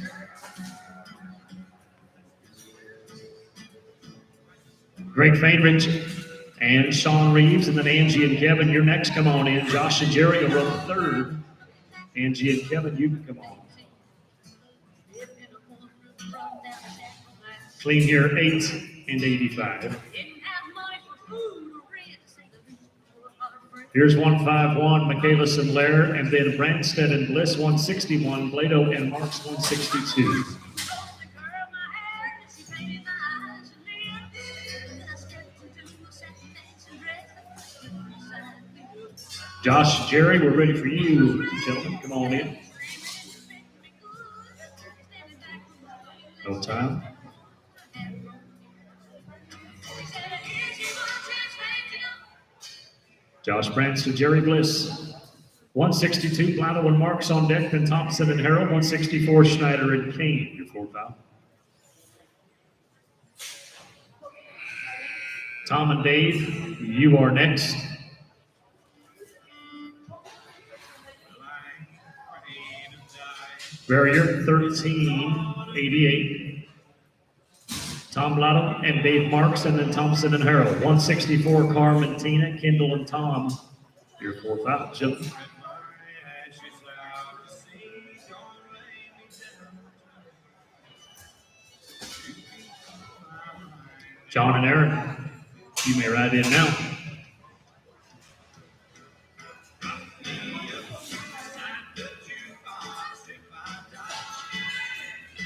Greg Fainrich and Sean Reeves, and then Angie and Kevin, you're next. Come on in. Josh and Jerry are up third. Angie and Kevin, you can come on. Clean here, 8 and 85. Here's 151, Michaela Sinclair, and then Branstead and Bliss, 161, Blado and Marks, 162. Josh, Jerry, we're ready for you, gentlemen. Come on in. No time. Josh Branson, Jerry Bliss. 162, Blado and Marks on deck, then Thompson and Harold. 164, Schneider and Kane, your fourth out. Tom and Dave, you are next. Barrier 1388. Tom Blotto and Dave Marks, and then Thompson and Harold. 164, Carmen, Tina, Kendall, and Tom. Your fourth out, gentlemen. John and Aaron, you may ride in now.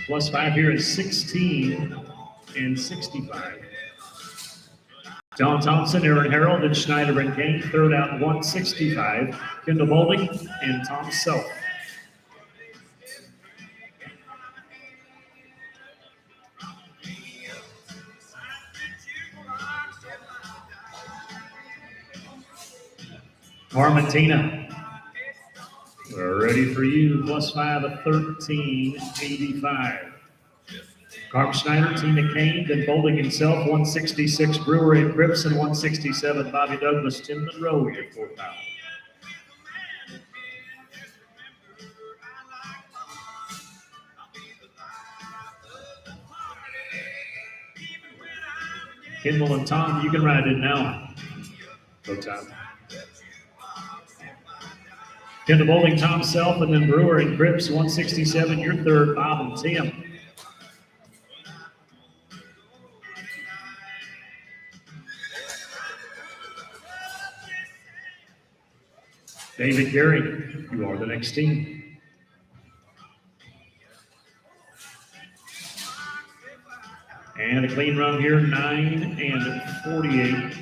+5 here is 16 and 65. John Thompson, Aaron Harold, and Schneider and Kane. Third out, 165. Kendall Bowling and Tom Self. Armentina, we're ready for you. +5 of 1385. Carm Schneider, Tina Kane, then Bowling himself, 166, Brewer and Cripps, and 167, Bobby Douglas, Tim Monroe, your fourth out. Kendall and Tom, you can ride in now. No time. Kendall Bowling, Tom Self, and then Brewer and Cripps, 167, your third, Bob and Tim. David Gary, you are the next team. And a clean run here, 9 and 48.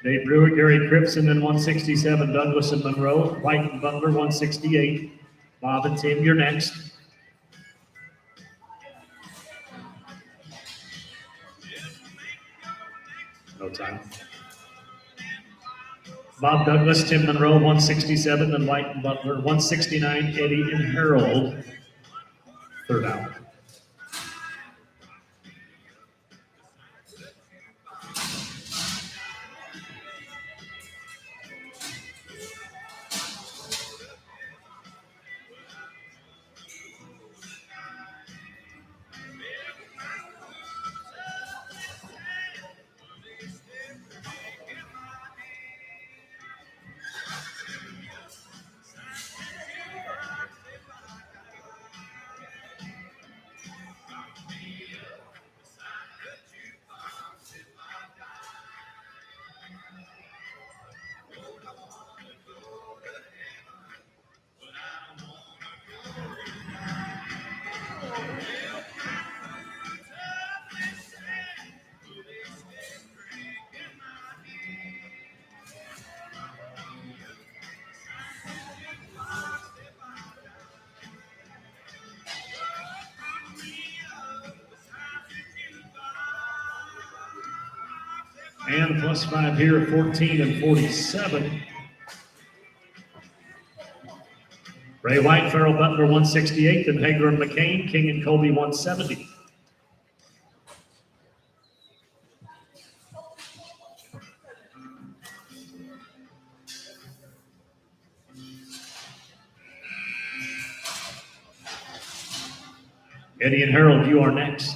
Dave Brewer, Gary Cripps, and then 167, Douglas and Monroe. White and Butler, 168. Bob and Tim, you're next. No time. Bob Douglas, Tim Monroe, 167, then White and Butler, 169, Eddie and Harold. Third out. And +5 here at 14 and 47. Ray White, Farrell Butler 168, then Hager and McCain, King and Colby 170. Eddie and Harold, you are next.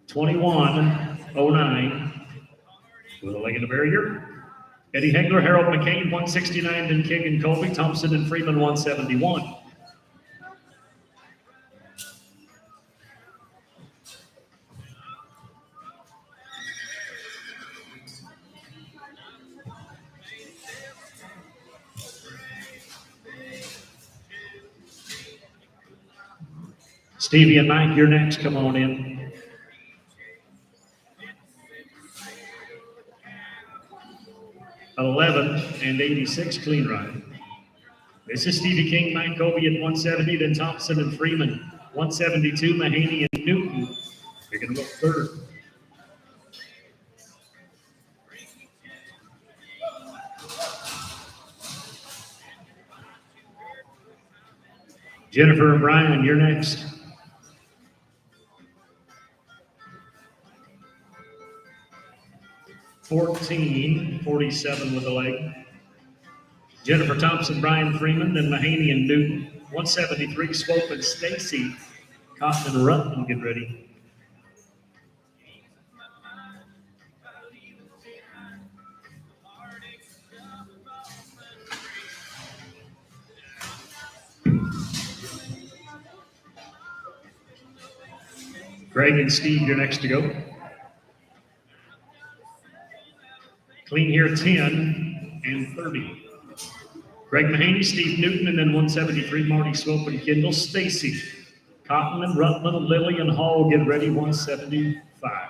$21.09 with a leg in the barrier. Eddie Hengler, Harold McCain, 169, then King and Colby, Thompson and Freeman, 171. Stevie and Mike, you're next. Come on in. $11 and 86 clean run. This is Stevie King, Mike Colby at 170, then Thompson and Freeman, 172, Mahaney and Newton. Picking them up third. Jennifer and Brian, you're next. $14.47 with the leg. Jennifer Thompson, Brian Freeman, then Mahaney and Newton. 173, Swope and Stacy. Cotton and Rutland, get ready. Greg and Steve, you're next to go. Clean here, 10 and 30. Greg Mahaney, Steve Newton, and then 173, Marty Swope and Kendall. Stacy, Cotton and Rutland, Lilly and Hall, get ready, 175.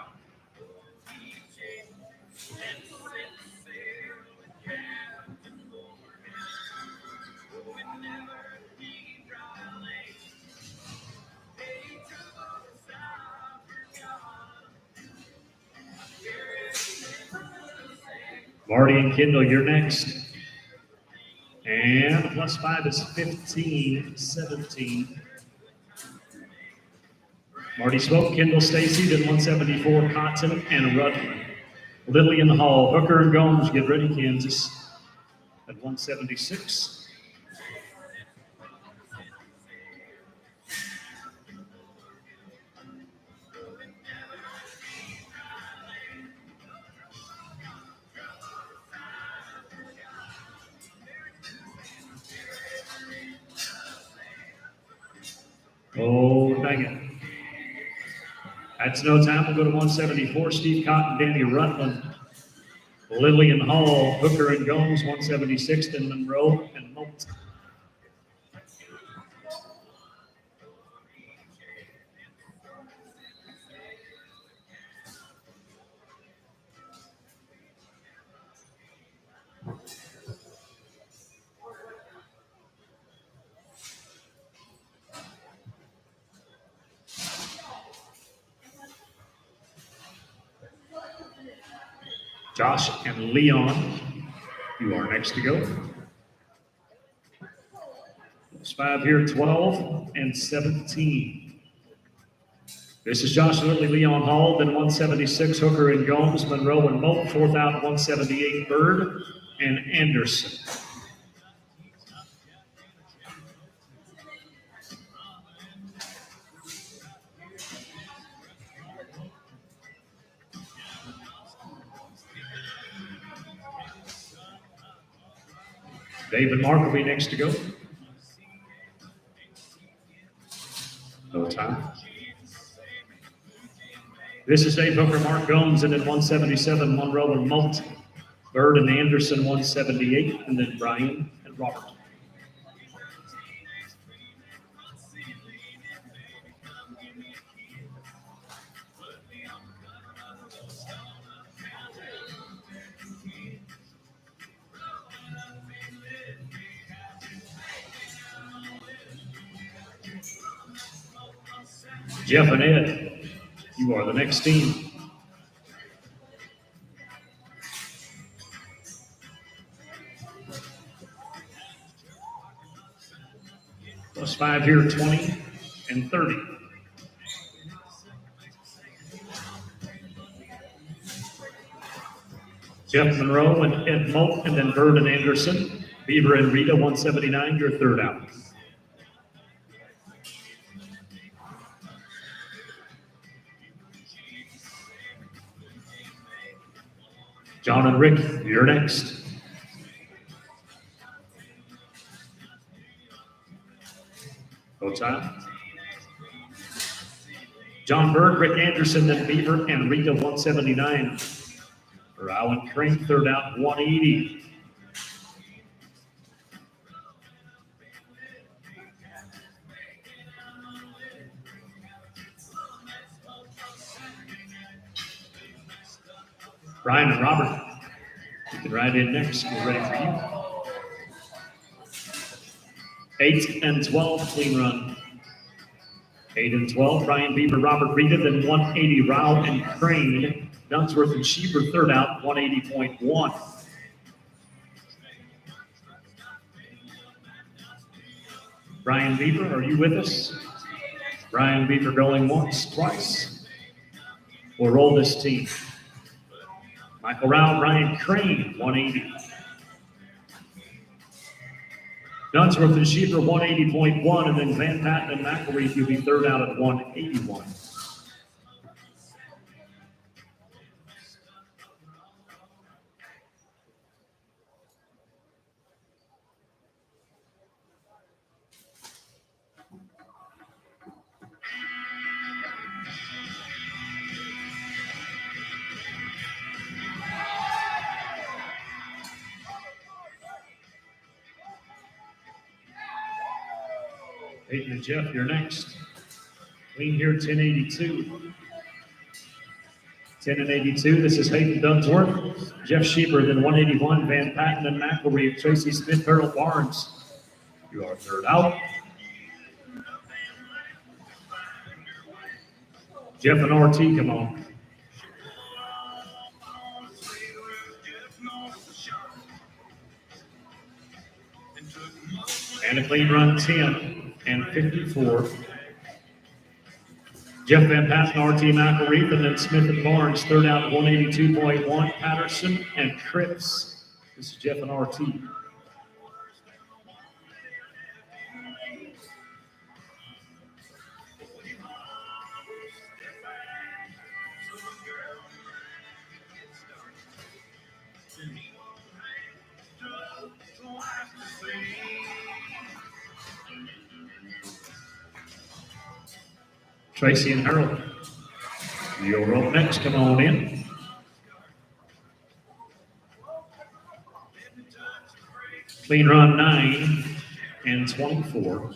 Marty and Kendall, you're next. And +5 is 15-17. Marty Swope, Kendall, Stacy, then 174, Cotton and Rutland. Lilly and Hall, Hooker and Gomes, get ready, Kansas, at 176. Oh, dang it. That's no time. We'll go to 174. Steve Cotton, Danny Rutland, Lilly and Hall, Hooker and Gomes, 176, then Monroe and Moult. Josh and Leon, you are next to go. +5 here, 12 and 17. This is Josh Lilly, Leon Hall, then 176, Hooker and Gomes, Monroe and Moult, 4th out, 178, Bird and Anderson. David Mark will be next to go. No time. This is Dave Hooker, Mark Gomes, and then 177, Monroe and Moult. Bird and Anderson, 178, and then Brian and Robert. Jeff and Ed, you are the next team. Plus 5 here, 20 and 30. Jeff Monroe and Ed Moak, and then Bird and Anderson. Beaver and Rita, 179, your third out. John and Rick, you're next. Go time. John Bird, Rick Anderson, then Beaver and Rita, 179. For Alan Crane, third out, 180. Brian and Robert, you can ride in next. We're ready for you. 8 and 12, clean run. 8 and 12, Brian Beaver, Robert Rita, then 180, Rao and Crane. Dunsworth and Schieber, third out, 180.1. Brian Beaver, are you with us? Brian Beaver going once, twice. We'll roll this team. Michael Rao, Brian Crane, 180. Dunsworth and Schieber, 180.1, and then Van Patten and McElreath, you'll be third out at 181. Peyton and Jeff, you're next. Clean here, 1082. 10 and 82, this is Hayden Dunsworth. Jeff Schieber, then 181, Van Patten and McElreath, Tracy Smith, Harold Barnes. You are third out. Jeff and RT, come on. And a clean run, 10 and 54. Jeff Van Patten, RT McElreath, and then Smith and Barnes, third out, 182.1. Patterson and Cripps. This is Jeff and RT. Tracy and Harold, you're up next. Come on in. Clean run, 9 and 24.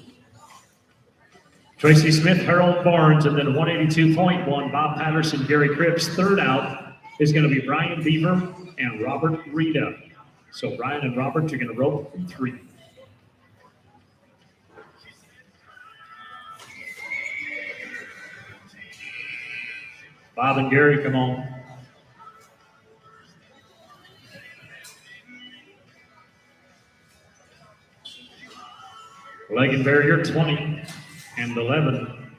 Tracy Smith, Harold Barnes, and then 182.1. Bob Patterson, Gary Cripps. Third out is going to be Brian Beaver and Robert Rita. So Brian and Robert, you're going to roll from 3. Bob and Gary, come on. Leg and barrier, 20 and 11.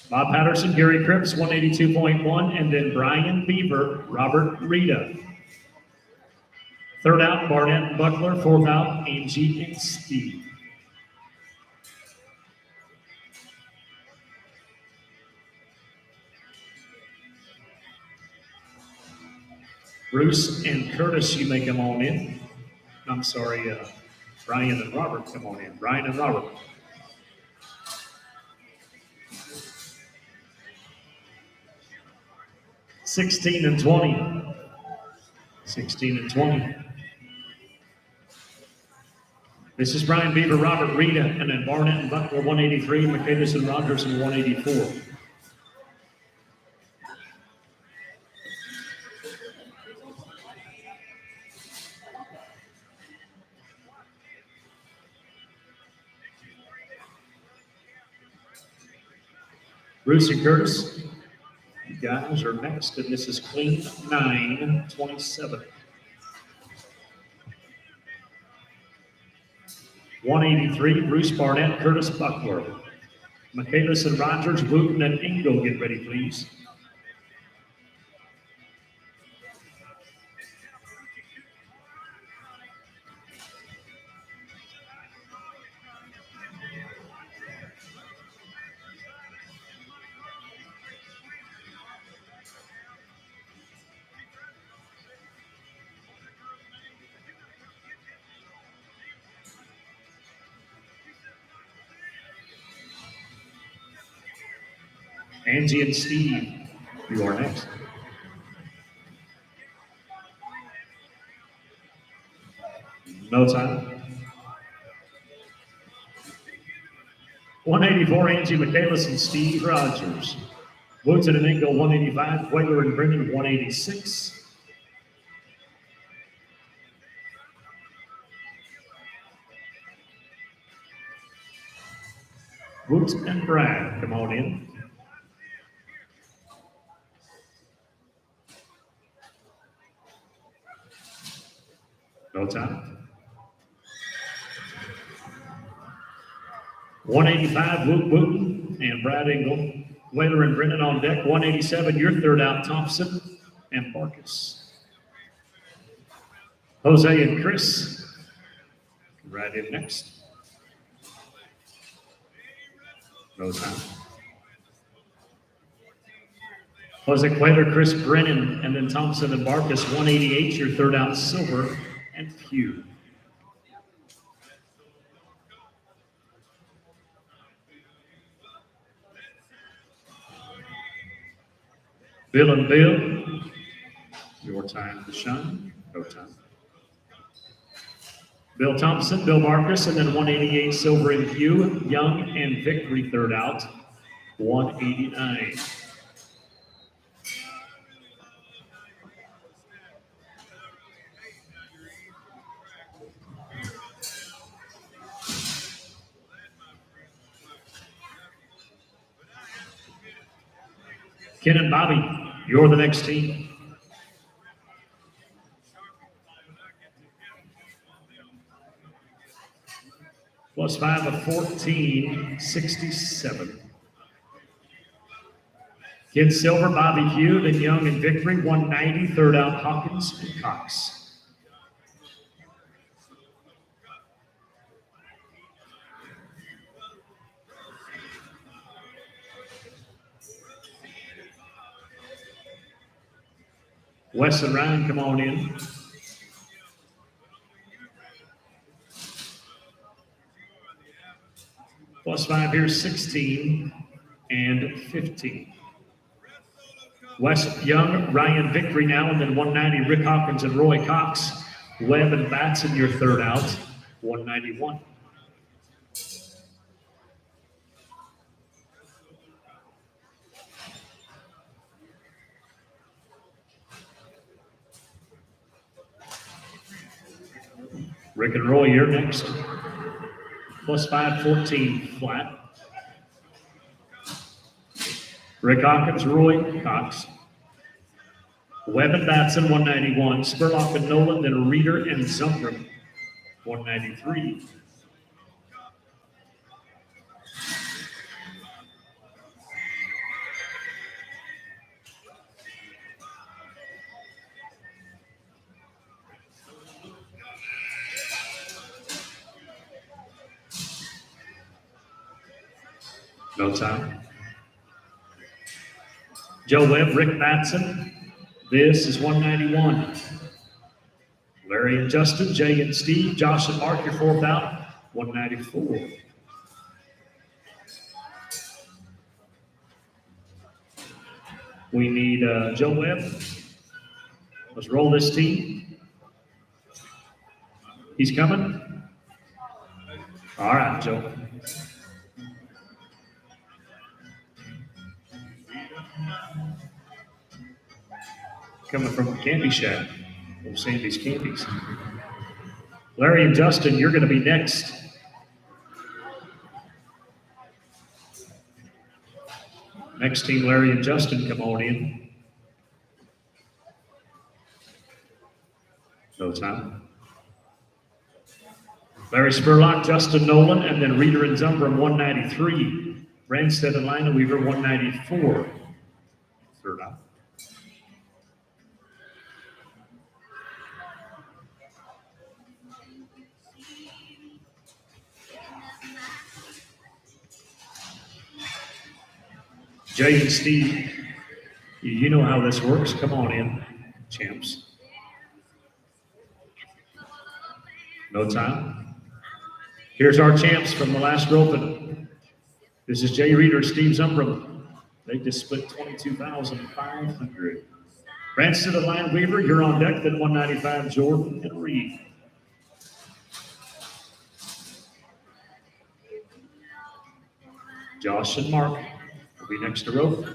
Bob Patterson, Gary Cripps, 182.1, and then Brian Beaver, Robert Rita. Third out, Barnett and Buckler. Fourth out, Angie and Steve. Bruce and Curtis, you may come on in. I'm sorry, Brian and Robert, come on in. Brian and Robert. $16 and $20. 16 and 20. This is Brian Beaver, Robert Rita, and then Barnett and Buckler, 183, McCandis and Rogers, 184. Bruce and Curtis, you guys are next, and this is clean 9:27. 183, Bruce Barnett, Curtis Buckler. Michaelis and Rogers, Wooten and Engel, get ready, please. Angie and Steve, you are next. No time. 184, Angie Michaelis and Steve Rogers. Woodson and Engel, 185. Whaler and Brennan, 186. Woods and Brad, come on in. No time. 185, Luke Wooten and Brad Engel. Whaler and Brennan on deck. 187, your third out, Thompson and Marcus. Jose and Chris, right in next. No time. Jose Quater, Chris Brennan, and then Thompson and Marcus. 188, your third out, Silver and Pugh. Bill and Bill, your time to shine. No time. Bill Thompson, Bill Marcus, and then 188, Silver and Pugh. Young and Victory, third out, 189. Ken and Bobby, you're the next team. +5 of 14, 67. Ken Silver, Bobby Hugh, then Young and Victory, 190, third out, Hawkins and Cox. Wes and Ryan, come on in. +5 here, 16 and 15. Wes Young, Ryan Victory now, and then 190, Rick Hawkins and Roy Cox. Webb and Batson, your third out, 191. Rick and Roy, you're next. +5, 14, flat. Rick Hawkins, Roy Cox. Webb and Batson, 191. Spurlock and Nolan, then Reeder and Zumbrum, 193. No time. Joe Webb, Rick Batson. This is 191. Larry and Justin, Jay and Steve, Josh and Mark, your fourth out, 194. We need Joe Webb. Let's roll this team. He's coming. All right, Joe. Coming from Candy Shack, from Sandy's Candies. Larry and Justin, you're going to be next Next team, Larry and Justin, come on in. No time. Larry Spurlock, Justin Nolan, and then Reeder and Zumbrum, 193. Branstead and Lina Weaver, 194. Third out. Jay and Steve, you know how this works. Come on in, champs. No time. Here's our champs from the last roping. This is Jay Reeder, Steve Zumbrum. They just split 22,500. Branstead and Lina Weaver, you're on deck. Then 195, Jordan and Reed. Josh and Mark will be next to rope.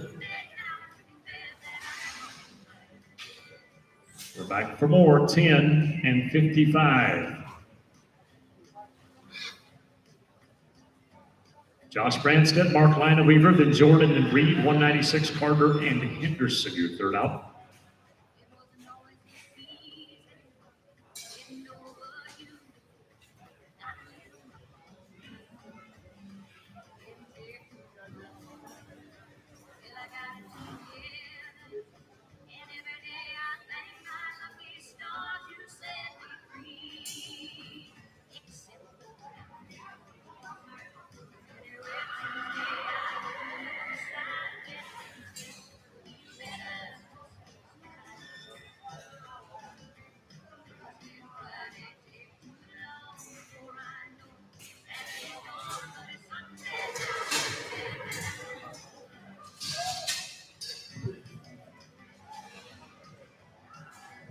We're back for more, 10 and 55. Josh Branstead, Mark Lina Weaver, then Jordan and Reed, 196, Carter and Henderson, your third out.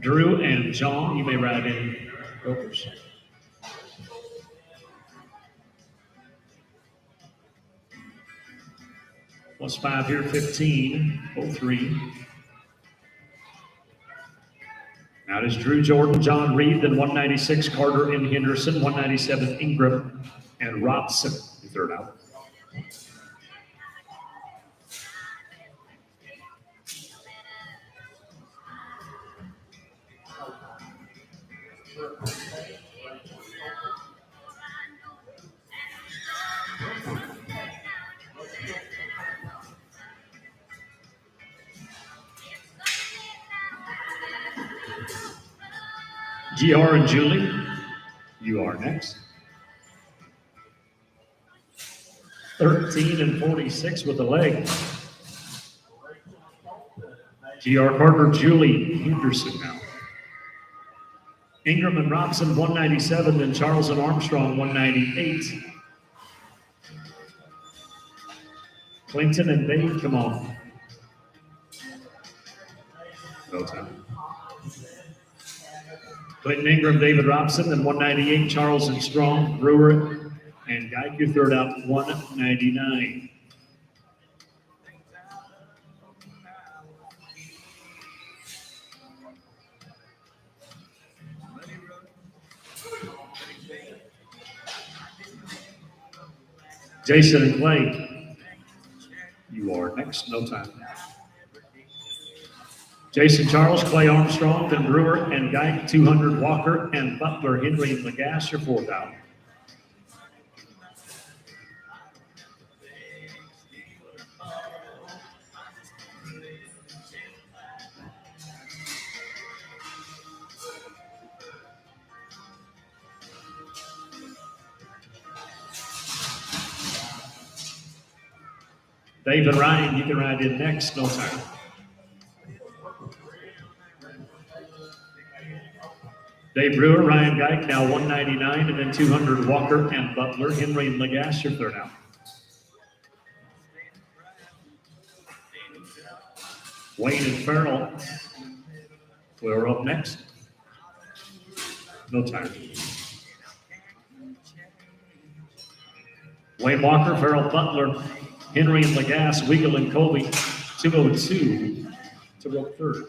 Drew and John, you may ride in ropers. Plus 5 here, 15:03. Now it is Drew Jordan, John Reed, then 196, Carter and Henderson, 197, Ingram and Robson, your third out. GR and Julie, you are next. 13 and 46 with a leg. GR Carter, Julie Henderson now. Ingram and Robson, 197, then Charles and Armstrong, 198. Clinton and Dave, come on. No time. Clinton Ingram, David Robson, then 198, Charles and Strong, Brewer and Geik, your third out, 199. Jason and Clay, you are next, no time. Jason Charles, Clay Armstrong, then Brewer and Geik, 200, Walker and Butler, Henry and Lagasse, your fourth out. David Ryan, you can ride in next, no time. Dave Brewer, Ryan Geik, now 199, and then 200, Walker and Butler, Henry and Lagasse, your third out. Wayne and Farrell, we're up next. No time. Wayne Walker, Farrell Butler, Henry and Lagasse, Weigel and Colby, 202 to rope third.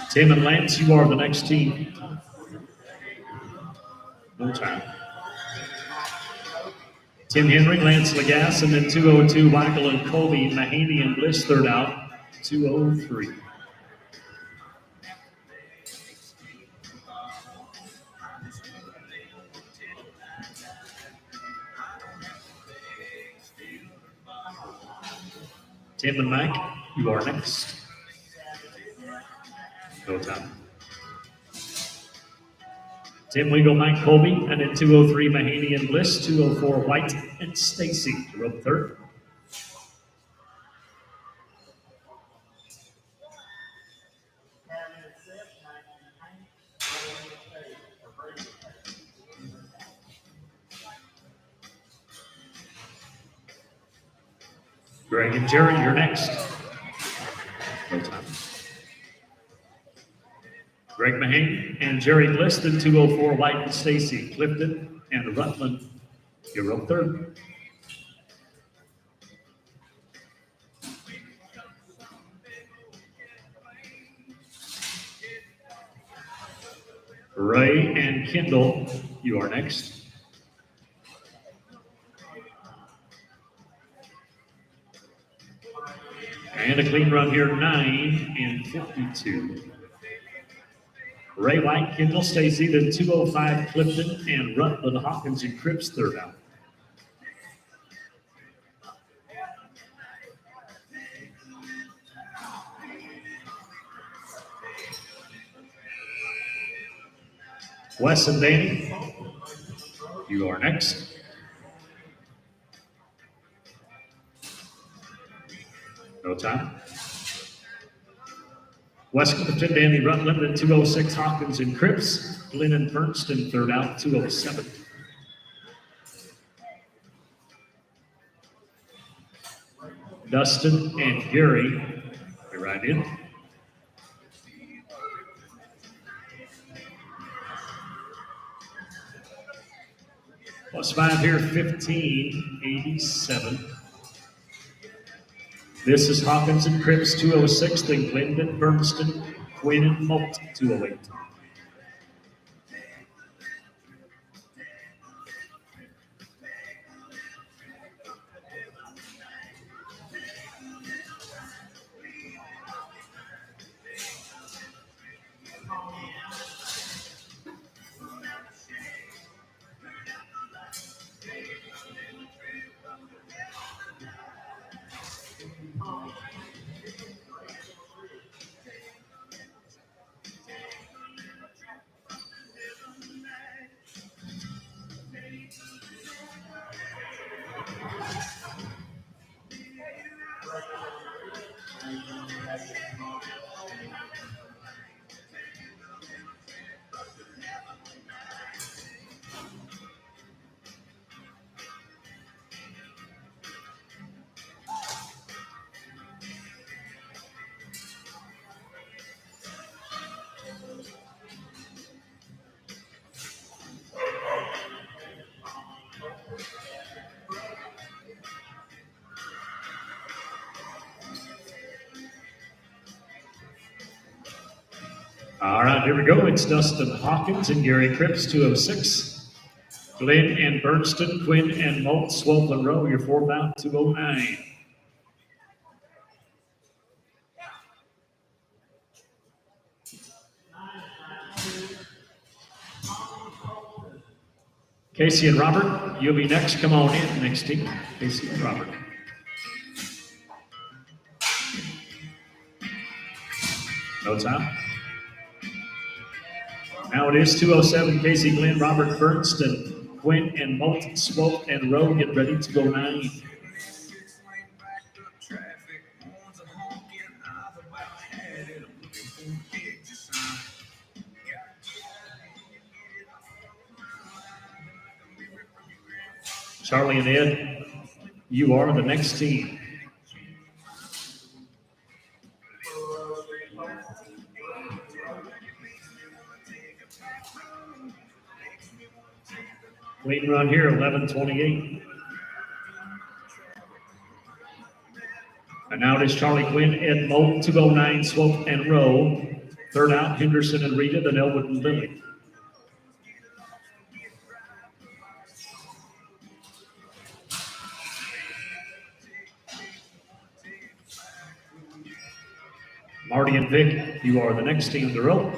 Tim and Lance, you are the next team. No time. Tim Henry, Lance Lagasse, and then 202, Michael and Colby Mahaney and Bliss, third out, 203. Tim and Mike, you are next. No time. Tim Weagle, Mike Colby, and then 203, Mahaney and Bliss, 204, White and Stacy, rope third. Greg and Jerry, you're next. No time. Greg Mahaney and Jerry Bliss, then 204, White and Stacy, Clifton and Rutland, you're up third. Ray and Kendall, you are next. And a clean run here, 9 and 52. Ray White, Kendall, Stacy, then 205, Clifton, and Rutland, Hawkins, and Cripps, third out. Wes and Danny, you are next. No time. Wes Clifton, Danny Rutland, and 206, Hawkins and Cripps. Glenn and Bernston, third out, 207. Dustin and Gary, you're right in. Plus 5 here, 1587. This is Hawkins and Cripps, 206, then Glendon, Bernston, Quinn, and Molt, 208. All right, here we go. It's Dustin Hawkins and Gary Cripps, 206. Glenn and Bernston, Quinn and Molt, Swope and Rowe, your fourth out, 209. Casey and Robert, you'll be next. Come on in, next team. Casey and Robert. No time. Now it is 207, Casey, Glenn, Robert, Bernston, Quinn, and Molt, Swope, and Rowe get ready to go 9. Charlie and Ed, you are the next team. Clean run here, 11:28. And now it is Charlie Quinn, Ed Molt, 209, Swope and Rowe, Third out, Henderson and Rita, then Elwood and Lily. Marty and Vic, you are the next team to row.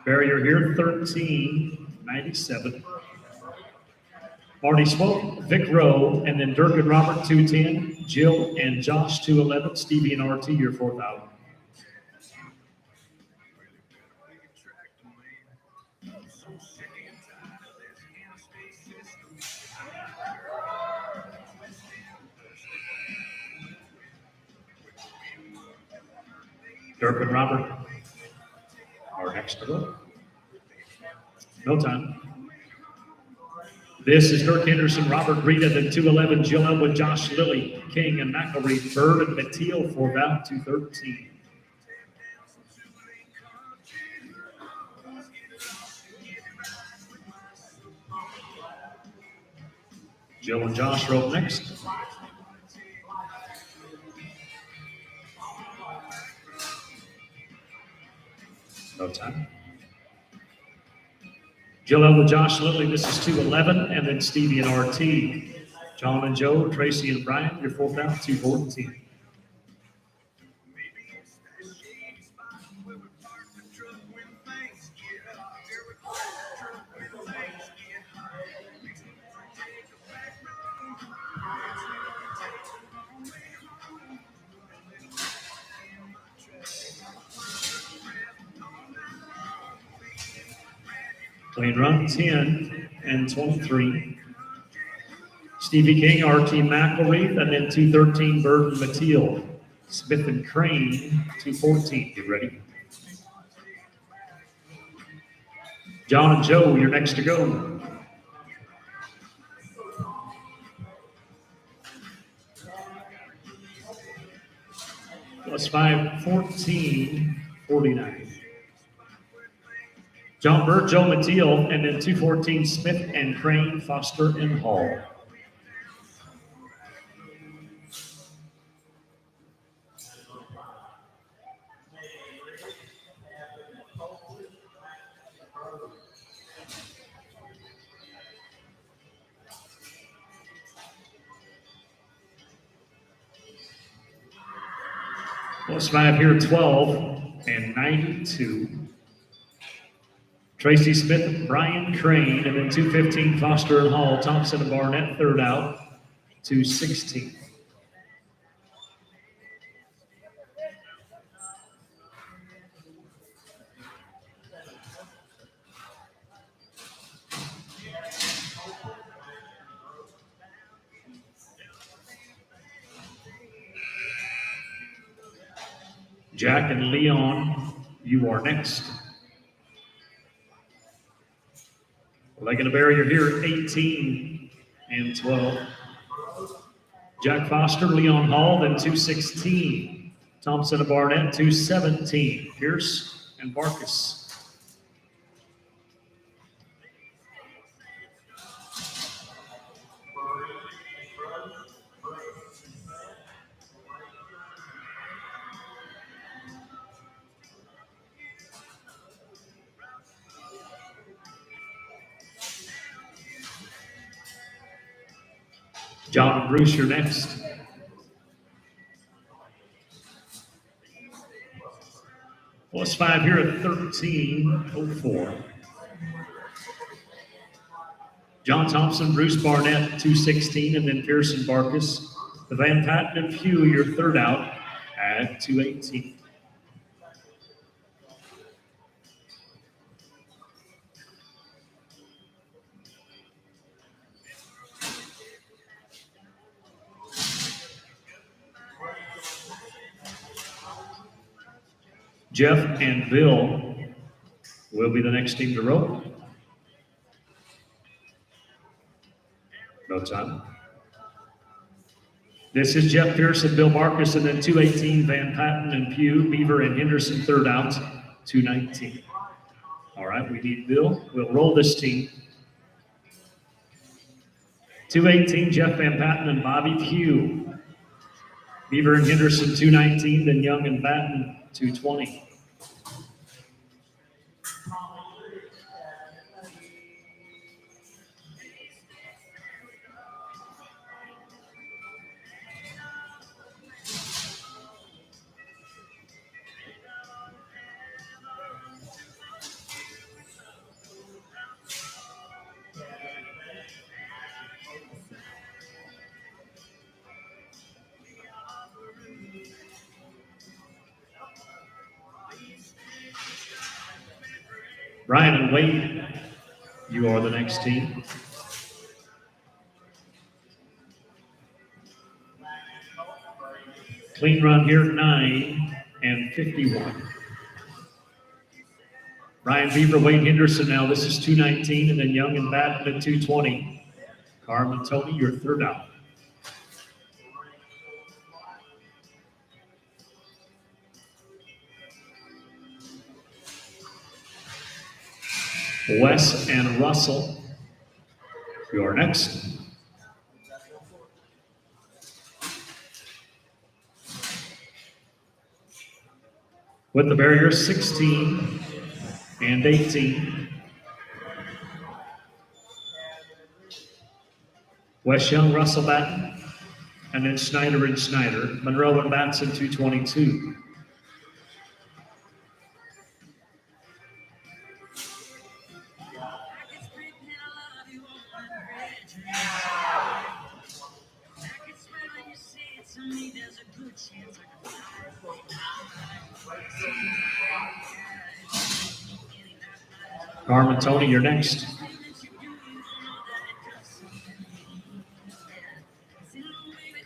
Barrier here, 1397. Marty Swope, Vic Rowe, and then Dirk and Robert, 210. Jill and Josh, 211. Stevie and RT, your fourth out. Dirk and Robert are next to go. No time. This is Dirk Henderson, Robert Rita, then 211, Jill Elwood, Josh Lilly, King and McElreath, Bird and Mateel for out 213. Jill and Josh rope next. No time. Jill Elwood, Josh Lilly, this is 211, and then Stevie and RT. John and Joe, Tracy and Brian, your fourth out, 214. Clean run, 10 and 23. Stevie King, RT McElreath, and then 213, Bird and Mateel. Smith and Crane, 214. Get ready. John and Joe, you're next to go. Plus 5, 14, 49. John Bird, Joe Mateel, and then 214, Smith and Crane, Foster and Hall. Plus 5 here, 12 and 92. Tracy Smith, Brian Crane, and then 215, Foster and Hall, Thompson and Barnett, third out, 216. Jack and Leon, you are next. Legging a barrier here, 18 and 12. Jack Foster, Leon Hall, then 216. Thompson and Barnett, 217. Pierce and Barkus. John and Bruce, you're next. Plus 5 here at 13:04. John Thompson, Bruce Barnett, 216, and then Pearson Barkus. The Van Patten and Pugh, your third out at 218. Jeff and Bill will be the next team to row. No time. This is Jeff Pearson, Bill Marcus, and then 218, Van Patten and Pugh, Beaver and Henderson, third out, 219. All right, we need Bill. We'll roll this team. 218, Jeff Van Patten and Bobby Pugh. Beaver and Henderson, 219, then Young and Batten, 220. Ryan and Wade, you are the next team. Clean run here, 9 and 51. Ryan Beaver, Wade Henderson now. This is 219, and then Young and Batten at 220. Carmen Tony, your third out. Wes and Russell, you are next. With the barrier, 16 and 18. Wes Young, Russell Batten, and then Snyder and Snyder. Monroe and Batson, 222. Carmen Tony, you're next.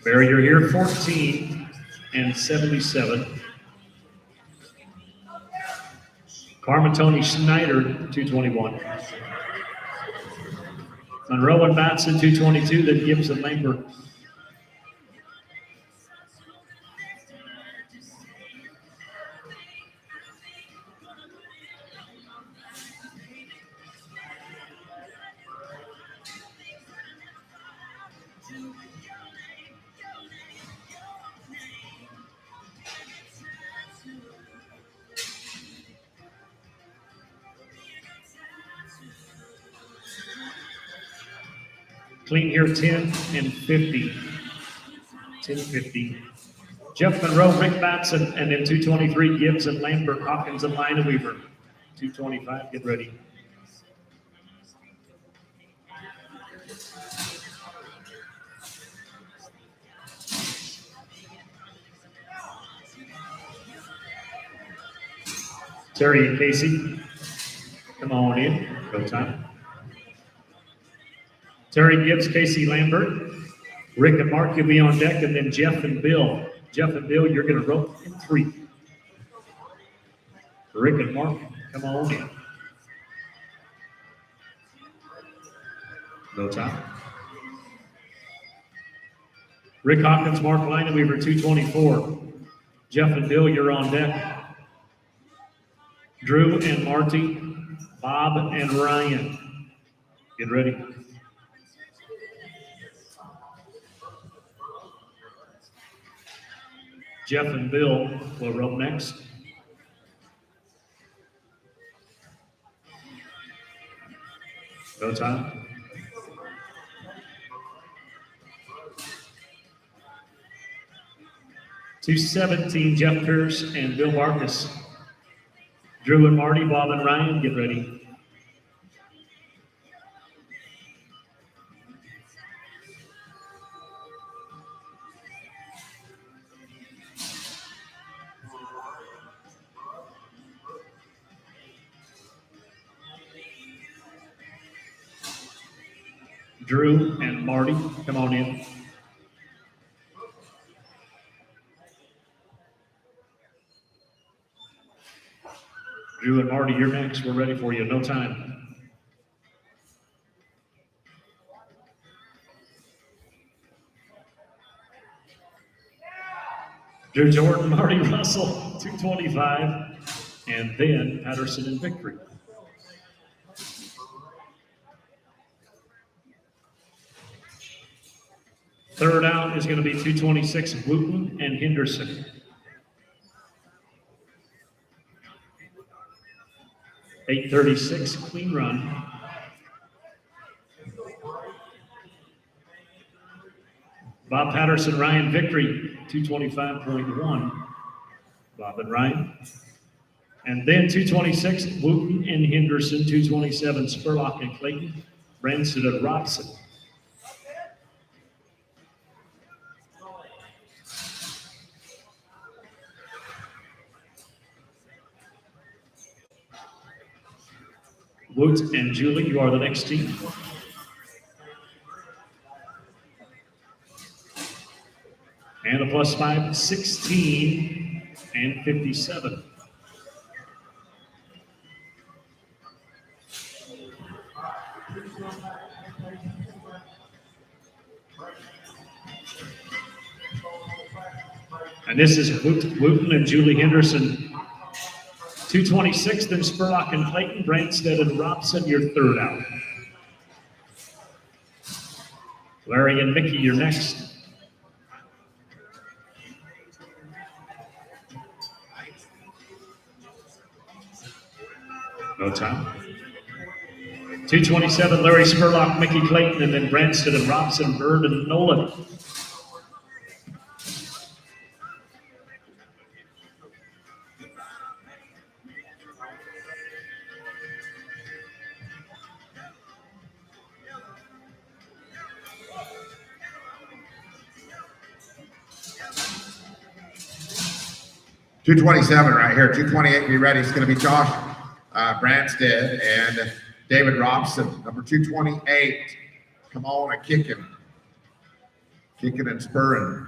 Barrier here, 14 and 77. Carmen Tony Snyder, 221. Monroe and Batson, 222. Then Gibbs and Lambert. Clean here, 10 and 50. 10-50. Jeff Monroe, Rick Batson, and then 223, Gibbs and Lambert, Hawkins and Lineweaver. 225, get ready. Terry and Casey, come on in, go time. Terry Gibbs, Casey Lambert, Rick and Mark, you'll be on deck, and then Jeff and Bill. Jeff and Bill, you're going to rope in 3. Rick and Mark, come on in. No time. Rick Hawkins, Mark Lineweaver, 224. Jeff and Bill, you're on deck. Drew and Marty, Bob and Ryan, get ready. Jeff and Bill will rope next. Go time. $217, Jeff Pierce and Bill Marcus. Drew and Marty, Bob and Ryan, get ready. Drew and Marty, come on in. Drew and Marty, you're next. We're ready for you. No time. Drew Jordan, Marty Russell, 225. And then Patterson and Victory. Third out is going to be 226, Wooten and Henderson. $836, clean run. Bob Patterson, Ryan Victory, 225.1. Bob and Ryan. And then 226, Wooten and Henderson, 227, Spurlock and Clayton, Branson and Robson. Woot and Julie, you are the next team. And a +5, 16 and 57. And this is Wooten and Julie Henderson. 226, then Spurlock and Clayton, Branstead and Robson, your third out. Larry and Mickey, you're next. No time. 227, Larry Spurlock, Mickey Clayton, and then Branstead and Robson, Bird and Nolan. $227 right here. $228, be ready. It's going to be Josh Branstead and David Robson. Number 228. Come on, a kicking. Kicking and spurring.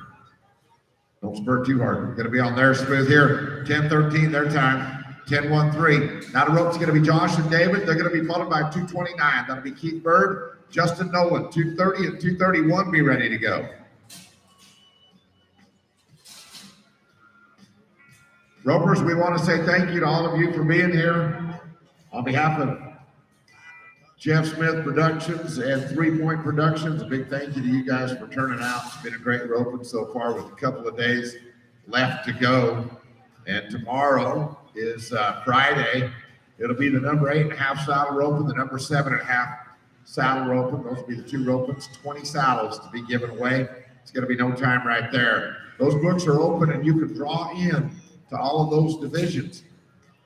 Don't spur too hard. Going to be on there smooth here. 10-13, their time. 10-1-3. Now the rope's going to be Josh and David. They're going to be followed by 229. That'll be Keith Bird, Justin Nolan. 230 and 231, be ready to go. Ropers, we want to say thank you to all of you for being here. On behalf of Jeff Smith Productions and 3 Point Productions, a big thank you to you guys for turning out. It's been a great roping so far with a couple of days left to go. And tomorrow is Friday. It'll be the number 8.5 saddle roping, the number 7.5 saddle roping. Those will be the two ropings, 20 saddles to be given away. It's going to be no time right there. Those books are open and you can draw in to all of those divisions.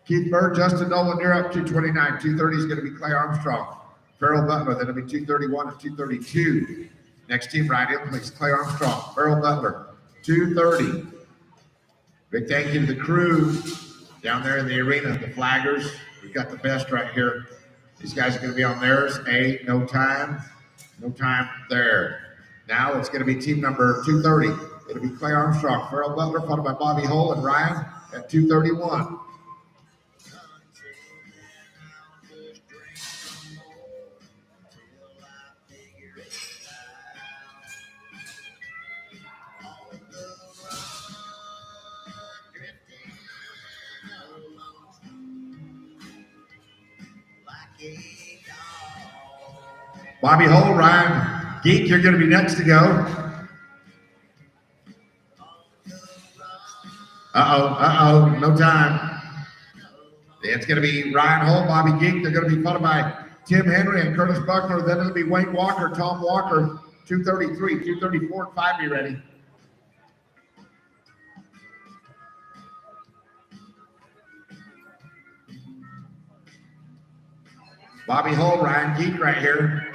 Keith Bird, Justin Nolan, you're up 229. 230 is going to be Clay Armstrong. Farrell Butler, then it'll be 231 and 232. Next team right in, please. Clay Armstrong, Farrell Butler, 230. Big thank you to the crew down there in the arena, the flaggers. We've got the best right here. These guys are going to be on theirs. No time there. Now it's going to be team number 230. It'll be Clay Armstrong, Farrell Butler, followed by Bobby Hull and Ryan at 231. Bobby Hull, Ryan Geek, you're going to be next to go. No time. It's going to be Ryan Hull, Bobby Geek. They're going to be followed by Tim Henry and Curtis Buckler. Then it'll be Wayne Walker, Tom Walker, 233, 234, and 5 be ready. Bobby Hull, Ryan Geek right here.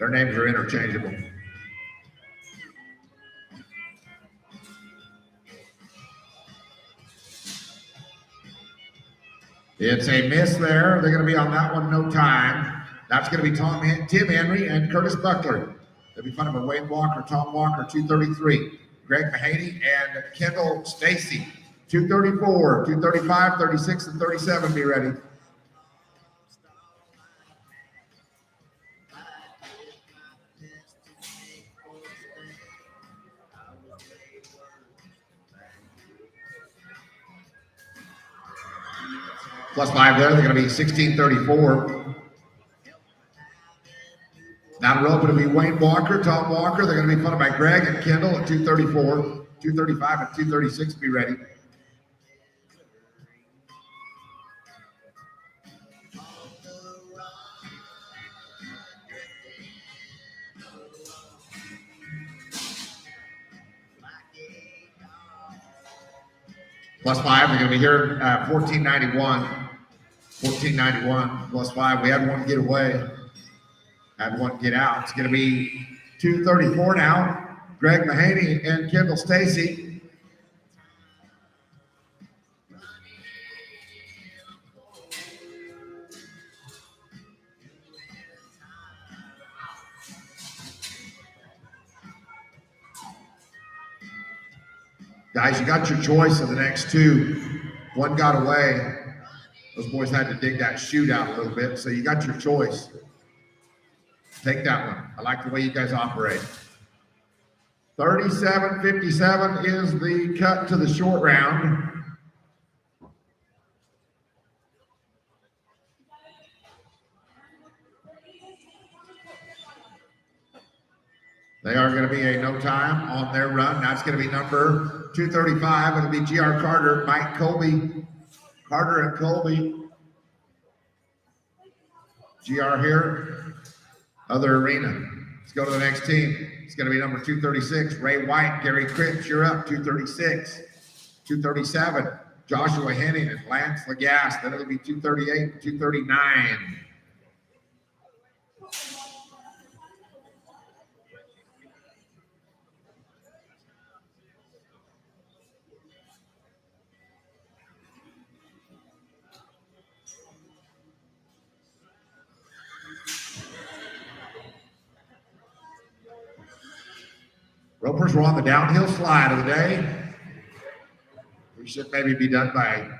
Their names are interchangeable. It's a miss there. They're going to be on that one, no time. That's going to be Tim Henry and Curtis Buckler. They'll be followed by Wayne Walker, Tom Walker, 233. Greg Mahaney and Kendall Stacy, 234, 235, 36, and 37 be ready. +5 there, they're going to be 1634. Now the rope, it'll be Wayne Walker, Tom Walker. They're going to be followed by Greg and Kendall at 234, 235, and 236. Be ready. +5, they're going to be here 1491. 1491 +5. We had one get away. Had one get out. It's going to be 234 now. Greg Mahaney and Kendall Stacy. Guys, you got your choice of the next two. One got away. Those boys had to dig that chute out a little bit, so you got your choice. Take that one. I like the way you guys operate. 37-57 is the cut to the short round. They are going to be a no time on their run. That's going to be number 235. It'll be G.R. Carter, Mike Colby. Carter and Colby. GR here. Other arena. Let's go to the next team. It's going to be number 236, Ray White. Gary Cripps, you're up. 236. 237, Joshua Henning and Lance Lagasse. Then it'll be 238, 239. Ropers were on the downhill slide of the day. We should maybe be done by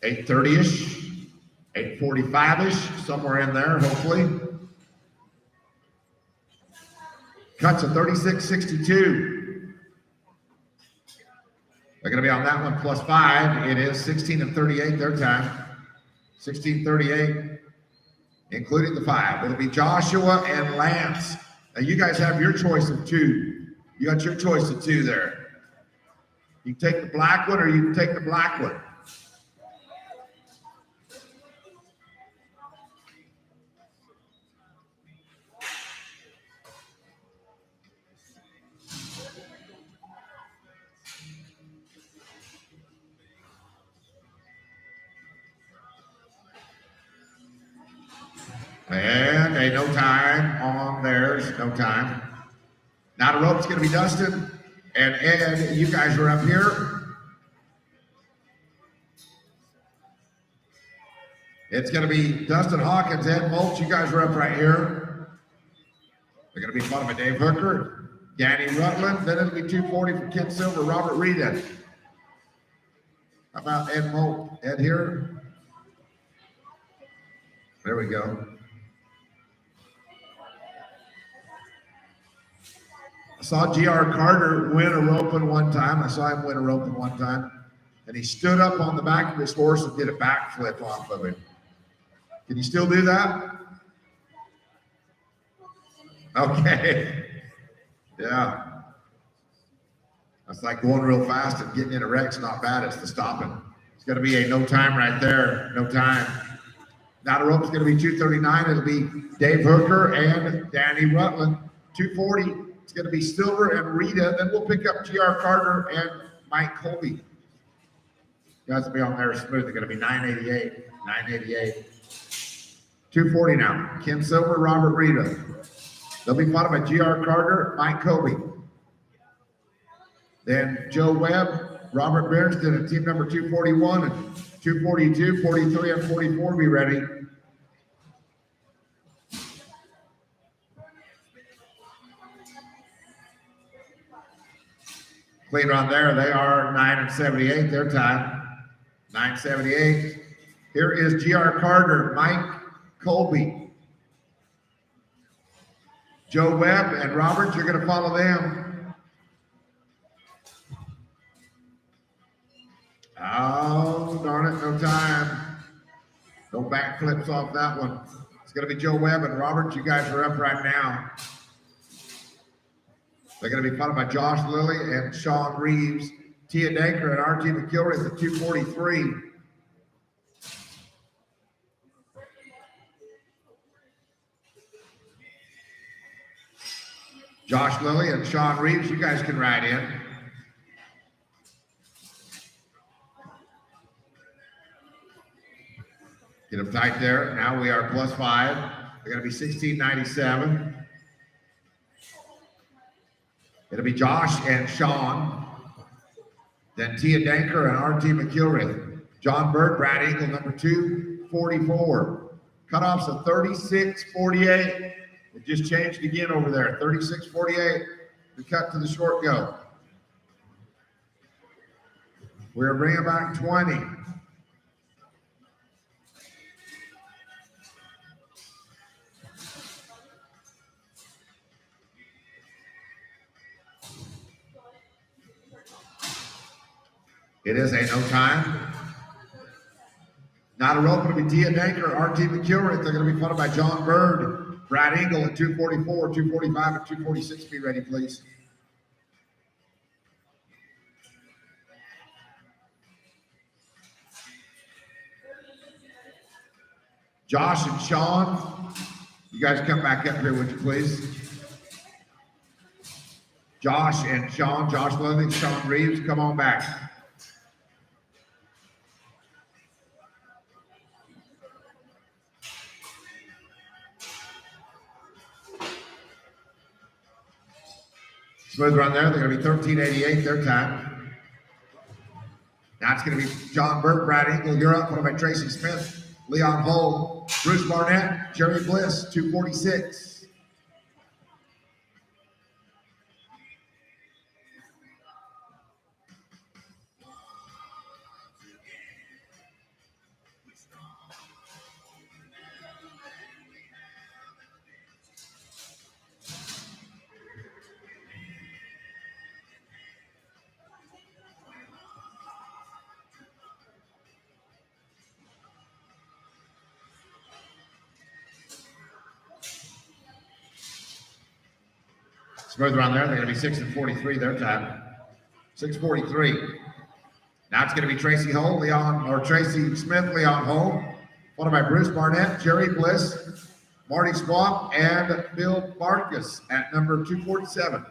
8:30-ish, 8:45-ish, somewhere in there, hopefully. Cuts of 36-62. They're going to be on that one +5. It is 16:38 their time. 16:38, including the 5. It'll be Joshua and Lance. Now you guys have your choice of 2. You got your choice of 2 there. You can take the black one or you can take the black one. And a no time on theirs, no time. Now the rope's going to be Dustin and Ed. You guys are up here. It's going to be Dustin Hawkins, Ed Mulch. You guys are up right here. They're going to be followed by Dave Hooker, Danny Rutland. Then it'll be 240 for Ken Silver, Robert Rita. How about Ed Mulch? Ed here. There we go. I saw G.R. Carter win a roping one time. I saw him win a roping one time. And he stood up on the back of his horse and did a backflip off of it. Can you still do that? Okay. Yeah. That's like going real fast and getting in a wreck's not bad. It's the stopping. It's going to be a no time right there. No time. Now the rope's going to be 239. It'll be Dave Hooker and Danny Rutland. 240. It's going to be Silver and Rita. Then we'll pick up G.R. Carter and Mike Colby. You guys will be on there smooth. They're going to be 988. 988. 240 now. Ken Silver, Robert Rita. They'll be followed by G.R. Carter, Mike Colby. Then Joe Webb, Robert Bearston, and team number 241 and 242, 43, and 44 be ready. Clean run there. They are 9:78 their time. 9:78. Here is G.R. Carter, Mike Colby. Joe Webb and Robert, you're going to follow them. Oh, darn it, no time. No backflips off that one. It's going to be Joe Webb and Robert. You guys are up right now. They're going to be followed by Josh Lilly and Sean Reeves. Tia Danker and R.T. McKilry at the 243. Josh Lilly and Sean Reeves, you guys can ride in. Get them tight there. Now we are +5. They're going to be 1697. It'll be Josh and Sean. Then Tia Danker and R.T. McKilry. John Bird, Brad Eagle, number 244. Cutoffs of 36:48. It just changed again over there. 36:48. The cut to the short go. We're bringing back 20. It is a no time. Not a rope, it'll be Tia Danker, RT McElrath. They're going to be followed by John Bird, Brad Engel at 244, 245, and 246. Be ready, please. Josh and Sean, you guys come back up here, would you please? Josh and Sean, Josh Loving, Sean Reeves, come on back. Smooth run there. They're going to be 13:88 their time. Now it's going to be John Burke, Brad Engel. You're up. Followed by Tracy Smith, Leon Hull, Bruce Barnett, Jerry Bliss, 246. Smooth around there. They're going to be 6:43 their time. 6:43. Now it's going to be Tracy Hull, Tracy Smith, Leon Hull, followed by Bruce Barnett, Jerry Bliss, Marty Swamp, and Bill Barkus at number 247.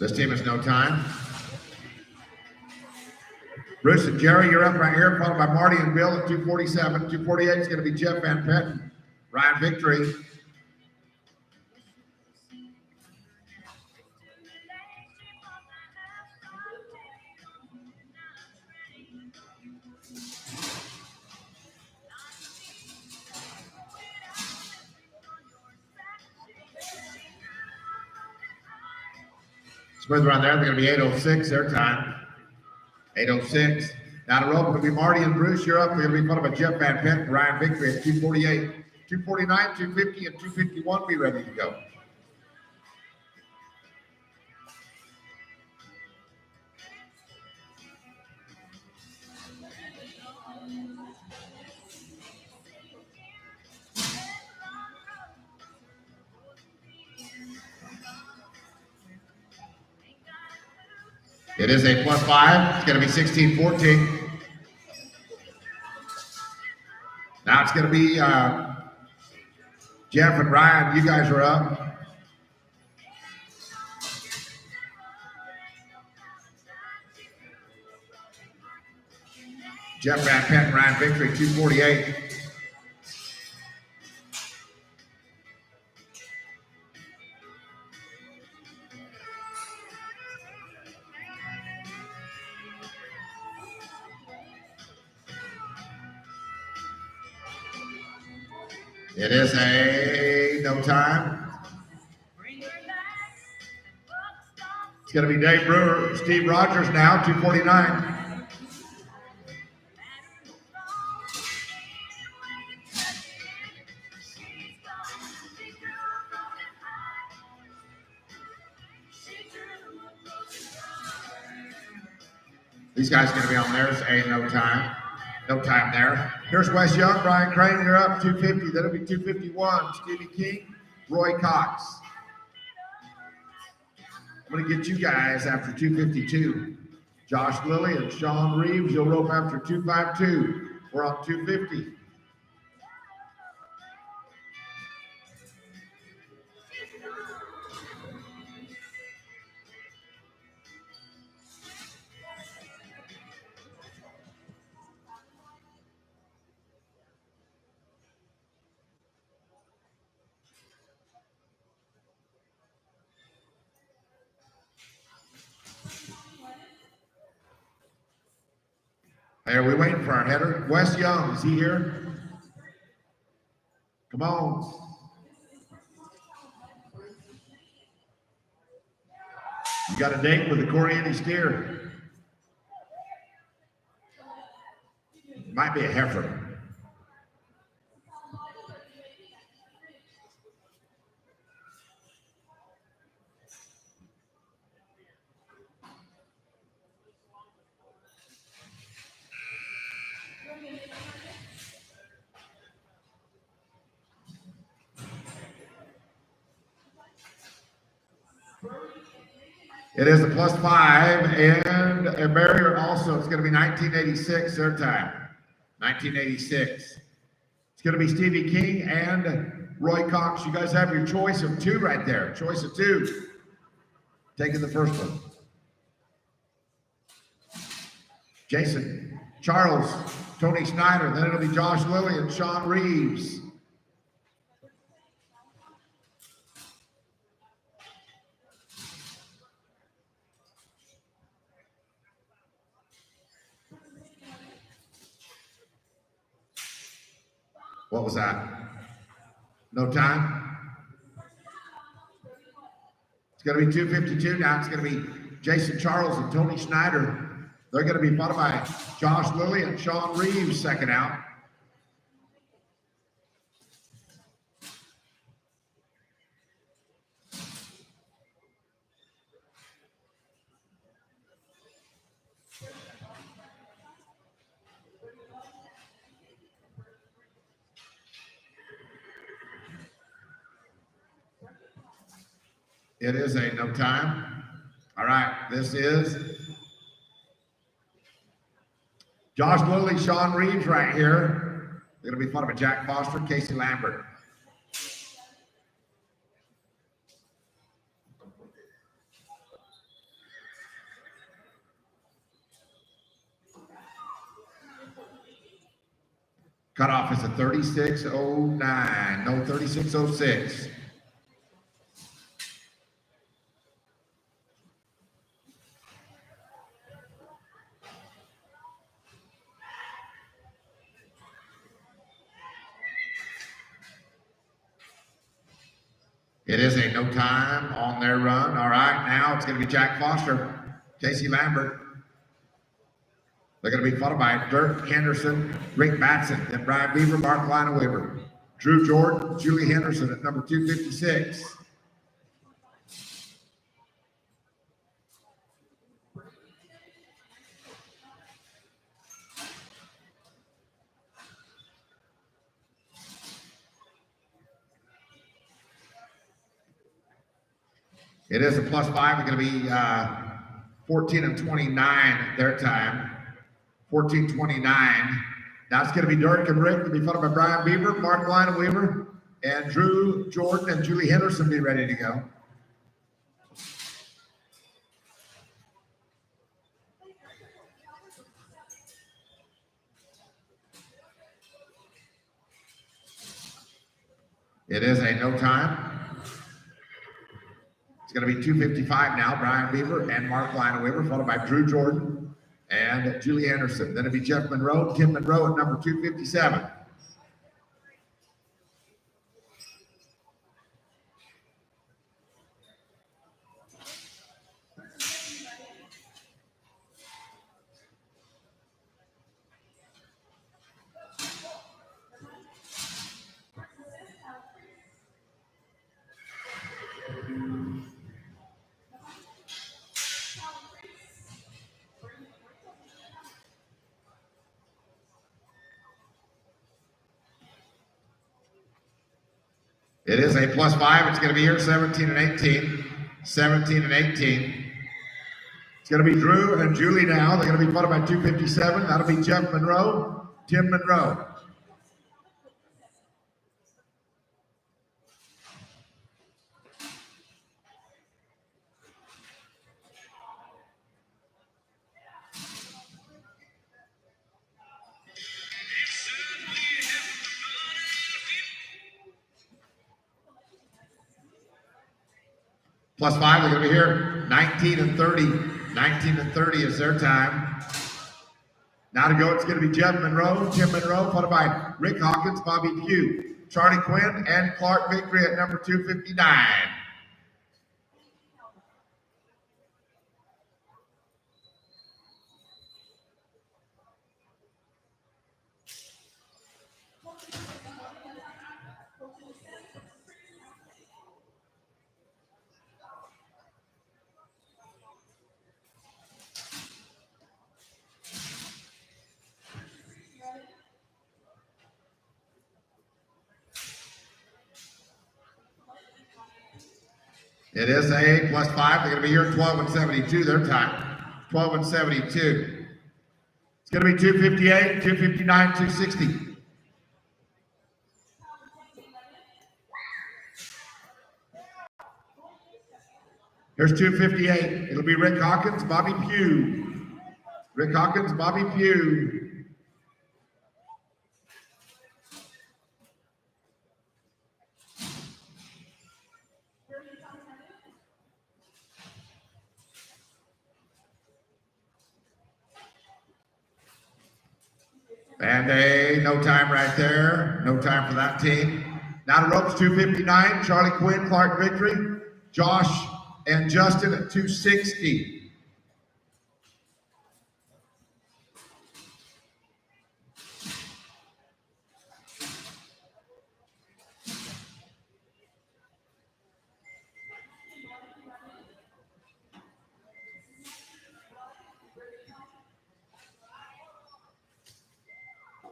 This team has no time. Bruce and Jerry, you're up right here, followed by Marty and Bill at 247. 248 is going to be Jeff Van Petten, Ryan Victory. Smooth around there. They're going to be 8:06 their time. 8:06. Now to rope, it'll be Marty and Bruce. You're up. They're going to be followed by Jeff Van Pent and Ryan Victory at 248, 249, 250, and 251. Be ready to go. It is a +5. It's going to be 16-14. Now it's going to be Jeff and Ryan. You guys are up. Jeff Van Pent and Ryan Victory, 248. It is a no time. It's going to be Dave Brewer, Steve Rogers now, 249. These guys are going to be on theirs, a no time. No time there. Here's Wes Young, Brian Crane, you're up, 250. That'll be 251. Stevie King, Roy Cox. I'm going to get you guys after 252. Josh Lilly and Sean Reeves, you'll rope after 252. We're on 250. Hey, are we waiting for our header? Wes Young, is he here? Come on. You got a date with the Corianty steer. Might be a heifer. It is a +5 and a barrier also. It's going to be 1986 their time. 1986. It's going to be Stevie King and Roy Cox. You guys have your choice of two right there. Choice of two. Taking the first one. Jason Charles, Tony Snyder. Then it'll be Josh Lilly and Sean Reeves. What was that? No time? It's going to be 2:52 now. It's going to be Jason Charles and Tony Snyder. They're going to be followed by Josh Lilly and Sean Reeves second out. It is a no time. All right, this is Josh Lilly, Sean Reeves right here. They're going to be followed by Jack Foster, Casey Lambert. Cutoff is a 36:09, no 36:06. It is a no time on their run. All right, now it's going to be Jack Foster, Casey Lambert. They're going to be followed by Dirk Henderson, Rick Batson, then Brian Beaver, Mark Lineweaver, Drew Jordan, Julie Henderson at number 256. It is a +5. It's going to be 14:29 their time. 14:29. Now it's going to be Dirk and Rick. They'll be followed by Brian Beaver, Mark Lineweaver, and Drew Jordan and Julie Henderson be ready to go. It is a no time. It's going to be 2:55 now. Brian Beaver and Mark Lineweaver, followed by Drew Jordan and Julie Anderson. Then it'll be Jeff Monroe, Tim Monroe at number 257. It is a +5. It's going to be here 17 and 18. 17 and 18. It's going to be Drew and Julie now. They're going to be followed by 257. That'll be Jeff Monroe, Tim Monroe. +5, they're going to be here 19 and 30. 19 and 30 is their time. Now to go, it's going to be Jeff Monroe, Tim Monroe, followed by Rick Hawkins, Bobby Pugh, Charlie Quinn, and Clark Victory at number 259. It is a +5. They're going to be here at 12 and 72 their time. 12 and 72. It's going to be 258, 259, 260. Here's 258. It'll be Rick Hawkins, Bobby Pugh. Rick Hawkins, Bobby Pugh. And no time right there. No time for that team. Now to ropes 259. Charlie Quinn, Clark Victory. Josh and Justin at 260.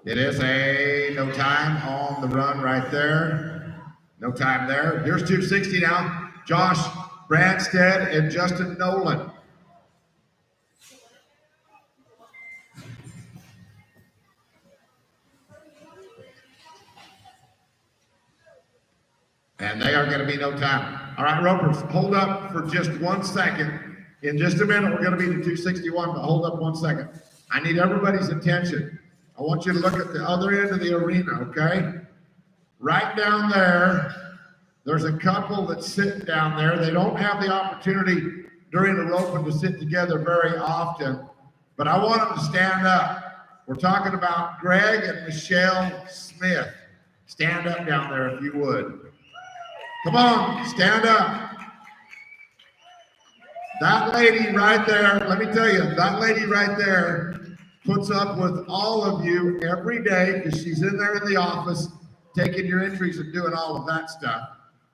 It is a no time on the run right there. No time there. Here's 260 now. Josh Branstead and Justin Nolan. And they are going to be no time. All right, ropers, hold up for just 1 second. In just a minute, we're going to be to 261, but hold up 1 second. I need everybody's attention. I want you to look at the other end of the arena, okay? Right down there, there's a couple that's sitting down there. They don't have the opportunity during the roping to sit together very often, but I want them to stand up. We're talking about Greg and Michelle Smith. Stand up down there if you would. Come on, stand up. That lady right there, let me tell you, that lady right there puts up with all of you every day because she's in there in the office taking your entries and doing all of that stuff.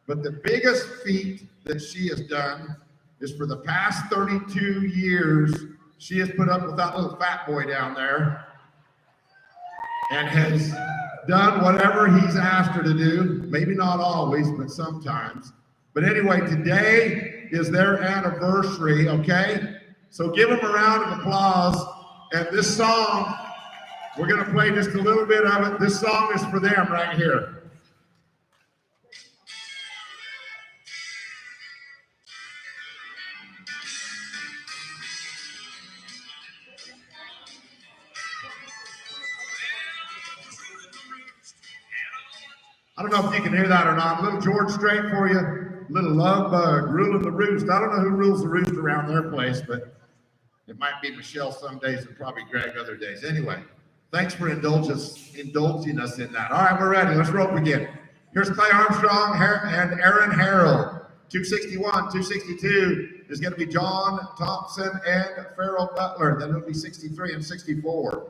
But the biggest feat that she has done is for the past 32 years, she has put up with that little fat boy down there and has done whatever he's asked her to do. Maybe not always, but sometimes. But anyway, today is their anniversary, okay? So give them a round of applause. And this song, we're going to play just a little bit of it. This song is for them right here. I don't know if you can hear that or not. Little George Strait for you. Little Love Bug, ruling the roost. I don't know who rules the roost around their place, but it might be Michelle some days and probably Greg other days. Anyway, thanks for indulging us in that. All right, we're ready. Let's rope again. Here's Clay Armstrong and Aaron Harrell. 261, 262 is going to be John Thompson and Farrell Butler. Then it'll be 63 and 64.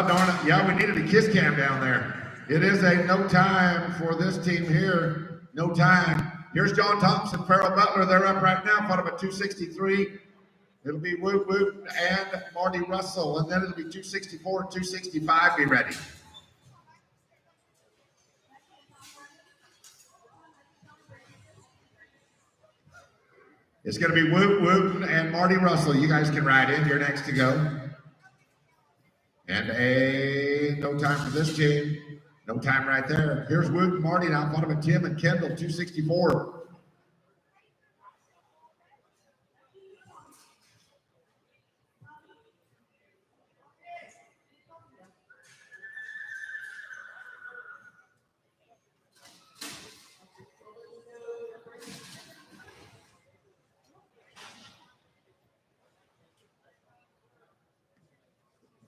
Darn it. Yeah, we needed a kiss cam down there. It is a no time for this team here. No time. Here's John Thompson, Farrell Butler. They're up right now, fought up at 263. It'll be Woot Woot and Marty Russell. And then it'll be 264 and 265. Be ready. It's going to be Woot Woot and Marty Russell. You guys can ride in. You're next to go. And no time for this team. No time right there. Here's Woot and Marty now. Fought him at Tim and Kendall, 264.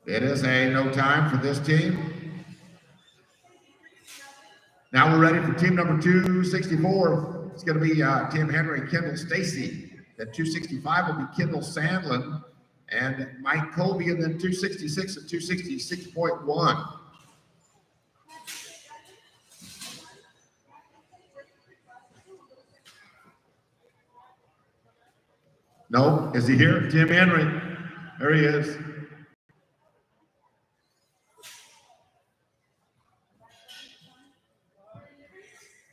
It is a no time for this team. Now we're ready for team number 264. It's going to be Tim Henry, Kendall Stacy. Then 265 will be Kendall Sandlin and Mike Colby, and then 266 and 266.1. No, is he here? Tim Henry. There he is.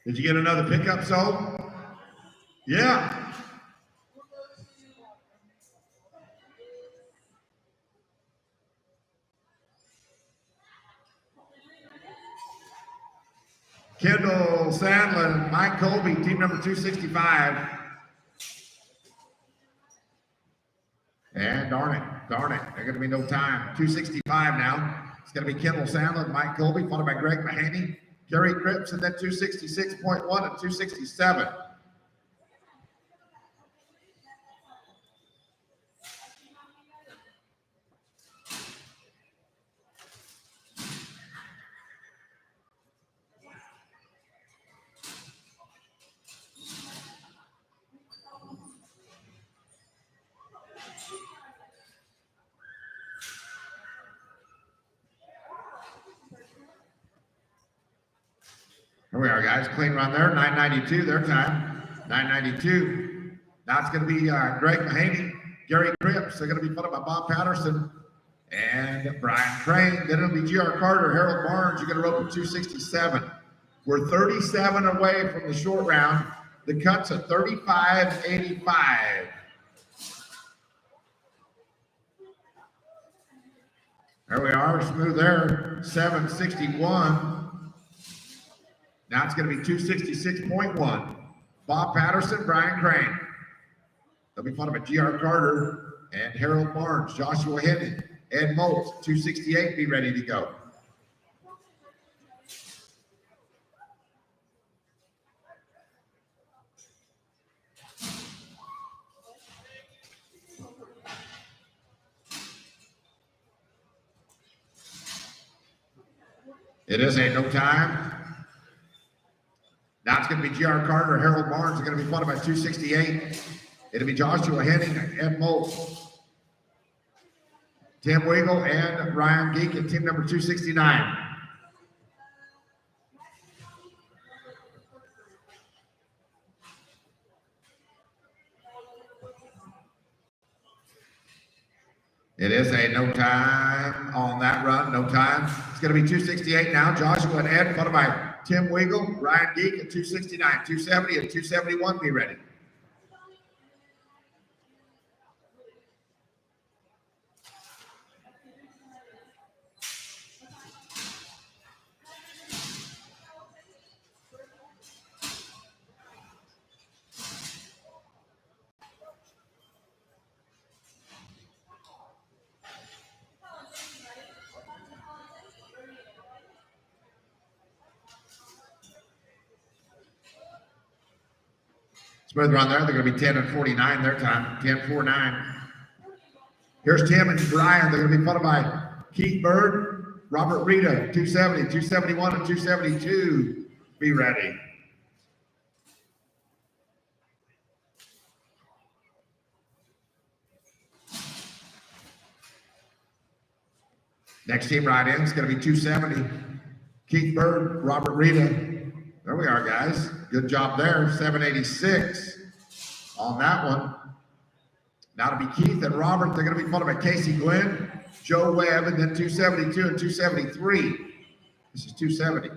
Did you get another pickup, so? Yeah. Kendall Sandlin, Mike Colby, team number 265. And darn it, there's going to be no time. 265 now. It's going to be Kendall Sandlin, Mike Colby, followed by Greg Mahaney, Gary Cripps, and then 266.1 and 267. Here we are, guys. Clean run there. 992 their time. 992. Now it's going to be Greg Mahaney, Gary Cripps. They're going to be followed by Bob Patterson and Brian Crane. Then it'll be G.R. Carter, Harold Barnes. You're going to rope at 267. We're 37 away from the short round. The cut's at 35.85. There we are. Smooth there. 761. Now it's going to be 266.1. Bob Patterson, Brian Crane. They'll be followed by G.R. Carter and Harold Barnes, Joshua Henning, Ed Moults, 268, be ready to go. It is a no time. Now it's going to be G.R. Carter, Harold Barnes. They're going to be followed by 268. It'll be Joshua Henning, Ed Moults, Tim Wiggle, and Ryan Geek at team number 269. It is a no time on that run, no time. It's going to be 268 now. Joshua and Ed, followed by Tim Wiggle, Ryan Geek at 269, 270, and 271. Be ready. Smooth run there. They're going to be 10 and 49 their time. 10-4-9. Here's Tim and Brian. They're going to be followed by Keith Bird, Robert Rita, 270, 271, and 272. Be ready. Next team right in is going to be 270. Keith Bird, Robert Rita. There we are, guys. Good job there. 786 on that one. Now to be Keith and Robert. They're going to be followed by Casey Glenn, Joe Webb, and then 272 and 273. This is 270.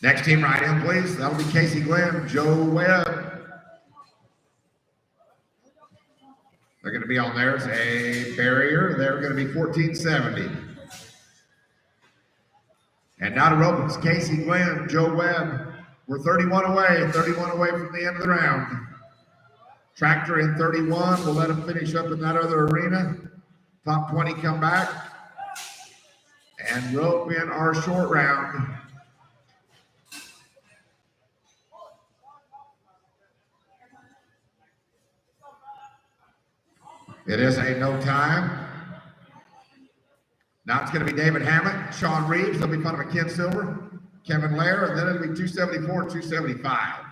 Next team right in, please. That'll be Casey Glenn, Joe Webb. They're going to be on there as a barrier. They're going to be 1470. And now to rope, it's Casey Glenn, Joe Webb, We're 31 away from the end of the round. Tractor in 31. We'll let them finish up in that other arena. Top 20 come back. And rope in our short round. It is a no time. Now it's going to be David Hammett, Sean Reeves. They'll be fun of Ken Silver, Kevin Lair, and then it'll be 274, 275.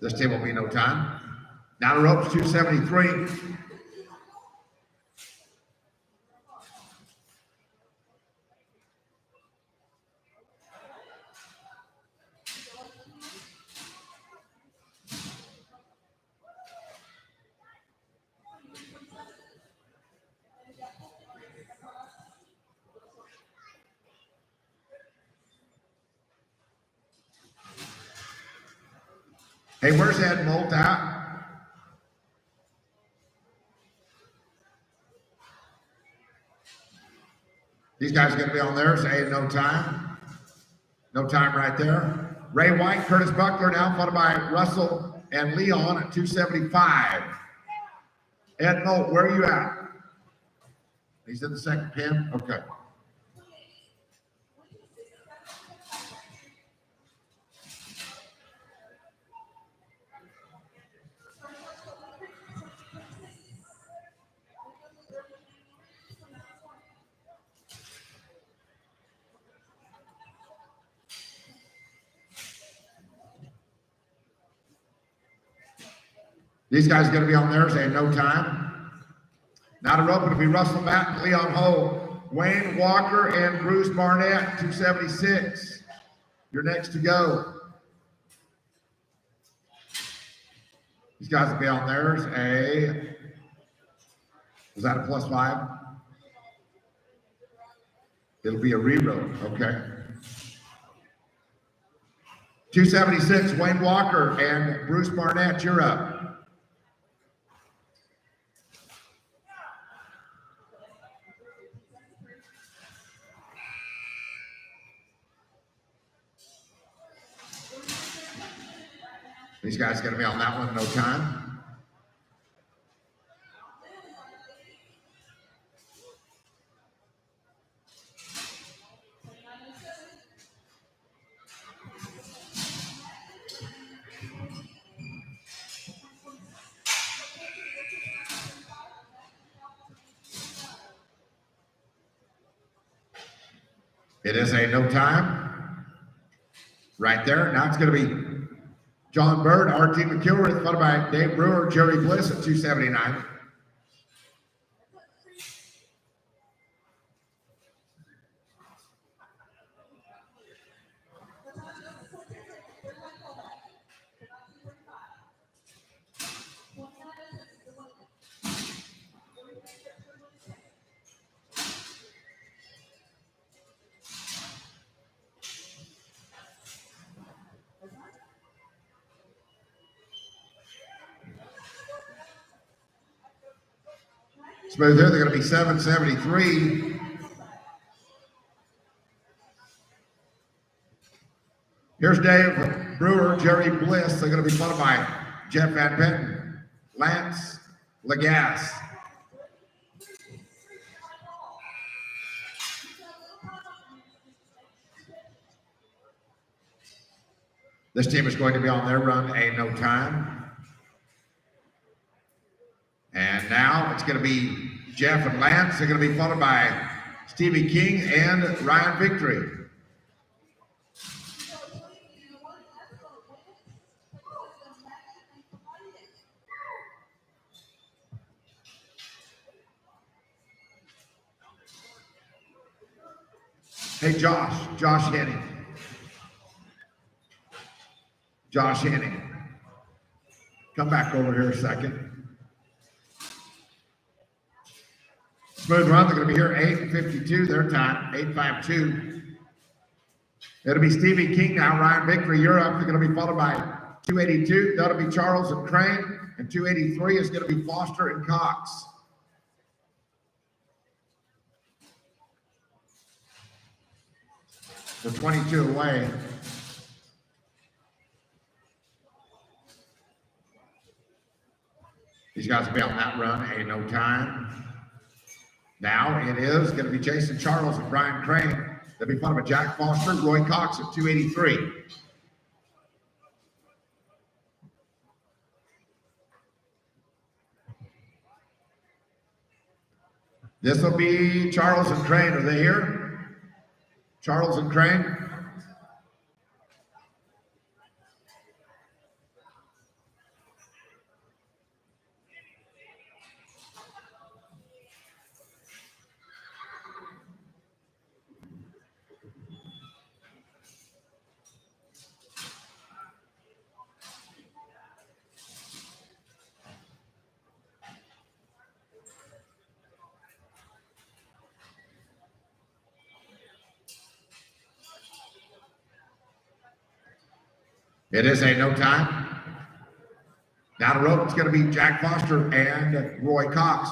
This team will be no time. Now the ropes, 273. Hey, where's Ed Molt at? These guys are going to be on there, say no time. No time right there. Ray White, Curtis Buckler now, followed by Russell and Leon at 275. Ed Molt, where are you at? He's in the second pin? Okay. These guys are going to be on theirs. They have no time. Now to rope, it'll be Russell Matt, Leon Ho, Wayne Walker, and Bruce Barnett, 276. You're next to go. These guys will be on theirs. Was that a +5? It'll be a re-rope, okay. 276, Wayne Walker and Bruce Barnett, you're up. These guys are going to be on that one in no time. It is a no time. Right there. Now it's going to be John Bird, R.T. McIlrath, followed by Dave Brewer, Jerry Bliss at 279. Smooth there, they're going to be 773. Here's Dave Brewer, Jerry Bliss. They're going to be followed by Jeff Van Penton, Lance Lagasse. This team is going to be on their run, a no time. And now it's going to be Jeff and Lance. They're going to be followed by Stevie King and Ryan Victory. Hey, Josh Henning. Josh Henning. Come back over here a second. Smooth run, they're going to be here 8:52, their time, 8:52. It'll be Stevie King now, Ryan Victory, you're up. They're going to be followed by 282. That'll be Charles and Crane. and 283 is going to be Foster and Cox. The 22 away. These guys will be on that run, ain't no time. Now it is going to be Jason Charles and Brian Crane. They'll be followed by Jack Foster, Roy Cox at 283. This will be Charles and Crane. Are they here? Charles and Crane? It is a no time. Down the rope, it's going to be Jack Foster and Roy Cox.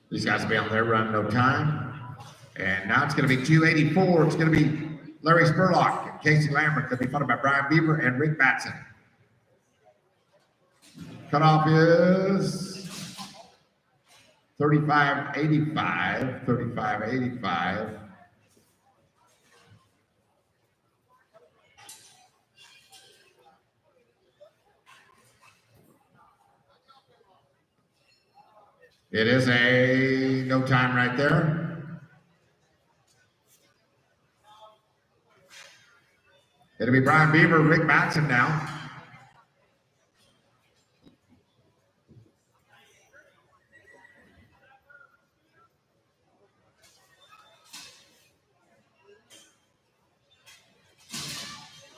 These guys will be on their run, no time. And now it's going to be 284. It's going to be Larry Spurlock and Casey Lambert. They'll be followed by Brian Beaver and Rick Batson. Cutoff is 35.85. 35.85. It is a no time right there. It'll be Brian Beaver, Rick Batson now.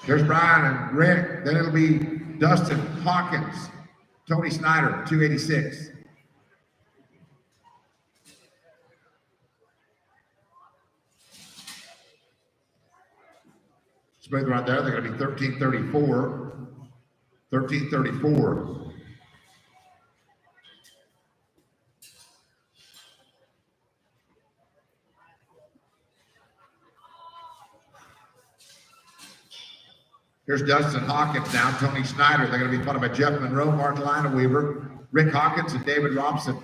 There's Brian and Rick. Then it'll be Dustin Hawkins, Tony Snyder, 286. Smooth right there. They're going to be 1334. 1334. Here's Dustin Hawkins now, Tony Snyder. They're going to be followed by Jeff Monroe, Mark Lina Weaver, Rick Hawkins, and David Robson.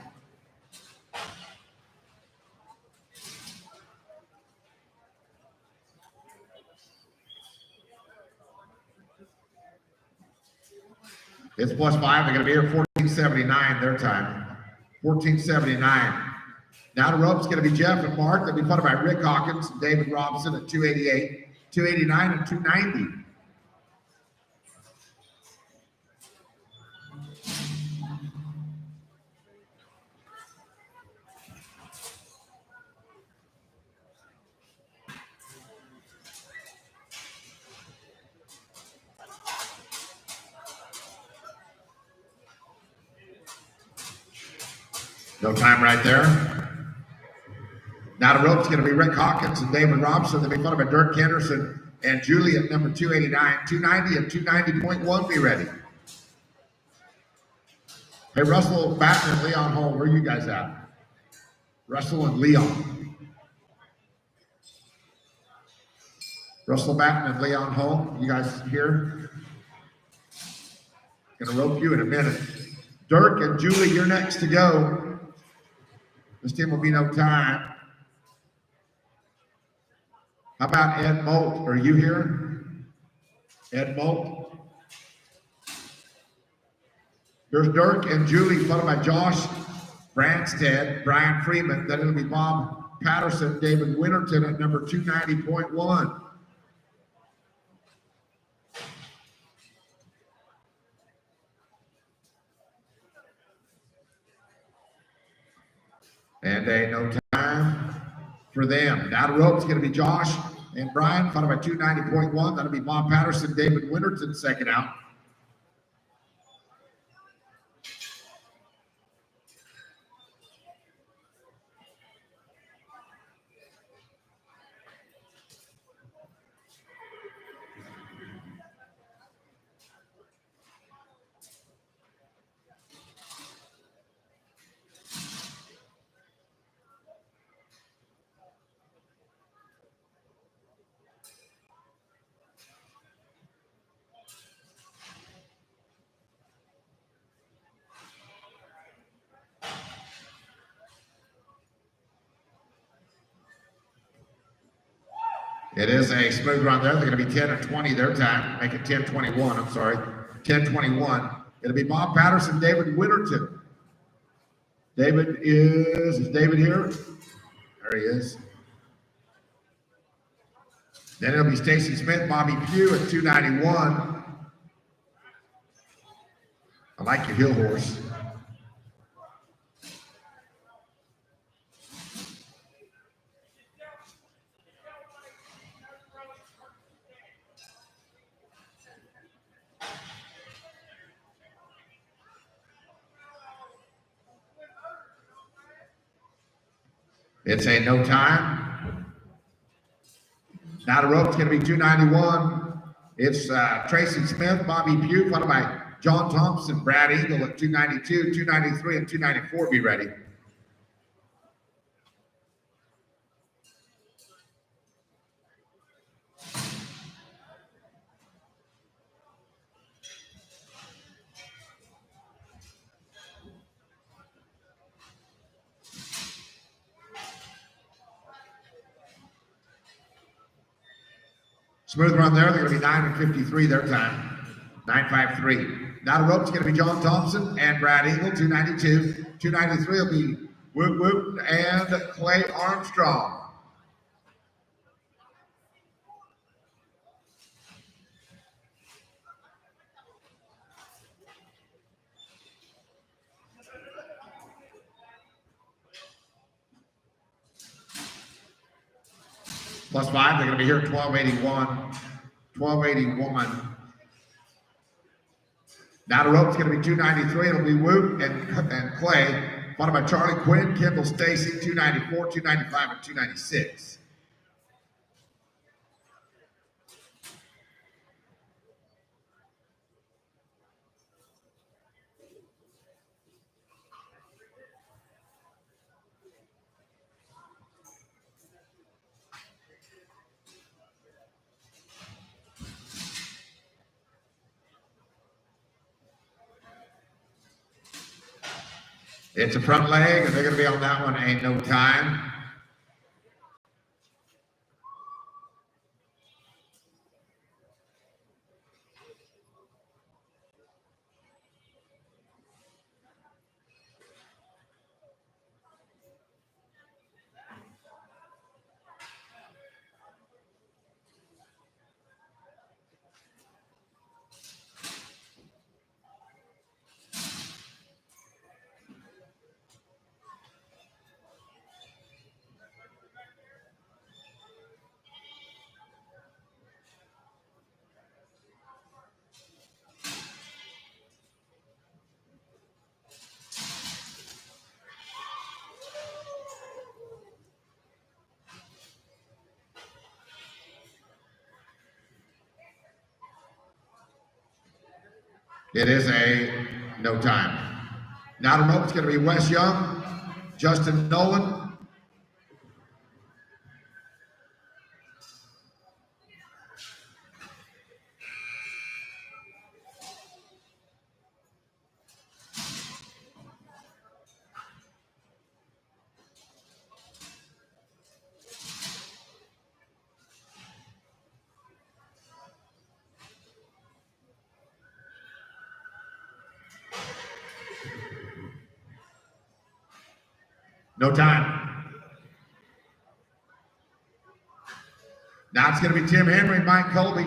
It's +5. They're going to be here 14:79 their time. 14:79. Now the rope's going to be Jeff and Mark. They'll be followed by Rick Hawkins and David Robson at 288, 289, and 290. No time right there. Now the rope's going to be Rick Hawkins and David Robson. They'll be followed by Dirk Henderson and Julie at number 289, 290, and 290.1. Be ready. Hey, Russell Batten and Leon Hall, where are you guys at? Russell and Leon. Russell Batten and Leon Hall, you guys here? Gonna rope you in a minute. Dirk and Julie, you're next to go. This team will be no time. How about Ed Molt? Are you here? Ed Molt. There's Dirk and Julie, followed by Josh Branstead, Brian Freeman. Then it'll be Bob Patterson, David Winterton at number 290.1. And a no time. for them. Now the rope's going to be Josh and Brian, followed by 290.1. That'll be Bob Patterson, David Winterton, second out. It is a smooth run there. They're going to be 10 or 20 their time. Make it 10-21, I'm sorry. 10-21. It'll be Bob Patterson, David Winterton. Is David here? There he is. Then it'll be Stacy Smith, Bobby Pugh at 291. I like your hill horse. It's a no time. Now the rope's going to be 291. It's Tracy Smith, Bobby Pugh, followed by John Thompson, Brad Eagle at 292, 293, and 294. Be ready. Smooth run there. They're going to be 9:53 their time. 9:53. Now the rope's going to be John Thompson and Brad Eagle, 292. 293 will be Whoop Whoop and Clay Armstrong. +5, they're going to be here at 1281. 1281. Now the rope's going to be 293. It'll be Whoop and Clay, followed by Charlie Quinn, Kendall Stacy, 294, 295, and 296. It's a front leg, and they're going to be on that one. Ain't no time. It is a no time. Now the rope's going to be Wes Young, Justin Nolan, no time. Now it's going to be Tim Henry, Mike Colby.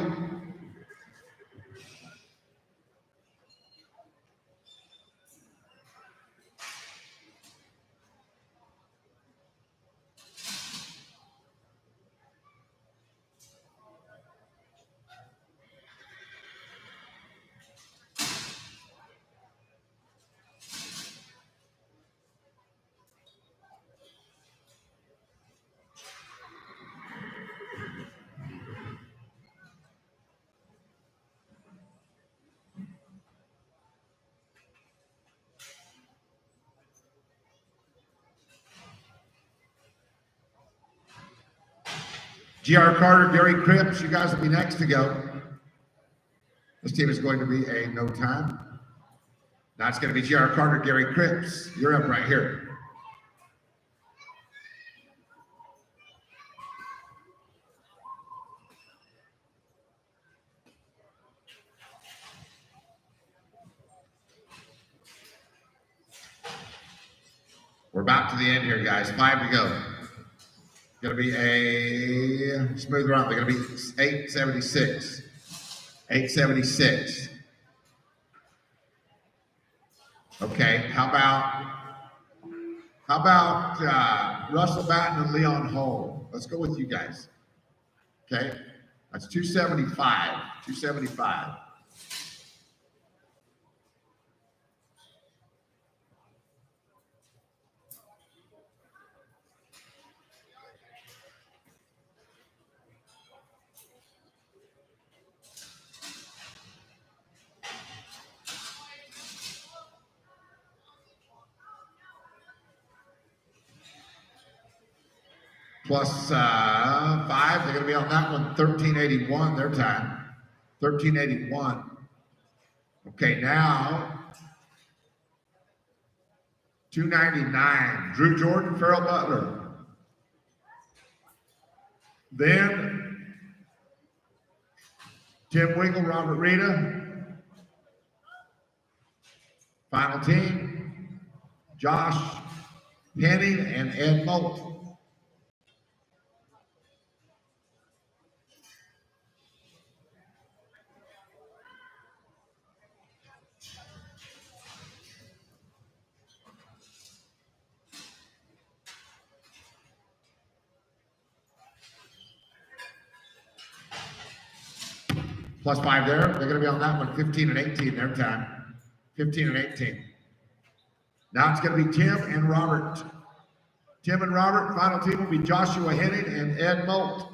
G.R. Carter, Gary Cripps, you guys will be next to go. This team is going to be a no time. Now it's going to be G.R. Carter, Gary Cripps. You're up right here. We're about to the end here, guys. 5 to go. Going to be a smooth run. They're going to be 876. 876. Okay, how about Russell Batten and Leon Hull? Let's go with you guys. Okay, that's 275. 275. Plus 5, they're going to be on that one, 1381 their time. 1381. Okay, now 299. Drew Jordan, Farrell Butler. Then Tim Winkle, Robert Rita. Final team, Josh Henning and Ed Molt. Plus 5 there. They're going to be on that one, 15 and 18 their time. 15 and 18. Now it's going to be Tim and Robert. Tim and Robert. Final team will be Joshua Henning and Ed Molt.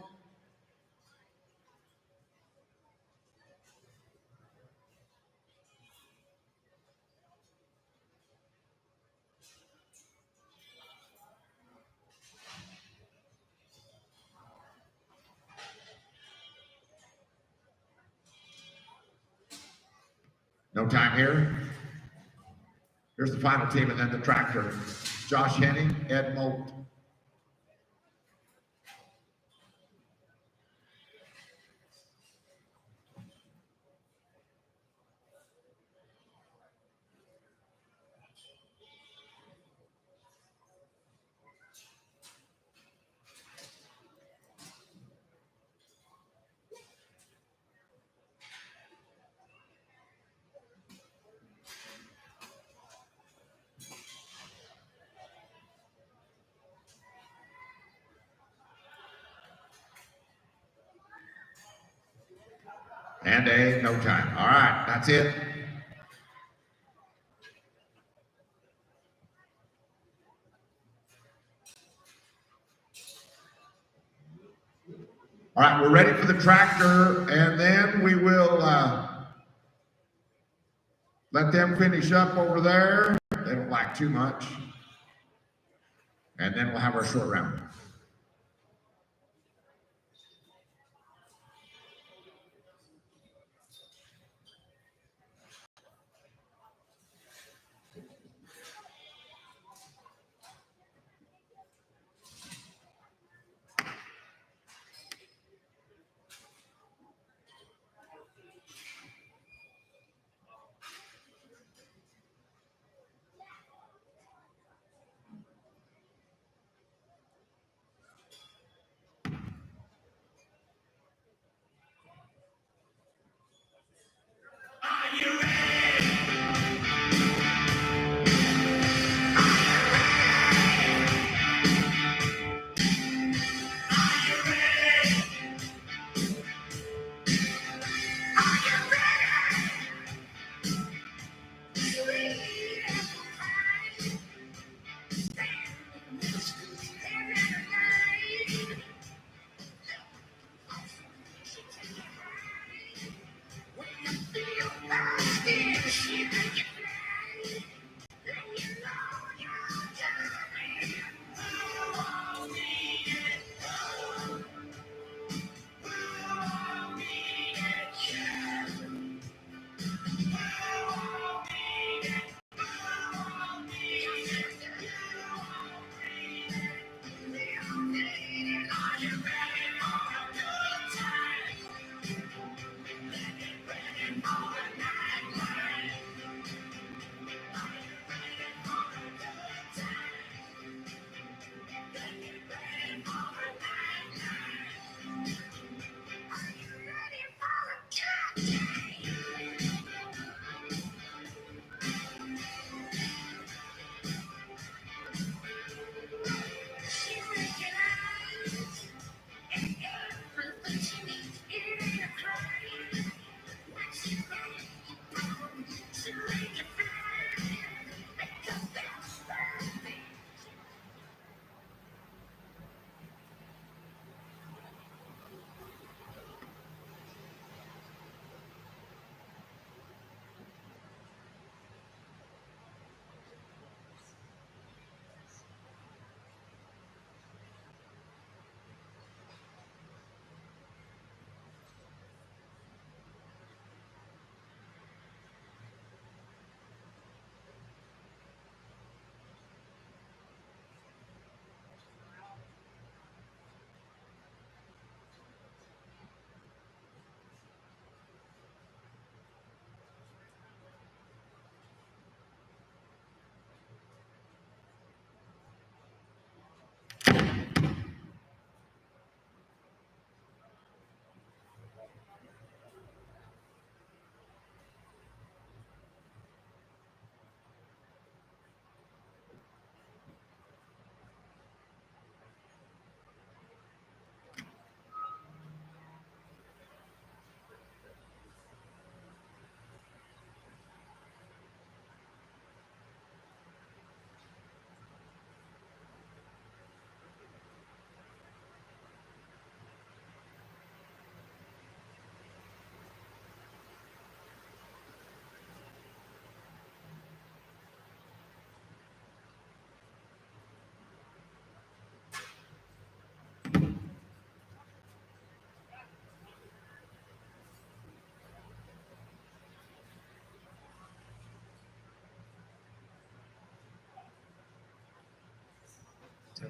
No time here. Here's the final team, and then the tractor. Josh Henning, Ed Molt. And a no time. All right, that's it. All right, we're ready for the tractor, and then we will let them finish up over there. They don't like too much. And then we'll have our short round.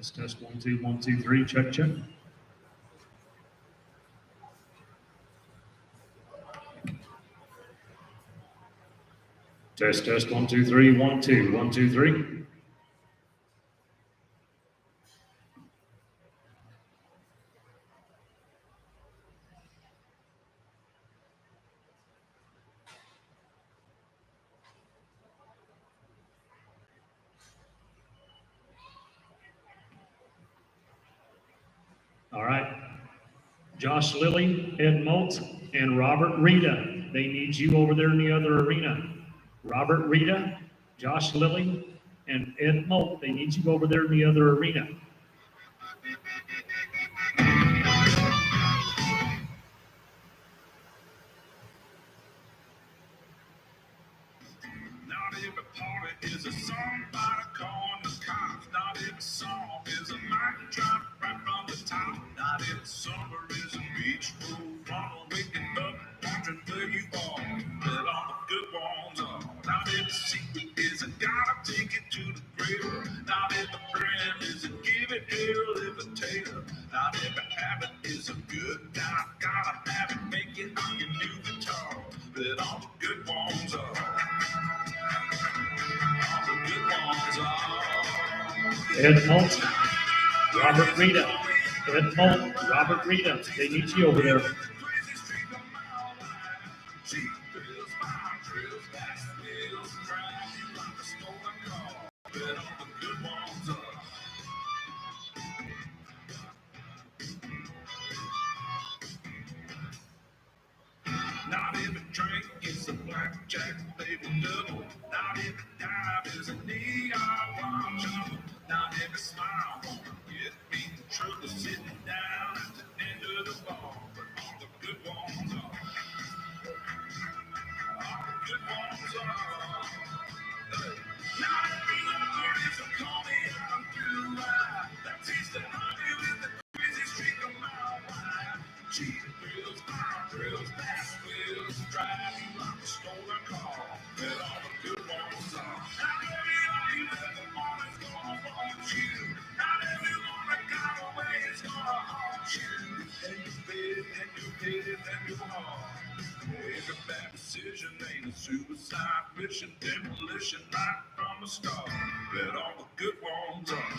Test, 1, 2, 1, 2, 3, check, check. Test, 1, 2, 3, 1, 2, 1, 2, 3. All right. Josh Lilly, Ed Molt, and Robert Rita. They need you over there in the other arena. Robert Rita, Josh Lilly, and Ed Molt. They need you over there in the other arena. Not every party is a song by the corner cops. Not every song is a mic drop right from the top. Not every summer is a beach road runner waking up, wondering where you are. But all the good ones are. Not every secret is a gotta take it to the grave. Not every friend is a give it here, live a tale. Not every habit is a good guy. Gotta have it, make it on your new guitar. But all the good ones are. Ed Molt, Robert Rita. Ed Molt, Robert Rita. They need you over there. Not every drink is a blackjack, baby, no. Not every dive is a neon watch. Not every smile won't get me in trouble sitting down at the end of the bar. But all the good ones are. All the good ones are. Not every lover is a call me out through that taste of honey with the crazy streak of my wine. Cheating thrills, fire thrills, fast wheels, drive you like a stolen car. But all the good ones are. Not every all you ever want is gonna want you. Not everyone that got away is gonna haunt you. And you bid, and you did, and you are. Every bad decision ain't a suicide mission, demolition right from the start. But all the good ones are.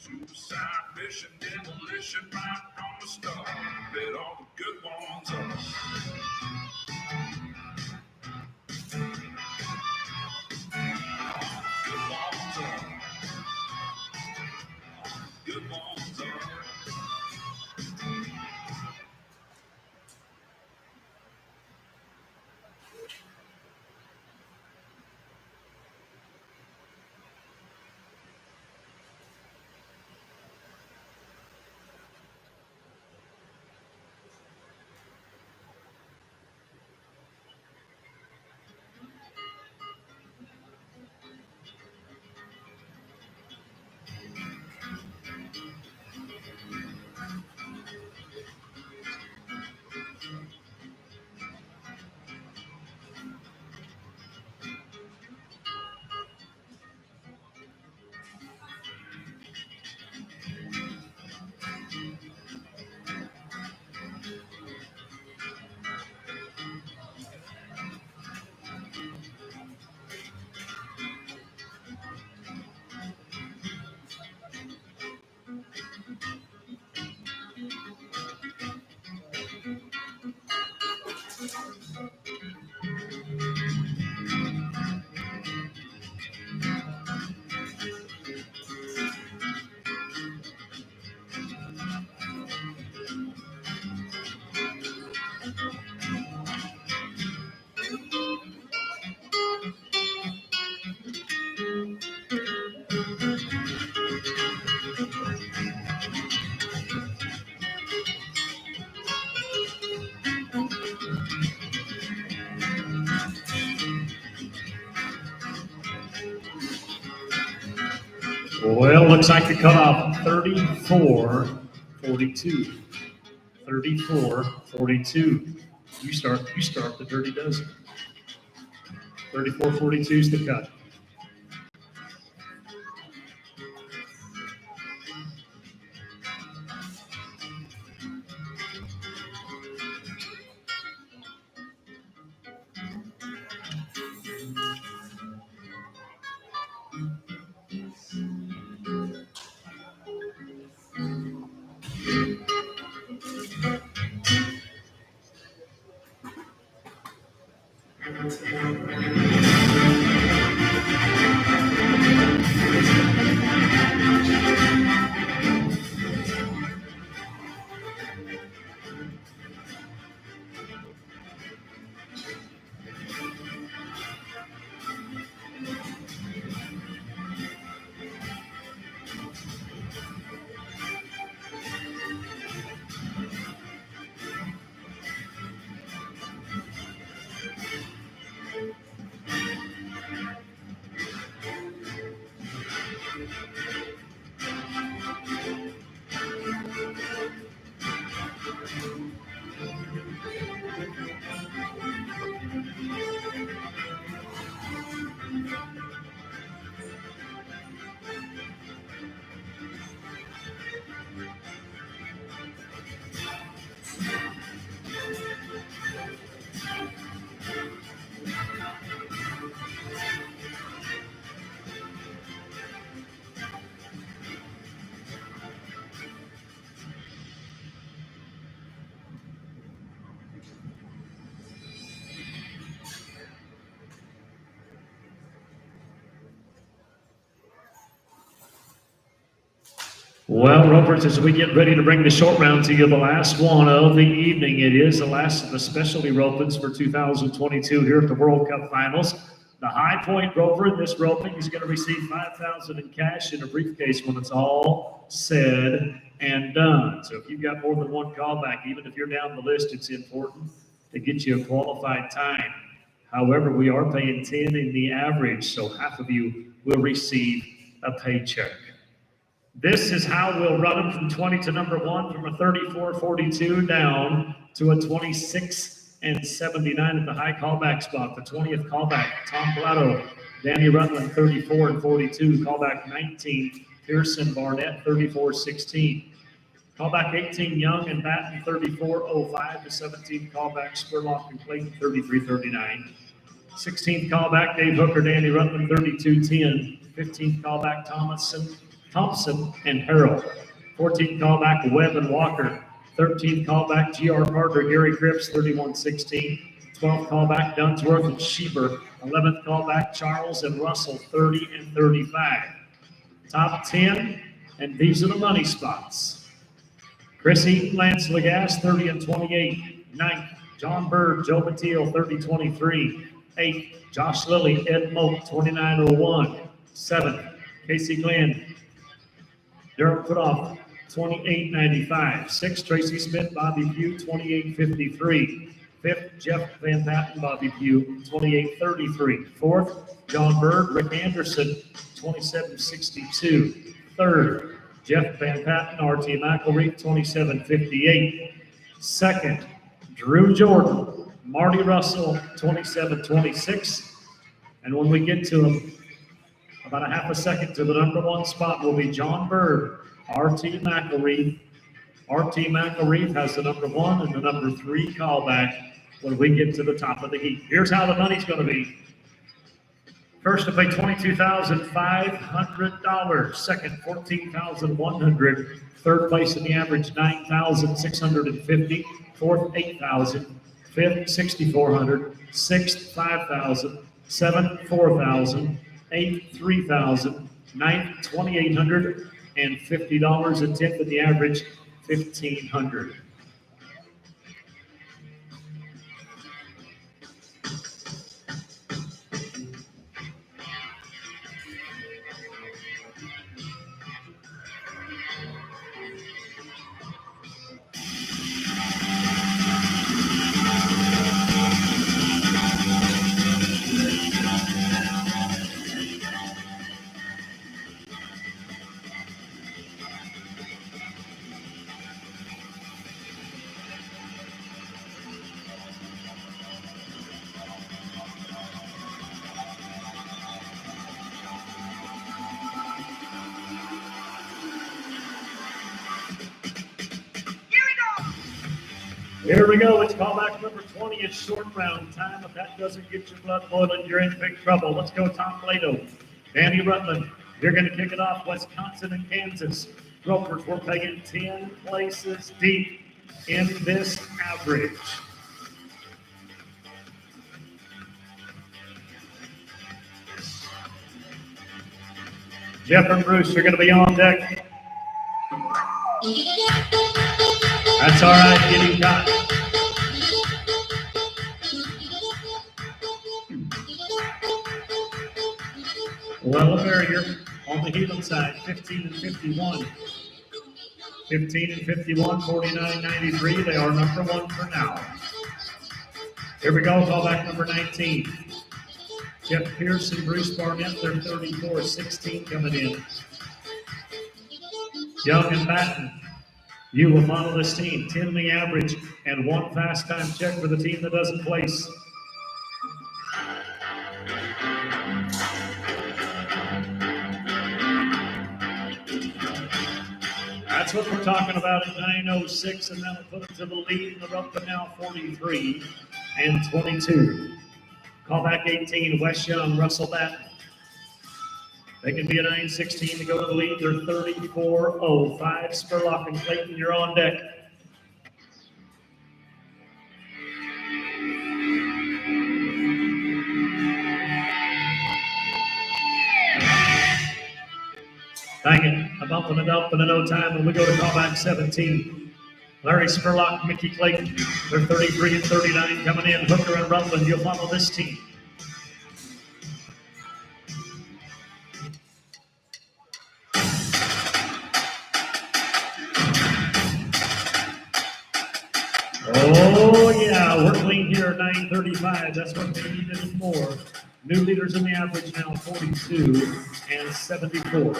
Suicide mission, demolition right from the start. Bet all the good ones are. Good ones are. Good ones are. Well, looks like the cutoff 34-42. 34-42. You start the Dirty Dozen. 34-42 is the cut. Well, ropers, as we get ready to bring the short round to you, the last one of the evening, it is the last of the specialty ropings for 2022 here at the World Cup Finals. The high point roper in this roping is going to receive $5,000 in cash in a briefcase when it's all said and done. So if you've got more than one callback, even if you're down the list, it's important to get you a qualified time. However, we are paying 10 in the average, so half of you will receive a paycheck. This is how we'll run them from 20 to number 1, from a 34-42 down to a 26-79 at the high callback spot. The 20th callback, Tom Blatto, Danny Rutland, 34-42. Callback 19, Pearson Barnett, 34-16. Callback 18, Young and Batten, 34-05 to 17th callback, Spurlock and Clayton, 33-39. 16th callback, Dave Hooker, Danny Rutland, 32-10. 15th callback, Thompson and Harrell. 14th callback, Webb and Walker. 13th callback, G.R. Carter, Gary Cripps, 31-16. 12th callback, Dunsworth and Schieber. 11th callback, Charles and Russell, 30 and 35. Top 10, and these are the money spots. Chrissy Lance Lagasse, 30 and 28. 9th, John Bird, Joe Mateo, 30-23. 8th, Josh Lilly, Ed Moak, 29-01. 7th, Casey Glenn, Derek Putoff, 28.95. 6th, Tracy Smith, Bobby Pugh, 28.53. 5th, Jeff Van Patten, Bobby Pugh, 28.33. 4th, John Bird, Rick Anderson, 27.62. 3rd, Jeff Van Patten, R.T. McElreath, 27.58. 2nd, Drew Jordan, Marty Russell, 27.26. And when we get to them, about a half a second to the number 1 spot will be John Bird, R.T. McElreath. R.T. McElreath has the number 1 and the number 3 callback when we get to the top of the heat. Here's how the money's going to be. First to pay $22,500. Second, $14,100. Third place in the average, $9,650. Fourth, $8,000. Fifth, $6,400. Sixth, $5,000. Seventh, $4,000. 8th, $3,000, 9th, $2,800, and $50, and 10th in the average, $1,500. Here we go. It's callback number 20. It's short round time. If that doesn't get your blood boiling, you're in big trouble. Let's go, Tom Plato. Danny Rutland. You're going to kick it off. Wisconsin and Kansas. Ropers, we're paying 10 places deep in this average. Jeff and Bruce are going to be on deck. That's all right, getting caught. Well, a barrier on the Heelan side, 15 and 51. 15 and 51, 49.93. They are number one for now. Here we go, callback number 19. Jeff Pierce and Bruce Barnett, they're 34-16 coming in. Young and Batten, you will follow this team. 10 the average and one fast time check for the team that doesn't place. That's what we're talking about at 9:06, and that'll put it to the lead in the rope to now 43 and 22. Callback 18, Wes Young, Russell Batten. They can be a 9:16 to go to the lead. They're 34.05. Spurlock and Clayton, you're on deck. Bang it, a bump and a dump and a no time, and we go to callback 17. Larry Spurlock, Mickey Clayton, they're 33 and 39 coming in. Hooker and Rutland, you'll follow this team. Oh yeah, we're clean here at 9:35. That's what they needed more. New leaders in the average now, 42 and 74.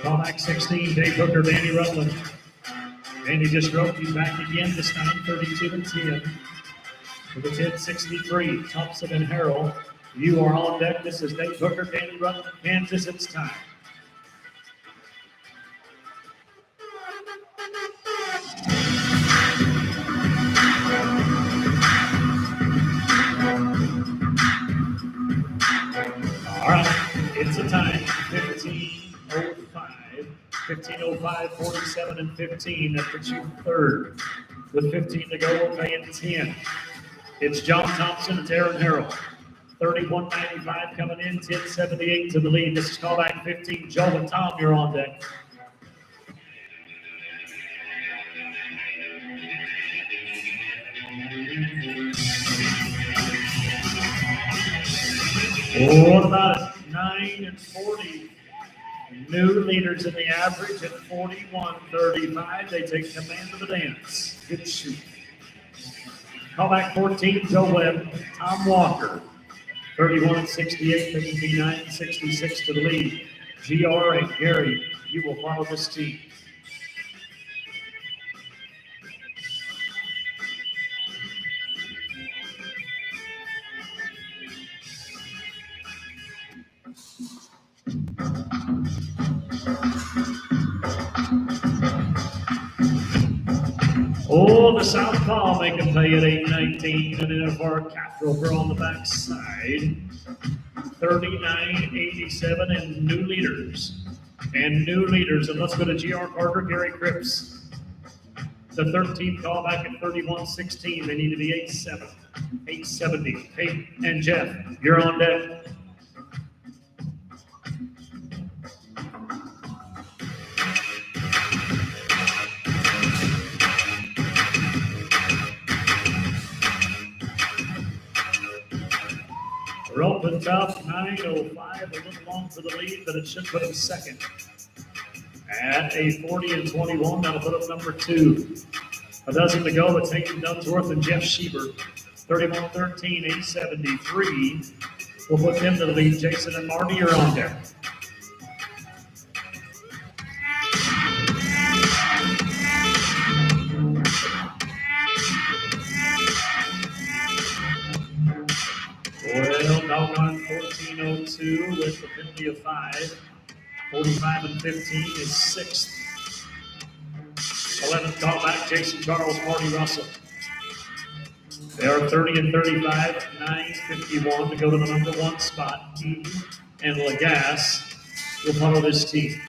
Callback 16, Dave Hooker, Danny Rutland. Danny just roped you back again, this time 32 and 10. For the 10-63, Thompson and Harrell, you are on deck. This is Dave Hooker, Danny Rutland, Kansas. It's time. All right, it's a time, 15:05, 47 and 15. That puts you third. With 15 to go, we're paying 10. It's John Thompson and Taryn Harrell. 31.95 coming in, 10.78 to the lead. This is callback 15. Joe and Tom, you're on deck. What about it? 9 and 40. New leaders in the average at 41.35. They take command of the dance. Good shoot. Callback 14, Joe Webb, Tom Walker. 31 and 68. They can be 9 and 66 to the lead. GR and Gary, you will follow this team. Oh, the southpaw make him pay at 8.19, and then for Cathroper on the backside, 39.87, and new leaders. And let's go to GR Carter, Gary Cripps. The 13th call back at 31.16. They need to be 8.70. Hey, and Jeff, you're on deck. Rope and top, 9:05, a little long for the lead, but it should put him second. At a 40 and 21, that'll put up number 2. A dozen to go, it's Hayden Dunsworth and Jeff Schieber. 31-13, 873. We'll put them to the lead. Jason and Marty, you're on there. Well, doggone 14:02 with the penalty of 5. 45 and 15 is sixth. 11th callback, Jason Charles, Marty Russell. They are 30 and 35, 9:51 to go to the number 1 spot. Eaton and Lagasse will follow this team.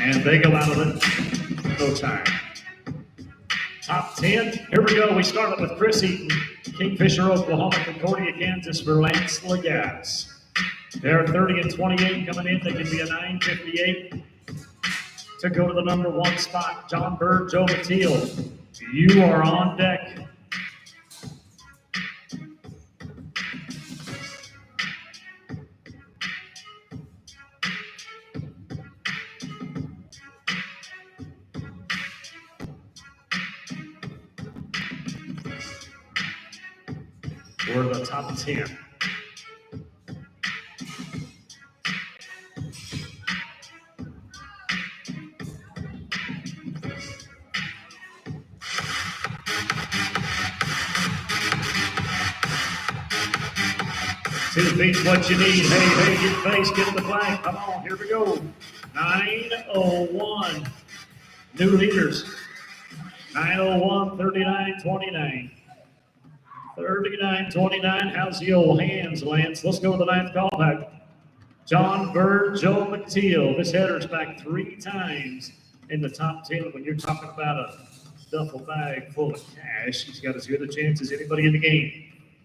And they go out of it in no time. Top 10, here we go. We started with Chris Eaton, Kingfisher, Oklahoma, Concordia, Kansas for Lance Lagasse. They're 30 and 28 coming in. They can be a 9:58 to go to the number 1 spot. John Bird, Joe Mathiel, you are on deck. We're the top 10. Two beats what you need. Hey, get face, get the flag. Come on, here we go. 9:01. New leaders. 9:01, 39:29. 39:29. How's the old hands, Lance? Let's go to the 9th callback. John Bird, Joe Mathiel. This header's back 3 times in the top 10. When you're talking about a duffel bag full of cash, he's got as good a chance as anybody in the game.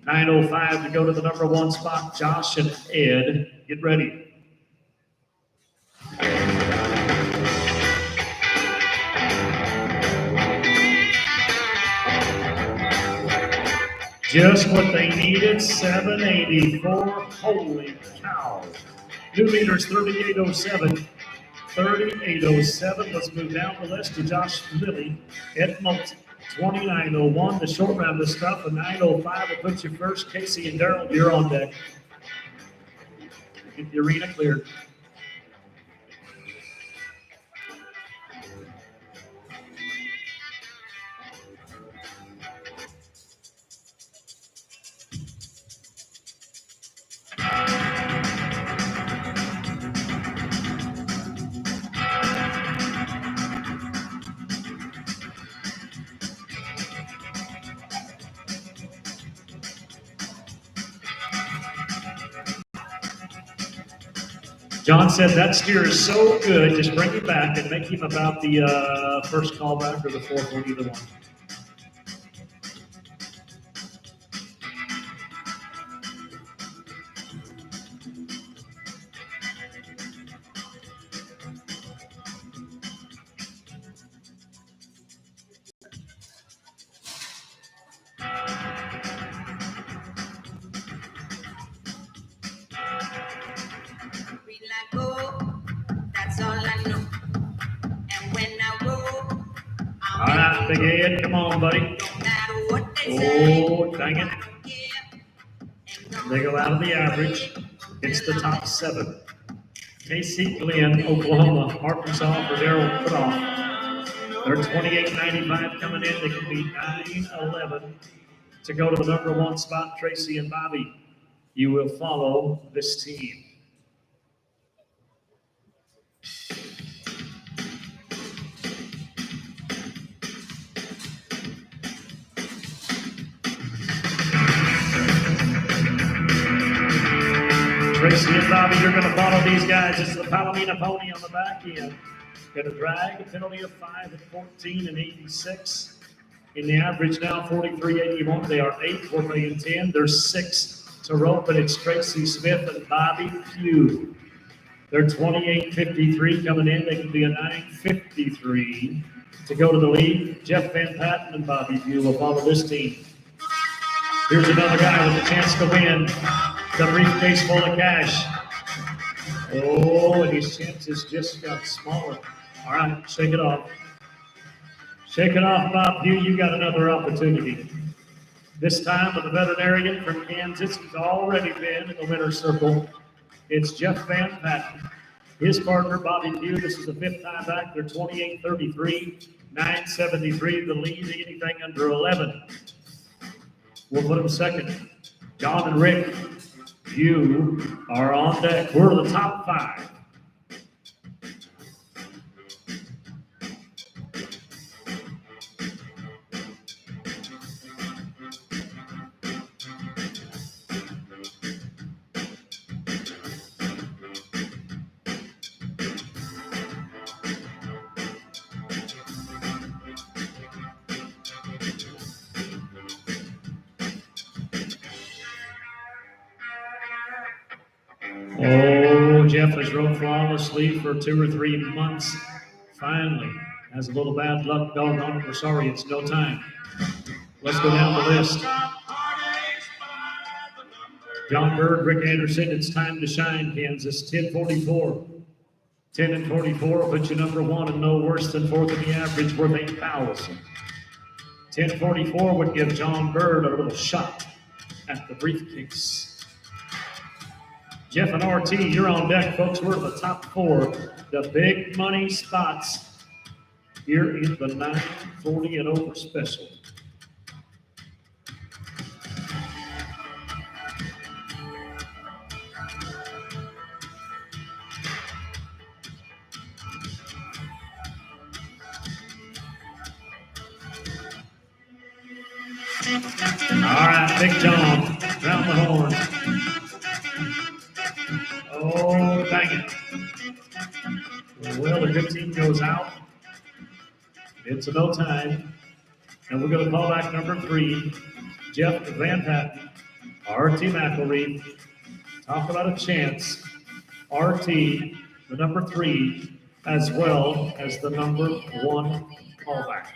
9:05 to go to the number 1 spot. Josh and Ed, get ready. Just what they needed, 784. Holy cow. New leaders, 3807. 3807. Let's move down the list to Josh Lilly. Ed Moulton, 2901. The short round of stuff, a 905 will put you first. Casey and Darrell, you're on deck. Get the arena cleared. John said that steer is so good, just bring him back and make him about the first callback or the 4th one, either one. That's all I know. And when I roll, All right, Big Ed, come on, buddy. no matter what they say, Oh, dang it. They go out of the average. It's the top 7. KC Glenn, Oklahoma, Arkansas for Darrell put off. They're 28.95 coming in. They can be 9:11 to go to the number 1 spot. Tracy and Bobby, you will follow this team. Tracy and Bobby, you're going to follow these guys. This is the Palomino pony on the back end. Got a drag, a penalty of 5 at 14 and 86. In the average now, 43.81. They are 8th, 4,010. There's 6 to rope, and it's Tracy Smith and Bobby Pugh. They're 28.53 coming in. They can be a 9.53 to go to the lead. Jeff Van Patten and Bobby Pugh will follow this team. Here's another guy with a chance to win. The briefcase full of cash. Oh, and his chances just got smaller. All right, shake it off. Shake it off, Bob Pugh. You got another opportunity. This time with a veterinarian from Kansas who's already been in the winner's circle. It's Jeff Van Patten. His partner, Bobby Pugh, this is the fifth time back. They're 28-33, 973 the lead. Anything under 11. We'll put them second. John and Rick, you are on deck. We're the top five. Oh, Jeff has rode flawlessly for 2 or 3 months. Finally, has a little bad luck going on. We're sorry, it's no time. Let's go down the list. John Bird, Rick Anderson, it's time to shine, Kansas, 10-44. 10 and 44 will put you number one and no worse than fourth in the average, worth 8,000. 10-44 would give John Bird a little shot at the briefcase. Jeff and RT, you're on deck, folks. We're the top four, the big money spots here in the 940 and over special. All right, Big John, round the horn. Oh, dang it. Well, the good team goes out. It's a no time. And we're going to call back number 3, Jeff Van Patten, RT McElreath. Talk about a chance. RT, the number 3, as well as the number 1 callback.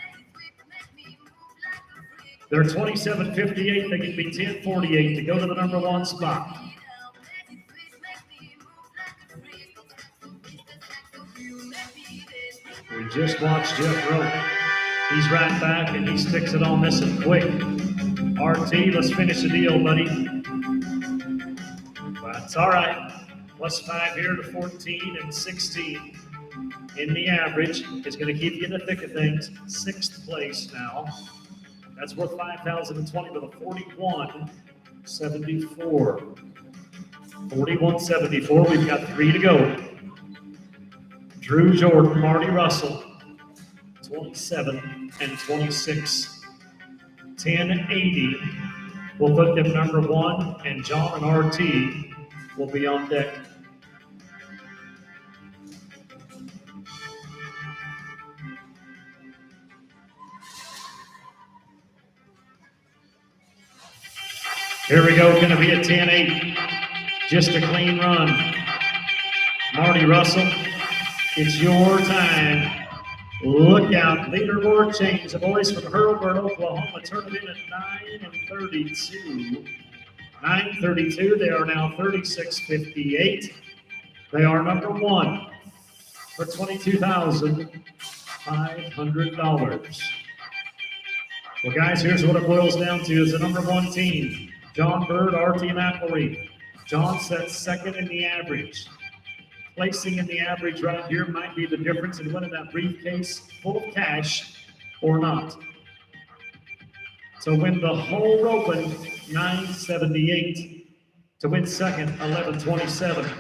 They're 27-58. They can be 10-48 to go to the number 1 spot. We just watched Jeff rope. He's right back and he sticks it on this one quick. RT, let's finish the deal, buddy. That's all right. +5 here to 14 and 16 in the average. It's going to keep you in the thick of things. 6th place now. That's worth 5,020 with a 41.74. 41.74. We've got 3 to go. Drew Jordan, Marty Russell, 27 and 26. 1080 will put them number 1, and John and RT will be on deck. Here we go, going to be a 10-8. Just a clean run. Marty Russell, it's your time. Look out, leaderboard change. The boys from Hurlburt, Oklahoma, turned in at 9:32. 9:32, they are now 36.58. They are number 1 for $22,500. Well, guys, here's what it boils down to is the number 1 team. John Bird, RT McElreath. John sets second in the average. Placing in the average right here might be the difference in winning that briefcase full of cash or not. To win the whole open, $978. To win second, $1127.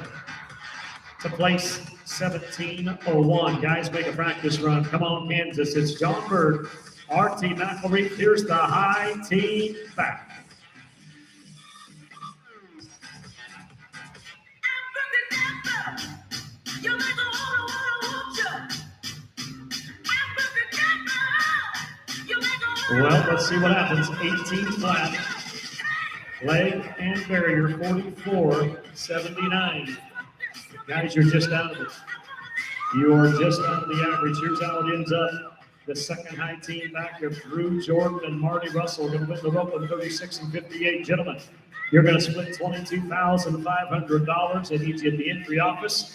To place, $1701. Guys, make a practice run. Come on, Kansas. It's John Bird, RT McElreath. Here's the high team back. Well, let's see what happens. 18 flat. Leg and barrier, 44.79. Guys, you're just out of it. You are just out of the average. Here's how it ends up. The second high team back of Drew Jordan and Marty Russell are going to win the rope of 36 and 58. Gentlemen, you're going to split $22,500 at each at the entry office.